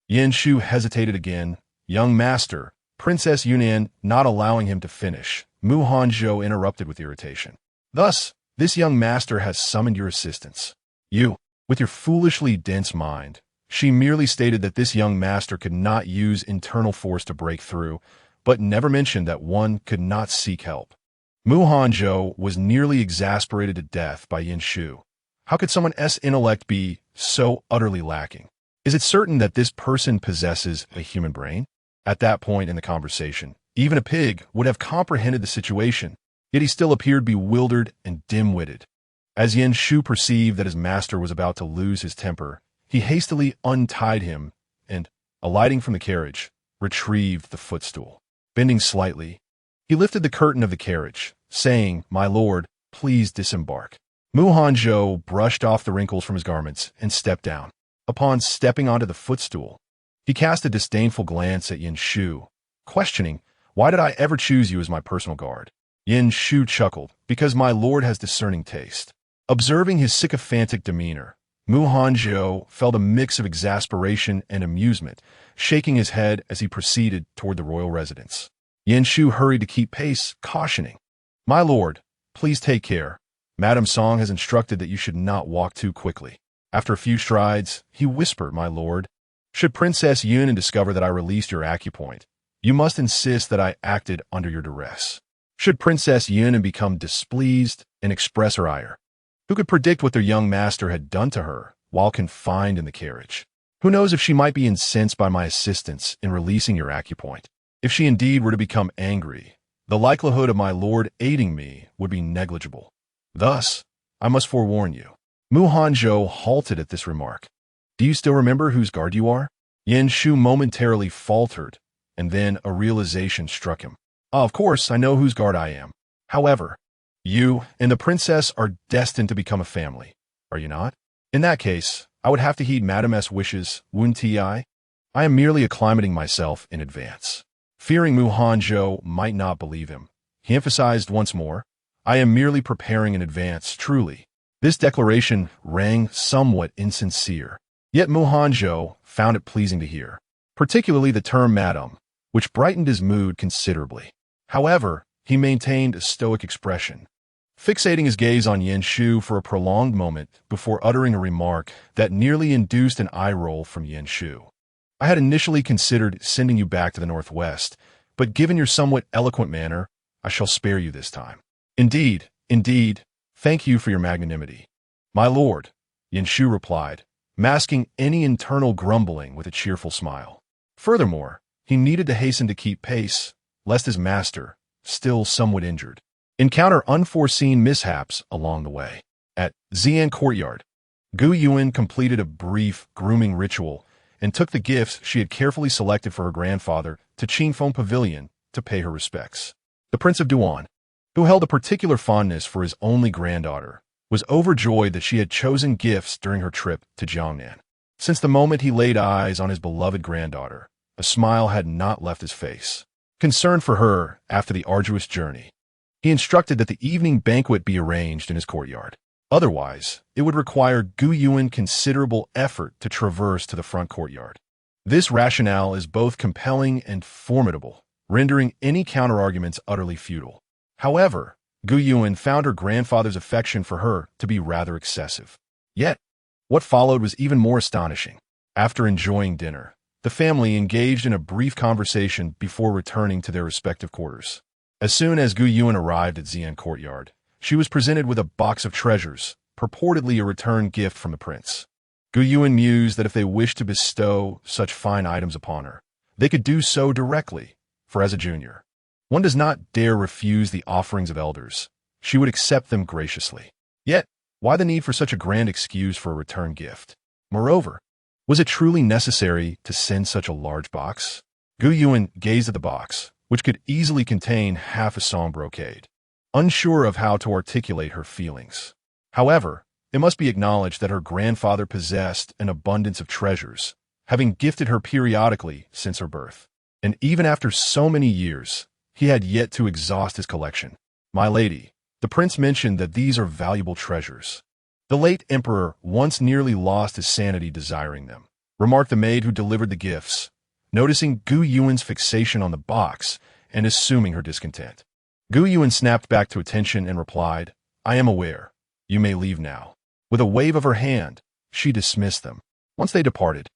Yin Shu hesitated again. "Young master, Princess Yunnan not allowing him to finish." Hanzhou interrupted with irritation. "Thus, this young master has summoned your assistance. You, with your foolishly dense mind." She merely stated that this young master could not use internal force to break through, but never mentioned that one could not seek help. Hanzhou was nearly exasperated to death by Yin Shu. How could someone's intellect be so utterly lacking? Is it certain that this person possesses a human brain? At that point in the conversation, even a pig would have comprehended the situation, yet he still appeared bewildered and dim-witted. As Yin Shu perceived that his master was about to lose his temper, he hastily untied him and, alighting from the carriage, retrieved the footstool. Bending slightly, he lifted the curtain of the carriage, saying, "My lord, please disembark." Hanzhou brushed off the wrinkles from his garments and stepped down. Upon stepping onto the footstool, he cast a disdainful glance at Yin Shu, questioning, "Why did I ever choose you as my personal guard?" Yin Shu chuckled, "Because my lord has discerning taste." Observing his sycophantic demeanor, Hanzhou felt a mix of exasperation and amusement, shaking his head as he proceeded toward the royal residence. Yin Shu hurried to keep pace, cautioning, "My lord, please take care. Madame Song has instructed that you should not walk too quickly." After a few strides, he whispered, "My lord, should Princess Yunnan discover that I released your acupoint, you must insist that I acted under your duress. Should Princess Yunnan become displeased and express her ire, who could predict what their young master had done to her while confined in the carriage? Who knows if she might be incensed by my assistance in releasing your acupoint? If she indeed were to become angry, the likelihood of my lord aiding me would be negligible. Thus, I must forewarn you." Hanzhou halted at this remark. "Do you still remember whose guard you are?" Yin Shu momentarily faltered, and then a realization struck him. "Of course, I know whose guard I am. However, you and the princess are destined to become a family, are you not? In that case, I would have to heed Madame's wishes, wouldn't I? I am merely acclimating myself in advance." Fearing Hanzhou might not believe him, he emphasized once more, I am merely preparing in advance, truly. This declaration rang somewhat insincere, yet Hanzhou found it pleasing to hear, particularly the term madam, which brightened his mood considerably. However, he maintained a stoic expression, fixating his gaze on Yanshu for a prolonged moment before uttering a remark that nearly induced an eye roll from Yanshu. I had initially considered sending you back to the northwest, but given your somewhat eloquent manner, I shall spare you this time. Indeed, thank you for your magnanimity. My lord, Yanshu replied, masking any internal grumbling with a cheerful smile. Furthermore, he needed to hasten to keep pace, lest his master, still somewhat injured, encounter unforeseen mishaps along the way. At Xian Courtyard, Gu Yuan completed a brief grooming ritual and took the gifts she had carefully selected for her grandfather to Qingfeng Pavilion to pay her respects. The Prince of Duan, who held a particular fondness for his only granddaughter, was overjoyed that she had chosen gifts during her trip to Jiangnan. Since the moment he laid eyes on his beloved granddaughter, a smile had not left his face. Concerned for her after the arduous journey, he instructed that the evening banquet be arranged in his courtyard. Otherwise, it would require Gu Yuan considerable effort to traverse to the front courtyard. This rationale is both compelling and formidable, rendering any counterarguments utterly futile. However, Gu Yuan found her grandfather's affection for her to be rather excessive. Yet, what followed was even more astonishing. After enjoying dinner, the family engaged in a brief conversation before returning to their respective quarters. As soon as Gu Yuan arrived at Xian Courtyard, she was presented with a box of treasures, purportedly a return gift from the prince. Gu Yuan mused that if they wished to bestow such fine items upon her, they could do so directly, for as a junior, one does not dare refuse the offerings of elders. She would accept them graciously. Yet, why the need for such a grand excuse for a return gift? Moreover, was it truly necessary to send such a large box? Gu Yuan gazed at the box, which could easily contain half a song brocade, unsure of how to articulate her feelings. However, it must be acknowledged that her grandfather possessed an abundance of treasures, having gifted her periodically since her birth. And even after so many years, he had yet to exhaust his collection. My lady, the prince mentioned that these are valuable treasures. The late emperor once nearly lost his sanity desiring them, remarked the maid who delivered the gifts, noticing Gu Yuan's fixation on the box and assuming her discontent. Gu Yuan snapped back to attention and replied, I am aware. You may leave now. With a wave of her hand, she dismissed them. Once they departed,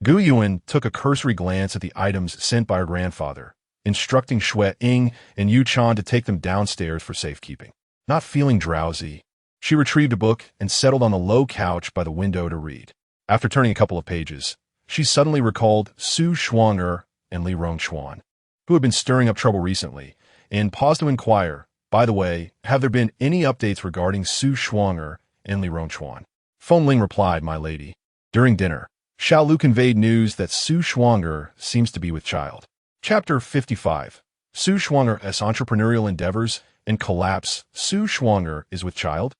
Gu Yuan took a cursory glance at the items sent by her grandfather, instructing Xue Ying and Yu Chan to take them downstairs for safekeeping. Not feeling drowsy, she retrieved a book and settled on the low couch by the window to read. After turning a couple of pages, she suddenly recalled Su Shuang'er and Li Rongchuan, who had been stirring up trouble recently, and paused to inquire, by the way, have there been any updates regarding Su Shuang'er and Li Rongchuan? Feng Ling replied, my lady. During dinner, Xiao Lu conveyed news that Su Shuang'er seems to be with child. Chapter 55. Su Shuang'er's entrepreneurial endeavors and collapse. Su Shuang'er is with child?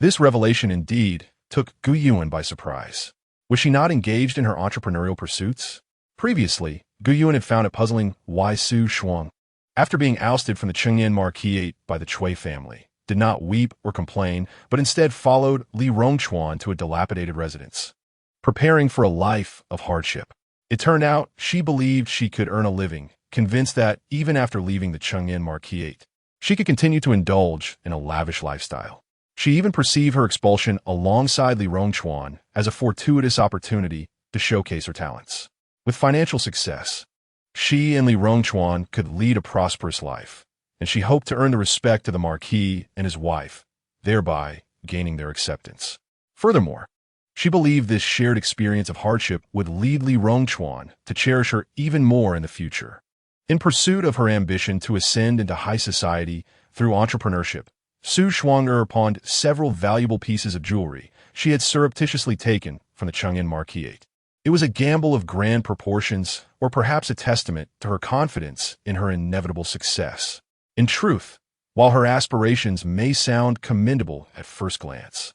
This revelation indeed took Gu Yuan by surprise. Was she not engaged in her entrepreneurial pursuits? Previously, Gu Yuan had found it puzzling why Su Shuang, after being ousted from the Chengyan Marquisate by the Cui family, did not weep or complain, but instead followed Li Rongchuan to a dilapidated residence, preparing for a life of hardship. It turned out she believed she could earn a living, convinced that, even after leaving the Chengyan Marquisate, she could continue to indulge in a lavish lifestyle. She even perceived her expulsion alongside Li Rongchuan as a fortuitous opportunity to showcase her talents. With financial success, she and Li Rongchuan could lead a prosperous life, and she hoped to earn the respect of the Marquis and his wife, thereby gaining their acceptance. Furthermore, she believed this shared experience of hardship would lead Li Rongchuan to cherish her even more in the future. In pursuit of her ambition to ascend into high society through entrepreneurship, Su Shuang'er pawned several valuable pieces of jewelry she had surreptitiously taken from the Chengyan Marquisate. It was a gamble of grand proportions, or perhaps a testament to her confidence in her inevitable success. In truth, while her aspirations may sound commendable at first glance,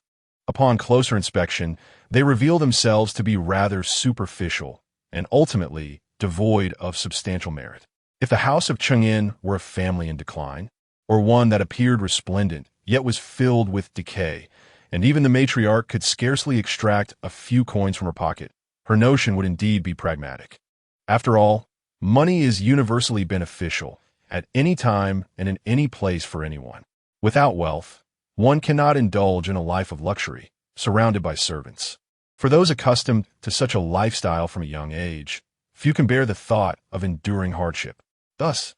upon closer inspection, they reveal themselves to be rather superficial and ultimately devoid of substantial merit. If the house of Chengyin were a family in decline, or one that appeared resplendent, yet was filled with decay, and even the matriarch could scarcely extract a few coins from her pocket, her notion would indeed be pragmatic. After all, money is universally beneficial, at any time and in any place for anyone. Without wealth, one cannot indulge in a life of luxury, surrounded by servants. For those accustomed to such a lifestyle from a young age, few can bear the thought of enduring hardship. Thus,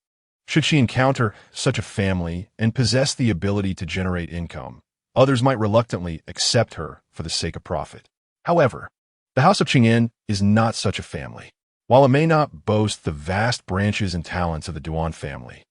should she encounter such a family and possess the ability to generate income, others might reluctantly accept her for the sake of profit. However, the House of Qingyan is not such a family. While it may not boast the vast branches and talents of the Duan family,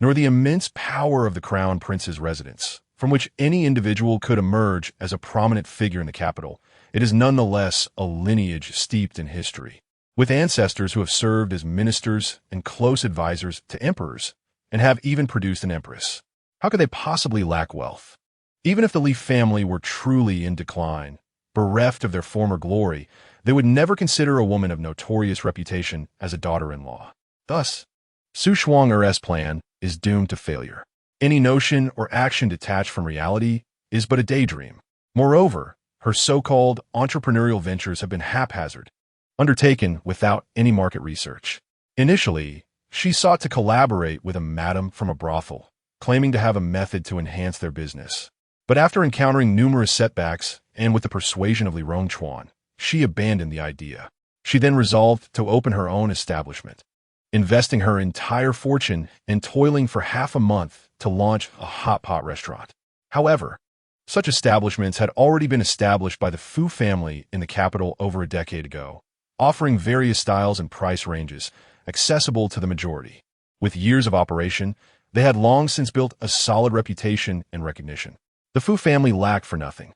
nor the immense power of the crown prince's residence, from which any individual could emerge as a prominent figure in the capital, it is nonetheless a lineage steeped in history, with ancestors who have served as ministers and close advisors to emperors, and have even produced an empress. How could they possibly lack wealth? Even if the Li family were truly in decline, bereft of their former glory, they would never consider a woman of notorious reputation as a daughter-in-law. Thus, Su Shuang'er's plan is doomed to failure. Any notion or action detached from reality is but a daydream. Moreover, her so-called entrepreneurial ventures have been haphazard, undertaken without any market research. Initially, she sought to collaborate with a madam from a brothel, claiming to have a method to enhance their business. But after encountering numerous setbacks and with the persuasion of Li Rongchuan, she abandoned the idea. She then resolved to open her own establishment, investing her entire fortune and toiling for half a month to launch a hot pot restaurant. However, such establishments had already been established by the Fu family in the capital over a decade ago, offering various styles and price ranges accessible to the majority. With years of operation, they had long since built a solid reputation and recognition. The Fu family lacked for nothing.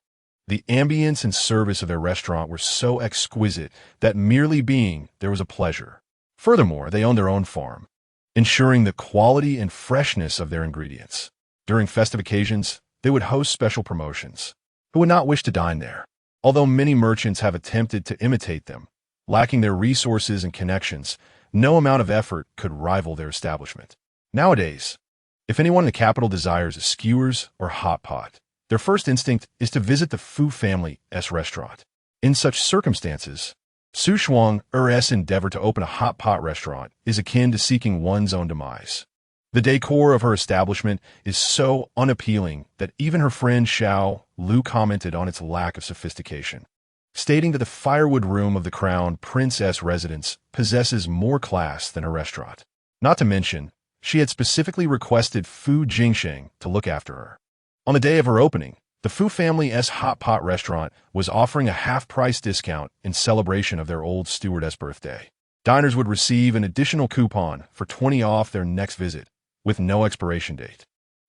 The ambience and service of their restaurant were so exquisite that merely being there was a pleasure. Furthermore, they owned their own farm, ensuring the quality and freshness of their ingredients. During festive occasions, they would host special promotions. Who would not wish to dine there? Although many merchants have attempted to imitate them, lacking their resources and connections, no amount of effort could rival their establishment. Nowadays, if anyone in the capital desires skewers or hot pot, their first instinct is to visit the Fu family's restaurant. In such circumstances, Su Shuang'er's endeavor to open a hot pot restaurant is akin to seeking one's own demise. The decor of her establishment is so unappealing that even her friend Xiao Lu commented on its lack of sophistication, stating that the firewood room of the crown prince's residence possesses more class than her restaurant. Not to mention, she had specifically requested Fu Jingsheng to look after her. On the day of her opening, the Fu family's hot pot restaurant was offering a half-price discount in celebration of their old stewardess' birthday. Diners would receive an additional coupon for 20% off their next visit, with no expiration date.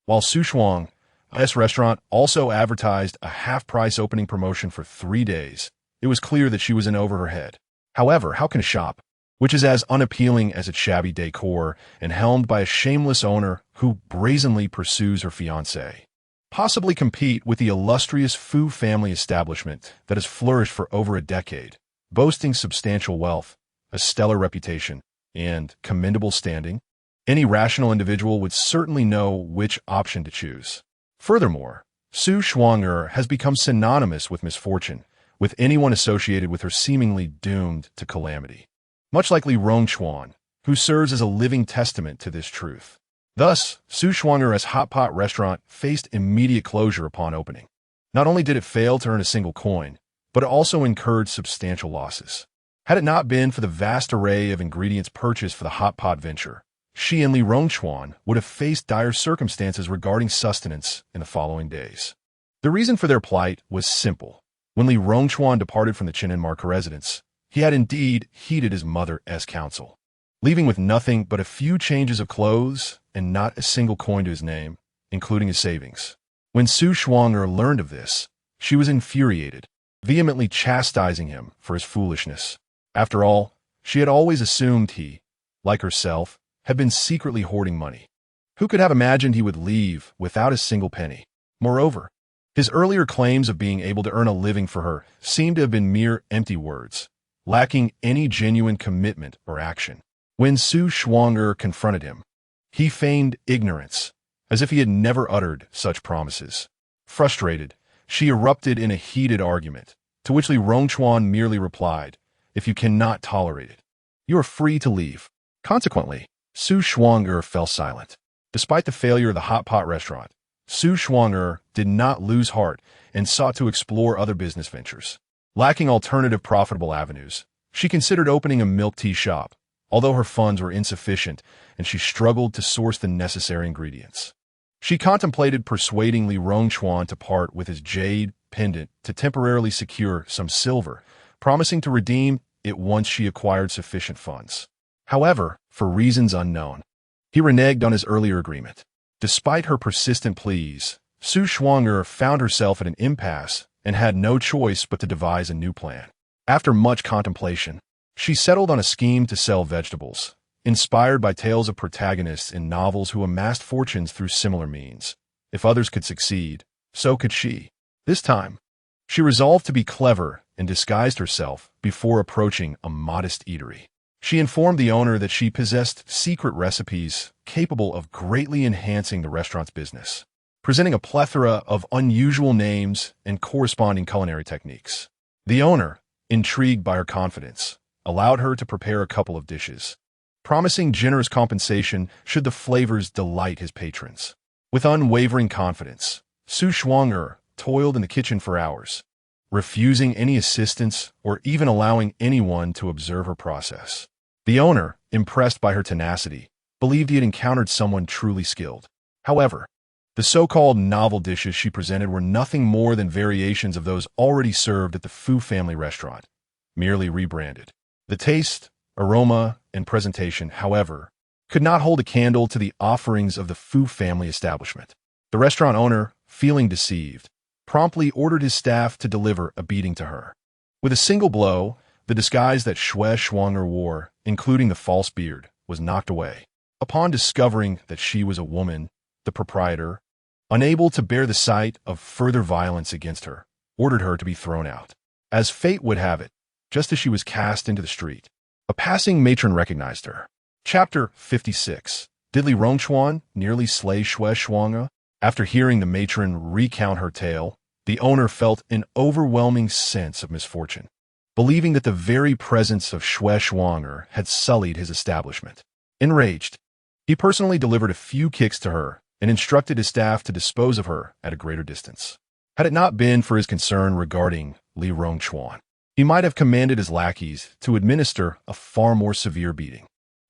While Su Shuang's restaurant also advertised a half-price opening promotion for 3 days, it was clear that she was in over her head. However, how can a shop, which is as unappealing as its shabby decor and helmed by a shameless owner who brazenly pursues her fiancé, possibly compete with the illustrious Fu family establishment that has flourished for over a decade, boasting substantial wealth, a stellar reputation, and commendable standing? Any rational individual would certainly know which option to choose. Furthermore, Su Shuang'er has become synonymous with misfortune, with anyone associated with her seemingly doomed to calamity. Much like Li Rongchuan, who serves as a living testament to this truth. Thus, Su Shuang'er's hot pot restaurant faced immediate closure upon opening. Not only did it fail to earn a single coin, but it also incurred substantial losses. Had it not been for the vast array of ingredients purchased for the hot pot venture, she and Li Rongchuan would have faced dire circumstances regarding sustenance in the following days. The reason for their plight was simple. When Li Rongchuan departed from the Chenin residence, he had indeed heeded his mother's counsel, leaving with nothing but a few changes of clothes and not a single coin to his name, including his savings. When Su Shuang'er learned of this, she was infuriated, vehemently chastising him for his foolishness. After all, she had always assumed he, like herself, had been secretly hoarding money. Who could have imagined he would leave without a single penny? Moreover, his earlier claims of being able to earn a living for her seemed to have been mere empty words, lacking any genuine commitment or action. When Su Shuang'er confronted him, he feigned ignorance, as if he had never uttered such promises. Frustrated, she erupted in a heated argument, to which Li Rongchuan merely replied, "If you cannot tolerate it, you are free to leave." Consequently, Su Shuang'er fell silent. Despite the failure of the hot pot restaurant, Su Shuang'er did not lose heart and sought to explore other business ventures. Lacking alternative profitable avenues, she considered opening a milk tea shop, although her funds were insufficient and she struggled to source the necessary ingredients. She contemplated persuading Li Rongchuan to part with his jade pendant to temporarily secure some silver, promising to redeem it once she acquired sufficient funds. However, for reasons unknown, he reneged on his earlier agreement. Despite her persistent pleas, Su Shuang'er found herself at an impasse and had no choice but to devise a new plan. After much contemplation, she settled on a scheme to sell vegetables, inspired by tales of protagonists in novels who amassed fortunes through similar means. If others could succeed, so could she. This time, she resolved to be clever and disguised herself before approaching a modest eatery. She informed the owner that she possessed secret recipes capable of greatly enhancing the restaurant's business, presenting a plethora of unusual names and corresponding culinary techniques. The owner, intrigued by her confidence, allowed her to prepare a couple of dishes, promising generous compensation should the flavors delight his patrons. With unwavering confidence, Su Shuang'er toiled in the kitchen for hours, refusing any assistance or even allowing anyone to observe her process. The owner, impressed by her tenacity, believed he had encountered someone truly skilled. However, the so-called novel dishes she presented were nothing more than variations of those already served at the Fu family restaurant, merely rebranded. The taste, aroma, and presentation, however, could not hold a candle to the offerings of the Fu family establishment. The restaurant owner, feeling deceived, promptly ordered his staff to deliver a beating to her. With a single blow, the disguise that Shue Shuang'er wore, including the false beard, was knocked away. Upon discovering that she was a woman, the proprietor, unable to bear the sight of further violence against her, ordered her to be thrown out. As fate would have it, just as she was cast into the street, a passing matron recognized her. Chapter 56. Did Li Rongchuan nearly slay Shue Shuang'er? After hearing the matron recount her tale, the owner felt an overwhelming sense of misfortune, believing that the very presence of Shue Shuang'er had sullied his establishment. Enraged, he personally delivered a few kicks to her and instructed his staff to dispose of her at a greater distance. Had it not been for his concern regarding Li Rongchuan, he might have commanded his lackeys to administer a far more severe beating.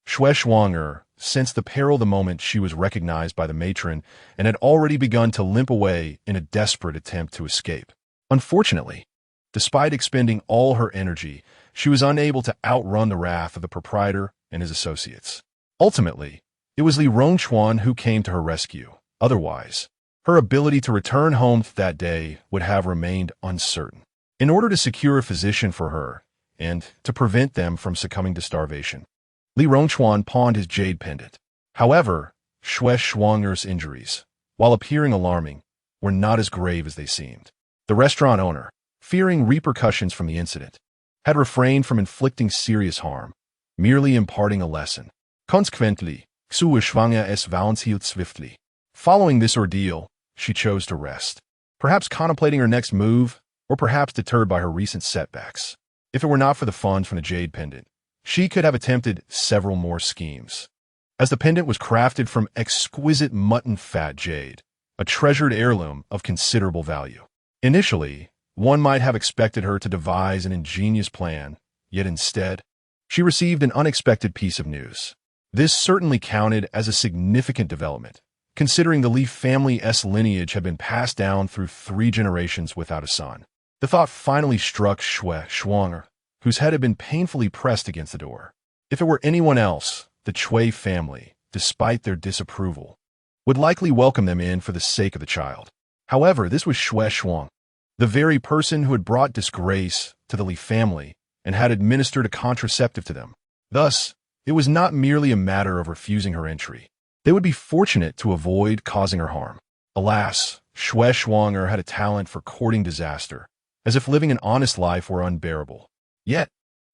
Shue Shuang'er sensed the peril the moment she was recognized by the matron and had already begun to limp away in a desperate attempt to escape. Unfortunately, despite expending all her energy, she was unable to outrun the wrath of the proprietor and his associates. Ultimately, it was Li Rongchuan who came to her rescue. Otherwise, her ability to return home that day would have remained uncertain. In order to secure a physician for her and to prevent them from succumbing to starvation, Li Rongchuan pawned his jade pendant. However, Shue Shuang'er's injuries, while appearing alarming, were not as grave as they seemed. The restaurant owner, fearing repercussions from the incident, had refrained from inflicting serious harm, merely imparting a lesson. Consequently, Xu Schwanger es Valenzielt swiftly. Following this ordeal, she chose to rest, perhaps contemplating her next move, or perhaps deterred by her recent setbacks. If it were not for the funds from the jade pendant, she could have attempted several more schemes. As the pendant was crafted from exquisite mutton fat jade, a treasured heirloom of considerable value. Initially, one might have expected her to devise an ingenious plan, yet instead, she received an unexpected piece of news. This certainly counted as a significant development, considering the Li family's lineage had been passed down through 3 generations without a son. The thought finally struck Shue Shuang'er, whose head had been painfully pressed against the door. If it were anyone else, the Chui family, despite their disapproval, would likely welcome them in for the sake of the child. However, this was Shue Shuang, the very person who had brought disgrace to the Li family and had administered a contraceptive to them. Thus, it was not merely a matter of refusing her entry. They would be fortunate to avoid causing her harm. Alas, Shue Shuang'er had a talent for courting disaster, as if living an honest life were unbearable. Yet,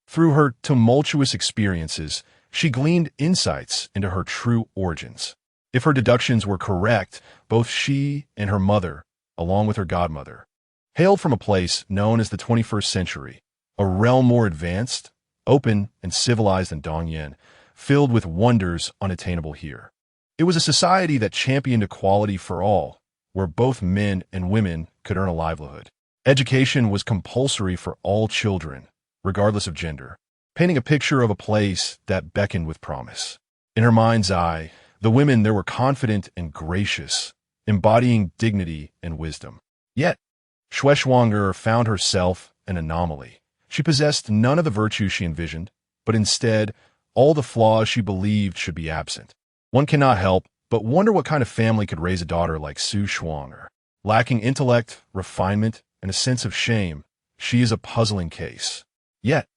through her tumultuous experiences, she gleaned insights into her true origins. If her deductions were correct, both she and her mother, along with her godmother, hailed from a place known as the 21st century, a realm more advanced, open, and civilized than Dongyan, filled with wonders unattainable here. It was a society that championed equality for all, where both men and women could earn a livelihood. Education was compulsory for all children, regardless of gender, painting a picture of a place that beckoned with promise. In her mind's eye, the women there were confident and gracious, embodying dignity and wisdom. Yet, Shueishuanger found herself an anomaly. She possessed none of the virtues she envisioned, but instead, all the flaws she believed should be absent. One cannot help but wonder what kind of family could raise a daughter like Su Shuanger. Lacking intellect, refinement, and a sense of shame, she is a puzzling case. Yet,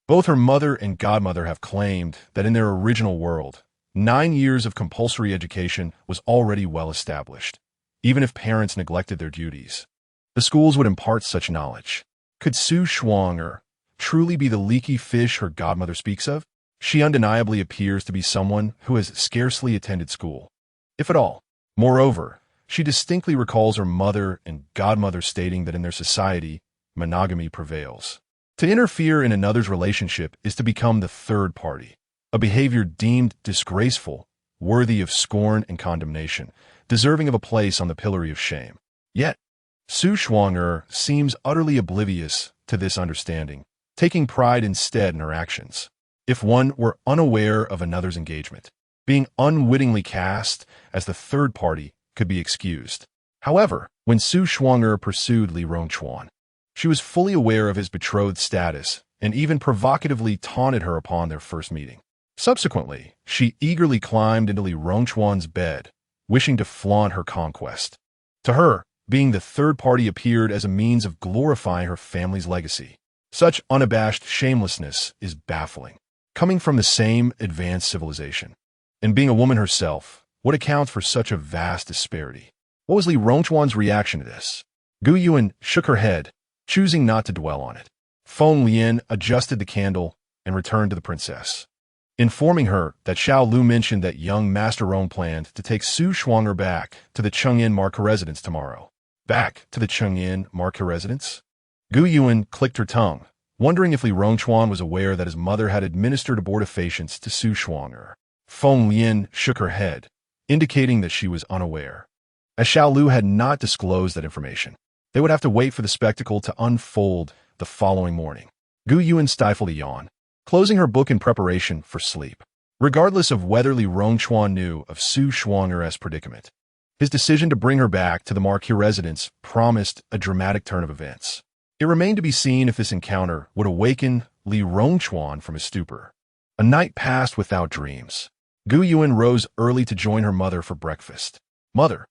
both her mother and godmother have claimed that in their original world, 9 years of compulsory education was already well established, even if parents neglected their duties. The schools would impart such knowledge. Could Su Shuanger truly be the leaky fish her godmother speaks of? She undeniably appears to be someone who has scarcely attended school, if at all. Moreover, she distinctly recalls her mother and godmother stating that in their society, monogamy prevails. To interfere in another's relationship is to become the third party, a behavior deemed disgraceful, worthy of scorn and condemnation, deserving of a place on the pillory of shame. Yet, Su Shuanger seems utterly oblivious to this understanding, taking pride instead in her actions. If one were unaware of another's engagement, being unwittingly cast as the third party could be excused. However, when Su Shuanger pursued Li Rongchuan, she was fully aware of his betrothed status and even provocatively taunted her upon their first meeting. Subsequently, she eagerly climbed into Li Rongchuan's bed, wishing to flaunt her conquest. To her, being the third party appeared as a means of glorifying her family's legacy. Such unabashed shamelessness is baffling. Coming from the same advanced civilization, and being a woman herself, what accounts for such a vast disparity? What was Li Rongchuan's reaction to this? Gu Yuan shook her head, choosing not to dwell on it. Feng Lian adjusted the candle and returned to the princess, informing her that Xiao Lu mentioned that young Master Rong planned to take Su Shuanger back to the Chengyan Marca residence tomorrow. Back to the Chengyan Marca residence? Gu Yuan clicked her tongue, wondering if Li Rongchuan was aware that his mother had administered abortifacients to Su Shuanger. Feng Lian shook her head, indicating that she was unaware. As Xiao Lu had not disclosed that information, they would have to wait for the spectacle to unfold the following morning. Gu Yuan stifled a yawn, closing her book in preparation for sleep. Regardless of whether Li Rongchuan knew of Su Shuanger's predicament, his decision to bring her back to the Marquis residence promised a dramatic turn of events. It remained to be seen if this encounter would awaken Li Rongchuan from his stupor. A night passed without dreams. Gu Yuan rose early to join her mother for breakfast. Mother,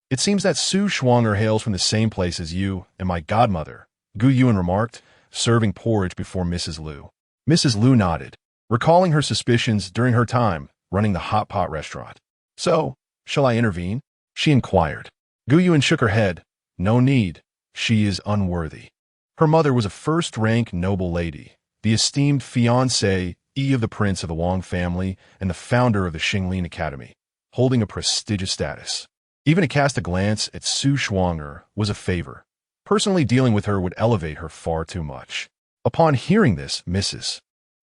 it seems that Su Shuanger hails from the same place as you and my godmother, Gu Yuan remarked, serving porridge before Mrs. Lu. Mrs. Lu nodded, recalling her suspicions during her time running the hot pot restaurant. So, shall I intervene? She inquired. Gu Yuan shook her head. No need. She is unworthy. Her mother was a first-rank noble lady, the esteemed fiancé of the prince of the Wang family and the founder of the Xinglin Academy, holding a prestigious status. Even to cast a glance at Su Shuanger was a favor. Personally dealing with her would elevate her far too much. Upon hearing this, Mrs.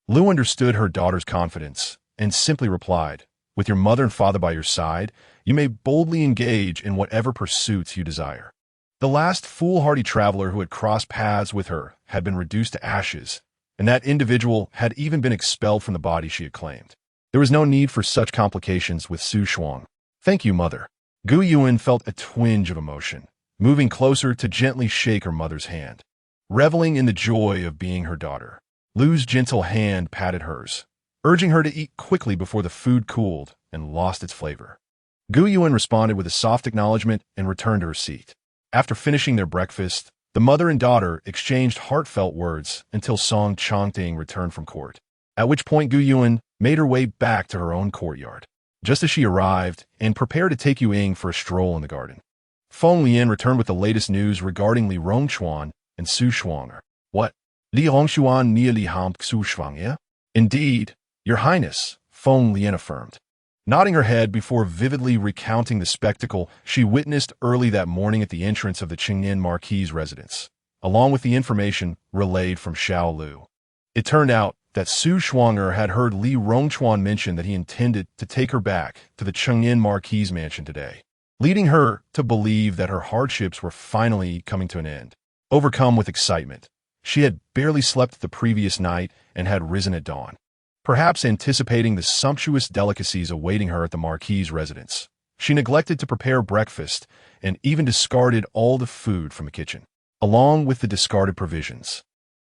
Lu understood her daughter's confidence and simply replied, with your mother and father by your side, you may boldly engage in whatever pursuits you desire. The last foolhardy traveler who had crossed paths with her had been reduced to ashes, and that individual had even been expelled from the body she had claimed. There was no need for such complications with Su Shuang. Thank you, mother. Gu Yuan felt a twinge of emotion, moving closer to gently shake her mother's hand. Reveling in the joy of being her daughter, Lu's gentle hand patted hers, urging her to eat quickly before the food cooled and lost its flavor. Gu Yuan responded with a soft acknowledgement and returned to her seat. After finishing their breakfast, the mother and daughter exchanged heartfelt words until Song Chongting returned from court, at which point Gu Yuan made her way back to her own courtyard. Just as she arrived and prepared to take Yu Ying for a stroll in the garden, Feng Lian returned with the latest news regarding Li Rongchuan and Su Shuanger. What? Li Rongchuan nie Li Hamp Su Shuanger? Indeed, your highness, Feng Lian affirmed, nodding her head before vividly recounting the spectacle she witnessed early that morning at the entrance of the Qingyan Marquis' residence, along with the information relayed from Xiao Lu. It turned out that Su Shuang'er had heard Li Rongchuan mention that he intended to take her back to the Qingyan Marquis' mansion today, leading her to believe that her hardships were finally coming to an end. Overcome with excitement, she had barely slept the previous night and had risen at dawn, perhaps anticipating the sumptuous delicacies awaiting her at the Marquis' residence. She neglected to prepare breakfast and even discarded all the food from the kitchen, along with the discarded provisions.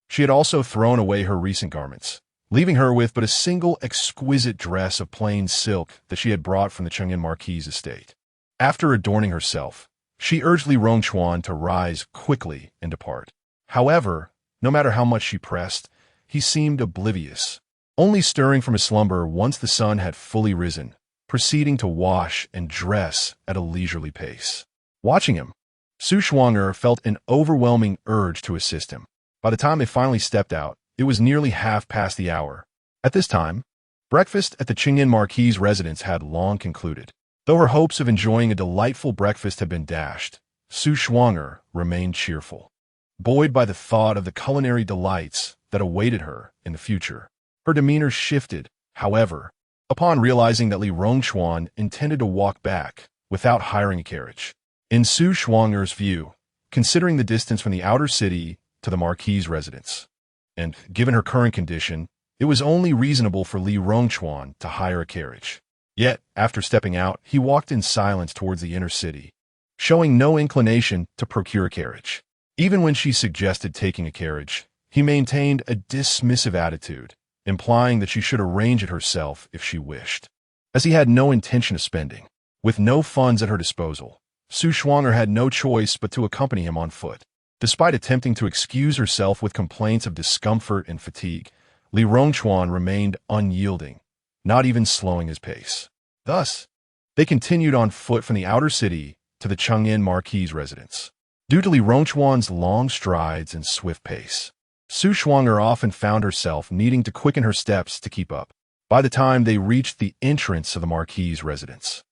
She had also thrown away her recent garments, leaving her with but a single exquisite dress of plain silk that she had brought from the Qingyan Marquis' estate. After adorning herself, she urged Li Rongchuan to rise quickly and depart. However, no matter how much she pressed, he seemed oblivious, only stirring from his slumber once the sun had fully risen, proceeding to wash and dress at a leisurely pace. Watching him, Su Shuang'er felt an overwhelming urge to assist him. By the time they finally stepped out, it was nearly half past the hour. At this time, breakfast at the Qingyan Marquis' residence had long concluded. Though her hopes of enjoying a delightful breakfast had been dashed, Su Shuang'er remained cheerful, buoyed by the thought of the culinary delights that awaited her in the future. Her demeanor shifted, however, upon realizing that Li Rongchuan intended to walk back without hiring a carriage. In Su Shuang'er's view, considering the distance from the outer city to the Marquis' residence, and given her current condition, it was only reasonable for Li Rongchuan to hire a carriage. Yet, after stepping out, he walked in silence towards the inner city, showing no inclination to procure a carriage. Even when she suggested taking a carriage, he maintained a dismissive attitude, implying that she should arrange it herself if she wished. As he had no intention of spending, with no funds at her disposal, Su Shuang'er had no choice but to accompany him on foot. Despite attempting to excuse herself with complaints of discomfort and fatigue, Li Rongchuan remained unyielding, not even slowing his pace. Thus, they continued on foot from the outer city to the Qingyan Marquis' residence. Due to Li Rongchuan's long strides and swift pace, Su Shuang'er often found herself needing to quicken her steps to keep up. By the time they reached the entrance of the Marquis' residence,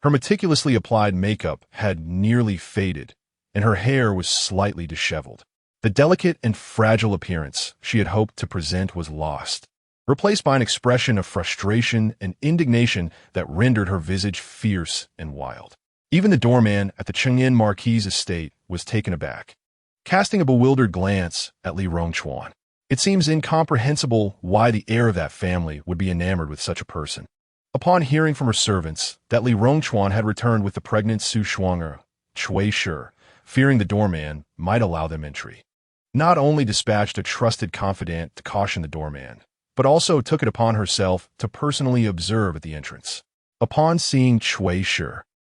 her meticulously applied makeup had nearly faded, and her hair was slightly disheveled. The delicate and fragile appearance she had hoped to present was lost, replaced by an expression of frustration and indignation that rendered her visage fierce and wild. Even the doorman at the Qingyan Marquis' estate was taken aback, casting a bewildered glance at Li Rongchuan. It seems incomprehensible why the heir of that family would be enamored with such a person. Upon hearing from her servants that Li Rongchuan had returned with the pregnant Su Shuang'er, Cui Shi, fearing the doorman might allow them entry, not only dispatched a trusted confidant to caution the doorman, but also took it upon herself to personally observe at the entrance. Upon seeing Cui Shi,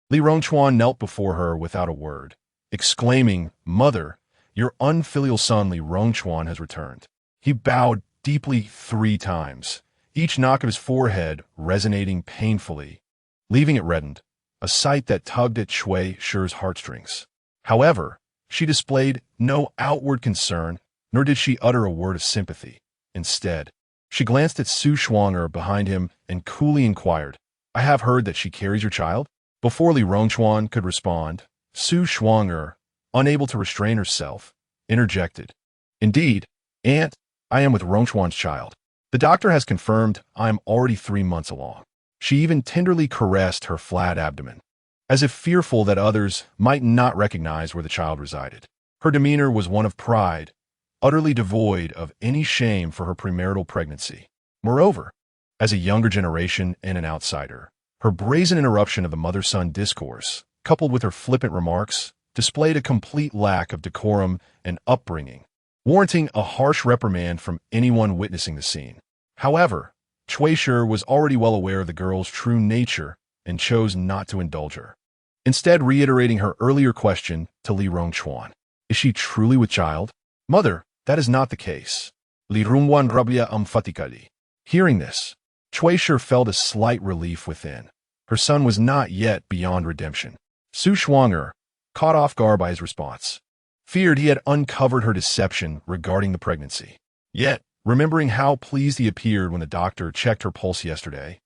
Li Rongchuan knelt before her without a word, exclaiming, "Mother, your unfilial son Li Rongchuan has returned." He bowed deeply 3 times, each knock of his forehead resonating painfully, leaving it reddened, a sight that tugged at Cui Shi's heartstrings. However, she displayed no outward concern, nor did she utter a word of sympathy. Instead, she glanced at Su Shuang'er behind him and coolly inquired, "I have heard that she carries your child?" Before Li Rongchuan could respond, Su Shuang'er, unable to restrain herself, interjected, "Indeed, Aunt, I am with Rongchuan's child. The doctor has confirmed I am already 3 months along." She even tenderly caressed her flat abdomen, as if fearful that others might not recognize where the child resided. Her demeanor was one of pride, utterly devoid of any shame for her premarital pregnancy. Moreover, as a younger generation and an outsider, her brazen interruption of the mother-son discourse, coupled with her flippant remarks, displayed a complete lack of decorum and upbringing, warranting a harsh reprimand from anyone witnessing the scene. However, Cui Shi was already well aware of the girl's true nature and chose not to indulge her, instead reiterating her earlier question to Li Rongchuan. "Is she truly with child?" "Mother, that is not the case." Li Rongchuan rabia fatikali. Hearing this, Cui Shi felt a slight relief within. Her son was not yet beyond redemption. Su Shuang'er, caught off guard by his response, feared he had uncovered her deception regarding the pregnancy. Yet, remembering how pleased he appeared when the doctor checked her pulse yesterday,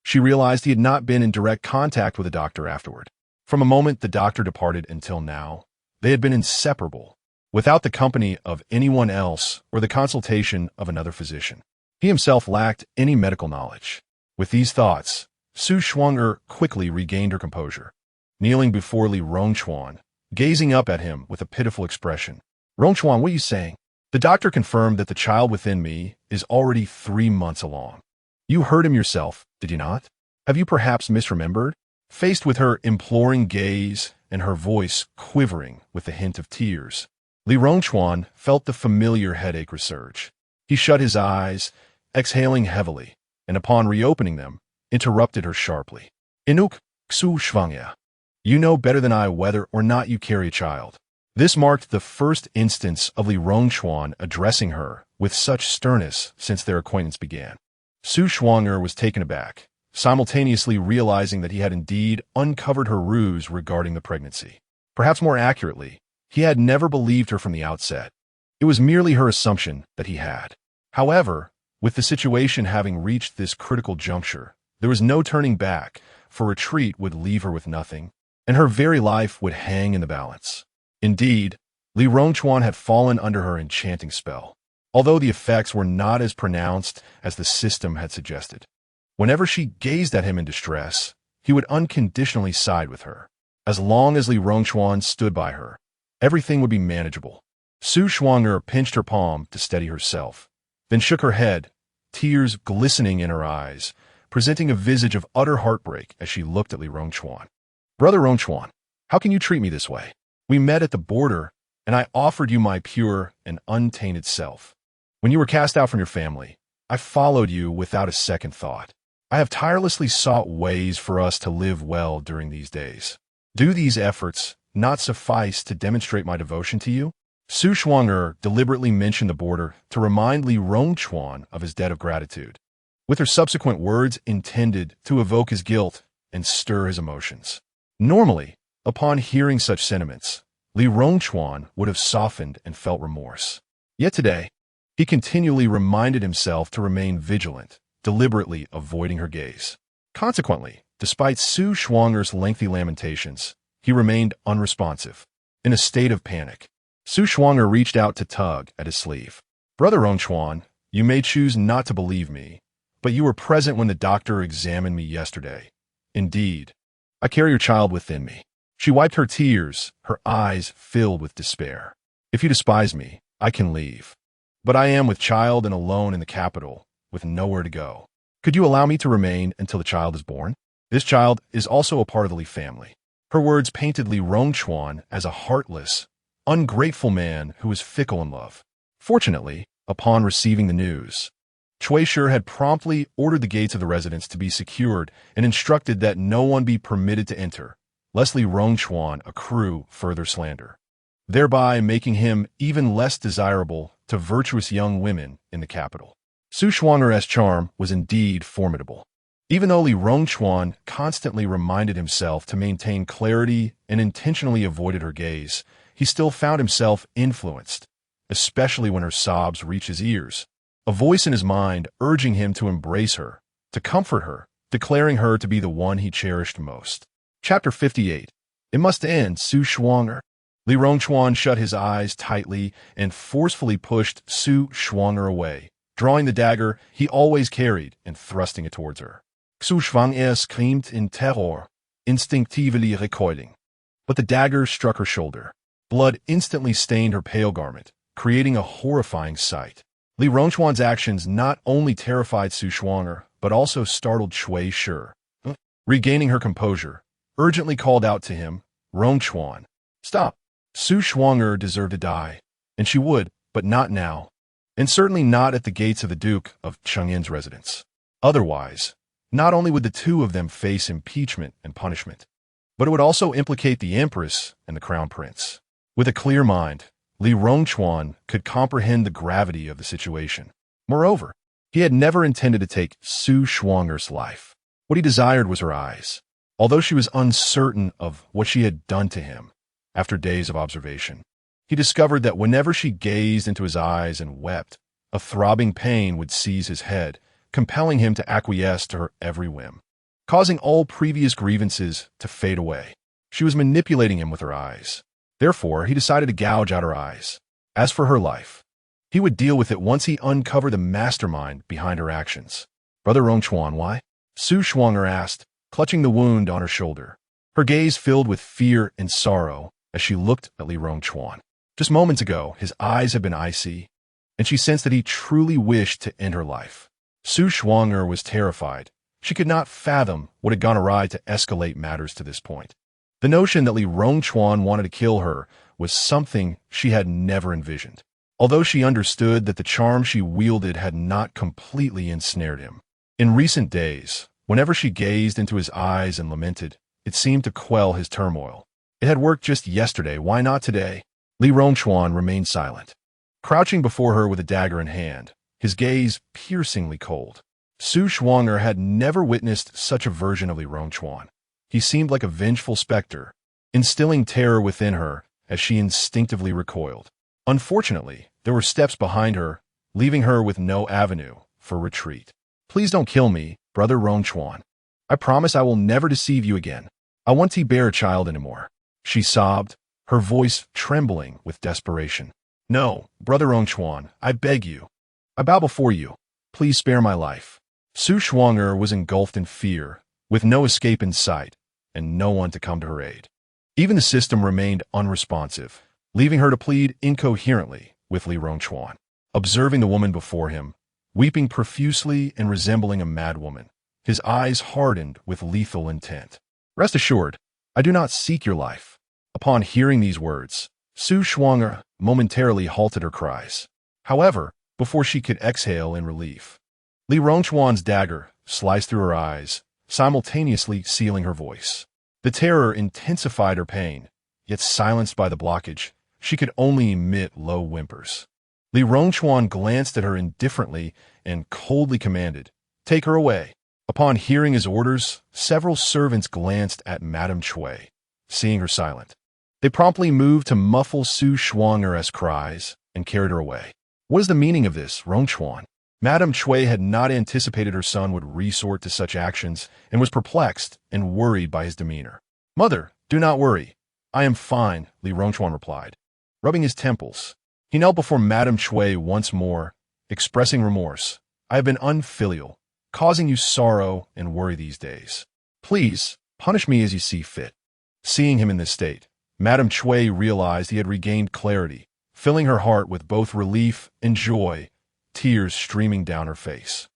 She realized he had not been in direct contact with the doctor afterward. From the moment the doctor departed until now, they had been inseparable, without the company of anyone else or the consultation of another physician. He himself lacked any medical knowledge. With these thoughts, Su Shuang'er quickly regained her composure. Kneeling before Li Rongchuan, gazing up at him with a pitiful expression. "Rongchuan, what are you saying?" "The doctor confirmed that the child within me is already 3 months along. You heard him yourself, did you not? Have you perhaps misremembered?" Faced with her imploring gaze and her voice quivering with the hint of tears, Li Rongchuan felt the familiar headache resurge. He shut his eyes, exhaling heavily, and upon reopening them, interrupted her sharply. "Inuk, Xu Shuangya. You know better than I whether or not you carry a child." This marked the first instance of Li Rongchuan addressing her with such sternness since their acquaintance began. Su Shuang'er was taken aback, simultaneously realizing that he had indeed uncovered her ruse regarding the pregnancy. Perhaps more accurately, he had never believed her from the outset. It was merely her assumption that he had. However, with the situation having reached this critical juncture, there was no turning back, for retreat would leave her with nothing, and her very life would hang in the balance. Indeed, Li Rongchuan had fallen under her enchanting spell, although the effects were not as pronounced as the system had suggested. Whenever she gazed at him in distress, he would unconditionally side with her. As long as Li Rongchuan stood by her, everything would be manageable. Su Shuang'er pinched her palm to steady herself, then shook her head, tears glistening in her eyes, presenting a visage of utter heartbreak as she looked at Li Rongchuan. "Brother Rongchuan, how can you treat me this way? We met at the border, and I offered you my pure and untainted self. When you were cast out from your family, I followed you without a second thought. I have tirelessly sought ways for us to live well during these days. Do these efforts not suffice to demonstrate my devotion to you?" Su Shuang'er deliberately mentioned the border to remind Li Rongchuan of his debt of gratitude, with her subsequent words intended to evoke his guilt and stir his emotions. Normally, upon hearing such sentiments, Li Rongchuan would have softened and felt remorse. Yet today, he continually reminded himself to remain vigilant, deliberately avoiding her gaze. Consequently, despite Su Shuang'er's lengthy lamentations, he remained unresponsive, in a state of panic. Su Shuang'er reached out to tug at his sleeve. "Brother Rongchuan, you may choose not to believe me, but you were present when the doctor examined me yesterday. Indeed, I carry your child within me." She wiped her tears, her eyes filled with despair. "If you despise me, I can leave. But I am with child and alone in the capital, with nowhere to go. Could you allow me to remain until the child is born? This child is also a part of the Li family." Her words painted Li Rongchuan as a heartless, ungrateful man who was fickle in love. Fortunately, upon receiving the news, Cui Shi had promptly ordered the gates of the residence to be secured and instructed that no one be permitted to enter, lest Li Rongchuan accrue further slander, thereby making him even less desirable to virtuous young women in the capital. Su Shuang'er's charm was indeed formidable. Even though Li Rongchuan constantly reminded himself to maintain clarity and intentionally avoided her gaze, he still found himself influenced, especially when her sobs reached his ears, a voice in his mind urging him to embrace her, to comfort her, declaring her to be the one he cherished most. Chapter 58. It must end, Su Shuang'er. Li Rongchuan shut his eyes tightly and forcefully pushed Su Shuang'er away, drawing the dagger he always carried and thrusting it towards her. Su Shuang'er screamed in terror, instinctively recoiling. But the dagger struck her shoulder. Blood instantly stained her pale garment, creating a horrifying sight. Li Rongchuan's actions not only terrified Su Shuang'er, but also startled Cui Shi. Regaining her composure, urgently called out to him, "Rongchuan, stop." Su Shuang'er deserved to die, and she would, but not now, and certainly not at the gates of the Duke of Cheng'en's residence. Otherwise, not only would the two of them face impeachment and punishment, but it would also implicate the Empress and the Crown Prince. With a clear mind, Li Rongchuan could comprehend the gravity of the situation. Moreover, he had never intended to take Su Shuang'er's life. What he desired was her eyes. Although she was uncertain of what she had done to him, after days of observation, he discovered that whenever she gazed into his eyes and wept, a throbbing pain would seize his head, compelling him to acquiesce to her every whim. causing all previous grievances to fade away. She was manipulating him with her eyes. Therefore, he decided to gouge out her eyes. As for her life, he would deal with it once he uncovered the mastermind behind her actions. Brother Rongchuan, why? Su Shuang'er asked, clutching the wound on her shoulder. Her gaze filled with fear and sorrow as she looked at Li Rongchuan. Just moments ago, his eyes had been icy, and she sensed that he truly wished to end her life. Su Shuang'er was terrified. She could not fathom what had gone awry to escalate matters to this point. The notion that Li Rongchuan wanted to kill her was something she had never envisioned, although she understood that the charm she wielded had not completely ensnared him. In recent days, whenever she gazed into his eyes and lamented, it seemed to quell his turmoil. It had worked just yesterday, why not today? Li Rongchuan remained silent, crouching before her with a dagger in hand, his gaze piercingly cold. Su Shuang'er had never witnessed such a version of Li Rongchuan. He seemed like a vengeful specter, instilling terror within her as she instinctively recoiled. Unfortunately, there were steps behind her, leaving her with no avenue for retreat. Please don't kill me, Brother Rongchuan. I promise I will never deceive you again. I won't bear a child anymore. She sobbed, her voice trembling with desperation. No, Brother Rongchuan, I beg you. I bow before you. Please spare my life. Su Shuang'er was engulfed in fear, with no escape in sight, and no one to come to her aid. Even the system remained unresponsive, leaving her to plead incoherently with Li Rongchuan. Observing the woman before him, weeping profusely and resembling a madwoman, his eyes hardened with lethal intent. Rest assured, I do not seek your life. Upon hearing these words, Su Shuang'er momentarily halted her cries. However, before she could exhale in relief, Li Rongchuan's dagger sliced through her eyes, simultaneously sealing her voice. The terror intensified her pain, yet silenced by the blockage, she could only emit low whimpers. Li Rongchuan glanced at her indifferently and coldly commanded, "Take her away." Upon hearing his orders, several servants glanced at Madame Cui, seeing her silent. They promptly moved to muffle Su Shuang'er's cries and carried her away. What is the meaning of this, Rongchuan? Madame Cui had not anticipated her son would resort to such actions and was perplexed and worried by his demeanor. Mother, do not worry. I am fine, Li Rongchuan replied, rubbing his temples. He knelt before Madame Cui once more, expressing remorse. I have been unfilial, causing you sorrow and worry these days. Please, punish me as you see fit. Seeing him in this state, Madame Cui realized he had regained clarity, filling her heart with both relief and joy, tears streaming down her face.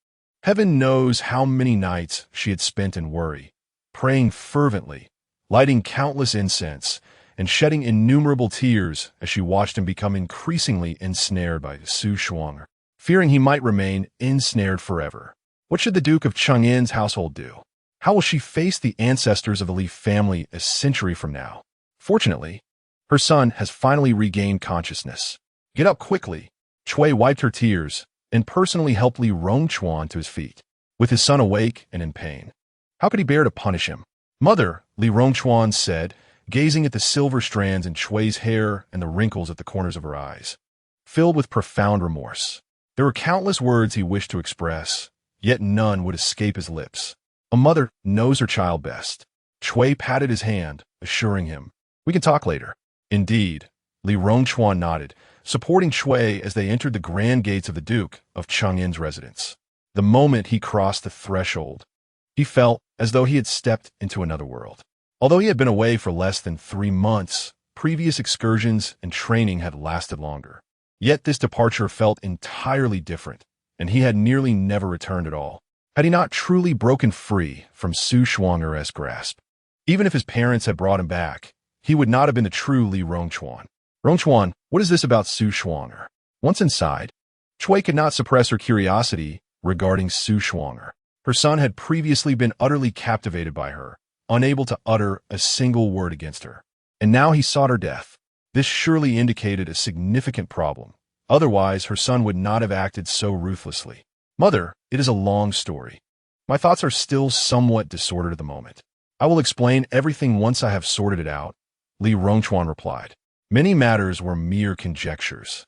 Heaven knows how many nights she had spent in worry, praying fervently, lighting countless incense, and shedding innumerable tears as she watched him become increasingly ensnared by Su Shuang'er, fearing he might remain ensnared forever. What should the Duke of Chang'an's household do? How will she face the ancestors of the Li family a century from now? Fortunately, her son has finally regained consciousness. Get up quickly. Cui wiped her tears and personally helped Li Rongchuan to his feet, with his son awake and in pain. How could he bear to punish him? Mother, Li Rongchuan said, gazing at the silver strands in Cui's hair and the wrinkles at the corners of her eyes, filled with profound remorse. There were countless words he wished to express, yet none would escape his lips. A mother knows her child best. Cui patted his hand, assuring him, "We can talk later." Indeed, Li Rongchuan nodded, supporting Cui as they entered the grand gates of the Duke of Chang'an's residence. The moment he crossed the threshold, he felt as though he had stepped into another world. Although he had been away for less than 3 months, previous excursions and training had lasted longer. Yet this departure felt entirely different, and he had nearly never returned at all, had he not truly broken free from Su Shuang'er's grasp. Even if his parents had brought him back, he would not have been the true Li Rongchuan. Rongchuan, what is this about Su Shuang'er? Once inside, Cui could not suppress her curiosity regarding Su Shuang'er. Her son had previously been utterly captivated by her, unable to utter a single word against her. And now he sought her death. This surely indicated a significant problem. Otherwise, her son would not have acted so ruthlessly. Mother, it is a long story. My thoughts are still somewhat disordered at the moment. I will explain everything once I have sorted it out, Li Rongchuan replied. Many matters were mere conjectures.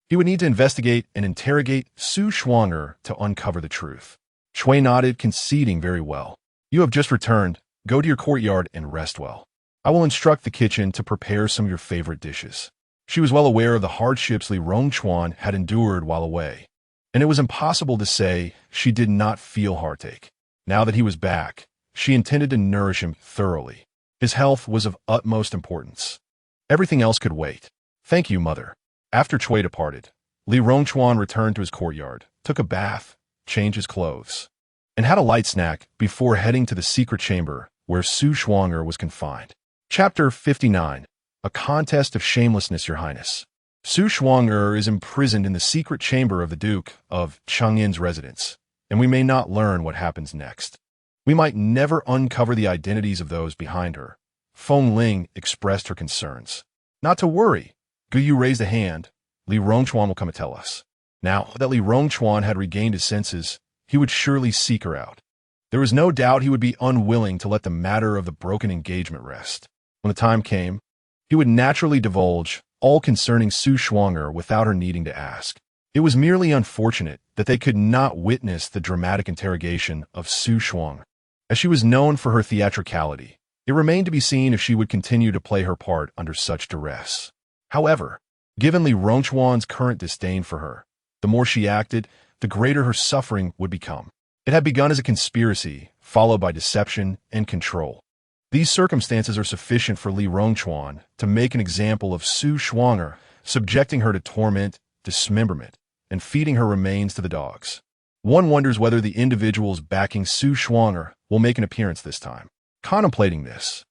He would need to investigate and interrogate Su Shuang'er to uncover the truth. Cui nodded, conceding very well. You have just returned. Go to your courtyard and rest well. I will instruct the kitchen to prepare some of your favorite dishes. She was well aware of the hardships Li Rongchuan had endured while away, and it was impossible to say she did not feel heartache. Now that he was back, she intended to nourish him thoroughly. His health was of utmost importance. Everything else could wait. Thank you, mother. After Cui departed, Li Rongchuan returned to his courtyard, took a bath, changed his clothes, and had a light snack before heading to the secret chamber where Su Shuang'er was confined. Chapter 59. A Contest of Shamelessness, Your Highness. Su Shuang'er is imprisoned in the secret chamber of the Duke of Changyin's residence, and we may not learn what happens next. We might never uncover the identities of those behind her. Feng Ling expressed her concerns. Not to worry. Gu Yu raised a hand. Li Rongchuan will come and tell us. Now that Li Rongchuan had regained his senses, he would surely seek her out. There was no doubt he would be unwilling to let the matter of the broken engagement rest. When the time came, he would naturally divulge all concerning Su Shuang'er without her needing to ask. It was merely unfortunate that they could not witness the dramatic interrogation of Su Shuang'er. As she was known for her theatricality, it remained to be seen if she would continue to play her part under such duress. However, given Li Rongchuan's current disdain for her, the more she acted, the greater her suffering would become. It had begun as a conspiracy, followed by deception and control. These circumstances are sufficient for Li Rongchuan to make an example of Su Shuang'er, subjecting her to torment, dismemberment, and feeding her remains to the dogs. One wonders whether the individuals backing Su Shuang'er will make an appearance this time. Contemplating this,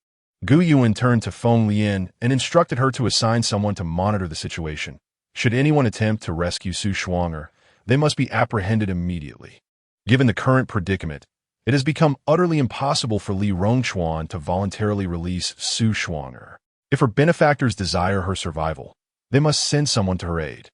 Gu Yuan turned to Feng Lian and instructed her to assign someone to monitor the situation. Should anyone attempt to rescue Su Shuang'er, they must be apprehended immediately. Given the current predicament, it has become utterly impossible for Li Rongchuan to voluntarily release Su Shuang'er. If her benefactors desire her survival, they must send someone to her aid.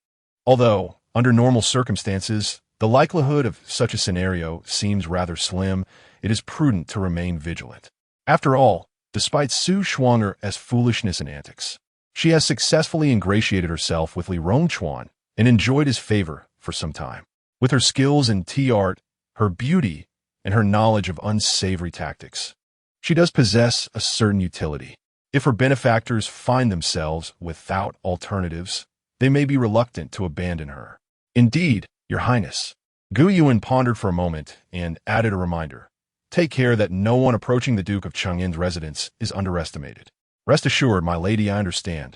Although, under normal circumstances, the likelihood of such a scenario seems rather slim, it is prudent to remain vigilant. After all, despite Su Shuang'er's foolishness and antics, she has successfully ingratiated herself with Li Rongchuan and enjoyed his favor for some time. With her skills in tea art, her beauty, and her knowledge of unsavory tactics, she does possess a certain utility. If her benefactors find themselves without alternatives, they may be reluctant to abandon her. Indeed, Your Highness. Gu Yuan pondered for a moment and added a reminder. Take care that no one approaching the Duke of Changyin's residence is underestimated. Rest assured, my lady, I understand.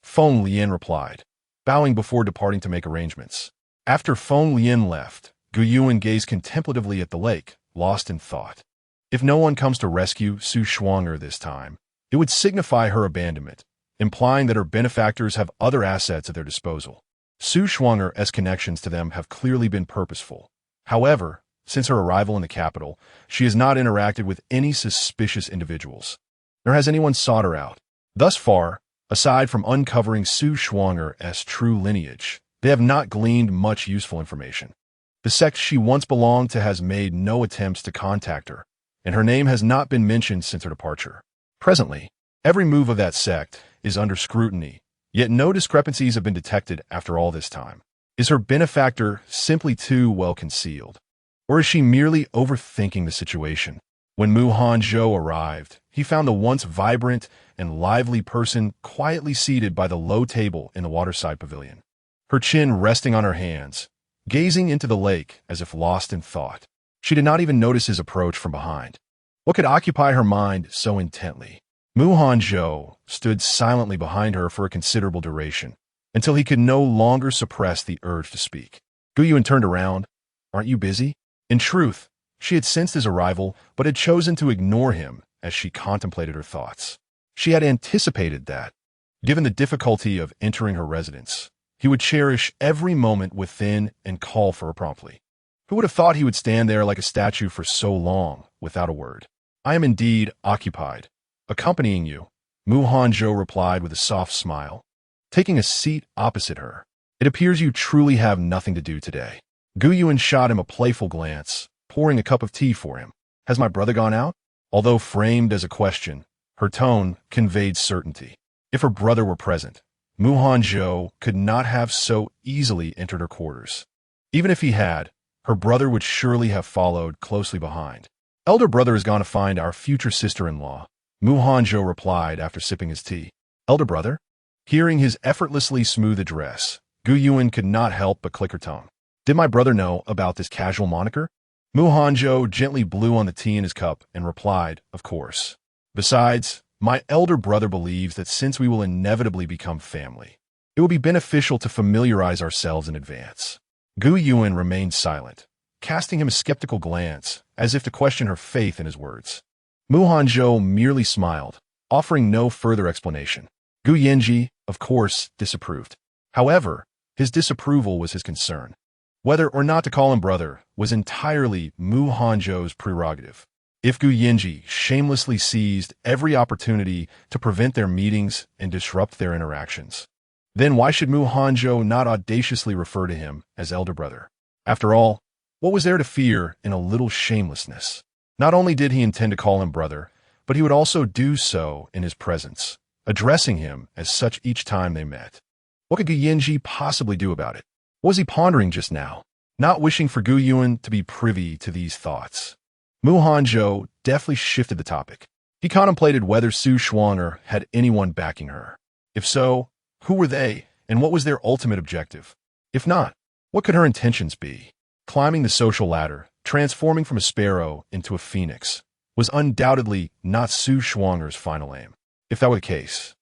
Feng Lian replied, bowing before departing to make arrangements. After Feng Lian left, Gu Yuan gazed contemplatively at the lake, lost in thought. If no one comes to rescue Su Shuang'er this time, it would signify her abandonment, implying that her benefactors have other assets at their disposal. Su Shuang'er's connections to them have clearly been purposeful. However, since her arrival in the capital, she has not interacted with any suspicious individuals, nor has anyone sought her out. Thus far, aside from uncovering Su Shuang'er's true lineage, they have not gleaned much useful information. The sect she once belonged to has made no attempts to contact her, and her name has not been mentioned since her departure. Presently, every move of that sect is under scrutiny, yet no discrepancies have been detected after all this time. Is her benefactor simply too well concealed? Or is she merely overthinking the situation? When Hanzhou arrived, he found the once vibrant and lively person quietly seated by the low table in the waterside pavilion, her chin resting on her hands, gazing into the lake as if lost in thought. She did not even notice his approach from behind. What could occupy her mind so intently? Hanzhou stood silently behind her for a considerable duration, until he could no longer suppress the urge to speak. Gu Yuan turned around. Aren't you busy? In truth, she had sensed his arrival, but had chosen to ignore him as she contemplated her thoughts. She had anticipated that, given the difficulty of entering her residence, he would cherish every moment within and call for her promptly. Who would have thought he would stand there like a statue for so long, without a word? I am indeed occupied. Accompanying you, Hanzhou replied with a soft smile, taking a seat opposite her. It appears you truly have nothing to do today. Gu Yuan shot him a playful glance, pouring a cup of tea for him. Has my brother gone out? Although framed as a question, her tone conveyed certainty. If her brother were present, Hanzhou could not have so easily entered her quarters. Even if he had, her brother would surely have followed closely behind. Elder brother has gone to find our future sister-in-law, Hanzhou replied after sipping his tea. Elder brother? Hearing his effortlessly smooth address, Gu Yuan could not help but click her tongue. Did my brother know about this casual moniker? Hanzhou gently blew on the tea in his cup and replied, of course. Besides, my elder brother believes that since we will inevitably become family, it will be beneficial to familiarize ourselves in advance. Gu Yuan remained silent, casting him a skeptical glance, as if to question her faith in his words. Hanzhou merely smiled, offering no further explanation. Gu Yanji, of course, disapproved. However, his disapproval was his concern. Whether or not to call him brother was entirely Hanzhou's prerogative. If Gu Yanji shamelessly seized every opportunity to prevent their meetings and disrupt their interactions, then why should Hanzhou not audaciously refer to him as elder brother? After all, what was there to fear in a little shamelessness? Not only did he intend to call him brother, but he would also do so in his presence, addressing him as such each time they met. What could Gu Yanji possibly do about it? What was he pondering just now, not wishing for Gu Yuan to be privy to these thoughts? Hanzhou deftly shifted the topic. He contemplated whether Su Shuang'er had anyone backing her. If so, who were they, and what was their ultimate objective? If not, what could her intentions be? Climbing the social ladder, transforming from a sparrow into a phoenix, was undoubtedly not Su Shuang'er's final aim. If that were the case,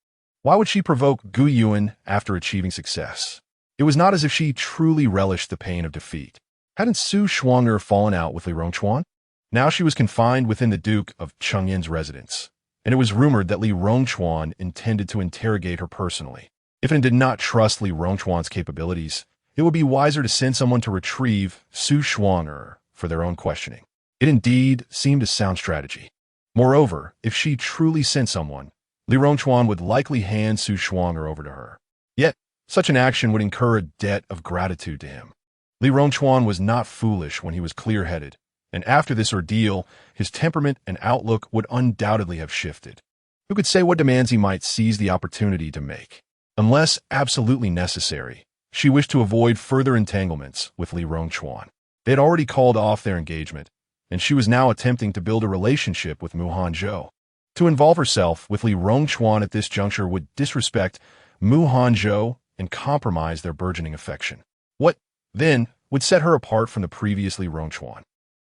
why would she provoke Gu Yuan after achieving success? It was not as if she truly relished the pain of defeat. Hadn't Su Shuang'er fallen out with Li Rongchuan? Now she was confined within the Duke of Chengyan's residence, and it was rumored that Li Rongchuan intended to interrogate her personally. If it did not trust Li Rongchuan's capabilities, it would be wiser to send someone to retrieve Su Shuang'er for their own questioning. It indeed seemed a sound strategy. Moreover, if she truly sent someone, Li Rongchuan would likely hand Su Shuang'er over to her. Yet, such an action would incur a debt of gratitude to him. Li Rongchuan was not foolish when he was clear-headed, and after this ordeal, his temperament and outlook would undoubtedly have shifted. Who could say what demands he might seize the opportunity to make? Unless absolutely necessary, she wished to avoid further entanglements with Li Rongchuan. They had already called off their engagement, and she was now attempting to build a relationship with Hanzhou. To involve herself with Li Rongchuan at this juncture would disrespect Hanzhou and compromise their burgeoning affection. What, then, would set her apart from the previous Li Rongchuan?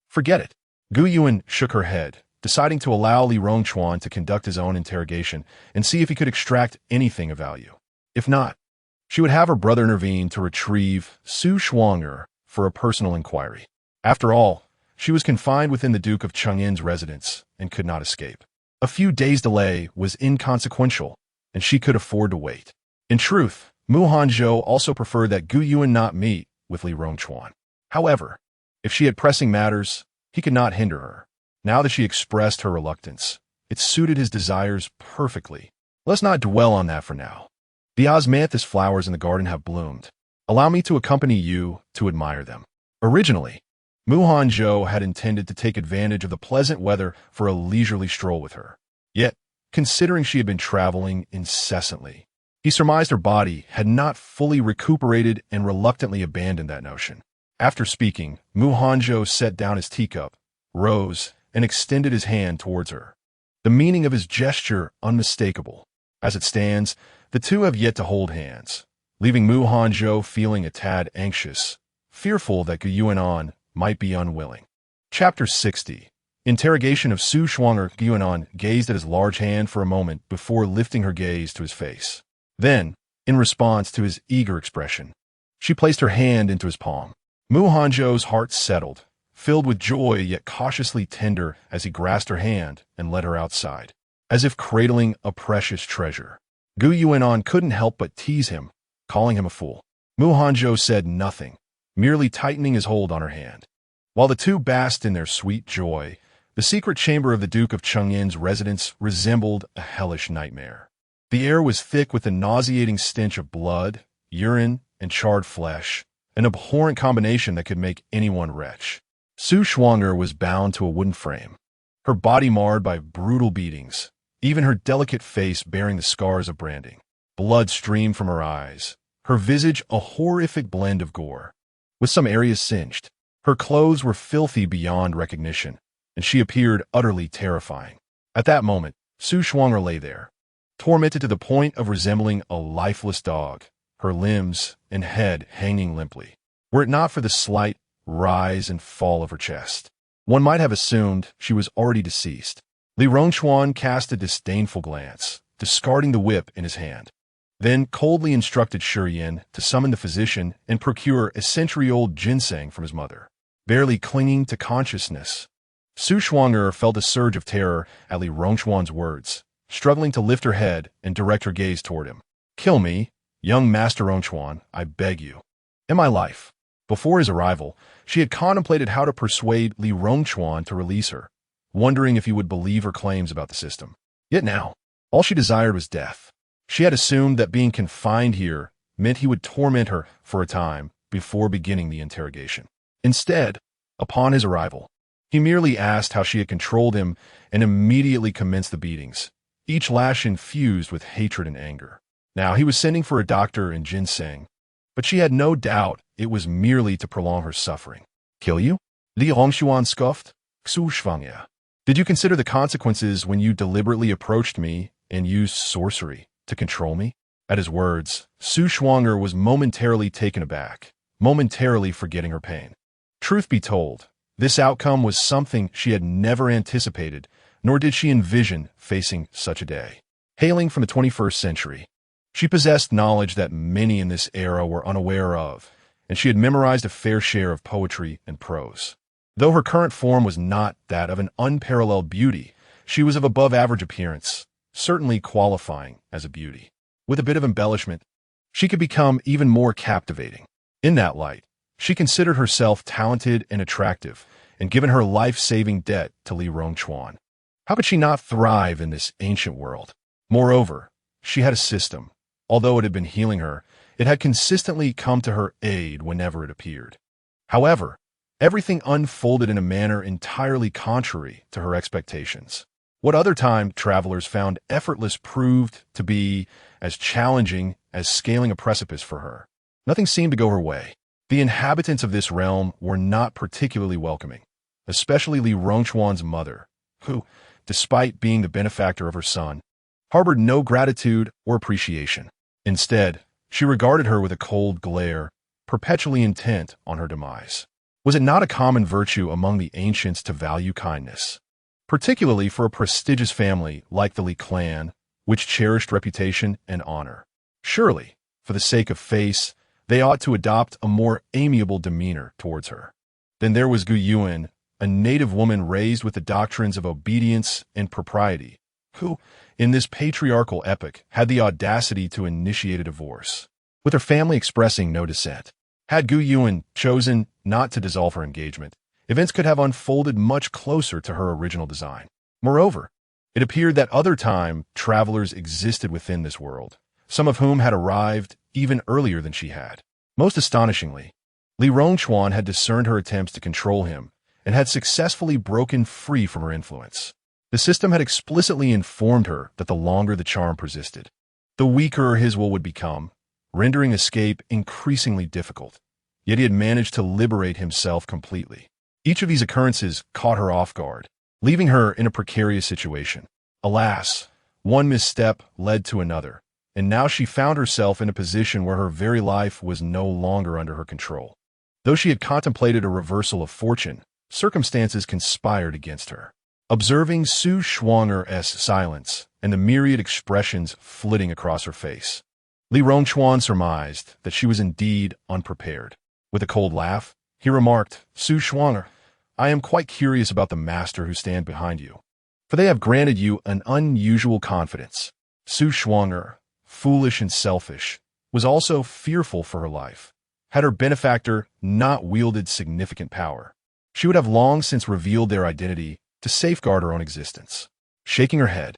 Forget it. Gu Yuan shook her head, deciding to allow Li Rongchuan to conduct his own interrogation and see if he could extract anything of value. If not, she would have her brother intervene to retrieve Su Shuang'er for a personal inquiry. After all, she was confined within the Duke of Chengyan's residence and could not escape. A few days' delay was inconsequential, and she could afford to wait. In truth, Hanzhou also preferred that Gu Yuan not meet with Li Rongchuan. However, if she had pressing matters, he could not hinder her. Now that she expressed her reluctance, it suited his desires perfectly. Let's not dwell on that for now. The osmanthus flowers in the garden have bloomed. Allow me to accompany you to admire them. Originally, Hanzhou had intended to take advantage of the pleasant weather for a leisurely stroll with her. Yet, considering she had been traveling incessantly, he surmised her body had not fully recuperated and reluctantly abandoned that notion. After speaking, Hanzhou set down his teacup, rose, and extended his hand towards her. The meaning of his gesture unmistakable. As it stands, the two have yet to hold hands, leaving Hanzhou feeling a tad anxious, fearful that Gu Yuan might be unwilling. Chapter 60. Interrogation of Su Shuang'er. Gu Yuan gazed at his large hand for a moment before lifting her gaze to his face. Then, in response to his eager expression, she placed her hand into his palm. Hanzhou's heart settled, filled with joy yet cautiously tender as he grasped her hand and led her outside, as if cradling a precious treasure. Gu Yuan couldn't help but tease him, calling him a fool. Hanzhou said nothing, merely tightening his hold on her hand. While the two basked in their sweet joy, the secret chamber of the Duke of Chengyan's residence resembled a hellish nightmare. The air was thick with the nauseating stench of blood, urine, and charred flesh, an abhorrent combination that could make anyone retch. Su Shuang'er was bound to a wooden frame, her body marred by brutal beatings, even her delicate face bearing the scars of branding. Blood streamed from her eyes, her visage a horrific blend of gore, with some areas singed. Her clothes were filthy beyond recognition, and she appeared utterly terrifying. At that moment, Su Shuang'er lay there, tormented to the point of resembling a lifeless dog, her limbs and head hanging limply. Were it not for the slight rise and fall of her chest, one might have assumed she was already deceased. Li Rongchuan cast a disdainful glance, discarding the whip in his hand, then coldly instructed Shi Yin to summon the physician and procure a century-old ginseng from his mother. Barely clinging to consciousness, Su Shuang'er felt a surge of terror at Li Rongchuan's words, struggling to lift her head and direct her gaze toward him. "Kill me, young Master Rongchuan, I beg you." In my life. Before his arrival, she had contemplated how to persuade Li Rongchuan to release her, wondering if he would believe her claims about the system. Yet now, all she desired was death. She had assumed that being confined here meant he would torment her for a time before beginning the interrogation. Instead, upon his arrival, he merely asked how she had controlled him and immediately commenced the beatings, each lash infused with hatred and anger. Now he was sending for a doctor in ginseng, but she had no doubt it was merely to prolong her suffering. "Kill you?" Li Rongchuan scoffed. "Xu Shvangya. Did you consider the consequences when you deliberately approached me and used sorcery to control me?" At his words, Su Shuang'er was momentarily taken aback, momentarily forgetting her pain. Truth be told, this outcome was something she had never anticipated, nor did she envision facing such a day. Hailing from the 21st century, she possessed knowledge that many in this era were unaware of, and she had memorized a fair share of poetry and prose. Though her current form was not that of an unparalleled beauty, she was of above-average appearance, certainly qualifying as a beauty. With a bit of embellishment, she could become even more captivating. In that light, she considered herself talented and attractive, and given her life-saving debt to Li Rongchuan, how could she not thrive in this ancient world? Moreover, she had a system. Although it had been healing her, it had consistently come to her aid whenever it appeared. However, everything unfolded in a manner entirely contrary to her expectations. What other time travelers found effortless proved to be as challenging as scaling a precipice for her. Nothing seemed to go her way. The inhabitants of this realm were not particularly welcoming, especially Li Rongchuan's mother, who, despite being the benefactor of her son, harbored no gratitude or appreciation. Instead, she regarded her with a cold glare, perpetually intent on her demise. Was it not a common virtue among the ancients to value kindness, particularly for a prestigious family like the Li clan, which cherished reputation and honor? Surely, for the sake of face, they ought to adopt a more amiable demeanor towards her. Then there was Gu Yuan, a native woman raised with the doctrines of obedience and propriety, who, in this patriarchal epoch, had the audacity to initiate a divorce, with her family expressing no dissent. Had Gu Yuan chosen not to dissolve her engagement, events could have unfolded much closer to her original design. Moreover, it appeared that other time travelers existed within this world, some of whom had arrived even earlier than she had. Most astonishingly, Li Rongchuan had discerned her attempts to control him and had successfully broken free from her influence. The system had explicitly informed her that the longer the charm persisted, the weaker his will would become, rendering escape increasingly difficult. Yet he had managed to liberate himself completely. Each of these occurrences caught her off guard, leaving her in a precarious situation. Alas, one misstep led to another, and now she found herself in a position where her very life was no longer under her control. Though she had contemplated a reversal of fortune, circumstances conspired against her. Observing Su Shuang'er's silence and the myriad expressions flitting across her face, Li Rongchuan surmised that she was indeed unprepared. With a cold laugh, he remarked, "Su Shuang'er, I am quite curious about the master who stand behind you, for they have granted you an unusual confidence." Su Shuang'er, foolish and selfish, was also fearful for her life. Had her benefactor not wielded significant power, she would have long since revealed their identity to safeguard her own existence. Shaking her head,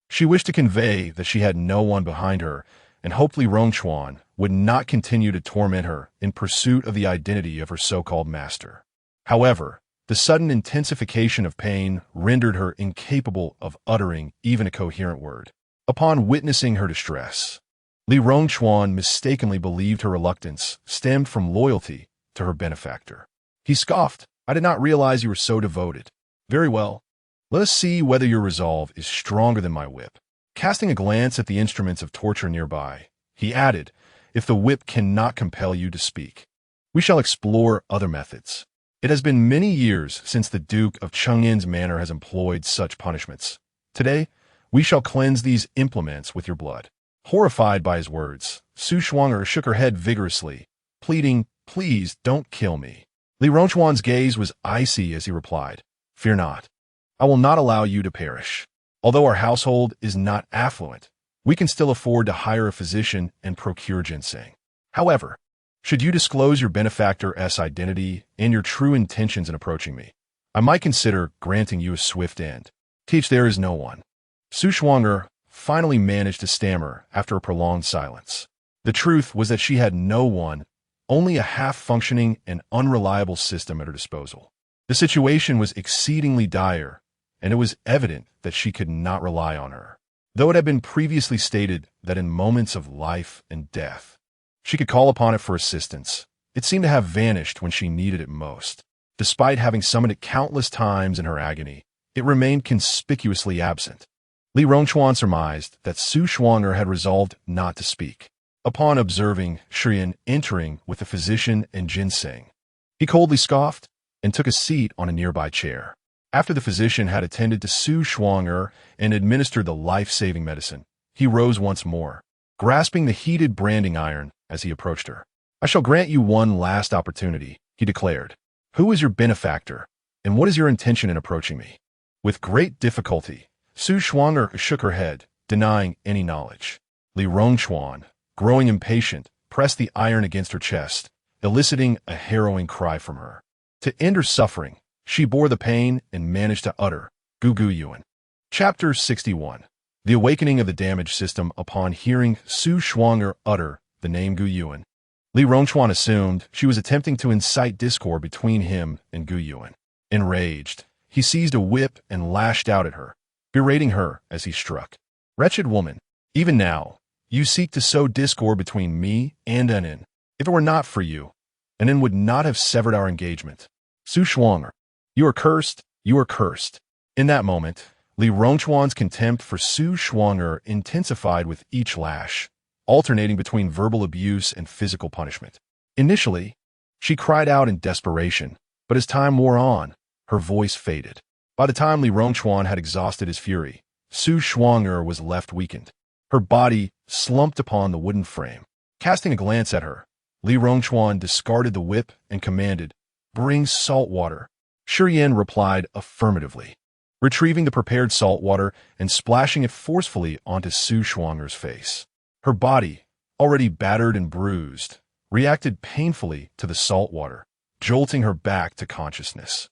she wished to convey that she had no one behind her and hoped Li Rongchuan would not continue to torment her in pursuit of the identity of her so-called master. However, the sudden intensification of pain rendered her incapable of uttering even a coherent word. Upon witnessing her distress, Li Rongchuan mistakenly believed her reluctance stemmed from loyalty to her benefactor. He scoffed, "I did not realize you were so devoted." Very well. Let us see whether your resolve is stronger than my whip. Casting a glance at the instruments of torture nearby, he added, if the whip cannot compel you to speak, we shall explore other methods. It has been many years since the Duke of Chengyan's manor has employed such punishments. Today, we shall cleanse these implements with your blood. Horrified by his words, Su Shuang'er shook her head vigorously, pleading, please don't kill me. Li Rongchuan's gaze was icy as he replied, fear not. I will not allow you to perish. Although our household is not affluent, we can still afford to hire a physician and procure ginseng. However, should you disclose your benefactor's identity and your true intentions in approaching me, I might consider granting you a swift end. Teach there is no one. Su Shuang'er finally managed to stammer after a prolonged silence. The truth was that she had no one, only a half-functioning and unreliable system at her disposal. The situation was exceedingly dire, and it was evident that she could not rely on her. Though it had been previously stated that in moments of life and death, she could call upon it for assistance, it seemed to have vanished when she needed it most. Despite having summoned it countless times in her agony, it remained conspicuously absent. Li Rongchuan surmised that Su Shuang'er had resolved not to speak. Upon observing Shiyan entering with the physician and ginseng, he coldly scoffed and took a seat on a nearby chair. After the physician had attended to Su Shuang'er and administered the life-saving medicine, he rose once more, grasping the heated branding iron as he approached her. I shall grant you one last opportunity, he declared. Who is your benefactor, and what is your intention in approaching me? With great difficulty, Su Shuang'er shook her head, denying any knowledge. Li Rongchuan, growing impatient, pressed the iron against her chest, eliciting a harrowing cry from her. To end her suffering, she bore the pain and managed to utter, Gu Gu Yuan. Chapter 61. The awakening of the damaged system upon hearing Su Shuang'er utter the name Gu Yuan. Li Rongchuan assumed she was attempting to incite discord between him and Gu Yuan. Enraged, he seized a whip and lashed out at her, berating her as he struck. Wretched woman, even now, you seek to sow discord between me and Anin. If it were not for you, Anin would not have severed our engagement. Su Shuang'er, you are cursed, you are cursed. In that moment, Li Rongchuan's contempt for Su Shuang'er intensified with each lash, alternating between verbal abuse and physical punishment. Initially, she cried out in desperation, but as time wore on, her voice faded. By the time Li Rongchuan had exhausted his fury, Su Shuang'er was left weakened. Her body slumped upon the wooden frame. Casting a glance at her, Li Rongchuan discarded the whip and commanded, bring salt water. Shiyan replied affirmatively, retrieving the prepared salt water and splashing it forcefully onto Su Shuang'er's face. Her body, already battered and bruised, reacted painfully to the salt water, jolting her back to consciousness.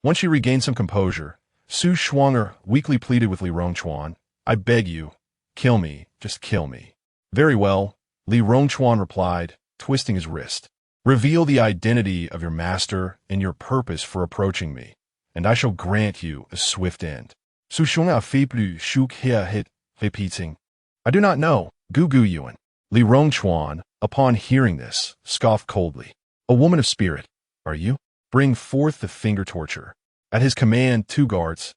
Once she regained some composure, Su Shuang'er weakly pleaded with Li Rongchuan, I beg you, kill me, just kill me. Very well, Li Rongchuan replied, twisting his wrist. Reveal the identity of your master and your purpose for approaching me, and I shall grant you a swift end. Su Shuang'er feebly shook her head, repeating, I do not know, Gu Gu Yuan. Li Rongchuan, upon hearing this, scoffed coldly. A woman of spirit, are you? Bring forth the finger torture. At his command, 2 guards,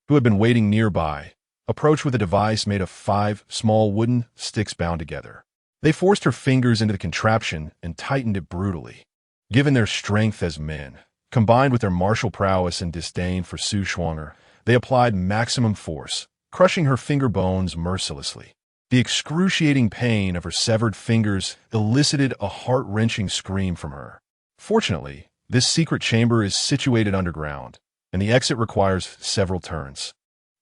who had been waiting nearby, approached with a device made of 5 small wooden sticks bound together. They forced her fingers into the contraption and tightened it brutally. Given their strength as men, combined with their martial prowess and disdain for Su Shuang'er, they applied maximum force, crushing her finger bones mercilessly. The excruciating pain of her severed fingers elicited a heart-wrenching scream from her. Fortunately, this secret chamber is situated underground, and the exit requires several turns,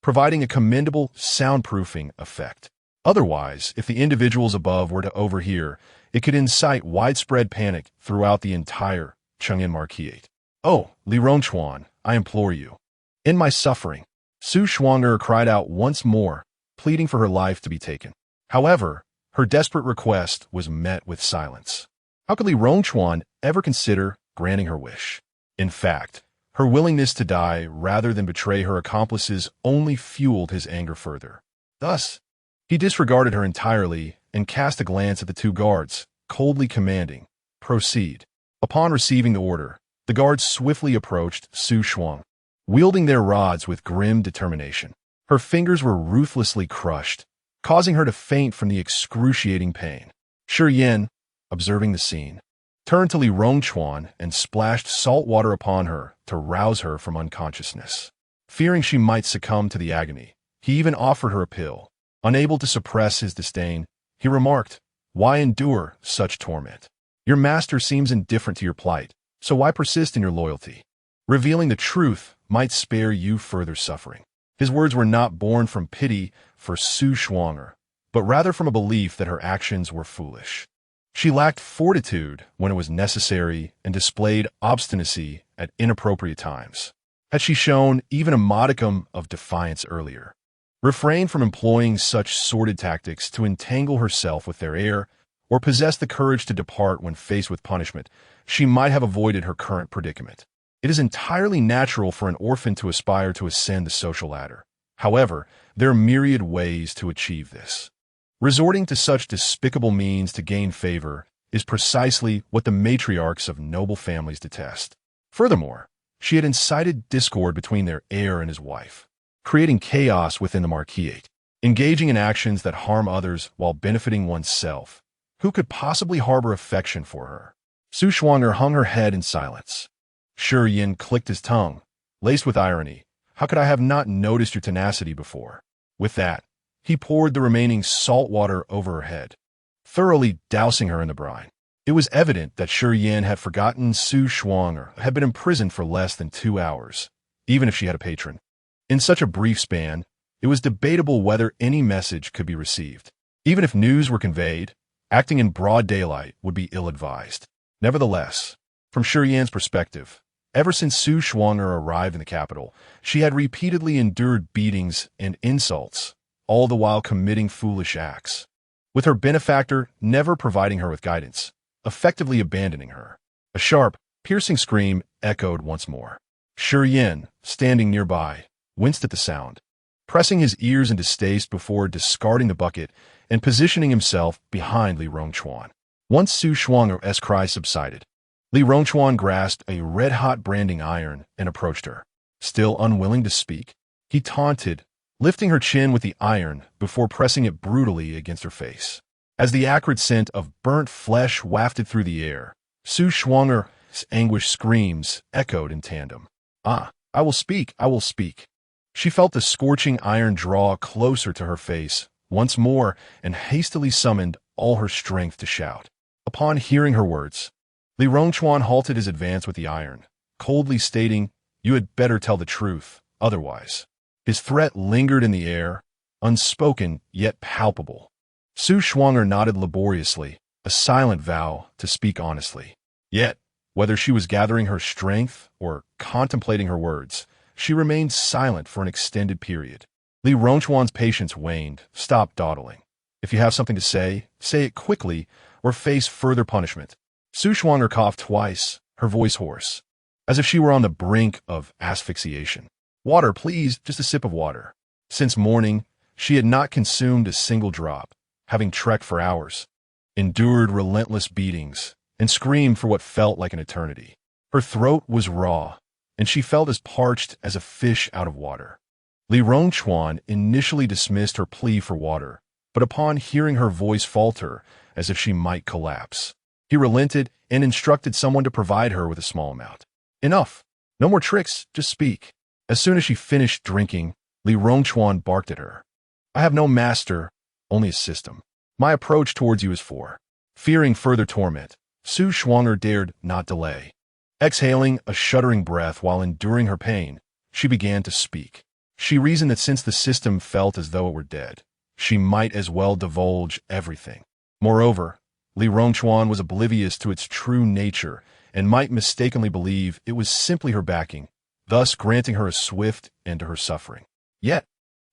providing a commendable soundproofing effect. Otherwise, if the individuals above were to overhear, it could incite widespread panic throughout the entire Chengyan Marquisate. Oh, Li Rongchuan, I implore you. In my suffering, Su Shuang'er cried out once more, pleading for her life to be taken. However, her desperate request was met with silence. How could Li Rongchuan ever consider granting her wish? In fact, her willingness to die rather than betray her accomplices only fueled his anger further. Thus, he disregarded her entirely and cast a glance at the 2 guards, coldly commanding, proceed. Upon receiving the order, the guards swiftly approached Su Shuang. wielding their rods with grim determination. Her fingers were ruthlessly crushed, causing her to faint from the excruciating pain. Shi Yan, observing the scene, turned to Li Rongchuan and splashed salt water upon her to rouse her from unconsciousness. Fearing she might succumb to the agony, he even offered her a pill. Unable to suppress his disdain, he remarked, "Why endure such torment? Your master seems indifferent to your plight, so why persist in your loyalty? Revealing the truth might spare you further suffering." His words were not born from pity for Su Shuang'er, but rather from a belief that her actions were foolish. She lacked fortitude when it was necessary and displayed obstinacy at inappropriate times. Had she shown even a modicum of defiance earlier, refrained from employing such sordid tactics to entangle herself with their heir, or possess the courage to depart when faced with punishment, she might have avoided her current predicament. It is entirely natural for an orphan to aspire to ascend the social ladder. However, there are myriad ways to achieve this. Resorting to such despicable means to gain favor is precisely what the matriarchs of noble families detest. Furthermore, she had incited discord between their heir and his wife, creating chaos within the marquisate, engaging in actions that harm others while benefiting oneself. Who could possibly harbor affection for her? Su Shuang'er hung her head in silence. Shi Yan clicked his tongue, laced with irony. How could I have not noticed your tenacity before? With that, he poured the remaining salt water over her head, thoroughly dousing her in the brine. It was evident that Shi Yan had forgotten Su Shuang'er had been imprisoned for less than 2 hours, even if she had a patron. In such a brief span, it was debatable whether any message could be received. Even if news were conveyed, acting in broad daylight would be ill-advised. Nevertheless, from Shi Yan's perspective, ever since Su Shuang'er arrived in the capital, she had repeatedly endured beatings and insults, all the while committing foolish acts, with her benefactor never providing her with guidance, effectively abandoning her. A sharp, piercing scream echoed once more. Shi Yan, standing nearby, winced at the sound, pressing his ears in distaste before discarding the bucket and positioning himself behind Li Rongchuan. Once Su Shuang'er's cry subsided, Li Rongchuan grasped a red-hot branding iron and approached her. Still unwilling to speak, he taunted, lifting her chin with the iron before pressing it brutally against her face. As the acrid scent of burnt flesh wafted through the air, Su Shuang'er's anguished screams echoed in tandem. "Ah, I will speak, I will speak." She felt the scorching iron draw closer to her face once more and hastily summoned all her strength to shout. Upon hearing her words, Li Rongchuan halted his advance with the iron, coldly stating, "You had better tell the truth, otherwise." His threat lingered in the air, unspoken yet palpable. Su Shuang'er nodded laboriously, a silent vow to speak honestly. Yet, whether she was gathering her strength or contemplating her words, she remained silent for an extended period. Li Rongchuan's patience waned. "Stop dawdling. If you have something to say it quickly or face further punishment." Su Shuang'er coughed twice, her voice hoarse, as if she were on the brink of asphyxiation. "Water, please, just a sip of water." Since morning, she had not consumed a single drop, having trekked for hours, endured relentless beatings, and screamed for what felt like an eternity. Her throat was raw, and she felt as parched as a fish out of water. Li Rongchuan initially dismissed her plea for water, but upon hearing her voice falter as if she might collapse, he relented and instructed someone to provide her with a small amount. "Enough. No more tricks, just speak." As soon as she finished drinking, Li Rongchuan barked at her. "I have no master, only a system. My approach towards you is for." Fearing further torment, Su Shuang'er dared not delay. Exhaling a shuddering breath while enduring her pain, she began to speak. She reasoned that since the system felt as though it were dead, she might as well divulge everything. Moreover, Li Rongchuan was oblivious to its true nature and might mistakenly believe it was simply her backing, thus granting her a swift end to her suffering. Yet,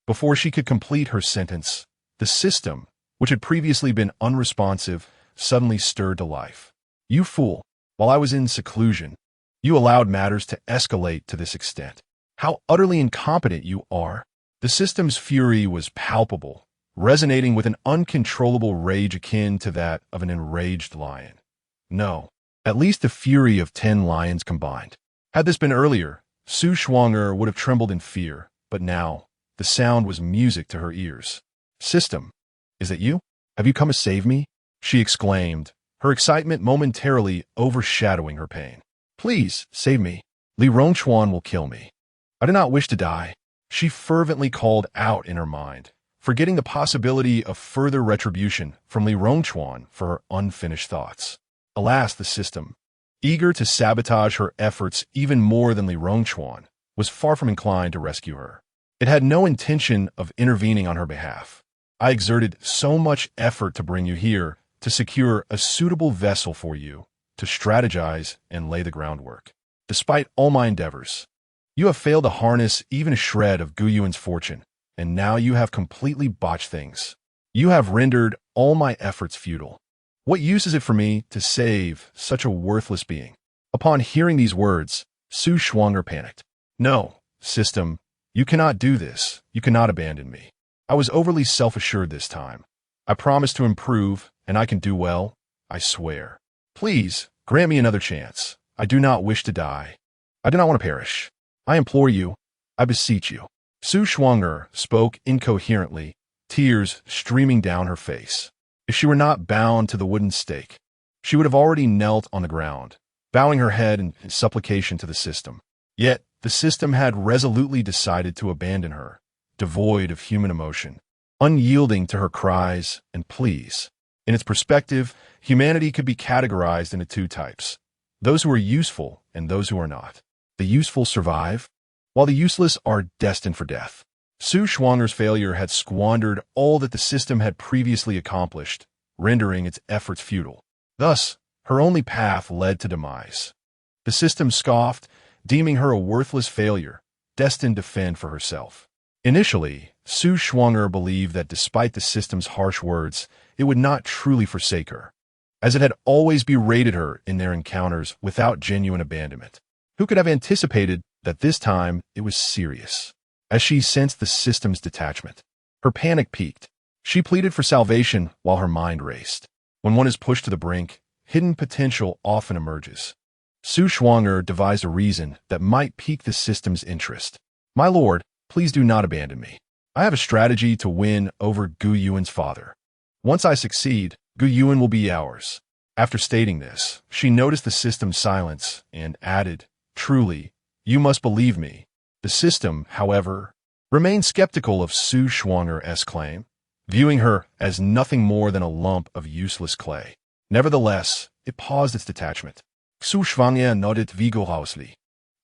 before she could complete her sentence, the system, which had previously been unresponsive, suddenly stirred to life. "You fool! While I was in seclusion, you allowed matters to escalate to this extent. How utterly incompetent you are!" The system's fury was palpable, resonating with an uncontrollable rage akin to that of an enraged lion. No, at least the fury of 10 lions combined. Had this been earlier, Su Shuang'er would have trembled in fear, but now, the sound was music to her ears. "System, is it you? Have you come to save me?" she exclaimed, her excitement momentarily overshadowing her pain. "Please, save me. Li Rongchuan will kill me. I do not wish to die," she fervently called out in her mind, forgetting the possibility of further retribution from Li Rongchuan for her unfinished thoughts. Alas, the system, eager to sabotage her efforts even more than Li Rongchuan, was far from inclined to rescue her. It had no intention of intervening on her behalf. "I exerted so much effort to bring you here, to secure a suitable vessel for you, to strategize and lay the groundwork. Despite all my endeavors, you have failed to harness even a shred of Gu Yuan's fortune, and now you have completely botched things. You have rendered all my efforts futile. What use is it for me to save such a worthless being?" Upon hearing these words, Su Shuang'er panicked. "No, system, you cannot do this. You cannot abandon me. I was overly self-assured this time. I promise to improve, and I can do well, I swear. Please, grant me another chance. I do not wish to die. I do not want to perish. I implore you. I beseech you." Su Shuang'er spoke incoherently, tears streaming down her face. If she were not bound to the wooden stake, she would have already knelt on the ground, bowing her head in supplication to the system. Yet, the system had resolutely decided to abandon her, devoid of human emotion, unyielding to her cries and pleas. In its perspective, humanity could be categorized into two types: those who are useful and those who are not. The useful survive, while the useless are destined for death. Su Shuang'er's failure had squandered all that the system had previously accomplished, rendering its efforts futile. Thus, her only path led to demise. The system scoffed, deeming her a worthless failure, destined to fend for herself. Initially, Su Shuang'er believed that despite the system's harsh words, it would not truly forsake her, as it had always berated her in their encounters without genuine abandonment. Who could have anticipated that this time it was serious? As she sensed the system's detachment, her panic peaked. She pleaded for salvation while her mind raced. When one is pushed to the brink, hidden potential often emerges. Su Shuang'er devised a reason that might pique the system's interest. "My lord, please do not abandon me. I have a strategy to win over Gu Yuan's father. Once I succeed, Gu Yuan will be ours." After stating this, she noticed the system's silence and added, "Truly, you must believe me." The system, however, remained skeptical of Su Shuang'er's claim, viewing her as nothing more than a lump of useless clay. Nevertheless, it paused its detachment. Su Shuang'er nodded vigorously.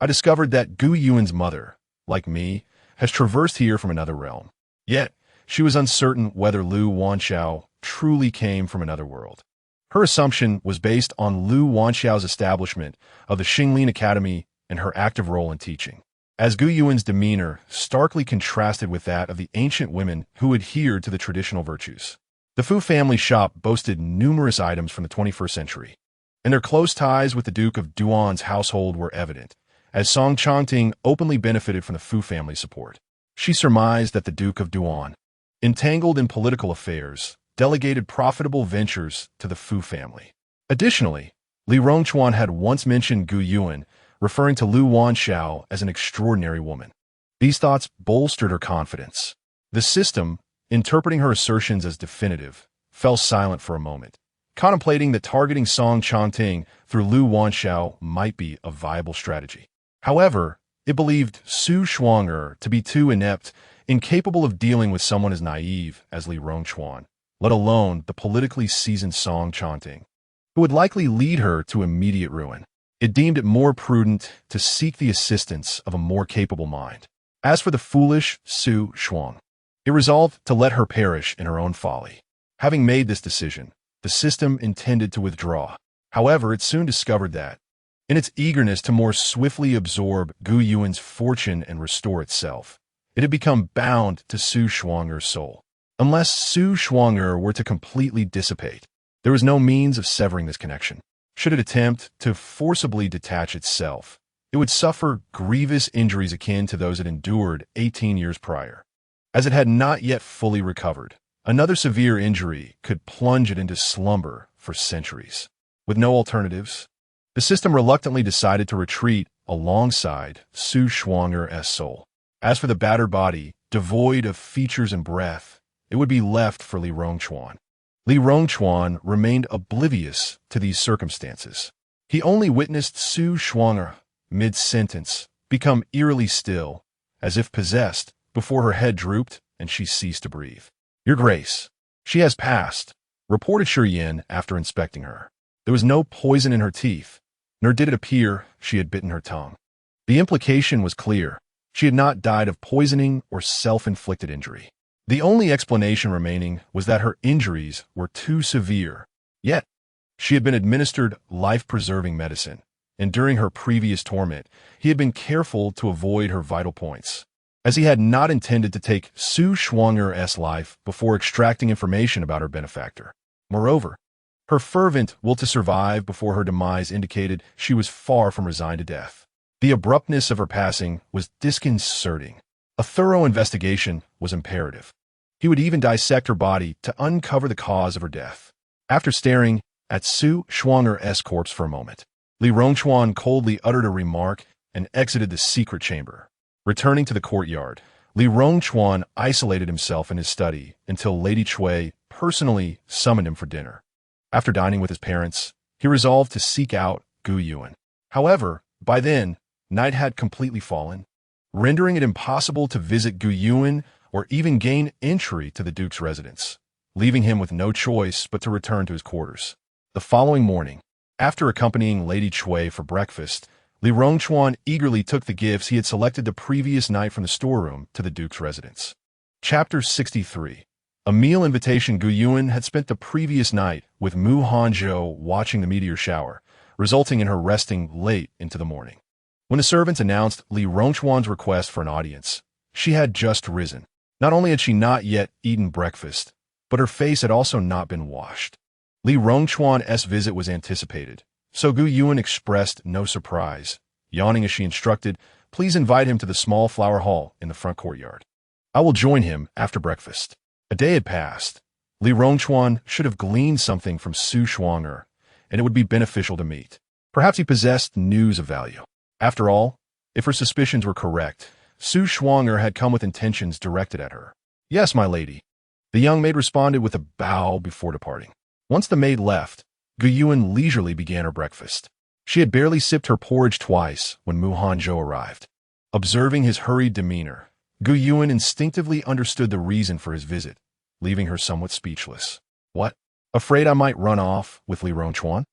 "I discovered that Gu Yuan's mother, like me, has traversed here from another realm. Yet, she was uncertain whether Lu Wanxiao truly came from another world. Her assumption was based on Lu Wanxiao's establishment of the Xinglin Academy and her active role in teaching. As Gu Yuan's demeanor starkly contrasted with that of the ancient women who adhered to the traditional virtues. The Fu family shop boasted numerous items from the 21st century, and their close ties with the Duke of Duan's household were evident, as Song Changting openly benefited from the Fu family support. She surmised that the Duke of Duan, entangled in political affairs, delegated profitable ventures to the Fu family. Additionally, Li Rongchuan had once mentioned Gu Yuan, referring to Lu Wanxiao as an extraordinary woman. These thoughts bolstered her confidence. The system, interpreting her assertions as definitive, fell silent for a moment, contemplating that targeting Song Changting through Lu Wanxiao might be a viable strategy. However, it believed Su Shuang'er to be too inept, incapable of dealing with someone as naive as Li Rongchuan, let alone the politically seasoned Song Changting, who would likely lead her to immediate ruin. It deemed it more prudent to seek the assistance of a more capable mind. As for the foolish Su Shuang, it resolved to let her perish in her own folly. Having made this decision, the system intended to withdraw. However, it soon discovered that, in its eagerness to more swiftly absorb Gu Yuan's fortune and restore itself, it had become bound to Su Shuang'er's soul. Unless Su Shuang'er were to completely dissipate, there was no means of severing this connection. Should it attempt to forcibly detach itself, it would suffer grievous injuries akin to those it endured 18 years prior. As it had not yet fully recovered, another severe injury could plunge it into slumber for centuries. With no alternatives, the system reluctantly decided to retreat alongside Su Shuang'er's soul. As for the battered body, devoid of features and breath, it would be left for Li Rongchuan. Li Rongchuan remained oblivious to these circumstances. He only witnessed Su Shuang'er, mid-sentence, become eerily still, as if possessed, before her head drooped and she ceased to breathe. "Your Grace, she has passed," reported Shi Yin after inspecting her. There was no poison in her teeth, nor did it appear she had bitten her tongue. The implication was clear. She had not died of poisoning or self-inflicted injury. The only explanation remaining was that her injuries were too severe. Yet, she had been administered life-preserving medicine, and during her previous torment, he had been careful to avoid her vital points, as he had not intended to take Su Shuang'er's life before extracting information about her benefactor. Moreover, her fervent will to survive before her demise indicated she was far from resigned to death. The abruptness of her passing was disconcerting. A thorough investigation was imperative. He would even dissect her body to uncover the cause of her death. After staring at Su Shuang'er's corpse for a moment, Li Rongchuan coldly uttered a remark and exited the secret chamber. Returning to the courtyard, Li Rongchuan isolated himself in his study until Lady Cui personally summoned him for dinner. After dining with his parents, he resolved to seek out Gu Yuan. However, by then, night had completely fallen, rendering it impossible to visit Gu Yuan or even gain entry to the Duke's residence, leaving him with no choice but to return to his quarters. The following morning, after accompanying Lady Cui for breakfast, Li Rongchuan eagerly took the gifts he had selected the previous night from the storeroom to the Duke's residence. Chapter 63. A meal invitation. Gu Yuan had spent the previous night with Hanzhou watching the meteor shower, resulting in her resting late into the morning. When the servants announced Li Rongchuan's request for an audience, she had just risen. Not only had she not yet eaten breakfast, but her face had also not been washed. Li Rongchuan's visit was anticipated, so Gu Yuan expressed no surprise, yawning as she instructed, "Please invite him to the small flower hall in the front courtyard. I will join him after breakfast." A day had passed. Li Rongchuan should have gleaned something from Su Shuang'er, and it would be beneficial to meet. Perhaps he possessed news of value. After all, if her suspicions were correct, Su Shuang'er had come with intentions directed at her. "Yes, my lady." The young maid responded with a bow before departing. Once the maid left, Gu Yuan leisurely began her breakfast. She had barely sipped her porridge twice when Hanzhou arrived. Observing his hurried demeanor, Gu Yuan instinctively understood the reason for his visit, leaving her somewhat speechless. "What? Afraid I might run off with Li Rongchuan?"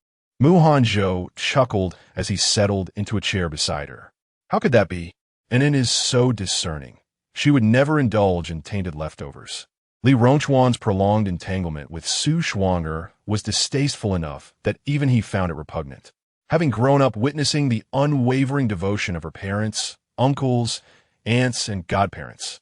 Hanzhou chuckled as he settled into a chair beside her. "How could that be? And it is so discerning. She would never indulge in tainted leftovers." Li Rongchuan's prolonged entanglement with Su Shuang'er was distasteful enough that even he found it repugnant. Having grown up witnessing the unwavering devotion of her parents, uncles, aunts, and godparents,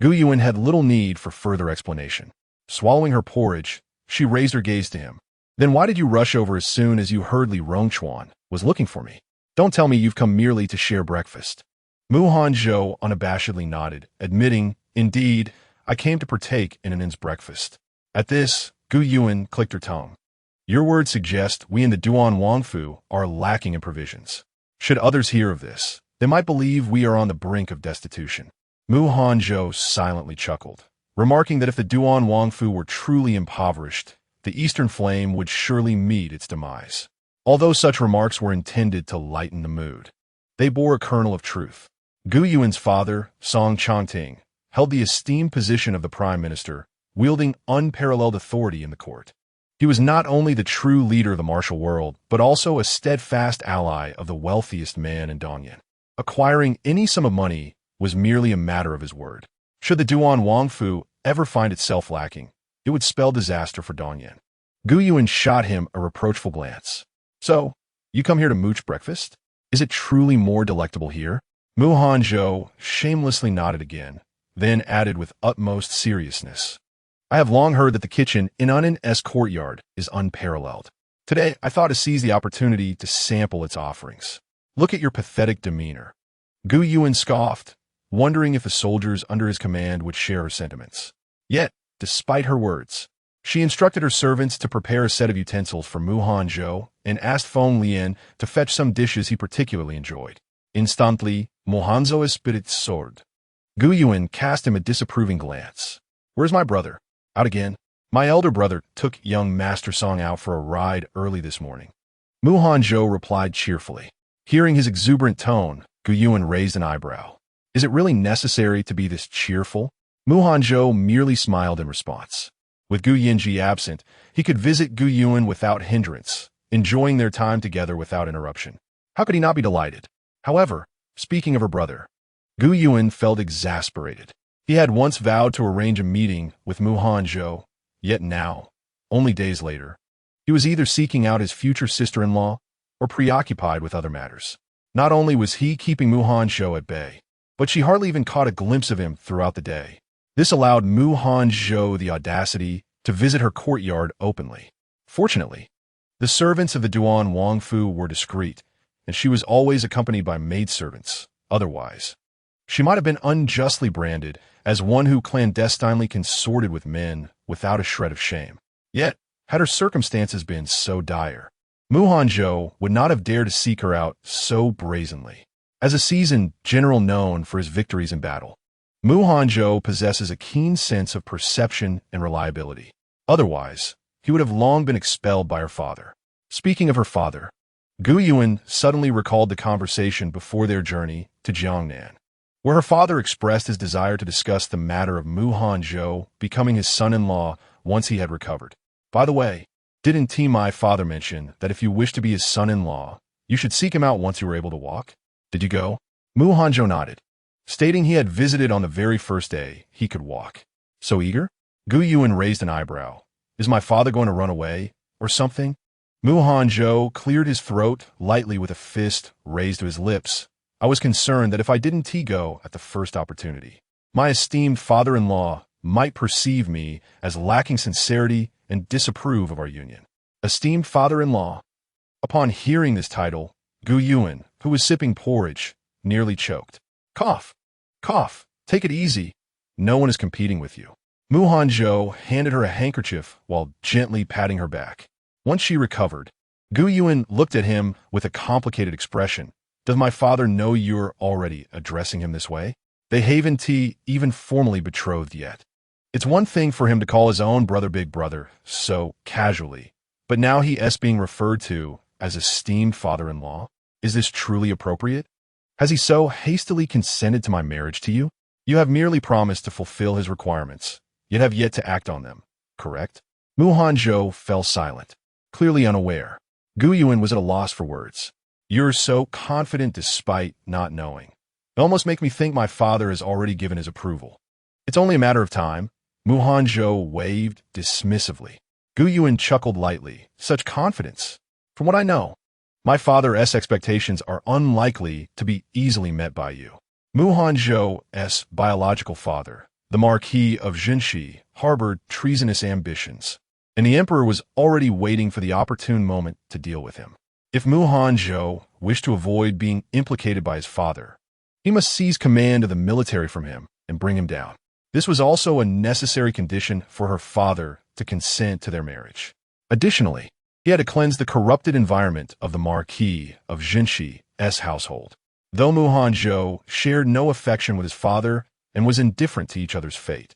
Gu Yuan had little need for further explanation. Swallowing her porridge, she raised her gaze to him. "Then why did you rush over as soon as you heard Li Rongchuan was looking for me? Don't tell me you've come merely to share breakfast." Hanzhou unabashedly nodded, admitting, "Indeed, I came to partake in an inn's breakfast." At this, Gu Yuan clicked her tongue. "Your words suggest we in the Duan Wangfu are lacking in provisions. Should others hear of this, they might believe we are on the brink of destitution." Hanzhou silently chuckled, remarking that if the Duan Wangfu were truly impoverished, the Eastern Flame would surely meet its demise. Although such remarks were intended to lighten the mood, they bore a kernel of truth. Gu Yuan's father, Song Chongting, held the esteemed position of the prime minister, wielding unparalleled authority in the court. He was not only the true leader of the martial world, but also a steadfast ally of the wealthiest man in Dongyan. Acquiring any sum of money was merely a matter of his word. Should the Duan Wangfu ever find itself lacking, it would spell disaster for Dongyan. Gu Yuan shot him a reproachful glance. "So, you come here to mooch breakfast? Is it truly more delectable here?" Hanzhou shamelessly nodded again, then added with utmost seriousness, "I have long heard that the kitchen in Unnen's courtyard is unparalleled. Today, I thought to seize the opportunity to sample its offerings. Look at your pathetic demeanor." Gu Yuan scoffed, wondering if the soldiers under his command would share her sentiments. Yet, despite her words, she instructed her servants to prepare a set of utensils for Hanzhou and asked Feng Lian to fetch some dishes he particularly enjoyed. Instantly, Hanzhou's spirit soared. Gu Yuan cast him a disapproving glance. "Where's my brother?" "Out again. My elder brother took young Master Song out for a ride early this morning." Hanzhou replied cheerfully. Hearing his exuberant tone, Gu Yuan raised an eyebrow. "Is it really necessary to be this cheerful?" Hanzhou merely smiled in response. With Gu Yinji absent, he could visit Gu Yuan without hindrance, enjoying their time together without interruption. How could he not be delighted? However, speaking of her brother, Gu Yuan felt exasperated. He had once vowed to arrange a meeting with Hanzhou, yet now, only days later, he was either seeking out his future sister-in-law or preoccupied with other matters. Not only was he keeping Hanzhou at bay, but she hardly even caught a glimpse of him throughout the day. This allowed Hanzhou the audacity to visit her courtyard openly. Fortunately, the servants of the Duan Wangfu were discreet, and she was always accompanied by maidservants. Otherwise, she might have been unjustly branded as one who clandestinely consorted with men without a shred of shame. Yet, had her circumstances been so dire, Hanzhou would not have dared to seek her out so brazenly. As a seasoned general known for his victories in battle, Hanzhou possesses a keen sense of perception and reliability. Otherwise, he would have long been expelled by her father. Speaking of her father, Gu Yuan suddenly recalled the conversation before their journey to Jiangnan, where her father expressed his desire to discuss the matter of Hanzhou becoming his son-in-law once he had recovered. "By the way, didn't my father mention that if you wish to be his son-in-law, you should seek him out once you were able to walk? Did you go?" Hanzhou nodded, stating he had visited on the very first day he could walk. "So eager?" Gu Yuan raised an eyebrow. "Is my father going to run away, or something?" Hanzhou cleared his throat lightly with a fist raised to his lips. "I was concerned that if I didn't go at the first opportunity, my esteemed father-in-law might perceive me as lacking sincerity and disapprove of our union." Esteemed father-in-law. Upon hearing this title, Gu Yuan, who was sipping porridge, nearly choked. "Cough. Cough. Take it easy. No one is competing with you." Hanzhou handed her a handkerchief while gently patting her back. Once she recovered, Gu Yuan looked at him with a complicated expression. "Does my father know you're already addressing him this way? They haven't even formally betrothed yet. It's one thing for him to call his own brother big brother so casually, but now he is being referred to as esteemed father-in-law. Is this truly appropriate? Has he so hastily consented to my marriage to you? You have merely promised to fulfill his requirements, yet have yet to act on them, correct?" Hanzhou fell silent, clearly unaware. Gu Yuan was at a loss for words. "You're so confident despite not knowing. It almost makes me think my father has already given his approval." "It's only a matter of time." Hanzhou waved dismissively. Gu Yuan chuckled lightly. "Such confidence. From what I know, my father's expectations are unlikely to be easily met by you." Hanzhou's biological father, the Marquis of Jinshi, harbored treasonous ambitions, and the emperor was already waiting for the opportune moment to deal with him. If Hanzhou wished to avoid being implicated by his father, he must seize command of the military from him and bring him down. This was also a necessary condition for her father to consent to their marriage. Additionally, he had to cleanse the corrupted environment of the Marquis of Jinshi's household. Though Hanzhou shared no affection with his father and was indifferent to each other's fate,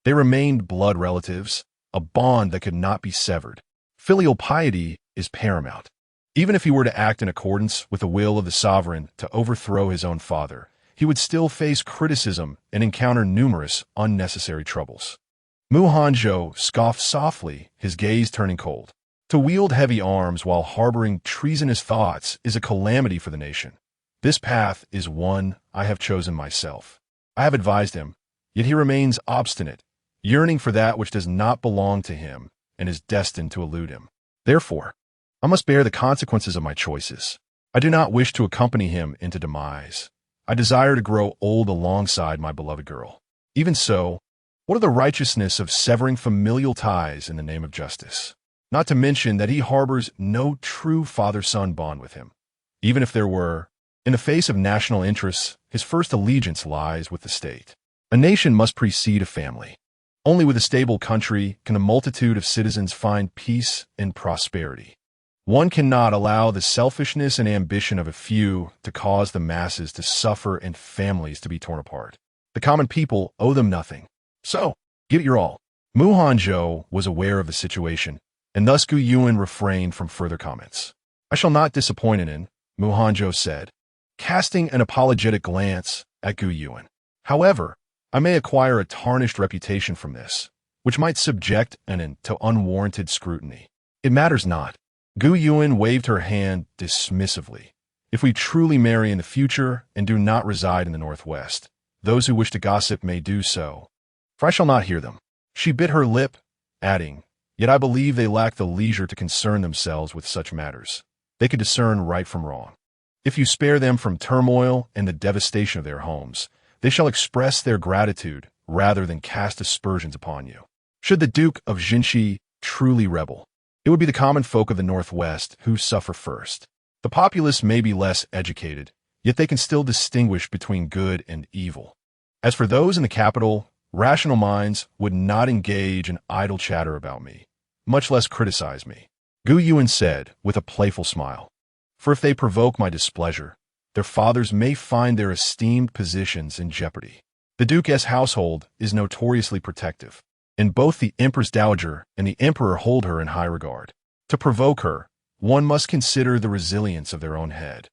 they remained blood relatives, a bond that could not be severed. Filial piety is paramount. Even if he were to act in accordance with the will of the sovereign to overthrow his own father, he would still face criticism and encounter numerous unnecessary troubles. Hanzhou scoffed softly, his gaze turning cold. To wield heavy arms while harboring treasonous thoughts is a calamity for the nation. This path is one I have chosen myself. I have advised him, yet he remains obstinate, yearning for that which does not belong to him and is destined to elude him. Therefore, I must bear the consequences of my choices. I do not wish to accompany him into demise. I desire to grow old alongside my beloved girl. Even so, what are the righteousness of severing familial ties in the name of justice? Not to mention that he harbors no true father-son bond with him. Even if there were, in the face of national interests, his first allegiance lies with the state. A nation must precede a family. Only with a stable country can a multitude of citizens find peace and prosperity. One cannot allow the selfishness and ambition of a few to cause the masses to suffer and families to be torn apart. The common people owe them nothing. So, give it your all. Hanzhou was aware of the situation, and thus Gu Yuan refrained from further comments. I shall not disappoint in, Hanzhou said, casting an apologetic glance at Gu Yuan. However, I may acquire a tarnished reputation from this, which might subject an to unwarranted scrutiny. It matters not. Gu Yuan waved her hand dismissively. If we truly marry in the future and do not reside in the Northwest, those who wish to gossip may do so, for I shall not hear them. She bit her lip, adding, yet I believe they lack the leisure to concern themselves with such matters. They could discern right from wrong. If you spare them from turmoil and the devastation of their homes, they shall express their gratitude rather than cast aspersions upon you. Should the Duke of Jinshi truly rebel, it would be the common folk of the Northwest who suffer first. The populace may be less educated, yet they can still distinguish between good and evil. As for those in the capital, rational minds would not engage in idle chatter about me, much less criticize me. Gu Yuan said with a playful smile. For if they provoke my displeasure, their fathers may find their esteemed positions in jeopardy. The Duke's household is notoriously protective, and both the Empress Dowager and the Emperor hold her in high regard. To provoke her, one must consider the resilience of their own head,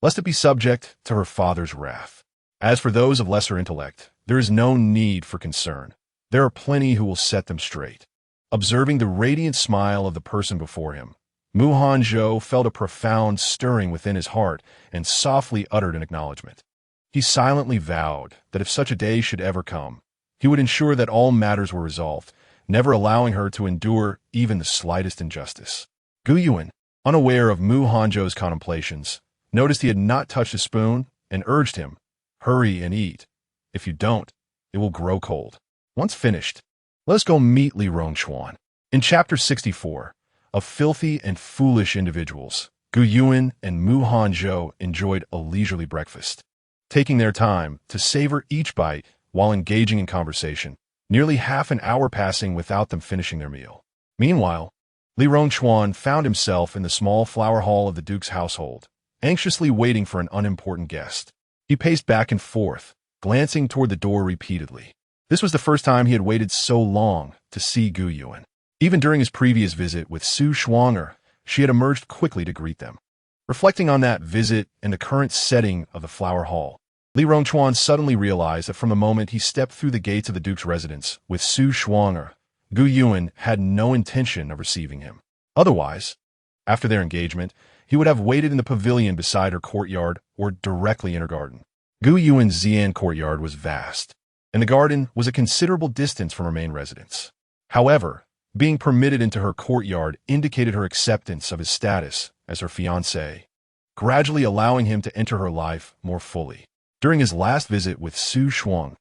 lest it be subject to her father's wrath. As for those of lesser intellect, there is no need for concern. There are plenty who will set them straight. Observing the radiant smile of the person before him, Hanzhou felt a profound stirring within his heart and softly uttered an acknowledgement. He silently vowed that if such a day should ever come, he would ensure that all matters were resolved, never allowing her to endure even the slightest injustice. Gu Yuan, unaware of Hanzhou's contemplations, noticed he had not touched a spoon and urged him, hurry and eat. If you don't, it will grow cold. Once finished, let us go meet Li Rongchuan. In Chapter 64, of Filthy and Foolish Individuals, Gu Yuan and Hanzhou enjoyed a leisurely breakfast, taking their time to savor each bite while engaging in conversation, nearly half an hour passing without them finishing their meal. Meanwhile, Li Rongchuan found himself in the small flower hall of the Duke's household, anxiously waiting for an unimportant guest. He paced back and forth, glancing toward the door repeatedly. This was the first time he had waited so long to see Gu Yuan. Even during his previous visit with Su Shuang'er, she had emerged quickly to greet them. Reflecting on that visit and the current setting of the flower hall, Li Rongchuan suddenly realized that from the moment he stepped through the gates of the Duke's residence with Su Shuang'er, Gu Yuan had no intention of receiving him. Otherwise, after their engagement, he would have waited in the pavilion beside her courtyard or directly in her garden. Gu Yuan's Xian courtyard was vast, and the garden was a considerable distance from her main residence. However, being permitted into her courtyard indicated her acceptance of his status as her fiancé, gradually allowing him to enter her life more fully. During his last visit with Su Shuang,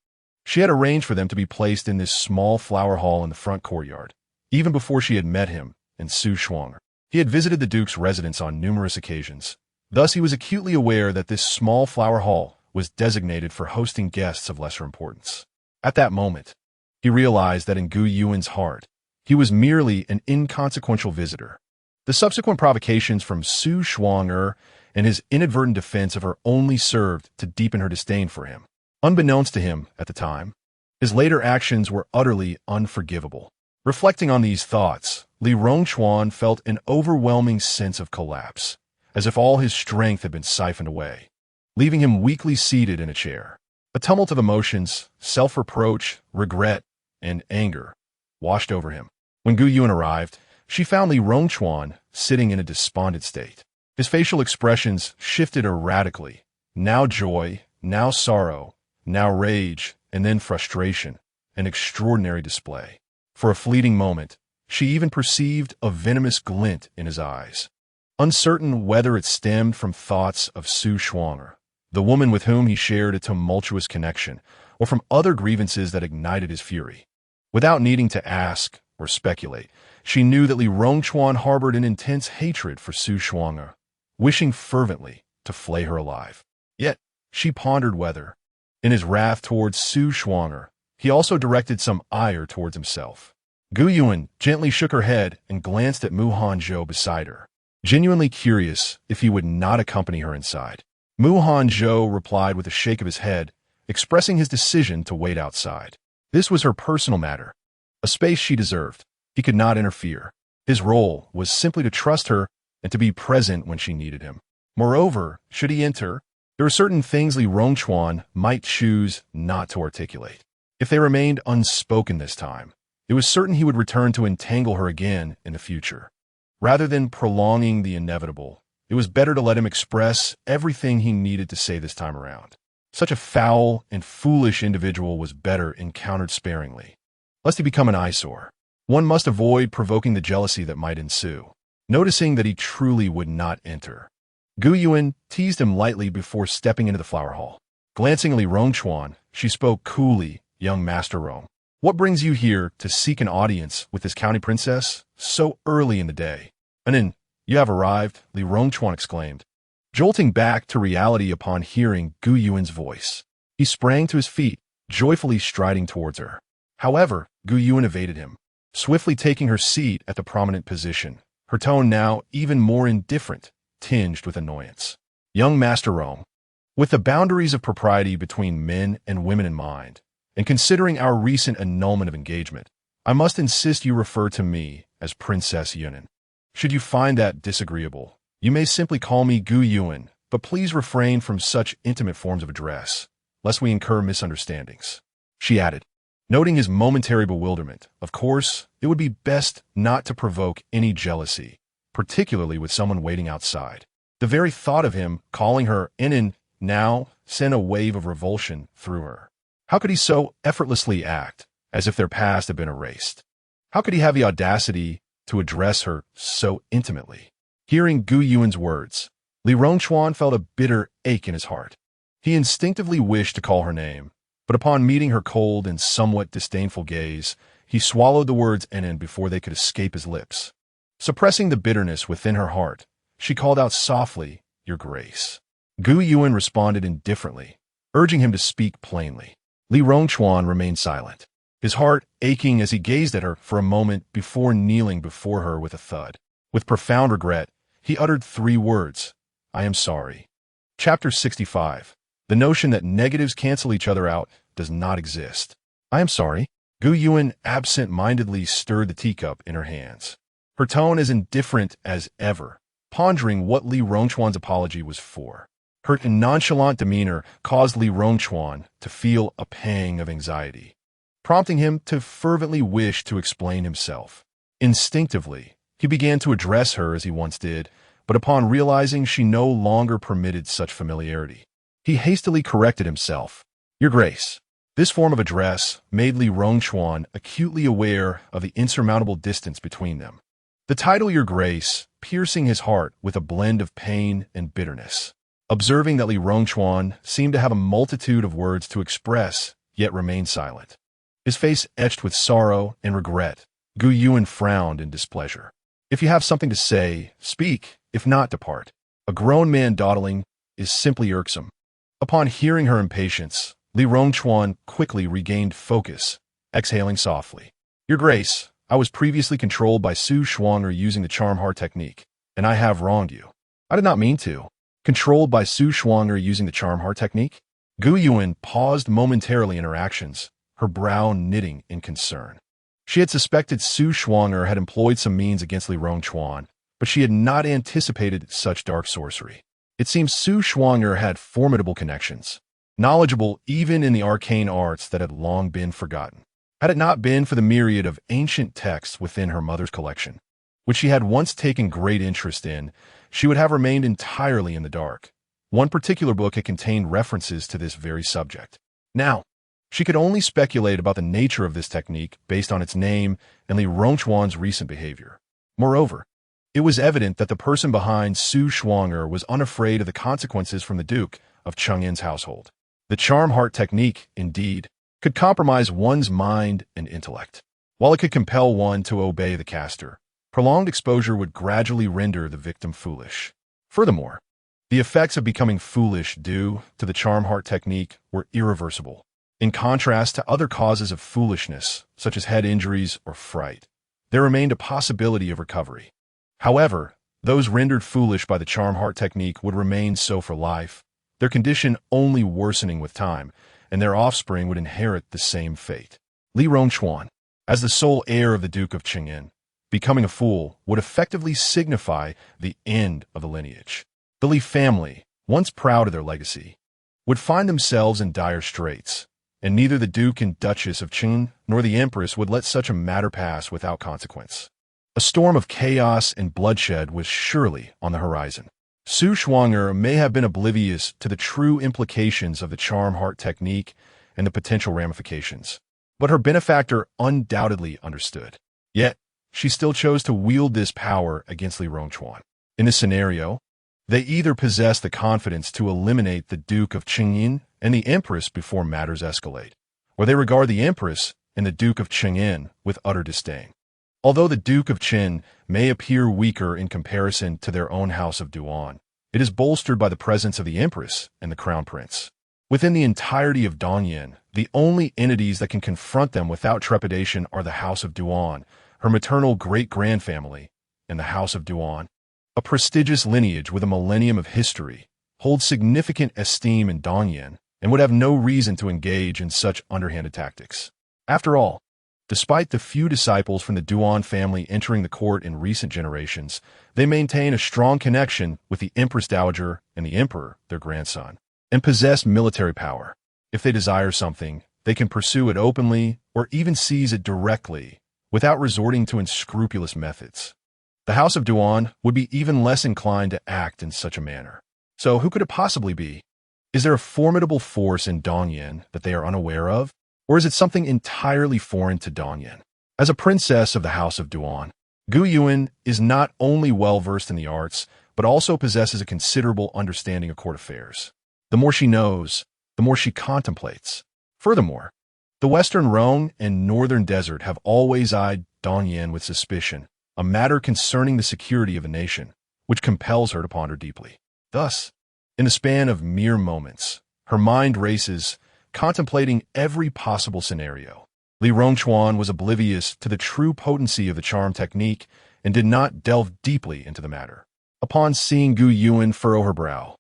she had arranged for them to be placed in this small flower hall in the front courtyard, even before she had met him and Su Shuang. He had visited the Duke's residence on numerous occasions. Thus, he was acutely aware that this small flower hall was designated for hosting guests of lesser importance. At that moment, he realized that in Gu Yuan's heart, he was merely an inconsequential visitor. The subsequent provocations from Su Shuang'er and his inadvertent defense of her only served to deepen her disdain for him. Unbeknownst to him at the time, his later actions were utterly unforgivable. Reflecting on these thoughts, Li Rongchuan felt an overwhelming sense of collapse, as if all his strength had been siphoned away, leaving him weakly seated in a chair. A tumult of emotions, self-reproach, regret, and anger washed over him. When Gu Yuan arrived, she found Li Rongchuan sitting in a despondent state. His facial expressions shifted erratically, now joy, now sorrow, now rage, and then frustration, an extraordinary display. For a fleeting moment, she even perceived a venomous glint in his eyes. Uncertain whether it stemmed from thoughts of Su Shuang'er, the woman with whom he shared a tumultuous connection, or from other grievances that ignited his fury. Without needing to ask or speculate, she knew that Li Rongchuan harbored an intense hatred for Su Shuang'er, wishing fervently to flay her alive. Yet, she pondered whether, in his wrath towards Su Shuang'er, he also directed some ire towards himself. Gu Yuan gently shook her head and glanced at Hanzhou beside her. genuinely curious if he would not accompany her inside. Hanzhou replied with a shake of his head, expressing his decision to wait outside. This was her personal matter, a space she deserved. He could not interfere. His role was simply to trust her and to be present when she needed him. Moreover, should he enter, there were certain things Li Rongchuan might choose not to articulate. If they remained unspoken this time, it was certain he would return to entangle her again in the future. Rather than prolonging the inevitable, it was better to let him express everything he needed to say this time around. Such a foul and foolish individual was better encountered sparingly, lest he become an eyesore. One must avoid provoking the jealousy that might ensue. Noticing that he truly would not enter, Gu Yuan teased him lightly before stepping into the flower hall. Glancing at Li Rongchuan, she spoke coolly, "Young Master Rong, what brings you here to seek an audience with this county princess so early in the day?" "Anin, you have arrived," Li Rongchuan exclaimed, jolting back to reality upon hearing Gu Yuan's voice. He sprang to his feet, joyfully striding towards her. However, Gu Yuan evaded him, swiftly taking her seat at the prominent position, her tone now even more indifferent, tinged with annoyance. "Young Master Rong, with the boundaries of propriety between men and women in mind, and considering our recent annulment of engagement, I must insist you refer to me as Princess Yunan. Should you find that disagreeable, you may simply call me Gu Yuan, but please refrain from such intimate forms of address, lest we incur misunderstandings," she added, noting his momentary bewilderment. Of course, it would be best not to provoke any jealousy, particularly with someone waiting outside. The very thought of him calling her Inin now sent a wave of revulsion through her. How could he so effortlessly act, as if their past had been erased? How could he have the audacity to address her so intimately? Hearing Gu Yuan's words, Li Rongchuan felt a bitter ache in his heart. He instinctively wished to call her name, but upon meeting her cold and somewhat disdainful gaze, he swallowed the words Inin before they could escape his lips. Suppressing the bitterness within her heart, she called out softly, "Your Grace." Gu Yuan responded indifferently, urging him to speak plainly. Li Rongchuan remained silent, his heart aching as he gazed at her for a moment before kneeling before her with a thud. With profound regret, he uttered 3 words, "I am sorry." Chapter 65. The notion that negatives cancel each other out does not exist. "I am sorry." Gu Yuan absent-mindedly stirred the teacup in her hands, her tone as indifferent as ever, pondering what Li Rongchuan's apology was for. Her nonchalant demeanor caused Li Rongchuan to feel a pang of anxiety, prompting him to fervently wish to explain himself. Instinctively, he began to address her as he once did, but upon realizing she no longer permitted such familiarity, he hastily corrected himself. "Your Grace." This form of address made Li Rongchuan acutely aware of the insurmountable distance between them. The title "Your Grace" piercing his heart with a blend of pain and bitterness. Observing that Li Rongchuan seemed to have a multitude of words to express, yet remained silent, his face etched with sorrow and regret, Gu Yuan frowned in displeasure. "If you have something to say, speak. If not, depart. A grown man dawdling is simply irksome." Upon hearing her impatience, Li Rongchuan quickly regained focus, exhaling softly. "Your Grace, I was previously controlled by Su Shuang'er using the charm heart technique, and I have wronged you." "I did not mean to." "Controlled by Su Shuang'er using the charm heart technique?" Gu Yuan paused momentarily in her actions, her brow knitting in concern. She had suspected Su Shuang'er had employed some means against Li Rongchuan, but she had not anticipated such dark sorcery. It seems Su Shuang'er had formidable connections, knowledgeable even in the arcane arts that had long been forgotten. Had it not been for the myriad of ancient texts within her mother's collection, which she had once taken great interest in, she would have remained entirely in the dark. One particular book had contained references to this very subject. Now, she could only speculate about the nature of this technique based on its name and Li Rongchuan's recent behavior. Moreover, it was evident that the person behind Su Shuang'er was unafraid of the consequences from the Duke of Cheng'en's household. The charm heart technique, indeed, could compromise one's mind and intellect. While it could compel one to obey the caster, prolonged exposure would gradually render the victim foolish. Furthermore, the effects of becoming foolish due to the charm heart technique were irreversible. In contrast to other causes of foolishness, such as head injuries or fright, there remained a possibility of recovery. However, Those rendered foolish by the charm heart technique would remain so for life, their condition only worsening with time, and their offspring would inherit the same fate. Li Rongchuan, as the sole heir of the Duke of Qingyin, becoming a fool would effectively signify the end of the lineage. The Li family, once proud of their legacy, would find themselves in dire straits, and neither the Duke and Duchess of Qing nor the Empress would let such a matter pass without consequence. A storm of chaos and bloodshed was surely on the horizon. Su Shuang'er may have been oblivious to the true implications of the charm heart technique and the potential ramifications, but her benefactor undoubtedly understood. Yet, she still chose to wield this power against Li Rongchuan. In this scenario, they either possess the confidence to eliminate the Duke of Qingyin and the Empress before matters escalate, or they regard the Empress and the Duke of Qingyin with utter disdain. Although the Duke of Qin may appear weaker in comparison to their own House of Duan, it is bolstered by the presence of the Empress and the Crown Prince. Within the entirety of Dongyan, the only entities that can confront them without trepidation are the House of Duan, her maternal great-grandfamily, and the House of Duan, a prestigious lineage with a millennium of history, holds significant esteem in Dongyan and would have no reason to engage in such underhanded tactics. After all, despite the few disciples from the Duan family entering the court in recent generations, they maintain a strong connection with the Empress Dowager and the Emperor, their grandson, and possess military power. If they desire something, they can pursue it openly or even seize it directly without resorting to unscrupulous methods. The House of Duan would be even less inclined to act in such a manner. So who could it possibly be? Is there a formidable force in Dongyan that they are unaware of? Or is it something entirely foreign to Dongyan? As a princess of the House of Duan, Gu Yuan is not only well-versed in the arts, but also possesses a considerable understanding of court affairs. The more she knows, the more she contemplates. Furthermore, the Western Rhone and Northern Desert have always eyed Dongyan with suspicion, a matter concerning the security of a nation, which compels her to ponder deeply. Thus, in the span of mere moments, her mind races, contemplating every possible scenario. Li Rongchuan was oblivious to the true potency of the charm technique and did not delve deeply into the matter. Upon seeing Gu Yuan furrow her brow,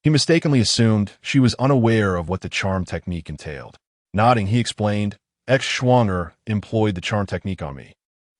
he mistakenly assumed she was unaware of what the charm technique entailed. Nodding, he explained, "Ex-Shuang'er employed the charm technique on me,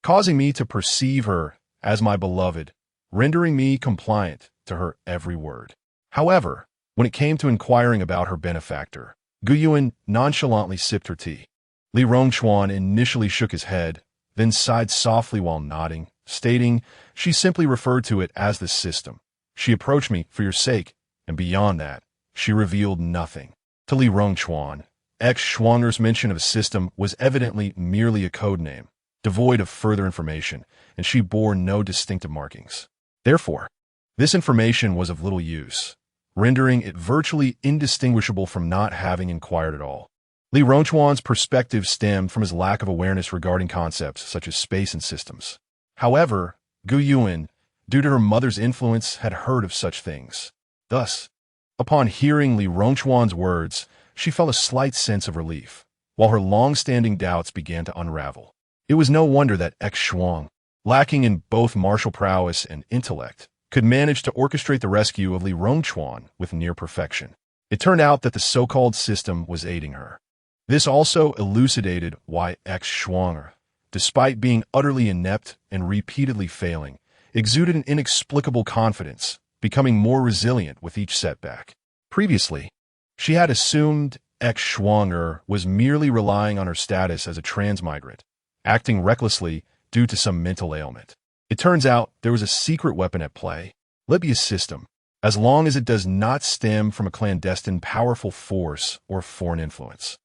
causing me to perceive her as my beloved, rendering me compliant to her every word." However, when it came to inquiring about her benefactor, Gu Yuan nonchalantly sipped her tea. Li Rongchuan initially shook his head, then sighed softly while nodding, stating she simply referred to it as the system. She approached me for your sake, and beyond that, she revealed nothing. To Li Rongchuan, ex-Shuang'er's mention of a system was evidently merely a code name, devoid of further information, and she bore no distinctive markings. Therefore, this information was of little use, rendering it virtually indistinguishable from not having inquired at all. Li Rongchuan's perspective stemmed from his lack of awareness regarding concepts such as space and systems. However, Gu Yuan, due to her mother's influence, had heard of such things. Thus, upon hearing Li Rongchuan's words, she felt a slight sense of relief, while her long-standing doubts began to unravel. It was no wonder that ex-Shuang, lacking in both martial prowess and intellect, could manage to orchestrate the rescue of Li Rongchuan with near perfection. It turned out that the so-called system was aiding her. This also elucidated why ex-Shuang'er, despite being utterly inept and repeatedly failing, exuded an inexplicable confidence, becoming more resilient with each setback. Previously, she had assumed ex-Shuang'er was merely relying on her status as a transmigrant, acting recklessly due to some mental ailment. It turns out there was a secret weapon at play. Let it be a system, as long as it does not stem from a clandestine powerful force or foreign influence.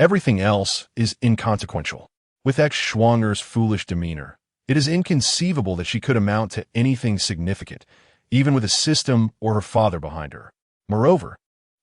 Everything else is inconsequential. With ex-Shuang'er's foolish demeanor, it is inconceivable that she could amount to anything significant, even with a system or her father behind her. Moreover,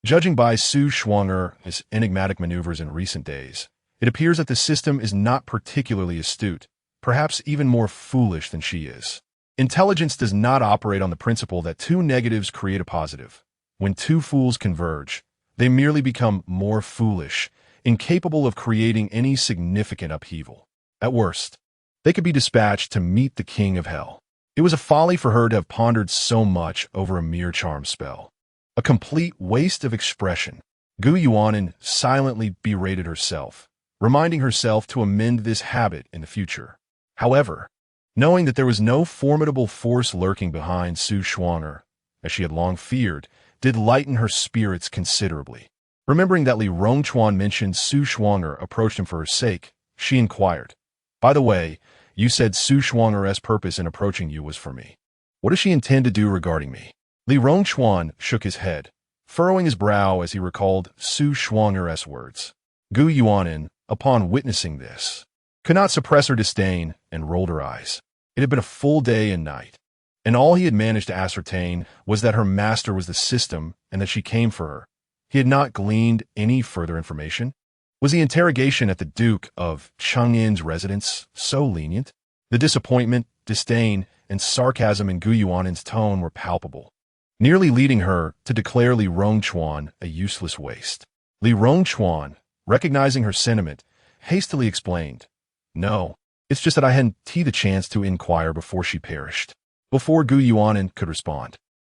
judging by Su Shuang'er's enigmatic maneuvers in recent days, it appears that the system is not particularly astute, perhaps even more foolish than she is. Intelligence does not operate on the principle that two negatives create a positive. When two fools converge, they merely become more foolish, incapable of creating any significant upheaval. At worst, they could be dispatched to meet the king of hell. It was a folly for her to have pondered so much over a mere charm spell. A complete waste of expression. Gu Yuanin silently berated herself, reminding herself to amend this habit in the future. However, knowing that there was no formidable force lurking behind Su Shuang'er, as she had long feared, did lighten her spirits considerably. Remembering that Li Rongchuan mentioned Su Shuang'er approached him for her sake, she inquired, "By the way, you said Su Shuang'er's purpose in approaching you was for me. What does she intend to do regarding me?" Li Rongchuan shook his head, furrowing his brow as he recalled Su Shuang'er's words. Gu Yuanin, upon witnessing this, could not suppress her disdain and rolled her eyes. It had been a full day and night, and all he had managed to ascertain was that her master was the system and that she came for her. He had not gleaned any further information. Was the interrogation at the Duke of Chang'in's residence so lenient? The disappointment, disdain, and sarcasm in Gu Yuanin's tone were palpable, nearly leading her to declare Li Rongchuan a useless waste. Li Rongchuan, recognizing her sentiment, hastily explained, "No, it's just that I hadn't the chance to inquire before she perished." Before Gu Yuanin could respond,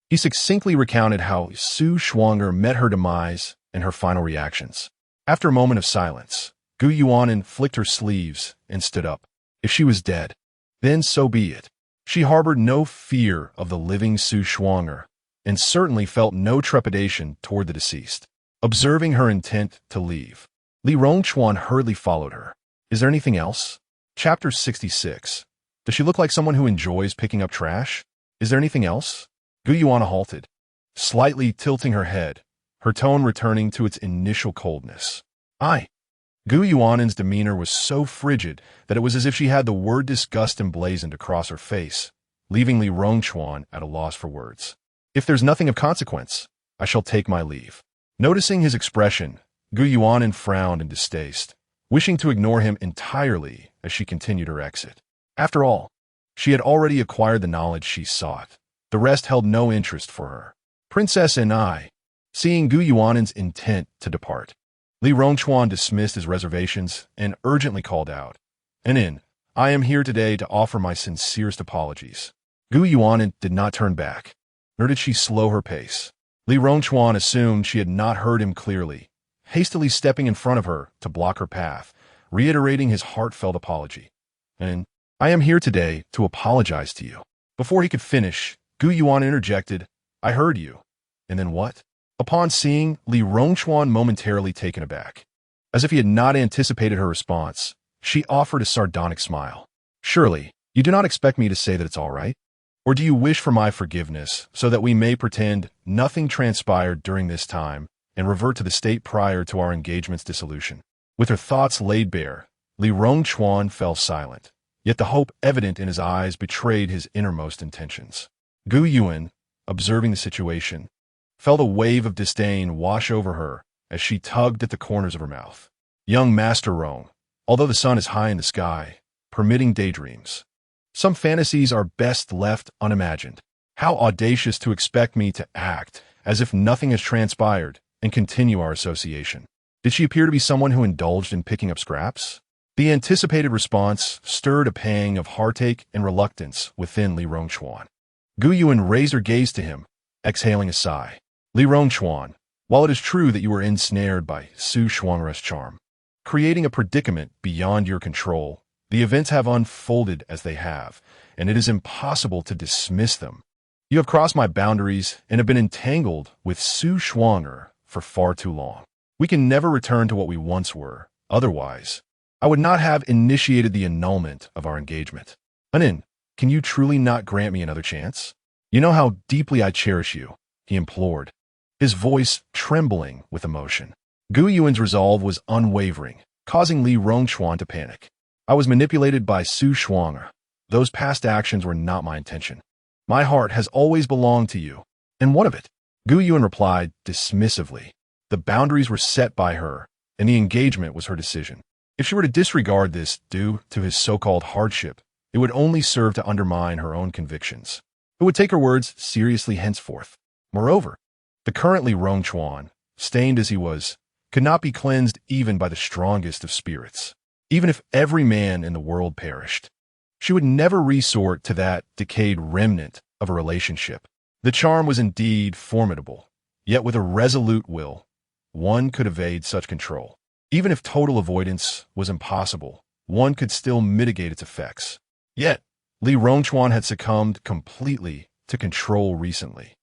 he succinctly recounted how Su Shuang'er met her demise and her final reactions. After a moment of silence, Gu Yuanin flicked her sleeves and stood up. If she was dead, then so be it. She harbored no fear of the living Su Shuang'er, and certainly felt no trepidation toward the deceased. Observing her intent to leave, Li Rongchuan hurriedly followed her. Is there anything else? Chapter 66. Does she look like someone who enjoys picking up trash? Is there anything else? Gu Yuana halted, slightly tilting her head, her tone returning to its initial coldness. Gu Yuanin's demeanor was so frigid that it was as if she had the word disgust emblazoned across her face, leaving Li Rongchuan at a loss for words. If there's nothing of consequence, I shall take my leave. Noticing his expression, Gu Yuanin frowned in distaste, wishing to ignore him entirely as she continued her exit. After all, she had already acquired the knowledge she sought. The rest held no interest for her. Princess and I, seeing Gu Yuanin's intent to depart, Li Rongchuan dismissed his reservations and urgently called out, I am here today to offer my sincerest apologies." Gu Yuanin did not turn back, nor did she slow her pace. Li Rongchuan assumed she had not heard him clearly, hastily stepping in front of her to block her path, reiterating his heartfelt apology. "I am here today to apologize to you." Before he could finish, Gu Yuan interjected, "I heard you." And then what? Upon seeing Li Rongchuan momentarily taken aback, as if he had not anticipated her response, she offered a sardonic smile. "Surely, you do not expect me to say that it's all right? Or do you wish for my forgiveness so that we may pretend nothing transpired during this time and revert to the state prior to our engagement's dissolution?" With her thoughts laid bare, Li Rongchuan fell silent, yet the hope evident in his eyes betrayed his innermost intentions. Gu Yuan, observing the situation, felt a wave of disdain wash over her as she tugged at the corners of her mouth. Young Master Rong, although the sun is high in the sky, permitting daydreams, some fantasies are best left unimagined. How audacious to expect me to act as if nothing has transpired and continue our association. Did she appear to be someone who indulged in picking up scraps? The anticipated response stirred a pang of heartache and reluctance within Li Rongchuan. Gu Yuan raised her gaze to him, exhaling a sigh. "Li Rongchuan, while it is true that you were ensnared by Su Shuang'er's charm, creating a predicament beyond your control, the events have unfolded as they have, and it is impossible to dismiss them. You have crossed my boundaries and have been entangled with Su Shuang'er for far too long. We can never return to what we once were. Otherwise, I would not have initiated the annulment of our engagement. Can you truly not grant me another chance? You know how deeply I cherish you," he implored, his voice trembling with emotion. Gu Yuan's resolve was unwavering, causing Li Rongchuan to panic. "I was manipulated by Su Shuang'er. Those past actions were not my intention. My heart has always belonged to you. And what of it?" Gu Yuan replied dismissively. The boundaries were set by her, and the engagement was her decision. If she were to disregard this due to his so-called hardship, it would only serve to undermine her own convictions. It would take her words seriously henceforth. Moreover, the current Li Rongchuan, stained as he was, could not be cleansed even by the strongest of spirits. Even if every man in the world perished, She would never resort to that decayed remnant of a relationship. The charm was indeed formidable, yet with a resolute will, one could evade such control. Even if total avoidance was impossible, one could still mitigate its effects. Yet, Li Rongchuan had succumbed completely to control recently,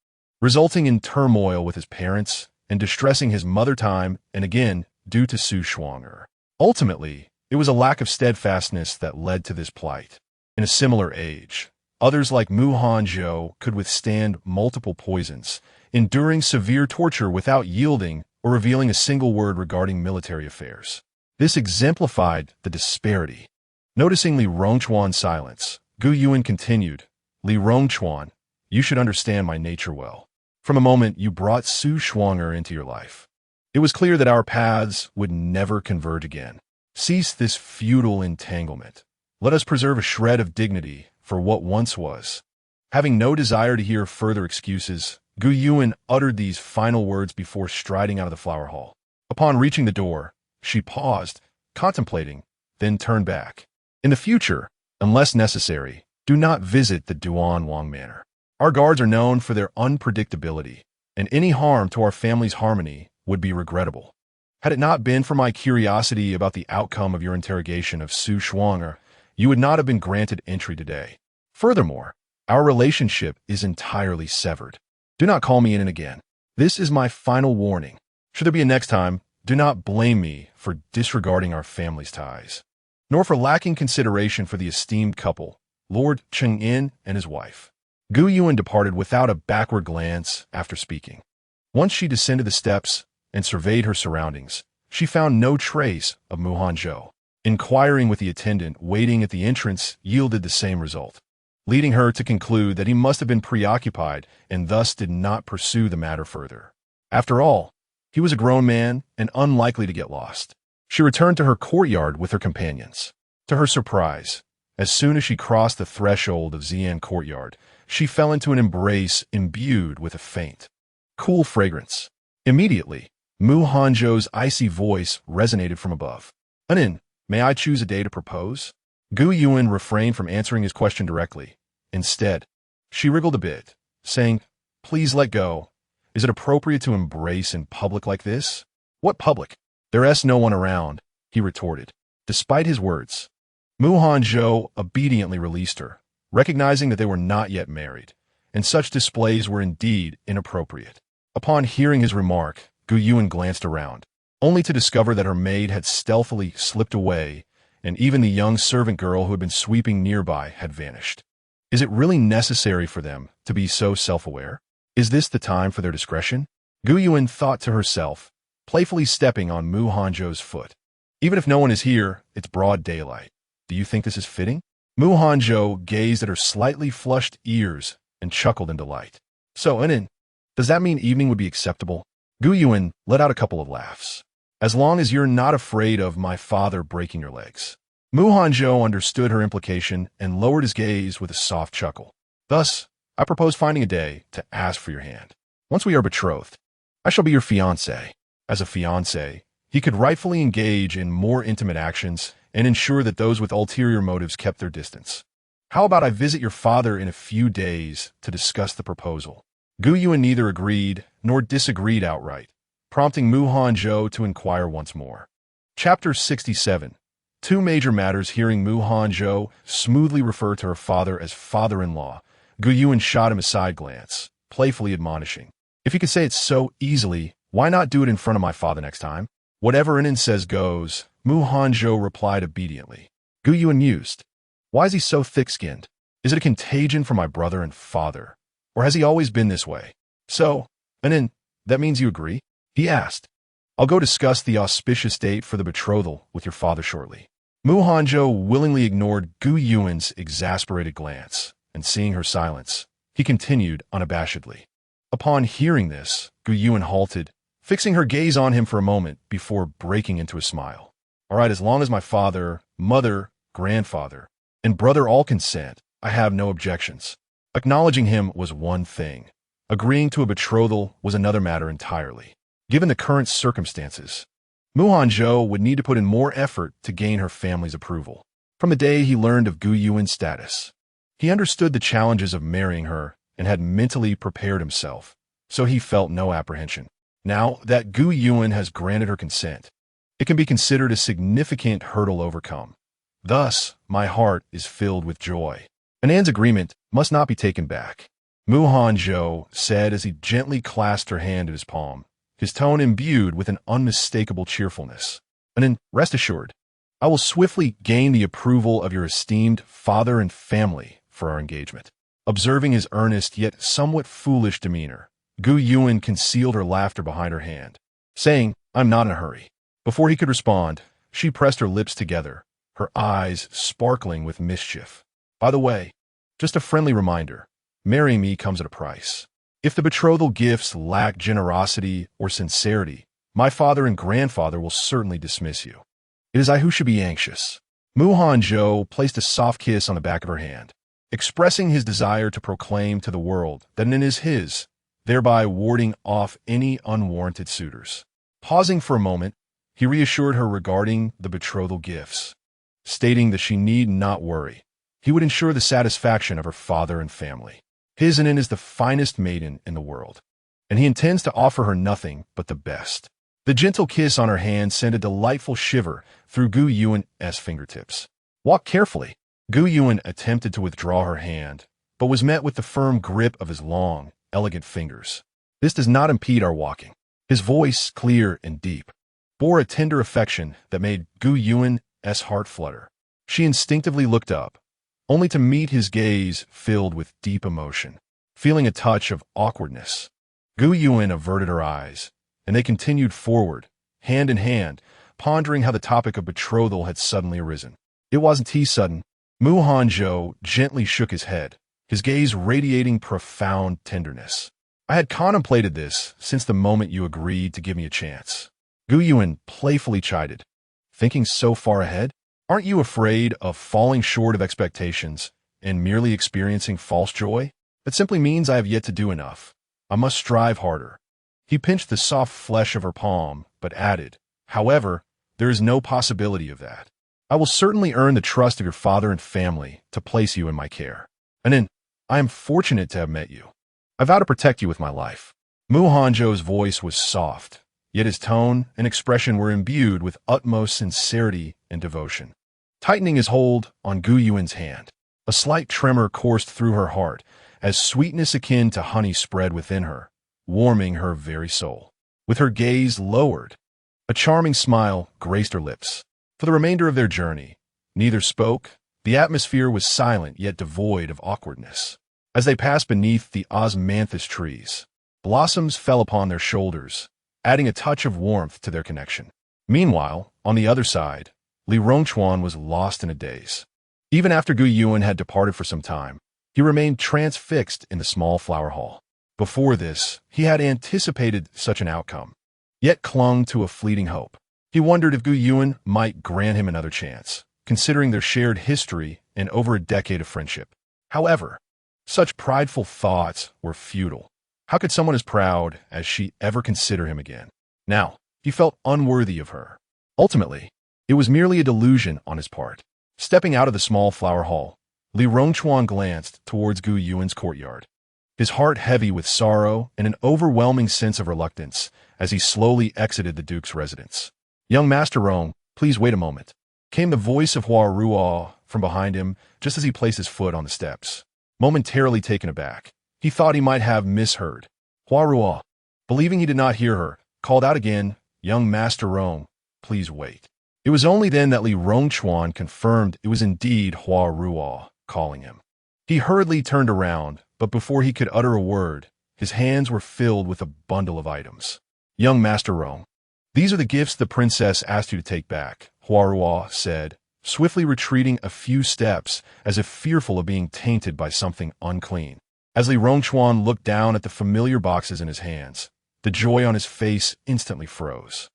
resulting in turmoil with his parents and distressing his mother time and again due to Su Shuang'er. Ultimately, it was a lack of steadfastness that led to this plight. In a similar age, others like Mu Hanzhou could withstand multiple poisons, enduring severe torture without yielding or revealing a single word regarding military affairs. This exemplified the disparity. Noticing Li Rongchuan's silence, Gu Yuan continued, "Li Rongchuan, you should understand my nature well. From the moment you brought Su Shuang'er into your life, it was clear that our paths would never converge again. Cease this futile entanglement. Let us preserve a shred of dignity for what once was." Having no desire to hear further excuses, Gu Yuan uttered these final words before striding out of the flower hall. Upon reaching the door, she paused, contemplating, then turned back. "In the future, unless necessary, do not visit the Duanwang Manor. Our guards are known for their unpredictability, and any harm to our family's harmony would be regrettable. Had it not been for my curiosity about the outcome of your interrogation of Su Shuang'er, you would not have been granted entry today. Furthermore, our relationship is entirely severed. Do not call me in again. This is my final warning. Should there be a next time, do not blame me for disregarding our family's ties, nor for lacking consideration for the esteemed couple, Lord Cheng-in and his wife." Gu Yuan departed without a backward glance after speaking. Once she descended the steps and surveyed her surroundings, she found no trace of Mu Hanzhou. Inquiring with the attendant waiting at the entrance yielded the same result, leading her to conclude that he must have been preoccupied and thus did not pursue the matter further. After all, he was a grown man and unlikely to get lost. She returned to her courtyard with her companions. To her surprise, as soon as she crossed the threshold of Xian Courtyard, she fell into an embrace imbued with a faint, cool fragrance. Immediately, Mu Hanzhou's icy voice resonated from above. "Anin, may I choose a day to propose?" Gu Yuan refrained from answering his question directly. Instead, she wriggled a bit, saying, "Please let go. Is it appropriate to embrace in public like this?" "What public? There's no one around," he retorted. Despite his words, Mu Hanzhou obediently released her, recognizing that they were not yet married, and such displays were indeed inappropriate. Upon hearing his remark, Gu Yuan glanced around, only to discover that her maid had stealthily slipped away, and even the young servant girl who had been sweeping nearby had vanished. Is it really necessary for them to be so self-aware? Is this the time for their discretion? Gu Yuan thought to herself, playfully stepping on Mu Hanzhou's foot. Even if no one is here, it's broad daylight. Do you think this is fitting? Mu Hanzhou gazed at her slightly flushed ears and chuckled in delight. "So, Anin, does that mean evening would be acceptable?" Gu Yuan let out a couple of laughs. "As long as you're not afraid of my father breaking your legs." Mu Hanzhou understood her implication and lowered his gaze with a soft chuckle. "Thus, I propose finding a day to ask for your hand. Once we are betrothed, I shall be your fiancé. As a fiancé, he could rightfully engage in more intimate actions and ensure that those with ulterior motives kept their distance. How about I visit your father in a few days to discuss the proposal?" Gu Yuan neither agreed nor disagreed outright, prompting Mu Hanzhou to inquire once more. Chapter 67. Two major matters. Hearing Mu Hanzhou smoothly refer to her father as father-in-law, Gu Yuan shot him a side glance, playfully admonishing, "If you could say it so easily, why not do it in front of my father next time?" "Whatever Anin says goes," Mu Hanzhou replied obediently. Gu Yuan mused. Why is he so thick-skinned? Is it a contagion from my brother and father? Or has he always been this way? "So, Anin, that means you agree?" he asked. "I'll go discuss the auspicious date for the betrothal with your father shortly." Mu Hanzhou willingly ignored Gu Yuan's exasperated glance, and seeing her silence, he continued unabashedly. Upon hearing this, Gu Yuan halted, fixing her gaze on him for a moment before breaking into a smile. "All right, as long as my father, mother, grandfather, and brother all consent, I have no objections." Acknowledging him was one thing. Agreeing to a betrothal was another matter entirely. Given the current circumstances, Mu Hanzhou would need to put in more effort to gain her family's approval. from the day he learned of Gu Yuan's status. He understood the challenges of marrying her and had mentally prepared himself, so he felt no apprehension. Now that Gu Yuan has granted her consent, it can be considered a significant hurdle overcome. Thus, my heart is filled with joy. Anan's agreement must not be taken back, Hanzhou said as he gently clasped her hand in his palm, his tone imbued with an unmistakable cheerfulness. Anan, rest assured, I will swiftly gain the approval of your esteemed father and family for our engagement. Observing his earnest yet somewhat foolish demeanor, Gu Yuan concealed her laughter behind her hand, saying, I'm not in a hurry. Before he could respond, she pressed her lips together, her eyes sparkling with mischief. By the way, just a friendly reminder, marrying me comes at a price. If the betrothal gifts lack generosity or sincerity, my father and grandfather will certainly dismiss you. It is I who should be anxious. Hanzhou placed a soft kiss on the back of her hand, expressing his desire to proclaim to the world that Anan is his, thereby warding off any unwarranted suitors. Pausing for a moment, he reassured her regarding the betrothal gifts, stating that she need not worry. He would ensure the satisfaction of her father and family. His Anan is the finest maiden in the world, and he intends to offer her nothing but the best. The gentle kiss on her hand sent a delightful shiver through Gu Yuan's fingertips. Walk carefully. Gu Yuan attempted to withdraw her hand, but was met with the firm grip of his long, elegant fingers. This does not impede our walking. His voice, clear and deep, bore a tender affection that made Gu Yuan's heart flutter. She instinctively looked up, only to meet his gaze filled with deep emotion. Feeling a touch of awkwardness, Gu Yuan averted her eyes, and they continued forward, hand in hand, pondering how the topic of betrothal had suddenly arisen. It wasn't sudden. Hanzhou gently shook his head, his gaze radiating profound tenderness. I had contemplated this since the moment you agreed to give me a chance. Gu Yuan playfully chided. Thinking so far ahead? Aren't you afraid of falling short of expectations and merely experiencing false joy? That simply means I have yet to do enough. I must strive harder. He pinched the soft flesh of her palm, but added, however, there is no possibility of that. I will certainly earn the trust of your father and family to place you in my care. Anan, I am fortunate to have met you. I vow to protect you with my life. Hanzhou's voice was soft, yet his tone and expression were imbued with utmost sincerity and devotion. Tightening his hold on Gu Yuan's hand, a slight tremor coursed through her heart as sweetness akin to honey spread within her, warming her very soul. With her gaze lowered, a charming smile graced her lips. For the remainder of their journey, neither spoke. The atmosphere was silent yet devoid of awkwardness. As they passed beneath the osmanthus trees, blossoms fell upon their shoulders, adding a touch of warmth to their connection. Meanwhile, on the other side, Li Rongchuan was lost in a daze. Even after Gu Yuan had departed for some time, he remained transfixed in the small flower hall. Before this, he had anticipated such an outcome, yet clung to a fleeting hope. He wondered if Gu Yuan might grant him another chance, considering their shared history and over a decade of friendship. However, such prideful thoughts were futile. How could someone as proud as she ever consider him again? Now, he felt unworthy of her. Ultimately, it was merely a delusion on his part. Stepping out of the small flower hall, Li Rongchuan glanced towards Gu Yuan's courtyard, his heart heavy with sorrow and an overwhelming sense of reluctance as he slowly exited the Duke's residence. Young Master Rong, please wait a moment, came the voice of Hua Ruo from behind him just as he placed his foot on the steps. Momentarily taken aback, he thought he might have misheard. Hua Ruo, believing he did not hear her, called out again, Young Master Rong, please wait. It was only then that Li Rongchuan confirmed it was indeed Hua Ruo calling him. He hurriedly turned around, but before he could utter a word, his hands were filled with a bundle of items. Young Master Rong, these are the gifts the princess asked you to take back, Hua Ruo said, swiftly retreating a few steps as if fearful of being tainted by something unclean. As Li Rongchuan looked down at the familiar boxes in his hands, the joy on his face instantly froze.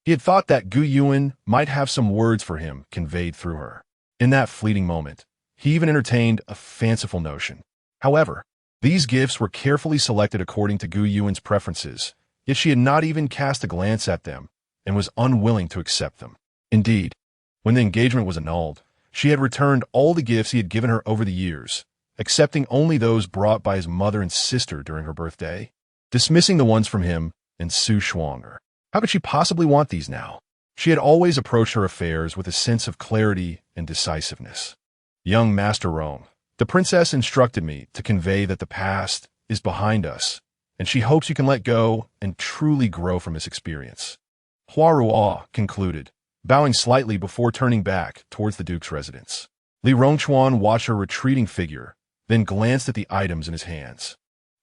He had thought that Gu Yuan might have some words for him conveyed through her. In that fleeting moment, he even entertained a fanciful notion. However, these gifts were carefully selected according to Gu Yuan's preferences, yet she had not even cast a glance at them and was unwilling to accept them. Indeed, when the engagement was annulled, She had returned all the gifts he had given her over the years, accepting only those brought by his mother and sister during her birthday, dismissing the ones from him and Su Shuang'er. How could she possibly want these now? She had always approached her affairs with a sense of clarity and decisiveness. Young Master Rong, the princess instructed me to convey that the past is behind us, and she hopes you can let go and truly grow from this experience. Hua Ruo concluded, bowing slightly before turning back towards the duke's residence. Li Rongchuan watched her retreating figure, then glanced at the items in his hands.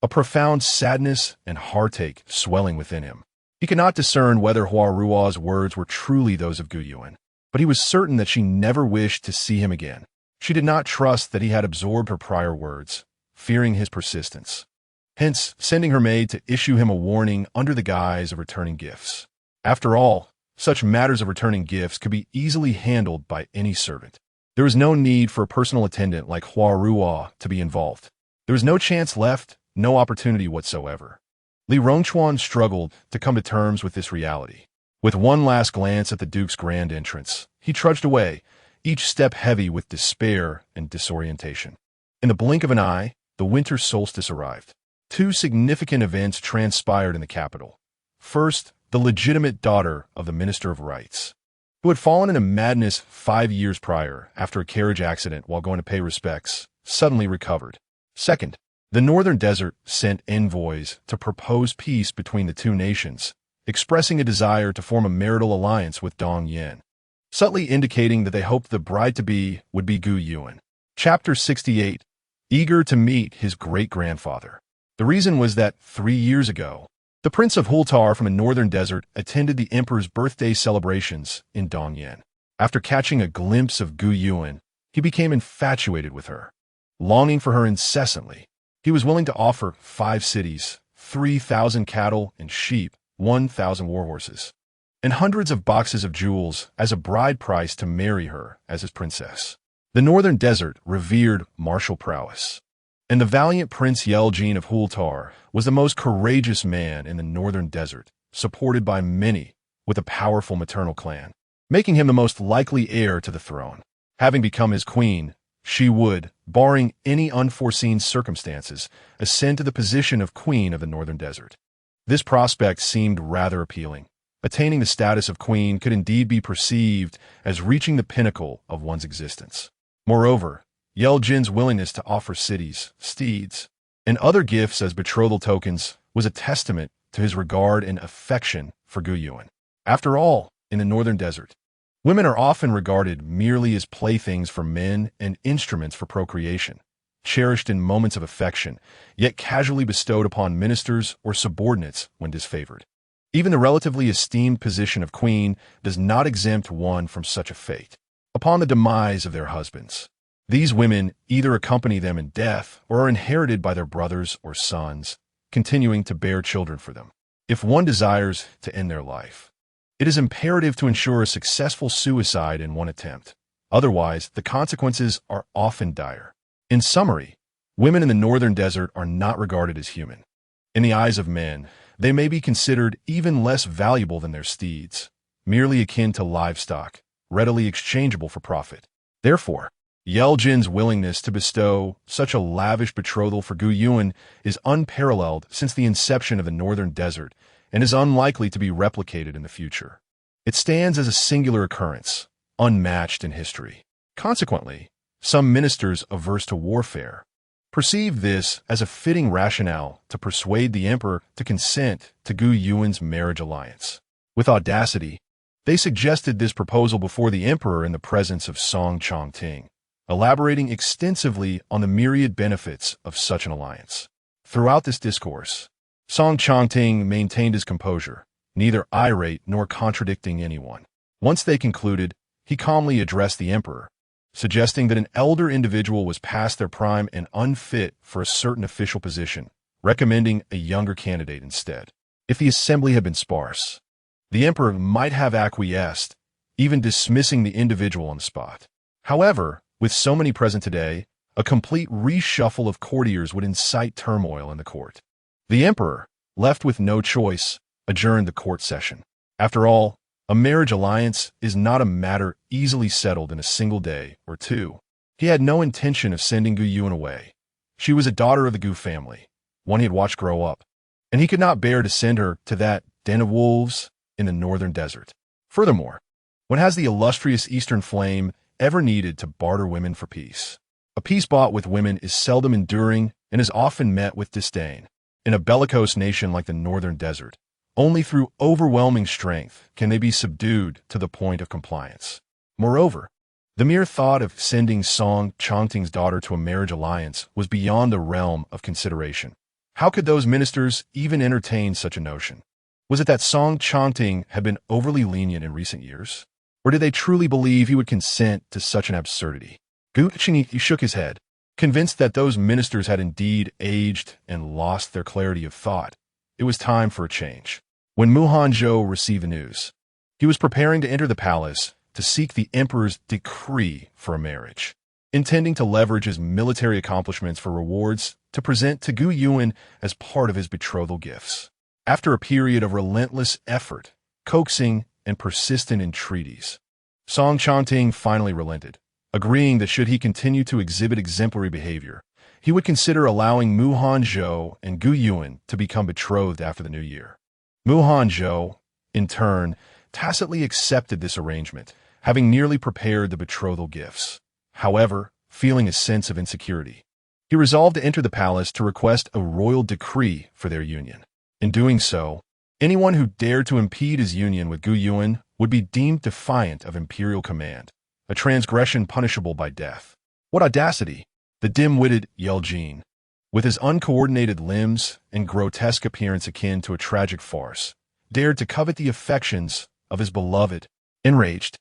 A profound sadness and heartache swelling within him. He could not discern whether Hua Ruo's words were truly those of Gu Yuan, but he was certain that she never wished to see him again. She did not trust that he had absorbed her prior words, fearing his persistence, hence sending her maid to issue him a warning under the guise of returning gifts. After all, such matters of returning gifts could be easily handled by any servant. There was no need for a personal attendant like Hua Ruo to be involved. There was no chance left, no opportunity whatsoever. Li Rongchuan struggled to come to terms with this reality. With one last glance at the duke's grand entrance, he trudged away, each step heavy with despair and disorientation. In the blink of an eye, the winter solstice arrived. Two significant events transpired in the capital. First, the legitimate daughter of the Minister of Rights, who had fallen into madness 5 years prior after a carriage accident while going to pay respects, suddenly recovered. Second, the Northern Desert sent envoys to propose peace between the two nations, expressing a desire to form a marital alliance with Dong Yin, subtly indicating that they hoped the bride-to-be would be Gu Yuan. Chapter 68. Eager to meet his great-grandfather. The reason was that 3 years ago, the Prince of Hultar from the Northern Desert attended the Emperor's birthday celebrations in Dongyan. After catching a glimpse of Gu Yuan, he became infatuated with her. Longing for her incessantly, he was willing to offer 5 cities, 3,000 cattle and sheep, 1,000 warhorses, and hundreds of boxes of jewels as a bride price to marry her as his princess. The Northern Desert revered martial prowess, and the valiant Prince Yeljin of Hultar was the most courageous man in the Northern Desert, supported by many with a powerful maternal clan, making him the most likely heir to the throne. Having become his queen, she would, barring any unforeseen circumstances, ascend to the position of Queen of the Northern Desert. This prospect seemed rather appealing. Attaining the status of queen could indeed be perceived as reaching the pinnacle of one's existence. Moreover, Yeljin's willingness to offer cities, steeds, and other gifts as betrothal tokens was a testament to his regard and affection for Gu Yuan. After all, in the Northern Desert, women are often regarded merely as playthings for men and instruments for procreation, cherished in moments of affection, yet casually bestowed upon ministers or subordinates when disfavored. Even the relatively esteemed position of queen does not exempt one from such a fate. Upon the demise of their husbands, these women either accompany them in death or are inherited by their brothers or sons, continuing to bear children for them. If one desires to end their life, it is imperative to ensure a successful suicide in one attempt. Otherwise, the consequences are often dire. In summary, women in the Northern Desert are not regarded as human. In the eyes of men, they may be considered even less valuable than their steeds, merely akin to livestock, readily exchangeable for profit. Therefore, Yeljin's willingness to bestow such a lavish betrothal for Gu Yuan is unparalleled since the inception of the Northern Desert and is unlikely to be replicated in the future. It stands as a singular occurrence, unmatched in history. Consequently, some ministers averse to warfare perceive this as a fitting rationale to persuade the emperor to consent to Gu Yuan's marriage alliance. With audacity, they suggested this proposal before the emperor in the presence of Song Chongting, elaborating extensively on the myriad benefits of such an alliance. Throughout this discourse, Song Chongting maintained his composure, neither irate nor contradicting anyone. Once they concluded, he calmly addressed the emperor, suggesting that an elder individual was past their prime and unfit for a certain official position, recommending a younger candidate instead. If the assembly had been sparse, the emperor might have acquiesced, even dismissing the individual on the spot. However, with so many present today, a complete reshuffle of courtiers would incite turmoil in the court. The emperor, left with no choice, adjourned the court session. After all, A marriage alliance is not a matter easily settled in a single day or two. He had no intention of sending Gu Yuan away. She was a daughter of the Gu family, one he had watched grow up, and he could not bear to send her to that den of wolves in the northern desert. Furthermore, when has the illustrious Eastern Flame ever needed to barter women for peace? A peace bought with women is seldom enduring and is often met with disdain. In a bellicose nation like the northern desert, only through overwhelming strength can they be subdued to the point of compliance. Moreover, the mere thought of sending Song Chongting's daughter to a marriage alliance was beyond the realm of consideration. How could those ministers even entertain such a notion? Was it that Song Chongting had been overly lenient in recent years? Or did they truly believe he would consent to such an absurdity? Gu Qingyi shook his head, convinced that those ministers had indeed aged and lost their clarity of thought. It was time for a change. When Hanzhou received the news, he was preparing to enter the palace to seek the emperor's decree for a marriage, intending to leverage his military accomplishments for rewards to present to Gu Yuan as part of his betrothal gifts. After a period of relentless effort, coaxing, and persistent entreaties, Song Chongting finally relented, agreeing that should he continue to exhibit exemplary behavior, he would consider allowing Hanzhou and Gu Yuan to become betrothed after the new year. Hanzhou, in turn, tacitly accepted this arrangement, having nearly prepared the betrothal gifts. However, feeling a sense of insecurity, he resolved to enter the palace to request a royal decree for their union. In doing so, anyone who dared to impede his union with Gu Yuan would be deemed defiant of imperial command, a transgression punishable by death. What audacity! The dim-witted Yeljin, with his uncoordinated limbs and grotesque appearance akin to a tragic farce, dared to covet the affections of his beloved. Enraged,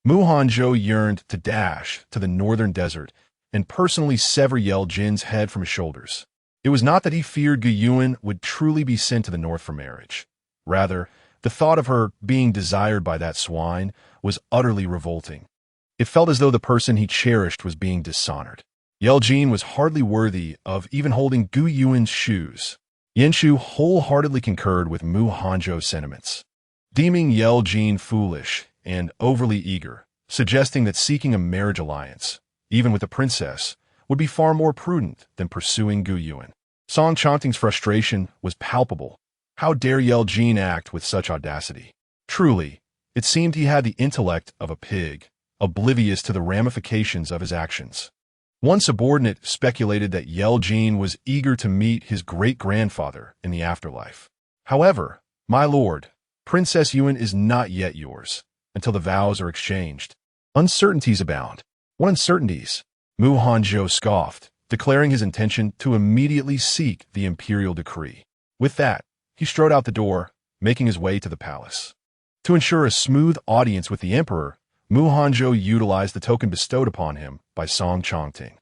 Hanzhou yearned to dash to the northern desert and personally sever Yeljin's head from his shoulders. It was not that he feared Gu Yuan would truly be sent to the north for marriage. Rather, the thought of her being desired by that swine was utterly revolting. It felt as though the person he cherished was being dishonored. Yeljin was hardly worthy of even holding Gu Yuan's shoes. Yanshu wholeheartedly concurred with Hanzhou's sentiments, deeming Yeljin foolish and overly eager, suggesting that seeking a marriage alliance, even with a princess, would be far more prudent than pursuing Gu Yuan. Song Chongting's frustration was palpable. How dare Yeljin act with such audacity? Truly, it seemed he had the intellect of a pig, oblivious to the ramifications of his actions. One subordinate speculated that Yeljin was eager to meet his great-grandfather in the afterlife. However, my lord, Princess Yuan is not yet yours until the vows are exchanged. Uncertainties abound. What uncertainties? Hanzhou scoffed, declaring his intention to immediately seek the imperial decree. With that, he strode out the door, making his way to the palace. To ensure a smooth audience with the emperor, Hanzhou utilized the token bestowed upon him by Song Chongting.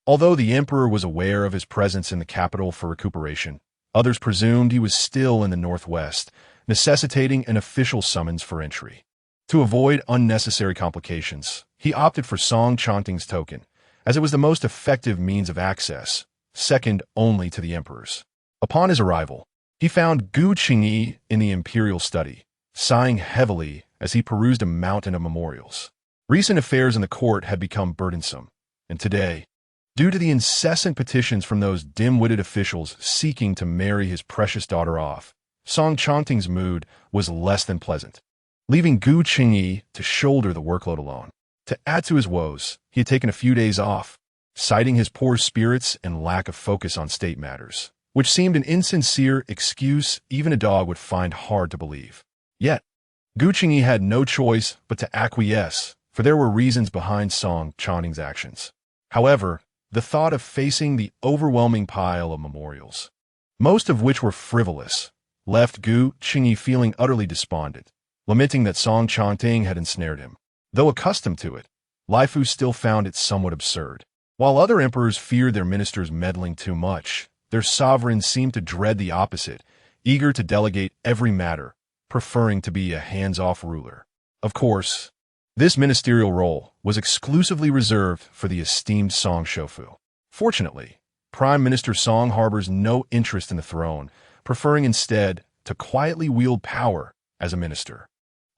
Although the emperor was aware of his presence in the capital for recuperation, others presumed he was still in the northwest, necessitating an official summons for entry. To avoid unnecessary complications, he opted for Song Chongting's token, as it was the most effective means of access, second only to the emperor's. Upon his arrival, he found Gu Qingyi in the imperial study, sighing heavily as he perused a mountain of memorials. Recent affairs in the court had become burdensome, and today, due to the incessant petitions from those dim-witted officials seeking to marry his precious daughter off, Song Chongting's mood was less than pleasant, leaving Gu Qingyi to shoulder the workload alone. To add to his woes, he had taken a few days off, citing his poor spirits and lack of focus on state matters, which seemed an insincere excuse even a dog would find hard to believe. Yet, Gu Qingyi had no choice but to acquiesce, for there were reasons behind Song Chongting's actions. However, the thought of facing the overwhelming pile of memorials, most of which were frivolous, left Gu Qingyi feeling utterly despondent, lamenting that Song Chongting had ensnared him. Though accustomed to it, Lifu still found it somewhat absurd. While other emperors feared their ministers meddling too much, their sovereigns seemed to dread the opposite, eager to delegate every matter, preferring to be a hands-off ruler. Of course, this ministerial role was exclusively reserved for the esteemed Song Shofu. Fortunately, Prime Minister Song harbors no interest in the throne, preferring instead to quietly wield power as a minister.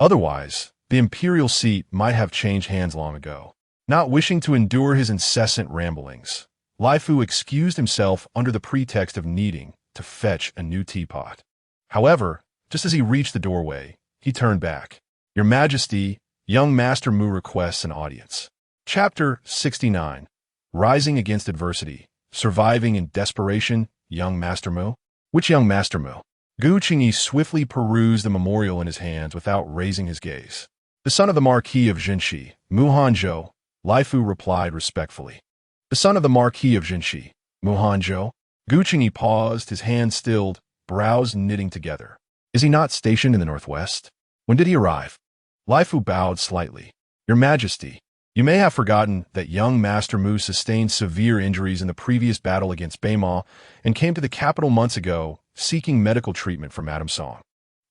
Otherwise, the imperial seat might have changed hands long ago. Not wishing to endure his incessant ramblings, Lai Fu excused himself under the pretext of needing to fetch a new teapot. However, just as he reached the doorway, he turned back. "Your Majesty, young Master Mu requests an audience." Chapter 69. Rising Against Adversity. Surviving in Desperation, Young Master Mu? Which young Master Mu? Gu Qingyi swiftly perused the memorial in his hands without raising his gaze. "The son of the Marquis of Jinshi, Mu Hanzhou," Lai Fu replied respectfully. "The son of the Marquis of Jinshi, Mu Hanzhou?" Gu Qingyi paused, his hands stilled, brows knitting together. "Is he not stationed in the northwest? When did he arrive?" Lai Fu bowed slightly. "Your Majesty, you may have forgotten that young Master Mu sustained severe injuries in the previous battle against Beima and came to the capital months ago, seeking medical treatment from Madame Song.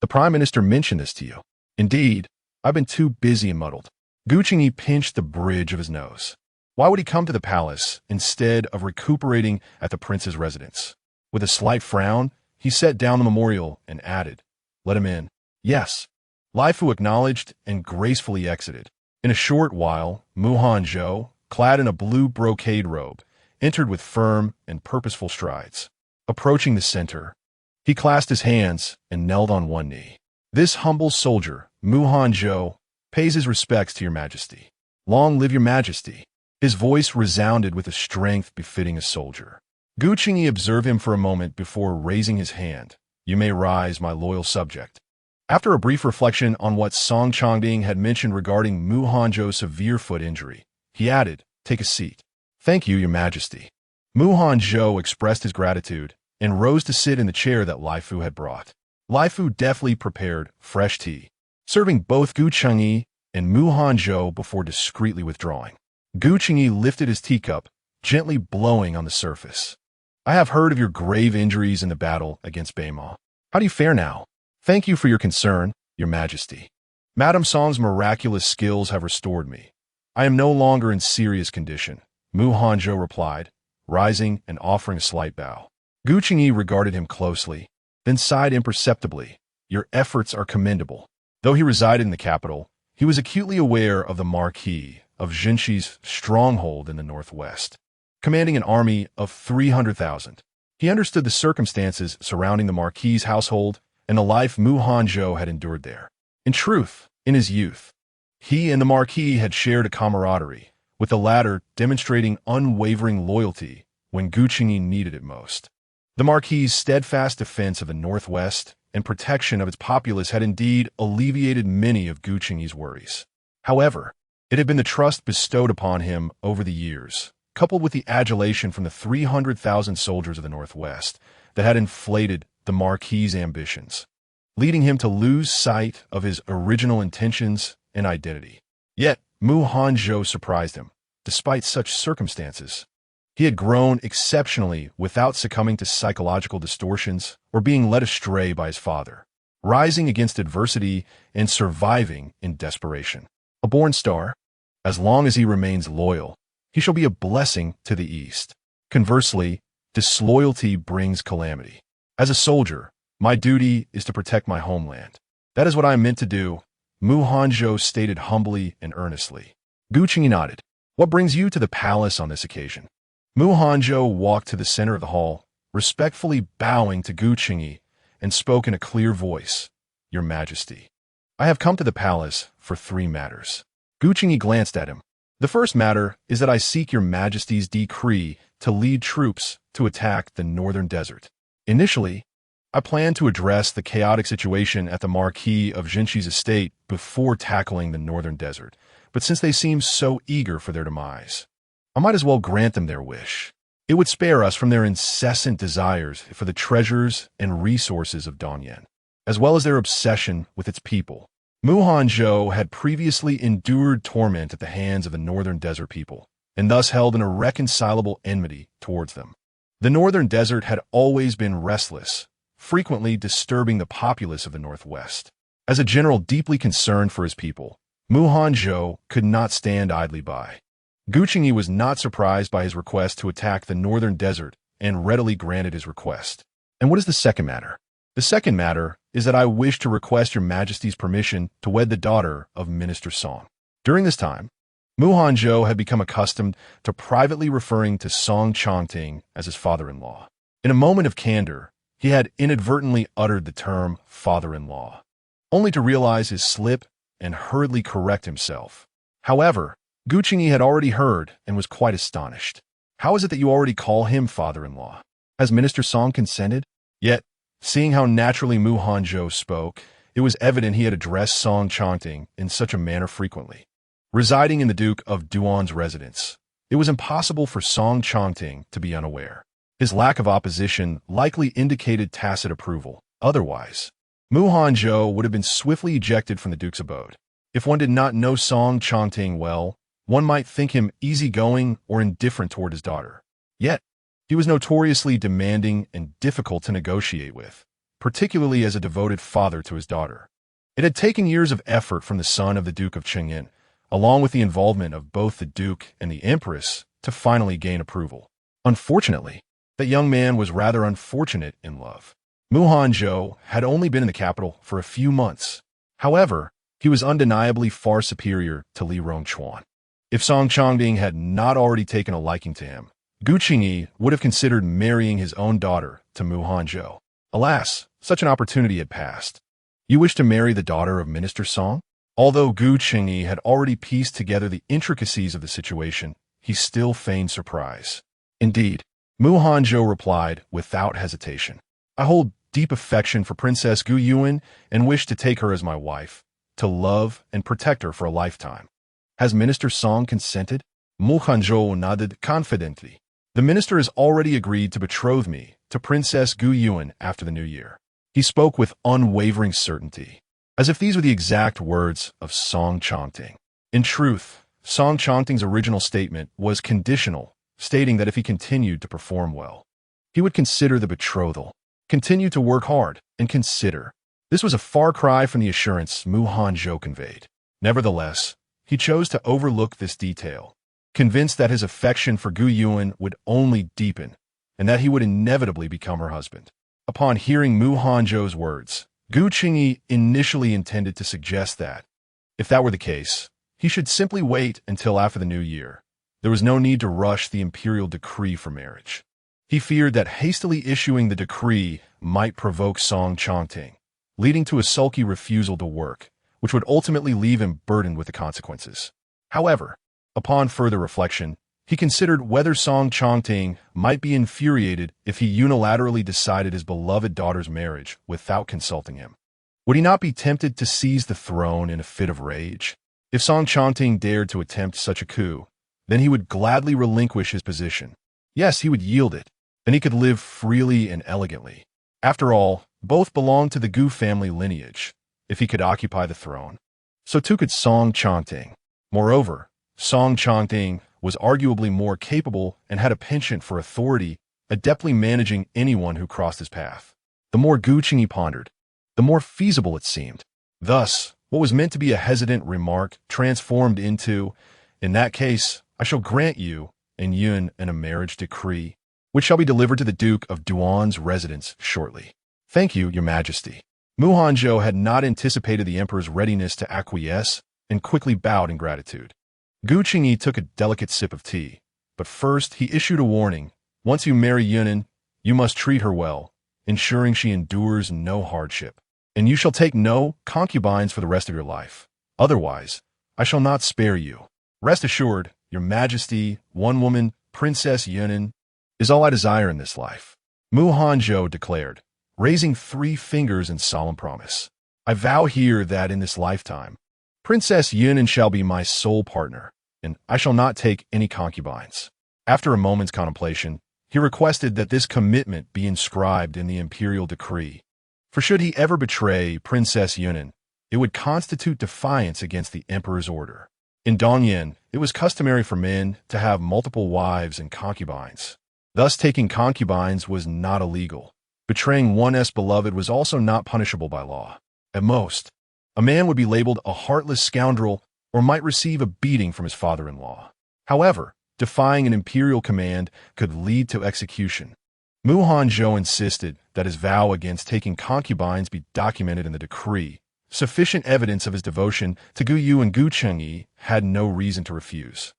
The Prime Minister mentioned this to you." "Indeed, I've been too busy and muddled." Gu Qingyi pinched the bridge of his nose. Why would he come to the palace instead of recuperating at the prince's residence? With a slight frown, he set down the memorial and added, "Let him in." "Yes." Lai Fu acknowledged and gracefully exited. In a short while, Mu Hanzhou, clad in a blue brocade robe, entered with firm and purposeful strides. Approaching the center, he clasped his hands and knelt on one knee. "This humble soldier, Mu Hanzhou, pays his respects to your Majesty." "Long live your Majesty." His voice resounded with a strength befitting a soldier. Gu Qingyi observed him for a moment before raising his hand. "You may rise, my loyal subject." After a brief reflection on what Song Chongding had mentioned regarding Mu Hanzhou's severe foot injury, he added, "Take a seat." "Thank you, your Majesty." Mu Hanzhou expressed his gratitude and rose to sit in the chair that Lai Fu had brought. Lai Fu deftly prepared fresh tea, serving both Gu Qingyi and Mu Hanzhou before discreetly withdrawing. Gu Qingyi lifted his teacup, gently blowing on the surface. "I have heard of your grave injuries in the battle against Beima. How do you fare now?" "Thank you for your concern, your Majesty. Madame Song's miraculous skills have restored me. I am no longer in serious condition," Mu Hanzhou replied, rising and offering a slight bow. Gu Qingyi regarded him closely, then sighed imperceptibly. "Your efforts are commendable." Though he resided in the capital, he was acutely aware of the Marquis of Jinshi's stronghold in the northwest, commanding an army of 300,000. He understood the circumstances surrounding the Marquis's household and the life Mu Hanzhou had endured there. In truth, in his youth, he and the Marquis had shared a camaraderie, with the latter demonstrating unwavering loyalty when Gu Qingyi needed it most. The Marquis's steadfast defense of the northwest and protection of its populace had indeed alleviated many of Gu Qingyi's worries. However, it had been the trust bestowed upon him over the years, coupled with the adulation from the 300,000 soldiers of the Northwest, that had inflated the Marquis's ambitions, leading him to lose sight of his original intentions and identity. Yet, Mu Hanzhou surprised him. Despite such circumstances, he had grown exceptionally without succumbing to psychological distortions or being led astray by his father, rising against adversity and surviving in desperation. A born star, as long as he remains loyal, he shall be a blessing to the East. Conversely, disloyalty brings calamity. As a soldier, my duty is to protect my homeland. That is what I am meant to do, Mu Hanzhou stated humbly and earnestly. Gu Qingyi nodded. "What brings you to the palace on this occasion?" Mu Hanzhou walked to the center of the hall, respectfully bowing to Gu Qingyi, and spoke in a clear voice. "Your Majesty, I have come to the palace for 3 matters. Gu Qingyi glanced at him. "The first matter is that I seek your Majesty's decree to lead troops to attack the northern desert. Initially, I plan to address the chaotic situation at the Marquis of Jinshi's estate before tackling the northern desert, but since they seem so eager for their demise, I might as well grant them their wish. It would spare us from their incessant desires for the treasures and resources of Dongyan, as well as their obsession with its people." Mu Hanzhou had previously endured torment at the hands of the northern desert people, and thus held an irreconcilable enmity towards them. The northern desert had always been restless, frequently disturbing the populace of the northwest. As a general deeply concerned for his people, Mu Hanzhou could not stand idly by. Gu Qingyi was not surprised by his request to attack the northern desert and readily granted his request. "And what is the second matter?" The second matter is that I wish to request your majesty's permission to wed the daughter of Minister Song. During this time, Hanzhou had become accustomed to privately referring to Song Chongting as his father-in-law. In a moment of candor, he had inadvertently uttered the term father-in-law, only to realize his slip and hurriedly correct himself. However, Gu Qingyi had already heard and was quite astonished. How is it that you already call him father-in-law? Has Minister Song consented? Yet, seeing how naturally Hanzhou spoke, it was evident he had addressed Song Chongting in such a manner frequently. Residing in the Duke of Duan's residence, it was impossible for Song Chongting to be unaware. His lack of opposition likely indicated tacit approval. Otherwise, Hanzhou would have been swiftly ejected from the Duke's abode. If one did not know Song Chongting well, one might think him easygoing or indifferent toward his daughter. Yet, he was notoriously demanding and difficult to negotiate with, particularly as a devoted father to his daughter. It had taken years of effort from the son of the Duke of Chengyan, along with the involvement of both the Duke and the Empress, to finally gain approval. Unfortunately, that young man was rather unfortunate in love. Hanzhou had only been in the capital for a few months. However, he was undeniably far superior to Li Rongchuan. If Song Chongting had not already taken a liking to him, Gu Qingyi would have considered marrying his own daughter to Hanzhou. Alas, such an opportunity had passed. You wish to marry the daughter of Minister Song? Although Gu Qingyi had already pieced together the intricacies of the situation, he still feigned surprise. Indeed, Hanzhou replied without hesitation. I hold deep affection for Princess Gu Yuan and wish to take her as my wife, to love and protect her for a lifetime. Has Minister Song consented? Hanzhou nodded confidently. The minister has already agreed to betroth me to Princess Gu Yuan after the new year. He spoke with unwavering certainty, as if these were the exact words of Song Chongting. In truth, Song Chongting's original statement was conditional, stating that if he continued to perform well, he would consider the betrothal, continue to work hard, and consider. This was a far cry from the assurance Hanzhou conveyed. Nevertheless, he chose to overlook this detail, convinced that his affection for Gu Yuan would only deepen, and that he would inevitably become her husband. Upon hearing Hanzhou's words, Gu Qingyi initially intended to suggest that, if that were the case, he should simply wait until after the new year. There was no need to rush the imperial decree for marriage. He feared that hastily issuing the decree might provoke Song Chongting, leading to a sulky refusal to work, which would ultimately leave him burdened with the consequences. However, upon further reflection, he considered whether Song Chongting might be infuriated if he unilaterally decided his beloved daughter's marriage without consulting him. Would he not be tempted to seize the throne in a fit of rage? If Song Chongting dared to attempt such a coup, then he would gladly relinquish his position. Yes, he would yield it. Then he could live freely and elegantly. After all, both belonged to the Gu family lineage. If he could occupy the throne, so too could Song Chongting. Moreover, Song Chongting was arguably more capable and had a penchant for authority, adeptly managing anyone who crossed his path. The more Gu Qingyi pondered, the more feasible it seemed. Thus, what was meant to be a hesitant remark transformed into, in that case, I shall grant you and Yun a marriage decree, which shall be delivered to the Duke of Duan's residence shortly. Thank you, Your Majesty. Hanzhou had not anticipated the emperor's readiness to acquiesce and quickly bowed in gratitude. Gu Qingyi took a delicate sip of tea, but first he issued a warning. Once you marry Yunan, you must treat her well, ensuring she endures no hardship. And you shall take no concubines for the rest of your life. Otherwise, I shall not spare you. Rest assured, Your Majesty, one woman, Princess Yunan, is all I desire in this life. Hanzhou declared, raising 3 fingers in solemn promise. I vow here that in this lifetime, Princess Yunan shall be my sole partner, and I shall not take any concubines. After a moment's contemplation, he requested that this commitment be inscribed in the imperial decree. For should he ever betray Princess Yunan, it would constitute defiance against the emperor's order. In Dongyan, it was customary for men to have multiple wives and concubines. Thus, taking concubines was not illegal. Betraying one's beloved was also not punishable by law. At most, a man would be labeled a heartless scoundrel or might receive a beating from his father-in-law. However, defying an imperial command could lead to execution. Mu Hanzhou insisted that his vow against taking concubines be documented in the decree. Sufficient evidence of his devotion to Gu Yu and Gu Chengyi had no reason to refuse,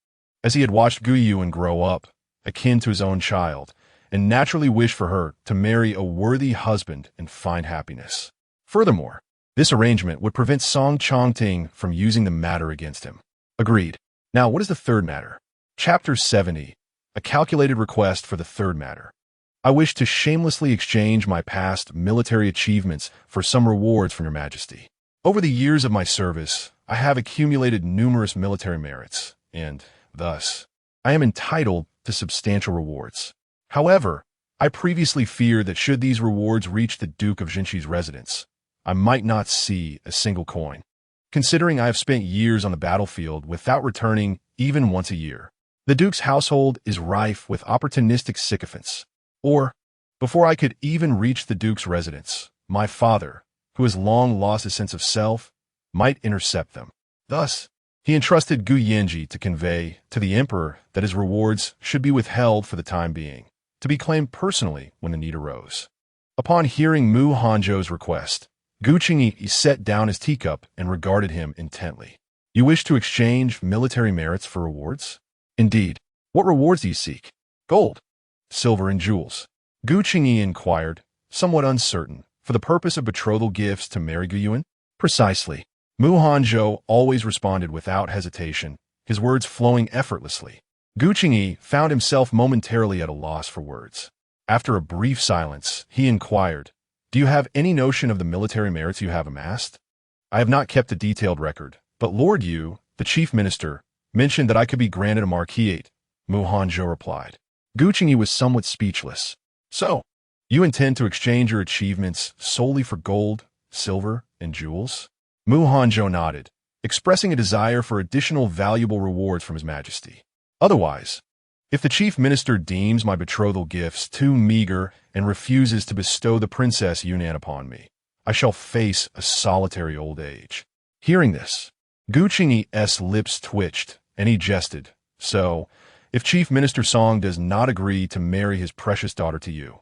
as he had watched Gu Yuan grow up, akin to his own child, and naturally wished for her to marry a worthy husband and find happiness. Furthermore, this arrangement would prevent Song Chongting from using the matter against him. Agreed. Now, what is the third matter? Chapter 70. A calculated request for the third matter. I wish to shamelessly exchange my past military achievements for some rewards from your majesty. Over the years of my service, I have accumulated numerous military merits, and, thus, I am entitled to substantial rewards. However, I previously feared that should these rewards reach the Duke of Jinxi's residence, I might not see a single coin, considering I have spent years on the battlefield without returning even once a year. The Duke's household is rife with opportunistic sycophants. Or, before I could even reach the Duke's residence, my father, who has long lost his sense of self, might intercept them. Thus, he entrusted Gu Yanji to convey to the emperor that his rewards should be withheld for the time being, to be claimed personally when the need arose. Upon hearing Mu Hanzhou's request, Gu Chengyi set down his teacup and regarded him intently. You wish to exchange military merits for rewards? Indeed. What rewards do you seek? Gold, silver, and jewels. Gu Chengyi inquired, somewhat uncertain, for the purpose of betrothal gifts to marry Gu Yuan? Precisely. Mu Hanzhou always responded without hesitation, his words flowing effortlessly. Gu Chengyi found himself momentarily at a loss for words. After a brief silence, he inquired, do you have any notion of the military merits you have amassed? I have not kept a detailed record, but Lord Yu, the chief minister, mentioned that I could be granted a marquisate, Mu Hanzhou replied. Gu Chengyi was somewhat speechless. So, you intend to exchange your achievements solely for gold, silver, and jewels? Mu Hanzhou nodded, expressing a desire for additional valuable rewards from his majesty. Otherwise, if the chief minister deems my betrothal gifts too meager and refuses to bestow the Princess Yunnan upon me, I shall face a solitary old age. Hearing this, Gu Chengyi's lips twitched, and he jested. So, if Chief Minister Song does not agree to marry his precious daughter to you,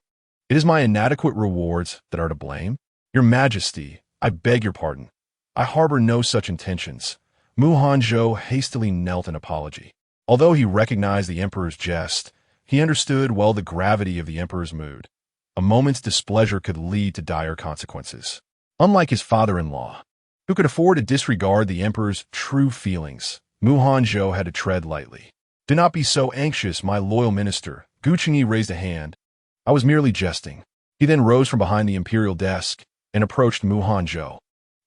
it is my inadequate rewards that are to blame? Your Majesty, I beg your pardon. I harbor no such intentions. Mu Hanzhou hastily knelt in apology. Although he recognized the emperor's jest, he understood well the gravity of the emperor's mood. A moment's displeasure could lead to dire consequences. Unlike his father-in-law, who could afford to disregard the emperor's true feelings, Mu Hanzhou had to tread lightly. Do not be so anxious, my loyal minister. Gu Chengyi raised a hand. I was merely jesting. He then rose from behind the imperial desk and approached Mu Hanzhou.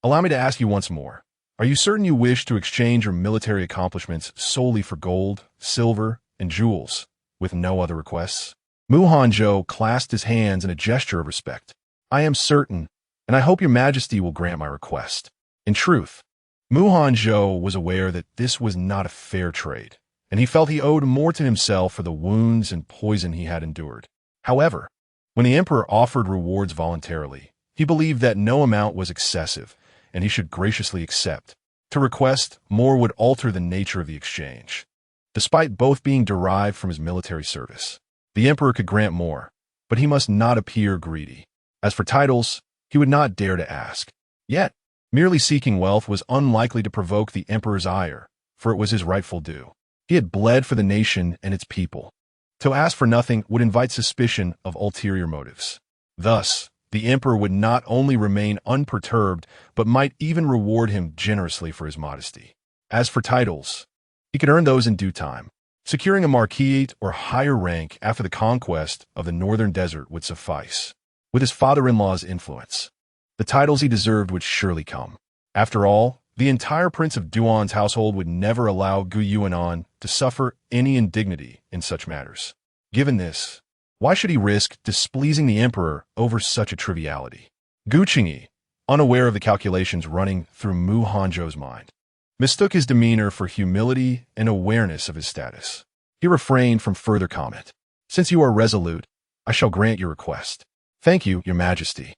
Allow me to ask you once more. Are you certain you wish to exchange your military accomplishments solely for gold, silver, and jewels, with no other requests? Mu Hanzhou clasped his hands in a gesture of respect. I am certain, and I hope your majesty will grant my request. In truth, Mu Hanzhou was aware that this was not a fair trade, and he felt he owed more to himself for the wounds and poison he had endured. However, when the emperor offered rewards voluntarily, he believed that no amount was excessive, and he should graciously accept. To request more would alter the nature of the exchange. Despite both being derived from his military service, the emperor could grant more, but he must not appear greedy. As for titles, he would not dare to ask. Yet, merely seeking wealth was unlikely to provoke the emperor's ire, for it was his rightful due. He had bled for the nation and its people. To ask for nothing would invite suspicion of ulterior motives. Thus, the emperor would not only remain unperturbed, but might even reward him generously for his modesty. As for titles, he could earn those in due time. Securing a marquisate or higher rank after the conquest of the northern desert would suffice. With his father-in-law's influence, the titles he deserved would surely come. After all, the entire Prince of Duan's household would never allow Gu Yuanan to suffer any indignity in such matters. Given this, why should he risk displeasing the emperor over such a triviality? Gu Chengyi, unaware of the calculations running through Mu Hanzhou's mind, mistook his demeanor for humility and awareness of his status. He refrained from further comment. Since you are resolute, I shall grant your request. Thank you, your majesty.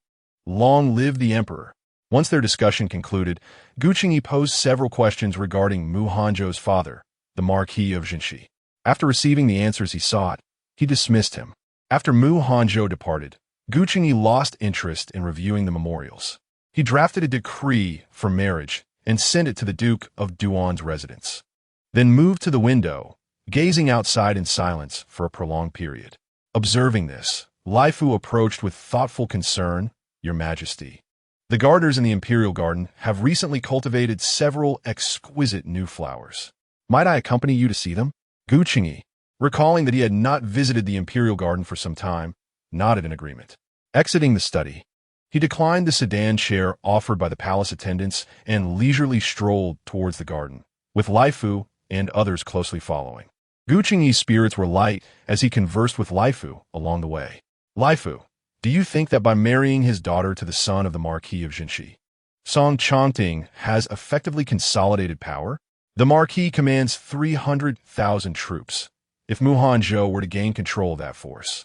Long live the emperor. Once their discussion concluded, Gu Chengyi posed several questions regarding Mu Hanzhou's father, the Marquis of Jinxi. After receiving the answers he sought, he dismissed him. After Mu Hanzhou departed, Gu Qingyi lost interest in reviewing the memorials. He drafted a decree for marriage and sent it to the Duke of Duan's residence, then moved to the window, gazing outside in silence for a prolonged period. Observing this, Lai Fu approached with thoughtful concern, "Your Majesty, the gardeners in the imperial garden have recently cultivated several exquisite new flowers. Might I accompany you to see them?" Gu Qingyi, recalling that he had not visited the imperial garden for some time, nodded in agreement. Exiting the study, he declined the sedan chair offered by the palace attendants and leisurely strolled towards the garden, with Lai Fu and others closely following. Gu Qingyi's spirits were light as he conversed with Lai Fu along the way. "Lai Fu, do you think that by marrying his daughter to the son of the Marquis of Jinshi, Song Chongting has effectively consolidated power? The Marquis commands 300,000 troops. If Mu Hanzhou were to gain control of that force,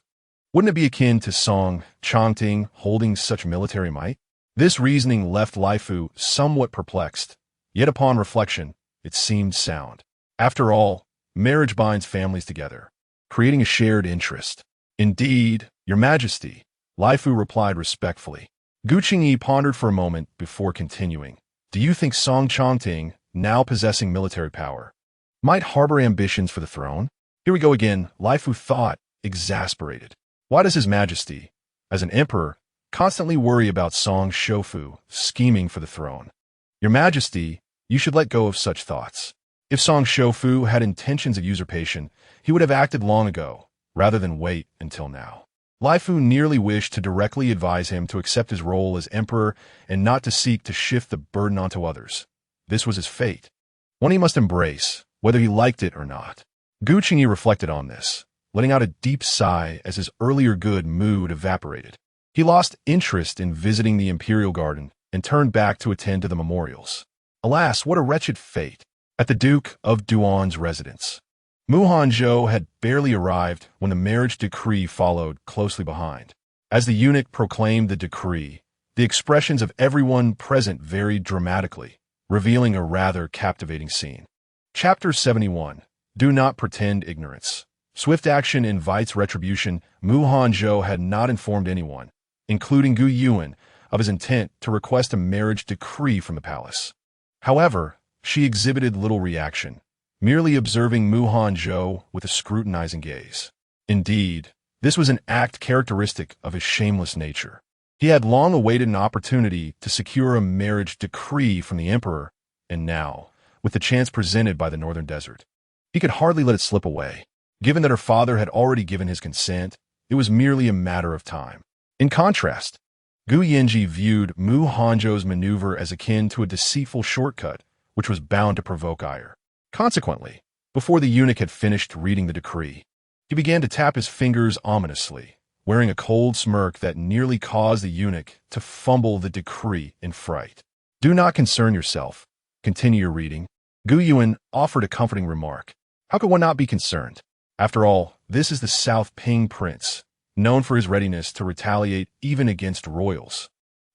wouldn't it be akin to Song Chongting holding such military might?" This reasoning left Lai Fu somewhat perplexed, yet upon reflection, it seemed sound. After all, marriage binds families together, creating a shared interest. "Indeed, Your Majesty," Lai Fu replied respectfully. Gu Qingyi pondered for a moment before continuing. "Do you think Song Chongting, now possessing military power, might harbor ambitions for the throne?" "Here we go again," Lai Fu thought, exasperated. Why does His Majesty, as an emperor, constantly worry about Song Shofu scheming for the throne? "Your Majesty, you should let go of such thoughts. If Song Shofu had intentions of usurpation, he would have acted long ago, rather than wait until now." Lai Fu nearly wished to directly advise him to accept his role as emperor and not to seek to shift the burden onto others. This was his fate, one he must embrace, whether he liked it or not. Gu Qingyi reflected on this, letting out a deep sigh as his earlier good mood evaporated. He lost interest in visiting the imperial garden and turned back to attend to the memorials. Alas, what a wretched fate! At the Duke of Duan's residence, Mu Hanzhou had barely arrived when the marriage decree followed closely behind. As the eunuch proclaimed the decree, the expressions of everyone present varied dramatically, revealing a rather captivating scene. Chapter 71. Do not pretend ignorance. Swift action invites retribution. Mu Hanzhou had not informed anyone, including Gu Yuan, of his intent to request a marriage decree from the palace. However, she exhibited little reaction, merely observing Mu Hanzhou with a scrutinizing gaze. Indeed, this was an act characteristic of his shameless nature. He had long awaited an opportunity to secure a marriage decree from the emperor, and now, with the chance presented by the northern desert, he could hardly let it slip away. Given that her father had already given his consent, it was merely a matter of time. In contrast, Gu Yenji viewed Mu Hanzhou's maneuver as akin to a deceitful shortcut, which was bound to provoke ire. Consequently, before the eunuch had finished reading the decree, he began to tap his fingers ominously, wearing a cold smirk that nearly caused the eunuch to fumble the decree in fright. "Do not concern yourself. Continue your reading." Gu Yuan offered a comforting remark. How could one not be concerned? After all, this is the South Ping Prince, known for his readiness to retaliate even against royals.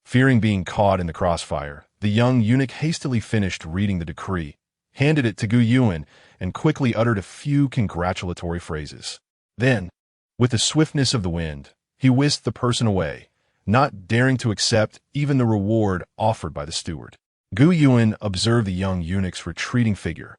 Fearing being caught in the crossfire, the young eunuch hastily finished reading the decree, handed it to Gu Yuan, and quickly uttered a few congratulatory phrases. Then, with the swiftness of the wind, he whisked the person away, not daring to accept even the reward offered by the steward. Gu Yuan observed the young eunuch's retreating figure,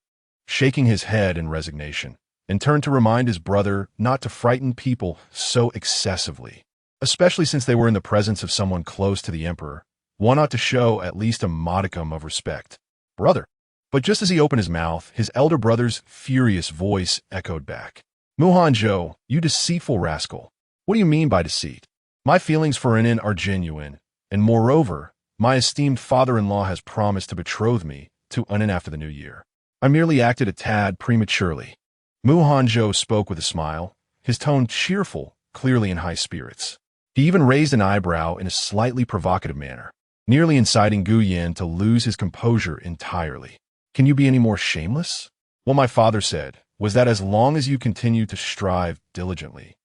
shaking his head in resignation, and turned to remind his brother not to frighten people so excessively. Especially since they were in the presence of someone close to the emperor, one ought to show at least a modicum of respect. "Brother." But just as he opened his mouth, his elder brother's furious voice echoed back. "Mu Hanzhou, you deceitful rascal. What do you mean by deceit? My feelings for Inen are genuine, and moreover, my esteemed father-in-law has promised to betroth me to Inen after the new year. I merely acted a tad prematurely." Mu Hanzhou spoke with a smile, his tone cheerful, clearly in high spirits. He even raised an eyebrow in a slightly provocative manner, nearly inciting Gu Yan to lose his composure entirely. "Can you be any more shameless? What my father said was that as long as you continue to strive diligently,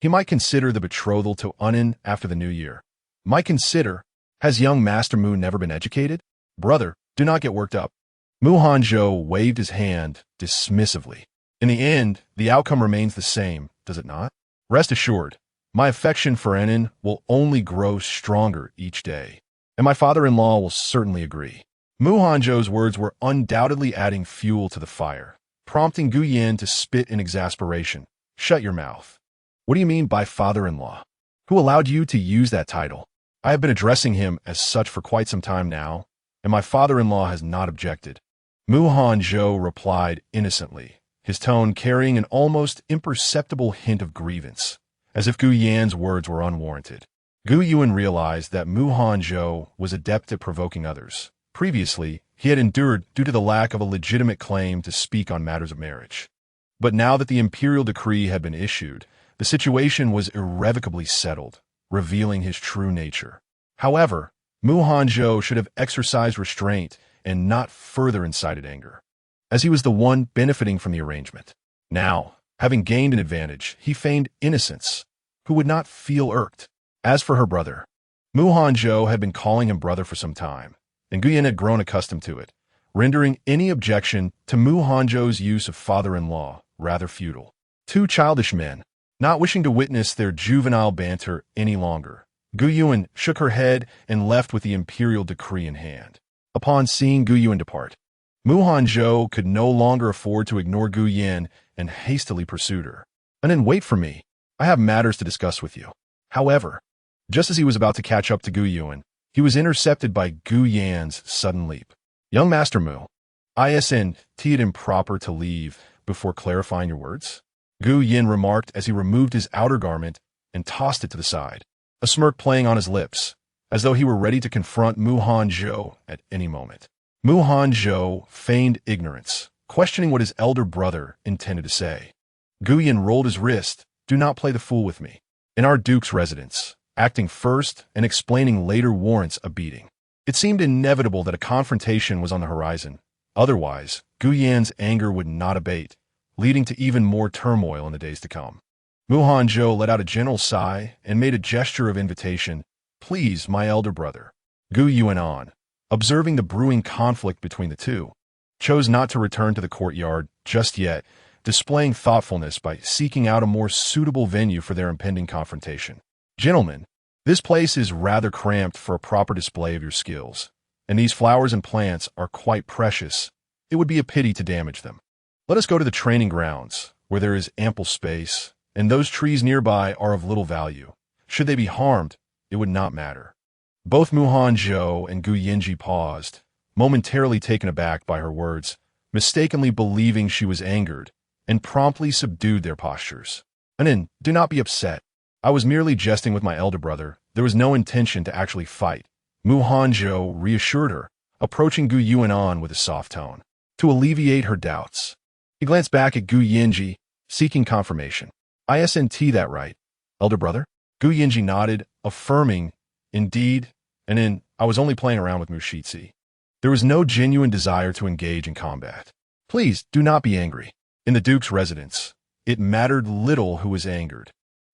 he might consider the betrothal to Inen after the new year." "Might consider? Has young Master Mu never been educated?" "Brother, do not get worked up." Mu Hanzhou waved his hand dismissively. "In the end, the outcome remains the same, does it not? Rest assured, My affection for Enin will only grow stronger each day, and my father-in-law will certainly agree. Mu Hanzhou's words were undoubtedly adding fuel to the fire, prompting Gu Yan to spit in exasperation. Shut your mouth. What do you mean by father-in-law? Who allowed you to use that title? I have been addressing him as such for quite some time now, and my father-in-law has not objected. Mu Hanzhou replied innocently, his tone carrying an almost imperceptible hint of grievance, as if Gu Yan's words were unwarranted. Gu Yuan realized that Mu Hanzhou was adept at provoking others. Previously, he had endured due to the lack of a legitimate claim to speak on matters of marriage. But now that the imperial decree had been issued, the situation was irrevocably settled, revealing his true nature. However, Mu Hanzhou should have exercised restraint and not further incited anger, as he was the one benefiting from the arrangement. Now, having gained an advantage, he feigned innocence, who would not feel irked. As for her brother, Mu Hanzhou had been calling him brother for some time, and Gu Yan had grown accustomed to it, rendering any objection to Mu Hanzhou's use of father-in-law rather futile. Two childish men, not wishing to witness their juvenile banter any longer, Gu Yuan shook her head and left with the imperial decree in hand. Upon seeing Gu Yuan depart, Mu Hanzhou could no longer afford to ignore Gu Yan and hastily pursued her. And then wait for me. I have matters to discuss with you. However, just as he was about to catch up to Gu Yuan, he was intercepted by Gu Yan's sudden leap. Young Master Mu, isn't it improper to leave before clarifying your words? Gu Yan remarked as he removed his outer garment and tossed it to the side, a smirk playing on his lips, as though he were ready to confront Mu Hanzhou at any moment. Mu Hanzhou feigned ignorance, questioning what his elder brother intended to say. Gu Yan rolled his wrist. Do not play the fool with me. In our duke's residence, acting first and explaining later warrants a beating. It seemed inevitable that a confrontation was on the horizon. Otherwise, Gu Yan's anger would not abate, leading to even more turmoil in the days to come. Mu Hanzhou let out a gentle sigh and made a gesture of invitation. Please, my elder brother. Gu Yuan, observing the brewing conflict between the two, chose not to return to the courtyard just yet, displaying thoughtfulness by seeking out a more suitable venue for their impending confrontation. Gentlemen, this place is rather cramped for a proper display of your skills, and these flowers and plants are quite precious. It would be a pity to damage them. Let us go to the training grounds, where there is ample space, and those trees nearby are of little value. Should they be harmed, it would not matter. Both Mu Hanzhou and Gu Yanji paused, momentarily taken aback by her words, mistakenly believing she was angered, and promptly subdued their postures. Anin, do not be upset. I was merely jesting with my elder brother. There was no intention to actually fight. Mu Hanzhou reassured her, approaching Gu Yuan with a soft tone, to alleviate her doubts. He glanced back at Gu Yanji, seeking confirmation. Isn't that right, elder brother? Gu Yanji nodded, affirming, indeed, and I was only playing around with Mushitsi. There was no genuine desire to engage in combat. Please, do not be angry. In the duke's residence, it mattered little who was angered.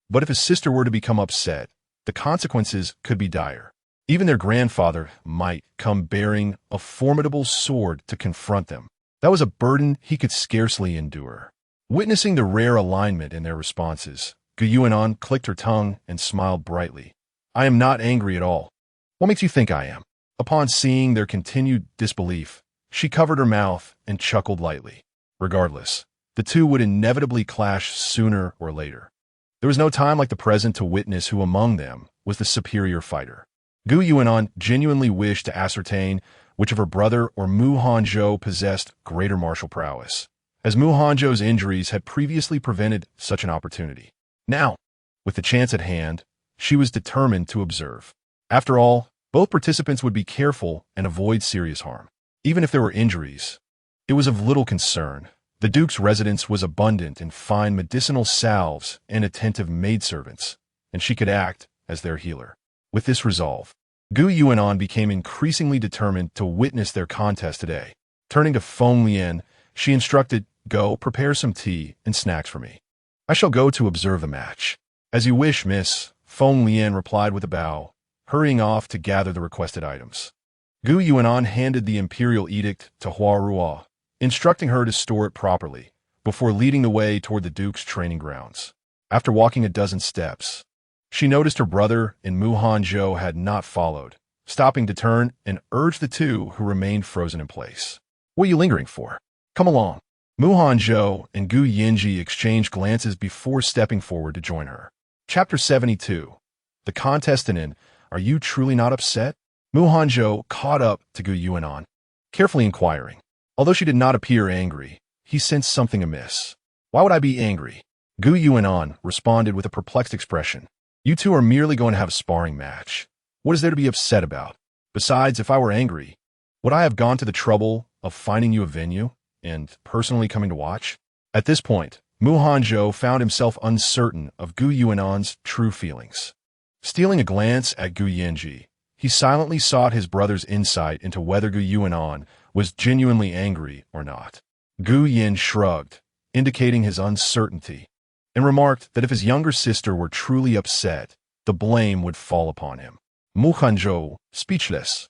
But if his sister were to become upset, the consequences could be dire. Even their grandfather might come bearing a formidable sword to confront them. That was a burden he could scarcely endure. Witnessing the rare alignment in their responses, Gu Yuan clicked her tongue and smiled brightly. I am not angry at all. What makes you think I am? Upon seeing their continued disbelief, she covered her mouth and chuckled lightly. Regardless, the two would inevitably clash sooner or later. There was no time like the present to witness who among them was the superior fighter. Gu Yuan genuinely wished to ascertain which of her brother or Mu Hanzhou possessed greater martial prowess, as Mu Hanzhou's injuries had previously prevented such an opportunity. Now, with the chance at hand, she was determined to observe. After all, both participants would be careful and avoid serious harm. Even if there were injuries, it was of little concern. The duke's residence was abundant in fine medicinal salves and attentive maidservants, and she could act as their healer. With this resolve, Gu Yuan became increasingly determined to witness their contest today. Turning to Feng Lian, she instructed, Go, prepare some tea and snacks for me. I shall go to observe the match. As you wish, miss, Feng Lian replied with a bow, hurrying off to gather the requested items. Gu Yuan handed the imperial edict to Hua Ruo, instructing her to store it properly, before leading the way toward the duke's training grounds. After walking a dozen steps, She noticed her brother and Hanzhou had not followed, stopping to turn and urge the two who remained frozen in place. "What are you lingering for? Come along." Hanzhou and Gu Yinji exchanged glances before stepping forward to join her. Chapter 72. The contestant in Are You Truly Not Upset? Hanzhou caught up to Gu Yuanan, carefully inquiring. Although she did not appear angry, he sensed something amiss. "Why would I be angry?" Gu Yuanan responded with a perplexed expression. "You two are merely going to have a sparring match. What is there to be upset about? Besides, if I were angry, would I have gone to the trouble of finding you a venue and personally coming to watch?" At this point, Hanzhou found himself uncertain of Gu Yuanan's true feelings. Stealing a glance at Gu Yinji, he silently sought his brother's insight into whether Gu Yuanan was genuinely angry or not. Gu Yin shrugged, indicating his uncertainty, and remarked that if his younger sister were truly upset, the blame would fall upon him. Hanzhou, speechless,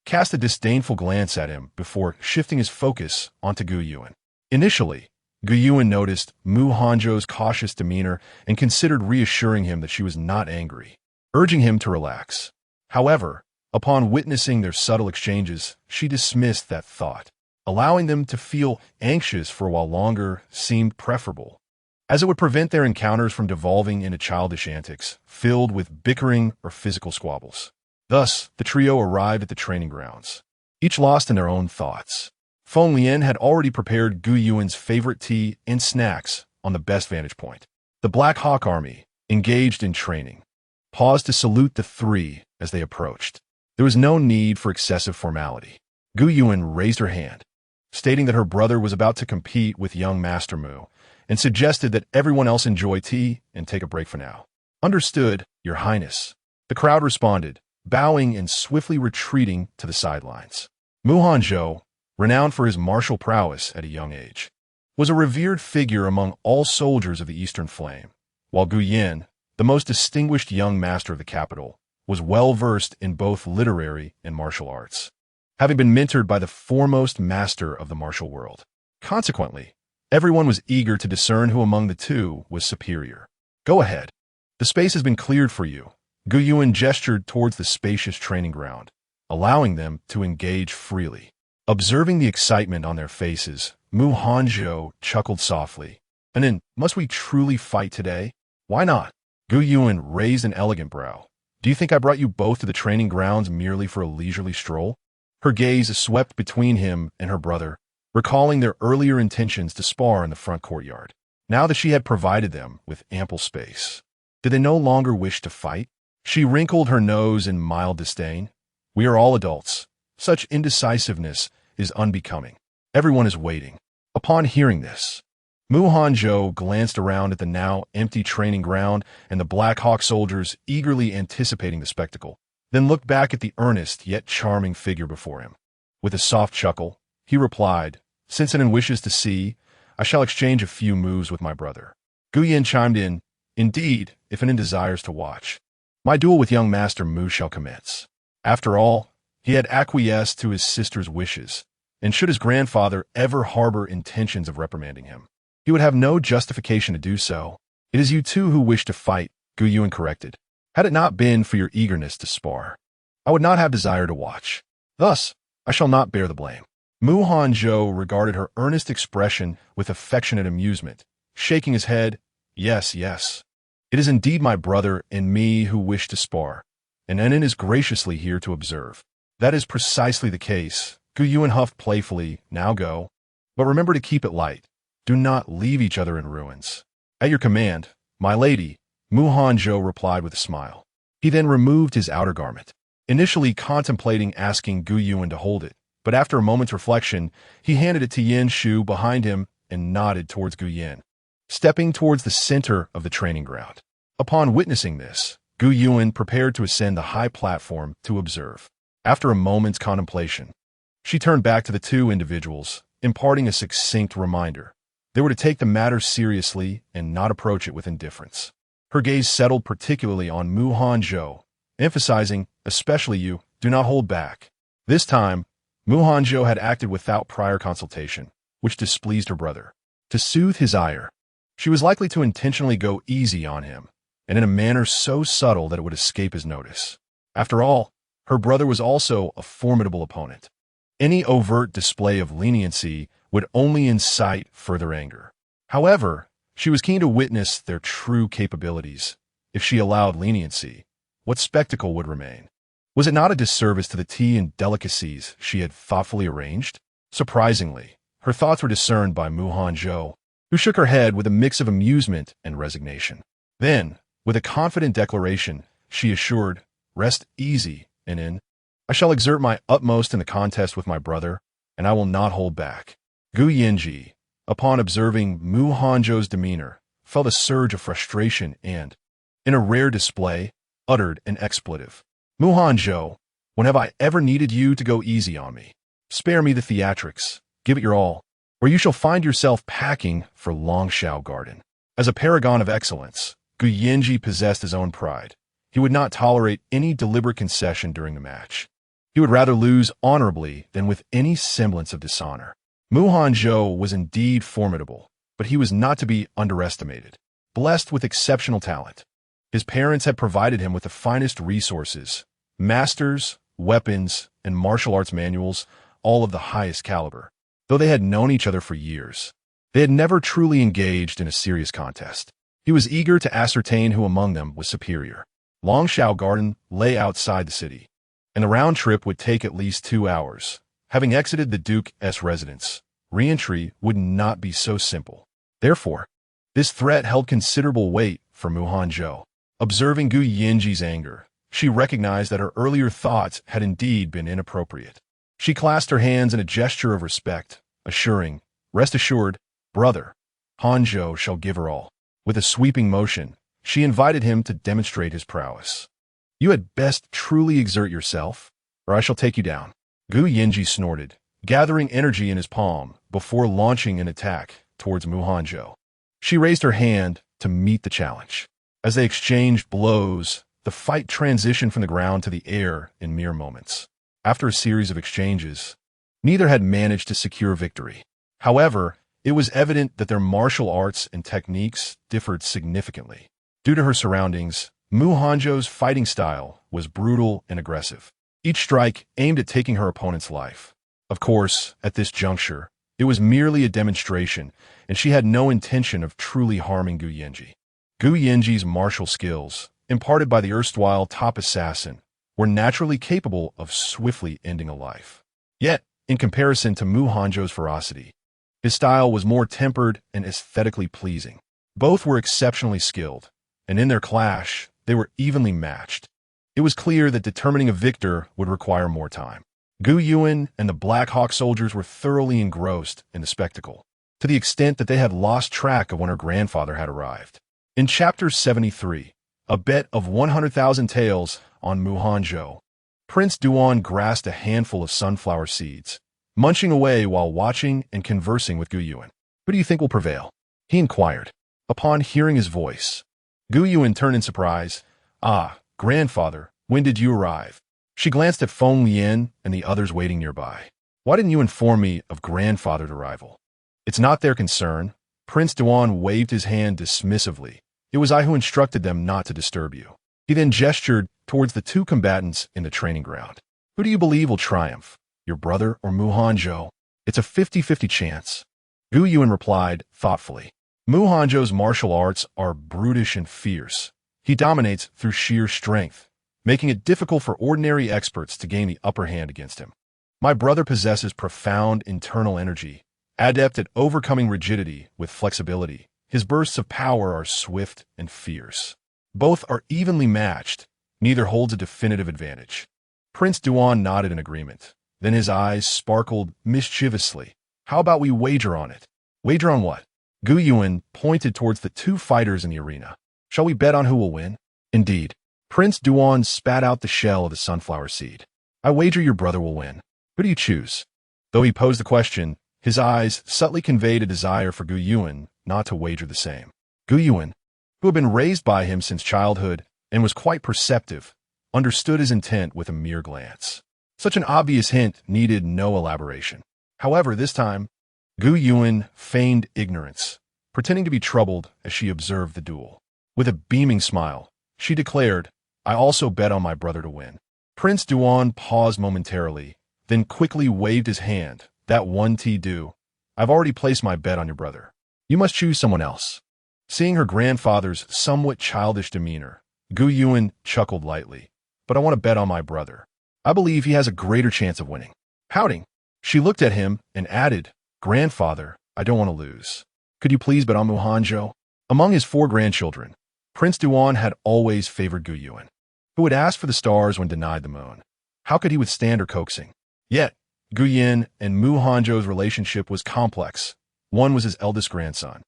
cast a disdainful glance at him before shifting his focus onto Gu Yuan. Initially, Gu Yuan noticed Hanzhou's cautious demeanor and considered reassuring him that she was not angry, urging him to relax. However, upon witnessing their subtle exchanges, she dismissed that thought. Allowing them to feel anxious for a while longer seemed preferable, as it would prevent their encounters from devolving into childish antics, filled with bickering or physical squabbles. Thus, the trio arrived at the training grounds, each lost in their own thoughts. Feng Lian had already prepared Gu Yuan's favorite tea and snacks on the best vantage point. The Black Hawk Army, engaged in training, paused to salute the three as they approached. There was no need for excessive formality. Gu Yuan raised her hand, stating that her brother was about to compete with young Master Mu, and suggested that everyone else enjoy tea and take a break for now. "Understood, Your Highness." The crowd responded, bowing and swiftly retreating to the sidelines. Hanzhou, renowned for his martial prowess at a young age, was a revered figure among all soldiers of the Eastern Flame, while Gu Yin, the most distinguished young master of the capital, was well-versed in both literary and martial arts, having been mentored by the foremost master of the martial world. Consequently, everyone was eager to discern who among the two was superior. "Go ahead. The space has been cleared for you." Gu Yuan gestured towards the spacious training ground, allowing them to engage freely. Observing the excitement on their faces, Hanzhou chuckled softly. "And then, must we truly fight today? Why not?" Gu Yuan raised an elegant brow. "Do you think I brought you both to the training grounds merely for a leisurely stroll?" Her gaze swept between him and her brother, recalling their earlier intentions to spar in the front courtyard. Now that she had provided them with ample space, did they no longer wish to fight? She wrinkled her nose in mild disdain. "We are all adults. Such indecisiveness is unbecoming. Everyone is waiting." Upon hearing this, Hanzhou glanced around at the now empty training ground and the Black Hawk soldiers eagerly anticipating the spectacle, then looked back at the earnest yet charming figure before him. With a soft chuckle, he replied, "Since Anin wishes to see, I shall exchange a few moves with my brother." Gu Yin chimed in, "Indeed, if Anin desires to watch, my duel with young Master Mu shall commence." After all, he had acquiesced to his sister's wishes, and should his grandfather ever harbor intentions of reprimanding him, he would have no justification to do so. "It is you two who wish to fight," Gu Yuan corrected. "Had it not been for your eagerness to spar, I would not have desired to watch. Thus, I shall not bear the blame." Hanzhou regarded her earnest expression with affectionate amusement, shaking his head. "Yes, yes. It is indeed my brother and me who wish to spar, and Anin is graciously here to observe." "That is precisely the case," Gu Yuan huffed playfully. "Now go. But remember to keep it light. Do not leave each other in ruins." "At your command, my lady," Hanzhou replied with a smile. He then removed his outer garment, initially contemplating asking Gu Yuan to hold it, but after a moment's reflection, he handed it to Yin Shu behind him and nodded towards Gu Yin, stepping towards the center of the training ground. Upon witnessing this, Gu Yuan prepared to ascend the high platform to observe. After a moment's contemplation, she turned back to the two individuals, imparting a succinct reminder. They were to take the matter seriously and not approach it with indifference. Her gaze settled particularly on Hanzhou, emphasizing, "Especially you, do not hold back." This time, Hanzhou had acted without prior consultation, which displeased her brother. To soothe his ire, she was likely to intentionally go easy on him, and in a manner so subtle that it would escape his notice. After all, her brother was also a formidable opponent. Any overt display of leniency would only incite further anger. However, she was keen to witness their true capabilities. If she allowed leniency, what spectacle would remain? Was it not a disservice to the tea and delicacies she had thoughtfully arranged? Surprisingly, her thoughts were discerned by Hanzhou, who shook her head with a mix of amusement and resignation. Then, with a confident declaration, she assured, "Rest easy, I shall exert my utmost in the contest with my brother, and I will not hold back." Gu Yinji, upon observing Hanzhou's demeanor, felt a surge of frustration and, in a rare display, uttered an expletive. "Hanzhou, when have I ever needed you to go easy on me? Spare me the theatrics, give it your all, or you shall find yourself packing for Hanzhou Garden." As a paragon of excellence, Gu Yinji possessed his own pride. He would not tolerate any deliberate concession during the match. He would rather lose honorably than with any semblance of dishonor. Hanzhou was indeed formidable, but he was not to be underestimated. Blessed with exceptional talent, his parents had provided him with the finest resources, masters, weapons, and martial arts manuals, all of the highest caliber. Though they had known each other for years, they had never truly engaged in a serious contest. He was eager to ascertain who among them was superior. Hanzhou Garden lay outside the city, and the round trip would take at least 2 hours. Having exited the Duke's residence, re-entry would not be so simple. Therefore, this threat held considerable weight for Hanzhou. Observing Gu Yinji's anger, she recognized that her earlier thoughts had indeed been inappropriate. She clasped her hands in a gesture of respect, assuring, "Rest assured, brother, Hanzhou shall give her all." With a sweeping motion, she invited him to demonstrate his prowess. "You had best truly exert yourself, or I shall take you down." Gu Yinji snorted, gathering energy in his palm before launching an attack towards Hanzhou. She raised her hand to meet the challenge. As they exchanged blows, the fight transitioned from the ground to the air in mere moments. After a series of exchanges, neither had managed to secure victory. However, it was evident that their martial arts and techniques differed significantly. Due to her surroundings, Hanzhou's fighting style was brutal and aggressive. Each strike aimed at taking her opponent's life. Of course, at this juncture, it was merely a demonstration, and she had no intention of truly harming Gu Yinji. Gu Yinji's martial skills, imparted by the erstwhile top assassin, were naturally capable of swiftly ending a life. Yet, in comparison to Hanzhou's ferocity, his style was more tempered and aesthetically pleasing. Both were exceptionally skilled, and in their clash, they were evenly matched. It was clear that determining a victor would require more time. Gu Yuan and the Black Hawk soldiers were thoroughly engrossed in the spectacle, to the extent that they had lost track of when her grandfather had arrived. In Chapter 73, a bet of 100,000 taels on Hanzhou, Prince Duan grasped a handful of sunflower seeds, munching away while watching and conversing with Gu Yuan. "Who do you think will prevail?" he inquired. Upon hearing his voice, Gu Yuan turned in surprise. "Ah, grandfather, when did you arrive?" She glanced at Feng Lian and the others waiting nearby. "Why didn't you inform me of grandfather's arrival?" "It's not their concern." Prince Duan waved his hand dismissively. "It was I who instructed them not to disturb you." He then gestured towards the two combatants in the training ground. "Who do you believe will triumph, your brother or Hanzhou?" "It's a 50-50 chance," Gu Yuan replied thoughtfully. Hanzhou's martial arts are brutish and fierce. He dominates through sheer strength, making it difficult for ordinary experts to gain the upper hand against him. My brother possesses profound internal energy, adept at overcoming rigidity with flexibility. His bursts of power are swift and fierce. Both are evenly matched. Neither holds a definitive advantage. Prince Duan nodded in agreement. Then his eyes sparkled mischievously. "How about we wager on it?" "Wager on what?" Gu Yuan pointed towards the two fighters in the arena. "Shall we bet on who will win?" "Indeed." Prince Duan spat out the shell of the sunflower seed. "I wager your brother will win. Who do you choose?" Though he posed the question, his eyes subtly conveyed a desire for Gu Yuan not to wager the same. Gu Yuan, who had been raised by him since childhood and was quite perceptive, understood his intent with a mere glance. Such an obvious hint needed no elaboration. However, this time, Gu Yuan feigned ignorance, pretending to be troubled as she observed the duel. With a beaming smile, she declared, I also bet on my brother to win. Prince Duan paused momentarily, then quickly waved his hand. That one do. I've already placed my bet on your brother. You must choose someone else. Seeing her grandfather's somewhat childish demeanor, Gu Yuan chuckled lightly. But I want to bet on my brother. I believe he has a greater chance of winning. Pouting, she looked at him and added, Grandfather, I don't want to lose. Could you please bet on Hanzhou? Among his 4 grandchildren, Prince Duan had always favored Gu Yuan, who had asked for the stars when denied the moon. How could he withstand her coaxing? Yet, Gu Yin and Mu Hanzhou's relationship was complex. One was his eldest grandson,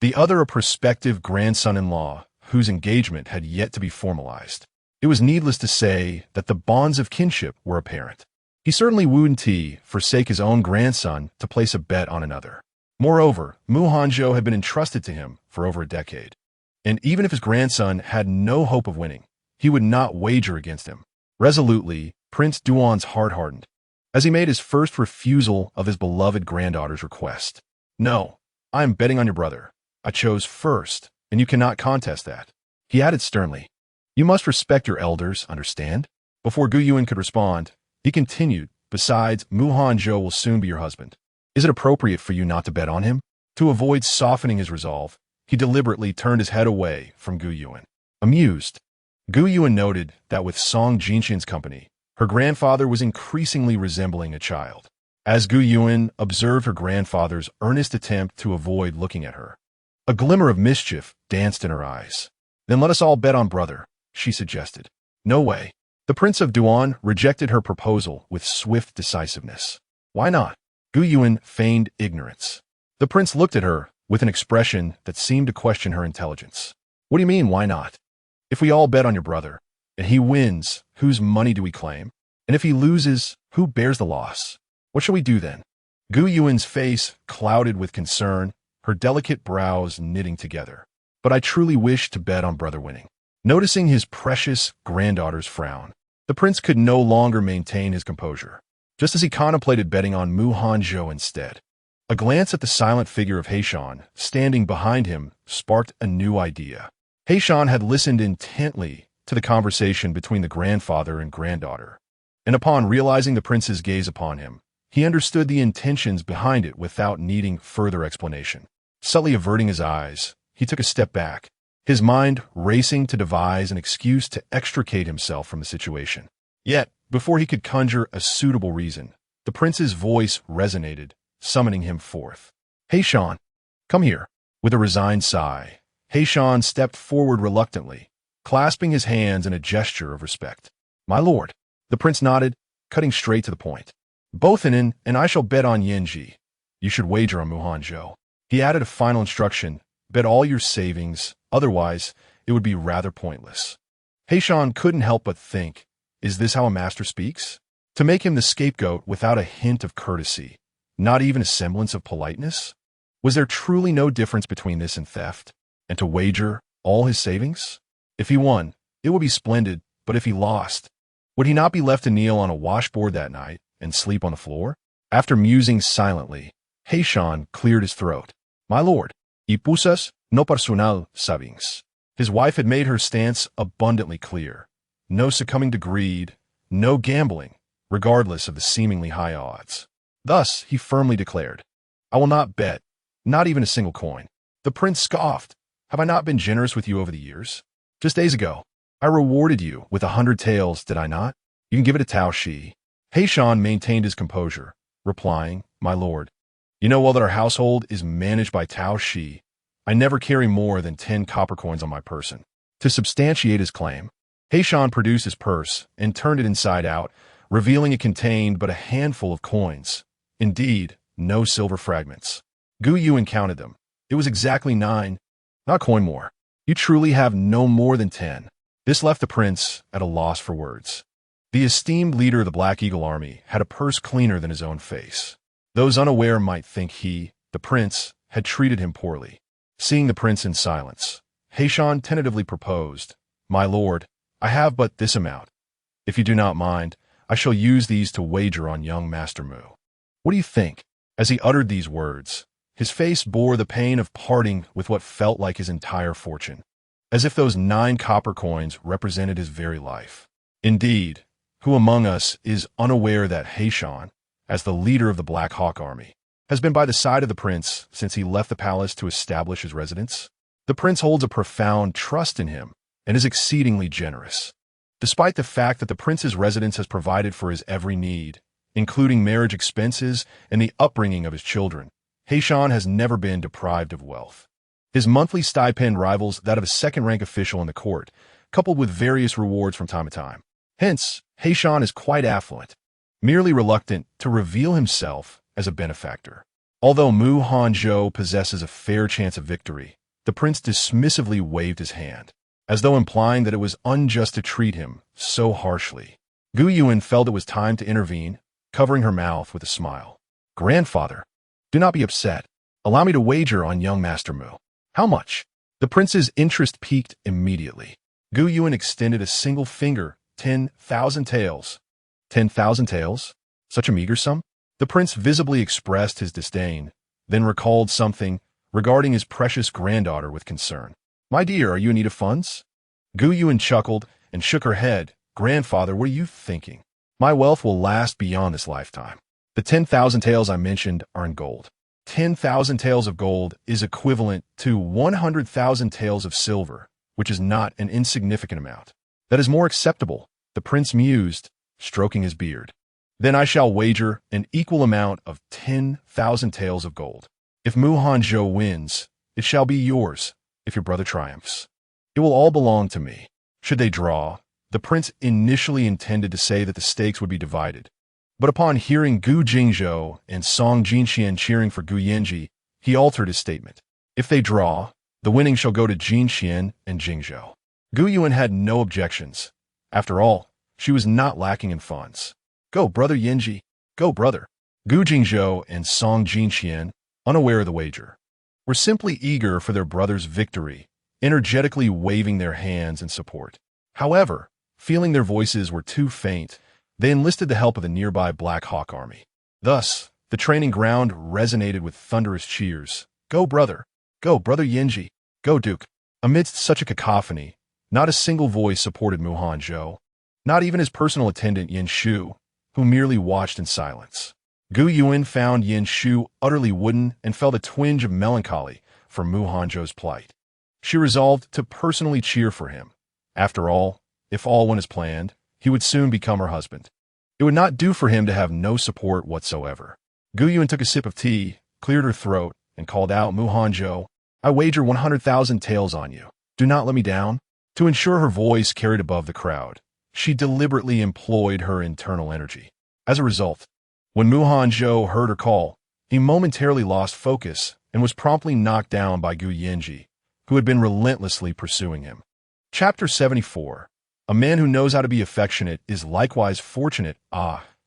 the other a prospective grandson-in-law whose engagement had yet to be formalized. It was needless to say that the bonds of kinship were apparent. He certainly wouldn't forsake his own grandson to place a bet on another. Moreover, Mu Hanzhou had been entrusted to him for over a decade, and even if his grandson had no hope of winning, he would not wager against him. Resolutely, Prince Duan's heart hardened as he made his first refusal of his beloved granddaughter's request. No, I am betting on your brother. I chose first, and you cannot contest that. He added sternly, You must respect your elders, understand? Before Gu Yuan could respond, he continued, Besides, Mu Hanzhou will soon be your husband. Is it appropriate for you not to bet on him? To avoid softening his resolve, he deliberately turned his head away from Gu Yuan. Amused, Gu Yuan noted that with Song Jinxin's company, her grandfather was increasingly resembling a child. As Gu Yuan observed her grandfather's earnest attempt to avoid looking at her, a glimmer of mischief danced in her eyes. Then let us all bet on brother, she suggested. No way. The Prince of Duan rejected her proposal with swift decisiveness. Why not? Gu Yuan feigned ignorance. The prince looked at her with an expression that seemed to question her intelligence. What do you mean, why not? If we all bet on your brother, and he wins, whose money do we claim? And if he loses, who bears the loss? What shall we do then? Gu Yuan's face clouded with concern, her delicate brows knitting together. But I truly wish to bet on brother winning. Noticing his precious granddaughter's frown, the prince could no longer maintain his composure, just as he contemplated betting on Mu Hanzhou instead. A glance at the silent figure of Heishan standing behind him sparked a new idea. Heishan had listened intently to the conversation between the grandfather and granddaughter, and upon realizing the prince's gaze upon him, he understood the intentions behind it without needing further explanation. Subtly averting his eyes, he took a step back, his mind racing to devise an excuse to extricate himself from the situation. Yet, before he could conjure a suitable reason, the prince's voice resonated, summoning him forth. Heishan, come here. With a resigned sigh, Heishan stepped forward reluctantly, clasping his hands in a gesture of respect. My lord, the prince nodded, cutting straight to the point. Both Inen and I shall bet on Yanji. You should wager on Mu Hanzhou. He added a final instruction, bet all your savings, otherwise it would be rather pointless. Heishan couldn't help but think, is this how a master speaks? To make him the scapegoat without a hint of courtesy, not even a semblance of politeness? Was there truly no difference between this and theft? And to wager all his savings? If he won, it would be splendid, but if he lost, would he not be left to kneel on a washboard that night and sleep on the floor? After musing silently, Heishan cleared his throat. My lord, y pusas no personal savings. His wife had made her stance abundantly clear. No succumbing to greed, no gambling, regardless of the seemingly high odds. Thus, he firmly declared, I will not bet, not even a single coin. The prince scoffed. Have I not been generous with you over the years? Just days ago, I rewarded you with 100 taels, did I not? You can give it a Tao Shi. Heishan maintained his composure, replying, My lord, you know well that our household is managed by Tao Shi. I never carry more than 10 copper coins on my person. To substantiate his claim, Heishan produced his purse and turned it inside out, revealing it contained but a handful of coins. Indeed, no silver fragments. Gu Yuan counted them. It was exactly 9, not a coin more. You truly have no more than 10. This left the prince at a loss for words. The esteemed leader of the Black Eagle Army had a purse cleaner than his own face. Those unaware might think he, the prince, had treated him poorly. Seeing the prince in silence, Heishan tentatively proposed, My lord, I have but this amount. If you do not mind, I shall use these to wager on young Master Mu. What do you think? As he uttered these words, his face bore the pain of parting with what felt like his entire fortune. as if those 9 copper coins represented his very life. Indeed, who among us is unaware that Hanzhou, as the leader of the Black Hawk Army, has been by the side of the prince since he left the palace to establish his residence? The prince holds a profound trust in him and is exceedingly generous. Despite the fact that the prince's residence has provided for his every need, including marriage expenses and the upbringing of his children, Hanzhou has never been deprived of wealth. His monthly stipend rivals that of a second-rank official in the court, coupled with various rewards from time to time. Hence, Hanzhou is quite affluent, merely reluctant to reveal himself as a benefactor. Although Hanzhou possesses a fair chance of victory, the prince dismissively waved his hand, as though implying that it was unjust to treat him so harshly. Gu Yuan felt it was time to intervene, covering her mouth with a smile. "Grandfather, do not be upset. Allow me to wager on young Master Mu." "How much?" The prince's interest piqued immediately. Gu Yuan extended a single finger. 10,000 taels. 10,000 taels? Such a meager sum? The prince visibly expressed his disdain, then recalled something regarding his precious granddaughter with concern. "My dear, are you in need of funds?" Gu Yuan chuckled and shook her head. "Grandfather, what are you thinking? My wealth will last beyond this lifetime. The 10,000 taels I mentioned are in gold. 10,000 taels of gold is equivalent to 100,000 taels of silver, which is not an insignificant amount. That is more acceptable," the prince mused, stroking his beard. "Then I shall wager an equal amount of 10,000 taels of gold. If Hanzhou wins, it shall be yours. If your brother triumphs, it will all belong to me." Should they draw, the prince initially intended to say that the stakes would be divided. But upon hearing Gu Jingzhou and Song Jinxian cheering for Gu Yanji, he altered his statement. "If they draw, the winning shall go to Jinxian and Jingzhou." Gu Yuan had no objections. After all, she was not lacking in funds. "Go, brother Yanji. Go, brother." Gu Jingzhou and Song Jinxian, unaware of the wager, were simply eager for their brother's victory, energetically waving their hands in support. However, feeling their voices were too faint, they enlisted the help of the nearby Black Hawk Army. Thus, the training ground resonated with thunderous cheers. "Go, brother. Go, brother Yanji. Go, Duke." Amidst such a cacophony, not a single voice supported Hanzhou, not even his personal attendant Yin Shu, who merely watched in silence. Gu Yuan found Yin Shu utterly wooden and felt a twinge of melancholy for Hanzhou's plight. She resolved to personally cheer for him. After all, if all went as planned, he would soon become her husband. It would not do for him to have no support whatsoever. Gu Yuan took a sip of tea, cleared her throat, and called out, "Hanzhou, I wager 100,000 taels on you. Do not let me down." To ensure her voice carried above the crowd, she deliberately employed her internal energy. As a result, when Hanzhou heard her call, he momentarily lost focus and was promptly knocked down by Gu Yanji, who had been relentlessly pursuing him. Chapter 74. A man who knows how to be affectionate is likewise fortunate.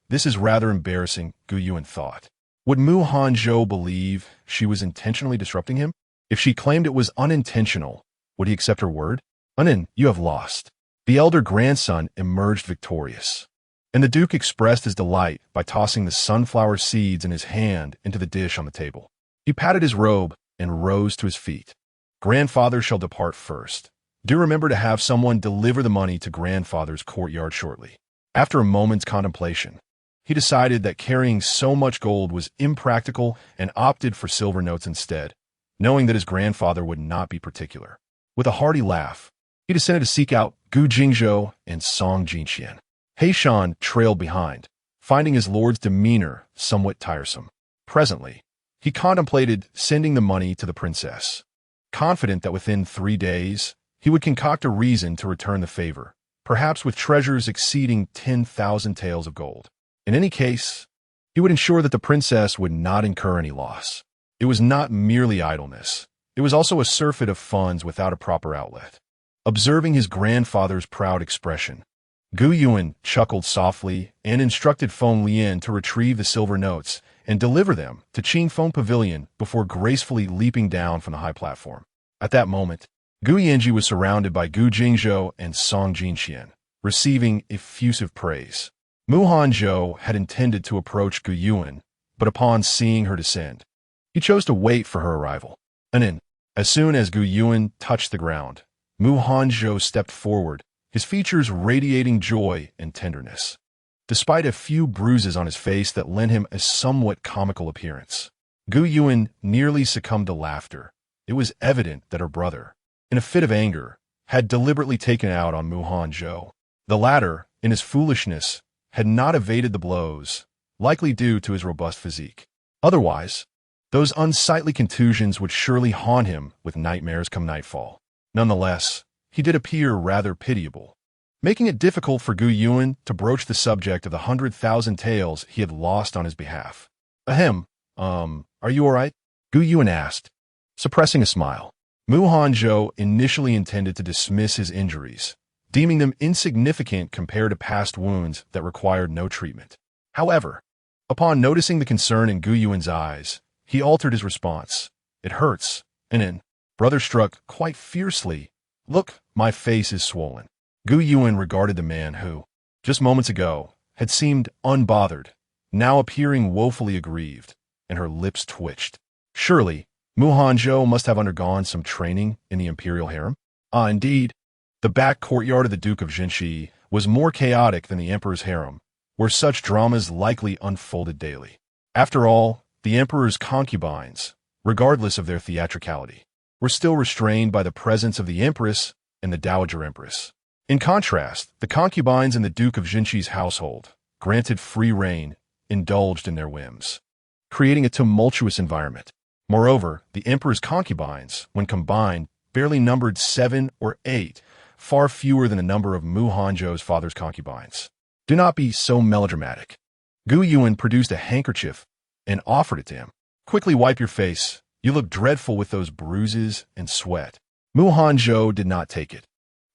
This is rather embarrassing, Gu Yuan thought. Would Hanzhou believe she was intentionally disrupting him? If she claimed it was unintentional, would he accept her word? "Anin, you have lost." The elder grandson emerged victorious, and the Duke expressed his delight by tossing the sunflower seeds in his hand into the dish on the table. He patted his robe and rose to his feet. "Grandfather shall depart first. Do remember to have someone deliver the money to grandfather's courtyard shortly." After a moment's contemplation, he decided that carrying so much gold was impractical and opted for silver notes instead, knowing that his grandfather would not be particular. With a hearty laugh, he descended to seek out Gu Jingzhou and Song Jinxian. Hanzhou trailed behind, finding his lord's demeanor somewhat tiresome. Presently, he contemplated sending the money to the princess, confident that within 3 days he would concoct a reason to return the favor, perhaps with treasures exceeding 10,000 taels of gold. In any case, he would ensure that the princess would not incur any loss. It was not merely idleness. It was also a surfeit of funds without a proper outlet. Observing his grandfather's proud expression, Gu Yuan chuckled softly and instructed Feng Lian to retrieve the silver notes and deliver them to Qing Feng Pavilion before gracefully leaping down from the high platform. At that moment, Gu Yanji was surrounded by Gu Jingzhou and Song Jinxian, receiving effusive praise. Hanzhou had intended to approach Gu Yuan, but upon seeing her descend, he chose to wait for her arrival. As soon as Gu Yuan touched the ground, Hanzhou stepped forward, his features radiating joy and tenderness. Despite a few bruises on his face that lent him a somewhat comical appearance, Gu Yuan nearly succumbed to laughter. It was evident that her brother, in a fit of anger, had deliberately taken out on Hanzhou. The latter, in his foolishness, had not evaded the blows, likely due to his robust physique. Otherwise, those unsightly contusions would surely haunt him with nightmares come nightfall. Nonetheless, he did appear rather pitiable, making it difficult for Gu Yuan to broach the subject of the 100,000 taels he had lost on his behalf. Ahem, are you all right? Gu Yuan asked, suppressing a smile. Hanzhou initially intended to dismiss his injuries, deeming them insignificant compared to past wounds that required no treatment. However, upon noticing the concern in Gu Yuan's eyes, he altered his response. It hurts, and then, brother struck quite fiercely. Look, my face is swollen. Gu Yuan regarded the man who, just moments ago, had seemed unbothered, now appearing woefully aggrieved, and her lips twitched. Surely, Hanzhou must have undergone some training in the imperial harem? Ah, indeed. The back courtyard of the Duke of Jinshi was more chaotic than the emperor's harem, where such dramas likely unfolded daily. After all, the emperor's concubines, regardless of their theatricality, were still restrained by the presence of the empress and the dowager empress. In contrast, the concubines in the Duke of Jinshi's household, granted free rein, indulged in their whims, creating a tumultuous environment. Moreover, the emperor's concubines, when combined, barely numbered 7 or 8, far fewer than the number of Hanzhou's father's concubines. Do not be so melodramatic. Gu Yuan produced a handkerchief and offered it to him. Quickly wipe your face. You look dreadful with those bruises and sweat. Hanzhou did not take it,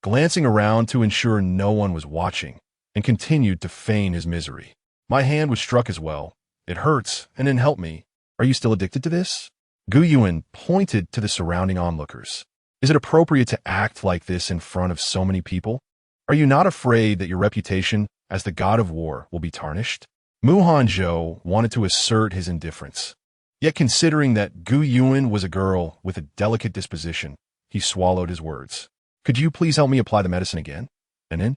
glancing around to ensure no one was watching, and continued to feign his misery. My hand was struck as well. It hurts, and then help me. Are you still addicted to this? Gu Yuan pointed to the surrounding onlookers. Is it appropriate to act like this in front of so many people? Are you not afraid that your reputation as the god of war will be tarnished? Hanzhou wanted to assert his indifference. Yet considering that Gu Yuan was a girl with a delicate disposition, he swallowed his words. Could you please help me apply the medicine again? And then?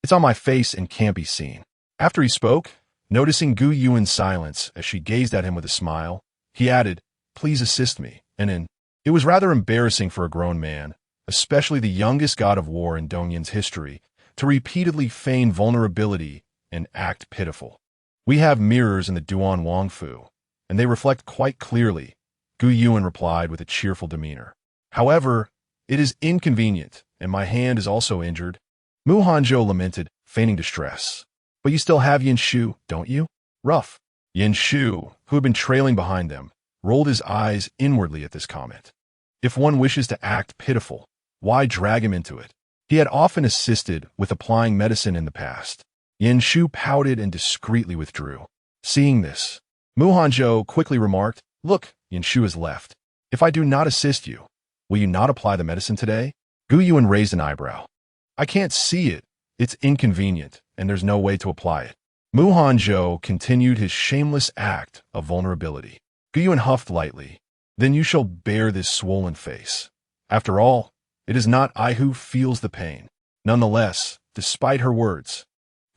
It's on my face and can't be seen. After he spoke, noticing Gu Yuan's silence as she gazed at him with a smile, he added, Please assist me. And then, it was rather embarrassing for a grown man, especially the youngest god of war in Dongyan's history, to repeatedly feign vulnerability and act pitiful. We have mirrors in the Duan Wangfu, and they reflect quite clearly, Gu Yuan replied with a cheerful demeanor. However, it is inconvenient, and my hand is also injured. Hanzhou lamented, feigning distress. But you still have Yin Shu, don't you? Rough. Yin Shu, who had been trailing behind them, rolled his eyes inwardly at this comment. If one wishes to act pitiful, why drag him into it? He had often assisted with applying medicine in the past. Yin Shu pouted and discreetly withdrew. Seeing this, Hanzhou quickly remarked, Look, Yin Shu has left. If I do not assist you, will you not apply the medicine today? Gu Yuan raised an eyebrow. I can't see it. It's inconvenient, and there's no way to apply it. Hanzhou continued his shameless act of vulnerability. Gu Yuan huffed lightly. Then you shall bear this swollen face. After all, it is not I who feels the pain. Nonetheless, despite her words,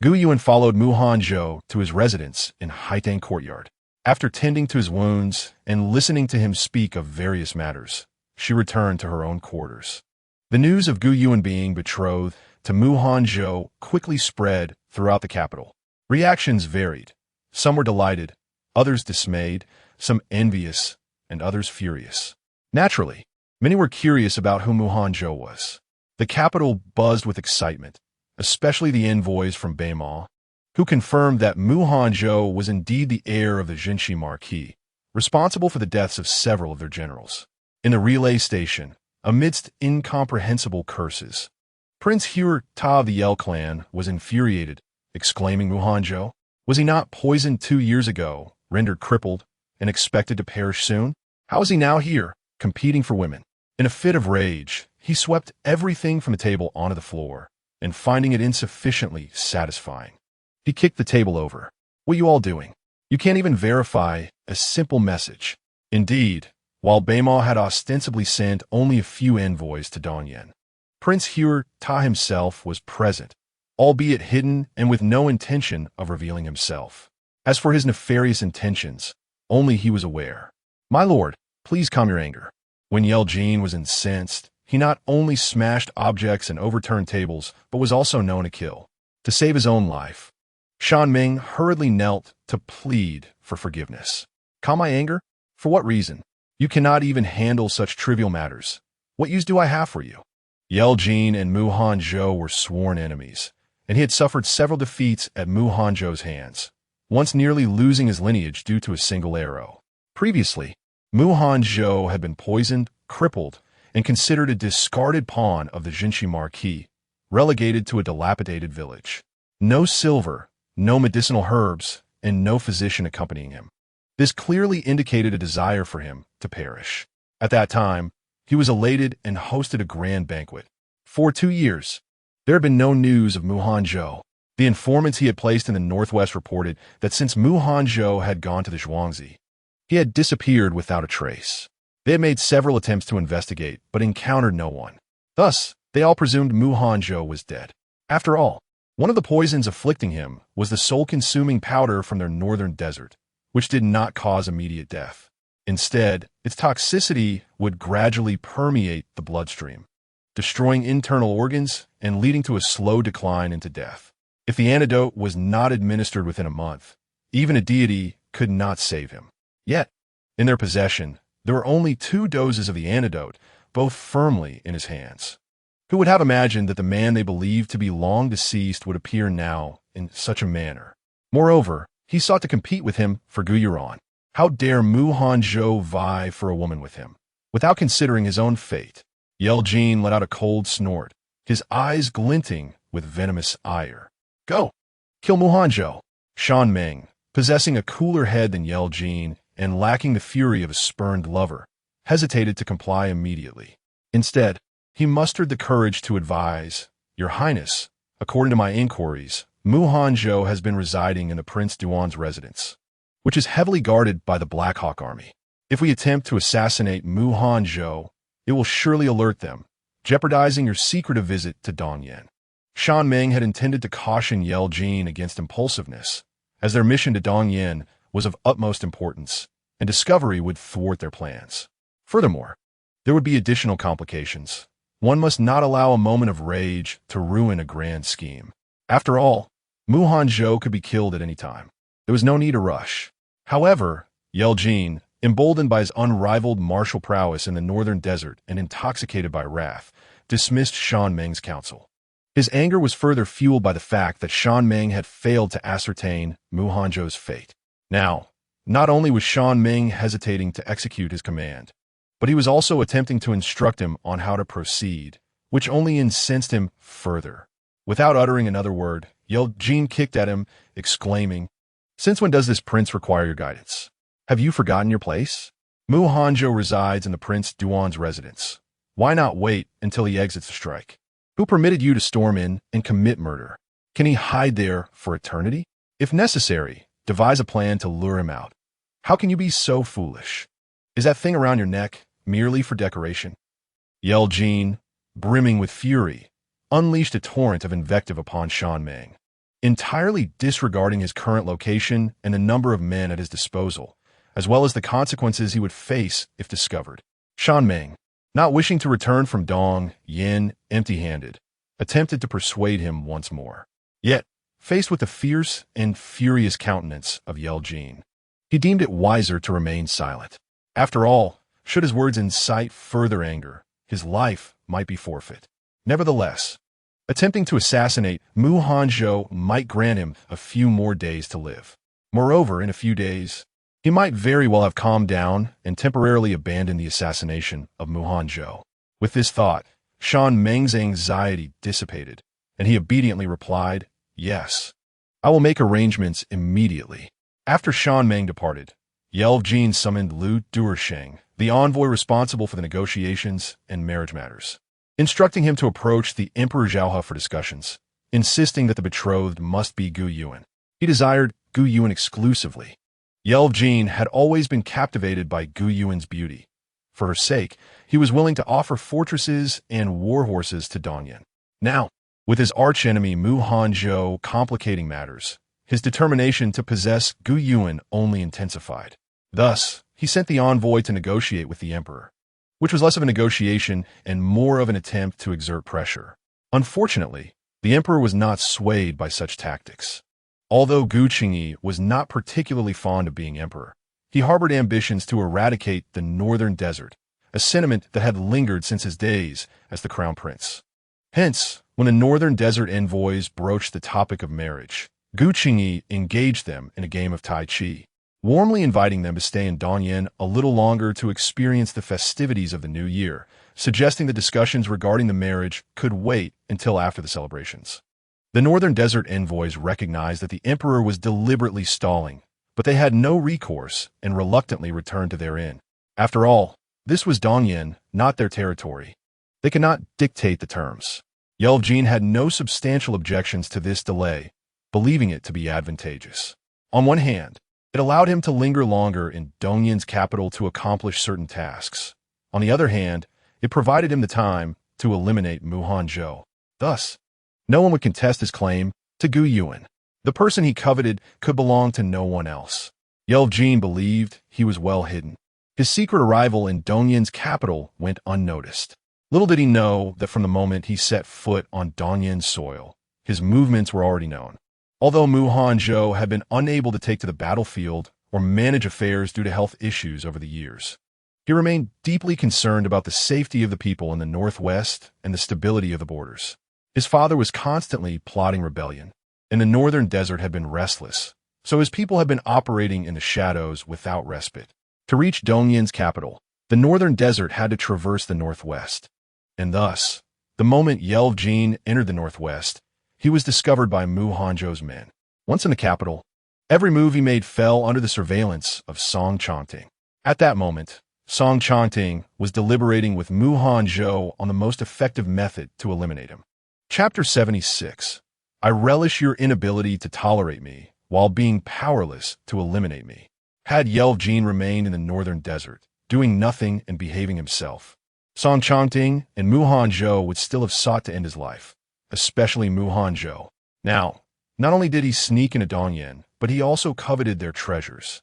Gu Yuan followed Hanzhou to his residence in Haitang Courtyard. After tending to his wounds and listening to him speak of various matters, she returned to her own quarters. The news of Gu Yuan being betrothed to Hanzhou quickly spread throughout the capital. Reactions varied. Some were delighted, others dismayed, some envious, and others furious. Naturally, many were curious about who Hanzhou was. The capital buzzed with excitement, especially the envoys from Beima, who confirmed that Hanzhou was indeed the heir of the Jinshi Marquis, responsible for the deaths of several of their generals. In the relay station, amidst incomprehensible curses, Prince Hur Ta of the Yell clan was infuriated, exclaiming, Hanzhou, was he not poisoned 2 years ago, rendered crippled, and expected to perish soon? How is he now here, competing for women? In a fit of rage, he swept everything from the table onto the floor, and finding it insufficiently satisfying, he kicked the table over. What are you all doing? You can't even verify a simple message. Indeed, while Beima had ostensibly sent only a few envoys to Dongyan, Prince Hue Ta himself was present, albeit hidden and with no intention of revealing himself. As for his nefarious intentions, only he was aware. "My lord, please calm your anger." When Yeljin was incensed, he not only smashed objects and overturned tables, but was also known to kill. To save his own life, Shan Ming hurriedly knelt to plead for forgiveness. "Calm my anger? For what reason? You cannot even handle such trivial matters. What use do I have for you?" Yeljin and Mu Hanzhou were sworn enemies, and he had suffered several defeats at Mu Hanzhou's hands, once nearly losing his lineage due to a single arrow. Previously, Mu Hanzhou had been poisoned, crippled, and considered a discarded pawn of the Jinshi Marquis, relegated to a dilapidated village. No silver, no medicinal herbs, and no physician accompanying him. This clearly indicated a desire for him to perish. At that time, he was elated and hosted a grand banquet. For 2 years, there had been no news of Mu Hanzhou. The informants he had placed in the northwest reported that since Mu Hanzhou had gone to the Zhuangzi, he had disappeared without a trace. They had made several attempts to investigate, but encountered no one. Thus, they all presumed Mu Hanzhou was dead. After all, one of the poisons afflicting him was the soul-consuming powder from their northern desert, which did not cause immediate death. Instead, its toxicity would gradually permeate the bloodstream, destroying internal organs and leading to a slow decline into death. If the antidote was not administered within a month, even a deity could not save him. Yet, in their possession, there were only 2 doses of the antidote, both firmly in his hands. Who would have imagined that the man they believed to be long deceased would appear now in such a manner? Moreover, he sought to compete with him for Guyuan. How dare Mu Hanzhou vie for a woman with him, without considering his own fate? Yeljin let out a cold snort, his eyes glinting with venomous ire. "Go! Kill Mu Hanzhou!" Shan Ming, possessing a cooler head than Yeljin and lacking the fury of a spurned lover, hesitated to comply immediately. Instead, he mustered the courage to advise, "Your Highness, according to my inquiries, Mu Hanzhou has been residing in the Prince Duan's residence, which is heavily guarded by the Black Hawk Army. If we attempt to assassinate Mu Hanzhou, it will surely alert them, jeopardizing your secretive visit to Dongyan." Shan Ming had intended to caution Yeljin against impulsiveness, as their mission to Dongyan was of utmost importance, and discovery would thwart their plans. Furthermore, there would be additional complications. One must not allow a moment of rage to ruin a grand scheme. After all, Mu Hanzhou could be killed at any time. There was no need to rush. However, Yeljin, emboldened by his unrivaled martial prowess in the northern desert and intoxicated by wrath, dismissed Shan Ming's counsel. His anger was further fueled by the fact that Shan Ming had failed to ascertain Mu Hanzhou's fate. Now, not only was Shan Ming hesitating to execute his command, but he was also attempting to instruct him on how to proceed, which only incensed him further. Without uttering another word, Yeljin kicked at him, exclaiming, "Since when does this prince require your guidance? Have you forgotten your place? Mu Hanzhou resides in the Prince Duan's residence. Why not wait until he exits the strike? Who permitted you to storm in and commit murder? Can he hide there for eternity? If necessary, devise a plan to lure him out. How can you be so foolish? Is that thing around your neck merely for decoration?" Yeljin, brimming with fury, unleashed a torrent of invective upon Shan Ming, entirely disregarding his current location and the number of men at his disposal, as well as the consequences he would face if discovered. Shan Ming, not wishing to return from Dong Yin empty-handed, attempted to persuade him once more. Yet, faced with the fierce and furious countenance of Yeljin, he deemed it wiser to remain silent. After all, should his words incite further anger, his life might be forfeit. Nevertheless, attempting to assassinate Mu Hanzhou might grant him a few more days to live. Moreover, in a few days, he might very well have calmed down and temporarily abandoned the assassination of Mu Hanzhou. With this thought, Shan Ming's anxiety dissipated, and he obediently replied, "Yes, I will make arrangements immediately." After Shan Ming departed, Yeljin summoned Lu Duersheng, the envoy responsible for the negotiations and marriage matters, instructing him to approach the Emperor Zhaohe for discussions, insisting that the betrothed must be Gu Yuan. He desired Gu Yuan exclusively. Yeljin had always been captivated by Gu Yuan's beauty. For her sake, he was willing to offer fortresses and war horses to Dongyan. Now, with his archenemy Hanzhou complicating matters, his determination to possess Gu Yuan only intensified. Thus, he sent the envoy to negotiate with the emperor, which was less of a negotiation and more of an attempt to exert pressure. Unfortunately, the emperor was not swayed by such tactics. Although Gu Qingyi was not particularly fond of being emperor, he harbored ambitions to eradicate the northern desert, a sentiment that had lingered since his days as the crown prince. Hence, when the northern desert envoys broached the topic of marriage, Gu Qingyi engaged them in a game of Tai Chi, warmly inviting them to stay in Dongyan a little longer to experience the festivities of the new year, suggesting the discussions regarding the marriage could wait until after the celebrations. The northern desert envoys recognized that the emperor was deliberately stalling, but they had no recourse and reluctantly returned to their inn. After all, this was Dongyan, not their territory. They could not dictate the terms. Yelvjin had no substantial objections to this delay, believing it to be advantageous. On one hand, it allowed him to linger longer in Dongyan's capital to accomplish certain tasks. On the other hand, it provided him the time to eliminate Hanzhou. Thus, no one would contest his claim to Gu Yuan. The person he coveted could belong to no one else. Yelvjin believed he was well hidden. His secret arrival in Dongyan's capital went unnoticed. Little did he know that from the moment he set foot on Dongyan's soil, his movements were already known. Although Hanzhou had been unable to take to the battlefield or manage affairs due to health issues over the years, he remained deeply concerned about the safety of the people in the northwest and the stability of the borders. His father was constantly plotting rebellion, and the northern desert had been restless, so his people had been operating in the shadows without respite. To reach Dongyan's capital, the northern desert had to traverse the northwest, and thus, the moment Yelvjin entered the northwest, he was discovered by Hanzhou's men. Once in the capital, every move he made fell under the surveillance of Song Chongting. At that moment, Song Chongting was deliberating with Hanzhou on the most effective method to eliminate him. Chapter 76. I relish your inability to tolerate me while being powerless to eliminate me. Had Yelvjin remained in the northern desert, doing nothing and behaving himself, Song Chongting and Hanzhou would still have sought to end his life, especially Hanzhou. Now, not only did he sneak into Dongyan, but he also coveted their treasures.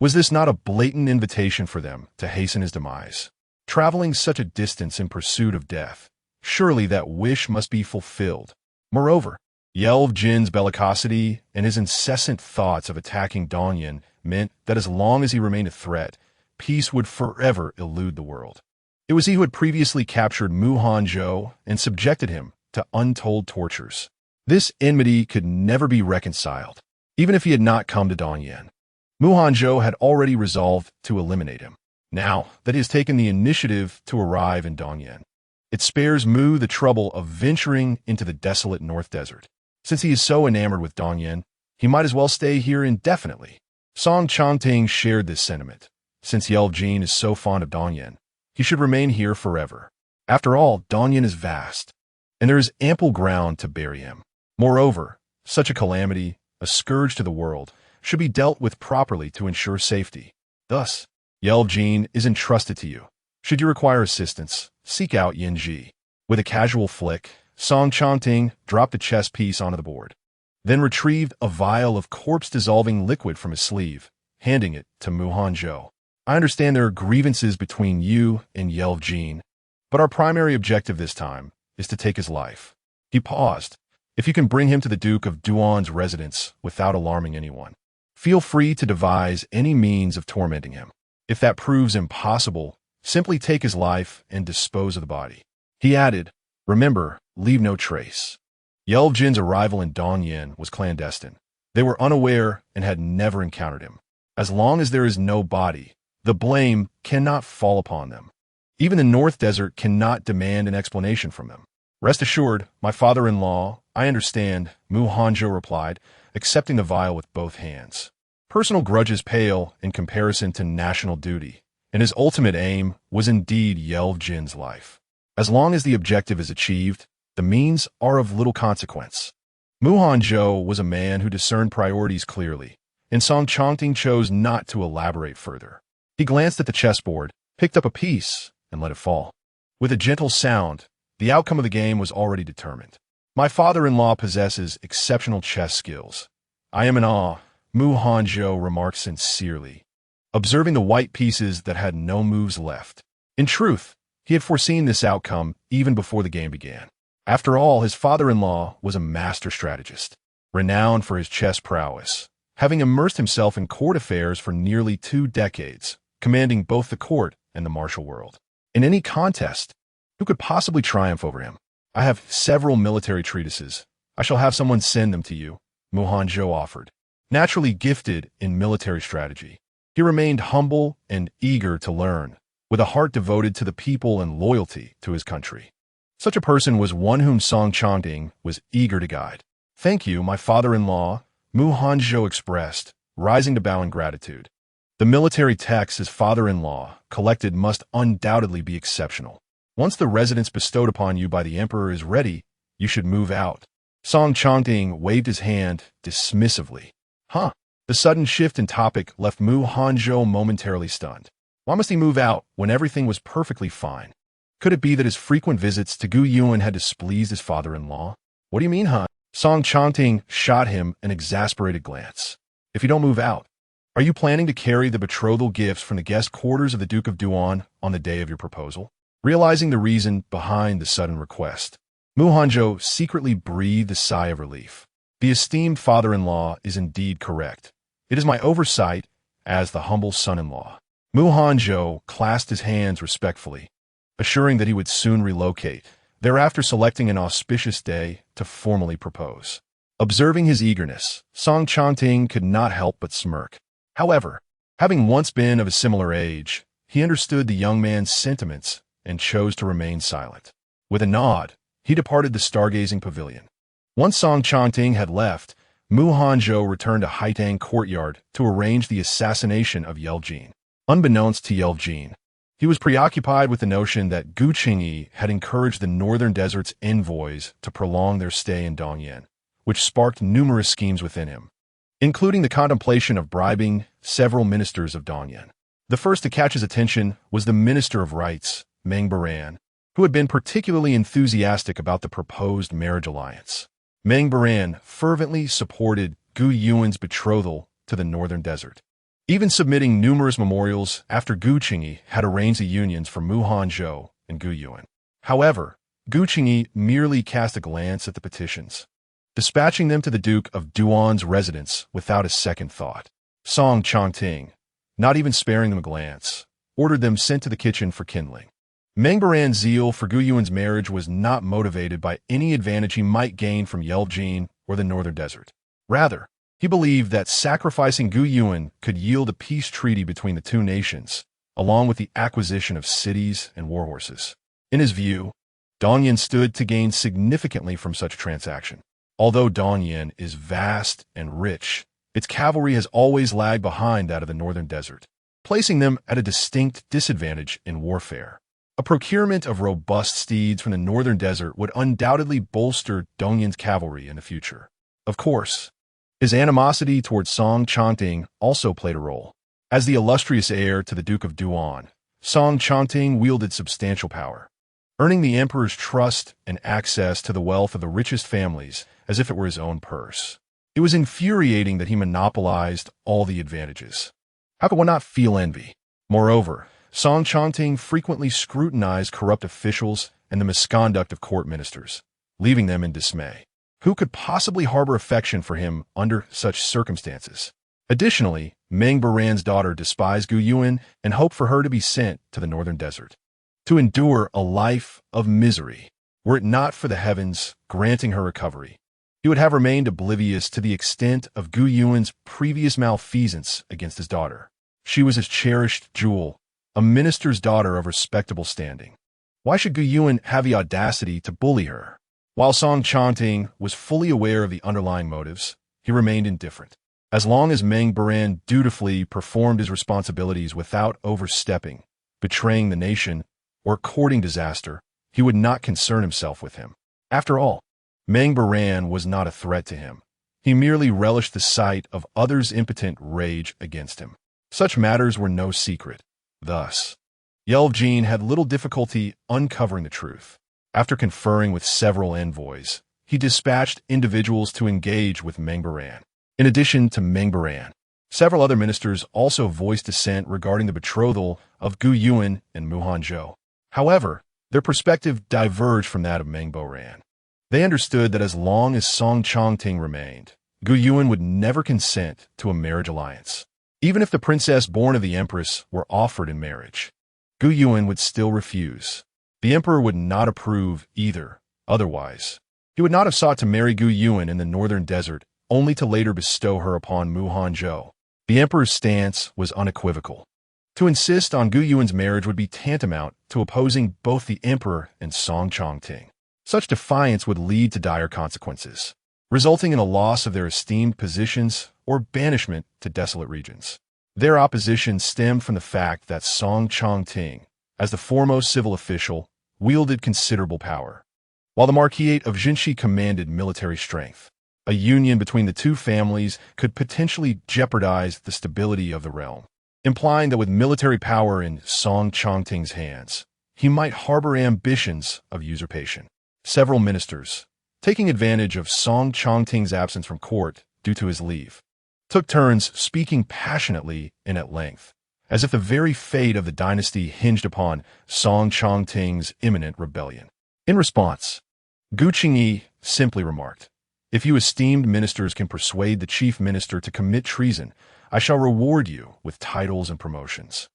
Was this not a blatant invitation for them to hasten his demise? Traveling such a distance in pursuit of death, surely that wish must be fulfilled. Moreover, Yelvjin's bellicosity and his incessant thoughts of attacking Dongyan meant that as long as he remained a threat, peace would forever elude the world. It was he who had previously captured Hanzhou and subjected him to untold tortures. This enmity could never be reconciled, even if he had not come to Dongyan. Hanzhou had already resolved to eliminate him. Now that he has taken the initiative to arrive in Dongyan, it spares Mu the trouble of venturing into the desolate North Desert. Since he is so enamored with Dongyan, he might as well stay here indefinitely. Song Chongting shared this sentiment. Since Yelvjin is so fond of Dongyan, he should remain here forever. After all, Dongyan is vast, and there is ample ground to bury him. Moreover, such a calamity, a scourge to the world, should be dealt with properly to ensure safety. Thus, Yelvjin is entrusted to you. Should you require assistance, seek out Yinji. With a casual flick, Song Chongting dropped the chess piece onto the board, then retrieved a vial of corpse-dissolving liquid from his sleeve, handing it to Hanzhou. I understand there are grievances between you and Yelvjin, but our primary objective this time is to take his life. He paused. If you can bring him to the Duke of Duan's residence without alarming anyone, feel free to devise any means of tormenting him. If that proves impossible, simply take his life and dispose of the body. He added, remember, leave no trace. Yelvjin's arrival in Dongyan was clandestine. They were unaware and had never encountered him. As long as there is no body, the blame cannot fall upon them. Even the North Desert cannot demand an explanation from them. Rest assured, my father-in-law, I understand, Hanzhou replied, accepting the vial with both hands. Personal grudges pale in comparison to national duty, and his ultimate aim was indeed Yelvjin's life. As long as the objective is achieved, the means are of little consequence. Hanzhou was a man who discerned priorities clearly, and Song Chongting chose not to elaborate further. He glanced at the chessboard, picked up a piece, and let it fall. With a gentle sound, the outcome of the game was already determined. My father-in-law possesses exceptional chess skills. I am in awe, Hanzhou remarked sincerely, observing the white pieces that had no moves left. In truth, he had foreseen this outcome even before the game began. After all, his father-in-law was a master strategist, renowned for his chess prowess, having immersed himself in court affairs for nearly 2 decades, commanding both the court and the martial world. In any contest, who could possibly triumph over him? I have several military treatises. I shall have someone send them to you, Hanzhou offered. Naturally gifted in military strategy, he remained humble and eager to learn, with a heart devoted to the people and loyalty to his country. Such a person was one whom Song Changting was eager to guide. Thank you, my father-in-law, Hanzhou expressed, rising to bow in gratitude. The military texts his father-in-law collected must undoubtedly be exceptional. Once the residence bestowed upon you by the emperor is ready, you should move out. Song Changting waved his hand dismissively. Huh? The sudden shift in topic left Hanzhou momentarily stunned. Why must he move out when everything was perfectly fine? Could it be that his frequent visits to Gu Yuan had displeased his father-in-law? What do you mean, huh? Song Changting shot him an exasperated glance. If you don't move out, are you planning to carry the betrothal gifts from the guest quarters of the Duke of Duan on the day of your proposal? Realizing the reason behind the sudden request, Hanzhou secretly breathed a sigh of relief. The esteemed father-in-law is indeed correct. It is my oversight as the humble son-in-law. Hanzhou clasped his hands respectfully, assuring that he would soon relocate, thereafter selecting an auspicious day to formally propose. Observing his eagerness, Song Changting could not help but smirk. However, having once been of a similar age, he understood the young man's sentiments and chose to remain silent. With a nod, he departed the stargazing pavilion. Once Song Changting had left, Hanzhou returned to Haitang courtyard to arrange the assassination of Yeljin. Unbeknownst to Yeljin, he was preoccupied with the notion that Gu Qingyi had encouraged the Northern Desert's envoys to prolong their stay in Dongyan, which sparked numerous schemes within him, including the contemplation of bribing several ministers of Dongyan. The first to catch his attention was the Minister of Rights, Meng Baran, who had been particularly enthusiastic about the proposed marriage alliance. Meng Baran fervently supported Gu Yuan's betrothal to the Northern Desert, even submitting numerous memorials after Gu Qingyi had arranged the unions for Hanzhou and Gu Yuan. However, Gu Qingyi merely cast a glance at the petitions, dispatching them to the Duke of Duan's residence without a second thought. Song Changting, not even sparing them a glance, ordered them sent to the kitchen for kindling. Meng Baran's zeal for Gu Yuan's marriage was not motivated by any advantage he might gain from Yeljin or the Northern Desert. Rather, he believed that sacrificing Gu Yuan could yield a peace treaty between the two nations, along with the acquisition of cities and warhorses. In his view, Dongyan stood to gain significantly from such a transaction. Although Dongyan is vast and rich, its cavalry has always lagged behind that of the Northern Desert, placing them at a distinct disadvantage in warfare. A procurement of robust steeds from the Northern Desert would undoubtedly bolster Dongyan's cavalry in the future. Of course, his animosity towards Song Changting also played a role. As the illustrious heir to the Duke of Duan, Song Changting wielded substantial power, earning the emperor's trust and access to the wealth of the richest families as if it were his own purse. It was infuriating that he monopolized all the advantages. How could one not feel envy? Moreover, Song Changting frequently scrutinized corrupt officials and the misconduct of court ministers, leaving them in dismay. Who could possibly harbor affection for him under such circumstances? Additionally, Meng Baran's daughter despised Gu Yuan and hoped for her to be sent to the Northern Desert, to endure a life of misery. Were it not for the heavens granting her recovery, he would have remained oblivious to the extent of Gu Yuan's previous malfeasance against his daughter. She was his cherished jewel, a minister's daughter of respectable standing. Why should Gu Yuan have the audacity to bully her? While Song Changting was fully aware of the underlying motives, he remained indifferent. As long as Meng Baran dutifully performed his responsibilities without overstepping, betraying the nation, or courting disaster, he would not concern himself with him. After all, Meng Baran was not a threat to him. He merely relished the sight of others' impotent rage against him. Such matters were no secret. Thus, Yelvjin had little difficulty uncovering the truth. After conferring with several envoys, he dispatched individuals to engage with Mengbaran. In addition to Mengbaran, several other ministers also voiced dissent regarding the betrothal of Gu Yuan and Mu Hanzhou. However, their perspective diverged from that of Mengbaran. They understood that as long as Song Chongting remained, Gu Yuan would never consent to a marriage alliance. Even if the princess born of the empress were offered in marriage, Gu Yuan would still refuse. The emperor would not approve either. Otherwise, he would not have sought to marry Gu Yuan in the northern desert, only to later bestow her upon Mu Hanzhou. The emperor's stance was unequivocal. To insist on Gu Yuan's marriage would be tantamount to opposing both the emperor and Song Chongting. Such defiance would lead to dire consequences, resulting in a loss of their esteemed positions or banishment to desolate regions. Their opposition stemmed from the fact that Song Chongting, as the foremost civil official, wielded considerable power, while the Marquisate of Jinshi commanded military strength. A union between the two families could potentially jeopardize the stability of the realm, implying that with military power in Song Chongting's hands, he might harbor ambitions of usurpation. Several ministers, taking advantage of Song Chongting's absence from court due to his leave, took turns speaking passionately and at length, as if the very fate of the dynasty hinged upon Song Chongting's imminent rebellion. In response, Gu Qingyi simply remarked, "If you esteemed ministers can persuade the chief minister to commit treason, I shall reward you with titles and promotions.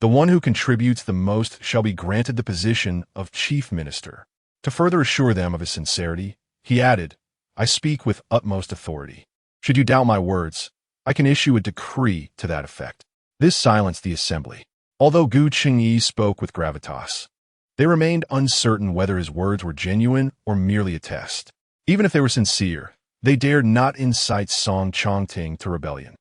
The one who contributes the most shall be granted the position of chief minister." To further assure them of his sincerity, he added, "I speak with utmost authority. Should you doubt my words, I can issue a decree to that effect." This silenced the assembly. Although Gu Qingyi spoke with gravitas, they remained uncertain whether his words were genuine or merely a test. Even if they were sincere, they dared not incite Song Chongting to rebellion.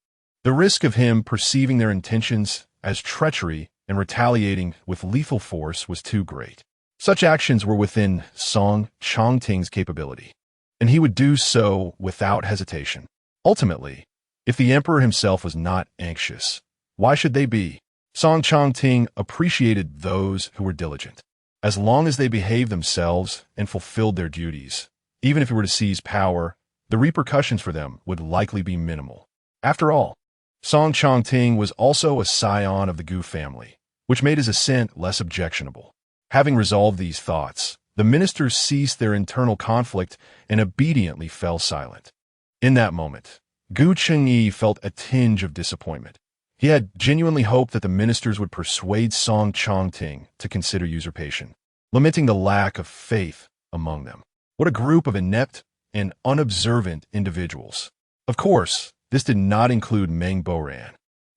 The risk of him perceiving their intentions as treachery and retaliating with lethal force was too great. Such actions were within Song Chongting's capability, and he would do so without hesitation. Ultimately, if the emperor himself was not anxious, why should they be? Song Chongting appreciated those who were diligent. As long as they behaved themselves and fulfilled their duties, even if he were to seize power, the repercussions for them would likely be minimal. After all, Song Chongting was also a scion of the Gu family, which made his ascent less objectionable. Having resolved these thoughts, the ministers ceased their internal conflict and obediently fell silent. In that moment, Gu Qingyi felt a tinge of disappointment. He had genuinely hoped that the ministers would persuade Song Chongting to consider usurpation, lamenting the lack of faith among them. What a group of inept and unobservant individuals. Of course, this did not include Mengbaran,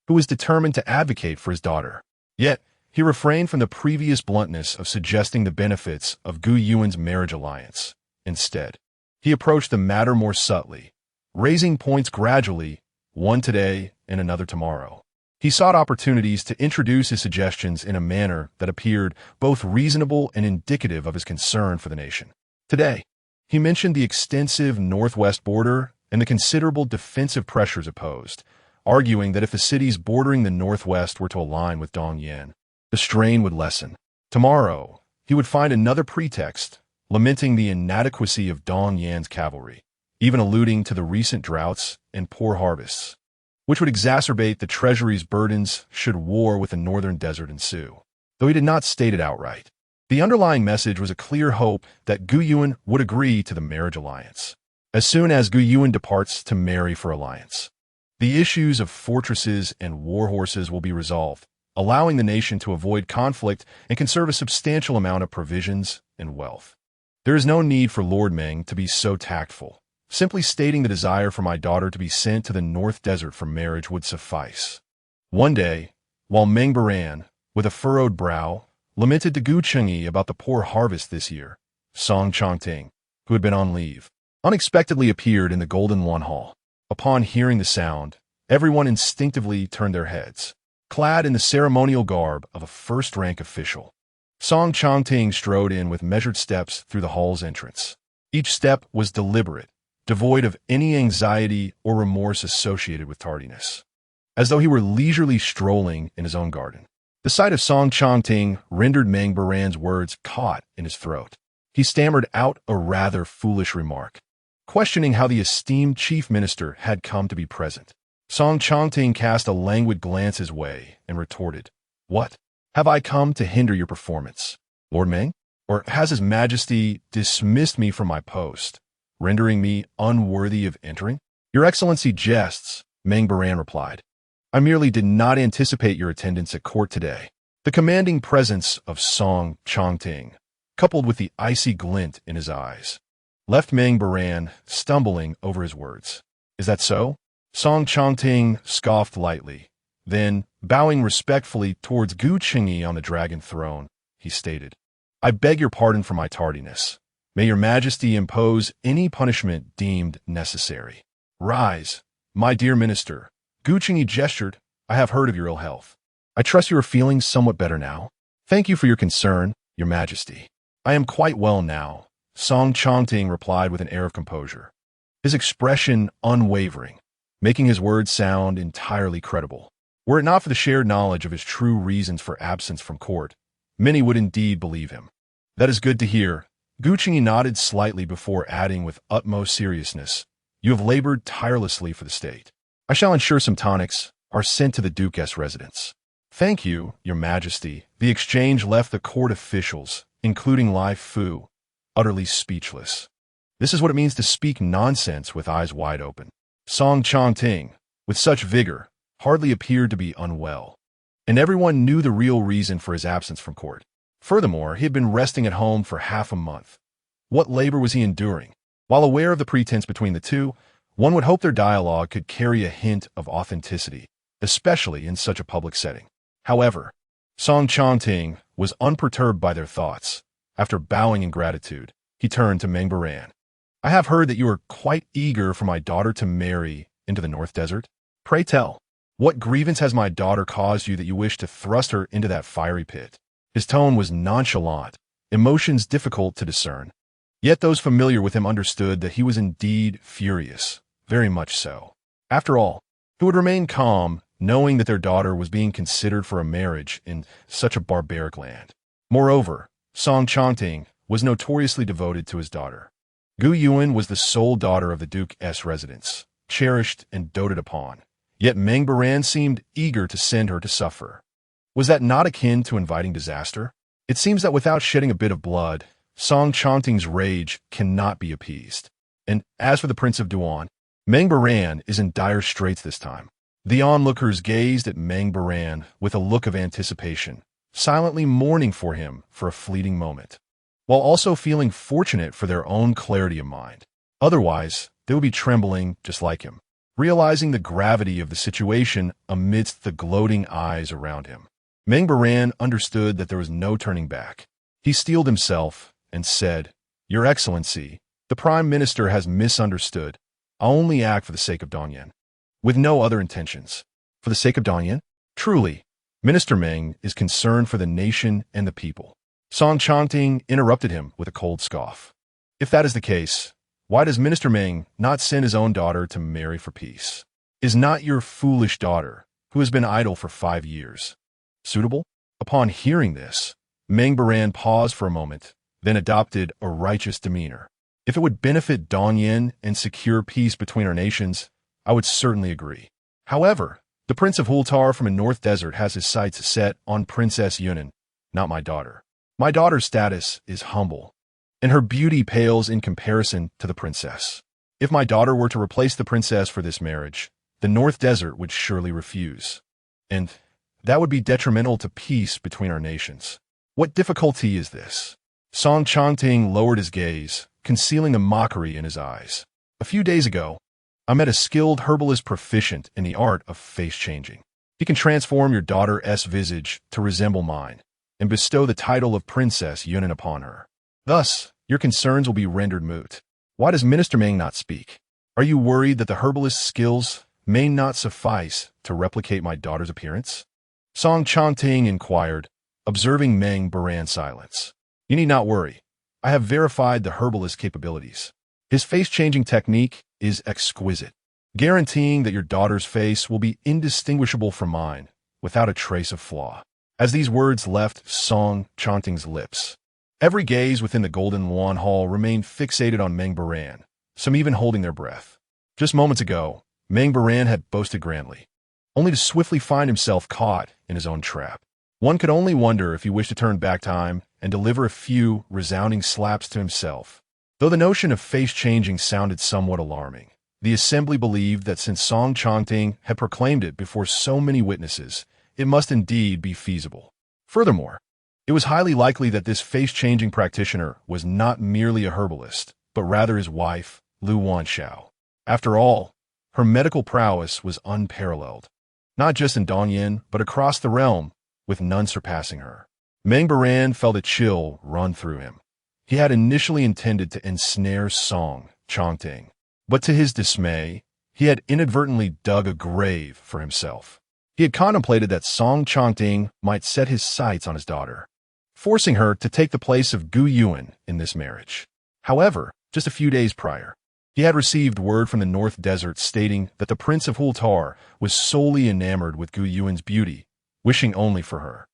who was determined to advocate for his daughter. Yet, he refrained from the previous bluntness of suggesting the benefits of Gu Yuan's marriage alliance. Instead, he approached the matter more subtly, raising points gradually, one today and another tomorrow. He sought opportunities to introduce his suggestions in a manner that appeared both reasonable and indicative of his concern for the nation. Today, he mentioned the extensive northwest border and the considerable defensive pressures opposed, arguing that if the cities bordering the northwest were to align with Dongyan, the strain would lessen. Tomorrow, he would find another pretext, lamenting the inadequacy of Dongyan's cavalry, even alluding to the recent droughts and poor harvests, which would exacerbate the treasury's burdens should war with the northern desert ensue. Though he did not state it outright, the underlying message was a clear hope that Gu Yuan would agree to the marriage alliance. As soon as Gu Yuan departs to marry for alliance, the issues of fortresses and war horses will be resolved, allowing the nation to avoid conflict and conserve a substantial amount of provisions and wealth. There is no need for Lord Meng to be so tactful. Simply stating the desire for my daughter to be sent to the North Desert for marriage would suffice. One day, while Mengbaran, with a furrowed brow, lamented to Gu Qingyi about the poor harvest this year, Song Chongting, who had been on leave, unexpectedly appeared in the Golden One Hall. Upon hearing the sound, everyone instinctively turned their heads. Clad in the ceremonial garb of a first-rank official, Song Chongting strode in with measured steps through the hall's entrance. Each step was deliberate, devoid of any anxiety or remorse associated with tardiness, as though he were leisurely strolling in his own garden. The sight of Song Chongting rendered Meng Baran's words caught in his throat. He stammered out a rather foolish remark, questioning how the esteemed chief minister had come to be present. Song Chongting cast a languid glance his way and retorted, "What? Have I come to hinder your performance, Lord Meng? Or has His Majesty dismissed me from my post, rendering me unworthy of entering?" "Your Excellency jests," Meng Baran replied. "I merely did not anticipate your attendance at court today." The commanding presence of Song Chongting, coupled with the icy glint in his eyes, left Meng Baran stumbling over his words. "Is that so?" Song Chongting scoffed lightly. Then, bowing respectfully towards Gu Qingyi on the dragon throne, he stated, "I beg your pardon for my tardiness. May your Majesty impose any punishment deemed necessary." "Rise, my dear minister." Gu Qingyi gestured. "I have heard of your ill health. I trust you are feeling somewhat better now." "Thank you for your concern, your Majesty. I am quite well now," Song Chongting replied with an air of composure, his expression unwavering, making his words sound entirely credible. Were it not for the shared knowledge of his true reasons for absence from court, many would indeed believe him. "That is good to hear." Gu Qingyi nodded slightly before adding with utmost seriousness, "You have labored tirelessly for the state. I shall ensure some tonics are sent to the Duke's residence." "Thank you, your Majesty." The exchange left the court officials, including Lai Fu, utterly speechless. This is what it means to speak nonsense with eyes wide open. Song Chongting, with such vigor, hardly appeared to be unwell, and everyone knew the real reason for his absence from court. Furthermore, he had been resting at home for half a month. What labor was he enduring? While aware of the pretense between the two, one would hope their dialogue could carry a hint of authenticity, especially in such a public setting. However, Song Chongting was unperturbed by their thoughts. After bowing in gratitude, he turned to Meng Baran. "I have heard that you are quite eager for my daughter to marry into the North Desert. Pray tell, what grievance has my daughter caused you that you wish to thrust her into that fiery pit?" His tone was nonchalant, emotions difficult to discern. Yet those familiar with him understood that he was indeed furious, very much so. After all, he would remain calm, knowing that their daughter was being considered for a marriage in such a barbaric land. Moreover, Song Chongting was notoriously devoted to his daughter. Gu Yuan was the sole daughter of the Duke's residence, cherished and doted upon, yet Meng Baran seemed eager to send her to suffer. Was that not akin to inviting disaster? It seems that without shedding a bit of blood, Song Chongting's rage cannot be appeased. And as for the Prince of Duan, Meng Baran is in dire straits this time. The onlookers gazed at Meng Baran with a look of anticipation, silently mourning for him for a fleeting moment, while also feeling fortunate for their own clarity of mind. Otherwise, they would be trembling just like him, realizing the gravity of the situation amidst the gloating eyes around him. Meng Baran understood that there was no turning back. He steeled himself and said, "Your Excellency, the Prime Minister has misunderstood. I only act for the sake of Dongyan, with no other intentions." "For the sake of Dongyan?" "Truly, Minister Meng is concerned for the nation and the people." Song Chongting interrupted him with a cold scoff. "If that is the case, why does Minister Meng not send his own daughter to marry for peace? Is not your foolish daughter, who has been idle for 5 years, suitable?" Upon hearing this, Meng Baran paused for a moment, then adopted a righteous demeanor. "If it would benefit Dongyan and secure peace between our nations, I would certainly agree. However, the Prince of Hultar from the North Desert has his sights set on Princess Yunan, not my daughter. My daughter's status is humble, and her beauty pales in comparison to the princess. If my daughter were to replace the princess for this marriage, the North Desert would surely refuse. And that would be detrimental to peace between our nations. What difficulty is this?" Song Chongting lowered his gaze, concealing the mockery in his eyes. "A few days ago, I met a skilled herbalist proficient in the art of face-changing. He can transform your daughter's visage to resemble mine, and bestow the title of Princess Yunan upon her. Thus, your concerns will be rendered moot. Why does Minister Meng not speak? Are you worried that the herbalist's skills may not suffice to replicate my daughter's appearance?" Song Chongting inquired, observing Meng Baran's silence. "You need not worry. I have verified the herbalist's capabilities. His face-changing technique is exquisite, guaranteeing that your daughter's face will be indistinguishable from mine, without a trace of flaw. as these words left Song Changting's lips. Every gaze within the Golden Lawn Hall remained fixated on Meng Baran, some even holding their breath. Just moments ago, Meng Baran had boasted grandly, only to swiftly find himself caught in his own trap. One could only wonder if he wished to turn back time and deliver a few resounding slaps to himself. Though the notion of face-changing sounded somewhat alarming, the assembly believed that since Song Changting had proclaimed it before so many witnesses, it must indeed be feasible. Furthermore, it was highly likely that this face-changing practitioner was not merely a herbalist, but rather his wife, Lu Wanxiao. After all, her medical prowess was unparalleled, not just in Dongyan, but across the realm, with none surpassing her. Meng Baran felt a chill run through him. He had initially intended to ensnare Song Changting, but to his dismay, he had inadvertently dug a grave for himself. He had contemplated that Song Changting might set his sights on his daughter, forcing her to take the place of Gu Yuan in this marriage. However, just a few days prior, he had received word from the North Desert stating that the Prince of Hultar was solely enamored with Gu Yuan's beauty, wishing only for her,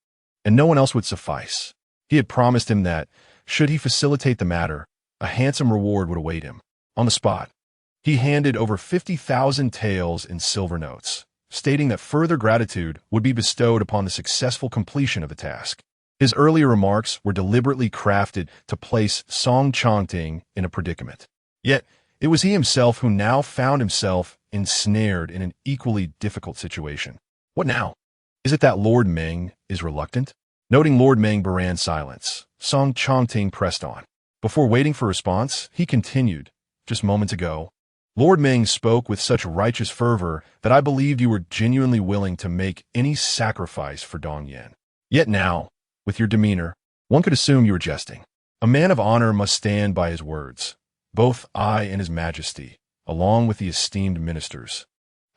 and no one else would suffice. He had promised him that, should he facilitate the matter, a handsome reward would await him. On the spot, he handed over 50,000 taels in silver notes, stating that further gratitude would be bestowed upon the successful completion of the task. His earlier remarks were deliberately crafted to place Song Changting in a predicament. Yet, it was he himself who now found himself ensnared in an equally difficult situation. What now? Is it that Lord Meng is reluctant? Noting Lord Meng Baran's silence, Song Changting pressed on. Before waiting for a response, he continued, just moments ago, Lord Meng spoke with such righteous fervor that I believed you were genuinely willing to make any sacrifice for Dongyan. Yet now, with your demeanor, one could assume you were jesting. A man of honor must stand by his words. Both I and His Majesty, along with the esteemed ministers,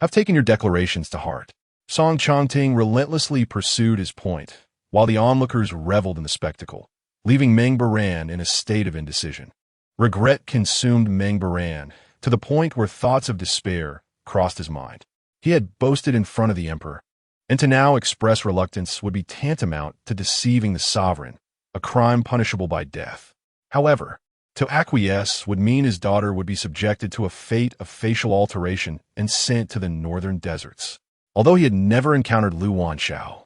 have taken your declarations to heart. Song Changting relentlessly pursued his point, while the onlookers reveled in the spectacle, leaving Meng Baran in a state of indecision. Regret consumed Meng Baran to the point where thoughts of despair crossed his mind. He had boasted in front of the emperor, and to now express reluctance would be tantamount to deceiving the sovereign, a crime punishable by death. However, to acquiesce would mean his daughter would be subjected to a fate of facial alteration and sent to the northern deserts. Although he had never encountered Lu Wanxiao,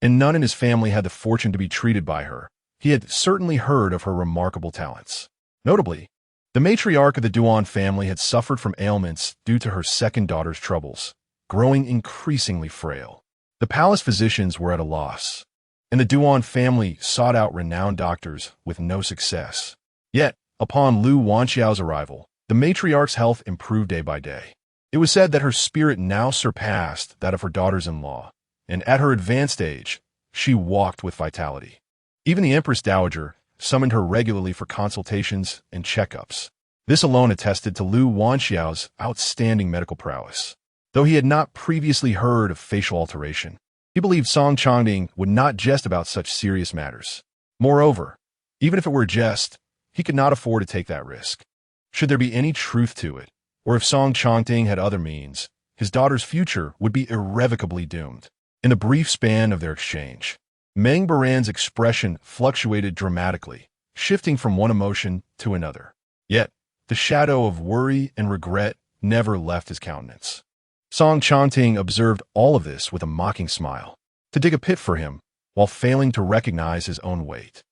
and none in his family had the fortune to be treated by her, he had certainly heard of her remarkable talents. Notably, the matriarch of the Duan family had suffered from ailments due to her second daughter's troubles, growing increasingly frail. The palace physicians were at a loss, and the Duan family sought out renowned doctors with no success. Yet, upon Lu Wanxiao's arrival, the matriarch's health improved day by day. It was said that her spirit now surpassed that of her daughters-in-law, and at her advanced age, she walked with vitality. Even the Empress Dowager summoned her regularly for consultations and checkups. This alone attested to Lu Wanxiao's outstanding medical prowess. Though he had not previously heard of facial alteration, he believed Song Changting would not jest about such serious matters. Moreover, even if it were a jest, he could not afford to take that risk. Should there be any truth to it, or if Song Changting had other means, his daughter's future would be irrevocably doomed. In the brief span of their exchange, Meng Baran's expression fluctuated dramatically, shifting from one emotion to another. Yet, the shadow of worry and regret never left his countenance. Song Changting observed all of this with a mocking smile, to dig a pit for him, while failing to recognize his own weight.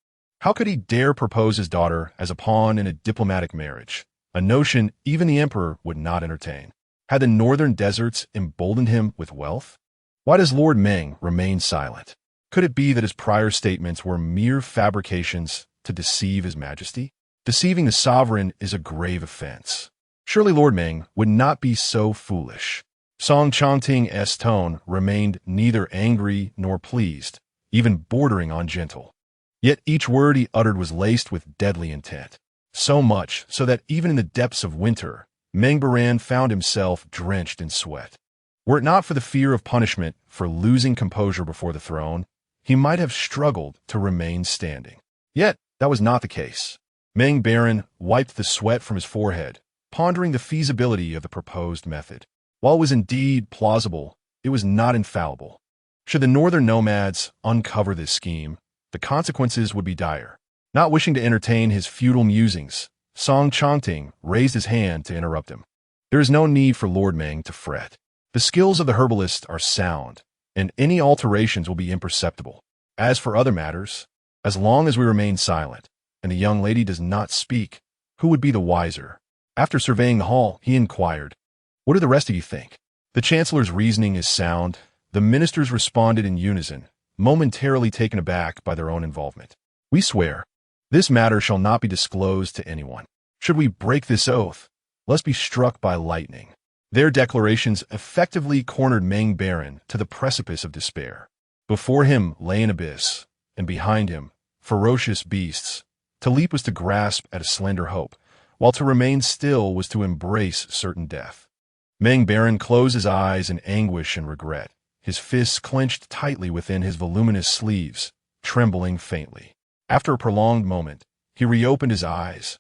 How could he dare propose his daughter as a pawn in a diplomatic marriage, a notion even the emperor would not entertain? Had the northern deserts emboldened him with wealth? Why does Lord Meng remain silent? Could it be that his prior statements were mere fabrications to deceive His Majesty? Deceiving the sovereign is a grave offense. Surely Lord Meng would not be so foolish. Song Changting's tone remained neither angry nor pleased, even bordering on gentle. Yet each word he uttered was laced with deadly intent. So much so that even in the depths of winter, Meng Baran found himself drenched in sweat. Were it not for the fear of punishment for losing composure before the throne, he might have struggled to remain standing. Yet that was not the case. Meng Baran wiped the sweat from his forehead, pondering the feasibility of the proposed method. While it was indeed plausible, it was not infallible. Should the northern nomads uncover this scheme, the consequences would be dire. Not wishing to entertain his futile musings, Song Chongting raised his hand to interrupt him. There is no need for Lord Meng to fret. The skills of the herbalist are sound, and any alterations will be imperceptible. As for other matters, as long as we remain silent, and the young lady does not speak, who would be the wiser? After surveying the hall, he inquired, "What do the rest of you think?" The chancellor's reasoning is sound. The ministers responded in unison, momentarily taken aback by their own involvement. "We swear, this matter shall not be disclosed to anyone. Should we break this oath, let us be struck by lightning." Their declarations effectively cornered Meng Baron to the precipice of despair. Before him lay an abyss, and behind him, ferocious beasts. To leap was to grasp at a slender hope, while to remain still was to embrace certain death. Meng Baron closed his eyes in anguish and regret, his fists clenched tightly within his voluminous sleeves, trembling faintly. After a prolonged moment, he reopened his eyes,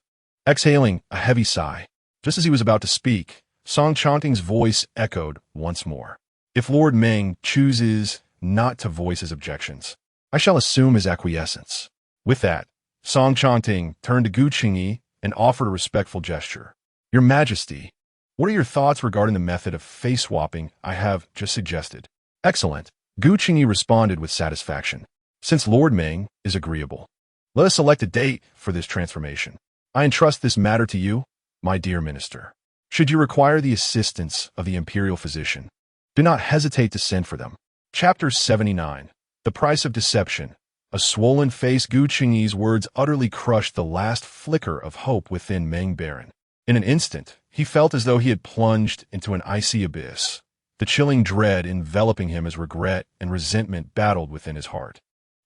exhaling a heavy sigh. Just as he was about to speak, Song Chongting's voice echoed once more. "If Lord Meng chooses not to voice his objections, I shall assume his acquiescence." With that, Song Chongting turned to Gu Qingyi and offered a respectful gesture. "Your Majesty, what are your thoughts regarding the method of face swapping I have just suggested?" "Excellent," Gu Qingyi responded with satisfaction. "Since Lord Meng is agreeable, let us select a date for this transformation. I entrust this matter to you, my dear minister. Should you require the assistance of the imperial physician, do not hesitate to send for them." Chapter 79. The Price of Deception. A swollen face. Gu Qingyi's words utterly crushed the last flicker of hope within Meng Baron. In an instant, he felt as though he had plunged into an icy abyss, the chilling dread enveloping him as regret and resentment battled within his heart.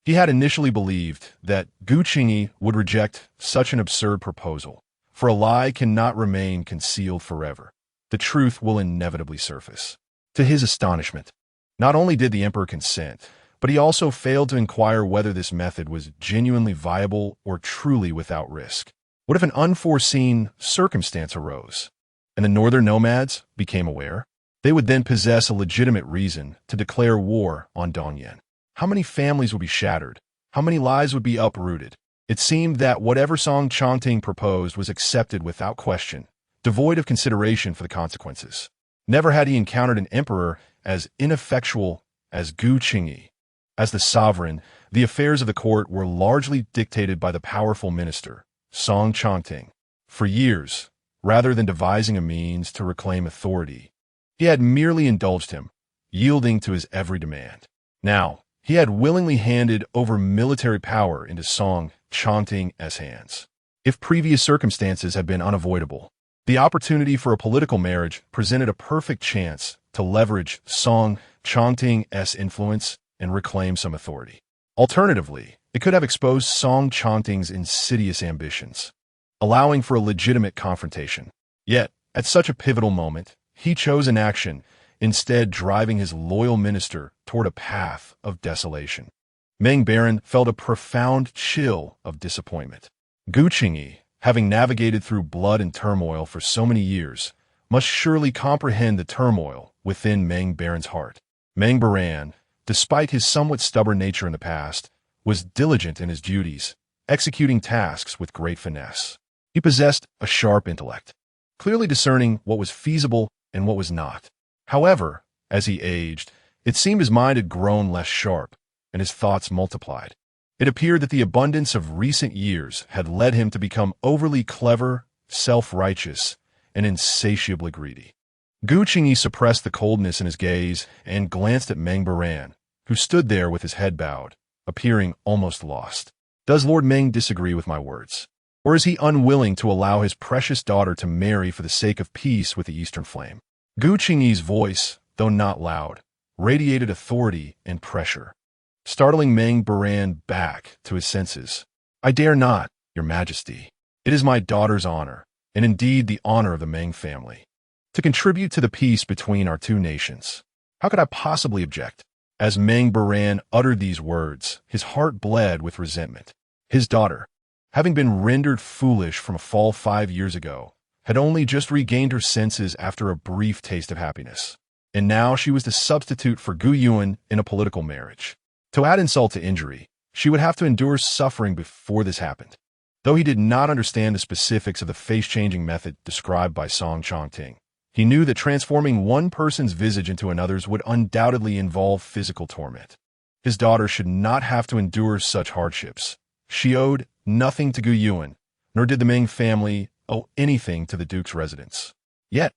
He had initially believed that Gu Qingyi would reject such an absurd proposal, for a lie cannot remain concealed forever. The truth will inevitably surface. To his astonishment, not only did the emperor consent, but he also failed to inquire whether this method was genuinely viable or truly without risk. What if an unforeseen circumstance arose, and the northern nomads became aware? They would then possess a legitimate reason to declare war on Dongyan. How many families would be shattered? How many lives would be uprooted? It seemed that whatever Song Chongting proposed was accepted without question, devoid of consideration for the consequences. Never had he encountered an emperor as ineffectual as Gu Qingyi. As the sovereign, the affairs of the court were largely dictated by the powerful minister, Song Chongting. For years, rather than devising a means to reclaim authority, he had merely indulged him, yielding to his every demand. Now, he had willingly handed over military power into Song Chongting's hands. If previous circumstances had been unavoidable, the opportunity for a political marriage presented a perfect chance to leverage Song Chongting's influence and reclaim some authority. Alternatively, it could have exposed Song Chongting's insidious ambitions, allowing for a legitimate confrontation. Yet, at such a pivotal moment, he chose inaction, instead driving his loyal minister toward a path of desolation. Meng Baron felt a profound chill of disappointment. Gu Qingyi, having navigated through blood and turmoil for so many years, must surely comprehend the turmoil within Meng Baron's heart. Meng Baron, despite his somewhat stubborn nature in the past, was diligent in his duties, executing tasks with great finesse. He possessed a sharp intellect, clearly discerning what was feasible and what was not. However, as he aged, it seemed his mind had grown less sharp, and his thoughts multiplied. It appeared that the abundance of recent years had led him to become overly clever, self-righteous, and insatiably greedy. Gu Qingyi suppressed the coldness in his gaze and glanced at Meng Baran, who stood there with his head bowed, appearing almost lost. Does Lord Meng disagree with my words? Or is he unwilling to allow his precious daughter to marry for the sake of peace with the Eastern Flame? Gu Qingyi's voice, though not loud, radiated authority and pressure, startling Meng Baran back to his senses. "I dare not, Your Majesty. It is my daughter's honor, and indeed the honor of the Meng family, to contribute to the peace between our two nations. How could I possibly object?" As Meng Baran uttered these words, his heart bled with resentment. His daughter, having been rendered foolish from a fall 5 years ago, had only just regained her senses after a brief taste of happiness. and now she was to substitute for Gu Yuan in a political marriage. To add insult to injury, she would have to endure suffering before this happened. Though he did not understand the specifics of the face-changing method described by Song Chongting, he knew that transforming one person's visage into another's would undoubtedly involve physical torment. His daughter should not have to endure such hardships. She owed nothing to Gu Yuan, nor did the Ming family owe anything to the duke's residence. Yet,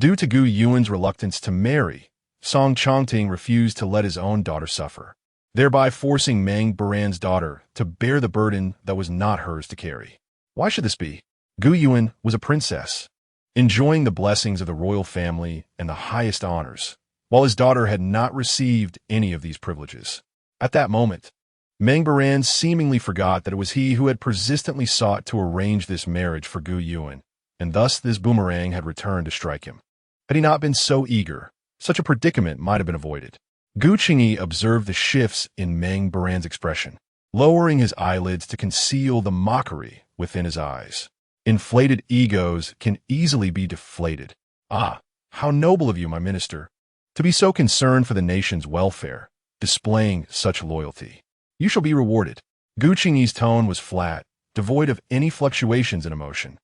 due to Gu Yuan's reluctance to marry, Song Chongting refused to let his own daughter suffer, thereby forcing Meng Baran's daughter to bear the burden that was not hers to carry. Why should this be? Gu Yuan was a princess, enjoying the blessings of the royal family and the highest honors, while his daughter had not received any of these privileges. At that moment, Meng Baran seemingly forgot that it was he who had persistently sought to arrange this marriage for Gu Yuan, and thus this boomerang had returned to strike him. Had he not been so eager, such a predicament might have been avoided. Gu Qingyi observed the shifts in Meng Baran's expression, lowering his eyelids to conceal the mockery within his eyes. Inflated egos can easily be deflated. Ah, how noble of you, my minister, to be so concerned for the nation's welfare, displaying such loyalty. You shall be rewarded. Gu Qingyi's tone was flat, devoid of any fluctuations in emotion,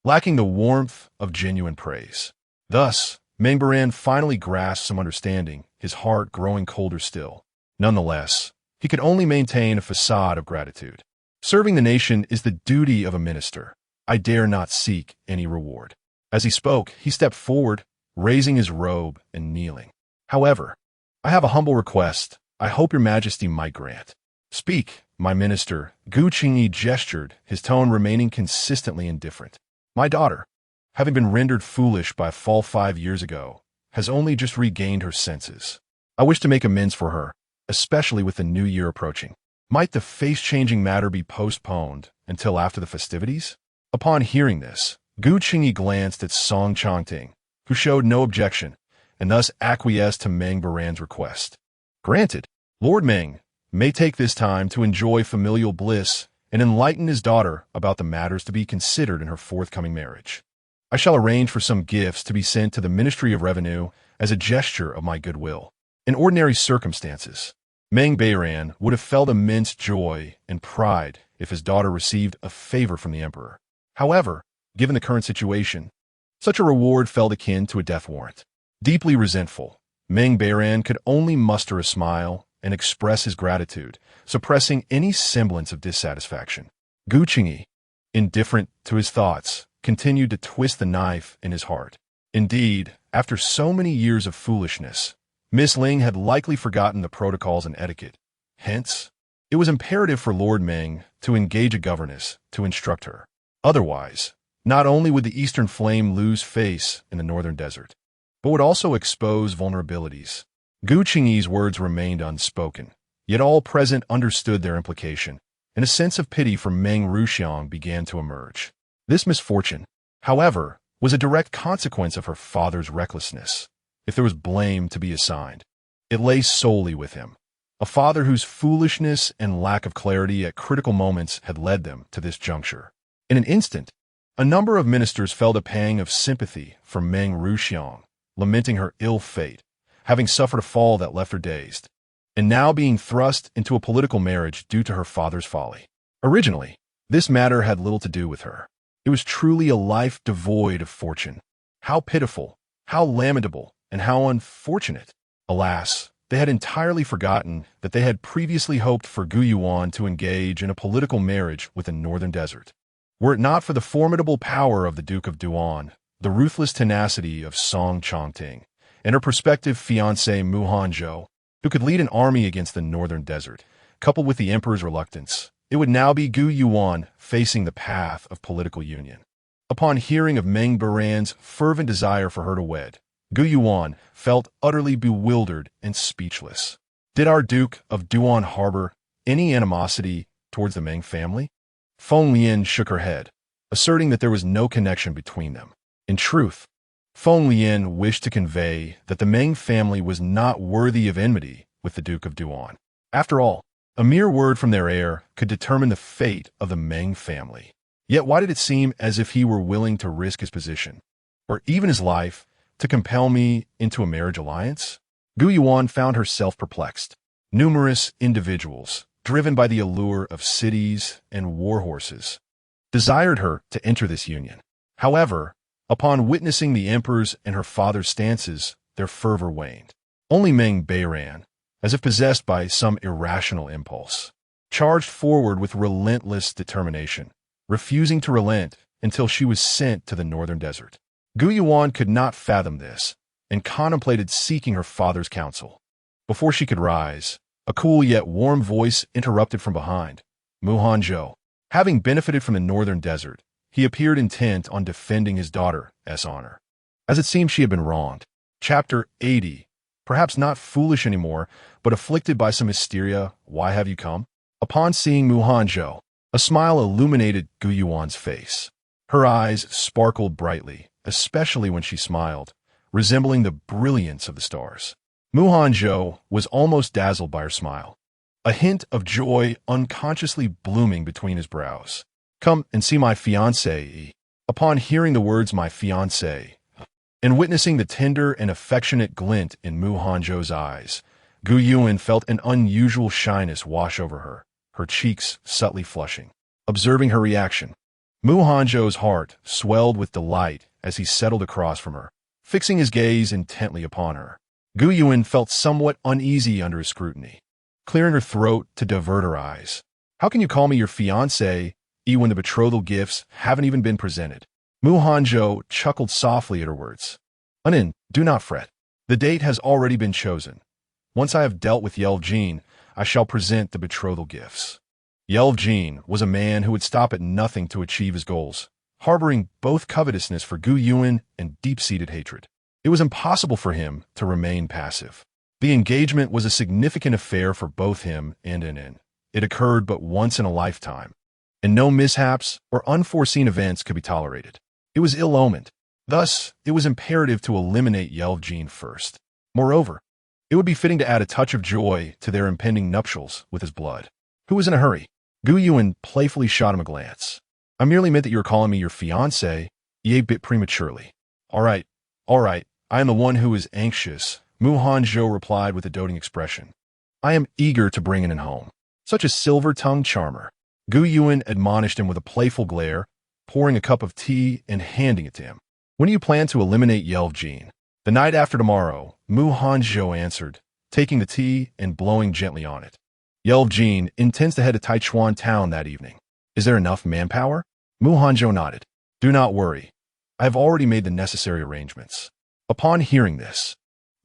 lacking the warmth of genuine praise. Thus, Meng Baran finally grasped some understanding, his heart growing colder still. Nonetheless, he could only maintain a facade of gratitude. Serving the nation is the duty of a minister. I dare not seek any reward. As he spoke, he stepped forward, raising his robe and kneeling. However, I have a humble request I hope your majesty might grant. Speak, my minister. Gu Qingyi gestured, his tone remaining consistently indifferent. My daughter, having been rendered foolish by a fall 5 years ago, has only just regained her senses. I wish to make amends for her, especially with the new year approaching. Might the face-changing matter be postponed until after the festivities? Upon hearing this, Gu Qingyi glanced at Song Chongting, who showed no objection, and thus acquiesced to Meng Baran's request. Granted, Lord Meng may take this time to enjoy familial bliss and enlighten his daughter about the matters to be considered in her forthcoming marriage. I shall arrange for some gifts to be sent to the Ministry of Revenue as a gesture of my goodwill. In ordinary circumstances, Meng Baran would have felt immense joy and pride if his daughter received a favor from the emperor. However, given the current situation, such a reward felt akin to a death warrant. Deeply resentful, Meng Baran could only muster a smile and express his gratitude, suppressing any semblance of dissatisfaction. Gu Qingyi, indifferent to his thoughts, continued to twist the knife in his heart. Indeed, after so many years of foolishness, Miss Ling had likely forgotten the protocols and etiquette. Hence, it was imperative for Lord Meng to engage a governess to instruct her. Otherwise, not only would the Eastern Flame lose face in the Northern Desert, but would also expose vulnerabilities. Gu Qingyi's words remained unspoken, yet all present understood their implication, and a sense of pity for Meng Ruxiang began to emerge. This misfortune, however, was a direct consequence of her father's recklessness. If there was blame to be assigned, it lay solely with him, a father whose foolishness and lack of clarity at critical moments had led them to this juncture. In an instant, a number of ministers felt a pang of sympathy for Meng Ruxiang, lamenting her ill fate, having suffered a fall that left her dazed, and now being thrust into a political marriage due to her father's folly. Originally, this matter had little to do with her. It was truly a life devoid of fortune. How pitiful, how lamentable, and how unfortunate. Alas, they had entirely forgotten that they had previously hoped for Gu Yuan to engage in a political marriage with the Northern Desert. Were it not for the formidable power of the Duke of Duan, the ruthless tenacity of Song Chongting, and her prospective fiancé Hanzhou, who could lead an army against the Northern Desert, coupled with the emperor's reluctance, it would now be Gu Yuan facing the path of political union. Upon hearing of Meng Baran's fervent desire for her to wed, Gu Yuan felt utterly bewildered and speechless. Did our Duke of Duan harbor any animosity towards the Meng family? Feng Lian shook her head, asserting that there was no connection between them. In truth, Feng Lian wished to convey that the Meng family was not worthy of enmity with the Duke of Duan. After all, a mere word from their heir could determine the fate of the Meng family. Yet why did it seem as if he were willing to risk his position, or even his life, To compel me into a marriage alliance? Gu Yuan found herself perplexed. Numerous individuals, driven by the allure of cities and war horses, desired her to enter this union. However, upon witnessing the emperor's and her father's stances, their fervor waned. Only Meng Beiran, as if possessed by some irrational impulse, charged forward with relentless determination, refusing to relent until she was sent to the northern desert. Gu Yuan could not fathom this, and contemplated seeking her father's counsel. Before she could rise, a cool yet warm voice interrupted from behind. Hanzhou, having benefited from the northern desert, he appeared intent on defending his daughter's honor, as it seemed she had been wronged. Chapter 80. Perhaps not foolish anymore, but afflicted by some hysteria, why have you come? Upon seeing Hanzhou, a smile illuminated Gu Yuan's face. Her eyes sparkled brightly, especially when she smiled, resembling the brilliance of the stars. Hanzhou was almost dazzled by her smile, a hint of joy unconsciously blooming between his brows. Come and see my fiancé. Upon hearing the words my fiancé, and witnessing the tender and affectionate glint in Hanzhou's eyes, Gu Yuan felt an unusual shyness wash over her, her cheeks subtly flushing. Observing her reaction, Hanzhou's heart swelled with delight as he settled across from her, fixing his gaze intently upon her. Gu Yuan felt somewhat uneasy under his scrutiny, clearing her throat to divert her eyes. How can you call me your fiancé when the betrothal gifts haven't even been presented? Hanzhou chuckled softly at her words. Anin, do not fret. The date has already been chosen. Once I have dealt with Yelvjin, I shall present the betrothal gifts. Yelvjin was a man who would stop at nothing to achieve his goals, harboring both covetousness for Gu Yuan and deep-seated hatred. It was impossible for him to remain passive. The engagement was a significant affair for both him and Nin. It occurred but once in a lifetime, and no mishaps or unforeseen events could be tolerated. It was ill-omened. Thus, it was imperative to eliminate Yelvjin first. Moreover, it would be fitting to add a touch of joy to their impending nuptials with his blood. Who was in a hurry? Gu Yuan playfully shot him a glance. I merely meant that you were calling me your fiancé, a bit prematurely. All right, I am the one who is anxious, Hanzhou replied with a doting expression. I am eager to bring Nin home. Such a silver-tongued charmer. Gu Yuan admonished him with a playful glare, pouring a cup of tea and handing it to him. When do you plan to eliminate Yelvjin? The night after tomorrow, Hanzhou answered, taking the tea and blowing gently on it. Yelvjin intends to head to Taichuan town that evening. Is there enough manpower? Hanzhou nodded. Do not worry. I have already made the necessary arrangements. Upon hearing this,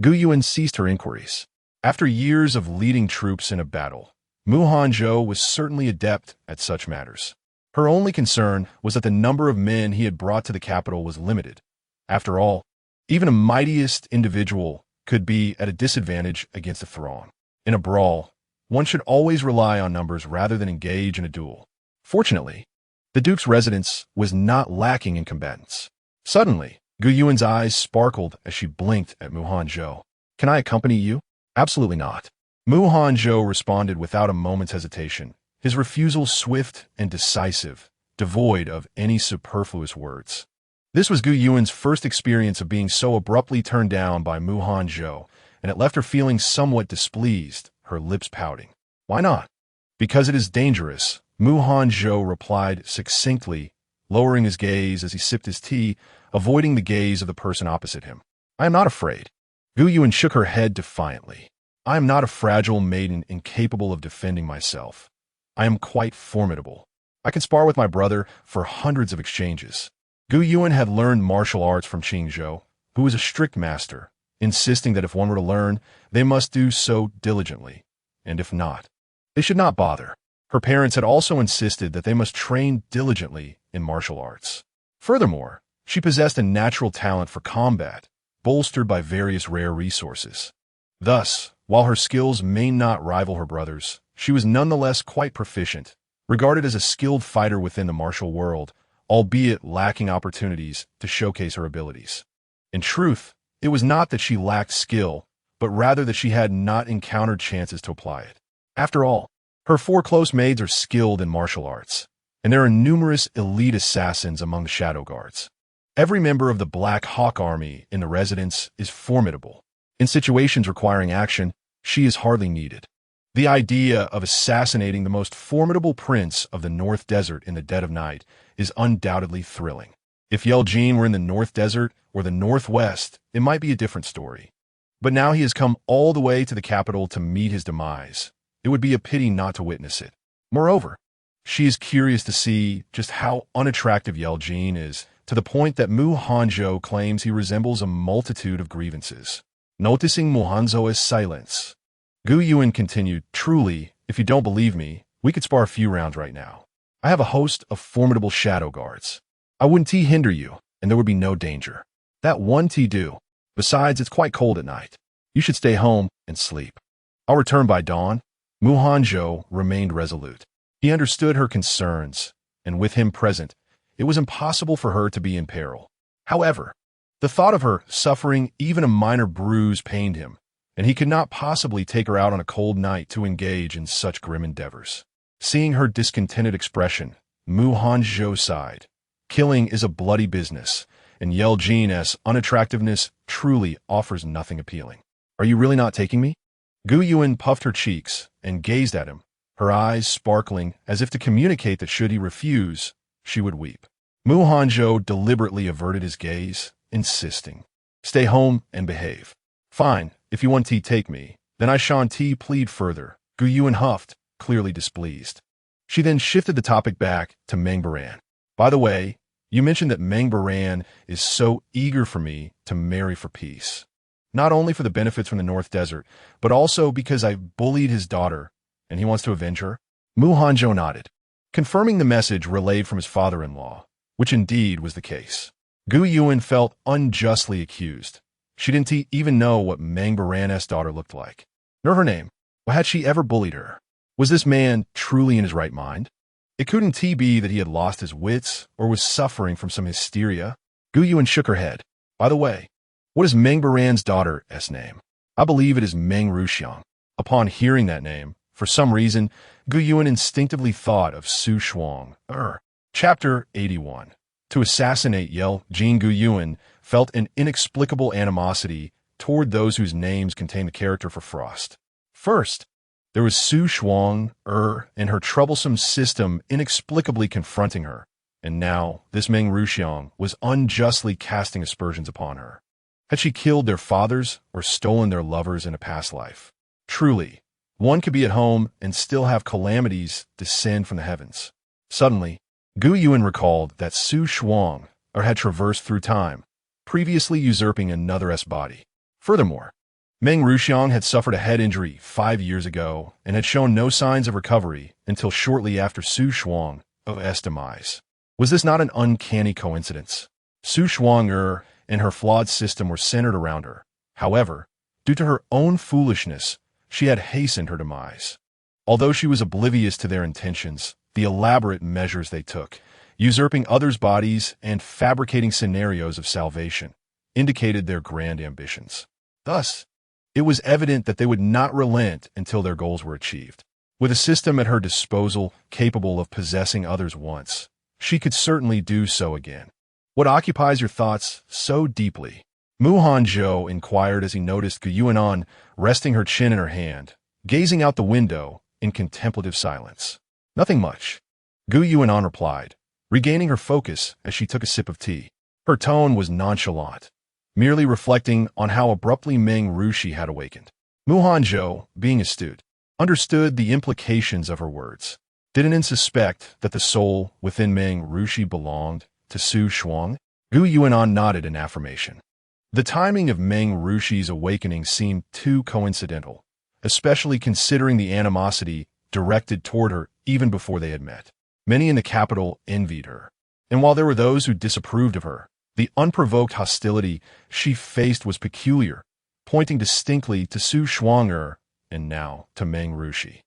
Gu Yuan ceased her inquiries. After years of leading troops in a battle, Hanzhou was certainly adept at such matters. Her only concern was that the number of men he had brought to the capital was limited. After all, even a mightiest individual could be at a disadvantage against a throng. In a brawl, one should always rely on numbers rather than engage in a duel. Fortunately, the Duke's residence was not lacking in combatants. Suddenly, Gu Yuan's eyes sparkled as she blinked at Hanzhou. Can I accompany you? Absolutely not. Hanzhou responded without a moment's hesitation, his refusal swift and decisive, devoid of any superfluous words. This was Gu Yuan's first experience of being so abruptly turned down by Hanzhou, and it left her feeling somewhat displeased, her lips pouting. Why not? Because it is dangerous, Hanzhou replied succinctly, lowering his gaze as he sipped his tea, avoiding the gaze of the person opposite him. I am not afraid. Gu Yuan shook her head defiantly. I am not a fragile maiden incapable of defending myself. I am quite formidable. I can spar with my brother for hundreds of exchanges. Gu Yuan had learned martial arts from Qingzhou, who was a strict master, insisting that if one were to learn, they must do so diligently, and if not, they should not bother. Her parents had also insisted that they must train diligently in martial arts. Furthermore, she possessed a natural talent for combat, bolstered by various rare resources. Thus, while her skills may not rival her brother's, she was nonetheless quite proficient, regarded as a skilled fighter within the martial world, albeit lacking opportunities to showcase her abilities. In truth, it was not that she lacked skill, but rather that she had not encountered chances to apply it. After all, her 4 close maids are skilled in martial arts, and there are numerous elite assassins among the shadow guards. Every member of the Black Hawk Army in the residence is formidable. In situations requiring action, she is hardly needed. The idea of assassinating the most formidable prince of the North Desert in the dead of night is undoubtedly thrilling. If Yeljin were in the North Desert or the Northwest, it might be a different story. But now he has come all the way to the capital to meet his demise. It would be a pity not to witness it. Moreover, she is curious to see just how unattractive Yeljin is, to the point that Hanzhou claims he resembles a multitude of grievances. Noticing Hanzhou's silence, Gu Yuan continued, "Truly, if you don't believe me, we could spar a few rounds right now. I have a host of formidable shadow guards. I wouldn't hinder you, and there would be no danger. That one do. Besides, it's quite cold at night. You should stay home and sleep. I'll return by dawn." Hanzhou remained resolute. He understood her concerns, and with him present, it was impossible for her to be in peril. However, the thought of her suffering even a minor bruise pained him, and he could not possibly take her out on a cold night to engage in such grim endeavors. Seeing her discontented expression, Hanzhou sighed. Killing is a bloody business, and Yeljin's unattractiveness truly offers nothing appealing. "Are you really not taking me?" Gu Yuan puffed her cheeks and gazed at him, her eyes sparkling as if to communicate that should he refuse, she would weep. Hanzhou deliberately averted his gaze, insisting, "Stay home and behave." "Fine, if you want to take me, then I shan't plead further," Gu Yuan huffed, clearly displeased. She then shifted the topic back to Meng Baran. "By the way, you mentioned that Meng Baran is so eager for me to marry for peace. Not only for the benefits from the North Desert, but also because I bullied his daughter, and he wants to avenge her?" Hanzhou nodded, confirming the message relayed from his father-in-law, which indeed was the case. Gu Yuan felt unjustly accused. She didn't even know what Meng Baran's daughter looked like, nor her name. Why had she ever bullied her? Was this man truly in his right mind? It couldn't be that he had lost his wits or was suffering from some hysteria. Gu Yuan shook her head. "By the way, what is Meng Baran's daughter's name?" "I believe it is Meng Ruxiang." Upon hearing that name, for some reason, Gu Yuan instinctively thought of Su Shuang. Chapter 81. To assassinate Yeljin, Gu Yuan felt an inexplicable animosity toward those whose names contained the character for frost. First, there was Su Shuang and her troublesome system inexplicably confronting her, and now this Meng Ruxiang was unjustly casting aspersions upon her. Had she killed their fathers or stolen their lovers in a past life? Truly, one could be at home and still have calamities descend from the heavens. Suddenly, Gu Yuan recalled that Su Shuang had traversed through time, previously usurping another's body. Furthermore, Meng Ruxiang had suffered a head injury 5 years ago and had shown no signs of recovery until shortly after Su Shuang's demise. Was this not an uncanny coincidence? Su Shuang and her flawed system were centered around her. However, due to her own foolishness, she had hastened her demise. Although she was oblivious to their intentions, the elaborate measures they took, usurping others' bodies and fabricating scenarios of salvation, indicated their grand ambitions. Thus, it was evident that they would not relent until their goals were achieved. With a system at her disposal capable of possessing others once, she could certainly do so again. "What occupies your thoughts so deeply?" Hanzhou inquired as he noticed Gu Yuan resting her chin in her hand, gazing out the window in contemplative silence. "Nothing much," Gu Yuan replied, regaining her focus as she took a sip of tea. Her tone was nonchalant, merely reflecting on how abruptly Meng Ruxi had awakened. Hanzhou, being astute, understood the implications of her words. Didn't suspect that the soul within Meng Ruxi belonged to Su Shuang? Gu Yuan nodded in affirmation. The timing of Meng Ruxi's awakening seemed too coincidental, especially considering the animosity directed toward her even before they had met. Many in the capital envied her, and while there were those who disapproved of her, the unprovoked hostility she faced was peculiar, pointing distinctly to Su Shuang and now to Meng Ruxi.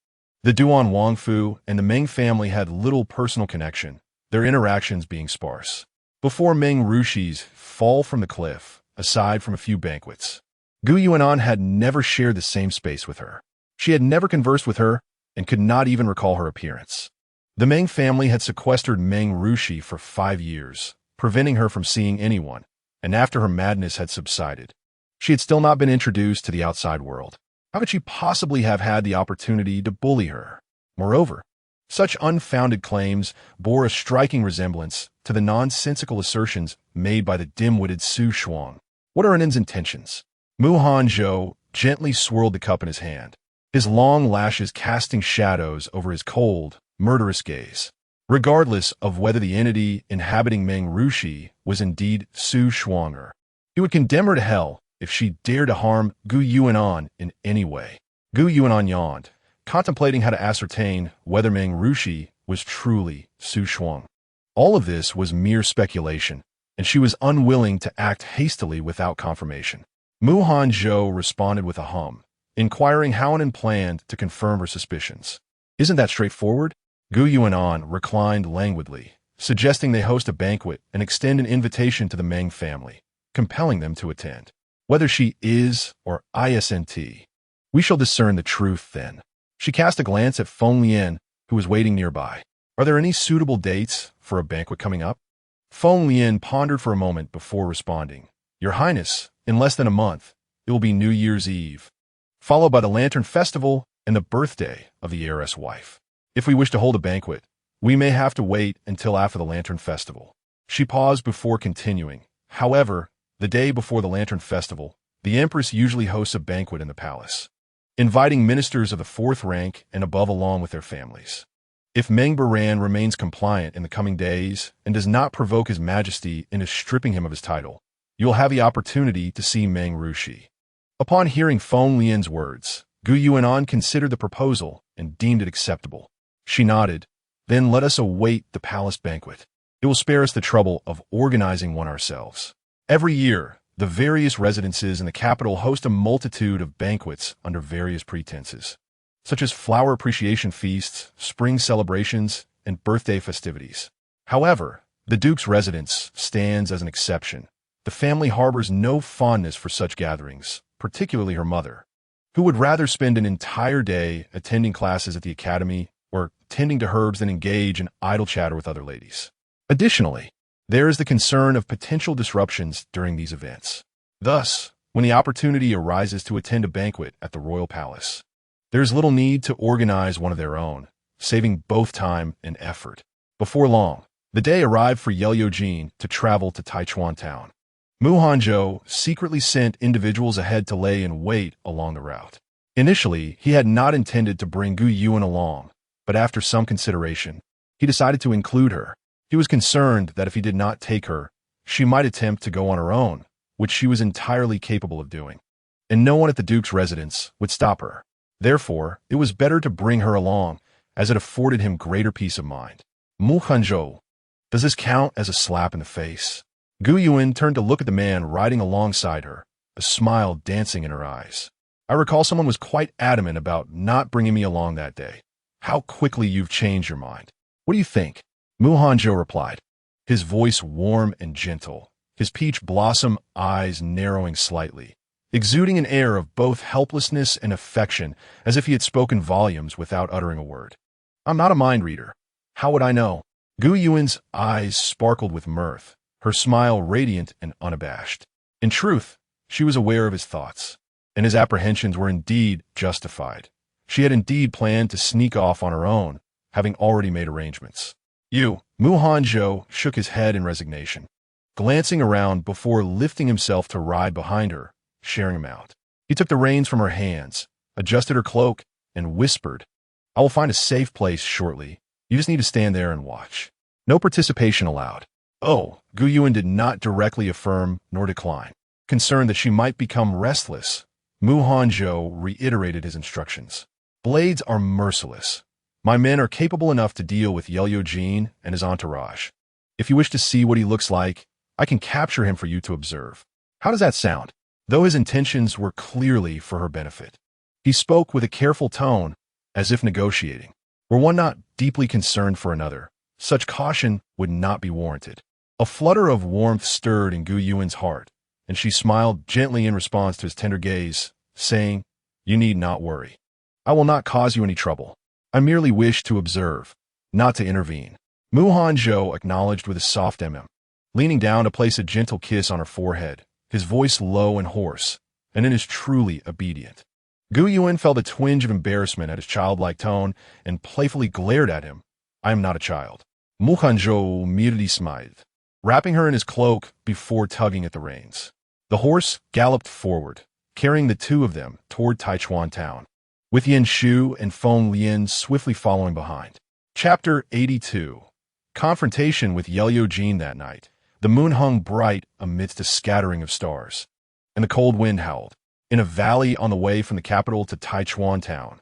The Duan Wangfu and the Meng family had little personal connection, their interactions being sparse. Before Meng Ruxi's fall from the cliff, aside from a few banquets, Gu Yuan had never shared the same space with her. She had never conversed with her and could not even recall her appearance. The Meng family had sequestered Meng Ruxi for 5 years, preventing her from seeing anyone, and after her madness had subsided, she had still not been introduced to the outside world. How could she possibly have had the opportunity to bully her? Moreover, such unfounded claims bore a striking resemblance to the nonsensical assertions made by the dim-witted Su Shuang. What are Anan's intentions? Hanzhou gently swirled the cup in his hand, his long lashes casting shadows over his cold, murderous gaze. Regardless of whether the entity inhabiting Meng Rushi was indeed Su Shuanger, he would condemn her to hell if she dared to harm Gu Yuanan in any way. Gu Yuanan yawned, contemplating how to ascertain whether Meng Rushi was truly Su Shuang. All of this was mere speculation, and she was unwilling to act hastily without confirmation. Hanzhou responded with a hum, inquiring how Anan planned to confirm her suspicions. Isn't that straightforward? Gu Yuanan reclined languidly, suggesting they host a banquet and extend an invitation to the Meng family, compelling them to attend. Whether she is or isn't, we shall discern the truth then. She cast a glance at Feng Lian, who was waiting nearby. Are there any suitable dates for a banquet coming up? Feng Lian pondered for a moment before responding. Your Highness, in less than a month, it will be New Year's Eve, followed by the Lantern Festival and the birthday of the heiress wife. If we wish to hold a banquet, we may have to wait until after the Lantern Festival. She paused before continuing. However, the day before the Lantern Festival, the Empress usually hosts a banquet in the palace, inviting ministers of the fourth rank and above along with their families. If Meng Baran remains compliant in the coming days and does not provoke His Majesty into stripping him of his title, you will have the opportunity to see Meng Rushi. Upon hearing Feng Lian's words, Gu Yuanan considered the proposal and deemed it acceptable. She nodded. Then let us await the palace banquet. It will spare us the trouble of organizing one ourselves. Every year, the various residences in the capital host a multitude of banquets under various pretenses, such as flower appreciation feasts, spring celebrations, and birthday festivities. However, the Duke's residence stands as an exception. The family harbors no fondness for such gatherings, particularly her mother, who would rather spend an entire day attending classes at the academy or tending to herbs than engage in idle chatter with other ladies. Additionally, there is the concern of potential disruptions during these events. Thus, when the opportunity arises to attend a banquet at the royal palace, there is little need to organize one of their own, saving both time and effort. Before long, the day arrived for Yelyo to travel to Taichuan town. Hanzhou secretly sent individuals ahead to lay in wait along the route. Initially, he had not intended to bring Gu Yuan along, but after some consideration, he decided to include her. He was concerned that if he did not take her, she might attempt to go on her own, which she was entirely capable of doing, and no one at the Duke's residence would stop her. Therefore, it was better to bring her along, as it afforded him greater peace of mind. Hanzhou, does this count as a slap in the face? Gu Yuan turned to look at the man riding alongside her, a smile dancing in her eyes. I recall someone was quite adamant about not bringing me along that day. How quickly you've changed your mind. What do you think? Hanzhou replied, his voice warm and gentle, his peach blossom eyes narrowing slightly, exuding an air of both helplessness and affection, as if he had spoken volumes without uttering a word. I'm not a mind reader. How would I know? Gu Yuan's eyes sparkled with mirth, her smile radiant and unabashed. In truth, she was aware of his thoughts, and his apprehensions were indeed justified. She had indeed planned to sneak off on her own, having already made arrangements. Hanzhou shook his head in resignation, glancing around before lifting himself to ride behind her, sharing him out. He took the reins from her hands, adjusted her cloak, and whispered, I will find a safe place shortly. You just need to stand there and watch. No participation allowed. Oh, Gu Yuan did not directly affirm nor decline. Concerned that she might become restless, Hanzhou reiterated his instructions. Blades are merciless. My men are capable enough to deal with Yelyo and his entourage. If you wish to see what he looks like, I can capture him for you to observe. How does that sound? Though his intentions were clearly for her benefit, he spoke with a careful tone, as if negotiating. Were one not deeply concerned for another, such caution would not be warranted. A flutter of warmth stirred in Gu Yuan's heart, and she smiled gently in response to his tender gaze, saying, You need not worry. I will not cause you any trouble. I merely wish to observe, not to intervene. Hanzhou acknowledged with a soft mm. leaning down to place a gentle kiss on her forehead, his voice low and hoarse, and it is truly obedient. Gu Yuan felt a twinge of embarrassment at his childlike tone and playfully glared at him. I am not a child. Mu Hanzhou merely smiled, wrapping her in his cloak before tugging at the reins. The horse galloped forward, carrying the two of them toward Taichuan town, with Yin Shu and Feng Lian swiftly following behind. Chapter 82. Confrontation with Yelyo Jin that night. The moon hung bright amidst a scattering of stars, and the cold wind howled. In a valley on the way from the capital to Taichuan town,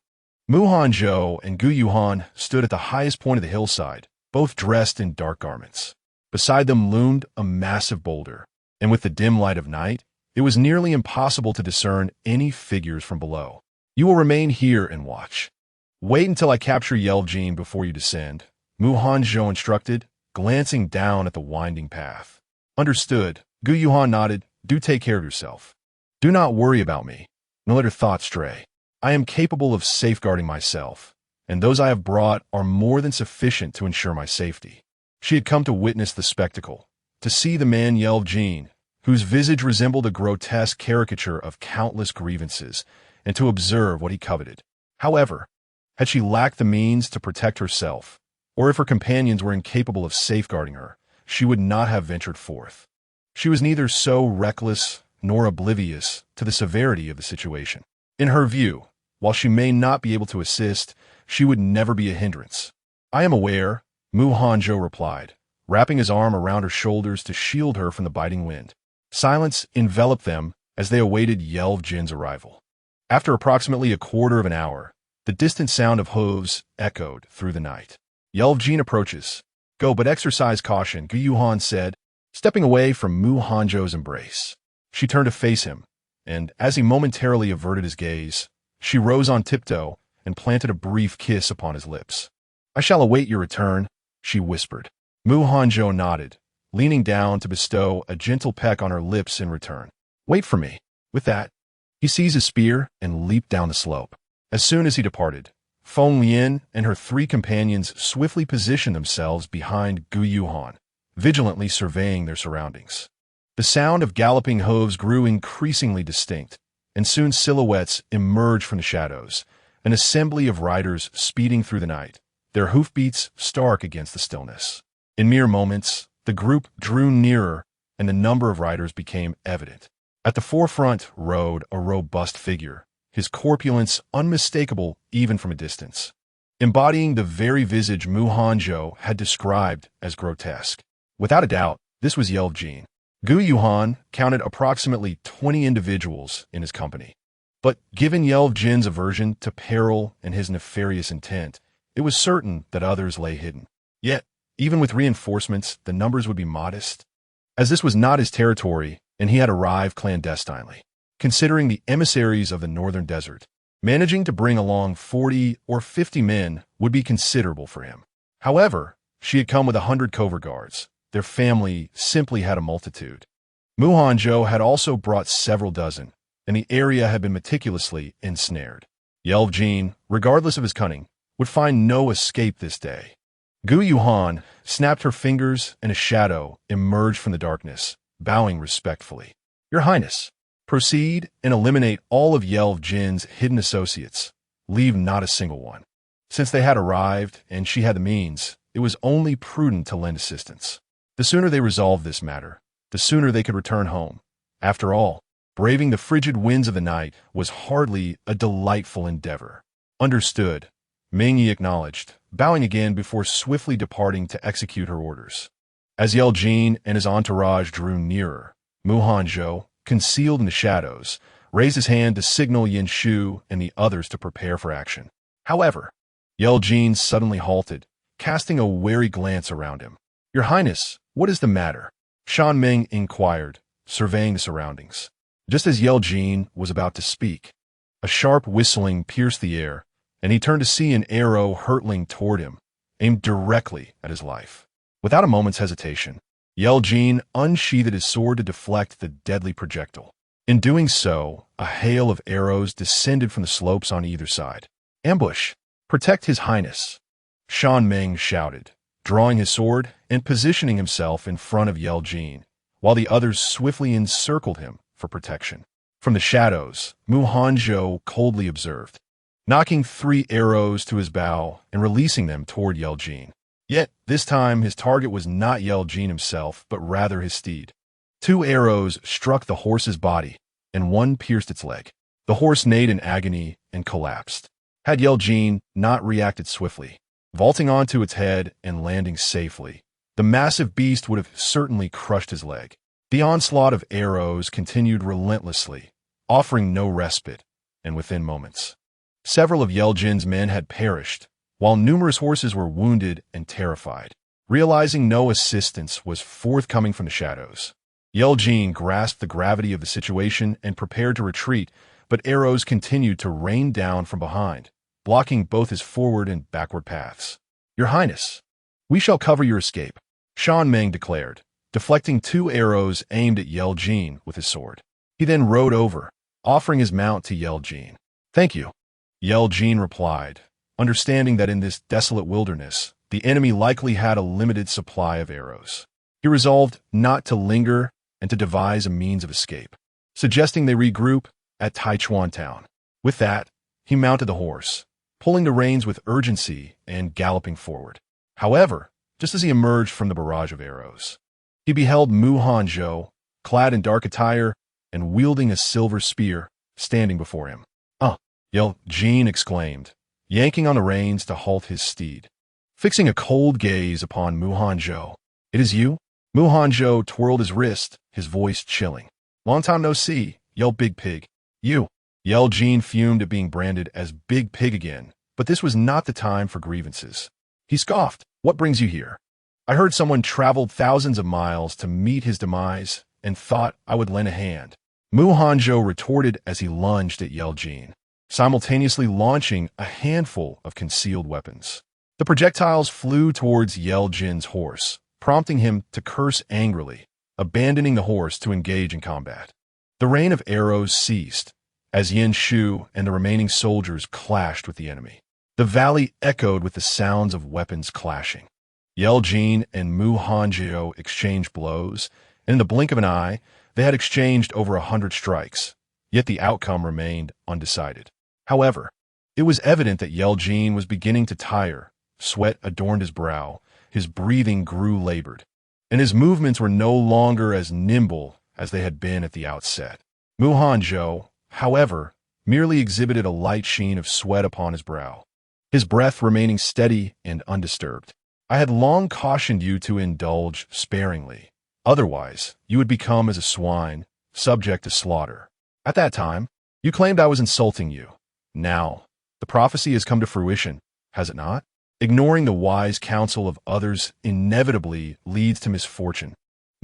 Mu Hanzhou and Gu Yuhan stood at the highest point of the hillside, both dressed in dark garments. Beside them loomed a massive boulder, and with the dim light of night, it was nearly impossible to discern any figures from below. You will remain here and watch. Wait until I capture Yelvjin before you descend, Mu Hanzhou instructed, glancing down at the winding path. Understood, Gu Yuhan nodded. Do take care of yourself. Do not worry about me, nor let your thoughts stray. I am capable of safeguarding myself, and those I have brought are more than sufficient to ensure my safety. She had come to witness the spectacle, to see the man Yelvjin, whose visage resembled a grotesque caricature of countless grievances, and to observe what he coveted. However, had she lacked the means to protect herself, or if her companions were incapable of safeguarding her, she would not have ventured forth. She was neither so reckless nor oblivious to the severity of the situation. In her view, while she may not be able to assist, she would never be a hindrance. I am aware, Mu Hanzhou replied, wrapping his arm around her shoulders to shield her from the biting wind. Silence enveloped them as they awaited Yelvjin's arrival. After approximately a quarter of an hour, the distant sound of hooves echoed through the night. Yelvjin approaches. Go, but exercise caution, Gu Yuhan said, stepping away from Mu Hanzhou's embrace. She turned to face him, and as he momentarily averted his gaze, she rose on tiptoe and planted a brief kiss upon his lips. I shall await your return, she whispered. Mu Hanzhou nodded, leaning down to bestow a gentle peck on her lips in return. Wait for me. With that, he seized his spear and leaped down the slope. As soon as he departed, Feng Lian and her three companions swiftly positioned themselves behind Gu Yuhan, vigilantly surveying their surroundings. The sound of galloping hooves grew increasingly distinct, and soon silhouettes emerged from the shadows, an assembly of riders speeding through the night, their hoofbeats stark against the stillness. In mere moments, the group drew nearer, and the number of riders became evident. At the forefront rode a robust figure, his corpulence unmistakable even from a distance, embodying the very visage Mu Hanzhou had described as grotesque. Without a doubt, this was Yelvjin. Gu Yuhan counted approximately 20 individuals in his company. But given Yelvjin's aversion to peril and his nefarious intent, it was certain that others lay hidden. Yet, even with reinforcements, the numbers would be modest, as this was not his territory and he had arrived clandestinely. Considering the emissaries of the northern desert, managing to bring along 40 or 50 men would be considerable for him. However, she had come with 100 covert guards. Their family simply had a multitude. Mu Hanzhou had also brought several dozen, and the area had been meticulously ensnared. Yelvjin, regardless of his cunning, would find no escape this day. Gu Yuhan snapped her fingers, and a shadow emerged from the darkness, bowing respectfully. Your Highness, proceed and eliminate all of Yelvjin's hidden associates. Leave not a single one. Since they had arrived, and she had the means, it was only prudent to lend assistance. The sooner they resolved this matter, the sooner they could return home. After all, braving the frigid winds of the night was hardly a delightful endeavor. Understood, Ming Yi acknowledged, bowing again before swiftly departing to execute her orders. As Yelvjin and his entourage drew nearer, Mu Hanzhou, concealed in the shadows, raised his hand to signal Yin Shu and the others to prepare for action. However, Yelvjin suddenly halted, casting a wary glance around him. Your Highness, what is the matter? Shan Ming inquired, surveying the surroundings. Just as Yelvjin was about to speak, a sharp whistling pierced the air, and he turned to see an arrow hurtling toward him, aimed directly at his life. Without a moment's hesitation, Yelvjin unsheathed his sword to deflect the deadly projectile. In doing so, a hail of arrows descended from the slopes on either side. Ambush! Protect His Highness! Shan Ming shouted, drawing his sword and positioning himself in front of Jin, while the others swiftly encircled him for protection. From the shadows, Hanzhou coldly observed, knocking 3 arrows to his bow and releasing them toward Jin. Yet, this time his target was not Jin himself, but rather his steed. 2 arrows struck the horse's body, and 1 pierced its leg. The horse neighed in agony and collapsed. Had Jin not reacted swiftly, vaulting onto its head and landing safely, the massive beast would have certainly crushed his leg. The onslaught of arrows continued relentlessly, offering no respite, and within moments, several of Jin's men had perished, while numerous horses were wounded and terrified. Realizing no assistance was forthcoming from the shadows, Jin grasped the gravity of the situation and prepared to retreat, but arrows continued to rain down from behind, blocking both his forward and backward paths. "Your Highness, we shall cover your escape," Shan Meng declared, deflecting 2 arrows aimed at Jin with his sword. He then rode over, offering his mount to Jin. "Thank you," Jin replied, understanding that in this desolate wilderness, the enemy likely had a limited supply of arrows. He resolved not to linger and to devise a means of escape, suggesting they regroup at Taichuan town. With that, he mounted the horse, pulling the reins with urgency and galloping forward. However, just as he emerged from the barrage of arrows, he beheld Hanzhou, clad in dark attire and wielding a silver spear, standing before him. Jin exclaimed, yanking on the reins to halt his steed. Fixing a cold gaze upon Hanzhou. "It is you?" Hanzhou twirled his wrist, his voice chilling. "Long time no see, Big Pig." "You." Jin fumed at being branded as Big Pig again, but this was not the time for grievances. He scoffed. "What brings you here?" "I heard someone traveled thousands of miles to meet his demise and thought I would lend a hand." Hanzhou retorted as he lunged at Jin, simultaneously launching a handful of concealed weapons. The projectiles flew towards Jin's horse, prompting him to curse angrily, abandoning the horse to engage in combat. The rain of arrows ceased as Yin Shu and the remaining soldiers clashed with the enemy. The valley echoed with the sounds of weapons clashing. Jin and Hanzhou exchanged blows, and in the blink of an eye, they had exchanged over 100 strikes, yet the outcome remained undecided. However, it was evident that Jin was beginning to tire. Sweat adorned his brow, his breathing grew labored, and his movements were no longer as nimble as they had been at the outset. Hanzhou, however, merely exhibited a light sheen of sweat upon his brow, his breath remaining steady and undisturbed. "I had long cautioned you to indulge sparingly. Otherwise, you would become as a swine, subject to slaughter. At that time, you claimed I was insulting you. Now, the prophecy has come to fruition, has it not? Ignoring the wise counsel of others inevitably leads to misfortune."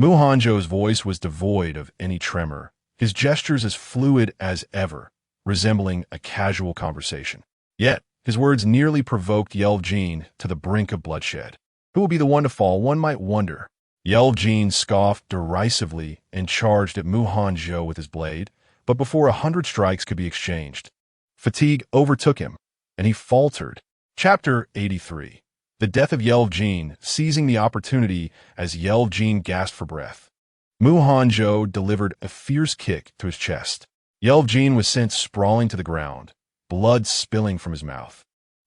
Hanzhou's voice was devoid of any tremor, his gestures as fluid as ever, resembling a casual conversation. Yet, his words nearly provoked Jin to the brink of bloodshed. Who will be the one to fall, one might wonder. Jin scoffed derisively and charged at Hanzhou with his blade, but before 100 strikes could be exchanged, fatigue overtook him, and he faltered. Chapter 83. The death of Jin, seizing the opportunity as Jin gasped for breath. Hanzhou delivered a fierce kick to his chest. Jin was sent sprawling to the ground, blood spilling from his mouth,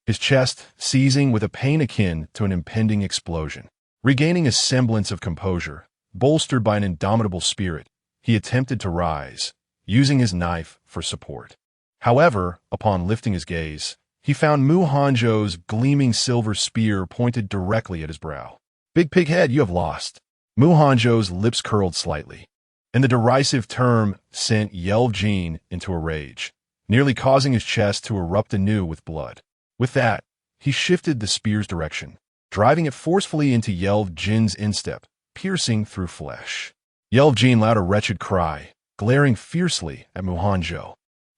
his chest seizing with a pain akin to an impending explosion. Regaining a semblance of composure, bolstered by an indomitable spirit, he attempted to rise, using his knife for support. However, upon lifting his gaze, he found Hanzhou's gleaming silver spear pointed directly at his brow. "Big Pig Head, you have lost." Hanzhou's lips curled slightly, and the derisive term sent Jin into a rage, nearly causing his chest to erupt anew with blood. With that, he shifted the spear's direction, driving it forcefully into Jin's instep, piercing through flesh. Jin let out a wretched cry, glaring fiercely at Hanzhou.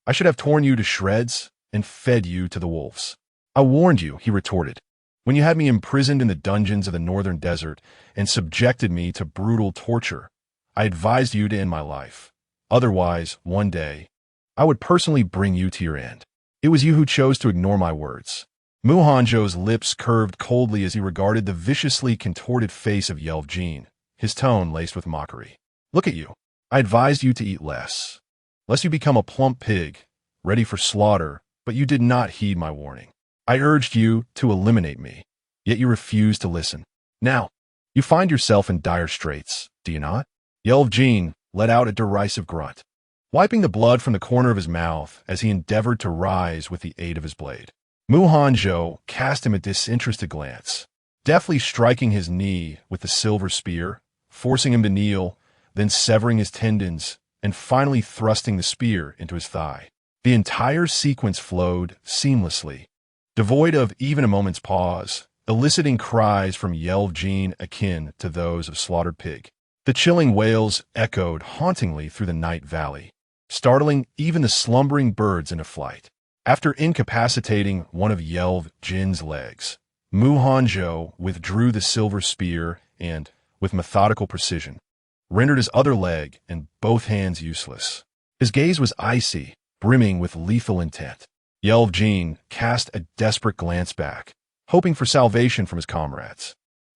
"I should have torn you to shreds and fed you to the wolves." "I warned you," he retorted, "when you had me imprisoned in the dungeons of the northern desert and subjected me to brutal torture. I advised you to end my life. Otherwise, one day, I would personally bring you to your end. It was you who chose to ignore my words." Mu Hanzhou's lips curved coldly as he regarded the viciously contorted face of Yelv-Jin, his tone laced with mockery. Look at you. I advised you to eat less, lest you become a plump pig, ready for slaughter, but you did not heed my warning. I urged you to eliminate me, yet you refused to listen. Now, you find yourself in dire straits, do you not? Yelv-Jin let out a derisive grunt, wiping the blood from the corner of his mouth as he endeavored to rise with the aid of his blade. Mu Hanzhou cast him a disinterested glance, deftly striking his knee with the silver spear, forcing him to kneel, then severing his tendons, and finally thrusting the spear into his thigh. The entire sequence flowed seamlessly, devoid of even a moment's pause, eliciting cries from Yelv-Jin akin to those of slaughtered pig. The chilling wails echoed hauntingly through the night valley, startling even the slumbering birds into flight. After incapacitating one of Yelv-Jin's legs, Mu Hanzhou withdrew the silver spear and, with methodical precision, rendered his other leg and both hands useless. His gaze was icy, brimming with lethal intent. Yelv-Jin cast a desperate glance back, hoping for salvation from his comrades,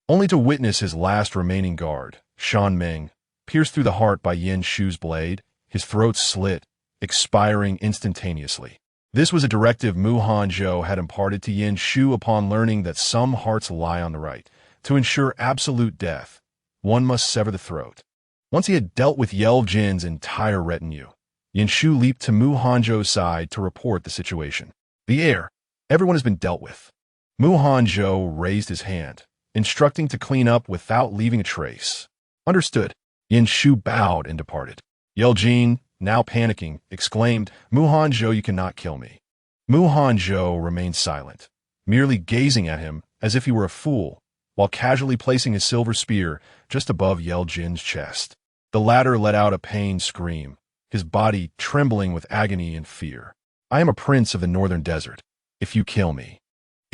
only to witness his last remaining guard, Shan Meng, pierced through the heart by Yen Shu's blade, his throat slit, expiring instantaneously. This was a directive Mu Hanzhou had imparted to Yen Shu upon learning that some hearts lie on the right. To ensure absolute death, one must sever the throat. Once he had dealt with Yelv-Jin's entire retinue, Yen Shu leaped to Mu Hanzhou's side to report the situation. The heir, everyone has been dealt with. Mu Hanzhou raised his hand, instructing to clean up without leaving a trace. Understood. Yen Shu bowed and departed. Yelv-Jin, now panicking, exclaimed, Mu Hanzhou, you cannot kill me. Mu Hanzhou remained silent, merely gazing at him as if he were a fool, while casually placing his silver spear just above Yelv-Jin's chest. The latter let out a pained scream, his body trembling with agony and fear. I am a prince of the northern desert. If you kill me,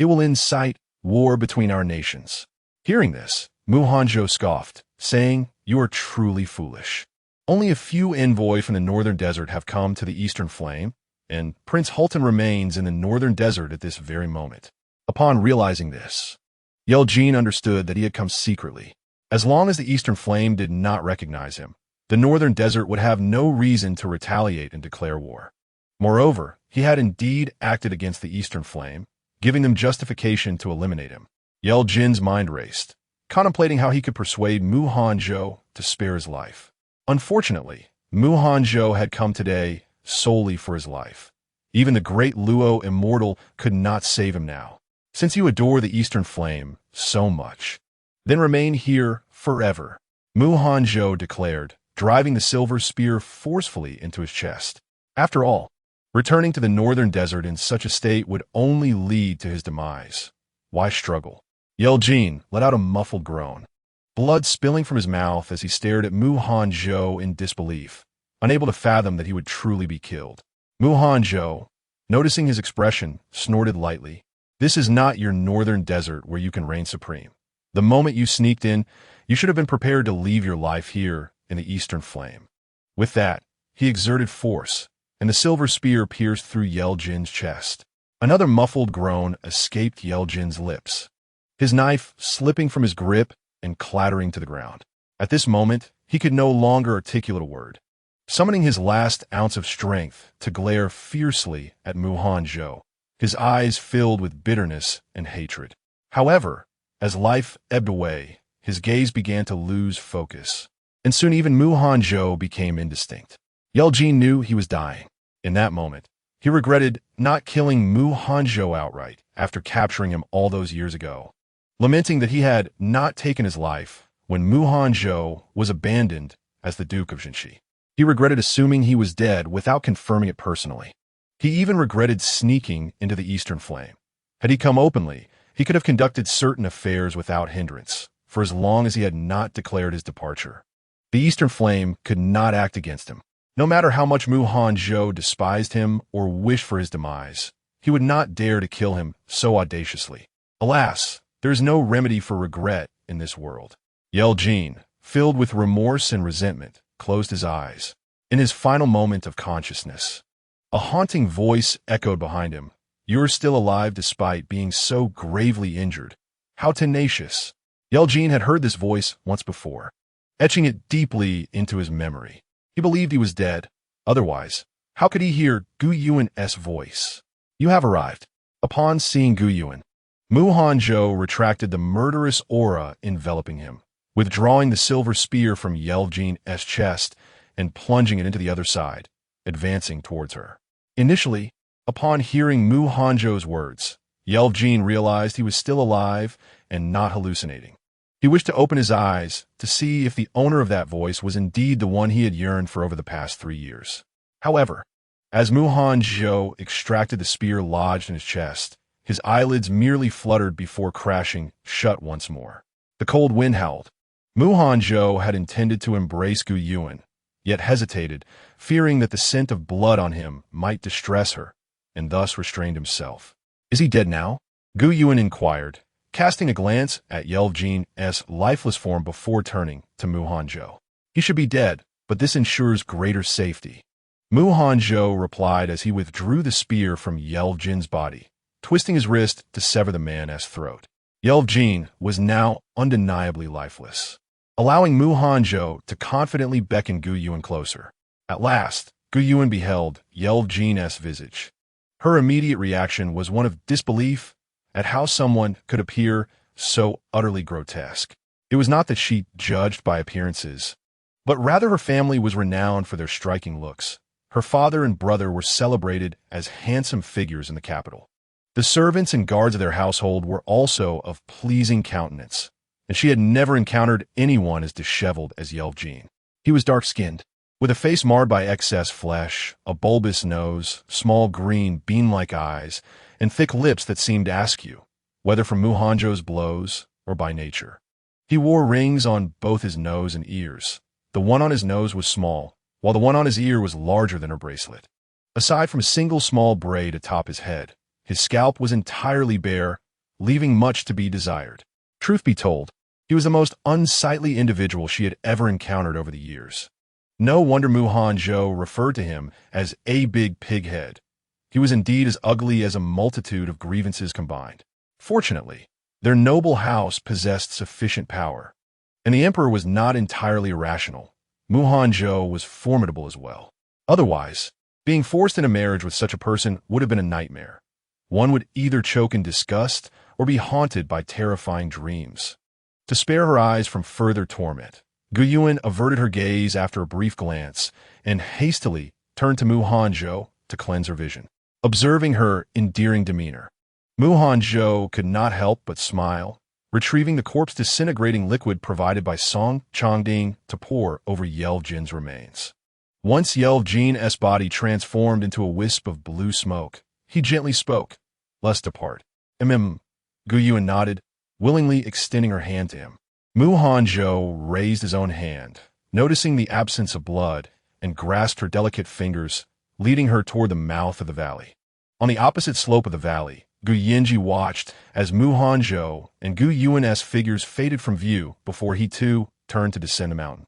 it will incite war between our nations. Hearing this, Mu Hanzhou scoffed, saying, You are truly foolish. Only a few envoys from the northern desert have come to the eastern flame, and Prince Hulton remains in the northern desert at this very moment. Upon realizing this, Yelv-Jin understood that he had come secretly. As long as the eastern flame did not recognize him, the northern desert would have no reason to retaliate and declare war. Moreover, he had indeed acted against the eastern flame, giving them justification to eliminate him. Yelv-Jin's mind raced, contemplating how he could persuade Mu Hanzhou to spare his life. Unfortunately, Mu Hanzhou had come today solely for his life. Even the great Luo immortal could not save him now. Since you adore the eastern flame so much, then remain here forever, Mu Hanzhou declared, driving the silver spear forcefully into his chest. After all, returning to the northern desert in such a state would only lead to his demise. Why struggle? Yelv-Jin let out a muffled groan, blood spilling from his mouth as he stared at Mu Hanzhou in disbelief, unable to fathom that he would truly be killed. Mu Hanzhou, noticing his expression, snorted lightly. This is not your northern desert where you can reign supreme. The moment you sneaked in, you should have been prepared to leave your life here in the eastern flame. With that, he exerted force, and the silver spear pierced through Yelv-Jin's chest. Another muffled groan escaped Yelv-Jin's lips, his knife slipping from his grip and clattering to the ground. At this moment, he could no longer articulate a word, summoning his last ounce of strength to glare fiercely at Mu Hanzhou, his eyes filled with bitterness and hatred. However, as life ebbed away, his gaze began to lose focus, and soon even Mu Hanzhou became indistinct. Yelv-Jin knew he was dying. In that moment, he regretted not killing Mu Hanzhou outright after capturing him all those years ago, lamenting that he had not taken his life when Mu Hanzhou was abandoned as the Duke of Jinshi. He regretted assuming he was dead without confirming it personally. He even regretted sneaking into the eastern flame. Had he come openly, he could have conducted certain affairs without hindrance, for as long as he had not declared his departure. The eastern flame could not act against him. No matter how much Mu Hanzhou despised him or wished for his demise, he would not dare to kill him so audaciously. Alas, there is no remedy for regret in this world. Yelv-Jin, filled with remorse and resentment, closed his eyes. In his final moment of consciousness, a haunting voice echoed behind him, You're still alive despite being so gravely injured. How tenacious. Yeljin had heard this voice once before, etching it deeply into his memory. He believed he was dead. Otherwise, how could he hear Gu Yuan's voice? You have arrived. Upon seeing Gu Yuan, Hanzhou retracted the murderous aura enveloping him, withdrawing the silver spear from Yeljin's chest and plunging it into the other side, advancing towards her. Initially, upon hearing Hanzhou's words, Yeljin realized he was still alive and not hallucinating. He wished to open his eyes to see if the owner of that voice was indeed the one he had yearned for over the past 3 years. However, as Hanzhou extracted the spear lodged in his chest, his eyelids merely fluttered before crashing shut once more. The cold wind howled. Hanzhou had intended to embrace Gu Yuan, yet hesitated, fearing that the scent of blood on him might distress her, and thus restrained himself. Is he dead now? Gu Yuan inquired, casting a glance at Yeljin's lifeless form before turning to Hanzhou. He should be dead, but this ensures greater safety. Hanzhou replied as he withdrew the spear from Yeljin's body, twisting his wrist to sever the man's throat. Yeljin was now undeniably lifeless, allowing Hanzhou to confidently beckon Gu Yuan closer. At last, Gu Yuan beheld Yeljin's visage. Her immediate reaction was one of disbelief at how someone could appear so utterly grotesque. It was not that she judged by appearances, but rather her family was renowned for their striking looks. Her father and brother were celebrated as handsome figures in the capital. The servants and guards of their household were also of pleasing countenance, and she had never encountered anyone as disheveled as Yeljin. He was dark-skinned, with a face marred by excess flesh, a bulbous nose, small green bean-like eyes, and thick lips that seemed askew, whether from Hanzhou's blows or by nature. He wore rings on both his nose and ears. The one on his nose was small, while the one on his ear was larger than her bracelet. Aside from a single small braid atop his head, his scalp was entirely bare, leaving much to be desired. Truth be told, he was the most unsightly individual she had ever encountered over the years. No wonder Hanzhou referred to him as a big pig head. He was indeed as ugly as a multitude of grievances combined. Fortunately, their noble house possessed sufficient power, and the emperor was not entirely irrational. Hanzhou was formidable as well. Otherwise, being forced into marriage with such a person would have been a nightmare. One would either choke in disgust or be haunted by terrifying dreams. To spare her eyes from further torment, Gu Yuan averted her gaze after a brief glance and hastily turned to Hanzhou to cleanse her vision. Observing her endearing demeanor, Hanzhou could not help but smile, retrieving the corpse-disintegrating liquid provided by Song Chongding to pour over Yeljin's remains. Once Yeljin's body transformed into a wisp of blue smoke, he gently spoke, "Let's depart." Gu Yuan nodded, willingly extending her hand to him. Hanzhou raised his own hand, noticing the absence of blood, and grasped her delicate fingers, leading her toward the mouth of the valley. On the opposite slope of the valley, Gu Yuanji watched as Hanzhou and Gu Yuan's figures faded from view before he too turned to descend the mountain.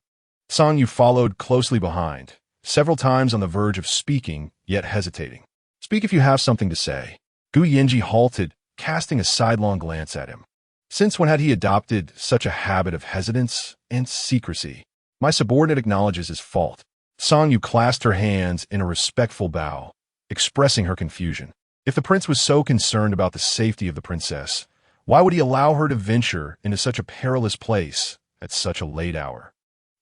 Song Yu followed closely behind, several times on the verge of speaking, yet hesitating. "Speak if you have something to say." Gu Yuanji halted, casting a sidelong glance at him. Since when had he adopted such a habit of hesitance and secrecy? "My subordinate acknowledges his fault." Song Yu clasped her hands in a respectful bow, expressing her confusion. If the prince was so concerned about the safety of the princess, why would he allow her to venture into such a perilous place at such a late hour?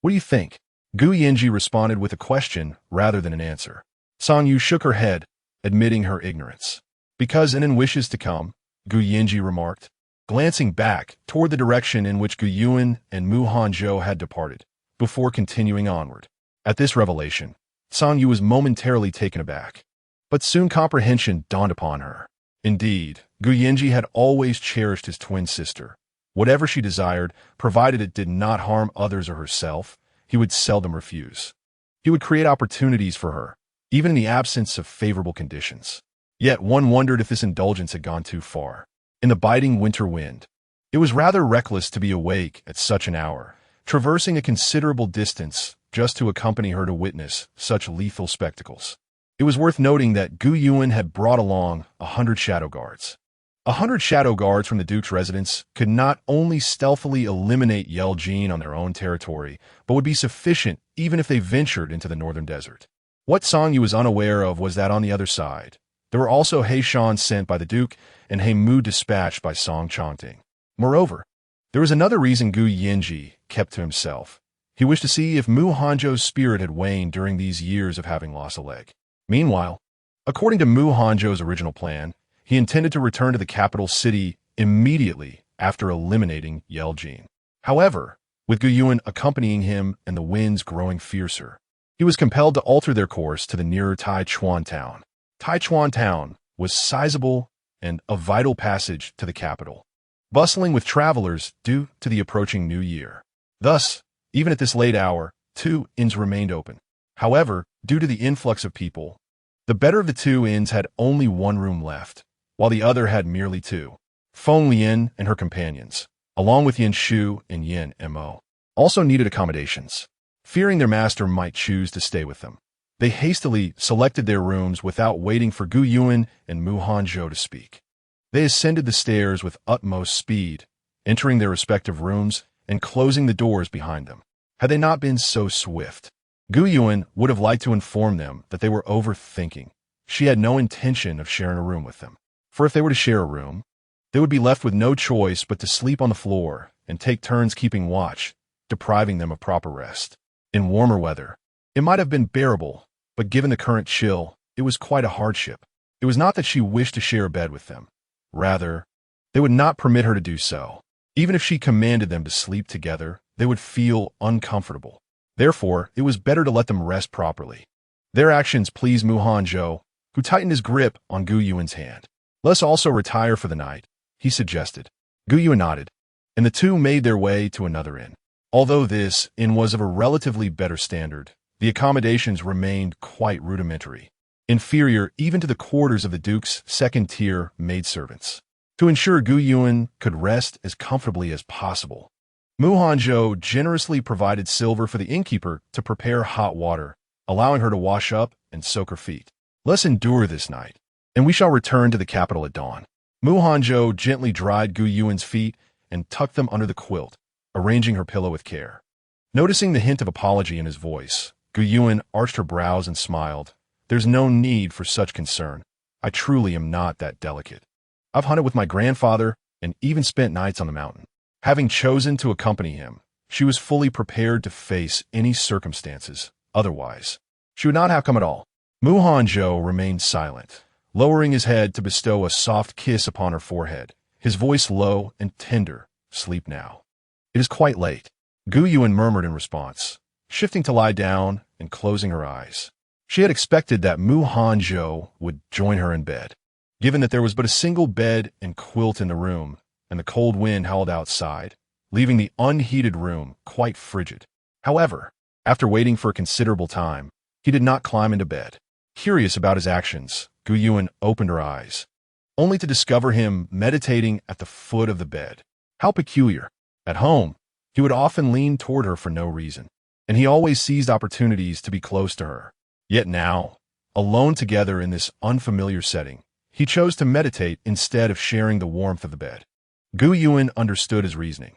"What do you think?" Gu Yuanji responded with a question rather than an answer. Song Yu shook her head, admitting her ignorance. "Because Inen wishes to come," Gu Yuanji remarked, glancing back toward the direction in which Gu Yuan and Hanzhou had departed, before continuing onward. At this revelation, Song Yu was momentarily taken aback, but soon comprehension dawned upon her. Indeed, Gu Yuanji had always cherished his twin sister. Whatever she desired, provided it did not harm others or herself, he would seldom refuse. He would create opportunities for her, even in the absence of favorable conditions. Yet one wondered if this indulgence had gone too far. In the biting winter wind, it was rather reckless to be awake at such an hour, traversing a considerable distance just to accompany her to witness such lethal spectacles. It was worth noting that Gu Yuan had brought along 100 shadow guards. 100 shadow guards from the Duke's residence could not only stealthily eliminate Yeljin on their own territory, but would be sufficient even if they ventured into the northern desert. What Song Yu was unaware of was that on the other side, there were also He Shan sent by the Duke and He Mu dispatched by Song Chongting. Moreover, there was another reason Gu Yinji kept to himself. He wished to see if Mu Hanzhou's spirit had waned during these years of having lost a leg. Meanwhile, according to Mu Hanzhou's original plan, he intended to return to the capital city immediately after eliminating Yeljin. However, with Gu Yuan accompanying him and the winds growing fiercer, he was compelled to alter their course to the nearer Taichuan town. Taichuan town was sizable and a vital passage to the capital, bustling with travelers due to the approaching new year. Thus, even at this late hour, 2 inns remained open. However, due to the influx of people, the better of the 2 inns had only 1 room left, while the other had merely 2. Feng Lian and her companions, along with Yin Shu and Yin Mo, also needed accommodations. Fearing their master might choose to stay with them, they hastily selected their rooms without waiting for Gu Yuan and Mu Hanzhou to speak. They ascended the stairs with utmost speed, entering their respective rooms and closing the doors behind them. Had they not been so swift, Gu Yuan would have liked to inform them that they were overthinking. She had no intention of sharing a room with them. For if they were to share a room, they would be left with no choice but to sleep on the floor and take turns keeping watch, depriving them of proper rest. In warmer weather, it might have been bearable, but given the current chill, it was quite a hardship. It was not that she wished to share a bed with them. Rather, they would not permit her to do so. Even if she commanded them to sleep together, they would feel uncomfortable. Therefore, it was better to let them rest properly. Their actions pleased Mu Hanzhou, who tightened his grip on Gu Yuan's hand. "Let's also retire for the night," he suggested. Gu Yuan nodded, and the 2 made their way to another inn. Although this inn was of a relatively better standard, the accommodations remained quite rudimentary, inferior even to the quarters of the Duke's second-tier maidservants. To ensure Gu Yuan could rest as comfortably as possible, Mu Hanzhou generously provided silver for the innkeeper to prepare hot water, allowing her to wash up and soak her feet. "Let's endure this night, and we shall return to the capital at dawn." Mu Hanzhou gently dried Gu Yuan's feet and tucked them under the quilt, arranging her pillow with care. Noticing the hint of apology in his voice, Gu Yuan arched her brows and smiled. "There's no need for such concern. I truly am not that delicate. I've hunted with my grandfather and even spent nights on the mountain." Having chosen to accompany him, she was fully prepared to face any circumstances. Otherwise, she would not have come at all. Mu Hanzhou remained silent, lowering his head to bestow a soft kiss upon her forehead, his voice low and tender. "Sleep now. It is quite late," Gu Yuan murmured in response, shifting to lie down and closing her eyes. She had expected that Mu Hanzhou would join her in bed, given that there was but a single bed and quilt in the room, and the cold wind howled outside, leaving the unheated room quite frigid. However, after waiting for a considerable time, he did not climb into bed. Curious about his actions, Gu Yuan opened her eyes, only to discover him meditating at the foot of the bed. How peculiar. At home, he would often lean toward her for no reason, and he always seized opportunities to be close to her. Yet now, alone together in this unfamiliar setting, he chose to meditate instead of sharing the warmth of the bed. Gu Yuan understood his reasoning.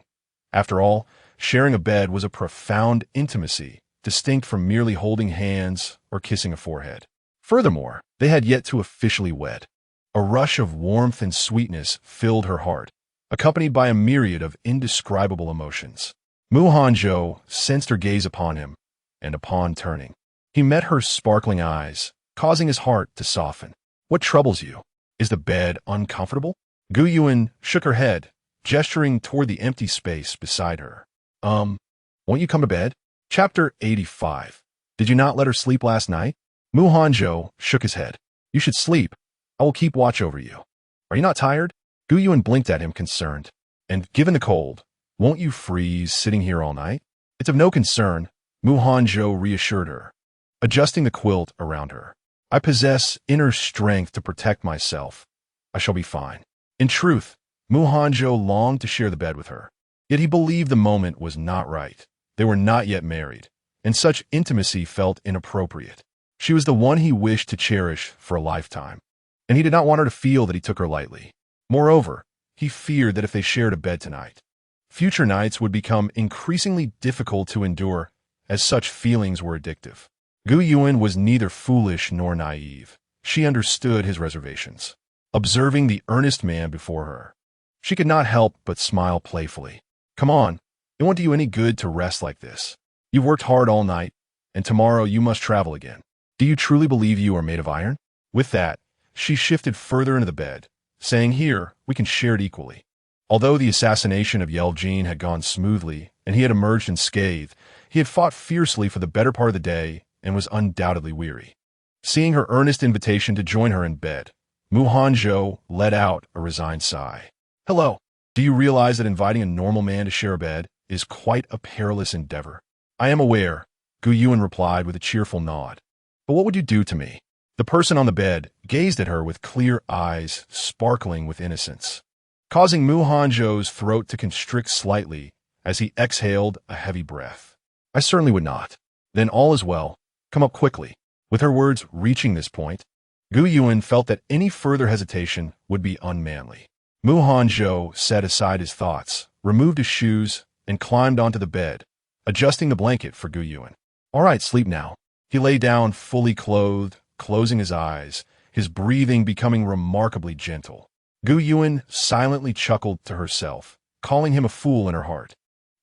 After all, sharing a bed was a profound intimacy, distinct from merely holding hands or kissing a forehead. Furthermore, they had yet to officially wed. A rush of warmth and sweetness filled her heart, accompanied by a myriad of indescribable emotions. Mu Hanzhou sensed her gaze upon him, and upon turning, he met her sparkling eyes, causing his heart to soften. "What troubles you? Is the bed uncomfortable?" Gu Yuan shook her head, gesturing toward the empty space beside her. Won't you come to bed?" Chapter 85. Did you not let her sleep last night? Mu Hanzhou shook his head. "You should sleep. I will keep watch over you. Are you not tired?" Gu Yuan blinked at him, concerned. "And given the cold, won't you freeze sitting here all night?" "It's of no concern," Mu Hanzhou reassured her, adjusting the quilt around her. "I possess inner strength to protect myself. I shall be fine." In truth, Mu Hanzhou longed to share the bed with her, yet he believed the moment was not right. They were not yet married, and such intimacy felt inappropriate. She was the one he wished to cherish for a lifetime, and he did not want her to feel that he took her lightly. Moreover, he feared that if they shared a bed tonight, future nights would become increasingly difficult to endure, as such feelings were addictive. Gu Yuan was neither foolish nor naive. She understood his reservations. Observing the earnest man before her, she could not help but smile playfully. Come on, it won't do you any good to rest like this. You've worked hard all night, and tomorrow you must travel again. Do you truly believe you are made of iron? With that, she shifted further into the bed, saying, Here, we can share it equally. Although the assassination of Yelvjean had gone smoothly and he had emerged unscathed, he had fought fiercely for the better part of the day and was undoubtedly weary. Seeing her earnest invitation to join her in bed, Hanzhou let out a resigned sigh. Hello. Do you realize that inviting a normal man to share a bed is quite a perilous endeavor? I am aware, Gu Yuan replied with a cheerful nod. But what would you do to me? The person on the bed gazed at her with clear eyes sparkling with innocence, causing Hanzhou's throat to constrict slightly as he exhaled a heavy breath. I certainly would not. Then all is well. Come up quickly. With her words reaching this point, Gu Yuan felt that any further hesitation would be unmanly. Hanzhou set aside his thoughts, removed his shoes, and climbed onto the bed, adjusting the blanket for Gu Yuan. All right, sleep now. He lay down fully clothed, closing his eyes, his breathing becoming remarkably gentle. Gu Yuan silently chuckled to herself, calling him a fool in her heart,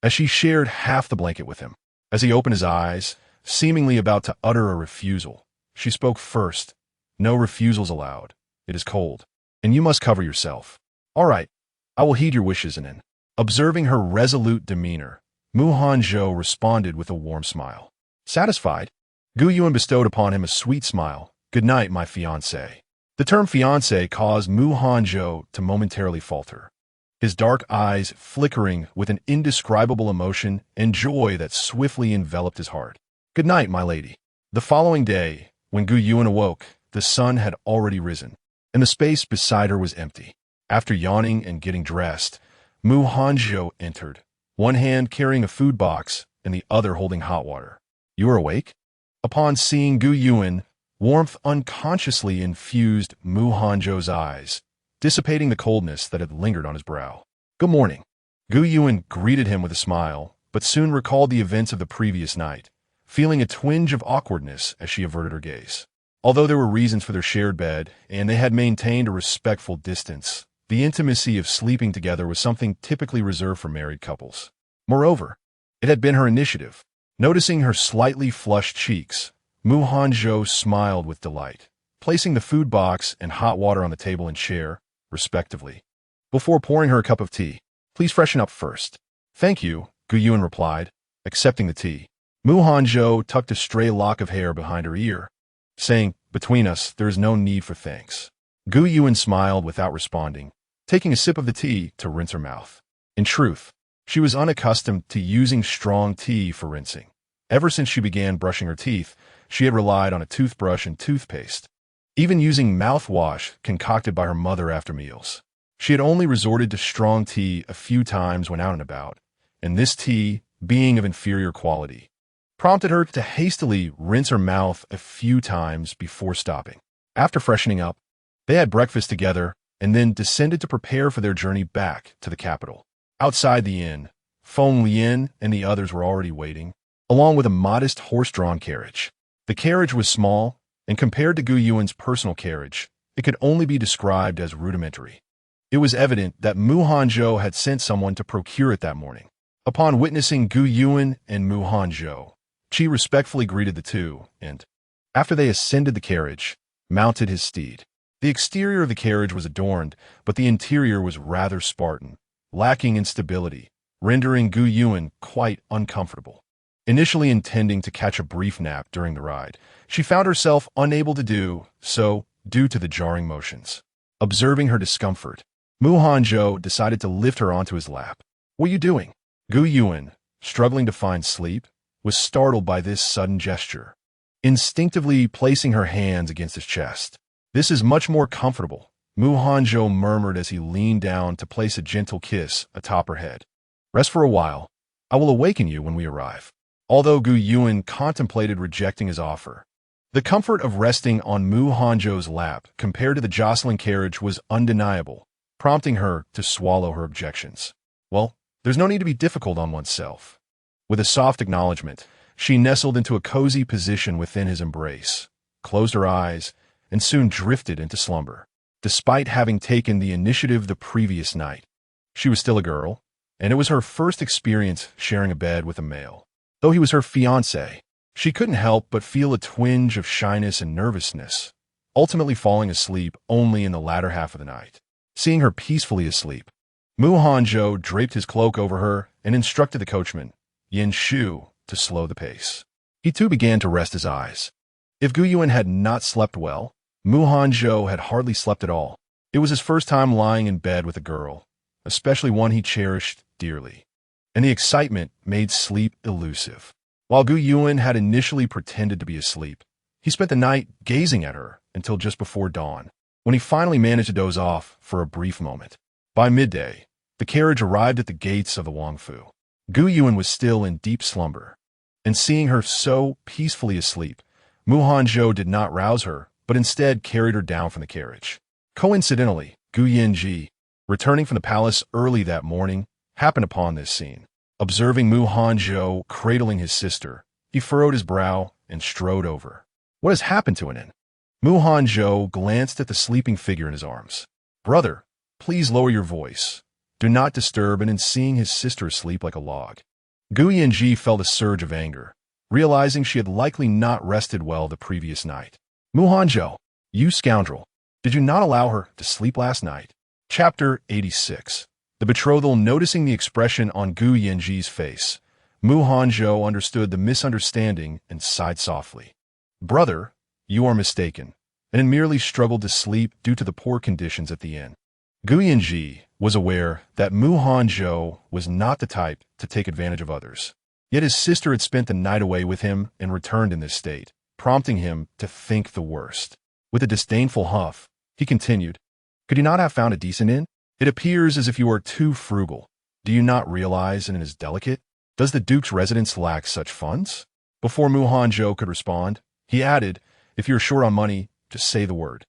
as she shared half the blanket with him. As he opened his eyes, seemingly about to utter a refusal, she spoke first. No refusals allowed. It is cold, and you must cover yourself. All right, I will heed your wishes, and observing her resolute demeanor, Hanzhou responded with a warm smile. Satisfied, Gu Yuan bestowed upon him a sweet smile. Good night, my fiancé. The term fiancé caused Hanzhou to momentarily falter, his dark eyes flickering with an indescribable emotion and joy that swiftly enveloped his heart. Good night, my lady. The following day, when Gu Yuan awoke, the sun had already risen, and the space beside her was empty. After yawning and getting dressed, Hanzhou entered, one hand carrying a food box and the other holding hot water. You are awake? Upon seeing Gu Yuan, warmth unconsciously infused Hanzhou's eyes, dissipating the coldness that had lingered on his brow. Good morning. Gu Yuan greeted him with a smile, but soon recalled the events of the previous night, feeling a twinge of awkwardness as she averted her gaze. Although there were reasons for their shared bed, and they had maintained a respectful distance, the intimacy of sleeping together was something typically reserved for married couples. Moreover, it had been her initiative. Noticing her slightly flushed cheeks, Hanzhou smiled with delight, placing the food box and hot water on the table and chair, respectively. Before pouring her a cup of tea, please freshen up first. Thank you, Gu Yuan replied, accepting the tea. Hanzhou tucked a stray lock of hair behind her ear, saying, Between us, there is no need for thanks. Gu Yuan smiled without responding, taking a sip of the tea to rinse her mouth. In truth, she was unaccustomed to using strong tea for rinsing. Ever since she began brushing her teeth, she had relied on a toothbrush and toothpaste, even using mouthwash concocted by her mother after meals. She had only resorted to strong tea a few times when out and about, and this tea, being of inferior quality, prompted her to hastily rinse her mouth a few times before stopping. After freshening up, they had breakfast together and then descended to prepare for their journey back to the capital. Outside the inn, Feng Lian and the others were already waiting, along with a modest horse-drawn carriage. The carriage was small, and compared to Gu Yuan's personal carriage, it could only be described as rudimentary. It was evident that Hanzhou had sent someone to procure it that morning. Upon witnessing Gu Yuan and Hanzhou, she respectfully greeted the two, and, after they ascended the carriage, mounted his steed. The exterior of the carriage was adorned, but the interior was rather Spartan, lacking in stability, rendering Gu Yuan quite uncomfortable. Initially intending to catch a brief nap during the ride, she found herself unable to do so due to the jarring motions. Observing her discomfort, Hanzhou decided to lift her onto his lap. What are you doing? Gu Yuan, struggling to find sleep, was startled by this sudden gesture, instinctively placing her hands against his chest. This is much more comfortable, Hanzhou murmured as he leaned down to place a gentle kiss atop her head. Rest for a while. I will awaken you when we arrive. Although Gu Yuan contemplated rejecting his offer, The comfort of resting on Mu Hanzhou's lap compared to the jostling carriage was undeniable, prompting her to swallow her objections. Well, there's no need to be difficult on oneself. With a soft acknowledgement, she nestled into a cozy position within his embrace, closed her eyes, and soon drifted into slumber. Despite having taken the initiative the previous night, she was still a girl, and it was her first experience sharing a bed with a male. Though he was her fiancé, she couldn't help but feel a twinge of shyness and nervousness, ultimately falling asleep only in the latter half of the night. Seeing her peacefully asleep, Mu Hanzhou draped his cloak over her and instructed the coachman, Yin Shu, to slow the pace. He too began to rest his eyes. If Gu Yuan had not slept well, Mu Hanzhou had hardly slept at all. It was his first time lying in bed with a girl, especially one he cherished dearly, and the excitement made sleep elusive. While Gu Yuan had initially pretended to be asleep, he spent the night gazing at her until just before dawn, when he finally managed to doze off for a brief moment. By midday, the carriage arrived at the gates of the Wangfu. Gu Yuan was still in deep slumber, and seeing her so peacefully asleep, Mu Hanzhou did not rouse her, but instead carried her down from the carriage. Coincidentally, Gu Yinji, returning from the palace early that morning, happened upon this scene. Observing Mu Hanzhou cradling his sister, he furrowed his brow and strode over. What has happened to Anin? Mu Hanzhou glanced at the sleeping figure in his arms. Brother, please lower your voice. Do not disturb Anin, seeing his sister asleep like a log. Gu Yinji felt a surge of anger, realizing she had likely not rested well the previous night. Mu Hanzhou, you scoundrel, did you not allow her to sleep last night? Chapter 86. The betrothal. Noticing the expression on Gu Yinji's face, Mu Hanzhou understood the misunderstanding and sighed softly. Brother, you are mistaken, and merely struggled to sleep due to the poor conditions at the inn. Gu Yinji was aware that Mu Hanzhou was not the type to take advantage of others. Yet his sister had spent the night away with him and returned in this state, prompting him to think the worst. With a disdainful huff, he continued, Could you not have found a decent inn? It appears as if you are too frugal. Do you not realize it is delicate? Does the Duke's residence lack such funds? Before Mu Hanzhou could respond, he added, If you're short on money, just say the word.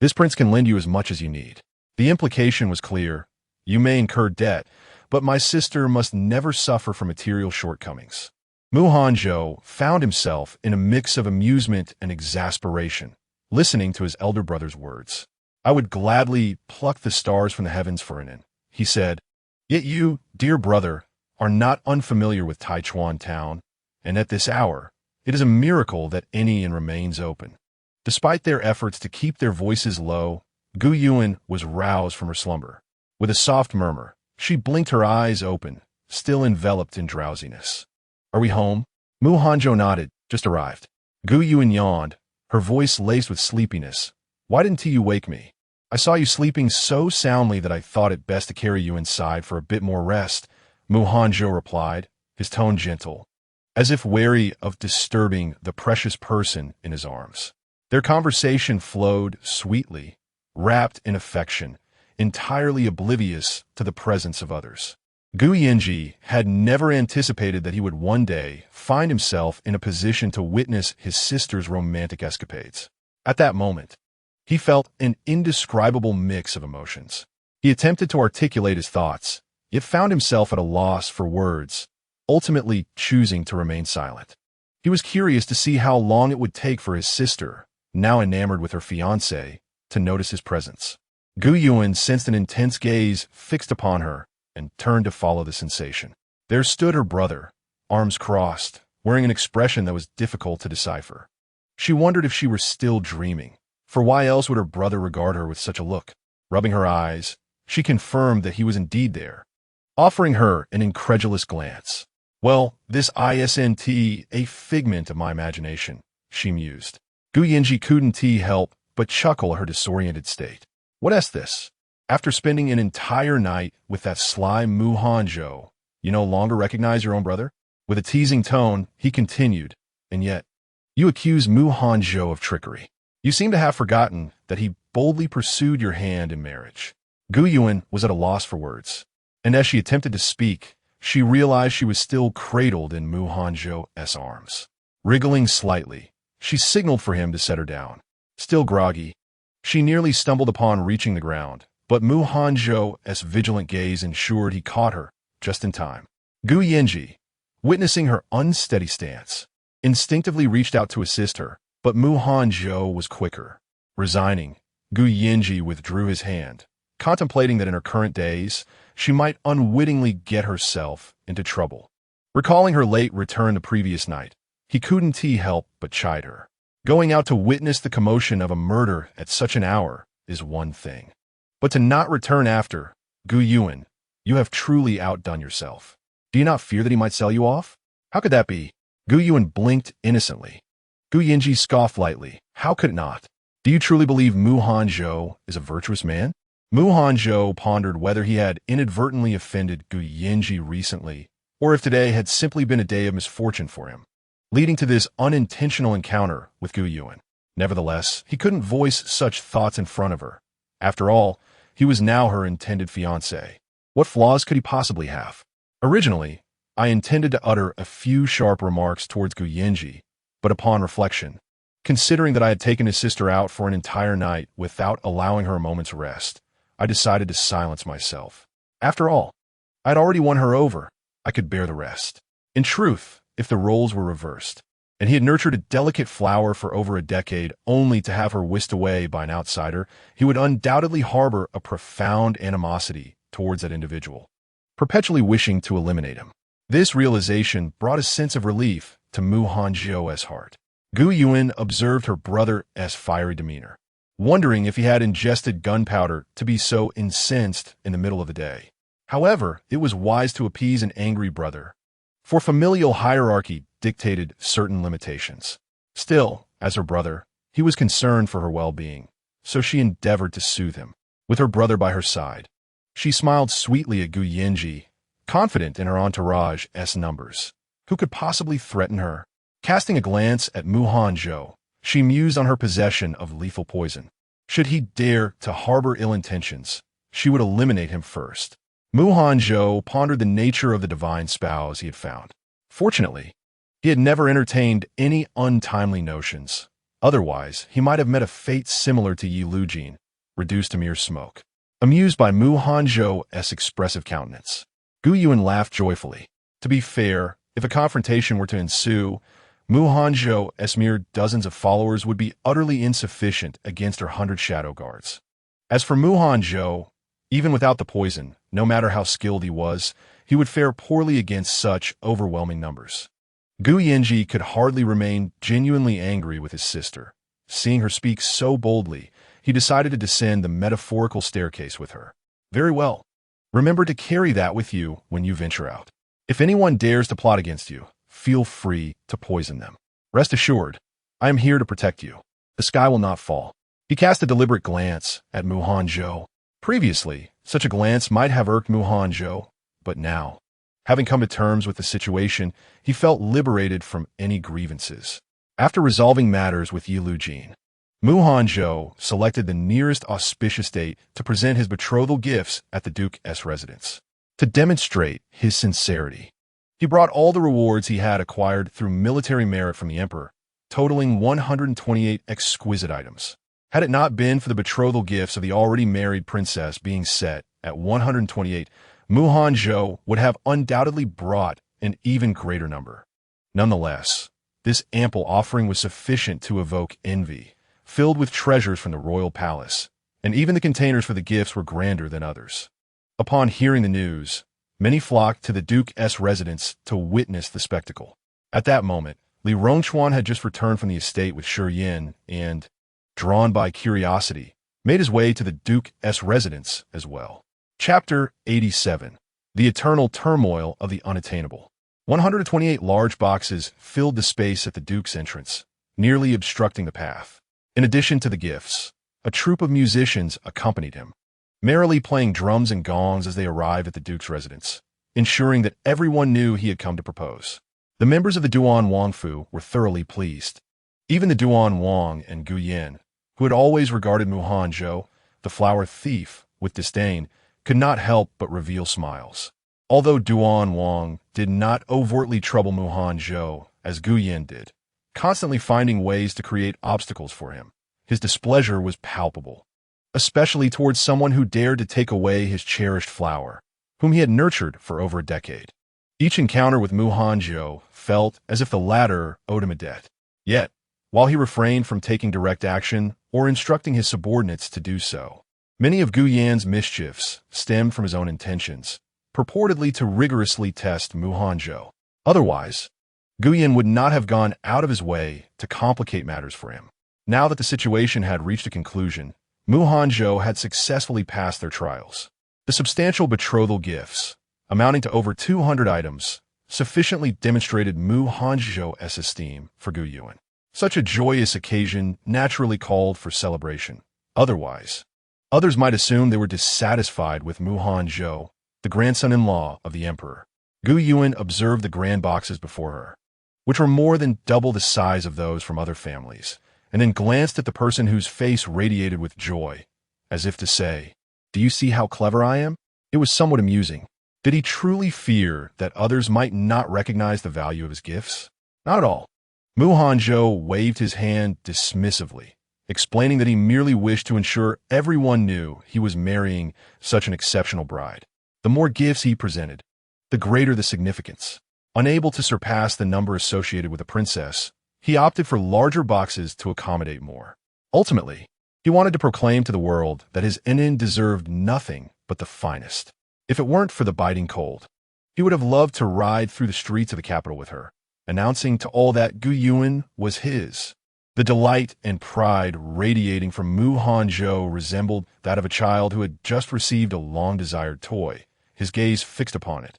This prince can lend you as much as you need. The implication was clear. You may incur debt, but my sister must never suffer from material shortcomings. Mu Hanzhou found himself in a mix of amusement and exasperation, listening to his elder brother's words. I would gladly pluck the stars from the heavens for Anin, he said. Yet you, dear brother, are not unfamiliar with Taichuan town, and at this hour, it is a miracle that any inn remains open. Despite their efforts to keep their voices low, Gu Yuan was roused from her slumber. With a soft murmur, she blinked her eyes open, still enveloped in drowsiness. Are we home? Mu Hanzhou nodded. Just arrived. Gu Yuan yawned, her voice laced with sleepiness. Why didn't you wake me? I saw you sleeping so soundly that I thought it best to carry you inside for a bit more rest, Mu Hanzhou replied, his tone gentle, as if wary of disturbing the precious person in his arms. Their conversation flowed sweetly, wrapped in affection, entirely oblivious to the presence of others. Gu Yinji had never anticipated that he would one day find himself in a position to witness his sister's romantic escapades. At that moment, he felt an indescribable mix of emotions. He attempted to articulate his thoughts, yet found himself at a loss for words, ultimately choosing to remain silent. He was curious to see how long it would take for his sister, now enamored with her fiancé, to notice his presence. Gu Yuan sensed an intense gaze fixed upon her and turned to follow the sensation. There stood her brother, arms crossed, wearing an expression that was difficult to decipher. She wondered if she were still dreaming, for why else would her brother regard her with such a look? Rubbing her eyes, she confirmed that he was indeed there, offering her an incredulous glance. Well, this isn't a figment of my imagination, she mused. Gu Yinji couldn't help but chuckle at her disoriented state. What is this? After spending an entire night with that sly Mu Hanzhou, you no longer recognize your own brother? With a teasing tone, he continued, and yet, you accuse Mu Hanzhou of trickery. You seem to have forgotten that he boldly pursued your hand in marriage. Gu Yuan was at a loss for words, and as she attempted to speak, she realized she was still cradled in Mu Hanzhou's arms. Wriggling slightly, She signaled for him to set her down. Still groggy, she nearly stumbled upon reaching the ground, but Hanzhou's vigilant gaze ensured he caught her just in time. Gu Yanji, witnessing her unsteady stance, instinctively reached out to assist her, but Hanzhou was quicker. Resigning, Gu Yanji withdrew his hand, contemplating that in her current days, she might unwittingly get herself into trouble. Recalling her late return the previous night, he couldn't help but chide her. Going out to witness the commotion of a murder at such an hour is one thing, but to not return after, Gu Yuan, you have truly outdone yourself. Do you not fear that he might sell you off? How could that be? Gu Yuan blinked innocently. Gu Yanji scoffed lightly. How could it not? Do you truly believe Hanzhou is a virtuous man? Hanzhou pondered whether he had inadvertently offended Gu Yanji recently, or if today had simply been a day of misfortune for him, leading to this unintentional encounter with Gu Yuan. Nevertheless, he couldn't voice such thoughts in front of her. After all, he was now her intended fiancé. What flaws could he possibly have? Originally, I intended to utter a few sharp remarks towards Gu Yanji, but upon reflection, considering that I had taken his sister out for an entire night without allowing her a moment's rest, I decided to silence myself. After all, I'd already won her over. I could bear the rest. In truth, if the roles were reversed, and he had nurtured a delicate flower for over a decade only to have her whisked away by an outsider, he would undoubtedly harbor a profound animosity towards that individual, perpetually wishing to eliminate him. This realization brought a sense of relief to Hanzhou's heart. Gu Yuan observed her brother's fiery demeanor, wondering if he had ingested gunpowder to be so incensed in the middle of the day. However, it was wise to appease an angry brother, for familial hierarchy dictated certain limitations. Still, as her brother, he was concerned for her well-being, so she endeavored to soothe him. With her brother by her side, she smiled sweetly at Gu Yanji, confident in her entourage's numbers. Who could possibly threaten her? Casting a glance at Hanzhou, she mused on her possession of lethal poison. Should he dare to harbor ill intentions, she would eliminate him first. Hanzhou pondered the nature of the divine spouse he had found. Fortunately, he had never entertained any untimely notions. Otherwise, he might have met a fate similar to Yi Lujin, reduced to mere smoke. Amused by Hanzhou's expressive countenance, Gu Yuan laughed joyfully. To be fair, if a confrontation were to ensue, Hanzhou's mere dozens of followers would be utterly insufficient against her 100 shadow guards. As for Hanzhou, even without the poison, no matter how skilled he was, he would fare poorly against such overwhelming numbers. Gu Yanji could hardly remain genuinely angry with his sister. Seeing her speak so boldly, he decided to descend the metaphorical staircase with her. Very well. Remember to carry that with you when you venture out. If anyone dares to plot against you, feel free to poison them. Rest assured, I am here to protect you. The sky will not fall. He cast a deliberate glance at Hanzhou. Previously, such a glance might have irked Hanzhou, but now, having come to terms with the situation, he felt liberated from any grievances. After resolving matters with Yi Lujin, Hanzhou selected the nearest auspicious date to present his betrothal gifts at the Duke's residence. To demonstrate his sincerity, he brought all the rewards he had acquired through military merit from the emperor, totaling 128 exquisite items. Had it not been for the betrothal gifts of the already married princess being set at 128, Hanzhou would have undoubtedly brought an even greater number. Nonetheless, this ample offering was sufficient to evoke envy, filled with treasures from the royal palace, and even the containers for the gifts were grander than others. Upon hearing the news, many flocked to the Duke's residence to witness the spectacle. At that moment, Li Rongchuan had just returned from the estate with Shi Yin and, drawn by curiosity, made his way to the Duke's residence as well. Chapter 87. The Eternal Turmoil of the Unattainable. 128 large boxes filled the space at the Duke's entrance, nearly obstructing the path. In addition to the gifts, a troupe of musicians accompanied him, merrily playing drums and gongs as they arrived at the Duke's residence, ensuring that everyone knew he had come to propose. The members of the Duan Wangfu were thoroughly pleased. Even the Duan Wang and Gu Yan, who had always regarded Hanzhou, the flower thief, with disdain, could not help but reveal smiles. Although Duan Wang did not overtly trouble Hanzhou, as Gu Yan did, constantly finding ways to create obstacles for him. His displeasure was palpable, especially towards someone who dared to take away his cherished flower, whom he had nurtured for over a decade. Each encounter with Hanzhou felt as if the latter owed him a debt. Yet, while he refrained from taking direct action or instructing his subordinates to do so, many of Gu Yan's mischiefs stemmed from his own intentions, purportedly to rigorously test Hanzhou. Otherwise, Gu Yan would not have gone out of his way to complicate matters for him. Now that the situation had reached a conclusion, Hanzhou had successfully passed their trials. The substantial betrothal gifts, amounting to over 200 items, sufficiently demonstrated Hanzhou's esteem for Gu Yuan. Such a joyous occasion naturally called for celebration. Otherwise, others might assume they were dissatisfied with Hanzhou, the grandson-in-law of the emperor. Gu Yuan observed the grand boxes before her, which were more than double the size of those from other families, and then glanced at the person whose face radiated with joy, as if to say, "Do you see how clever I am?" It was somewhat amusing. Did he truly fear that others might not recognize the value of his gifts? Not at all. Hanzhou waved his hand dismissively, explaining that he merely wished to ensure everyone knew he was marrying such an exceptional bride. The more gifts he presented, the greater the significance. Unable to surpass the number associated with a princess, he opted for larger boxes to accommodate more. Ultimately, he wanted to proclaim to the world that his Enin deserved nothing but the finest. If it weren't for the biting cold, he would have loved to ride through the streets of the capital with her, announcing to all that Gu Yuan was his. The delight and pride radiating from Hanzhou resembled that of a child who had just received a long-desired toy, his gaze fixed upon it,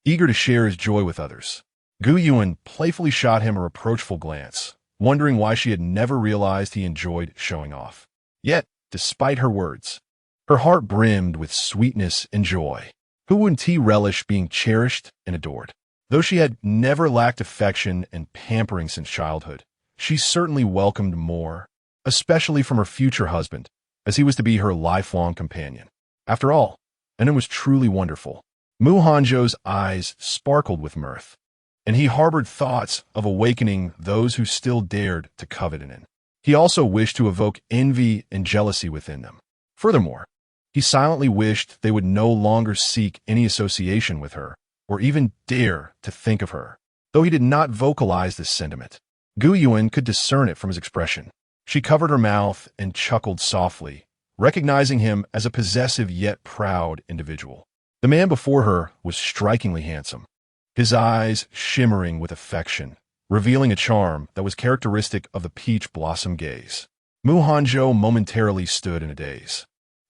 eager to share his joy with others. Gu Yuan playfully shot him a reproachful glance, wondering why she had never realized he enjoyed showing off. Yet, despite her words, her heart brimmed with sweetness and joy. Who wouldn't he relish being cherished and adored? Though she had never lacked affection and pampering since childhood, she certainly welcomed more, especially from her future husband, as he was to be her lifelong companion. After all, Enin was truly wonderful. Hanzhou's eyes sparkled with mirth, and he harbored thoughts of awakening those who still dared to covet Enin. He also wished to evoke envy and jealousy within them. Furthermore, he silently wished they would no longer seek any association with her, or even dare to think of her. Though he did not vocalize this sentiment, Gu Yuan could discern it from his expression. She covered her mouth and chuckled softly, recognizing him as a possessive yet proud individual. The man before her was strikingly handsome, his eyes shimmering with affection, revealing a charm that was characteristic of the peach blossom gaze. Hanzhou momentarily stood in a daze,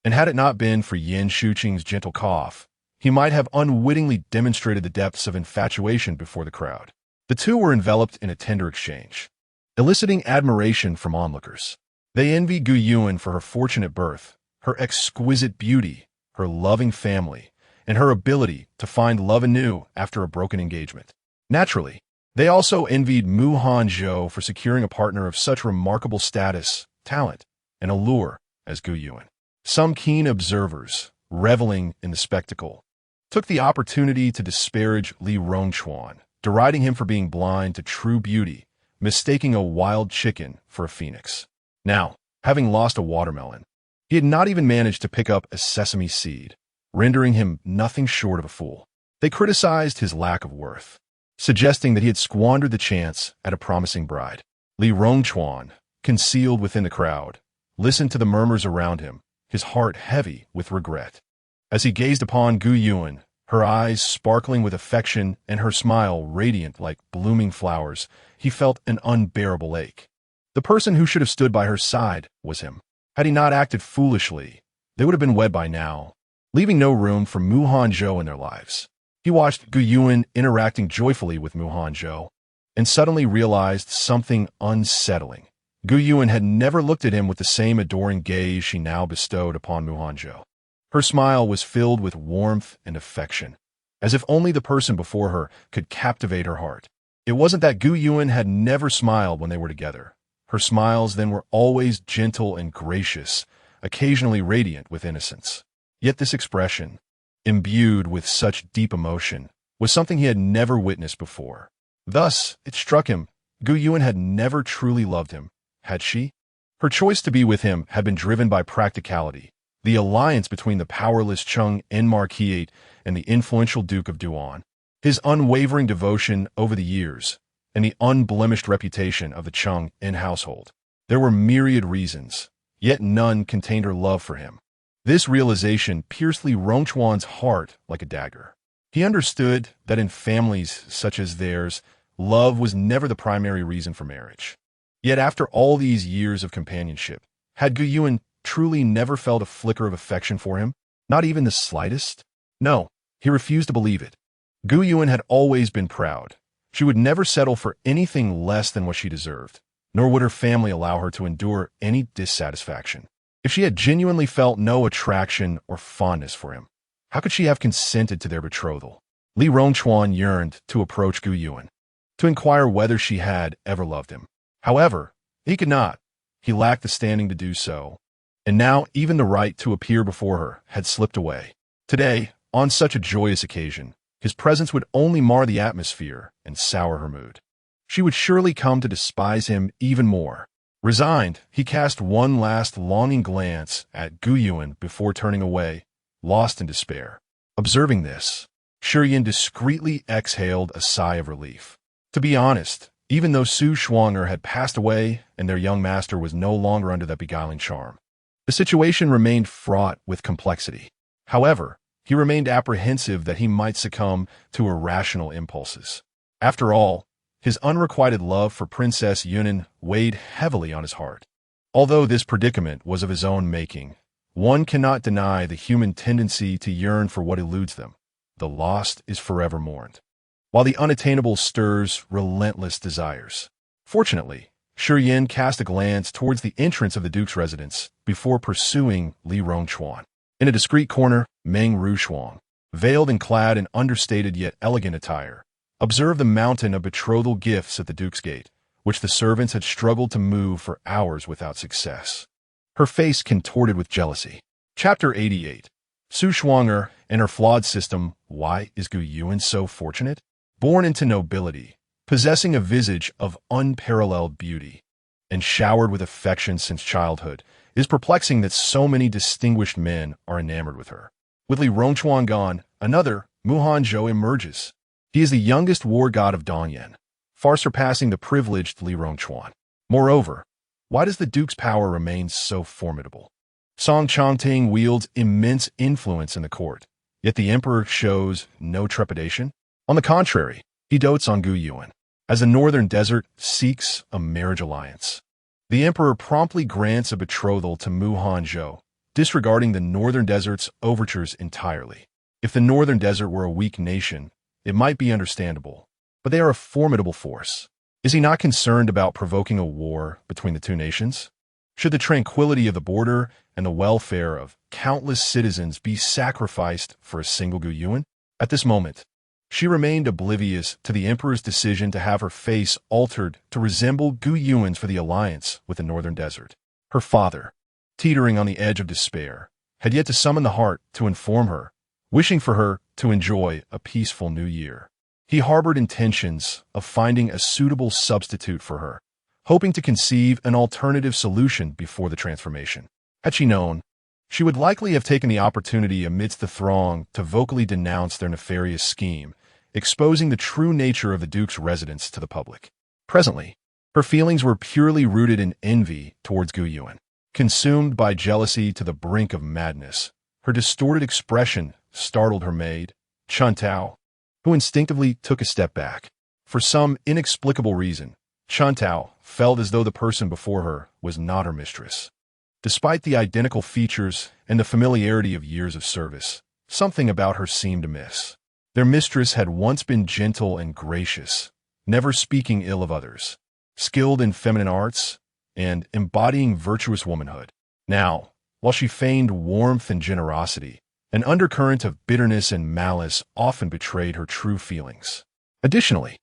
and had it not been for Yin Shuqing's gentle cough, he might have unwittingly demonstrated the depths of infatuation before the crowd. The two were enveloped in a tender exchange, eliciting admiration from onlookers. They envied Gu Yuan for her fortunate birth, her exquisite beauty, her loving family, and her ability to find love anew after a broken engagement. Naturally, they also envied Hanzhou for securing a partner of such remarkable status, talent, and allure as Gu Yuan. Some keen observers, reveling in the spectacle, took the opportunity to disparage Li Rongchuan, deriding him for being blind to true beauty, mistaking a wild chicken for a phoenix. Now, having lost a watermelon, he had not even managed to pick up a sesame seed, rendering him nothing short of a fool. They criticized his lack of worth, suggesting that he had squandered the chance at a promising bride. Li Rongchuan, concealed within the crowd, listened to the murmurs around him, his heart heavy with regret. As he gazed upon Gu Yuan, her eyes sparkling with affection and her smile radiant like blooming flowers, he felt an unbearable ache. The person who should have stood by her side was him. Had he not acted foolishly, they would have been wed by now, leaving no room for Hanzhou in their lives. He watched Gu Yuan interacting joyfully with Hanzhou, and suddenly realized something unsettling. Gu Yuan had never looked at him with the same adoring gaze she now bestowed upon Hanzhou. Her smile was filled with warmth and affection, as if only the person before her could captivate her heart. It wasn't that Gu Yuan had never smiled when they were together. Her smiles then were always gentle and gracious, occasionally radiant with innocence. Yet this expression, imbued with such deep emotion, was something he had never witnessed before. Thus, it struck him Gu Yuan had never truly loved him, had she? Her choice to be with him had been driven by practicality, the alliance between the powerless Chung En Marquis and the influential Duke of Duan, his unwavering devotion over the years, and the unblemished reputation of the Chung En household. There were myriad reasons, yet none contained her love for him. This realization pierced Li Rongchuan's heart like a dagger. He understood that in families such as theirs, love was never the primary reason for marriage. Yet after all these years of companionship, had Gu Yuan truly never felt a flicker of affection for him? Not even the slightest? No, he refused to believe it. Gu Yuan had always been proud. She would never settle for anything less than what she deserved, nor would her family allow her to endure any dissatisfaction. If she had genuinely felt no attraction or fondness for him, how could she have consented to their betrothal? Li Rongchuan yearned to approach Gu Yuan, to inquire whether she had ever loved him. However, he could not. He lacked the standing to do so, and now even the right to appear before her had slipped away. Today, on such a joyous occasion, his presence would only mar the atmosphere and sour her mood. She would surely come to despise him even more. Resigned, he cast one last longing glance at Gu Yuan before turning away, lost in despair. Observing this, Shiyin discreetly exhaled a sigh of relief. To be honest, even though Su Shuang'er had passed away and their young master was no longer under that beguiling charm, the situation remained fraught with complexity. However, he remained apprehensive that he might succumb to irrational impulses. After all, his unrequited love for Princess Yunan weighed heavily on his heart. Although this predicament was of his own making, one cannot deny the human tendency to yearn for what eludes them. The lost is forever mourned, while the unattainable stirs relentless desires. Fortunately, Shiyin cast a glance towards the entrance of the Duke's residence before pursuing Li Rongchuan. In a discreet corner, Meng Rushuang, veiled and clad in understated yet elegant attire, observed the mountain of betrothal gifts at the Duke's gate, which the servants had struggled to move for hours without success. Her face contorted with jealousy. Chapter 88. Su Shuang'er and her flawed system. Why is Gu Yuan so fortunate? Born into nobility, possessing a visage of unparalleled beauty, and showered with affection since childhood, it is perplexing that so many distinguished men are enamored with her. With Li Rongchuan gone, another, Hanzhou, emerges. He is the youngest war god of Dongyan, far surpassing the privileged Li Rongchuan. Moreover, why does the Duke's power remain so formidable? Song Chongting wields immense influence in the court, yet the emperor shows no trepidation. On the contrary, he dotes on Gu Yuan, as the northern desert seeks a marriage alliance. The emperor promptly grants a betrothal to Hanzhou, disregarding the northern desert's overtures entirely. If the northern desert were a weak nation, it might be understandable, but they are a formidable force. Is he not concerned about provoking a war between the two nations? Should the tranquility of the border and the welfare of countless citizens be sacrificed for a single Gu Yuan? At this moment, she remained oblivious to the emperor's decision to have her face altered to resemble Gu Yuan's for the alliance with the northern desert. Her father, teetering on the edge of despair, had yet to summon the heart to inform her, wishing for her to enjoy a peaceful new year. He harbored intentions of finding a suitable substitute for her, hoping to conceive an alternative solution before the transformation. Had she known, she would likely have taken the opportunity amidst the throng to vocally denounce their nefarious scheme, exposing the true nature of the Duke's residence to the public. Presently, her feelings were purely rooted in envy towards Gu Yuan. Consumed by jealousy to the brink of madness, her distorted expression startled her maid, Chun Tao, who instinctively took a step back. For some inexplicable reason, Chun Tao felt as though the person before her was not her mistress. Despite the identical features and the familiarity of years of service, something about her seemed amiss. Their mistress had once been gentle and gracious, never speaking ill of others, skilled in feminine arts, and embodying virtuous womanhood. Now, while she feigned warmth and generosity, an undercurrent of bitterness and malice often betrayed her true feelings. Additionally,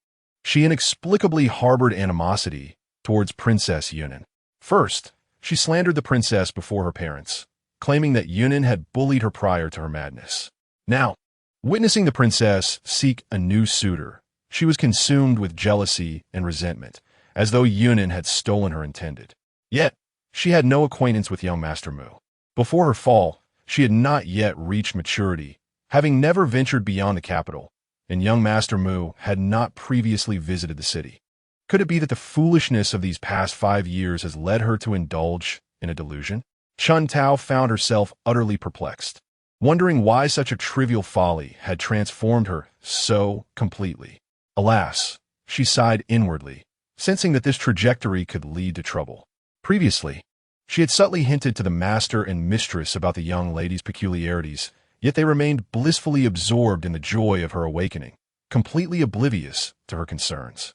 she inexplicably harbored animosity towards Princess Yunan. First, she slandered the princess before her parents, claiming that Yunan had bullied her prior to her madness. Now, witnessing the princess seek a new suitor, she was consumed with jealousy and resentment, as though Yunin had stolen her intended. Yet, she had no acquaintance with young Master Mu. Before her fall, she had not yet reached maturity, having never ventured beyond the capital, and young Master Mu had not previously visited the city. Could it be that the foolishness of these past 5 years has led her to indulge in a delusion? Chun Tao found herself utterly perplexed, wondering why such a trivial folly had transformed her so completely. Alas, she sighed inwardly, sensing that this trajectory could lead to trouble. Previously, she had subtly hinted to the master and mistress about the young lady's peculiarities, yet they remained blissfully absorbed in the joy of her awakening, completely oblivious to her concerns.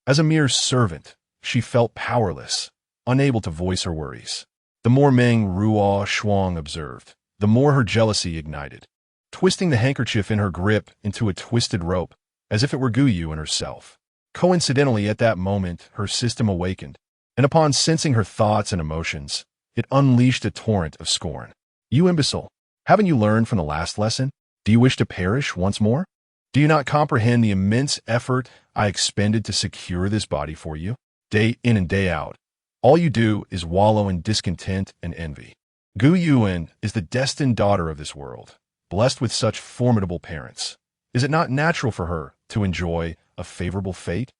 As a mere servant, she felt powerless, unable to voice her worries. The more Meng Ruo Shuang observed, the more her jealousy ignited, twisting the handkerchief in her grip into a twisted rope, as if it were Gu Yu and herself. Coincidentally, at that moment, her system awakened, and upon sensing her thoughts and emotions, it unleashed a torrent of scorn. "You imbecile! Haven't you learned from the last lesson? Do you wish to perish once more? Do you not comprehend the immense effort I expended to secure this body for you? Day in and day out, all you do is wallow in discontent and envy. Gu Yuan is the destined daughter of this world, blessed with such formidable parents. Is it not natural for her to enjoy a favorable fate?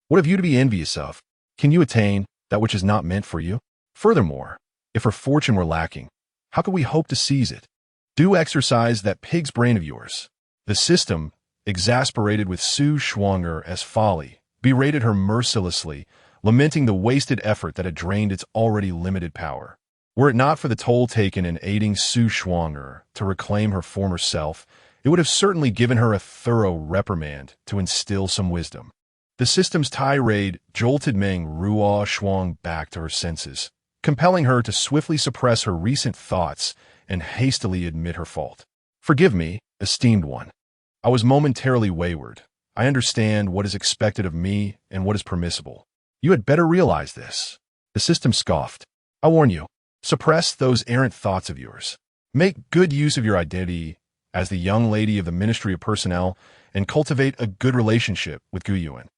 What have you to be envious of? Can you attain that which is not meant for you? Furthermore, if her fortune were lacking, how could we hope to seize it? Do exercise that pig's brain of yours." The system, exasperated with Su Shuang'er's folly, berated her mercilessly, lamenting the wasted effort that had drained its already limited power. Were it not for the toll taken in aiding Su Shuang'er to reclaim her former self, it would have certainly given her a thorough reprimand to instill some wisdom. The system's tirade jolted Meng Ruo Shuang back to her senses, compelling her to swiftly suppress her recent thoughts and hastily admit her fault. "Forgive me, esteemed one. I was momentarily wayward. I understand what is expected of me and what is permissible. You had better realize this." The system scoffed. "I warn you, suppress those errant thoughts of yours. Make good use of your identity as the young lady of the Ministry of Personnel and cultivate a good relationship with Gu Yuan.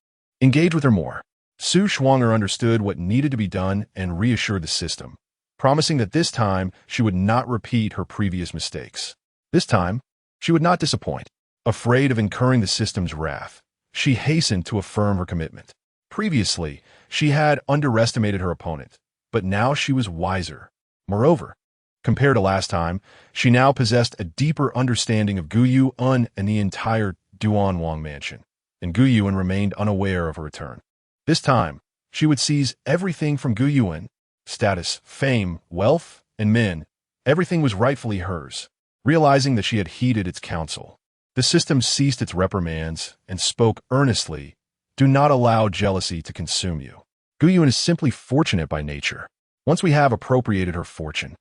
Engage with her more." Su Shuang'er understood what needed to be done and reassured the system, promising that this time she would not repeat her previous mistakes. This time, she would not disappoint. Afraid of incurring the system's wrath, she hastened to affirm her commitment. Previously, she had underestimated her opponent, but now she was wiser. Moreover, compared to last time, she now possessed a deeper understanding of Gu Yuan and the entire Duanwang mansion, and Gu Yuan remained unaware of her return. This time, she would seize everything from Gu Yuan: status, fame, wealth, and men. Everything was rightfully hers. Realizing that she had heeded its counsel, the system ceased its reprimands and spoke earnestly. "Do not allow jealousy to consume you. Gu Yuan is simply fortunate by nature. Once we have appropriated her fortune,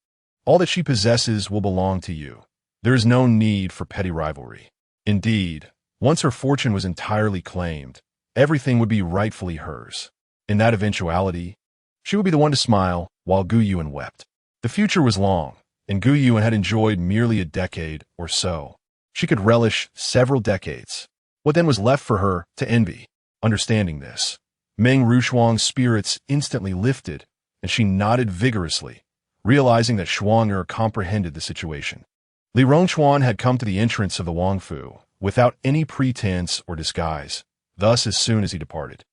all that she possesses will belong to you. There is no need for petty rivalry. Indeed, once her fortune was entirely claimed, everything would be rightfully hers. In that eventuality, she would be the one to smile while Gu Yuan wept." The future was long, and Gu Yuan had enjoyed merely a decade or so. She could relish several decades. What then was left for her to envy? Understanding this, Meng Rushuang's spirits instantly lifted, and she nodded vigorously, realizing that Shuang'er comprehended the situation. Li Rongchuan had come to the entrance of the Wangfu without any pretense or disguise, thus as soon as he departed.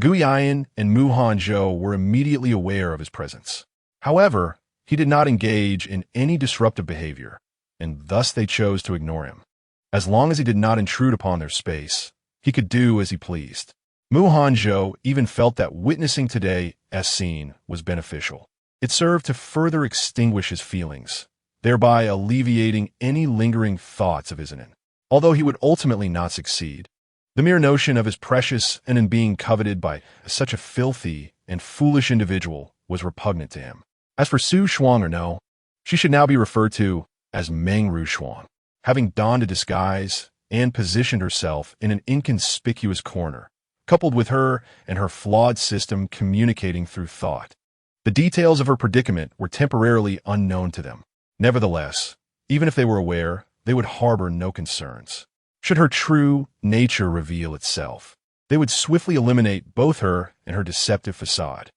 Gu Yian and Mu Hanzhou were immediately aware of his presence. However, he did not engage in any disruptive behavior, and thus they chose to ignore him. As long as he did not intrude upon their space, he could do as he pleased. Mu Hanzhou even felt that witnessing today's scene was beneficial. It served to further extinguish his feelings, thereby alleviating any lingering thoughts of Izinin. Although he would ultimately not succeed, the mere notion of his precious and in being coveted by such a filthy and foolish individual was repugnant to him. As for Su Shuang, or no, she should now be referred to as Meng Rushuang. Having donned a disguise and positioned herself in an inconspicuous corner, coupled with her and her flawed system communicating through thought, the details of her predicament were temporarily unknown to them. Nevertheless, even if they were aware, they would harbor no concerns. Should her true nature reveal itself, They would swiftly eliminate both her and her deceptive facade.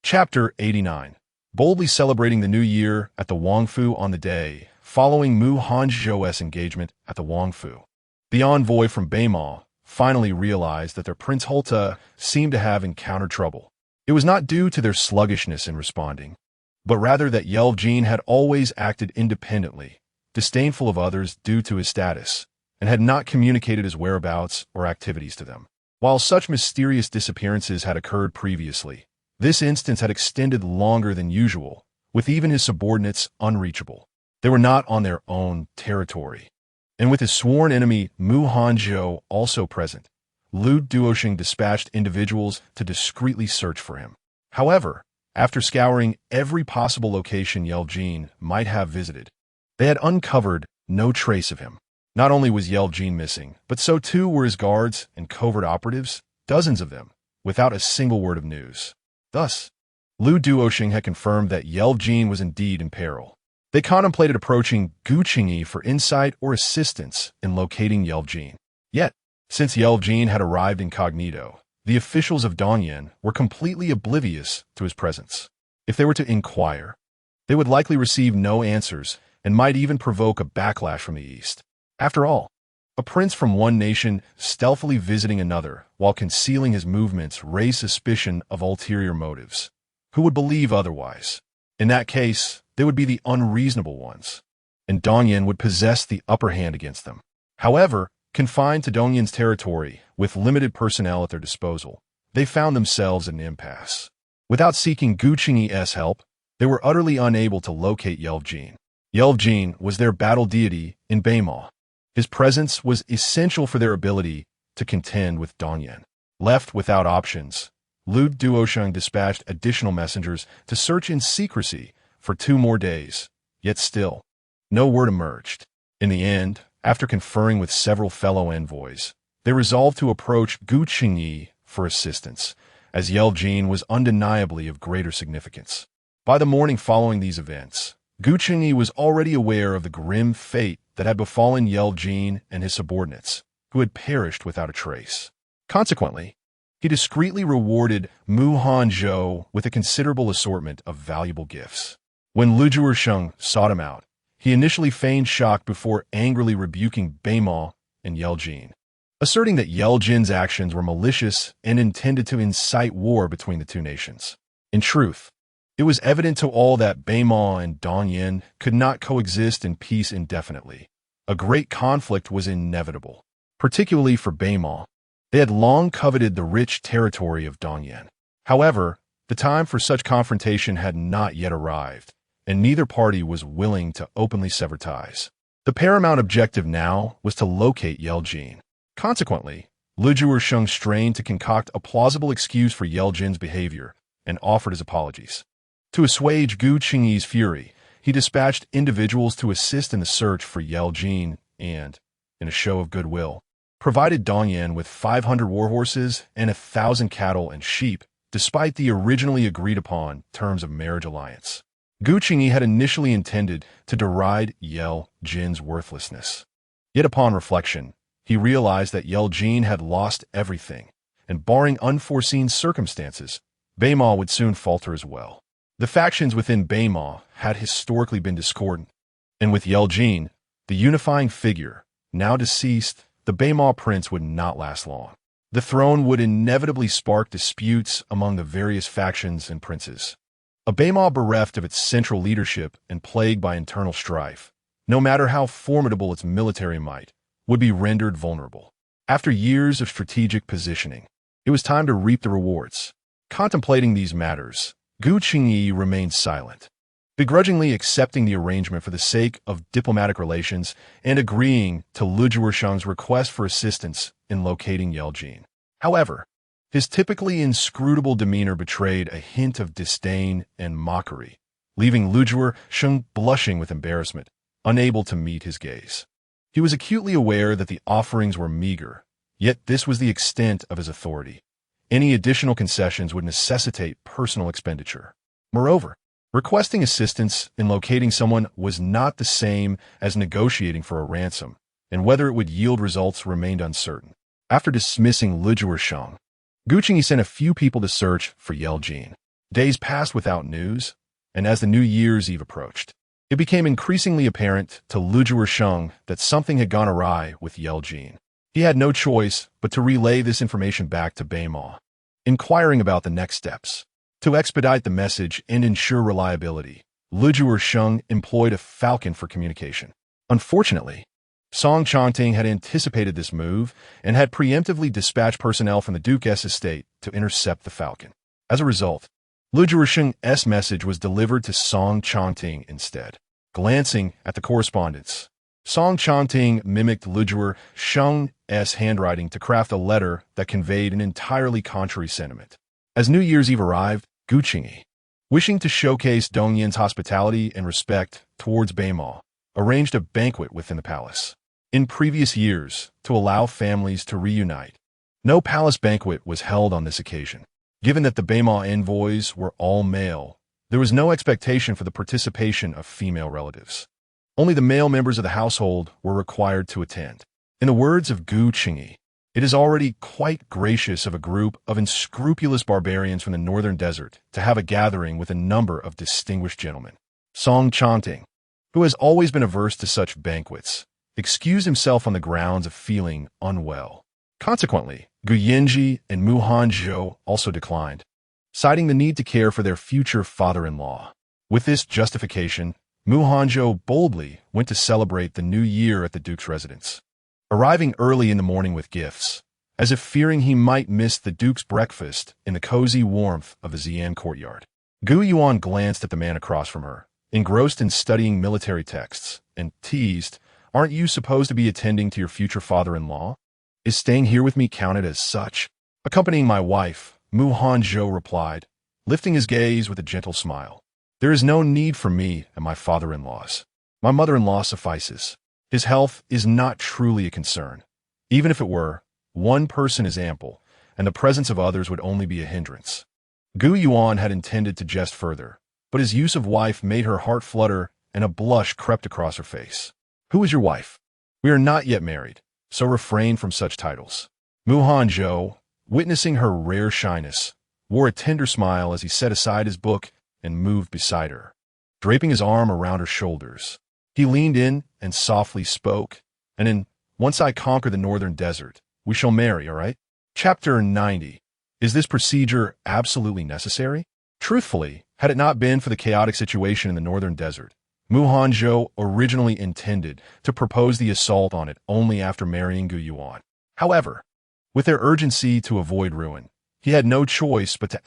Chapter 89. Boldly celebrating the new year at the Wangfu on the day following Mu Hanzhou's engagement at the Wangfu. The envoy from Beima finally realized that their Prince Hulta seemed to have encountered trouble. It was not due to their sluggishness in responding, but rather that Yelvjin had always acted independently, disdainful of others due to his status, and had not communicated his whereabouts or activities to them. While such mysterious disappearances had occurred previously, this instance had extended longer than usual, with even his subordinates unreachable. They were not on their own territory. And with his sworn enemy Mu Hanzhou also present, Lu Duoxing dispatched individuals to discreetly search for him. However, after scouring every possible location Yelvjin might have visited, they had uncovered no trace of him. Not only was Yelvjin missing, but so too were his guards and covert operatives, dozens of them, without a single word of news. Thus, Lu Duoxing had confirmed that Yelvjin was indeed in peril. They contemplated approaching Gu Qingyi for insight or assistance in locating Yelvjin. Yet, since Yelvjin had arrived incognito, the officials of Dongyan were completely oblivious to his presence. If they were to inquire, they would likely receive no answers and might even provoke a backlash from the east. After all, a prince from one nation stealthily visiting another while concealing his movements raised suspicion of ulterior motives. Who would believe otherwise? In that case, they would be the unreasonable ones, and Dongyan would possess the upper hand against them. However, confined to Dongyan's territory, with limited personnel at their disposal, they found themselves in an impasse. Without seeking Gu Qingyi's help, they were utterly unable to locate Yelvjin. Yelvjin was their battle deity in Beima. His presence was essential for their ability to contend with Dongyan. Left without options, Lu Duoxing dispatched additional messengers to search in secrecy for 2 more days, yet still, no word emerged. In the end, after conferring with several fellow envoys, they resolved to approach Gu Qingyi for assistance, as Yelvjin was undeniably of greater significance. By the morning following these events, Gu Qingyi was already aware of the grim fate that had befallen Yelvjin and his subordinates, who had perished without a trace. Consequently, he discreetly rewarded Mu Hanzhou with a considerable assortment of valuable gifts. When Lu Duoxing sought him out, he initially feigned shock before angrily rebuking Beima and Yelvjin, asserting that Yelvjin's actions were malicious and intended to incite war between the two nations. In truth, it was evident to all that Beima and Dongyan could not coexist in peace indefinitely. A great conflict was inevitable, particularly for Beima. They had long coveted the rich territory of Dongyan. However, the time for such confrontation had not yet arrived, and neither party was willing to openly sever ties. The paramount objective now was to locate Yelvjin. Consequently, Lu Duoxing strained to concoct a plausible excuse for Yelvjin's behavior and offered his apologies. To assuage Gu Qingyi's fury, he dispatched individuals to assist in the search for Yelvjin and, in a show of goodwill, provided Dongyan with 500 warhorses and 1,000 cattle and sheep, despite the originally agreed-upon terms of marriage alliance. Gu Qingyi had initially intended to deride Yelvjin's worthlessness. Yet upon reflection, he realized that Yelvjin had lost everything, and barring unforeseen circumstances, Beima would soon falter as well. The factions within Beima had historically been discordant, and with Yelvjin, the unifying figure, now deceased, the Beima prince would not last long. The throne would inevitably spark disputes among the various factions and princes. A Beima bereft of its central leadership and plagued by internal strife, no matter how formidable its military might, would be rendered vulnerable. After years of strategic positioning, it was time to reap the rewards. Contemplating these matters, Gu Qingyi remained silent, begrudgingly accepting the arrangement for the sake of diplomatic relations and agreeing to Lu Duoxing's request for assistance in locating Yelvjin. However, his typically inscrutable demeanor betrayed a hint of disdain and mockery, leaving Lu Duoxing blushing with embarrassment, unable to meet his gaze. He was acutely aware that the offerings were meager, yet this was the extent of his authority. Any additional concessions would necessitate personal expenditure. Moreover, requesting assistance in locating someone was not the same as negotiating for a ransom, and whether it would yield results remained uncertain. After dismissing Lu Zhuosheng, Gu Qingyi sent a few people to search for Yeljin. Days passed without news, and as the New Year's Eve approached, it became increasingly apparent to Lu Zhuosheng that something had gone awry with Yeljin. He had no choice but to relay this information back to Beima, inquiring about the next steps. To expedite the message and ensure reliability, Lu Zhuosheng employed a falcon for communication. Unfortunately, Song Changting had anticipated this move and had preemptively dispatched personnel from the Duke's estate to intercept the falcon. As a result, Lu Zhuosheng's message was delivered to Song Changting instead. Glancing at the correspondence, Song Changting mimicked Lu Zhuosheng's handwriting to craft a letter that conveyed an entirely contrary sentiment. As New Year's Eve arrived, Gu Qingyi, wishing to showcase Dongyan's hospitality and respect towards Beima, arranged a banquet within the palace. In previous years, to allow families to reunite, no palace banquet was held on this occasion. Given that the Beima envoys were all male, there was no expectation for the participation of female relatives. Only the male members of the household were required to attend. In the words of Gu Qingyi, it is already quite gracious of a group of unscrupulous barbarians from the northern desert to have a gathering with a number of distinguished gentlemen. Song Changting, who has always been averse to such banquets, excused himself on the grounds of feeling unwell. Consequently, Gu Yanji and Mu Hanzhou also declined, citing the need to care for their future father-in-law. With this justification, Mu Hanzhou boldly went to celebrate the new year at the Duke's residence. Arriving early in the morning with gifts, as if fearing he might miss the Duke's breakfast in the cozy warmth of the Xian courtyard, Gu Yuan glanced at the man across from her, engrossed in studying military texts, and teased, "Aren't you supposed to be attending to your future father-in-law? Is staying here with me counted as such?" Accompanying my wife, Mu Hanzhou replied, lifting his gaze with a gentle smile. "There is no need for me and my father-in-laws. My mother-in-law suffices. His health is not truly a concern. Even if it were, one person is ample, and the presence of others would only be a hindrance." Gu Yuan had intended to jest further, but his use of wife made her heart flutter and a blush crept across her face. "Who is your wife? We are not yet married, so refrain from such titles." Mu Hanzhou, witnessing her rare shyness, wore a tender smile as he set aside his book and moved beside her. Draping his arm around her shoulders, he leaned in and softly spoke, "And in Once I conquer the northern desert, we shall marry, all right?" Chapter 90. Is this procedure absolutely necessary? Truthfully, had it not been for the chaotic situation in the northern desert, Mu Hanzhou originally intended to propose the assault on it only after marrying Gu Yuan. However, with their urgency to avoid ruin, he had no choice but to